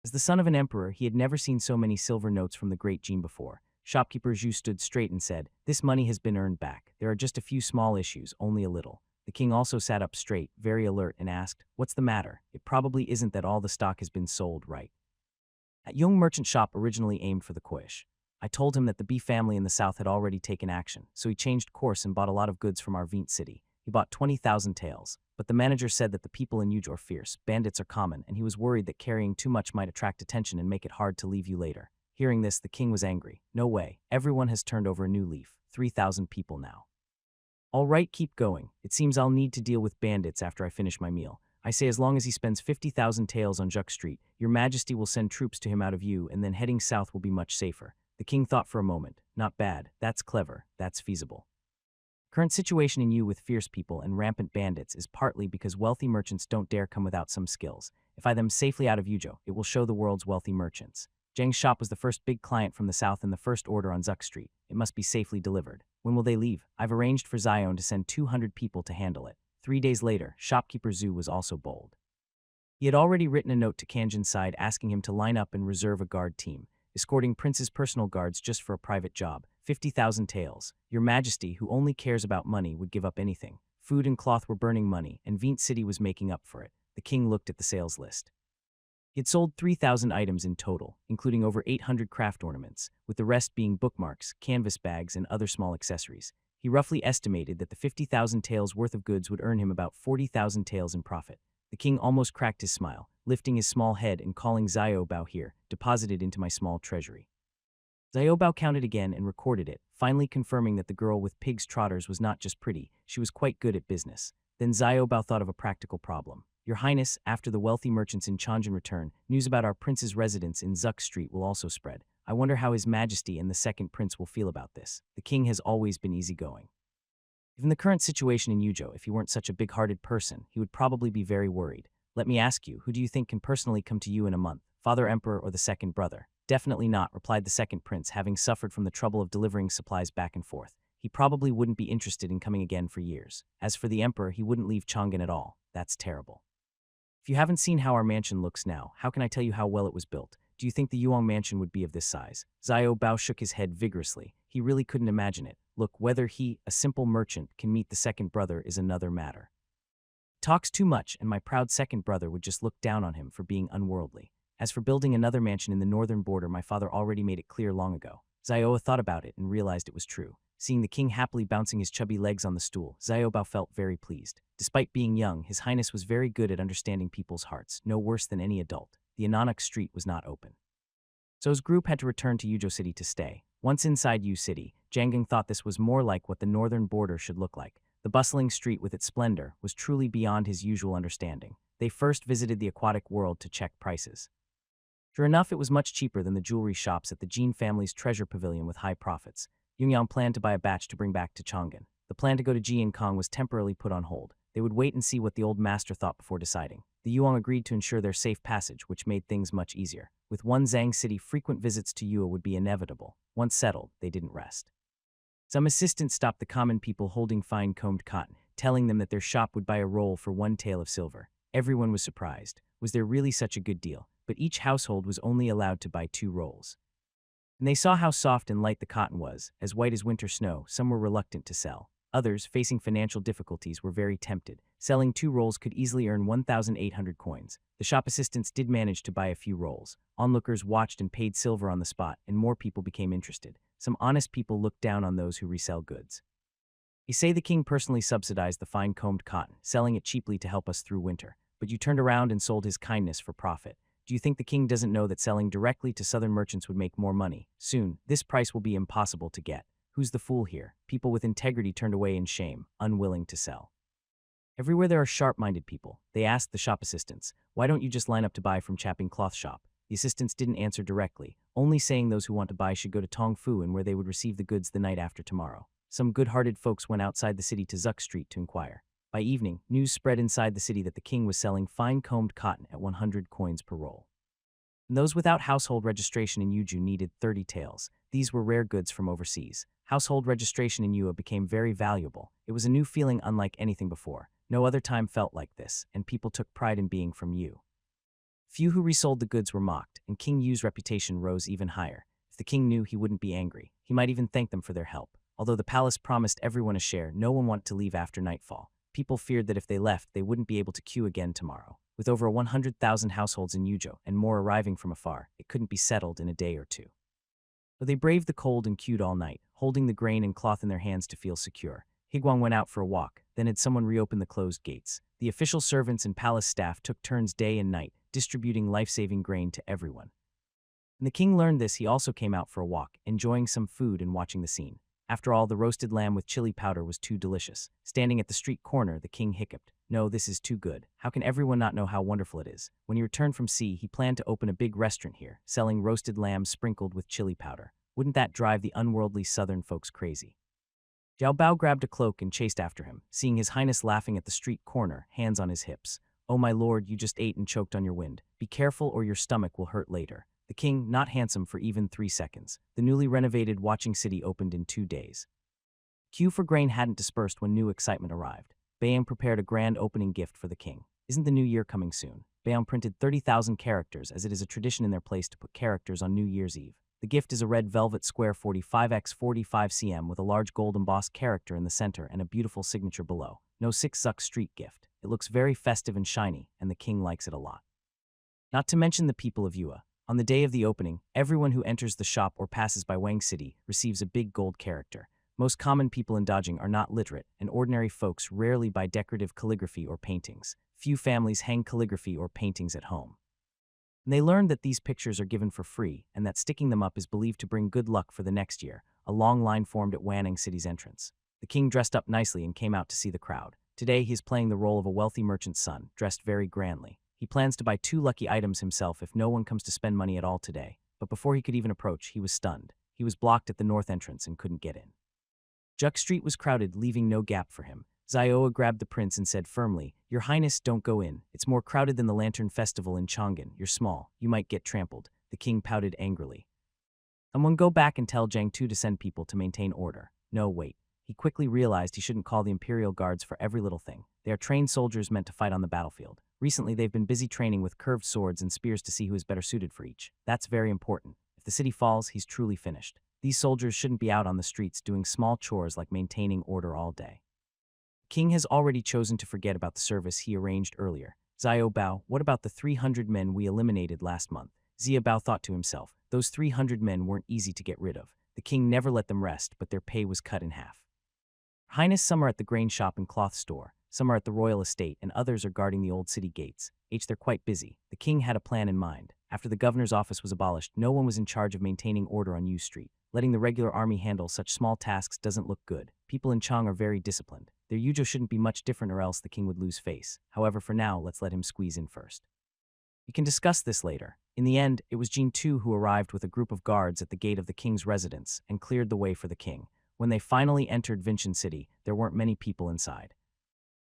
As the son of an emperor, he had never seen so many silver notes from the great Jean before. Shopkeeper Zhu stood straight and said, "This money has been earned back. There are just a few small issues, only a little." The king also sat up straight, very alert, and asked, "What's the matter? It probably isn't that all the stock has been sold, right?" That young merchant shop originally aimed for the Koish. I told him that the B family in the south had already taken action, so he changed course and bought a lot of goods from our Vint city. He bought 20,000 taels, but the manager said that the people in Yuj are fierce, bandits are common, and he was worried that carrying too much might attract attention and make it hard to leave you later. Hearing this, the king was angry. "No way, everyone has turned over a new leaf. 3,000 people now." "All right, keep going. It seems I'll need to deal with bandits after I finish my meal. I say as long as he spends 50,000 taels on Juk Street, your majesty will send troops to him out of Yu, and then heading south will be much safer." The king thought for a moment. "Not bad. That's clever. That's feasible." Current situation in Yu with fierce people and rampant bandits is partly because wealthy merchants don't dare come without some skills. If I them safely out of Yujo, it will show the world's wealthy merchants. Zheng's shop was the first big client from the south and the first order on Zuk Street. It must be safely delivered. When will they leave? I've arranged for Zion to send 200 people to handle it. 3 days later, shopkeeper Zhu was also bold. He had already written a note to Kanjin's side asking him to line up and reserve a guard team, escorting Prince's personal guards just for a private job. 50,000 taels. Your Majesty, who only cares about money, would give up anything. Food and cloth were burning money, and Vint City was making up for it. The king looked at the sales list. He had sold 3,000 items in total, including over 800 craft ornaments, with the rest being bookmarks, canvas bags, and other small accessories. He roughly estimated that the 50,000 taels worth of goods would earn him about 40,000 taels in profit. The king almost cracked his smile, lifting his small head and calling Xiaobao here, deposited into my small treasury. Xiaobao counted again and recorded it, finally confirming that the girl with pig's trotters was not just pretty, she was quite good at business. Then Xiaobao thought of a practical problem. "Your Highness, after the wealthy merchants in Chang'an return, news about our prince's residence in Zuk Street will also spread. I wonder how His Majesty and the second prince will feel about this." The king has always been easygoing. Given the current situation in Yujo, if he weren't such a big-hearted person, he would probably be very worried. "Let me ask you, who do you think can personally come to you in a month? Father Emperor or the second brother?" "Definitely not," replied the second prince, having suffered from the trouble of delivering supplies back and forth. He probably wouldn't be interested in coming again for years. As for the emperor, he wouldn't leave Chang'an at all. That's terrible. If you haven't seen how our mansion looks now, how can I tell you how well it was built? Do you think the Yuang mansion would be of this size? Xiao Bao shook his head vigorously. He really couldn't imagine it. Look, whether he, a simple merchant, can meet the second brother is another matter. Talks too much, and my proud second brother would just look down on him for being unworldly. As for building another mansion in the northern border, my father already made it clear long ago. Xiao thought about it and realized it was true. Seeing the king happily bouncing his chubby legs on the stool, Xiao Bao felt very pleased. Despite being young, His Highness was very good at understanding people's hearts, no worse than any adult. The Anonic Street was not open, so his group had to return to Yujo City to stay. Once inside Yu City, Jianggang thought this was more like what the northern border should look like. The bustling street with its splendor was truly beyond his usual understanding. They first visited the aquatic world to check prices. Sure enough, it was much cheaper than the jewelry shops at the Jin family's treasure pavilion with high profits. Yungyang planned to buy a batch to bring back to Chang'an. The plan to go to Ji and Kong was temporarily put on hold. They would wait and see what the old master thought before deciding. The Yuang agreed to ensure their safe passage, which made things much easier. With one Zhang City, frequent visits to Yua would be inevitable. Once settled, they didn't rest. Some assistants stopped the common people holding fine-combed cotton, telling them that their shop would buy a roll for 1 tael of silver. Everyone was surprised. Was there really such a good deal? But each household was only allowed to buy 2 rolls. And they saw how soft and light the cotton was, as white as winter snow. Some were reluctant to sell. Others, facing financial difficulties, were very tempted. Selling 2 rolls could easily earn 1,800 coins. The shop assistants did manage to buy a few rolls. Onlookers watched and paid silver on the spot, and more people became interested. Some honest people looked down on those who resell goods. You say the king personally subsidized the fine-combed cotton, selling it cheaply to help us through winter. But you turned around and sold his kindness for profit. Do you think the king doesn't know that selling directly to southern merchants would make more money? Soon, this price will be impossible to get. Who's the fool here? People with integrity turned away in shame, unwilling to sell. Everywhere there are sharp-minded people. They asked the shop assistants, "Why don't you just line up to buy from Chapping Cloth Shop?" The assistants didn't answer directly, only saying those who want to buy should go to Tongfu and where they would receive the goods the night after tomorrow. Some good-hearted folks went outside the city to Zuk Street to inquire. By evening, news spread inside the city that the king was selling fine-combed cotton at 100 coins per roll. And those without household registration in Yuju needed 30 taels. These were rare goods from overseas. Household registration in Yua became very valuable. It was a new feeling unlike anything before. No other time felt like this, and people took pride in being from Yu. Few who resold the goods were mocked, and King Yu's reputation rose even higher. If the king knew, he wouldn't be angry. He might even thank them for their help. Although the palace promised everyone a share, no one wanted to leave after nightfall. People feared that if they left, they wouldn't be able to queue again tomorrow. With over 100,000 households in Yujo and more arriving from afar, it couldn't be settled in a day or two. But they braved the cold and queued all night, holding the grain and cloth in their hands to feel secure. Higwang went out for a walk, then had someone reopen the closed gates. The official servants and palace staff took turns day and night, distributing life-saving grain to everyone. When the king learned this, he also came out for a walk, enjoying some food and watching the scene. After all, the roasted lamb with chili powder was too delicious. Standing at the street corner, the king hiccuped. No, this is too good. How can everyone not know how wonderful it is? When he returned from sea, he planned to open a big restaurant here, selling roasted lamb sprinkled with chili powder. Wouldn't that drive the unworldly southern folks crazy? Jiao Bao grabbed a cloak and chased after him, seeing His Highness laughing at the street corner, hands on his hips. Oh my lord, you just ate and choked on your wind. Be careful or your stomach will hurt later. The king, not handsome for even 3 seconds. The newly renovated watching city opened in 2 days. Queue for grain hadn't dispersed when new excitement arrived. Bayang prepared a grand opening gift for the king. Isn't the new year coming soon? Bayang printed 30,000 characters, as it is a tradition in their place to put characters on New Year's Eve. The gift is a red velvet square 45x45 cm with a large gold embossed character in the center and a beautiful signature below. No 6-zuck street gift. It looks very festive and shiny, and the king likes it a lot. Not to mention the people of Yua. On the day of the opening, everyone who enters the shop or passes by Wang City receives a big gold character. Most common people in Dajing are not literate, and ordinary folks rarely buy decorative calligraphy or paintings. Few families hang calligraphy or paintings at home. And they learned that these pictures are given for free, and that sticking them up is believed to bring good luck for the next year. A long line formed at Wanning City's entrance. The king dressed up nicely and came out to see the crowd. Today he is playing the role of a wealthy merchant's son, dressed very grandly. He plans to buy 2 lucky items himself if no one comes to spend money at all today. But before he could even approach, he was stunned. He was blocked at the north entrance and couldn't get in. Juk Street was crowded, leaving no gap for him. Zioa grabbed the prince and said firmly, Your Highness, don't go in. It's more crowded than the Lantern Festival in Chang'an. You're small. You might get trampled. The king pouted angrily. Someone go back and tell Jiang Tu to send people to maintain order. No, wait. He quickly realized he shouldn't call the Imperial Guards for every little thing. They are trained soldiers meant to fight on the battlefield. Recently, they've been busy training with curved swords and spears to see who is better suited for each. That's very important. If the city falls, he's truly finished. These soldiers shouldn't be out on the streets doing small chores like maintaining order all day. King has already chosen to forget about the service he arranged earlier. Zio Bao, what about the 300 men we eliminated last month? Zia Bao thought to himself, those 300 men weren't easy to get rid of. The king never let them rest, but their pay was cut in half. Highness, some are at the grain shop and cloth store, some are at the royal estate, and others are guarding the old city gates. They're quite busy. The king had a plan in mind. After the governor's office was abolished, no one was in charge of maintaining order on U Street. Letting the regular army handle such small tasks doesn't look good. People in Chang are very disciplined. Their Yujo shouldn't be much different or else the king would lose face. However, for now, let's let him squeeze in first. We can discuss this later. In the end, it was Jin Tu who arrived with a group of guards at the gate of the king's residence and cleared the way for the king. When they finally entered Vincian City, there weren't many people inside.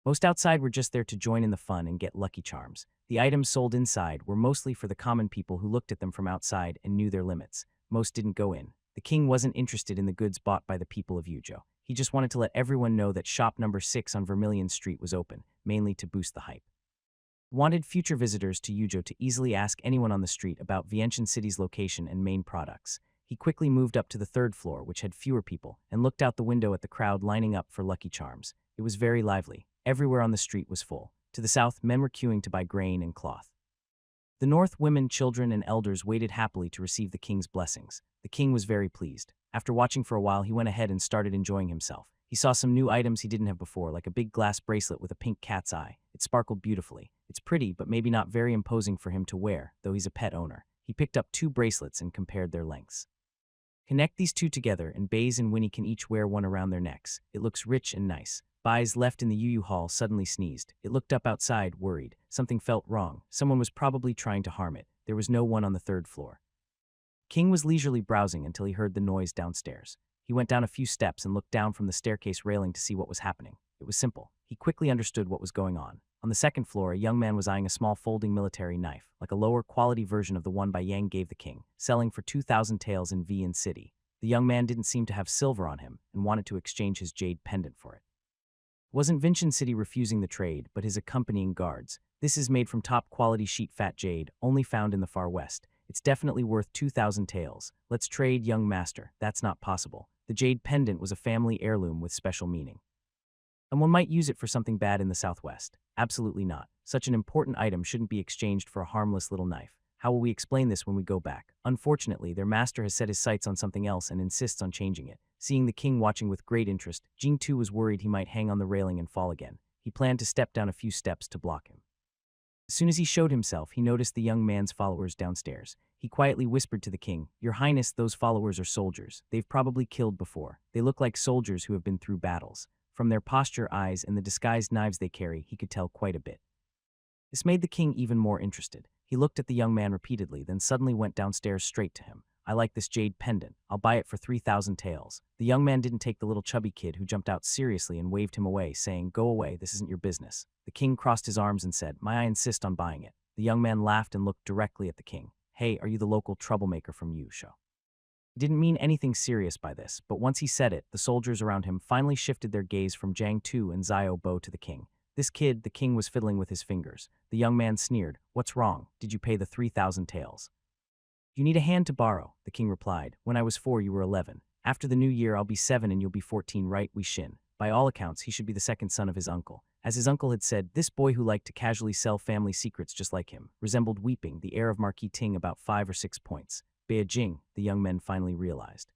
Most outside were just there to join in the fun and get lucky charms. The items sold inside were mostly for the common people who looked at them from outside and knew their limits. Most didn't go in. The king wasn't interested in the goods bought by the people of Yujo. He just wanted to let everyone know that shop number 6 on Vermilion Street was open, mainly to boost the hype. He wanted future visitors to Yujo to easily ask anyone on the street about Vientiane City's location and main products. He quickly moved up to the 3rd floor, which had fewer people, and looked out the window at the crowd lining up for lucky charms. It was very lively. Everywhere on the street was full. To the south, men were queuing to buy grain and cloth. The north, women, children, and elders waited happily to receive the king's blessings. The king was very pleased. After watching for a while, he went ahead and started enjoying himself. He saw some new items he didn't have before, like a big glass bracelet with a pink cat's eye. It sparkled beautifully. It's pretty, but maybe not very imposing for him to wear, though he's a pet owner. He picked up 2 bracelets and compared their lengths. Connect these 2 together, and Baze and Winnie can each wear one around their necks. It looks rich and nice. Baze, left in the Yu hall, suddenly sneezed. It looked up outside, worried. Something felt wrong. Someone was probably trying to harm it. There was no one on the 3rd floor. King was leisurely browsing until he heard the noise downstairs. He went down a few steps and looked down from the staircase railing to see what was happening. It was simple. He quickly understood what was going on. On the 2nd floor, a young man was eyeing a small folding military knife, like a lower-quality version of the one by Yang gave the king, selling for 2,000 taels in Vientiane City. The young man didn't seem to have silver on him and wanted to exchange his jade pendant for it. Wasn't Vincent City refusing the trade, but his accompanying guards. This is made from top-quality sheet fat jade, only found in the far west. It's definitely worth 2,000 taels. Let's trade, young master. That's not possible. The jade pendant was a family heirloom with special meaning. And one might use it for something bad in the southwest. Absolutely not. Such an important item shouldn't be exchanged for a harmless little knife. How will we explain this when we go back? Unfortunately, their master has set his sights on something else and insists on changing it. Seeing the king watching with great interest, Jing too was worried he might hang on the railing and fall again. He planned to step down a few steps to block him. As soon as he showed himself, he noticed the young man's followers downstairs. He quietly whispered to the king, "Your Highness, those followers are soldiers. They've probably killed before. They look like soldiers who have been through battles. From their posture, eyes, and the disguised knives they carry, he could tell quite a bit." This made the king even more interested. He looked at the young man repeatedly, then suddenly went downstairs straight to him. "I like this jade pendant. I'll buy it for 3,000 taels." The young man didn't take the little chubby kid who jumped out seriously and waved him away, saying, "Go away, this isn't your business." The king crossed his arms and said, "I insist on buying it." The young man laughed and looked directly at the king. "Hey, are you the local troublemaker from Yusho?" He didn't mean anything serious by this, but once he said it, the soldiers around him finally shifted their gaze from Jiang Tu and Zio Bo to the king. "This kid," the king was fiddling with his fingers. The young man sneered, "What's wrong? Did you pay the 3,000 taels?" "You need a hand to borrow," the king replied. "When I was 4, you were 11. After the new year, I'll be 7 and you'll be 14, right? We Shin." By all accounts, he should be the second son of his uncle. As his uncle had said, this boy who liked to casually sell family secrets just like him resembled Weeping, the heir of Marquis Ting, about 5 or 6 points. Beijing, the young men finally realized.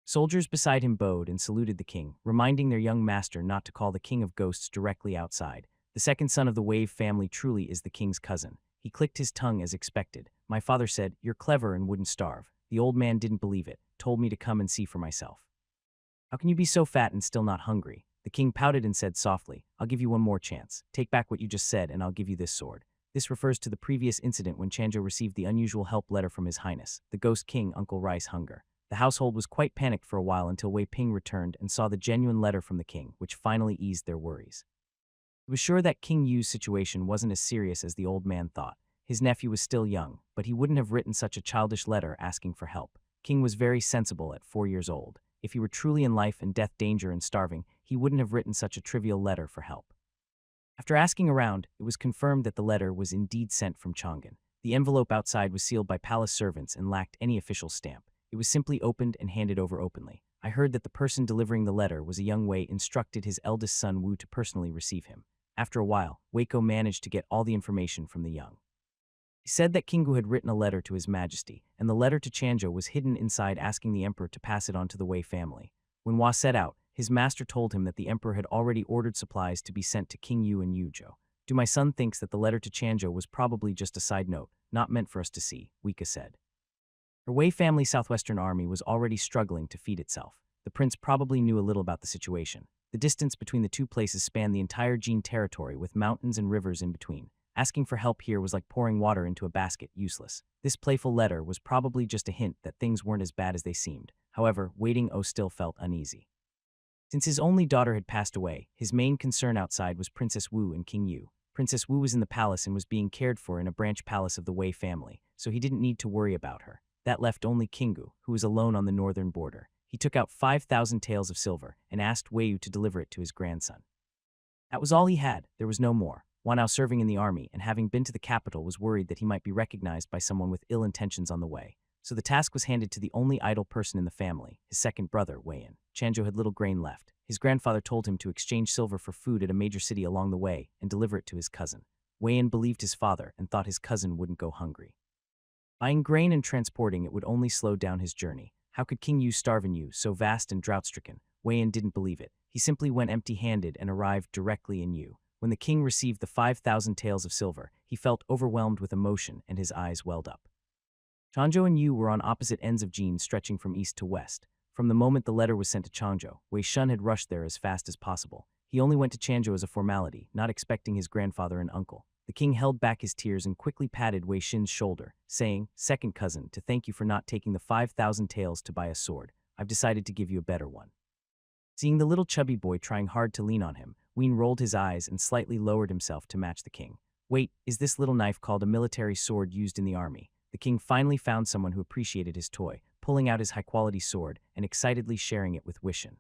Soldiers beside him bowed and saluted the king, reminding their young master not to call the king of ghosts directly outside. The second son of the Wave family truly is the king's cousin. He clicked his tongue as expected. "My father said, 'You're clever and wouldn't starve.' The old man didn't believe it, told me to come and see for myself." "How can you be so fat and still not hungry?" The king pouted and said softly, "I'll give you one more chance. Take back what you just said and I'll give you this sword." This refers to the previous incident when Chanjo received the unusual help letter from his highness, the ghost king, Uncle Rice Hunger. The household was quite panicked for a while until Wei Ping returned and saw the genuine letter from the king, which finally eased their worries. He was sure that King Yu's situation wasn't as serious as the old man thought. His nephew was still young, but he wouldn't have written such a childish letter asking for help. King was very sensible at 4 years old. If he were truly in life and death danger and starving, he wouldn't have written such a trivial letter for help. After asking around, it was confirmed that the letter was indeed sent from Chang'an. The envelope outside was sealed by palace servants and lacked any official stamp. It was simply opened and handed over openly. I heard that the person delivering the letter was a young Wei instructed his eldest son Wu to personally receive him. After a while, Weiko managed to get all the information from the young. He said that Kingu had written a letter to His Majesty, and the letter to Chanjo was hidden inside, asking the emperor to pass it on to the Wei family. When Hua set out, his master told him that the emperor had already ordered supplies to be sent to King Yu and Yujo. "Do my son thinks that the letter to Chanjo was probably just a side note, not meant for us to see," Wika said. Her Wei family southwestern army was already struggling to feed itself. The prince probably knew a little about the situation. The distance between the two places spanned the entire Jin territory with mountains and rivers in between. Asking for help here was like pouring water into a basket, useless. This playful letter was probably just a hint that things weren't as bad as they seemed. However, Waiting O still felt uneasy. Since his only daughter had passed away, his main concern outside was Princess Wu and King Yu. Princess Wu was in the palace and was being cared for in a branch palace of the Wei family, so he didn't need to worry about her. That left only Kingu, who was alone on the northern border. He took out 5,000 taels of silver and asked Wei Yu to deliver it to his grandson. That was all he had. There was no more. Hua, now serving in the army and having been to the capital, was worried that he might be recognized by someone with ill intentions on the way. So the task was handed to the only idle person in the family, his second brother, Wei-in. Chanjo had little grain left. His grandfather told him to exchange silver for food at a major city along the way and deliver it to his cousin. Wei-in believed his father and thought his cousin wouldn't go hungry. Buying grain and transporting it would only slow down his journey. How could King Yu starve in Yu, so vast and drought-stricken? Wei-in didn't believe it. He simply went empty-handed and arrived directly in Yu. When the king received the 5,000 taels of silver, he felt overwhelmed with emotion and his eyes welled up. Changzhou and Yu were on opposite ends of Jin, stretching from east to west. From the moment the letter was sent to Changzhou, Wei Shun had rushed there as fast as possible. He only went to Changzhou as a formality, not expecting his grandfather and uncle. The king held back his tears and quickly patted Wei Shin's shoulder, saying, "Second cousin, to thank you for not taking the 5,000 taels to buy a sword. I've decided to give you a better one." Seeing the little chubby boy trying hard to lean on him, Ween rolled his eyes and slightly lowered himself to match the king. "Wait, is this little knife called a military sword used in the army?" The king finally found someone who appreciated his toy, pulling out his high-quality sword and excitedly sharing it with Wishin.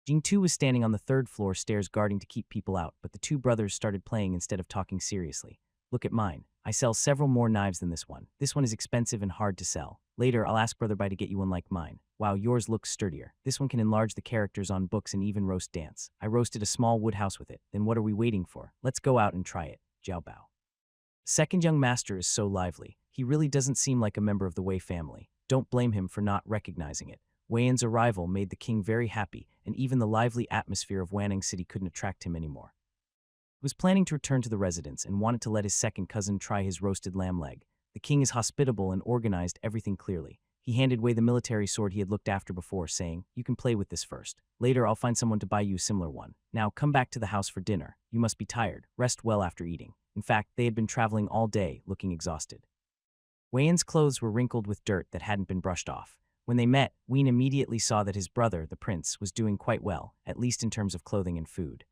Jing-tu was standing on the third floor stairs guarding to keep people out, but the two brothers started playing instead of talking seriously. Look at mine. I sell several more knives than this one. This one is expensive and hard to sell. Later, I'll ask Brother Bai to get you one like mine. Wow, yours looks sturdier. This one can enlarge the characters on books and even roast dance. I roasted a small wood house with it. Then what are we waiting for? Let's go out and try it. Jiao Bao. Second young master is so lively. He really doesn't seem like a member of the Wei family. Don't blame him for not recognizing it. Wei Yan's arrival made the king very happy, and even the lively atmosphere of Wanning City couldn't attract him anymore. He was planning to return to the residence and wanted to let his second cousin try his roasted lamb leg. The king is hospitable and organized everything clearly. He handed Wei the military sword he had looked after before, saying, "You can play with this first. Later I'll find someone to buy you a similar one. Now come back to the house for dinner. You must be tired. Rest well after eating." In fact, they had been traveling all day, looking exhausted. Wei Yan's clothes were wrinkled with dirt that hadn't been brushed off. When they met, Ween immediately saw that his brother, the prince, was doing quite well, at least in terms of clothing and food.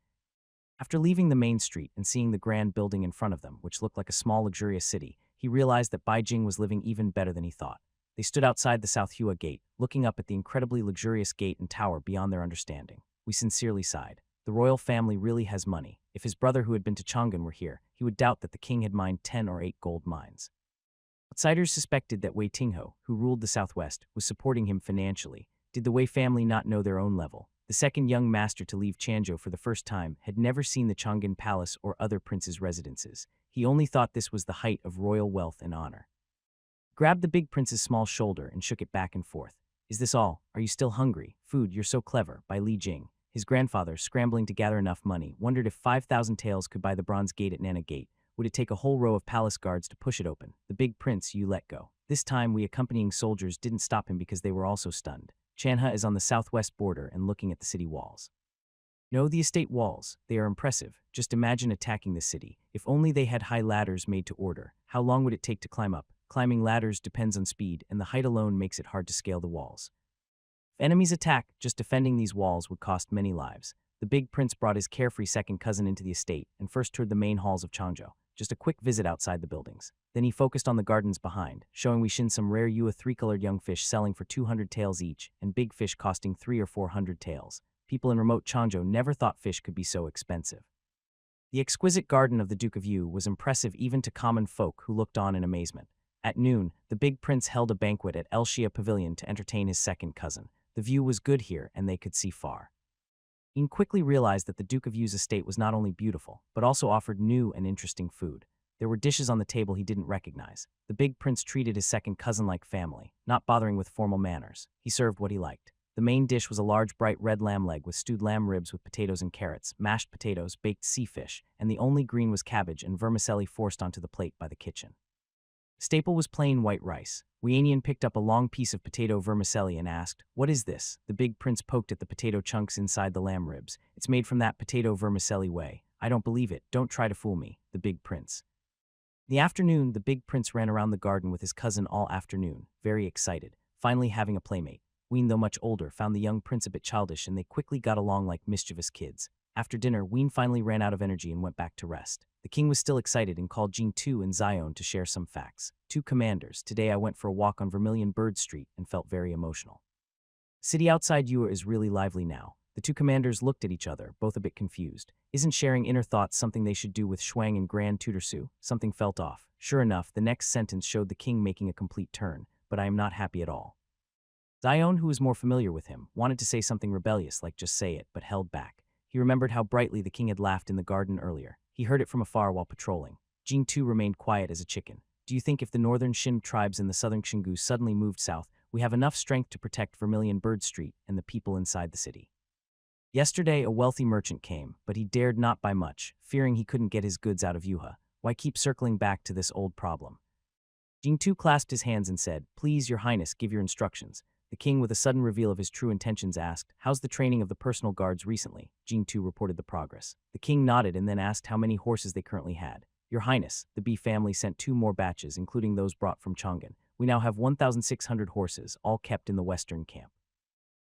After leaving the main street and seeing the grand building in front of them, which looked like a small luxurious city, he realized that Bai Jing was living even better than he thought. They stood outside the South Hua Gate, looking up at the incredibly luxurious gate and tower beyond their understanding. We sincerely sighed. The royal family really has money. If his brother who had been to Chang'an were here, he would doubt that the king had mined 10 or 8 gold mines. Outsiders suspected that Wei Tingho, who ruled the southwest, was supporting him financially. Did the Wei family not know their own level? The second young master to leave Changzhou for the first time had never seen the Chang'an Palace or other princes' residences. He only thought this was the height of royal wealth and honor. Grabbed the big prince's small shoulder and shook it back and forth. "Is this all? Are you still hungry? Food, you're so clever," by Li Jing. His grandfather, scrambling to gather enough money, wondered if 5,000 taels could buy the bronze gate at Nana Gate. Would it take a whole row of palace guards to push it open? The big prince, you let go. This time, we accompanying soldiers didn't stop him because they were also stunned. Chanha is on the southwest border and looking at the city walls. No, the estate walls. They are impressive. Just imagine attacking the city. If only they had high ladders made to order. How long would it take to climb up? Climbing ladders depends on speed, and the height alone makes it hard to scale the walls. If enemies attack, just defending these walls would cost many lives. The big prince brought his carefree second cousin into the estate and first toured the main halls of Changzhou. Just a quick visit outside the buildings. Then he focused on the gardens behind, showing Wishin some rare Yua 3-colored young fish selling for 200 taels each, and big fish costing 300 or 400 taels. People in remote Changzhou never thought fish could be so expensive. The exquisite garden of the Duke of Yu was impressive even to common folk who looked on in amazement. At noon, the big prince held a banquet at El Shia Pavilion to entertain his second cousin. The view was good here, and they could see far. Yin quickly realized that the Duke of Yu's estate was not only beautiful, but also offered new and interesting food. There were dishes on the table he didn't recognize. The big prince treated his second cousin like family, not bothering with formal manners. He served what he liked. The main dish was a large bright red lamb leg with stewed lamb ribs with potatoes and carrots, mashed potatoes, baked sea fish, and the only green was cabbage and vermicelli forced onto the plate by the kitchen. Staple was plain white rice. Weanian picked up a long piece of potato vermicelli and asked, "What is this?" The big prince poked at the potato chunks inside the lamb ribs. "It's made from that potato vermicelli way." "I don't believe it. Don't try to fool me." The big prince. In the afternoon, the big prince ran around the garden with his cousin all afternoon, very excited, finally having a playmate. Ween, though much older, found the young prince a bit childish and they quickly got along like mischievous kids. After dinner, Ween finally ran out of energy and went back to rest. The king was still excited and called Jing Tu and Zion to share some facts. "Two commanders, today I went for a walk on Vermilion Bird Street and felt very emotional. City outside Yua is really lively now." The two commanders looked at each other, both a bit confused. Isn't sharing inner thoughts something they should do with Shuang and Grand Tutor Su? Something felt off. Sure enough, the next sentence showed the king making a complete turn, "But I am not happy at all." Zion, who was more familiar with him, wanted to say something rebellious like just say it, but held back. He remembered how brightly the king had laughed in the garden earlier. He heard it from afar while patrolling. Jing Tu remained quiet as a chicken. "Do you think if the northern Shin tribes in the southern Xingu suddenly moved south, we have enough strength to protect Vermilion Bird Street and the people inside the city?" Yesterday, a wealthy merchant came, but he dared not buy much, fearing he couldn't get his goods out of Yuha. Why keep circling back to this old problem? Jing Tu clasped his hands and said, "Please, your highness, give your instructions." The king, with a sudden reveal of his true intentions, asked, "How's the training of the personal guards recently?" Jing Tu reported the progress. The king nodded and then asked how many horses they currently had. "Your highness, the Bi family sent 2 more batches, including those brought from Chang'an. We now have 1,600 horses, all kept in the western camp."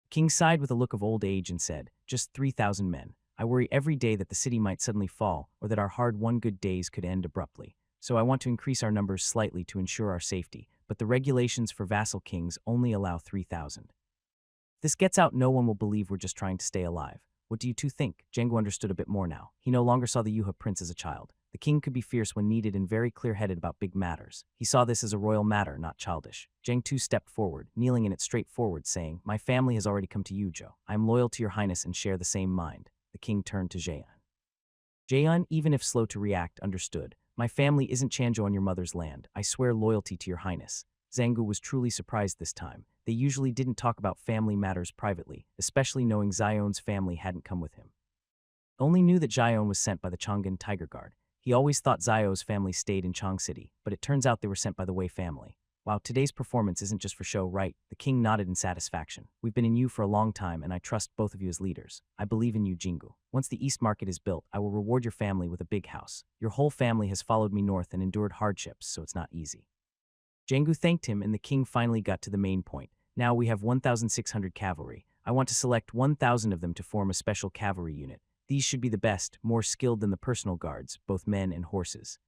The king sighed with a look of old age and said, "Just 3,000 men. I worry every day that the city might suddenly fall or that our hard-won good days could end abruptly. So I want to increase our numbers slightly to ensure our safety, but the regulations for vassal kings only allow 3,000. this gets out, no one will believe we're just trying to stay alive. What do you two think? Django understood a bit more now. He no longer saw the Yuha prince as a child. The king could be fierce when needed and very clear-headed about big matters. He saw this as a royal matter, not childish. Jang Tu stepped forward, kneeling in it straightforward, saying, "My family has already come to you, Zhou. I am loyal to your highness and share the same mind." The king turned to Jaeun. Jaeun, even if slow to react, understood. "My family isn't Chanzhou on your mother's land. I swear loyalty to your highness." Zangu was truly surprised this time. They usually didn't talk about family matters privately, especially knowing Zion's family hadn't come with him. Only knew that Zion was sent by the Chang'an Tiger Guard. He always thought Zio's family stayed in Chang City, but it turns out they were sent by the Wei family. Wow, today's performance isn't just for show, right? The king nodded in satisfaction. "We've been in you for a long time, and I trust both of you as leaders. I believe in you, Jingu. Once the East Market is built, I will reward your family with a big house. Your whole family has followed me north and endured hardships, so it's not easy." Jangu thanked him, and the king finally got to the main point. "Now we have 1,600 cavalry. I want to select 1,000 of them to form a special cavalry unit. These should be the best, more skilled than the personal guards, both men and horses.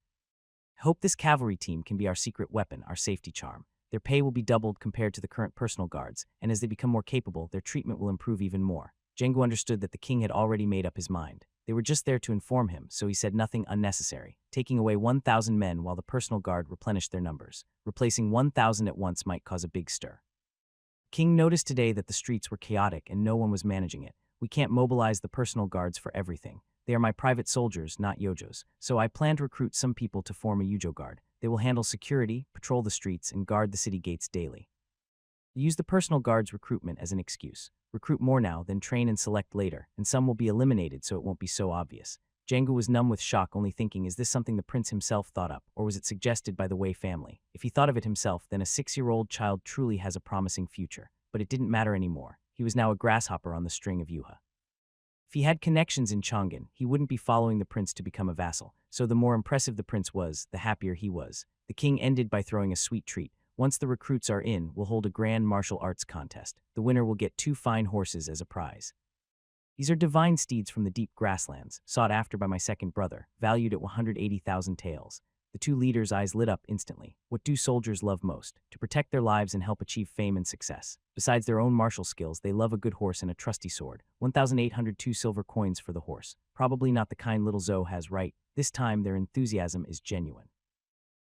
Hope this cavalry team can be our secret weapon, our safety charm. Their pay will be doubled compared to the current personal guards, and as they become more capable, their treatment will improve even more." Jangu understood that the king had already made up his mind. They were just there to inform him, so he said nothing unnecessary, taking away 1,000 men while the personal guard replenished their numbers. Replacing 1,000 at once might cause a big stir. King noticed today that the streets were chaotic and no one was managing it. "We can't mobilize the personal guards for everything. They are my private soldiers, not Yojo's, so I plan to recruit some people to form a Yujo guard. They will handle security, patrol the streets, and guard the city gates daily." Use the personal guard's recruitment as an excuse. Recruit more now, then train and select later, and some will be eliminated so it won't be so obvious. Jangu was numb with shock, only thinking, is this something the prince himself thought up, or was it suggested by the Wei family? If he thought of it himself, then a 6-year-old child truly has a promising future. But it didn't matter anymore. He was now a grasshopper on the string of Yuha. If he had connections in Chang'an, he wouldn't be following the prince to become a vassal, so the more impressive the prince was, the happier he was. The king ended by throwing a sweet treat. "Once the recruits are in, we'll hold a grand martial arts contest. The winner will get 2 fine horses as a prize. These are divine steeds from the deep grasslands, sought after by my second brother, valued at 180,000 taels." The 2 leaders' eyes lit up instantly. What do soldiers love most? To protect their lives and help achieve fame and success. Besides their own martial skills, they love a good horse and a trusty sword. 1,802 silver coins for the horse. Probably not the kind little Zhou has, right? This time, their enthusiasm is genuine.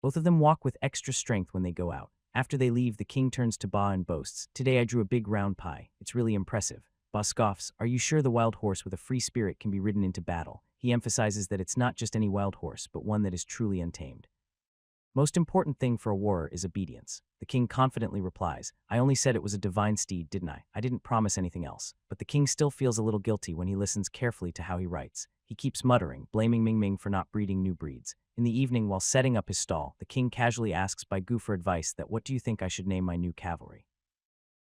Both of them walk with extra strength when they go out. After they leave, the king turns to Ba and boasts, "Today I drew a big round pie. It's really impressive." Ba scoffs, "Are you sure the wild horse with a free spirit can be ridden into battle?" He emphasizes that it's not just any wild horse, but one that is truly untamed. "Most important thing for a warrior is obedience." The king confidently replies, "I only said it was a divine steed, didn't I? I didn't promise anything else." But the king still feels a little guilty when he listens carefully to how he writes. He keeps muttering, blaming Ming Ming for not breeding new breeds. In the evening, while setting up his stall, the king casually asks Bai Gu for advice that, "What do you think I should name my new cavalry?"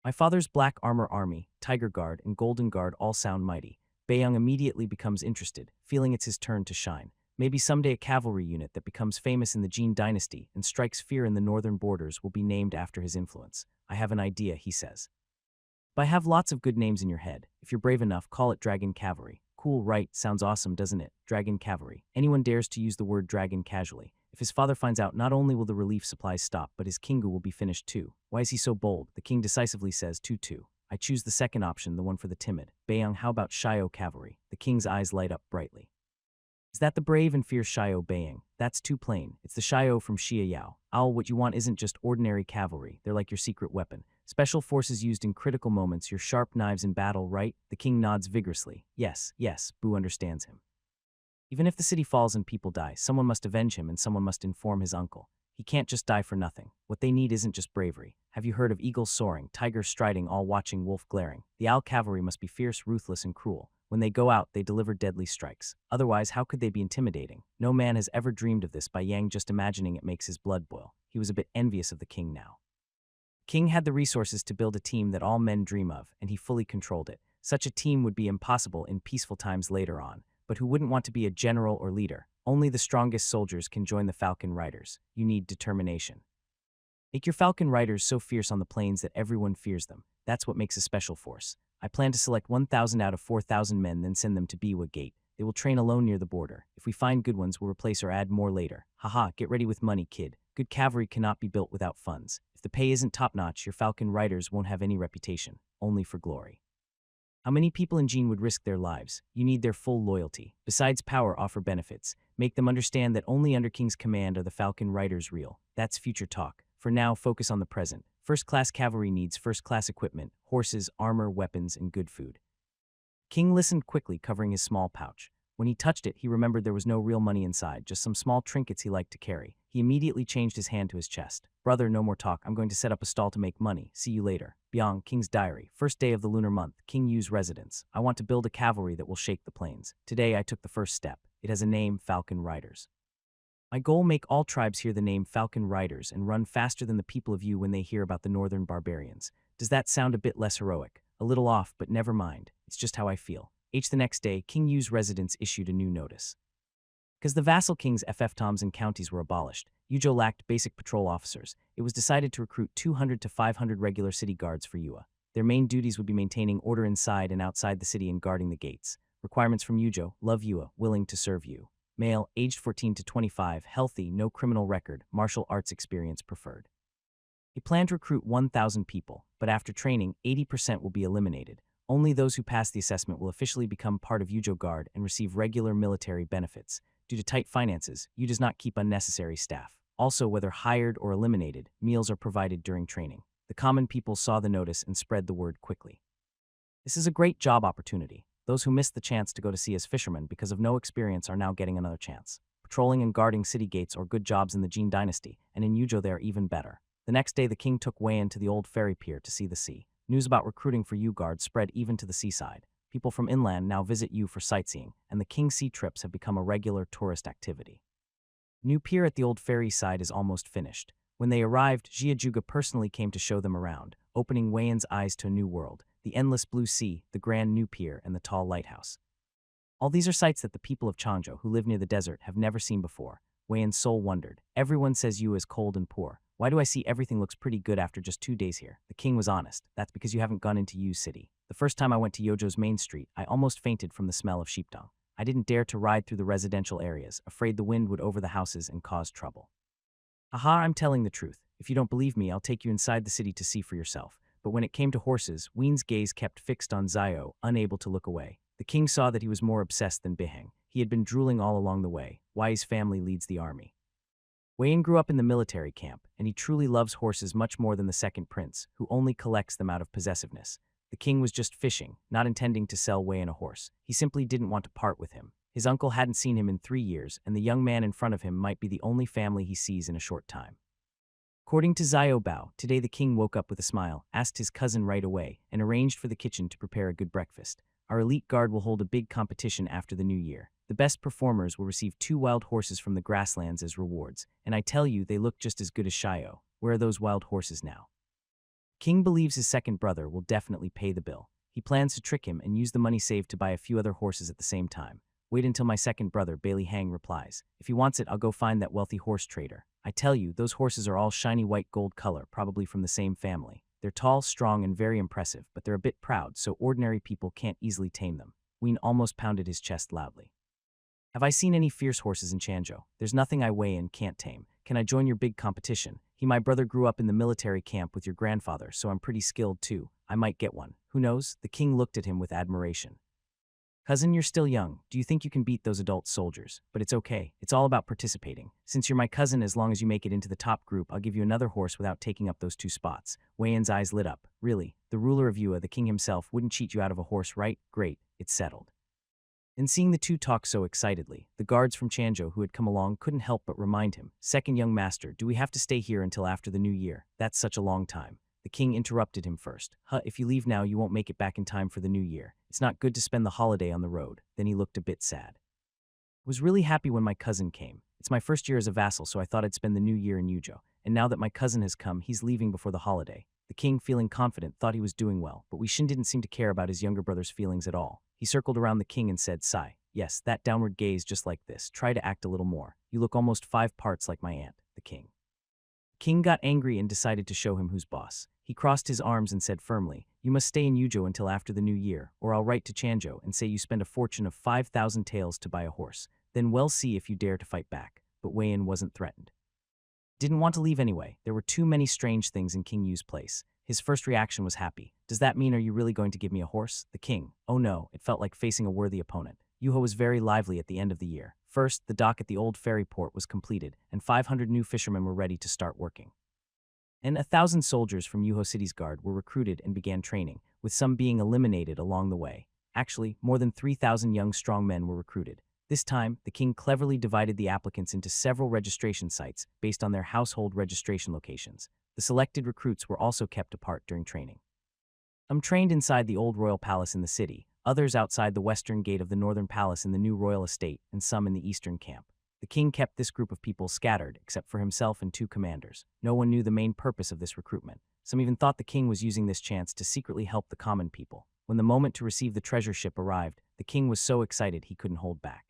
"My father's Black Armor Army, Tiger Guard, and Golden Guard all sound mighty." Baeyang immediately becomes interested, feeling it's his turn to shine. Maybe someday a cavalry unit that becomes famous in the Jin dynasty and strikes fear in the northern borders will be named after his influence. "I have an idea," he says. "But have lots of good names in your head. If you're brave enough, call it Dragon Cavalry." Cool, right? Sounds awesome, doesn't it? Dragon Cavalry. Anyone dares to use the word dragon casually. If his father finds out, not only will the relief supplies stop, but his kingu will be finished too. Why is he so bold? The king decisively says, "Tutu." "I choose the second option, the one for the timid." "Baeyang, how about Shio Cavalry?" The king's eyes light up brightly. "Is that the brave and fierce Shio Baeyang?" "That's too plain. It's the Shio from Xia Yao." "Owl, what you want isn't just ordinary cavalry. They're like your secret weapon. Special forces used in critical moments, your sharp knives in battle, right?" The king nods vigorously. Yes, Bu understands him. Even if the city falls and people die, someone must avenge him and someone must inform his uncle. He can't just die for nothing. What they need isn't just bravery. Have you heard of eagles soaring, tigers striding, all watching, wolf glaring? The owl cavalry must be fierce, ruthless, and cruel. When they go out, they deliver deadly strikes. Otherwise, how could they be intimidating? No man has ever dreamed of this. By Yang, just imagining it makes his blood boil. He was a bit envious of the king now. King had the resources to build a team that all men dream of, and he fully controlled it. Such a team would be impossible in peaceful times later on. But who wouldn't want to be a general or leader? Only the strongest soldiers can join the Falcon Riders. You need determination. Make your Falcon Riders so fierce on the plains that everyone fears them. That's what makes a special force. I plan to select 1,000 out of 4,000 men, then send them to Biwa Gate. They will train alone near the border. If we find good ones, we'll replace or add more later. Haha, get ready with money, kid. Good cavalry cannot be built without funds. If the pay isn't top-notch, your falcon riders won't have any reputation, only for glory. How many people in Jean would risk their lives? You need their full loyalty. Besides power, offer benefits. Make them understand that only under King's command are the falcon riders real. That's future talk. For now, focus on the present. First-class cavalry needs first-class equipment, horses, armor, weapons, and good food. King listened quickly, covering his small pouch. When he touched it, he remembered there was no real money inside, just some small trinkets he liked to carry. He immediately changed his hand to his chest. Brother, no more talk. I'm going to set up a stall to make money. See you later. Byung, King's diary. First day of the lunar month. King Yu's residence. I want to build a cavalry that will shake the plains. Today I took the first step. It has a name, Falcon Riders. My goal, make all tribes hear the name Falcon Riders and run faster than the people of Yu when they hear about the northern barbarians. Does that sound a bit less heroic? A little off, but never mind. It's just how I feel. The next day, King Yu's residence issued a new notice. Because the vassal kings' FF-toms and counties were abolished, Yuzhou lacked basic patrol officers. It was decided to recruit 200 to 500 regular city guards for Yua. Their main duties would be maintaining order inside and outside the city and guarding the gates. Requirements from Yuzhou: love Yua, willing to serve you. Male, aged 14 to 25, healthy, no criminal record, martial arts experience preferred. He planned to recruit 1,000 people, but after training, 80% will be eliminated. Only those who pass the assessment will officially become part of Yuzhou Guard and receive regular military benefits. Due to tight finances, Yu does not keep unnecessary staff. Also, whether hired or eliminated, meals are provided during training. The common people saw the notice and spread the word quickly. This is a great job opportunity. Those who missed the chance to go to sea as fishermen because of no experience are now getting another chance. Patrolling and guarding city gates are good jobs in the Jin dynasty, and in Yuzhou they are even better. The next day, the king took Wei Yan to the old ferry pier to see the sea. News about recruiting for Yu Guard spread even to the seaside. People from inland now visit Yu for sightseeing, and the King's sea trips have become a regular tourist activity. New pier at the old ferry side is almost finished. When they arrived, Jiajuga personally came to show them around, opening Wei Yan's eyes to a new world: the endless blue sea, the grand new pier, and the tall lighthouse. All these are sights that the people of Changzhou, who live near the desert, have never seen before. Wei Yan's soul wondered. Everyone says Yu is cold and poor. Why do I see everything looks pretty good after just 2 days here? The king was honest. That's because you haven't gone into Yu's city. The first time I went to Yozhou's main street, I almost fainted from the smell of sheep dung. I didn't dare to ride through the residential areas, afraid the wind would over the houses and cause trouble. Aha, I'm telling the truth. If you don't believe me, I'll take you inside the city to see for yourself. But when it came to horses, Wein's gaze kept fixed on Zio, unable to look away. The king saw that he was more obsessed than Biheng. He had been drooling all along the way. Wei's family leads the army. Wei Yan grew up in the military camp, and he truly loves horses much more than the second prince, who only collects them out of possessiveness. The king was just fishing, not intending to sell Wei Yan a horse. He simply didn't want to part with him. His uncle hadn't seen him in 3 years, and the young man in front of him might be the only family he sees in a short time. According to Zio Bao, today the king woke up with a smile, asked his cousin right away, and arranged for the kitchen to prepare a good breakfast. Our elite guard will hold a big competition after the new year. The best performers will receive 2 wild horses from the grasslands as rewards, and I tell you, they look just as good as Shio. Where are those wild horses now? King believes his second brother will definitely pay the bill. He plans to trick him and use the money saved to buy a few other horses at the same time. Wait until my second brother, Bailey Hang, replies. If he wants it, I'll go find that wealthy horse trader. I tell you, those horses are all shiny white gold color, probably from the same family. They're tall, strong, and very impressive, but they're a bit proud, so ordinary people can't easily tame them. Ween almost pounded his chest loudly. Have I seen any fierce horses in Changzhou? There's nothing I weigh and can't tame. Can I join your big competition? My brother grew up in the military camp with your grandfather, so I'm pretty skilled too. I might get one. Who knows? The king looked at him with admiration. Cousin, you're still young. Do you think you can beat those adult soldiers? But it's okay. It's all about participating. Since you're my cousin, as long as you make it into the top group, I'll give you another horse without taking up those 2 spots. Wei Yan's eyes lit up. Really? The ruler of Yua, the king himself, wouldn't cheat you out of a horse, right? Great. It's settled. And seeing the two talk so excitedly, the guards from Changzhou who had come along couldn't help but remind him, "Second young master, do we have to stay here until after the new year? That's such a long time." The king interrupted him first. If you leave now, you won't make it back in time for the new year. It's not good to spend the holiday on the road." Then he looked a bit sad. "I was really happy when my cousin came. It's my first year as a vassal, so I thought I'd spend the new year in Yuzhou. And now that my cousin has come, he's leaving before the holiday." The king, feeling confident, thought he was doing well, but Wei Shin didn't seem to care about his younger brother's feelings at all. He circled around the king and said, "Sigh. Yes, that downward gaze just like this. Try to act a little more. You look almost 5 parts like my aunt." The king got angry and decided to show him who's boss. He crossed his arms and said firmly, "You must stay in Yuzhou until after the new year, or I'll write to Changzhou and say you spend a fortune of 5,000 taels to buy a horse. Then we'll see if you dare to fight back." But Wei Yan wasn't threatened. didn't want to leave anyway. There were too many strange things in King Yu's place. His first reaction was happy. Does that mean are you really going to give me a horse? The king. Oh no, it felt like facing a worthy opponent. Yuho was very lively at the end of the year. First, the dock at the old ferry port was completed, and 500 new fishermen were ready to start working. And 1,000 soldiers from Yuho City's guard were recruited and began training, with some being eliminated along the way. Actually, more than 3,000 young strong men were recruited. This time, the king cleverly divided the applicants into several registration sites based on their household registration locations. The selected recruits were also kept apart during training. Some trained inside the old royal palace in the city, others outside the western gate of the northern palace in the new royal estate, and some in the eastern camp. The king kept this group of people scattered, except for himself and 2 commanders. No one knew the main purpose of this recruitment. Some even thought the king was using this chance to secretly help the common people. When the moment to receive the treasure ship arrived, the king was so excited he couldn't hold back.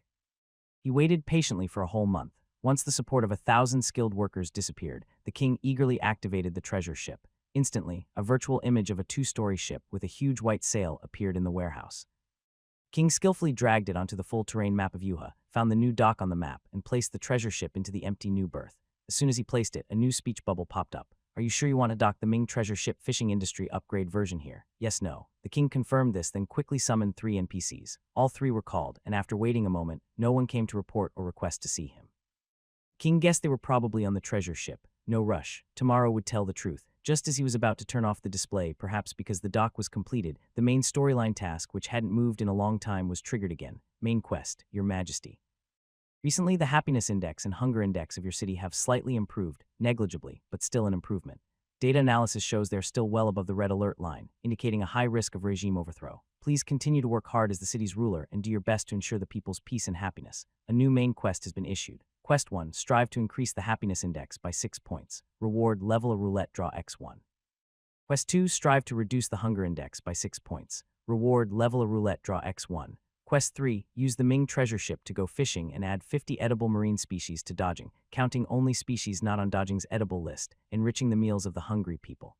He waited patiently for a whole month. Once the support of 1,000 skilled workers disappeared, the king eagerly activated the treasure ship. Instantly, a virtual image of a 2-story ship with a huge white sail appeared in the warehouse. King skillfully dragged it onto the full-terrain map of Yuha, found the new dock on the map, and placed the treasure ship into the empty new berth. As soon as he placed it, a new speech bubble popped up. Are you sure you want to dock the Ming treasure ship fishing industry upgrade version here? Yes, no. The king confirmed this, then quickly summoned 3 NPCs. All 3 were called, and after waiting a moment, no one came to report or request to see him. King guessed they were probably on the treasure ship. No rush. Tomorrow would tell the truth. Just as he was about to turn off the display, perhaps because the dock was completed, the main storyline task, which hadn't moved in a long time, was triggered again. Main quest, Your Majesty. Recently, the happiness index and hunger index of your city have slightly improved, negligibly, but still an improvement. Data analysis shows they're still well above the red alert line, indicating a high risk of regime overthrow. Please continue to work hard as the city's ruler and do your best to ensure the people's peace and happiness. A new main quest has been issued. Quest 1, strive to increase the happiness index by 6 points. Reward, level a roulette, draw X1. Quest 2, strive to reduce the hunger index by 6 points. Reward, level a roulette, draw X1. Quest 3, use the Ming treasure ship to go fishing and add 50 edible marine species to dodging, counting only species not on dodging's edible list, enriching the meals of the hungry people.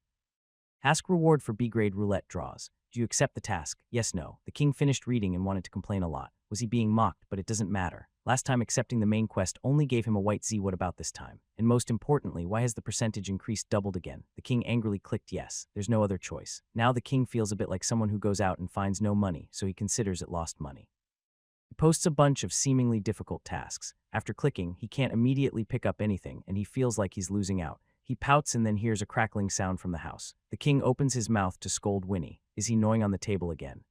Ask reward for B-grade roulette draws. Do you accept the task? Yes, no. The king finished reading and wanted to complain a lot. Was he being mocked? But it doesn't matter. Last time accepting the main quest only gave him a white Z. What about this time? And most importantly, why has the percentage increased doubled again? The king angrily clicked yes. There's no other choice. Now the king feels a bit like someone who goes out and finds no money, so he considers it lost money. He posts a bunch of seemingly difficult tasks. After clicking, he can't immediately pick up anything, and he feels like he's losing out. He pouts and then hears a crackling sound from the house. The king opens his mouth to scold Winnie. Is he gnawing on the table again?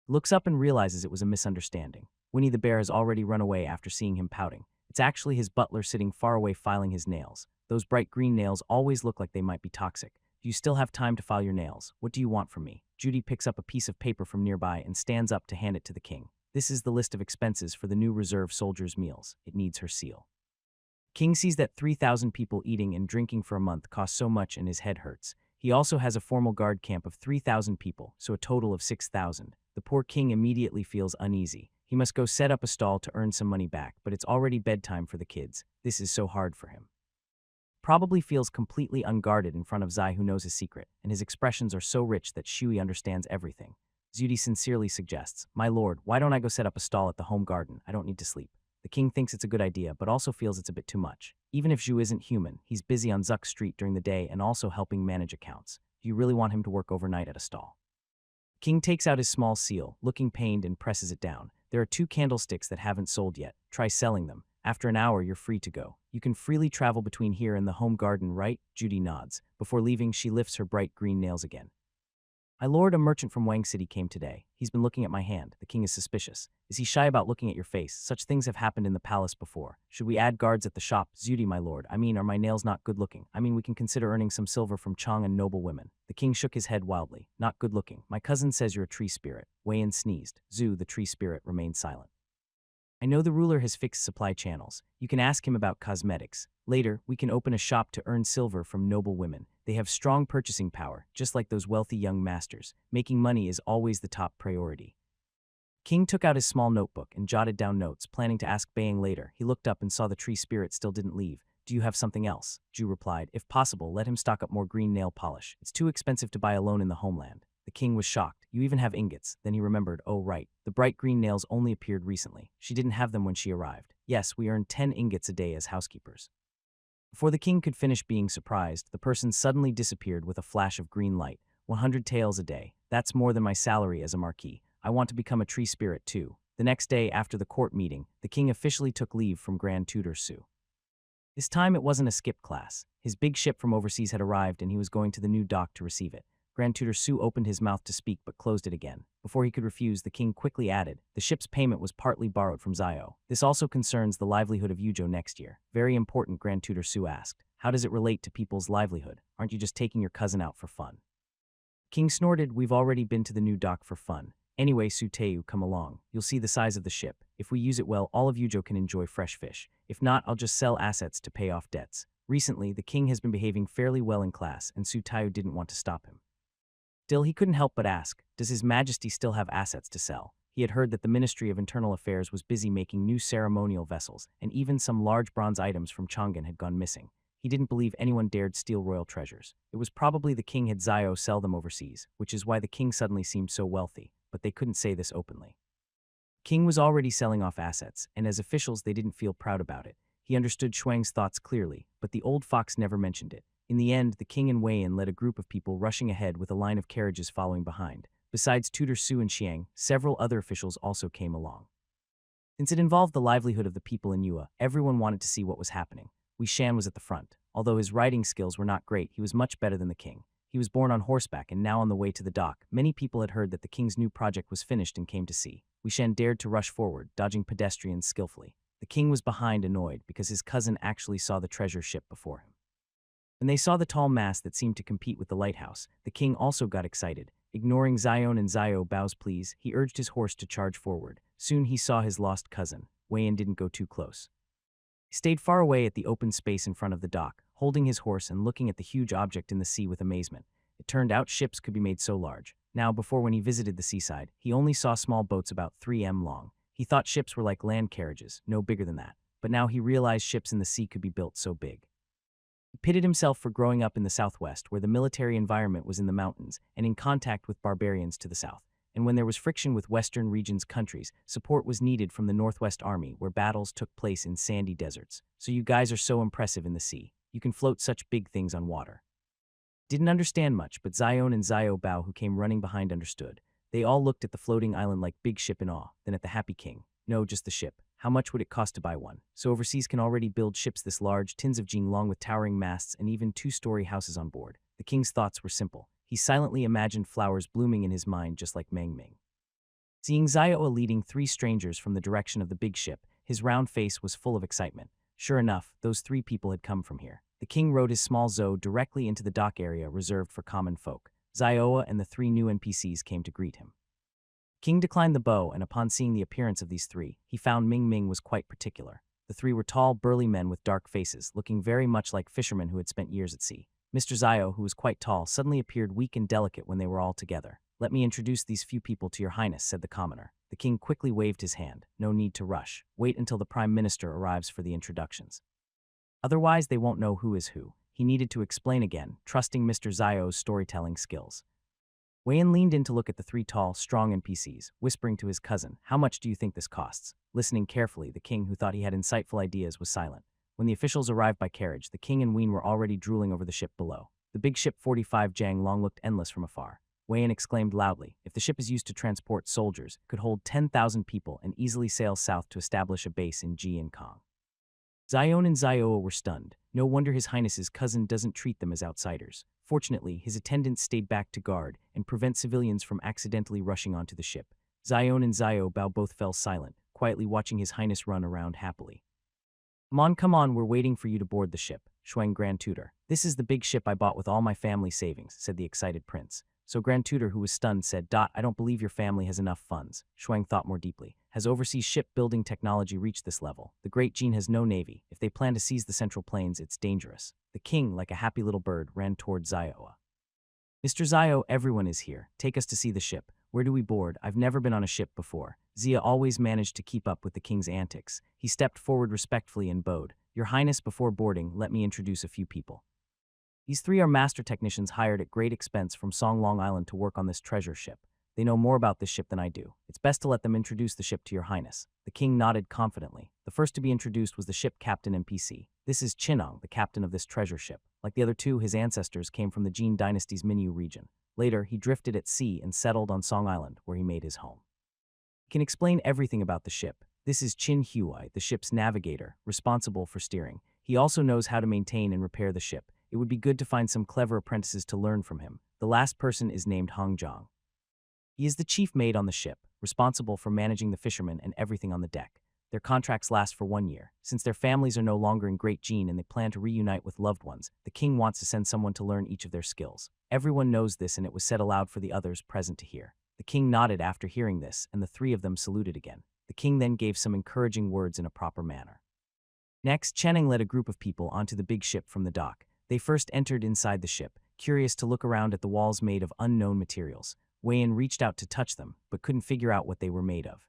Looks up and realizes it was a misunderstanding. Winnie the bear has already run away after seeing him pouting. It's actually his butler sitting far away filing his nails. Those bright green nails always look like they might be toxic. Do you still have time to file your nails? What do you want from me? Judy picks up a piece of paper from nearby and stands up to hand it to the king. This is the list of expenses for the new reserve soldiers' meals. It needs her seal. King sees that 3,000 people eating and drinking for a month costs so much and his head hurts. He also has a formal guard camp of 3,000 people, so a total of 6,000. The poor king immediately feels uneasy. He must go set up a stall to earn some money back, but it's already bedtime for the kids. This is so hard for him. Probably feels completely unguarded in front of Zai, who knows his secret, and his expressions are so rich that Shui understands everything. Zudi sincerely suggests, "My lord, why don't I go set up a stall at the home garden? I don't need to sleep." The king thinks it's a good idea, but also feels it's a bit too much. Even if Zhu isn't human, he's busy on Zuck Street during the day and also helping manage accounts. Do you really want him to work overnight at a stall? King takes out his small seal, looking pained, and presses it down. There are 2 candlesticks that haven't sold yet. Try selling them. After an hour, you're free to go. You can freely travel between here and the home garden, right? Judy nods. Before leaving, she lifts her bright green nails again. My lord, a merchant from Wang City came today. He's been looking at my hand. The king is suspicious. Is he shy about looking at your face? Such things have happened in the palace before. Should we add guards at the shop? Zudi, my lord. I mean, are my nails not good looking? I mean, we can consider earning some silver from Chong and noble women. The king shook his head wildly. Not good looking. My cousin says you're a tree spirit. Wei Yin sneezed. Zhu, the tree spirit, remained silent. I know the ruler has fixed supply channels. You can ask him about cosmetics. Later, we can open a shop to earn silver from noble women. They have strong purchasing power, just like those wealthy young masters. Making money is always the top priority. King took out his small notebook and jotted down notes, planning to ask Bayang later. He looked up and saw the tree spirit still didn't leave. Do you have something else? Zhu replied. If possible, let him stock up more green nail polish. It's too expensive to buy alone in the homeland. The king was shocked. You even have ingots. Then he remembered, oh right, the bright green nails only appeared recently. She didn't have them when she arrived. Yes, we earn 10 ingots a day as housekeepers. Before the king could finish being surprised, the person suddenly disappeared with a flash of green light. 100 taels a day. That's more than my salary as a marquis. I want to become a tree spirit too. The next day after the court meeting, the king officially took leave from Grand Tutor Su. This time it wasn't a skip class. His big ship from overseas had arrived and he was going to the new dock to receive it. Grand Tutor Su opened his mouth to speak but closed it again. Before he could refuse, the king quickly added, the ship's payment was partly borrowed from Zio. This also concerns the livelihood of Yujo next year. Very important, Grand Tutor Su asked. How does it relate to people's livelihood? Aren't you just taking your cousin out for fun? King snorted, we've already been to the new dock for fun. Anyway, Su Teu, come along. You'll see the size of the ship. If we use it well, all of Yujo can enjoy fresh fish. If not, I'll just sell assets to pay off debts. Recently, the king has been behaving fairly well in class, and Su Teu didn't want to stop him. Still, he couldn't help but ask, does His Majesty still have assets to sell? He had heard that the Ministry of Internal Affairs was busy making new ceremonial vessels, and even some large bronze items from Chang'an had gone missing. He didn't believe anyone dared steal royal treasures. It was probably the king had Zio sell them overseas, which is why the king suddenly seemed so wealthy, but they couldn't say this openly. King was already selling off assets, and as officials they didn't feel proud about it. He understood Shuang's thoughts clearly, but the old fox never mentioned it. In the end, the king and Wei Yan led a group of people rushing ahead with a line of carriages following behind. Besides Tutor Su and Xiang, several other officials also came along. Since it involved the livelihood of the people in Yue, everyone wanted to see what was happening. Wei Shan was at the front. Although his riding skills were not great, he was much better than the king. He was born on horseback and now on the way to the dock. Many people had heard that the king's new project was finished and came to see. Wei Shan dared to rush forward, dodging pedestrians skillfully. The king was behind, annoyed, because his cousin actually saw the treasure ship before him. When they saw the tall mast that seemed to compete with the lighthouse, the king also got excited. Ignoring Zion and Zio Bao's pleas, he urged his horse to charge forward. Soon he saw his lost cousin. Wei Yan didn't go too close. He stayed far away at the open space in front of the dock, holding his horse and looking at the huge object in the sea with amazement. It turned out ships could be made so large. Now, before when he visited the seaside, he only saw small boats about 3 m long. He thought ships were like land carriages, no bigger than that. But now he realized ships in the sea could be built so big. He pitted himself for growing up in the southwest, where the military environment was in the mountains and in contact with barbarians to the south. And when there was friction with western regions countries, support was needed from the Northwest Army, where battles took place in sandy deserts. So you guys are so impressive in the sea. You can float such big things on water. Didn't understand much, but Zion and Zio Bao, who came running behind, understood. They all looked at the floating island like big ship in awe, then at the happy king. No, just the ship. How much would it cost to buy one? So overseas can already build ships this large, tins of jing long with towering masts and even 2-story houses on board. The king's thoughts were simple. He silently imagined flowers blooming in his mind just like Meng Ming. Seeing Zioa leading 3 strangers from the direction of the big ship, his round face was full of excitement. Sure enough, those 3 people had come from here. The king rode his small Zhou directly into the dock area reserved for common folk. Zioa and the 3 new NPCs came to greet him. King declined the bow, and upon seeing the appearance of these 3, he found Ming Ming was quite particular. The 3 were tall, burly men with dark faces, looking very much like fishermen who had spent years at sea. Mr. Zio, who was quite tall, suddenly appeared weak and delicate when they were all together. Let me introduce these few people to your highness, said the commoner. The king quickly waved his hand. No need to rush. Wait until the prime minister arrives for the introductions. Otherwise, they won't know who is who. He needed to explain again, trusting Mr. Zio's storytelling skills. Wei Yan leaned in to look at the 3 tall, strong NPCs, whispering to his cousin, how much do you think this costs? Listening carefully, the king, who thought he had insightful ideas, was silent. When the officials arrived by carriage, the king and Ween were already drooling over the ship below. The big ship 45 Jiang Long looked endless from afar. Wei Yan exclaimed loudly, if the ship is used to transport soldiers, it could hold 10,000 people and easily sail south to establish a base in Ji and Kong. Zion and Zioa were stunned. No wonder His Highness's cousin doesn't treat them as outsiders. Fortunately, his attendants stayed back to guard and prevent civilians from accidentally rushing onto the ship. Zion and Zio Bao both fell silent, quietly watching His Highness run around happily. Come on, we're waiting for you to board the ship, Shuang Grand Tutor. This is the big ship I bought with all my family savings, said the excited prince. So Grand Tutor, who was stunned, said, I don't believe your family has enough funds. Shuang thought more deeply. Has overseas shipbuilding technology reached this level? The Great Jin has no navy. If they plan to seize the Central Plains, it's dangerous. The king, like a happy little bird, ran toward Zioa. Mr. Zio, everyone is here. Take us to see the ship. Where do we board? I've never been on a ship before. Zia always managed to keep up with the king's antics. He stepped forward respectfully and bowed. Your Highness, before boarding, let me introduce a few people. These 3 are master technicians hired at great expense from Song Long Island to work on this treasure ship. They know more about this ship than I do. It's best to let them introduce the ship to your highness." The king nodded confidently. The first to be introduced was the ship captain NPC. "This is Chinong, the captain of this treasure ship. Like the other two, his ancestors came from the Jin dynasty's Minyu region. Later, he drifted at sea and settled on Song Island, where he made his home. He can explain everything about the ship. This is Chin Huai, the ship's navigator, responsible for steering. He also knows how to maintain and repair the ship. It would be good to find some clever apprentices to learn from him. The last person is named Hong Zhang. He is the chief mate on the ship, responsible for managing the fishermen and everything on the deck. Their contracts last for 1 year. Since their families are no longer in Great Jin and they plan to reunite with loved ones, the king wants to send someone to learn each of their skills. Everyone knows this, and it was said aloud for the others present to hear. The king nodded after hearing this, and the three of them saluted again. The king then gave some encouraging words in a proper manner. Next, Channing led a group of people onto the big ship from the dock. They first entered inside the ship, curious to look around at the walls made of unknown materials. Wei-yin reached out to touch them, but couldn't figure out what they were made of.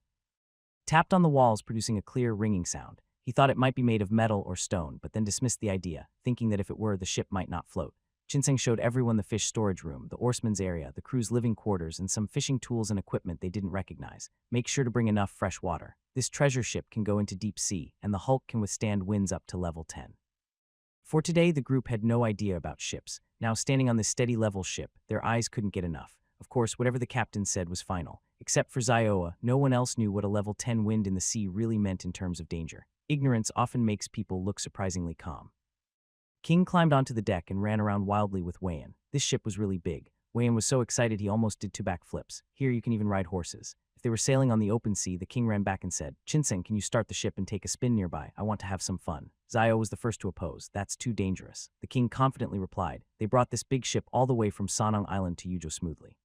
Tapped on the walls, producing a clear ringing sound. He thought it might be made of metal or stone, but then dismissed the idea, thinking that if it were, the ship might not float. Chinseng showed everyone the fish storage room, the oarsman's area, the crew's living quarters, and some fishing tools and equipment they didn't recognize. Make sure to bring enough fresh water. This treasure ship can go into deep sea, and the hulk can withstand winds up to level 10. For today, the group had no idea about ships. Now, standing on this steady level ship, their eyes couldn't get enough. Of course, whatever the captain said was final. Except for Zioa, no one else knew what a level 10 wind in the sea really meant in terms of danger. Ignorance often makes people look surprisingly calm. King climbed onto the deck and ran around wildly with Wei-yin. This ship was really big. Wei-yin was so excited he almost did 2 backflips. Here you can even ride horses. If they were sailing on the open sea, the king ran back and said, "Chinseng, can you start the ship and take a spin nearby? I want to have some fun." Zio was the first to oppose. "That's too dangerous." The king confidently replied, "They brought this big ship all the way from Sanong Island to Yujo smoothly.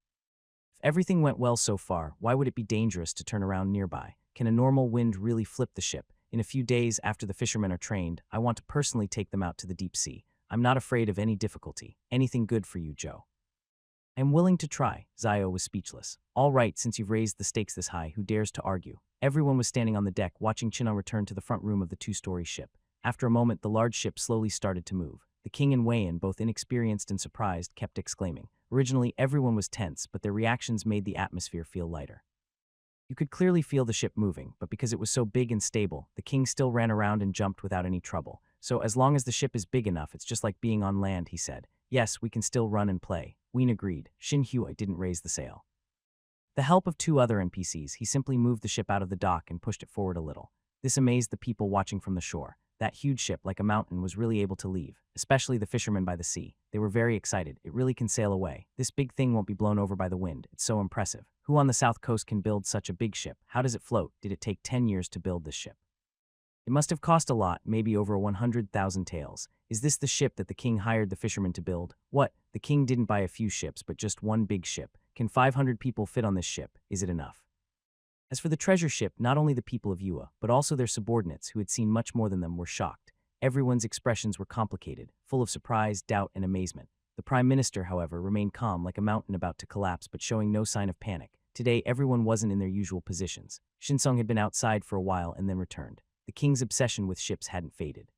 If everything went well so far, why would it be dangerous to turn around nearby? Can a normal wind really flip the ship? In a few days after the fishermen are trained, I want to personally take them out to the deep sea. I'm not afraid of any difficulty. Anything good for you, Joe." "I'm willing to try." Zio was speechless. "All right, since you've raised the stakes this high, who dares to argue?" Everyone was standing on the deck watching Chinon return to the front room of the 2-story ship. After a moment, the large ship slowly started to move. The king and Wei-yin, both inexperienced and surprised, kept exclaiming. Originally, everyone was tense, but their reactions made the atmosphere feel lighter. You could clearly feel the ship moving, but because it was so big and stable, the king still ran around and jumped without any trouble. "So as long as the ship is big enough, it's just like being on land," he said. "Yes, we can still run and play." Ween agreed. Shin Huai didn't raise the sail. With the help of 2 other NPCs, he simply moved the ship out of the dock and pushed it forward a little. This amazed the people watching from the shore. That huge ship, like a mountain, was really able to leave, especially the fishermen by the sea. They were very excited. "It really can sail away. This big thing won't be blown over by the wind. It's so impressive. Who on the south coast can build such a big ship? How does it float? Did it take 10 years to build this ship? It must have cost a lot, maybe over 100,000 taels. Is this the ship that the king hired the fishermen to build?" "What? The king didn't buy a few ships, but just one big ship. Can 500 people fit on this ship? Is it enough?" As for the treasure ship, not only the people of Yua, but also their subordinates, who had seen much more than them, were shocked. Everyone's expressions were complicated, full of surprise, doubt, and amazement. The prime minister, however, remained calm, like a mountain about to collapse, but showing no sign of panic. Today, everyone wasn't in their usual positions. Shinsong had been outside for a while and then returned. The king's obsession with ships hadn't faded.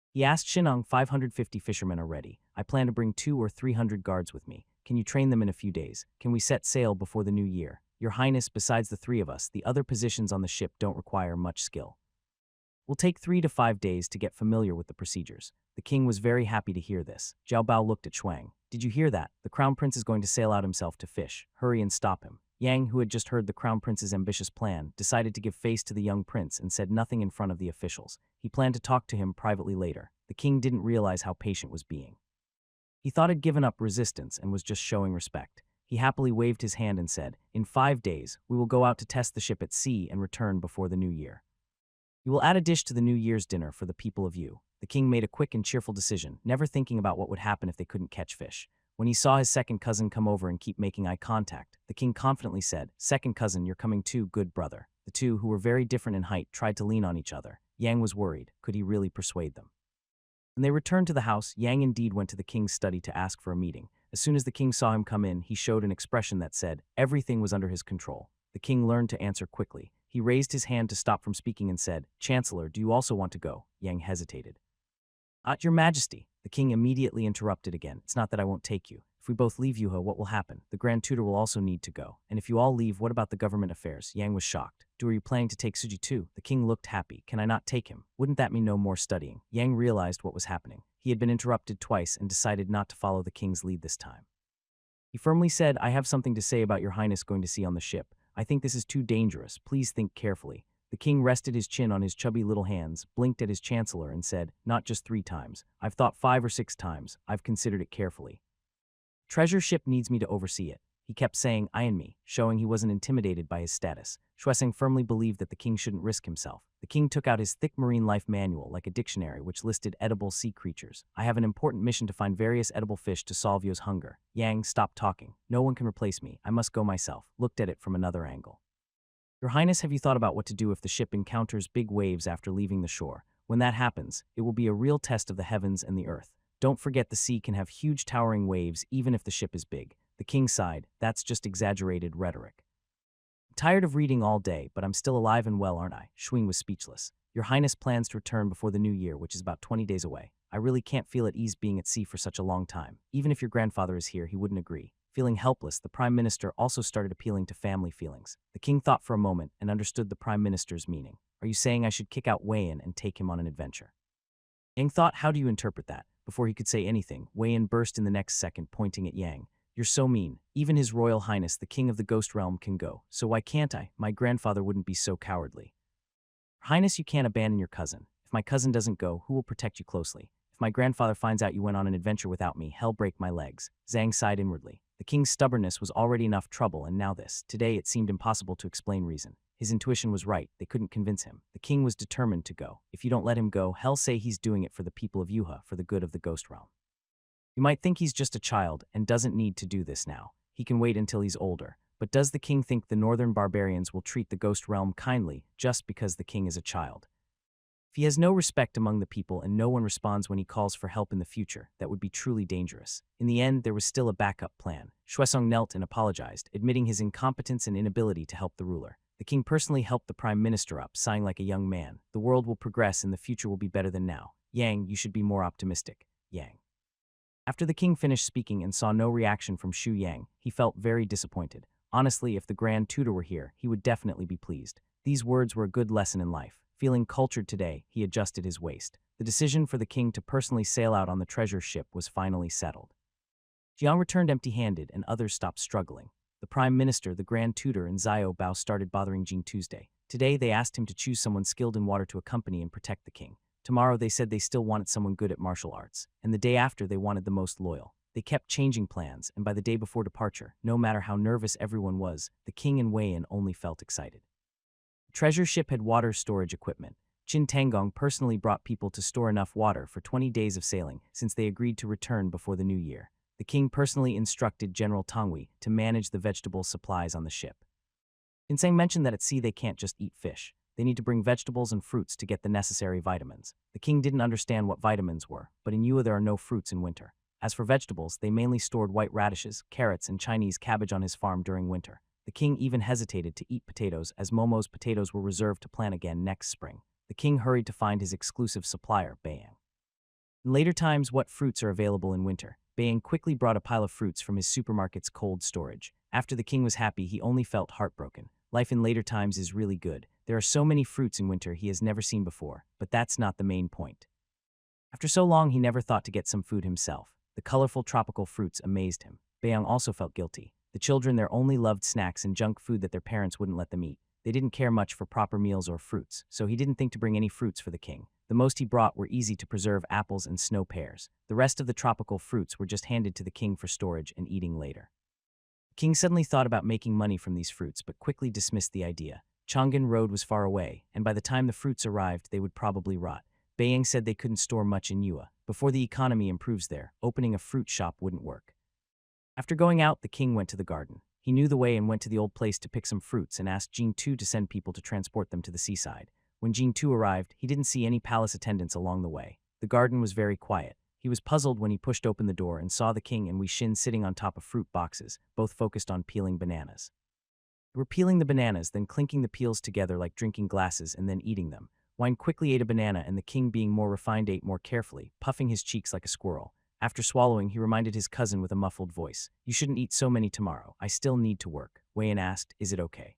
He asked Shinong, 550 fishermen are ready. I plan to bring 200 or 300 guards with me. Can you train them in a few days? Can we set sail before the new year? Your Highness, besides the 3 of us, the other positions on the ship don't require much skill. We'll take 3 to 5 days to get familiar with the procedures. The king was very happy to hear this. Zhao Bao looked at Shuang. Did you hear that? The crown prince is going to sail out himself to fish. Hurry and stop him. Yang, who had just heard the crown prince's ambitious plan, decided to give face to the young prince and said nothing in front of the officials. He planned to talk to him privately later. The king didn't realize how patient was being. He thought he'd given up resistance and was just showing respect. He happily waved his hand and said, in 5 days, we will go out to test the ship at sea and return before the new year. You will add a dish to the New Year's dinner for the people of Yu. The king made a quick and cheerful decision, never thinking about what would happen if they couldn't catch fish. When he saw his second cousin come over and keep making eye contact, the king confidently said, Second cousin, you're coming too, good brother. The two, who were very different in height, tried to lean on each other. Yang was worried. Could he really persuade them? When they returned to the house, Yang indeed went to the king's study to ask for a meeting. As soon as the king saw him come in, he showed an expression that said everything was under his control. The king learned to answer quickly. He raised his hand to stop from speaking and said, Chancellor, do you also want to go? Yang hesitated. Your Majesty. The king immediately interrupted again. It's not that I won't take you. If we both leave Yuha, what will happen? The Grand Tutor will also need to go. And if you all leave, what about the government affairs? Yang was shocked. Are you planning to take Suji too? The king looked happy. Can I not take him? Wouldn't that mean no more studying? Yang realized what was happening. He had been interrupted twice and decided not to follow the king's lead this time. He firmly said, I have something to say about your highness going to sea on the ship. I think this is too dangerous. Please think carefully. The king rested his chin on his chubby little hands, blinked at his chancellor, and said, not just 3 times. I've thought 5 or 6 times. I've considered it carefully. Treasure ship needs me to oversee it. He kept saying, I and me, showing he wasn't intimidated by his status. Xueseng firmly believed that the king shouldn't risk himself. The king took out his thick marine life manual like a dictionary which listed edible sea creatures. I have an important mission to find various edible fish to solve Yo's hunger. Yang, stop talking. No one can replace me. I must go myself. Looked at it from another angle. Your Highness, have you thought about what to do if the ship encounters big waves after leaving the shore? When that happens, it will be a real test of the heavens and the earth. Don't forget the sea can have huge towering waves even if the ship is big. The king sighed, that's just exaggerated rhetoric. Tired of reading all day, but I'm still alive and well, aren't I? Xuing was speechless. Your Highness plans to return before the new year, which is about 20 days away. I really can't feel at ease being at sea for such a long time. Even if your grandfather is here, he wouldn't agree. Feeling helpless, the Prime Minister also started appealing to family feelings. The king thought for a moment and understood the Prime Minister's meaning. Are you saying I should kick out Wei-in and take him on an adventure? Yang thought, how do you interpret that? Before he could say anything, Wei-in burst in the next second, pointing at Yang. You're so mean. Even His Royal Highness, the King of the Ghost Realm, can go. So why can't I? My grandfather wouldn't be so cowardly. Highness, you can't abandon your cousin. If my cousin doesn't go, who will protect you closely? If my grandfather finds out you went on an adventure without me, hell break my legs. Zhang sighed inwardly. The king's stubbornness was already enough trouble, and now this. Today it seemed impossible to explain reason. His intuition was right. They couldn't convince him. The king was determined to go. If you don't let him go, hell say he's doing it for the people of Yuha, for the good of the Ghost Realm. You might think he's just a child and doesn't need to do this now. He can wait until he's older. But does the king think the northern barbarians will treat the Ghost Realm kindly just because the king is a child? If he has no respect among the people and no one responds when he calls for help in the future, that would be truly dangerous. In the end, there was still a backup plan. Xuesong knelt and apologized, admitting his incompetence and inability to help the ruler. The king personally helped the prime minister up, sighing like a young man. The world will progress and the future will be better than now. Yang, you should be more optimistic. Yang. After the king finished speaking and saw no reaction from Xu Yang, he felt very disappointed. Honestly, if the Grand Tutor were here, he would definitely be pleased. These words were a good lesson in life. Feeling cultured today, he adjusted his waist. The decision for the king to personally sail out on the treasure ship was finally settled. Jiang returned empty-handed and others stopped struggling. The Prime Minister, the Grand Tutor, and Xiao Bao started bothering Jing Tuesday. Today, they asked him to choose someone skilled in water to accompany and protect the king. Tomorrow, they said they still wanted someone good at martial arts. And the day after, they wanted the most loyal. They kept changing plans, and by the day before departure, no matter how nervous everyone was, the king and Wei-in only felt excited. The treasure ship had water storage equipment. Qin Tanggong personally brought people to store enough water for 20 days of sailing, since they agreed to return before the new year. The king personally instructed General Tongwei to manage the vegetable supplies on the ship. Insang mentioned that at sea they can't just eat fish. They need to bring vegetables and fruits to get the necessary vitamins. The king didn't understand what vitamins were, but in Yua there are no fruits in winter. As for vegetables, they mainly stored white radishes, carrots, and Chinese cabbage on his farm during winter. The king even hesitated to eat potatoes, as Momo's potatoes were reserved to plant again next spring. The king hurried to find his exclusive supplier, Bayang. In later times, what fruits are available in winter? Bayang quickly brought a pile of fruits from his supermarket's cold storage. After the king was happy, he only felt heartbroken. Life in later times is really good. There are so many fruits in winter he has never seen before, but that's not the main point. After so long, he never thought to get some food himself. The colorful tropical fruits amazed him. Bayang also felt guilty. The children there only loved snacks and junk food that their parents wouldn't let them eat. They didn't care much for proper meals or fruits, so he didn't think to bring any fruits for the king. The most he brought were easy to preserve apples and snow pears. The rest of the tropical fruits were just handed to the king for storage and eating later. The king suddenly thought about making money from these fruits, but quickly dismissed the idea. Chang'an Road was far away, and by the time the fruits arrived, they would probably rot. Bayang said they couldn't store much in Yua. Before the economy improves there, opening a fruit shop wouldn't work. After going out, the king went to the garden. He knew the way and went to the old place to pick some fruits and asked Jing Tu to send people to transport them to the seaside. When Jing Tu arrived, he didn't see any palace attendants along the way. The garden was very quiet. He was puzzled when he pushed open the door and saw the king and Wei Xin sitting on top of fruit boxes, both focused on peeling bananas. They were peeling the bananas, then clinking the peels together like drinking glasses and then eating them. Wine quickly ate a banana and the king, being more refined, ate more carefully, puffing his cheeks like a squirrel. After swallowing, he reminded his cousin with a muffled voice, "You shouldn't eat so many tomorrow. I still need to work." Wei-yin asked, "Is it okay?"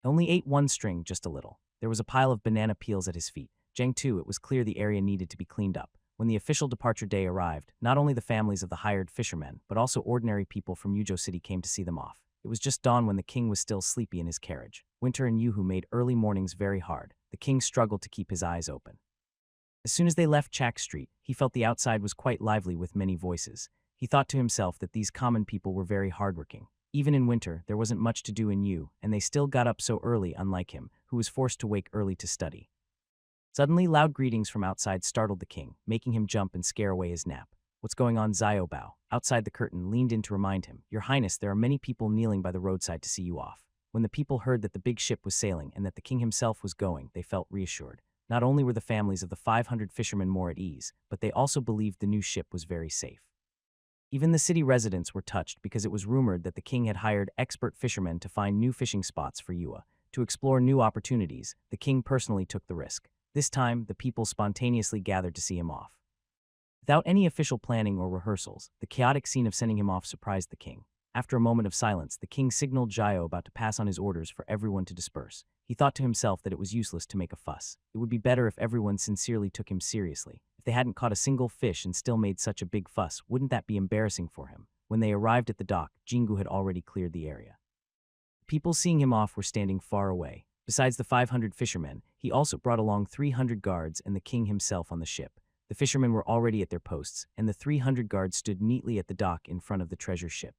I only ate one string, just a little. There was a pile of banana peels at his feet. Zhang too, it was clear the area needed to be cleaned up. When the official departure day arrived, not only the families of the hired fishermen, but also ordinary people from Yuzhou City came to see them off. It was just dawn when the king was still sleepy in his carriage. Winter and Yuhu made early mornings very hard. The king struggled to keep his eyes open. As soon as they left Chak Street, he felt the outside was quite lively with many voices. He thought to himself that these common people were very hardworking. Even in winter, there wasn't much to do in Yu, and they still got up so early, unlike him, who was forced to wake early to study. Suddenly, loud greetings from outside startled the king, making him jump and scare away his nap. "What's going on?" Xiao Bao, outside the curtain, leaned in to remind him. "Your Highness, there are many people kneeling by the roadside to see you off." When the people heard that the big ship was sailing and that the king himself was going, they felt reassured. Not only were the families of the 500 fishermen more at ease, but they also believed the new ship was very safe. Even the city residents were touched because it was rumored that the king had hired expert fishermen to find new fishing spots for Yua. To explore new opportunities, the king personally took the risk. This time, the people spontaneously gathered to see him off. Without any official planning or rehearsals, the chaotic scene of sending him off surprised the king. After a moment of silence, the king signaled Zhao about to pass on his orders for everyone to disperse. He thought to himself that it was useless to make a fuss. It would be better if everyone sincerely took him seriously. If they hadn't caught a single fish and still made such a big fuss, wouldn't that be embarrassing for him? When they arrived at the dock, Jingu had already cleared the area. People seeing him off were standing far away. Besides the 500 fishermen, he also brought along 300 guards and the king himself on the ship. The fishermen were already at their posts, and the 300 guards stood neatly at the dock in front of the treasure ship.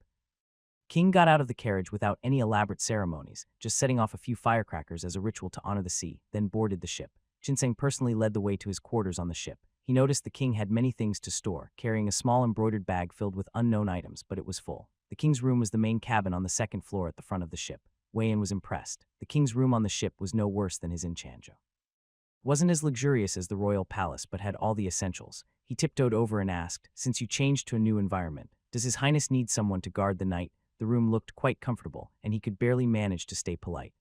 King got out of the carriage without any elaborate ceremonies, just setting off a few firecrackers as a ritual to honor the sea, then boarded the ship. Chinseng personally led the way to his quarters on the ship. He noticed the king had many things to store, carrying a small embroidered bag filled with unknown items, but it was full. The king's room was the main cabin on the second floor at the front of the ship. Wei-yin was impressed. The king's room on the ship was no worse than his in Changzhou. It wasn't as luxurious as the royal palace, but had all the essentials. He tiptoed over and asked, "Since you changed to a new environment, does His Highness need someone to guard the night?" The room looked quite comfortable, and he could barely manage to stay polite.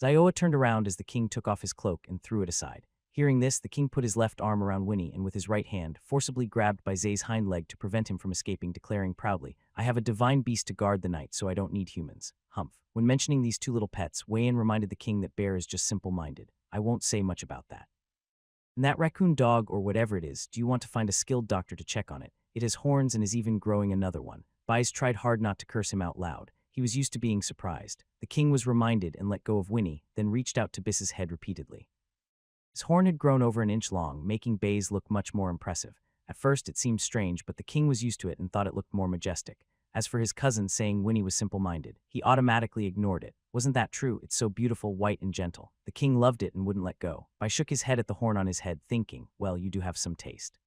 Zioa turned around as the king took off his cloak and threw it aside. Hearing this, the king put his left arm around Winnie and with his right hand, forcibly grabbed by Zay's hind leg to prevent him from escaping, declaring proudly, "I have a divine beast to guard the night, so I don't need humans." Humph. When mentioning these two little pets, Wei-yin reminded the king that Bear is just simple-minded. "I won't say much about that. And that raccoon dog, or whatever it is, do you want to find a skilled doctor to check on it? It has horns and is even growing another one." Bai's tried hard not to curse him out loud. He was used to being surprised. The king was reminded and let go of Winnie, then reached out to Biss's head repeatedly. His horn had grown over an inch long, making Bai's look much more impressive. At first it seemed strange, but the king was used to it and thought it looked more majestic. As for his cousin saying Winnie was simple-minded, he automatically ignored it. Wasn't that true? It's so beautiful, white, and gentle. The king loved it and wouldn't let go. Bai shook his head at the horn on his head, thinking, well, you do have some taste.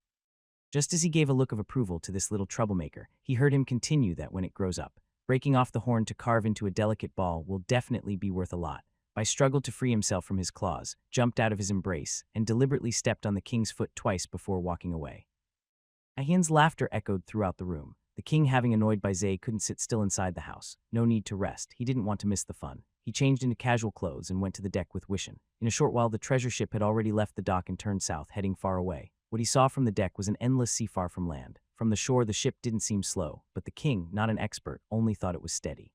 Just as he gave a look of approval to this little troublemaker, he heard him continue that when it grows up, breaking off the horn to carve into a delicate ball will definitely be worth a lot. Bai struggled to free himself from his claws, jumped out of his embrace, and deliberately stepped on the king's foot twice before walking away. Ahian's laughter echoed throughout the room. The king, having annoyed by Zay, couldn't sit still inside the house. No need to rest. He didn't want to miss the fun. He changed into casual clothes and went to the deck with Wishin. In a short while, the treasure ship had already left the dock and turned south, heading far away. What he saw from the deck was an endless sea far from land. From the shore, the ship didn't seem slow, but the king, not an expert, only thought it was steady.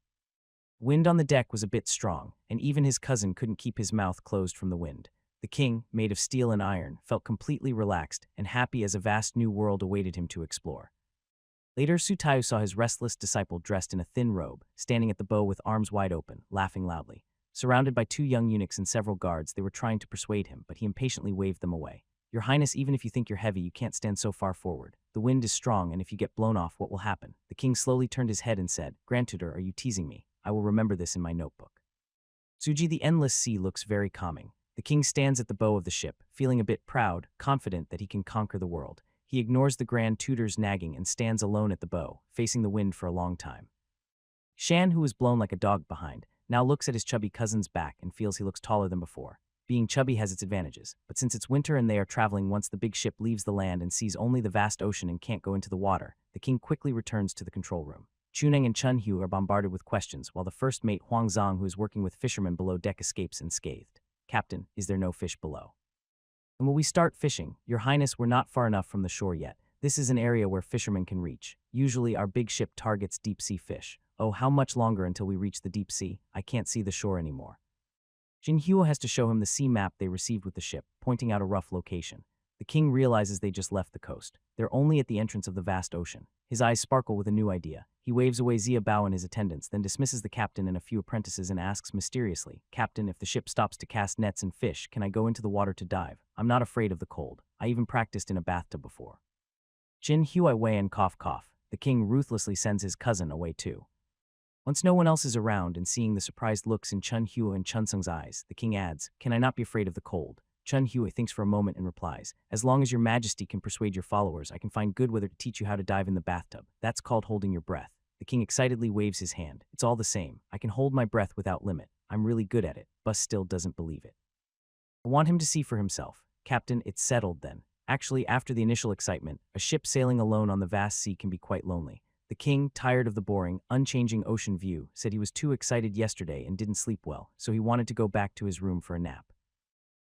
Wind on the deck was a bit strong, and even his cousin couldn't keep his mouth closed from the wind. The king, made of steel and iron, felt completely relaxed and happy as a vast new world awaited him to explore. Later, Sutayu saw his restless disciple dressed in a thin robe, standing at the bow with arms wide open, laughing loudly. Surrounded by 2 young eunuchs and several guards, they were trying to persuade him, but he impatiently waved them away. "Your Highness, even if you think you're heavy, you can't stand so far forward. The wind is strong, and if you get blown off, what will happen?" The king slowly turned his head and said, "Grand Tutor, are you teasing me? I will remember this in my notebook." Suji, the endless sea looks very calming. The king stands at the bow of the ship, feeling a bit proud, confident that he can conquer the world. He ignores the Grand Tutor's nagging and stands alone at the bow, facing the wind for a long time. Shan, who was blown like a dog behind, now looks at his chubby cousin's back and feels he looks taller than before. Being chubby has its advantages, but since it's winter and they are traveling once the big ship leaves the land and sees only the vast ocean and can't go into the water, the king quickly returns to the control room. Chuneng and Chun Hu are bombarded with questions, while the first mate Huang Zhang, who is working with fishermen below deck, escapes unscathed. "Captain, is there no fish below? And will we start fishing? Your Highness, we're not far enough from the shore yet. This is an area where fishermen can reach. Usually our big ship targets deep-sea fish. Oh, how much longer until we reach the deep sea? I can't see the shore anymore. Jinhyo has to show him the sea map they received with the ship, pointing out a rough location. The king realizes they just left the coast. They're only at the entrance of the vast ocean. His eyes sparkle with a new idea. He waves away Zia Bao and his attendants, then dismisses the captain and a few apprentices and asks mysteriously, "Captain, if the ship stops to cast nets and fish, can I go into the water to dive? I'm not afraid of the cold. I even practiced in a bathtub before." Jin Huai Wei and cough. The king ruthlessly sends his cousin away too. Once no one else is around and seeing the surprised looks in Chun Hua and Chun Sung's eyes, the king adds, "Can I not be afraid of the cold?" Chun Hua thinks for a moment and replies, "As long as your majesty can persuade your followers, I can find good weather to teach you how to dive in the bathtub. That's called holding your breath." The king excitedly waves his hand. "It's all the same. I can hold my breath without limit. I'm really good at it." Bus still doesn't believe it. "I want him to see for himself." "Captain, it's settled then." Actually, after the initial excitement, a ship sailing alone on the vast sea can be quite lonely. The king, tired of the boring, unchanging ocean view, said he was too excited yesterday and didn't sleep well, so he wanted to go back to his room for a nap.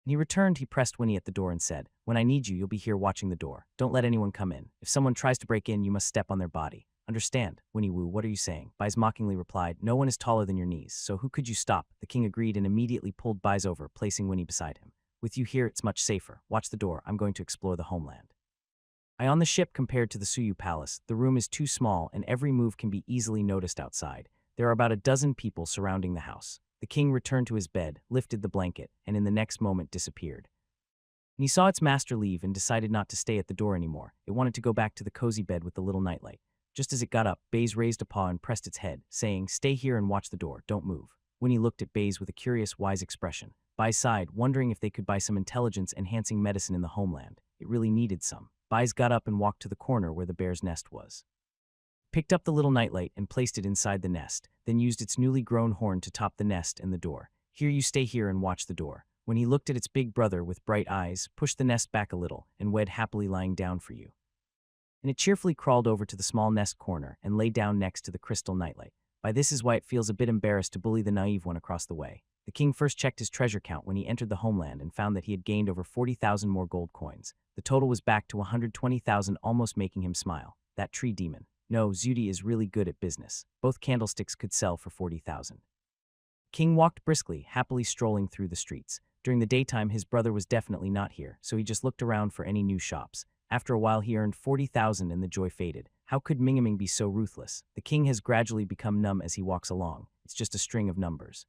When he returned, he pressed Winnie at the door and said, "When I need you, you'll be here watching the door. Don't let anyone come in. If someone tries to break in, you must step on their body." "Understand, Winnie Wu, what are you saying?" Bai's mockingly replied, "No one is taller than your knees, so who could you stop?" The king agreed and immediately pulled Bai's over, placing Winnie beside him. "With you here, it's much safer. Watch the door. I'm going to explore the homeland." On the ship compared to the Suyu Palace, the room is too small and every move can be easily noticed outside. There are about a dozen people surrounding the house. The king returned to his bed, lifted the blanket, and in the next moment disappeared. And he saw its master leave and decided not to stay at the door anymore. It wanted to go back to the cozy bed with the little nightlight. Just as it got up, Baze raised a paw and pressed its head, saying, "Stay here and watch the door, don't move." Winnie looked at Baze with a curious, wise expression. Bai sighed, wondering if they could buy some intelligence-enhancing medicine in the homeland. It really needed some. Baze got up and walked to the corner where the bear's nest was. Picked up the little nightlight and placed it inside the nest, then used its newly grown horn to top the nest and the door. "Here, you stay here and watch the door." When he looked at its big brother with bright eyes, pushed the nest back a little, and wed happily lying down for you. And it cheerfully crawled over to the small nest corner and lay down next to the crystal nightlight. By this is why it feels a bit embarrassed to bully the naive one across the way. The king first checked his treasure count when he entered the homeland and found that he had gained over 40,000 more gold coins. The total was back to 120,000, almost making him smile. That tree demon. No, Zudi is really good at business. Both candlesticks could sell for 40,000. King walked briskly, happily strolling through the streets. During the daytime, his brother was definitely not here, so he just looked around for any new shops. After a while, he earned 40,000 and the joy faded. How could Mingaming be so ruthless? The king has gradually become numb as he walks along. It's just a string of numbers.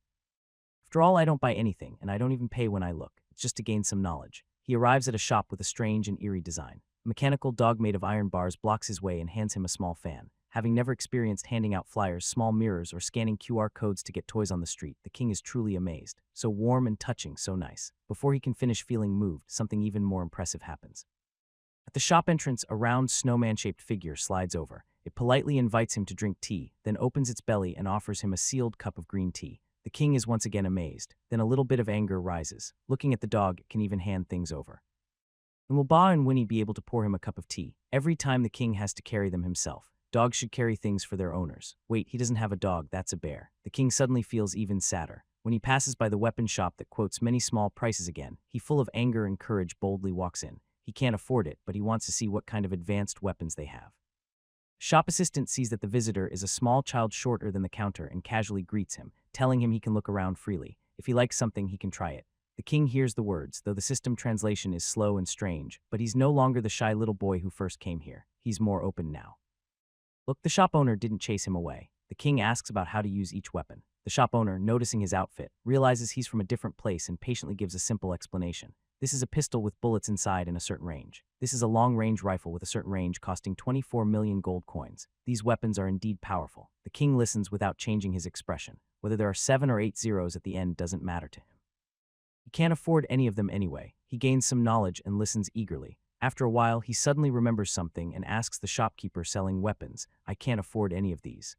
After all, I don't buy anything, and I don't even pay when I look. It's just to gain some knowledge. He arrives at a shop with a strange and eerie design. A mechanical dog made of iron bars blocks his way and hands him a small fan. Having never experienced handing out flyers, small mirrors, or scanning QR codes to get toys on the street, the king is truly amazed. So warm and touching, so nice. Before he can finish feeling moved, something even more impressive happens. At the shop entrance, a round snowman-shaped figure slides over. It politely invites him to drink tea, then opens its belly and offers him a sealed cup of green tea. The king is once again amazed. Then a little bit of anger rises. Looking at the dog, it can even hand things over. And will Ba and Winnie be able to pour him a cup of tea? Every time the king has to carry them himself. Dogs should carry things for their owners. Wait, he doesn't have a dog, that's a bear. The king suddenly feels even sadder. When he passes by the weapon shop that quotes many small prices again, he, full of anger and courage, boldly walks in. He can't afford it, but he wants to see what kind of advanced weapons they have. Shop assistant sees that the visitor is a small child shorter than the counter and casually greets him, telling him he can look around freely. If he likes something, he can try it. The king hears the words, though the system translation is slow and strange, but he's no longer the shy little boy who first came here. He's more open now. Look, the shop owner didn't chase him away. The king asks about how to use each weapon. The shop owner, noticing his outfit, realizes he's from a different place and patiently gives a simple explanation. This is a pistol with bullets inside in a certain range. This is a long-range rifle with a certain range costing 24 million gold coins. These weapons are indeed powerful. The king listens without changing his expression. Whether there are 7 or 8 zeros at the end doesn't matter to him. He can't afford any of them anyway. He gains some knowledge and listens eagerly. After a while, he suddenly remembers something and asks the shopkeeper selling weapons, "I can't afford any of these.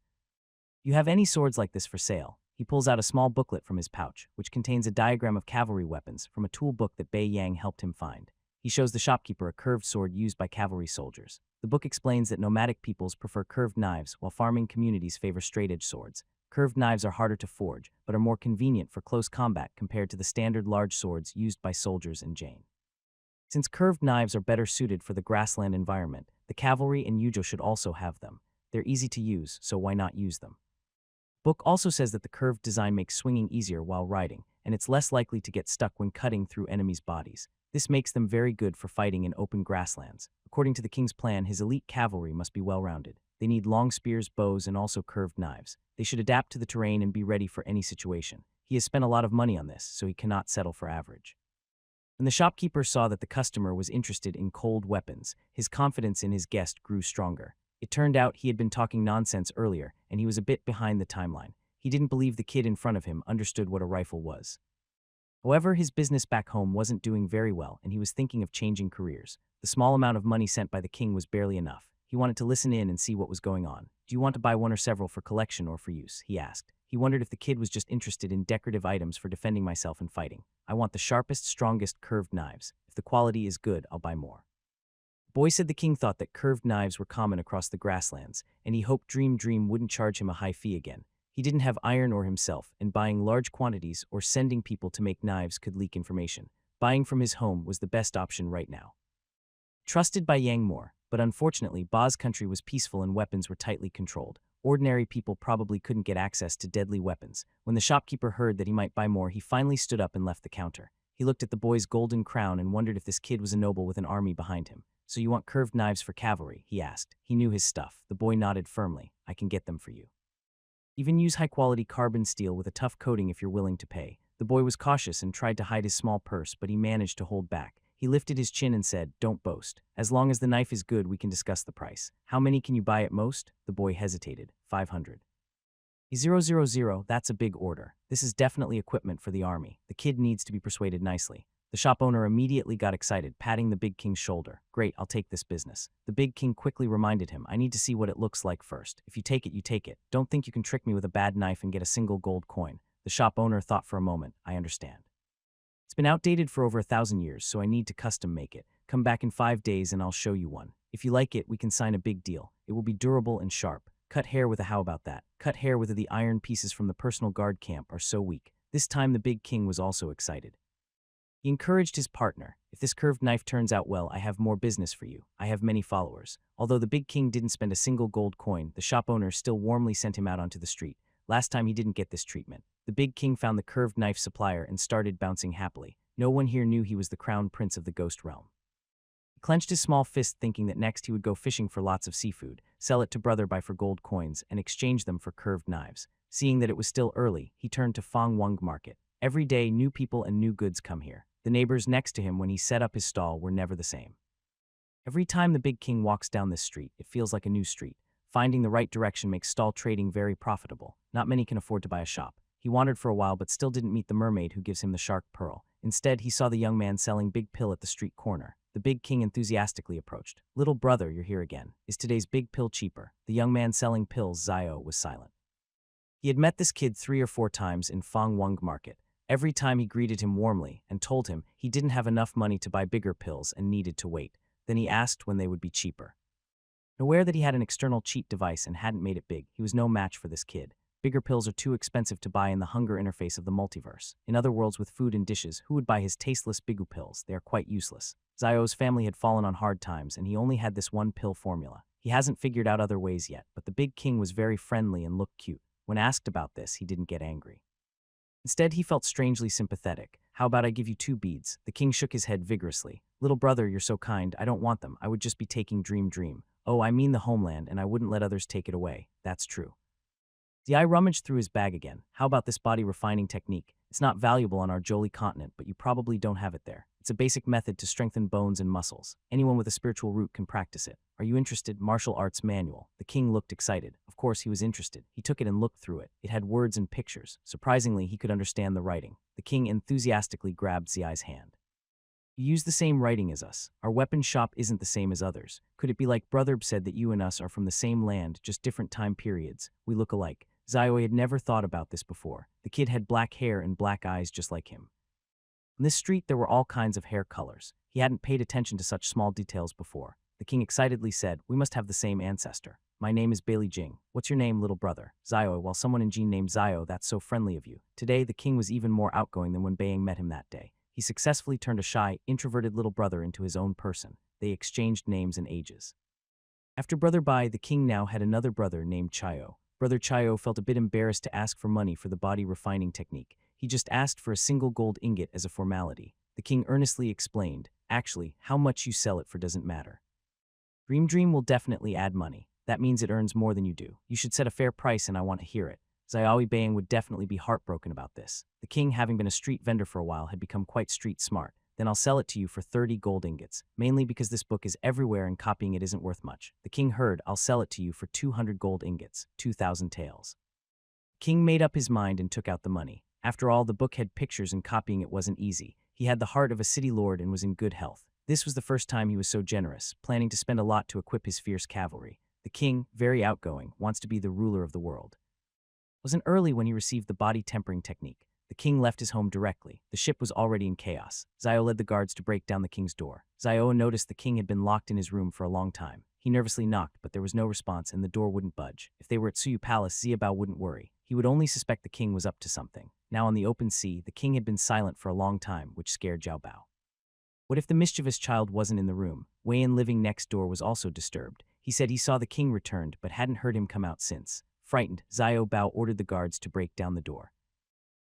You have any swords like this for sale?" He pulls out a small booklet from his pouch, which contains a diagram of cavalry weapons from a tool book that Bei Yang helped him find. He shows the shopkeeper a curved sword used by cavalry soldiers. The book explains that nomadic peoples prefer curved knives, while farming communities favor straight-edge swords. Curved knives are harder to forge, but are more convenient for close combat compared to the standard large swords used by soldiers in Jane. Since curved knives are better suited for the grassland environment, The cavalry and Yujo should also have them. They're easy to use, so why not use them? Book also says that the curved design makes swinging easier while riding, and it's less likely to get stuck when cutting through enemies' bodies. This makes them very good for fighting in open grasslands. According to the king's plan, his elite cavalry must be well-rounded. They need long spears, bows, and also curved knives. They should adapt to the terrain and be ready for any situation. He has spent a lot of money on this, so he cannot settle for average. When the shopkeeper saw that the customer was interested in cold weapons, his confidence in his guest grew stronger. It turned out he had been talking nonsense earlier, and he was a bit behind the timeline. He didn't believe the kid in front of him understood what a rifle was. However, his business back home wasn't doing very well, and he was thinking of changing careers. The small amount of money sent by the king was barely enough. He wanted to listen in and see what was going on. "Do you want to buy one or several for collection or for use?" he asked. He wondered if the kid was just interested in decorative items for defending myself and fighting. "I want the sharpest, strongest curved knives. If the quality is good, I'll buy more." The boy said the king thought that curved knives were common across the grasslands, and he hoped Dream wouldn't charge him a high fee again. He didn't have iron or himself, and buying large quantities or sending people to make knives could leak information. Buying from his home was the best option right now. Trusted by Yang more, but unfortunately, Ba's country was peaceful and weapons were tightly controlled. Ordinary people probably couldn't get access to deadly weapons. When the shopkeeper heard that he might buy more, he finally stood up and left the counter. He looked at the boy's golden crown and wondered if this kid was a noble with an army behind him. "So you want curved knives for cavalry?" he asked. He knew his stuff. The boy nodded firmly. "I can get them for you. Even use high-quality carbon steel with a tough coating if you're willing to pay." The boy was cautious and tried to hide his small purse, but he managed to hold back. He lifted his chin and said, "Don't boast. As long as the knife is good, we can discuss the price. How many can you buy at most?" The boy hesitated. 500. 000, that's a big order. This is definitely equipment for the army. The kid needs to be persuaded nicely. The shop owner immediately got excited, patting the big king's shoulder. "Great, I'll take this business." The big king quickly reminded him, "I need to see what it looks like first. If you take it, you take it. Don't think you can trick me with a bad knife and get a single gold coin." The shop owner thought for a moment. "I understand. It's been outdated for over 1,000 years, so I need to custom make it. Come back in 5 days and I'll show you one. If you like it, we can sign a big deal. It will be durable and sharp. Cut hair with a how about that? Cut hair with the iron pieces from the personal guard camp are so weak." This time the big king was also excited. He encouraged his partner. "If this curved knife turns out well, I have more business for you. I have many followers." Although the big king didn't spend a single gold coin, the shop owner still warmly sent him out onto the street. Last time he didn't get this treatment. The big king found the curved knife supplier and started bouncing happily. No one here knew he was the crown prince of the ghost realm. He clenched his small fist, thinking that next he would go fishing for lots of seafood, sell it to Brother Bai for gold coins, and exchange them for curved knives. Seeing that it was still early, he turned to Fang Wang Market. Every day, new people and new goods come here. The neighbors next to him when he set up his stall were never the same. Every time the big king walks down this street, it feels like a new street. Finding the right direction makes stall trading very profitable. Not many can afford to buy a shop. He wandered for a while but still didn't meet the mermaid who gives him the shark pearl. Instead, he saw the young man selling big pill at the street corner. The big king enthusiastically approached. "Little brother, you're here again. Is today's big pill cheaper?" The young man selling pills, Zio, was silent. He had met this kid 3 or 4 times in Fang Wang Market. Every time he greeted him warmly and told him he didn't have enough money to buy bigger pills and needed to wait. Then he asked when they would be cheaper. Aware that he had an external cheat device and hadn't made it big, he was no match for this kid. Bigger pills are too expensive to buy in the hunger interface of the multiverse. In other worlds with food and dishes, who would buy his tasteless bigu pills? They are quite useless. Zio's family had fallen on hard times, and he only had this one pill formula. He hasn't figured out other ways yet, but the big king was very friendly and looked cute. When asked about this, he didn't get angry. Instead, he felt strangely sympathetic. "How about I give you 2 beads? The king shook his head vigorously. "Little brother, you're so kind. I don't want them. I would just be taking Dream. Oh, I mean the homeland, and I wouldn't let others take it away. That's true." I rummaged through his bag again. "How about this body refining technique? It's not valuable on our jolly continent, but you probably don't have it there. It's a basic method to strengthen bones and muscles. Anyone with a spiritual root can practice it. Are you interested? Martial arts manual." The king looked excited. Of course he was interested. He took it and looked through it. It had words and pictures. Surprisingly, he could understand the writing. The king enthusiastically grabbed Ziai's hand. "You use the same writing as us. Our weapon shop isn't the same as others. Could it be like Brother said that you and us are from the same land, just different time periods? We look alike." Zio had never thought about this before. The kid had black hair and black eyes just like him. On this street, there were all kinds of hair colors. He hadn't paid attention to such small details before. The king excitedly said, "We must have the same ancestor. My name is Bailey Jing. What's your name, little brother?" "Zio." "Well, someone in Jin named Zio. That's so friendly of you." Today, the king was even more outgoing than when Bayang met him that day. He successfully turned a shy, introverted little brother into his own person. They exchanged names and ages. After Brother Bai, the king now had another brother named Chayo. Brother Chayo felt a bit embarrassed to ask for money for the body refining technique. He just asked for a single gold ingot as a formality. The king earnestly explained, actually, how much you sell it for doesn't matter. Dream will definitely add money. That means it earns more than you do. You should set a fair price and I want to hear it. Xiaoi Bayang would definitely be heartbroken about this. The king, having been a street vendor for a while, had become quite street smart. Then I'll sell it to you for 30 gold ingots, mainly because this book is everywhere and copying it isn't worth much. The king heard, I'll sell it to you for 200 gold ingots, 2,000 taels. King made up his mind and took out the money. After all, the book had pictures and copying it wasn't easy. He had the heart of a city lord and was in good health. This was the first time he was so generous, planning to spend a lot to equip his fierce cavalry. The king, very outgoing, wants to be the ruler of the world. It wasn't early when he received the body tempering technique. The king left his home directly. The ship was already in chaos. Zio led the guards to break down the king's door. Zio noticed the king had been locked in his room for a long time. He nervously knocked, but there was no response and the door wouldn't budge. If they were at Suyu Palace, Xiaobao wouldn't worry. He would only suspect the king was up to something. Now on the open sea, the king had been silent for a long time, which scared Zhao Bao. What if the mischievous child wasn't in the room? Wei Yan, living next door, was also disturbed. He said he saw the king returned, but hadn't heard him come out since. Frightened, Zio Bao ordered the guards to break down the door.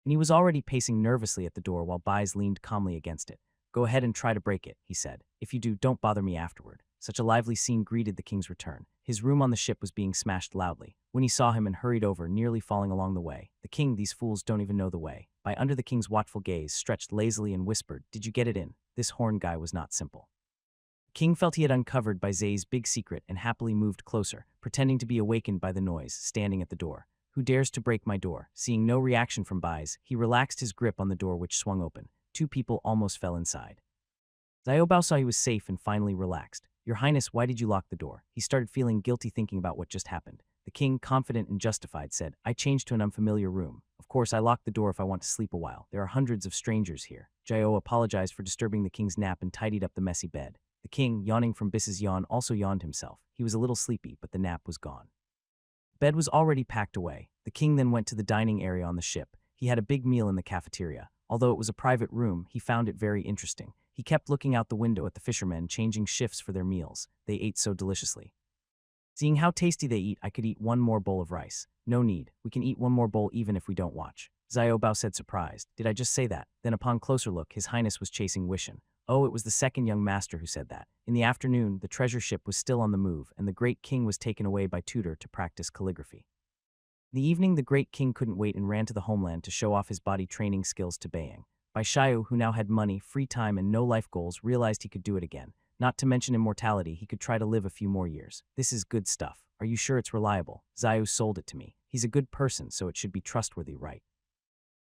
And he was already pacing nervously at the door while Bai's leaned calmly against it. Go ahead and try to break it, he said. If you do, don't bother me afterward. Such a lively scene greeted the king's return. His room on the ship was being smashed loudly. When he saw him and hurried over, nearly falling along the way. The king, these fools don't even know the way. Bai, under the king's watchful gaze, stretched lazily and whispered, did you get it in? This horn guy was not simple. The king felt he had uncovered Bai Zai's big secret and happily moved closer, pretending to be awakened by the noise, standing at the door. Who dares to break my door? Seeing no reaction from Bai's, he relaxed his grip on the door which swung open. Two people almost fell inside. Xiaobao saw he was safe and finally relaxed. Your Highness, why did you lock the door? He started feeling guilty thinking about what just happened. The king, confident and justified, said, I changed to an unfamiliar room. Of course, I locked the door if I want to sleep a while. There are hundreds of strangers here. Jiao apologized for disturbing the king's nap and tidied up the messy bed. The king, yawning from Biss's yawn, also yawned himself. He was a little sleepy, but the nap was gone. The bed was already packed away. The king then went to the dining area on the ship. He had a big meal in the cafeteria. Although it was a private room, he found it very interesting. He kept looking out the window at the fishermen changing shifts for their meals. They ate so deliciously. Seeing how tasty they eat, I could eat one more bowl of rice. No need. We can eat one more bowl even if we don't watch. Xiaobao said, surprised. Did I just say that? Then upon closer look, His Highness was chasing Wishen. Oh, it was the second young master who said that. In the afternoon, the treasure ship was still on the move, and the great king was taken away by tutor to practice calligraphy. In the evening, the great king couldn't wait and ran to the homeland to show off his body training skills to Bayang. Bai Xiao, who now had money, free time, and no life goals, realized he could do it again. Not to mention immortality, he could try to live a few more years. This is good stuff. Are you sure it's reliable? Xiao sold it to me. He's a good person, so it should be trustworthy, right?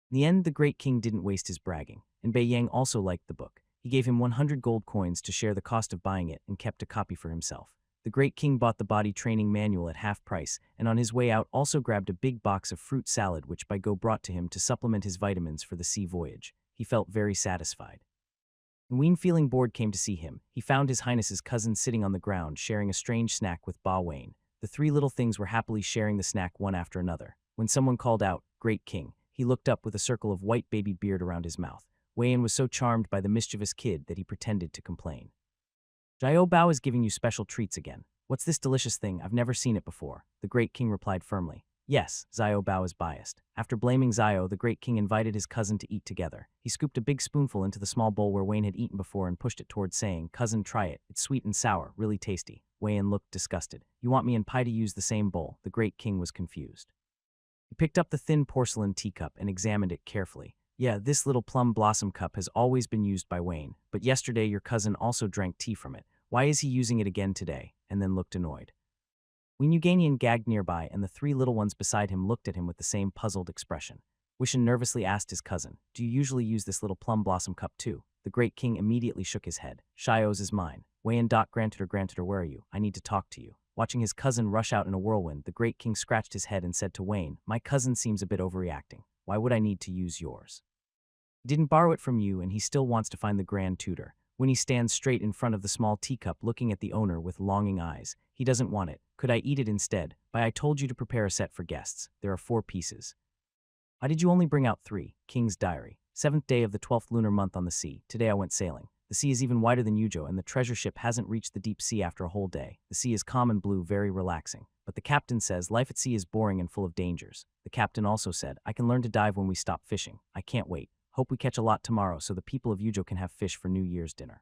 In the end, the great king didn't waste his bragging, and Bai Yang also liked the book. He gave him 100 gold coins to share the cost of buying it and kept a copy for himself. The great king bought the body training manual at half price, and on his way out also grabbed a big box of fruit salad which Bai Go brought to him to supplement his vitamins for the sea voyage. He felt very satisfied. When Ween, feeling bored, came to see him, he found His Highness's cousin sitting on the ground sharing a strange snack with Ba Wayne. The three little things were happily sharing the snack one after another. When someone called out, Great King, he looked up with a circle of white baby beard around his mouth. Wayne was so charmed by the mischievous kid that he pretended to complain. Jiao Bao is giving you special treats again. What's this delicious thing? I've never seen it before. The great king replied firmly. Yes, Xiao Bao is biased. After blaming Xiao, the great king invited his cousin to eat together. He scooped a big spoonful into the small bowl where Wayne had eaten before and pushed it towards, saying, Cousin, try it. It's sweet and sour, really tasty. Wayne looked disgusted. You want me and Pai to use the same bowl? The great king was confused. He picked up the thin porcelain teacup and examined it carefully. Yeah, this little plum blossom cup has always been used by Wayne, but yesterday your cousin also drank tea from it. Why is he using it again today? And then looked annoyed. Ween Euganian gagged nearby, and the three little ones beside him looked at him with the same puzzled expression. Wishen nervously asked his cousin, Do you usually use this little plum blossom cup too? The great king immediately shook his head. Shio's is mine. Wayne granted her, where are you? I need to talk to you. Watching his cousin rush out in a whirlwind, the great king scratched his head and said to Wayne, My cousin seems a bit overreacting. Why would I need to use yours? He didn't borrow it from you, and he still wants to find the grand tutor. When he stands straight in front of the small teacup looking at the owner with longing eyes. He doesn't want it. Could I eat it instead? I told you to prepare a set for guests. There are 4 pieces. Why did you only bring out 3? King's Diary. 7th day of the 12th lunar month on the sea. Today I went sailing. The sea is even wider than Yujo, and the treasure ship hasn't reached the deep sea after a whole day. The sea is calm and blue, very relaxing. But the captain says life at sea is boring and full of dangers. The captain also said, I can learn to dive when we stop fishing. I can't wait. Hope we catch a lot tomorrow so the people of Yujo can have fish for New Year's dinner.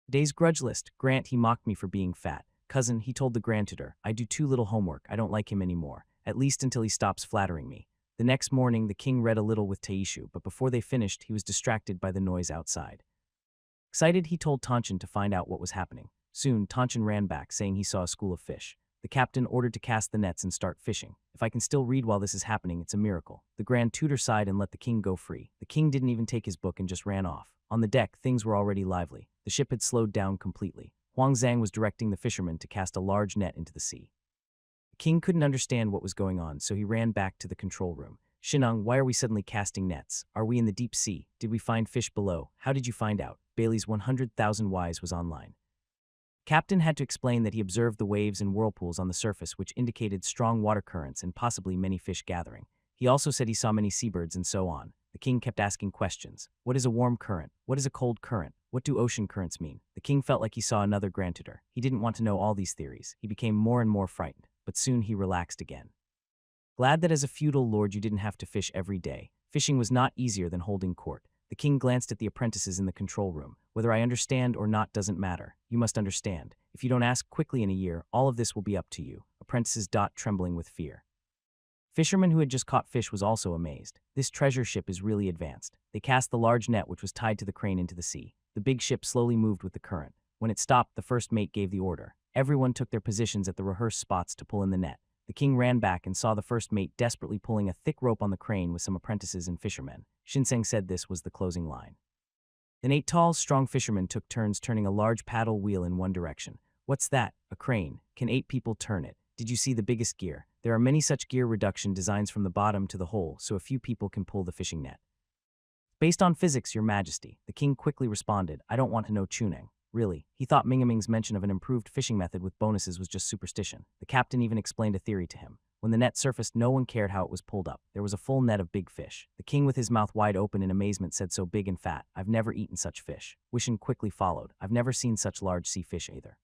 Today's grudge list. Grant, he mocked me for being fat. Cousin, he told the grandtutor, I do too little homework. I don't like him anymore. At least until he stops flattering me. The next morning, the king read a little with Taishu, but before they finished, he was distracted by the noise outside. Excited, he told Tanshin to find out what was happening. Soon, Tanshin ran back, saying he saw a school of fish. The captain ordered to cast the nets and start fishing. If I can still read while this is happening, it's a miracle. The grand tutor sighed and let the king go free. The king didn't even take his book and just ran off. On the deck, things were already lively. The ship had slowed down completely. Huang Zhang was directing the fishermen to cast a large net into the sea. The king couldn't understand what was going on, so he ran back to the control room. Shinung, why are we suddenly casting nets? Are we in the deep sea? Did we find fish below? How did you find out? Bailey's 100,000 Ys was online. Captain had to explain that he observed the waves and whirlpools on the surface which indicated strong water currents and possibly many fish gathering. He also said he saw many seabirds and so on. The king kept asking questions. What is a warm current? What is a cold current? What do ocean currents mean? The king felt like he saw another grandtutor. He didn't want to know all these theories. He became more and more frightened, but soon he relaxed again. Glad that as a feudal lord you didn't have to fish every day. Fishing was not easier than holding court. The king glanced at the apprentices in the control room. Whether I understand or not doesn't matter. You must understand. If you don't ask quickly in a year, all of this will be up to you. Apprentices trembling with fear. Fisherman who had just caught fish was also amazed. This treasure ship is really advanced. They cast the large net which was tied to the crane into the sea. The big ship slowly moved with the current. When it stopped, the first mate gave the order. Everyone took their positions at the rehearsed spots to pull in the net. The king ran back and saw the first mate desperately pulling a thick rope on the crane with some apprentices and fishermen. Shinseng said this was the closing line. Then 8 tall, strong fishermen took turns turning a large paddle wheel in one direction. What's that? A crane. Can 8 people turn it? Did you see the biggest gear? There are many such gear reduction designs from the bottom to the hole, so a few people can pull the fishing net. Based on physics, your majesty, the king quickly responded, I don't want to know Chuneng. Really, he thought Mingaming's mention of an improved fishing method with bonuses was just superstition. The captain even explained a theory to him. When the net surfaced, no one cared how it was pulled up. There was a full net of big fish. The king with his mouth wide open in amazement said, so big and fat, I've never eaten such fish. Wishin quickly followed, I've never seen such large sea fish either.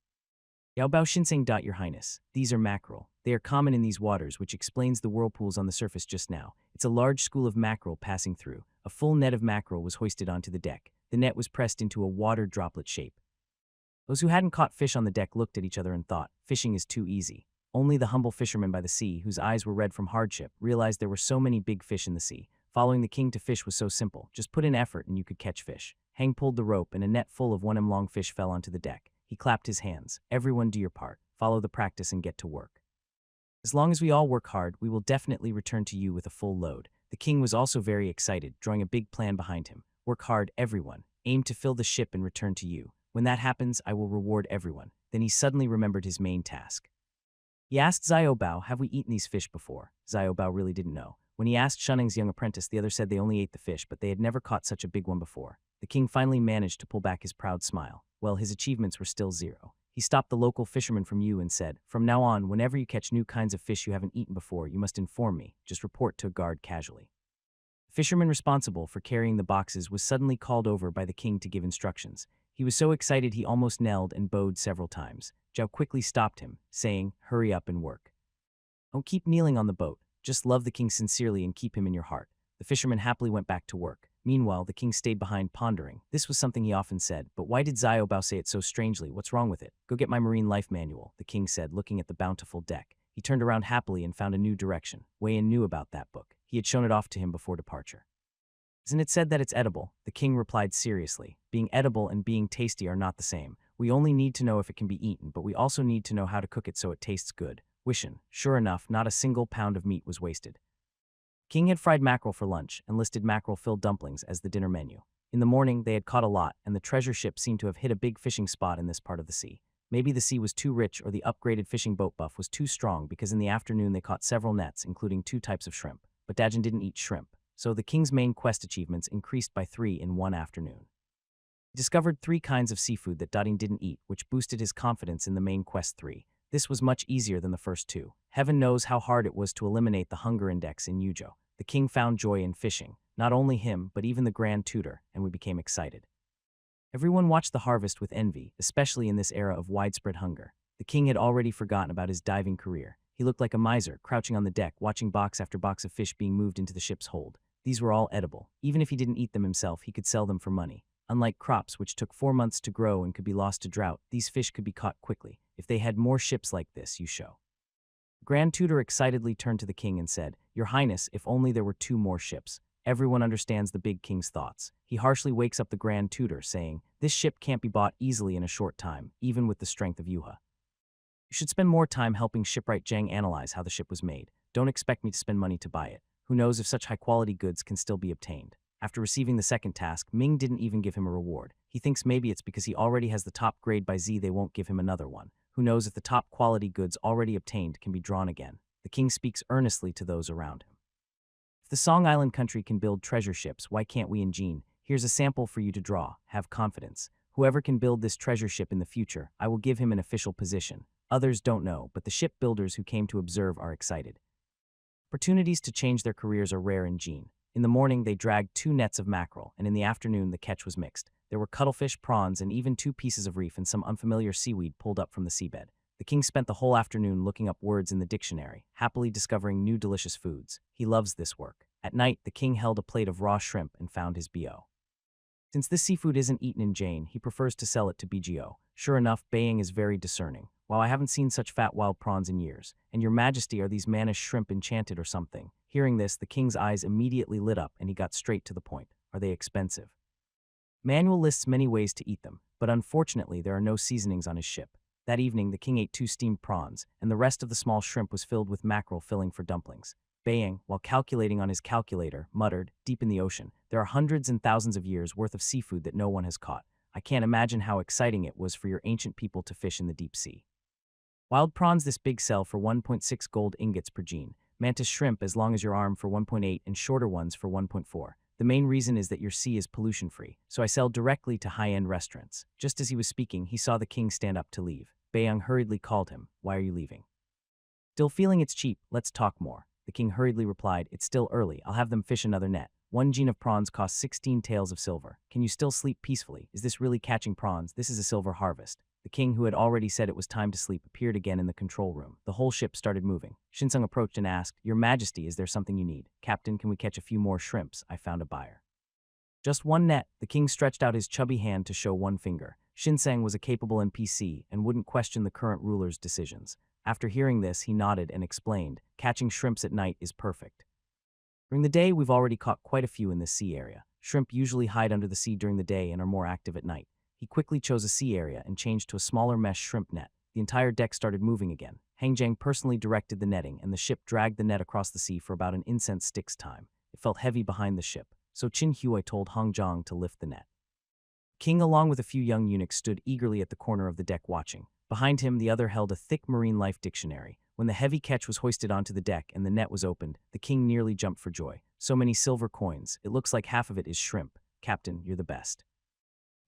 Yao Bao Shinseng. Your Highness, these are mackerel. They are common in these waters, which explains the whirlpools on the surface just now. It's a large school of mackerel passing through. A full net of mackerel was hoisted onto the deck. The net was pressed into a water droplet shape. Those who hadn't caught fish on the deck looked at each other and thought, fishing is too easy. Only the humble fisherman by the sea, whose eyes were red from hardship, realized there were so many big fish in the sea. Following the king to fish was so simple. Just put in effort and you could catch fish. Hang pulled the rope and a net full of 1 long fish fell onto the deck. He clapped his hands. Everyone do your part. Follow the practice and get to work. As long as we all work hard, we will definitely return to you with a full load. The king was also very excited, drawing a big plan behind him. Work hard, everyone. Aim to fill the ship and return to you. When that happens, I will reward everyone. Then he suddenly remembered his main task. He asked Xiao Bao, have we eaten these fish before? Xiao Bao really didn't know. When he asked Shuning's young apprentice, the other said they only ate the fish, but they had never caught such a big one before. The king finally managed to pull back his proud smile. Well, his achievements were still 0. He stopped the local fisherman from you and said, from now on, whenever you catch new kinds of fish you haven't eaten before, you must inform me. Just report to a guard casually. The fisherman responsible for carrying the boxes was suddenly called over by the king to give instructions. He was so excited he almost knelt and bowed several times. Zhao quickly stopped him, saying, hurry up and work. Don't keep kneeling on the boat. Just love the king sincerely and keep him in your heart. The fisherman happily went back to work. Meanwhile, the king stayed behind pondering. This was something he often said, but why did Xiao Bao say it so strangely? What's wrong with it? Go get my marine life manual, the king said, looking at the bountiful deck. He turned around happily and found a new direction. Wei Yin knew about that book. He had shown it off to him before departure. Isn't it said that it's edible? The king replied seriously. Being edible and being tasty are not the same. We only need to know if it can be eaten, but we also need to know how to cook it so it tastes good. Wishin. Sure enough, not a single pound of meat was wasted. King had fried mackerel for lunch and listed mackerel-filled dumplings as the dinner menu. In the morning, they had caught a lot, and the treasure ship seemed to have hit a big fishing spot in this part of the sea. Maybe the sea was too rich or the upgraded fishing boat buff was too strong because in the afternoon they caught several nets, including 2 types of shrimp. But Dajin didn't eat shrimp, so the king's main quest achievements increased by 3 in one afternoon. He discovered 3 kinds of seafood that Dajin didn't eat, which boosted his confidence in the main quest 3. This was much easier than the first 2. Heaven knows how hard it was to eliminate the hunger index in Yujo. The king found joy in fishing, not only him, but even the grand tutor, and we became excited. Everyone watched the harvest with envy, especially in this era of widespread hunger. The king had already forgotten about his diving career. He looked like a miser, crouching on the deck, watching box after box of fish being moved into the ship's hold. These were all edible. Even if he didn't eat them himself, he could sell them for money. Unlike crops, which took 4 months to grow and could be lost to drought, these fish could be caught quickly. If they had more ships like this, you show. Grand Tutor excitedly turned to the king and said, "Your Highness, if only there were 2 more ships." Everyone understands the big king's thoughts. He harshly wakes up the Grand Tutor, saying, "This ship can't be bought easily in a short time, even with the strength of Yuha. You should spend more time helping shipwright Zhang analyze how the ship was made. Don't expect me to spend money to buy it. Who knows if such high-quality goods can still be obtained." After receiving the second task, Ming didn't even give him a reward. He thinks maybe it's because he already has the top grade by Z they won't give him another one. Who knows if the top quality goods already obtained can be drawn again. The king speaks earnestly to those around him. If the Song Island country can build treasure ships, why can't we in Jean? Here's a sample for you to draw. Have confidence. Whoever can build this treasure ship in the future, I will give him an official position. Others don't know, but the shipbuilders who came to observe are excited. Opportunities to change their careers are rare in Jean. In the morning, they dragged 2 nets of mackerel, and in the afternoon, the catch was mixed. There were cuttlefish, prawns, and even 2 pieces of reef and some unfamiliar seaweed pulled up from the seabed. The king spent the whole afternoon looking up words in the dictionary, happily discovering new delicious foods. He loves this work. At night, the king held a plate of raw shrimp and found his BO. Since this seafood isn't eaten in Jane, he prefers to sell it to BGO. Sure enough, Baying is very discerning. "Wow, I haven't seen such fat wild prawns in years. And your majesty, are these mannish shrimp enchanted or something?" Hearing this, the king's eyes immediately lit up and he got straight to the point. "Are they expensive?" Manual lists many ways to eat them, but unfortunately there are no seasonings on his ship. That evening, the king ate 2 steamed prawns, and the rest of the small shrimp was filled with mackerel filling for dumplings. Baying, while calculating on his calculator, muttered, "Deep in the ocean, there are hundreds and thousands of years worth of seafood that no one has caught. I can't imagine how exciting it was for your ancient people to fish in the deep sea." Wild prawns this big sell for 1.6 gold ingots per gene. Mantis shrimp as long as your arm for 1.8 and shorter ones for 1.4. The main reason is that your sea is pollution-free, so I sell directly to high-end restaurants. Just as he was speaking, he saw the king stand up to leave. Bayang hurriedly called him. "Why are you leaving?" "Still feeling it's cheap, let's talk more." The king hurriedly replied, "It's still early, I'll have them fish another net. 1 gene of prawns costs 16 taels of silver. Can you still sleep peacefully? Is this really catching prawns? This is a silver harvest." The king, who had already said it was time to sleep, appeared again in the control room. The whole ship started moving. Shinsung approached and asked, "Your Majesty, is there something you need?" "Captain, can we catch a few more shrimps? I found a buyer." "Just 1 net." The king stretched out his chubby hand to show 1 finger. Shinseng was a capable NPC and wouldn't question the current ruler's decisions. After hearing this, he nodded and explained, "Catching shrimps at night is perfect. During the day, we've already caught quite a few in this sea area. Shrimp usually hide under the sea during the day and are more active at night." He quickly chose a sea area and changed to a smaller mesh shrimp net. The entire deck started moving again. Hangjiang personally directed the netting, and the ship dragged the net across the sea for about an incense stick's time. It felt heavy behind the ship, so Qin Huai told Hong Zhang to lift the net. King, along with a few young eunuchs, stood eagerly at the corner of the deck watching. Behind him, the other held a thick marine life dictionary. When the heavy catch was hoisted onto the deck and the net was opened, the king nearly jumped for joy. "So many silver coins. It looks like half of it is shrimp. Captain, you're the best."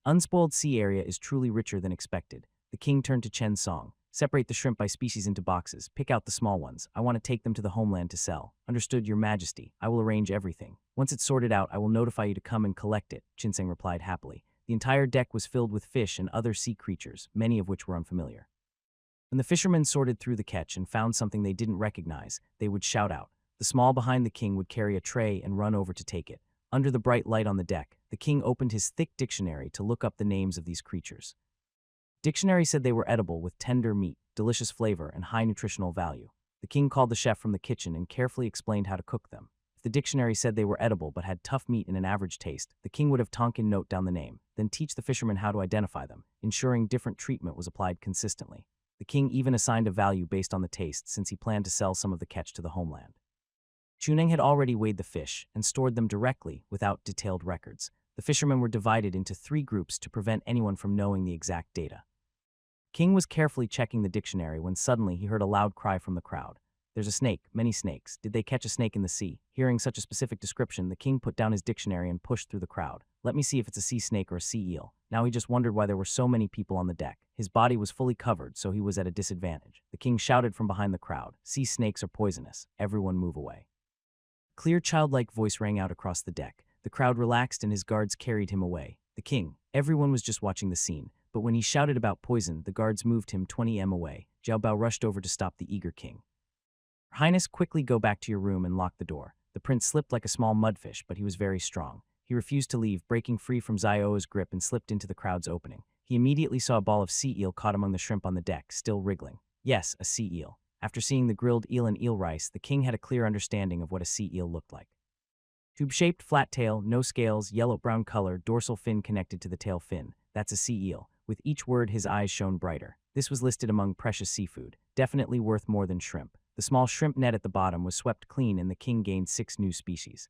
Unspoiled sea area is truly richer than expected. The king turned to Chen Song. "Separate the shrimp by species into boxes. Pick out the small ones. I want to take them to the homeland to sell." "Understood, Your Majesty. I will arrange everything. Once it's sorted out, I will notify you to come and collect it," Chinseng replied happily. The entire deck was filled with fish and other sea creatures, many of which were unfamiliar. When the fishermen sorted through the catch and found something they didn't recognize, they would shout out. The small behind the king would carry a tray and run over to take it. Under the bright light on the deck, the king opened his thick dictionary to look up the names of these creatures. Dictionary said they were edible with tender meat, delicious flavor, and high nutritional value. The king called the chef from the kitchen and carefully explained how to cook them. If the dictionary said they were edible but had tough meat and an average taste, the king would have Tonkin note down the name, then teach the fishermen how to identify them, ensuring different treatment was applied consistently. The king even assigned a value based on the taste since he planned to sell some of the catch to the homeland. Chuneng had already weighed the fish and stored them directly without detailed records. The fishermen were divided into 3 groups to prevent anyone from knowing the exact data. King was carefully checking the dictionary when suddenly he heard a loud cry from the crowd. "There's a snake, many snakes. Did they catch a snake in the sea?" Hearing such a specific description, the king put down his dictionary and pushed through the crowd. "Let me see if it's a sea snake or a sea eel." Now he just wondered why there were so many people on the deck. His body was fully covered, so he was at a disadvantage. The king shouted from behind the crowd, "Sea snakes are poisonous. Everyone move away." Clear childlike voice rang out across the deck. The crowd relaxed and his guards carried him away. The king, Everyone was just watching the scene, but when he shouted about poison, the guards moved him 20 m away. Jiao Bao rushed over to stop the eager king. Your Highness, quickly go back to your room and lock the door. The prince slipped like a small mudfish, but he was very strong. He refused to leave, breaking free from Zioa's grip and slipped into the crowd's opening. He immediately saw a ball of sea eel caught among the shrimp on the deck, still wriggling. Yes, a sea eel. After seeing the grilled eel and eel rice, the king had a clear understanding of what a sea eel looked like. Tube-shaped, flat tail, no scales, yellow-brown color, dorsal fin connected to the tail fin. That's a sea eel. With each word, his eyes shone brighter. This was listed among precious seafood, definitely worth more than shrimp. The small shrimp net at the bottom was swept clean and the king gained 6 new species.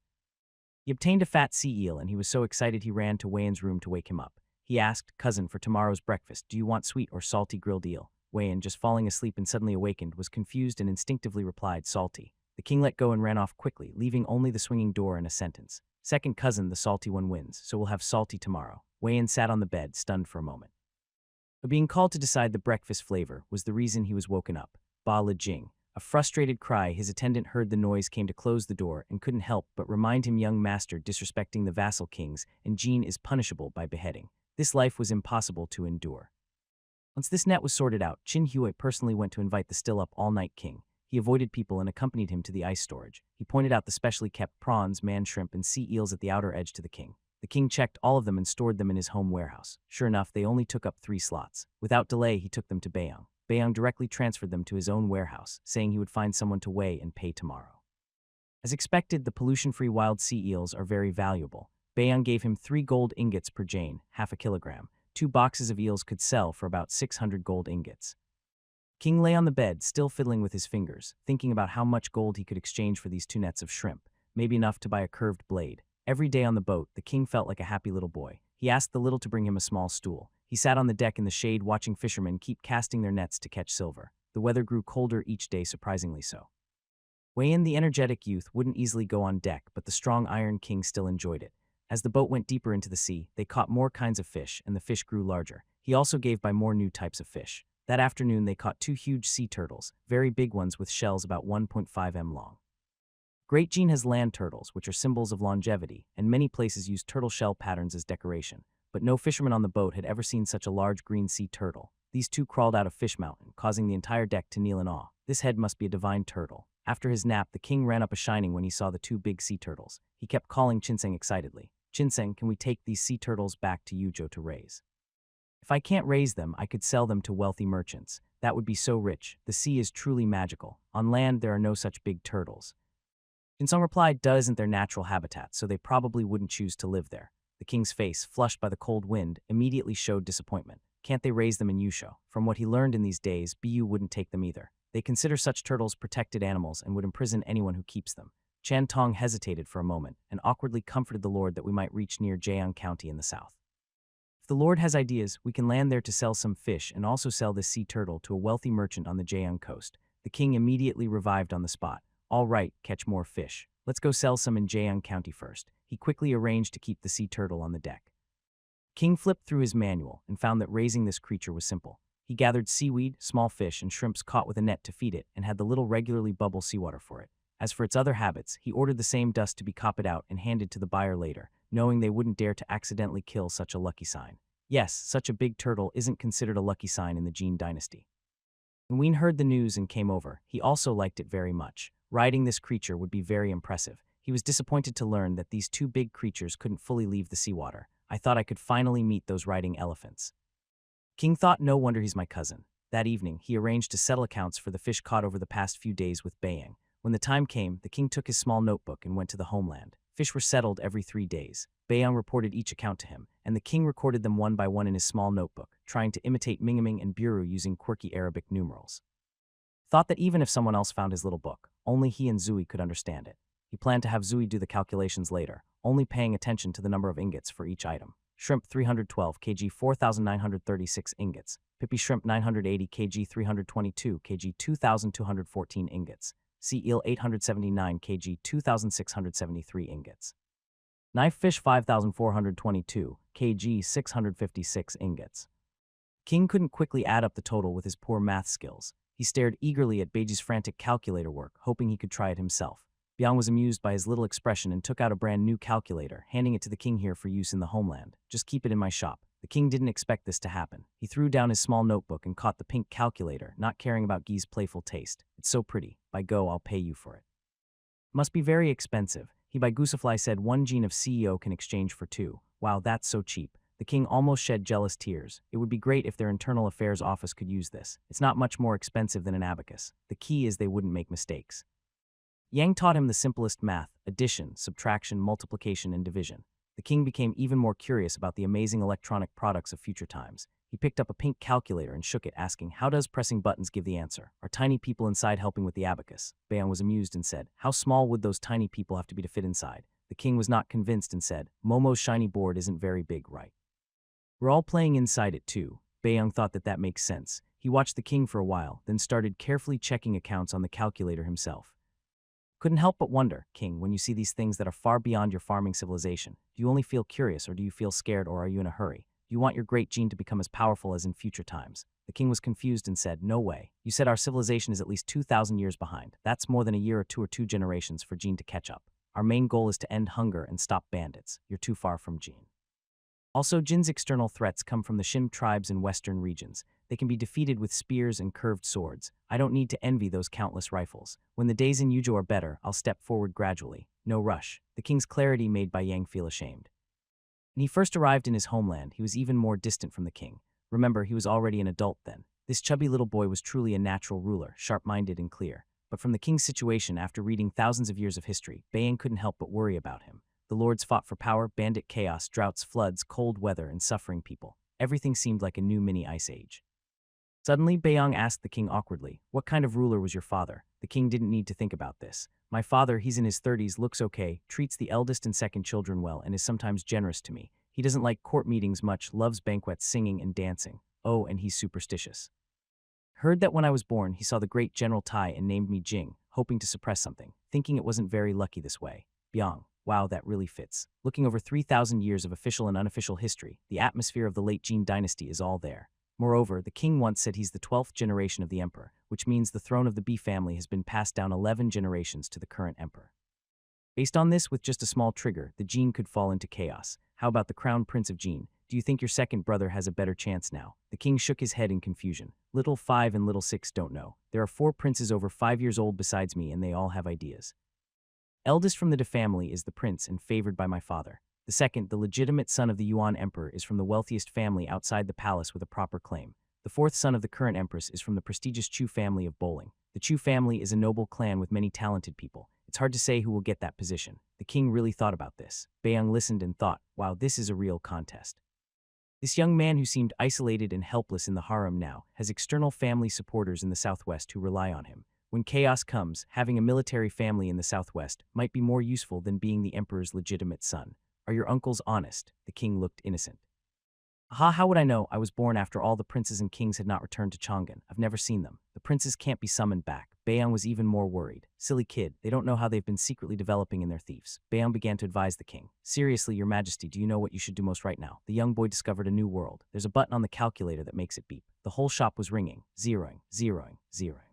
He obtained a fat sea eel and he was so excited he ran to Wayan's room to wake him up. He asked, "Cousin, for tomorrow's breakfast, do you want sweet or salty grilled eel?" Wayan, just falling asleep and suddenly awakened, was confused and instinctively replied, "Salty." The king let go and ran off quickly, leaving only the swinging door and a sentence. "Second cousin, the salty one wins, so we'll have salty tomorrow." Wayan sat on the bed, stunned for a moment. But being called to decide the breakfast flavor was the reason he was woken up. Ba Le Jing. A frustrated cry, his attendant heard the noise, came to close the door, and couldn't help but remind him, "Young master disrespecting the vassal kings, and Jin is punishable by beheading." This life was impossible to endure. Once this net was sorted out, Qin Huai personally went to invite the still-up all-night king. He avoided people and accompanied him to the ice storage. He pointed out the specially kept prawns, man shrimp, and sea eels at the outer edge to the king. The king checked all of them and stored them in his home warehouse. Sure enough, they only took up 3 slots. Without delay, he took them to Beiyang. Beiyang directly transferred them to his own warehouse, saying he would find someone to weigh and pay tomorrow. As expected, the pollution-free wild sea eels are very valuable. Beiyang gave him 3 gold ingots per jane, half a kilogram. 2 boxes of eels could sell for about 600 gold ingots. King lay on the bed, still fiddling with his fingers, thinking about how much gold he could exchange for these 2 nets of shrimp, maybe enough to buy a curved blade. Every day on the boat, the king felt like a happy little boy. He asked the little to bring him a small stool. He sat on the deck in the shade watching fishermen keep casting their nets to catch silver. The weather grew colder each day, surprisingly so. Wayan, the energetic youth, wouldn't easily go on deck, but the strong Iron King still enjoyed it. As the boat went deeper into the sea, they caught more kinds of fish, and the fish grew larger. He also gave by more new types of fish. That afternoon, they caught 2 huge sea turtles, very big ones with shells about 1.5 m long. Great Jin has land turtles, which are symbols of longevity, and many places use turtle shell patterns as decoration. But no fisherman on the boat had ever seen such a large green sea turtle. These 2 crawled out of Fish Mountain, causing the entire deck to kneel in awe. This head must be a divine turtle. After his nap, the king ran up a shining when he saw the 2 big sea turtles. He kept calling Chinseng excitedly. "Chinseng, can we take these sea turtles back to Yuzhou to raise? If I can't raise them, I could sell them to wealthy merchants. That would be so rich. The sea is truly magical. On land, there are no such big turtles." Jinsong replied, "That isn't their natural habitat, so they probably wouldn't choose to live there." The king's face, flushed by the cold wind, immediately showed disappointment. Can't they raise them in Yuzhou? From what he learned in these days, Bu wouldn't take them either. They consider such turtles protected animals and would imprison anyone who keeps them. Chan Tong hesitated for a moment and awkwardly comforted the lord that we might reach near Jiang County in the south. If the lord has ideas, we can land there to sell some fish and also sell this sea turtle to a wealthy merchant on the Jiang coast. The king immediately revived on the spot. "All right, catch more fish. Let's go sell some in Jiang County first." He quickly arranged to keep the sea turtle on the deck. King flipped through his manual and found that raising this creature was simple. He gathered seaweed, small fish, and shrimps caught with a net to feed it and had the little regularly bubble seawater for it. As for its other habits, he ordered the same dust to be copied out and handed to the buyer later, knowing they wouldn't dare to accidentally kill such a lucky sign. Yes, such a big turtle isn't considered a lucky sign in the Jin dynasty. When Ween heard the news and came over, he also liked it very much. Riding this creature would be very impressive. He was disappointed to learn that these 2 big creatures couldn't fully leave the seawater. "I thought I could finally meet those riding elephants." King thought, "No wonder he's my cousin." That evening, he arranged to settle accounts for the fish caught over the past few days with Beiyang. When the time came, the king took his small notebook and went to the homeland. Fish were settled every 3 days. Beiyang reported each account to him, and the king recorded them one by one in his small notebook, trying to imitate Mingaming and Buru using quirky Arabic numerals. Thought that even if someone else found his little book, only he and Zui could understand it. He planned to have Zui do the calculations later, only paying attention to the number of ingots for each item. Shrimp 312 kg 4,936 ingots. Pippy shrimp 980 kg 322 kg 2,214 ingots. Sea eel 879 kg 2,673 ingots. Knife fish 5,422 kg 656 ingots. King couldn't quickly add up the total with his poor math skills. He stared eagerly at Beiji's frantic calculator work, hoping he could try it himself. Biang was amused by his little expression and took out a brand new calculator, handing it to the king here for use in the homeland. "Just keep it in my shop. The king didn't expect this to happen. He threw down his small notebook and caught the pink calculator, not caring about Guy's playful taste. It's so pretty. By go, I'll pay you for it. Must be very expensive. He by Goosefly said 1 gene of CEO can exchange for 2. Wow, that's so cheap. The king almost shed jealous tears. It would be great if their internal affairs office could use this. It's not much more expensive than an abacus. The key is they wouldn't make mistakes. Yang taught him the simplest math: addition, subtraction, multiplication, and division. The king became even more curious about the amazing electronic products of future times. He picked up a pink calculator and shook it, asking, how does pressing buttons give the answer? Are tiny people inside helping with the abacus? Bayan was amused and said, how small would those tiny people have to be to fit inside? The king was not convinced and said, Momo's shiny board isn't very big, right? We're all playing inside it too. Bayoung thought that makes sense. He watched the king for a while, then started carefully checking accounts on the calculator himself. Couldn't help but wonder, king, when you see these things that are far beyond your farming civilization, do you only feel curious, or do you feel scared, or are you in a hurry? Do you want your great gene to become as powerful as in future times? The king was confused and said, no way. You said our civilization is at least 2,000 years behind. That's more than a year or 2 generations for Gene to catch up. Our main goal is to end hunger and stop bandits. You're too far from Gene. Also, Jin's external threats come from the Shim tribes in western regions. They can be defeated with spears and curved swords. I don't need to envy those countless rifles. When the days in Yujo are better, I'll step forward gradually. No rush. The king's clarity made Bai Yang feel ashamed. When he first arrived in his homeland, he was even more distant from the king. Remember, he was already an adult then. This chubby little boy was truly a natural ruler, sharp-minded and clear. But from the king's situation, after reading thousands of years of history, Bai Yang couldn't help but worry about him. The lords fought for power, bandit chaos, droughts, floods, cold weather, and suffering people. Everything seemed like a new mini ice age. Suddenly, Baiyang asked the king awkwardly, what kind of ruler was your father? The king didn't need to think about this. My father, he's in his 30s, looks okay, treats the eldest and second children well, and is sometimes generous to me. He doesn't like court meetings much, loves banquets, singing, and dancing. Oh, and he's superstitious. Heard that when I was born, he saw the great General Tai and named me Jing, hoping to suppress something, thinking it wasn't very lucky this way. Byang. Wow, that really fits. Looking over 3,000 years of official and unofficial history, the atmosphere of the late Jin dynasty is all there. Moreover, the king once said he's the 12th generation of the emperor, which means the throne of the B family has been passed down 11 generations to the current emperor. Based on this, with just a small trigger, the Jin could fall into chaos. How about the crown prince of Jin? Do you think your second brother has a better chance now? The king shook his head in confusion. Little 5 and little 6 don't know. There are 4 princes over 5 years old besides me, and they all have ideas. Eldest from the De family is the prince and favored by my father. The second, the legitimate son of the Yuan emperor, is from the wealthiest family outside the palace with a proper claim. The 4th son of the current empress is from the prestigious Chu family of Bowling. The Chu family is a noble clan with many talented people. It's hard to say who will get that position. The king really thought about this. Baiyang listened and thought, wow, this is a real contest. This young man who seemed isolated and helpless in the harem now has external family supporters in the southwest who rely on him. When chaos comes, having a military family in the southwest might be more useful than being the emperor's legitimate son. Are your uncles honest? The king looked innocent. Aha, how would I know? I was born after all the princes and kings had not returned to Chang'an. I've never seen them. The princes can't be summoned back. Baiyang was even more worried. Silly kid, they don't know how they've been secretly developing in their thieves. Baiyang began to advise the king. Seriously, your majesty, do you know what you should do most right now? The young boy discovered a new world. There's a button on the calculator that makes it beep. The whole shop was ringing. Zeroing, zeroing, zeroing.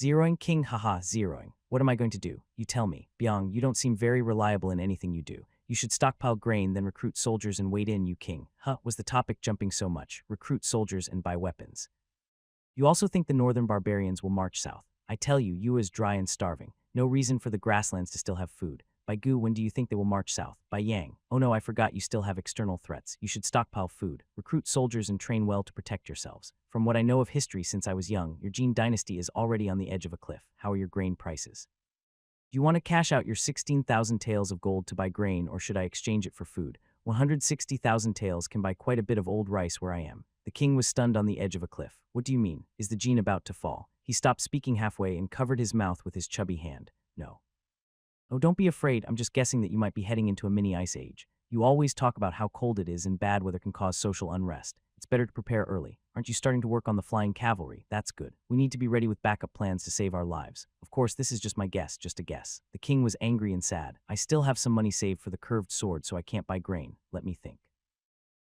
Zeroing, king, haha, zeroing. What am I going to do? You tell me. Byang, you don't seem very reliable in anything you do. You should stockpile grain, then recruit soldiers and wait in, you king. Was the topic jumping so much? Recruit soldiers and buy weapons. You also think the northern barbarians will march south. I tell you, you is dry and starving. No reason for the grasslands to still have food. By Gu, when do you think they will march south? By Yang. Oh no, I forgot you still have external threats. You should stockpile food, recruit soldiers and train well to protect yourselves. From what I know of history since I was young, your Jin dynasty is already on the edge of a cliff. How are your grain prices? Do you want to cash out your 16,000 taels of gold to buy grain, or should I exchange it for food? 160,000 taels can buy quite a bit of old rice where I am. The king was stunned on the edge of a cliff. What do you mean? Is the Jin about to fall? He stopped speaking halfway and covered his mouth with his chubby hand. No. Oh, don't be afraid. I'm just guessing that you might be heading into a mini ice age. You always talk about how cold it is and bad weather can cause social unrest. It's better to prepare early. Aren't you starting to work on the flying cavalry? That's good. We need to be ready with backup plans to save our lives. Of course, this is just my guess, just a guess. The king was angry and sad. I still have some money saved for the curved sword, so I can't buy grain. Let me think.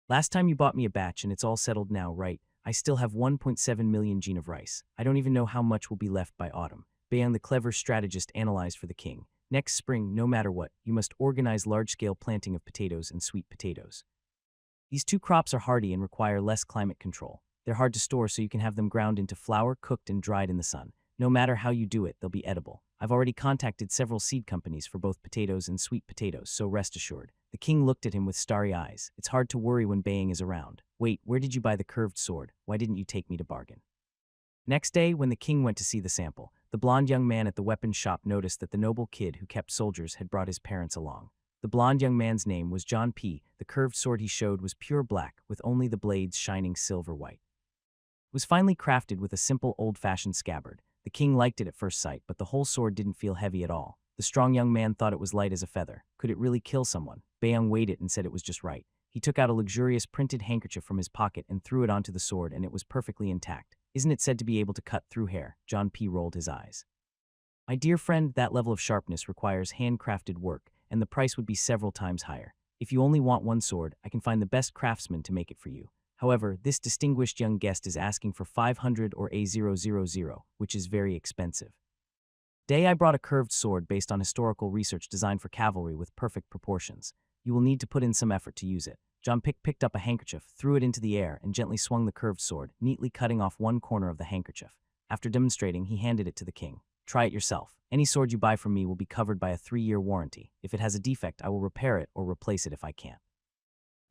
Last time you bought me a batch and it's all settled now, right? I still have 1.7 million gene of rice. I don't even know how much will be left by autumn. Bayan, the clever strategist, analyzed for the king. Next spring, no matter what, you must organize large-scale planting of potatoes and sweet potatoes. These two crops are hardy and require less climate control. They're hard to store, so you can have them ground into flour, cooked, and dried in the sun. No matter how you do it, they'll be edible. I've already contacted several seed companies for both potatoes and sweet potatoes, so rest assured. The king looked at him with starry eyes. It's hard to worry when baying is around. Wait, where did you buy the curved sword? Why didn't you take me to bargain? Next day, when the king went to see the sample, the blond young man at the weapons shop noticed that the noble kid who kept soldiers had brought his parents along. The blond young man's name was John P. The curved sword he showed was pure black, with only the blades shining silver white. It was finely crafted with a simple old-fashioned scabbard. The king liked it at first sight, but the whole sword didn't feel heavy at all. The strong young man thought it was light as a feather. Could it really kill someone? Bayoung weighed it and said it was just right. He took out a luxurious printed handkerchief from his pocket and threw it onto the sword, and it was perfectly intact. Isn't it said to be able to cut through hair? John P. rolled his eyes. My dear friend, that level of sharpness requires handcrafted work, and the price would be several times higher. If you only want one sword, I can find the best craftsman to make it for you. However, this distinguished young guest is asking for 500 or A000, which is very expensive. Day I brought a curved sword based on historical research designed for cavalry with perfect proportions. You will need to put in some effort to use it. John picked up a handkerchief, threw it into the air, and gently swung the curved sword, neatly cutting off one corner of the handkerchief. After demonstrating, he handed it to the king. Try it yourself. Any sword you buy from me will be covered by a 3-year warranty. If it has a defect, I will repair it or replace it if I can.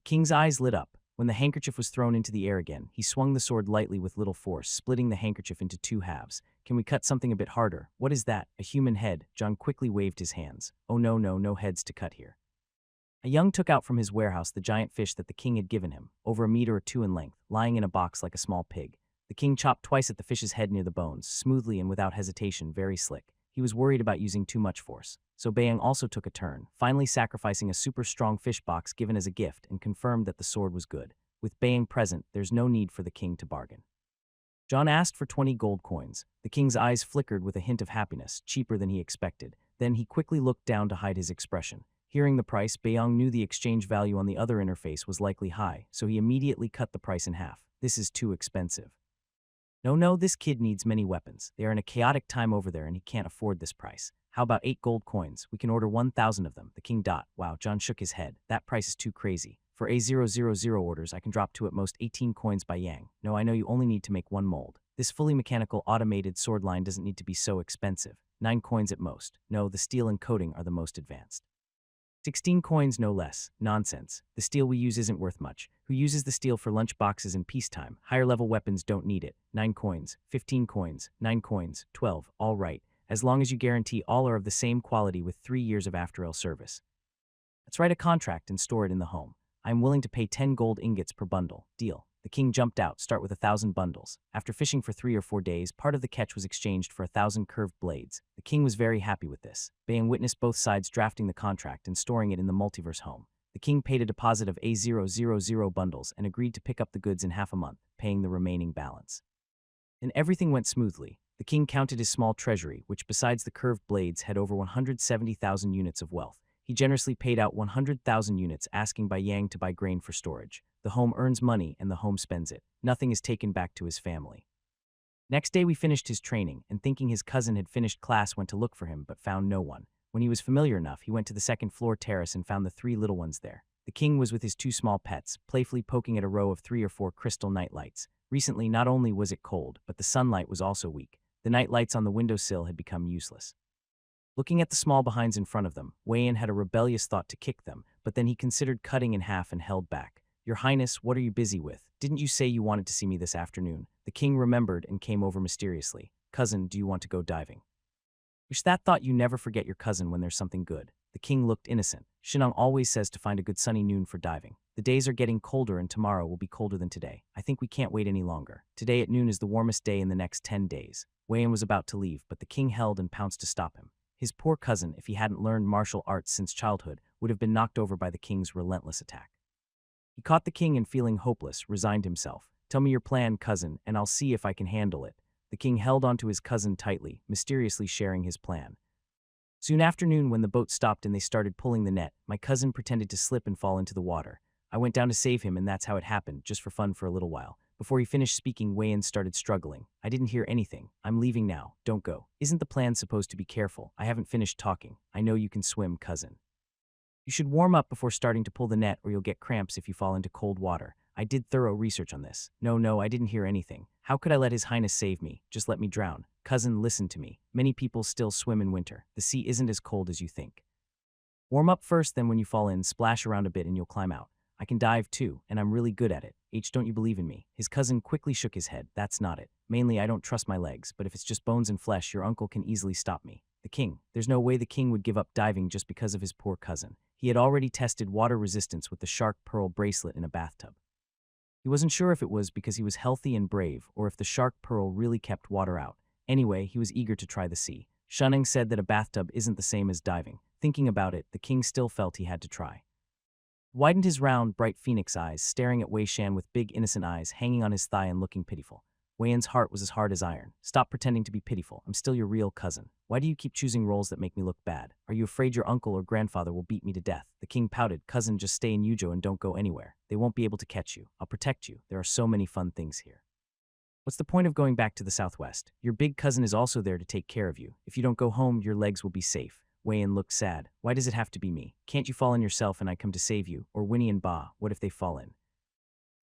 King's eyes lit up. When the handkerchief was thrown into the air again, he swung the sword lightly with little force, splitting the handkerchief into 2 halves. Can we cut something a bit harder? What is that? A human head? John quickly waved his hands. Oh no heads to cut here. A young took out from his warehouse the giant fish that the king had given him, over 1 meter or 2 in length, lying in a box like a small pig. The king chopped twice at the fish's head near the bones, smoothly and without hesitation, very slick. He was worried about using too much force. So Bayoung also took a turn, finally sacrificing a super strong fish box given as a gift, and confirmed that the sword was good. With Bayoung present, there's no need for the king to bargain. John asked for 20 gold coins. The king's eyes flickered with a hint of happiness, cheaper than he expected. Then he quickly looked down to hide his expression. Hearing the price, Bayoung knew the exchange value on the other interface was likely high, so he immediately cut the price in half. This is too expensive. No, this kid needs many weapons. They are in a chaotic time over there and he can't afford this price. How about 8 gold coins? We can order 1,000 of them. The king dot. Wow, John shook his head. That price is too crazy. For A000 orders, I can drop to at most 18 coins by Yang. No, I know you only need to make 1 mold. This fully mechanical automated sword line doesn't need to be so expensive. 9 coins at most. No, the steel and coating are the most advanced. 16 coins, no less. Nonsense. The steel we use isn't worth much. Who uses the steel for lunch boxes in peacetime? Higher-level weapons don't need it. 9 coins, 15 coins, 9 coins, 12. All right, as long as you guarantee all are of the same quality with 3 years of after-sale service. Let's write a contract and store it in the home. I am willing to pay 10 gold ingots per bundle. Deal. The king jumped out, start with 1,000 bundles. After fishing for 3 or 4 days, part of the catch was exchanged for 1,000 curved blades. The king was very happy with this. Bayoung witnessed both sides drafting the contract and storing it in the multiverse home. The king paid a deposit of A000 bundles and agreed to pick up the goods in half a month, paying the remaining balance. And everything went smoothly. The king counted his small treasury, which besides the curved blades had over 170,000 units of wealth. He generously paid out 100,000 units, asking Yang to buy grain for storage. The home earns money and the home spends it. Nothing is taken back to his family. Next day we finished his training, and thinking his cousin had finished class went to look for him but found no one. When he was familiar enough, he went to the 2nd floor terrace and found the 3 little ones there. The king was with his 2 small pets, playfully poking at a row of 3 or 4 crystal night lights. Recently, not only was it cold, but the sunlight was also weak. The night lights on the windowsill had become useless. Looking at the small behinds in front of them, Wei-yin had a rebellious thought to kick them, but then he considered cutting in half and held back. Your Highness, what are you busy with? Didn't you say you wanted to see me this afternoon? The king remembered and came over mysteriously. Cousin, do you want to go diving? Wish that thought you never forget your cousin when there's something good. The king looked innocent. Shinong always says to find a good sunny noon for diving. The days are getting colder and tomorrow will be colder than today. I think we can't wait any longer. Today at noon is the warmest day in the next 10 days. Wei-yin was about to leave, but the king held and pounced to stop him. His poor cousin, if he hadn't learned martial arts since childhood, would have been knocked over by the king's relentless attack. He caught the king and, feeling hopeless, resigned himself. Tell me your plan, cousin, and I'll see if I can handle it. The king held onto his cousin tightly, mysteriously sharing his plan. Soon after noon, when the boat stopped and they started pulling the net, my cousin pretended to slip and fall into the water. I went down to save him, and that's how it happened, just for fun for a little while. Before he finished speaking, Wei-yin started struggling. I didn't hear anything. I'm leaving now. Don't go. Isn't the plan supposed to be careful? I haven't finished talking. I know you can swim, cousin. You should warm up before starting to pull the net or you'll get cramps if you fall into cold water. I did thorough research on this. No, I didn't hear anything. How could I let His Highness save me? Just let me drown. Cousin, listen to me. Many people still swim in winter. The sea isn't as cold as you think. Warm up first, then when you fall in, splash around a bit and you'll climb out. I can dive too, and I'm really good at it. Don't you believe in me? His cousin quickly shook his head. That's not it. Mainly, I don't trust my legs, but if it's just bones and flesh, your uncle can easily stop me. The king. There's no way the king would give up diving just because of his poor cousin. He had already tested water resistance with the shark pearl bracelet in a bathtub. He wasn't sure if it was because he was healthy and brave, or if the shark pearl really kept water out. Anyway, he was eager to try the sea. Shunning said that a bathtub isn't the same as diving. Thinking about it, the king still felt he had to try. Widened his round, bright phoenix eyes, staring at Wei Shan with big, innocent eyes hanging on his thigh and looking pitiful. Wei Yan's heart was as hard as iron. Stop pretending to be pitiful. I'm still your real cousin. Why do you keep choosing roles that make me look bad? Are you afraid your uncle or grandfather will beat me to death? The king pouted. Cousin, just stay in Yujo and don't go anywhere. They won't be able to catch you. I'll protect you. There are so many fun things here. What's the point of going back to the southwest? Your big cousin is also there to take care of you. If you don't go home, your legs will be safe. Wei Yan looked sad. Why does it have to be me? Can't you fall in yourself and I come to save you? Or Winnie and Ba, what if they fall in?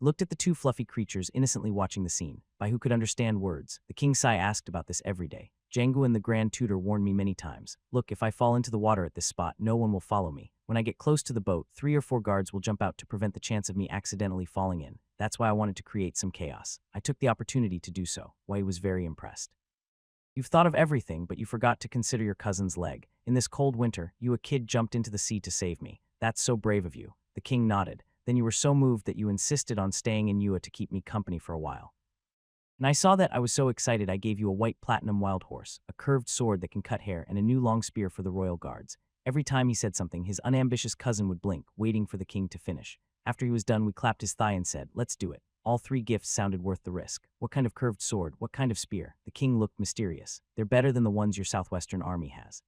Looked at the two fluffy creatures innocently watching the scene. By who could understand words? The king Sai asked about this every day. Django and the grand tutor warned me many times. Look, if I fall into the water at this spot, no one will follow me. When I get close to the boat, 3 or 4 guards will jump out to prevent the chance of me accidentally falling in. That's why I wanted to create some chaos. I took the opportunity to do so. Wei was very impressed. You've thought of everything, but you forgot to consider your cousin's leg. In this cold winter, you a kid jumped into the sea to save me. That's so brave of you. The king nodded. Then you were so moved that you insisted on staying in Yua to keep me company for a while. And I saw that I was so excited I gave you a white platinum wild horse, a curved sword that can cut hair, and a new long spear for the royal guards. Every time he said something, his unambitious cousin would blink, waiting for the king to finish. After he was done, we clapped his thigh and said, let's do it. All 3 gifts sounded worth the risk. What kind of curved sword? What kind of spear? The king looked mysterious. They're better than the ones your southwestern army has.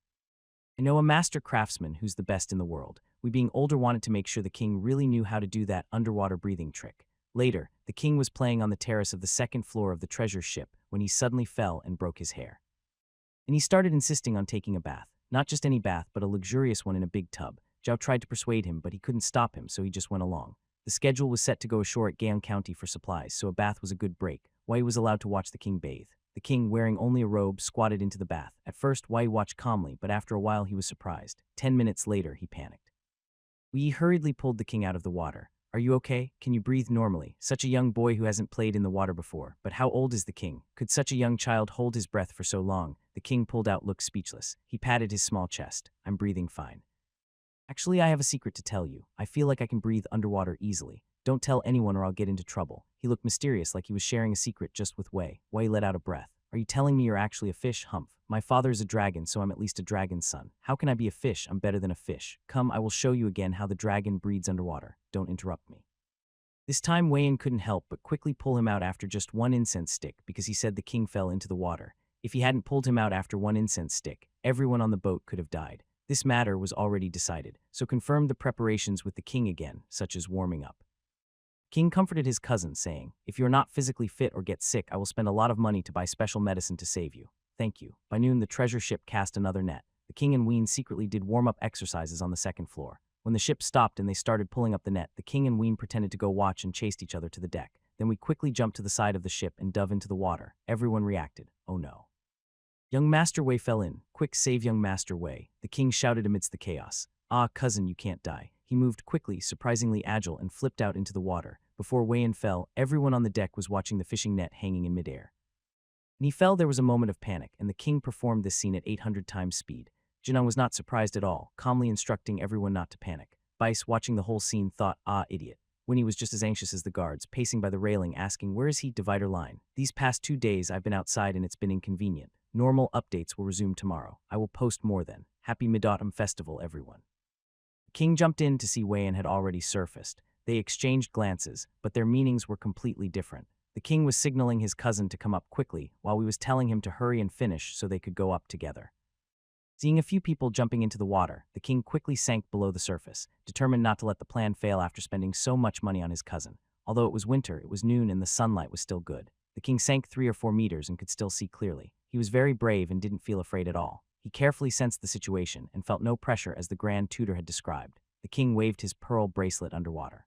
I know a master craftsman who's the best in the world. We being older wanted to make sure the king really knew how to do that underwater breathing trick. Later, the king was playing on the terrace of the 2nd floor of the treasure ship when he suddenly fell and broke his hair. And he started insisting on taking a bath. Not just any bath, but a luxurious one in a big tub. Zhao tried to persuade him, but he couldn't stop him, so he just went along. The schedule was set to go ashore at Gyeong County for supplies, so a bath was a good break. Wei was allowed to watch the king bathe. The king, wearing only a robe, squatted into the bath. At first, Wei watched calmly, but after a while he was surprised. 10 minutes later, he panicked. Wei hurriedly pulled the king out of the water. Are you okay? Can you breathe normally? Such a young boy who hasn't played in the water before. But how old is the king? Could such a young child hold his breath for so long? The king pulled out, looked speechless. He patted his small chest. I'm breathing fine. Actually, I have a secret to tell you. I feel like I can breathe underwater easily. Don't tell anyone or I'll get into trouble. He looked mysterious, like he was sharing a secret just with Wei. Wei let out a breath. Are you telling me you're actually a fish? Humph. My father is a dragon, so I'm at least a dragon's son. How can I be a fish? I'm better than a fish. Come, I will show you again how the dragon breathes underwater. Don't interrupt me. This time Wei Yan couldn't help but quickly pull him out after just 1 incense stick because he said the king fell into the water. If he hadn't pulled him out after 1 incense stick, everyone on the boat could have died. This matter was already decided, so confirmed the preparations with the king again, such as warming up. King comforted his cousin, saying, if you're not physically fit or get sick, I will spend a lot of money to buy special medicine to save you. Thank you. By noon, the treasure ship cast another net. The king and Ween secretly did warm-up exercises on the 2nd floor. When the ship stopped and they started pulling up the net, the king and Ween pretended to go watch and chased each other to the deck. Then we quickly jumped to the side of the ship and dove into the water. Everyone reacted. Oh no. Young Master Wei fell in. Quick, save young Master Wei. The king shouted amidst the chaos. Ah, cousin, you can't die. He moved quickly, surprisingly agile, and flipped out into the water. Before Wei Yan fell, everyone on the deck was watching the fishing net hanging in midair. When he fell, there was a moment of panic, and the king performed this scene at 800 times speed. Jinan was not surprised at all, calmly instructing everyone not to panic. Bice, watching the whole scene, thought, ah, idiot. Winnie was just as anxious as the guards, pacing by the railing, asking, where is he? Divider line. These past 2 days I've been outside and it's been inconvenient. Normal updates will resume tomorrow. I will post more then. Happy Mid-Autumn Festival, everyone. The king jumped in to see Wei Yan had already surfaced. They exchanged glances, but their meanings were completely different. The king was signaling his cousin to come up quickly, while he was telling him to hurry and finish so they could go up together. Seeing a few people jumping into the water, the king quickly sank below the surface, determined not to let the plan fail after spending so much money on his cousin. Although it was winter, it was noon and the sunlight was still good. The king sank 3 or 4 meters and could still see clearly. He was very brave and didn't feel afraid at all. He carefully sensed the situation and felt no pressure as the grand tutor had described. The king waved his pearl bracelet underwater.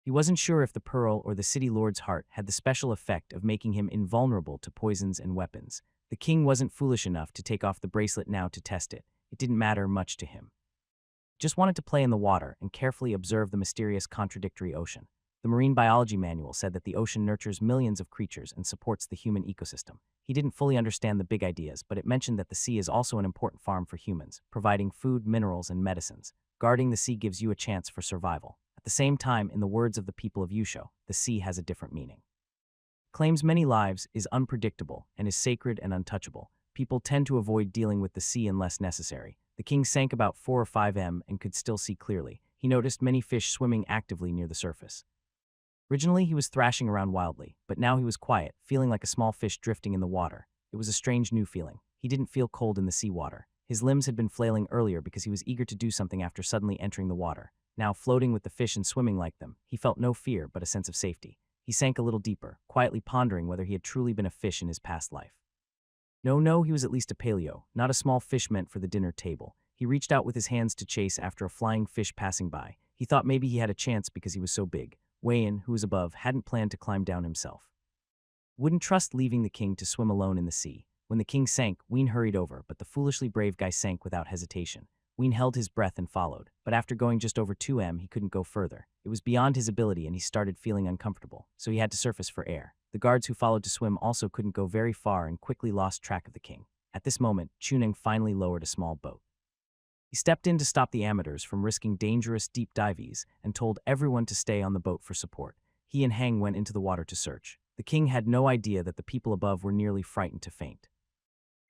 He wasn't sure if the pearl or the city lord's heart had the special effect of making him invulnerable to poisons and weapons. The king wasn't foolish enough to take off the bracelet now to test it. It didn't matter much to him. Just wanted to play in the water and carefully observe the mysterious contradictory ocean. The marine biology manual said that the ocean nurtures millions of creatures and supports the human ecosystem. He didn't fully understand the big ideas, but it mentioned that the sea is also an important farm for humans, providing food, minerals, and medicines. Guarding the sea gives you a chance for survival. At the same time, in the words of the people of Yusho, the sea has a different meaning. Claims many lives, is unpredictable, and is sacred and untouchable. People tend to avoid dealing with the sea unless necessary. The king sank about 4 or 5 m and could still see clearly. He noticed many fish swimming actively near the surface. Originally, he was thrashing around wildly, but now he was quiet, feeling like a small fish drifting in the water. It was a strange new feeling. He didn't feel cold in the seawater. His limbs had been flailing earlier because he was eager to do something after suddenly entering the water. Now, floating with the fish and swimming like them, he felt no fear but a sense of safety. He sank a little deeper, quietly pondering whether he had truly been a fish in his past life. No, he was at least a paleo, not a small fish meant for the dinner table. He reached out with his hands to chase after a flying fish passing by. He thought maybe he had a chance because he was so big. Wei-in, who was above, hadn't planned to climb down himself. Wouldn't trust leaving the king to swim alone in the sea. When the king sank, Ween hurried over, but the foolishly brave guy sank without hesitation. Ween held his breath and followed, but after going just over 2 m, he couldn't go further. It was beyond his ability and he started feeling uncomfortable, so he had to surface for air. The guards who followed to swim also couldn't go very far and quickly lost track of the king. At this moment, Chuneng finally lowered a small boat. He stepped in to stop the amateurs from risking dangerous deep dives and told everyone to stay on the boat for support. He and Hang went into the water to search. The king had no idea that the people above were nearly frightened to faint.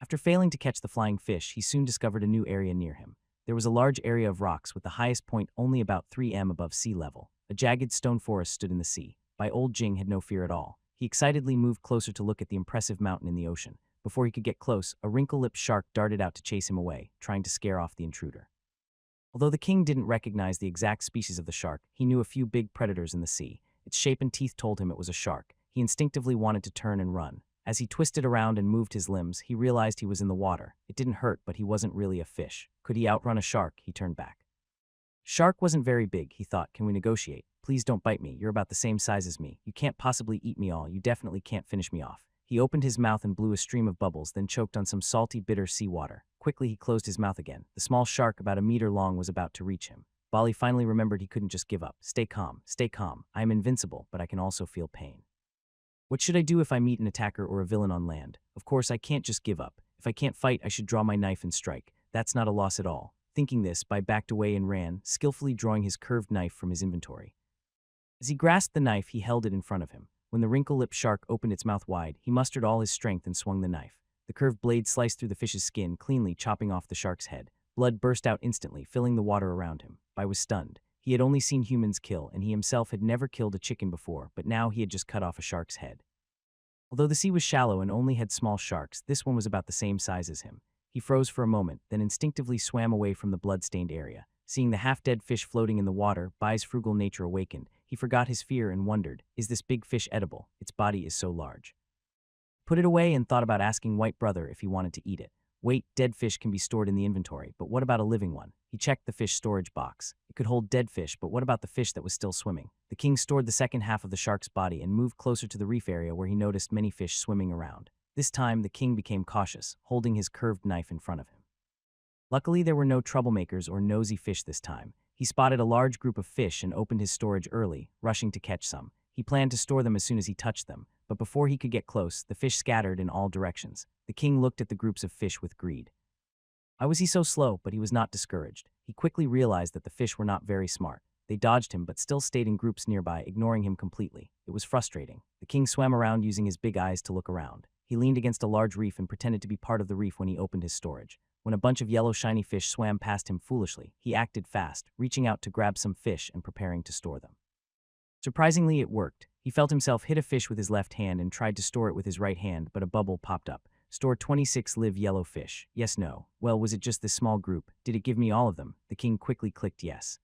After failing to catch the flying fish, he soon discovered a new area near him. There was a large area of rocks with the highest point only about 3 m above sea level. A jagged stone forest stood in the sea. Old Jing had no fear at all. He excitedly moved closer to look at the impressive mountain in the ocean. Before he could get close, a wrinkle-lipped shark darted out to chase him away, trying to scare off the intruder. Although the king didn't recognize the exact species of the shark, he knew a few big predators in the sea. Its shape and teeth told him it was a shark. He instinctively wanted to turn and run. As he twisted around and moved his limbs, he realized he was in the water. It didn't hurt, but he wasn't really a fish. Could he outrun a shark? He turned back. Shark wasn't very big, he thought. Can we negotiate? Please don't bite me. You're about the same size as me. You can't possibly eat me all. You definitely can't finish me off. He opened his mouth and blew a stream of bubbles, then choked on some salty, bitter seawater. Quickly, he closed his mouth again. The small shark, about a meter long, was about to reach him. Bali finally remembered he couldn't just give up. Stay calm. Stay calm. I am invincible, but I can also feel pain. What should I do if I meet an attacker or a villain on land? Of course, I can't just give up. If I can't fight, I should draw my knife and strike. That's not a loss at all. Thinking this, Bai backed away and ran, skillfully drawing his curved knife from his inventory. As he grasped the knife, he held it in front of him. When the wrinkle-lipped shark opened its mouth wide, he mustered all his strength and swung the knife. The curved blade sliced through the fish's skin, cleanly chopping off the shark's head. Blood burst out instantly, filling the water around him. Bai was stunned. He had only seen humans kill, and he himself had never killed a chicken before, but now he had just cut off a shark's head. Although the sea was shallow and only had small sharks, this one was about the same size as him. He froze for a moment, then instinctively swam away from the blood-stained area. Seeing the half-dead fish floating in the water, Bai's frugal nature awakened. He forgot his fear and wondered, is this big fish edible? Its body is so large. Put it away and thought about asking White Brother if he wanted to eat it. Wait, dead fish can be stored in the inventory, but what about a living one? He checked the fish storage box. It could hold dead fish, but what about the fish that was still swimming? The king stored the second half of the shark's body and moved closer to the reef area where he noticed many fish swimming around. This time, the king became cautious, holding his curved knife in front of him. Luckily, there were no troublemakers or nosy fish this time. He spotted a large group of fish and opened his storage early, rushing to catch some. He planned to store them as soon as he touched them, but before he could get close, the fish scattered in all directions. The king looked at the groups of fish with greed. Why was he so slow? But he was not discouraged. He quickly realized that the fish were not very smart. They dodged him but still stayed in groups nearby, ignoring him completely. It was frustrating. The king swam around using his big eyes to look around. He leaned against a large reef and pretended to be part of the reef when he opened his storage. When a bunch of yellow shiny fish swam past him foolishly, he acted fast, reaching out to grab some fish and preparing to store them. Surprisingly, it worked. He felt himself hit a fish with his left hand and tried to store it with his right hand, but a bubble popped up. Store 26 live yellow fish. Yes, no. Well, was it just this small group? Did it give me all of them? The king quickly clicked yes.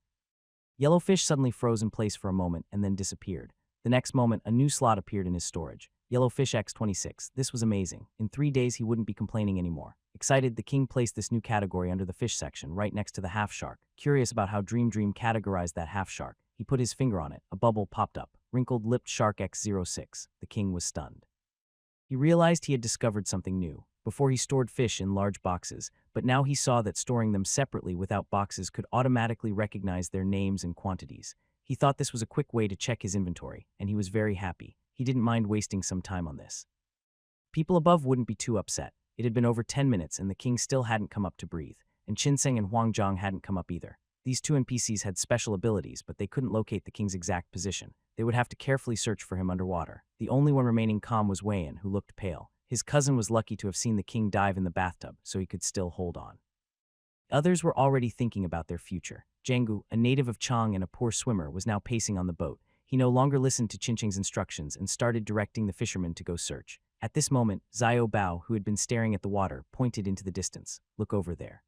Yellow fish suddenly froze in place for a moment and then disappeared. The next moment, a new slot appeared in his storage. Yellowfish X26. This was amazing. In 3 days, he wouldn't be complaining anymore. Excited, the king placed this new category under the fish section, right next to the half shark. Curious about how Dream categorized that half shark, he put his finger on it. A bubble popped up. Wrinkled-lipped shark X06. The king was stunned. He realized he had discovered something new. Before he stored fish in large boxes, but now he saw that storing them separately without boxes could automatically recognize their names and quantities. He thought this was a quick way to check his inventory, and he was very happy. He didn't mind wasting some time on this. People above wouldn't be too upset. It had been over 10 minutes and the king still hadn't come up to breathe, and Chinseng and Huangzhang hadn't come up either. These two NPCs had special abilities, but they couldn't locate the king's exact position. They would have to carefully search for him underwater. The only one remaining calm was Weiyan, who looked pale. His cousin was lucky to have seen the king dive in the bathtub, so he could still hold on. Others were already thinking about their future. Zhanggu, a native of Chang and a poor swimmer, was now pacing on the boat. He no longer listened to Qinsheng's instructions and started directing the fishermen to go search. At this moment, Xiao Bao, who had been staring at the water, pointed into the distance. Look over there.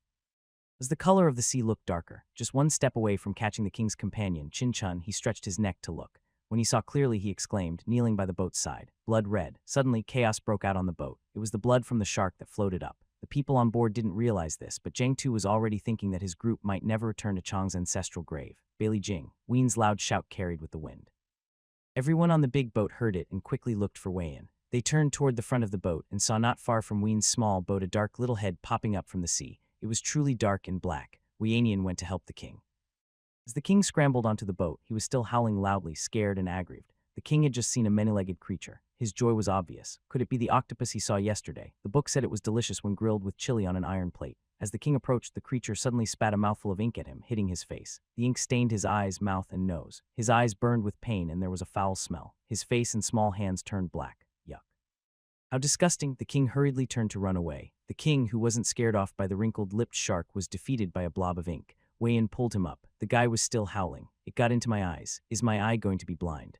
As the color of the sea looked darker, just one step away from catching the king's companion, Qin Chun, he stretched his neck to look. When he saw clearly, he exclaimed, kneeling by the boat's side, blood red. Suddenly, chaos broke out on the boat. It was the blood from the shark that floated up. The people on board didn't realize this, but Zhang Tu was already thinking that his group might never return to Chang's ancestral grave. Bailey Jing, Ween's loud shout carried with the wind. Everyone on the big boat heard it and quickly looked for Weiyan. They turned toward the front of the boat and saw not far from Ween's small boat a dark little head popping up from the sea. It was truly dark and black. Weiyan went to help the king. As the king scrambled onto the boat, he was still howling loudly, scared and aggrieved. The king had just seen a many-legged creature. His joy was obvious. Could it be the octopus he saw yesterday? The book said it was delicious when grilled with chili on an iron plate. As the king approached, the creature suddenly spat a mouthful of ink at him, hitting his face. The ink stained his eyes, mouth, and nose. His eyes burned with pain and there was a foul smell. His face and small hands turned black. Yuck. How disgusting! The king hurriedly turned to run away. The king, who wasn't scared off by the wrinkled-lipped shark, was defeated by a blob of ink. Weiyan pulled him up. The guy was still howling. It got into my eyes. Is my eye going to be blind?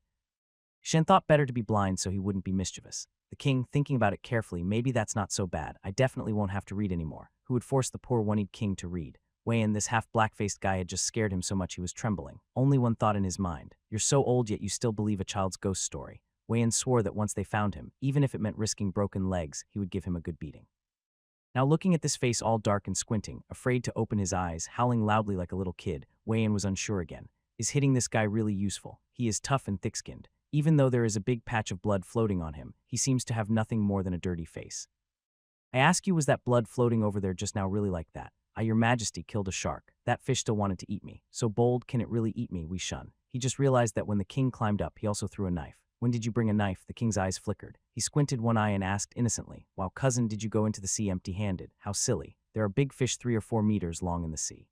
Shen thought better to be blind so he wouldn't be mischievous. The king, thinking about it carefully, maybe that's not so bad. I definitely won't have to read anymore. Who would force the poor one-eyed king to read? Weiyan, this half-black-faced guy, had just scared him so much he was trembling. Only one thought in his mind. You're so old yet you still believe a child's ghost story. Weiyan swore that once they found him, even if it meant risking broken legs, he would give him a good beating. Now looking at this face all dark and squinting, afraid to open his eyes, howling loudly like a little kid, Weiyan was unsure again. Is hitting this guy really useful? He is tough and thick-skinned. Even though there is a big patch of blood floating on him, he seems to have nothing more than a dirty face. I ask you, was that blood floating over there just now really like that? Your majesty killed a shark. That fish still wanted to eat me. So bold, can it really eat me? We shun. He just realized that when the king climbed up, he also threw a knife. When did you bring a knife? The king's eyes flickered. He squinted one eye and asked innocently, wow, cousin, did you go into the sea empty-handed? How silly. There are big fish 3 or 4 meters long in the sea.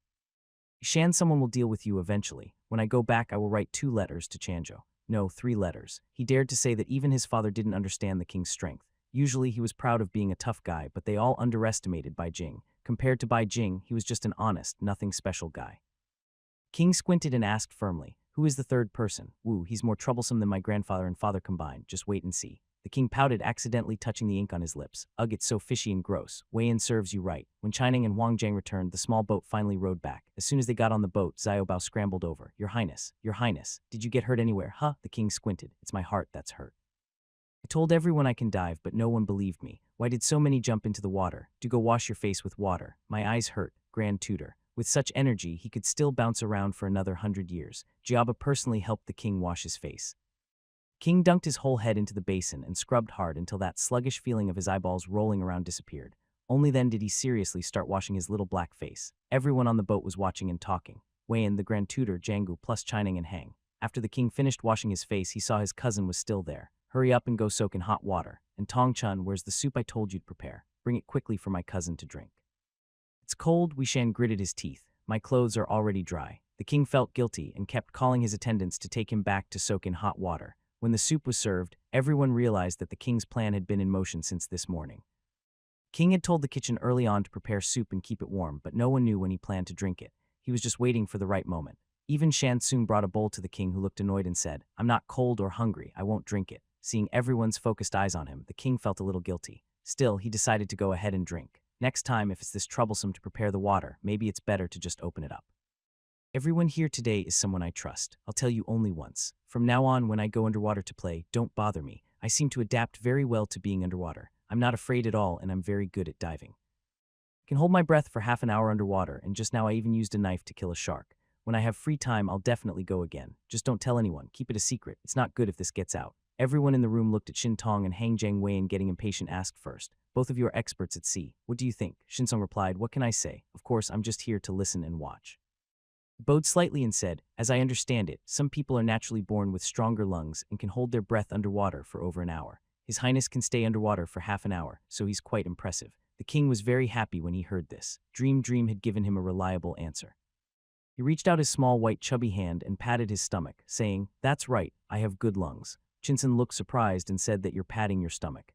Shan, someone will deal with you eventually. When I go back, I will write 2 letters to Chanzhou. No, 3 letters. He dared to say that even his father didn't understand the king's strength. Usually he was proud of being a tough guy, but they all underestimated Bai Jing. Compared to Bai Jing, he was just an honest, nothing special guy. King squinted and asked firmly, who is the third person? Wu, he's more troublesome than my grandfather and father combined. Just wait and see. The king pouted, accidentally touching the ink on his lips. Ugh, it's so fishy and gross. Weiyan serves you right. When Chineng and Huangzhang returned, the small boat finally rowed back. As soon as they got on the boat, Xiaobao scrambled over. Your Highness, did you get hurt anywhere? Huh? The king squinted. It's my heart that's hurt. I told everyone I can dive, but no one believed me. Why did so many jump into the water? Do go wash your face with water. My eyes hurt. Grand Tutor. With such energy, he could still bounce around for another 100 years. Jiaba personally helped the king wash his face. King dunked his whole head into the basin and scrubbed hard until that sluggish feeling of his eyeballs rolling around disappeared. Only then did he seriously start washing his little black face. Everyone on the boat was watching and talking. Weiyan, the Grand Tutor, Zhanggu, plus Chineng and Hang. After the king finished washing his face, he saw his cousin was still there. Hurry up and go soak in hot water. And Tong Chun, where's the soup I told you to prepare? Bring it quickly for my cousin to drink. It's cold, Wishan gritted his teeth. My clothes are already dry. The king felt guilty and kept calling his attendants to take him back to soak in hot water. When the soup was served, everyone realized that the king's plan had been in motion since this morning. King had told the kitchen early on to prepare soup and keep it warm, but no one knew when he planned to drink it. He was just waiting for the right moment. Even Shan soon brought a bowl to the king, who looked annoyed and said, I'm not cold or hungry, I won't drink it. Seeing everyone's focused eyes on him, the king felt a little guilty. Still, he decided to go ahead and drink. Next time, if it's this troublesome to prepare the water, maybe it's better to just open it up. Everyone here today is someone I trust. I'll tell you only once. From now on, when I go underwater to play, don't bother me. I seem to adapt very well to being underwater. I'm not afraid at all, and I'm very good at diving. Can hold my breath for half an hour underwater, and just now I even used a knife to kill a shark. When I have free time, I'll definitely go again. Just don't tell anyone. Keep it a secret. It's not good if this gets out. Everyone in the room looked at Shintong and Hang Jiangwei and getting impatient asked first. Both of you are experts at sea. What do you think? Shinsong replied, what can I say? Of course, I'm just here to listen and watch. He bowed slightly and said, as I understand it, some people are naturally born with stronger lungs and can hold their breath underwater for over an hour. His Highness can stay underwater for half an hour, so he's quite impressive. The king was very happy when he heard this. Dream had given him a reliable answer. He reached out his small white chubby hand and patted his stomach, saying, that's right, I have good lungs. Chinsen looked surprised and said that you're patting your stomach.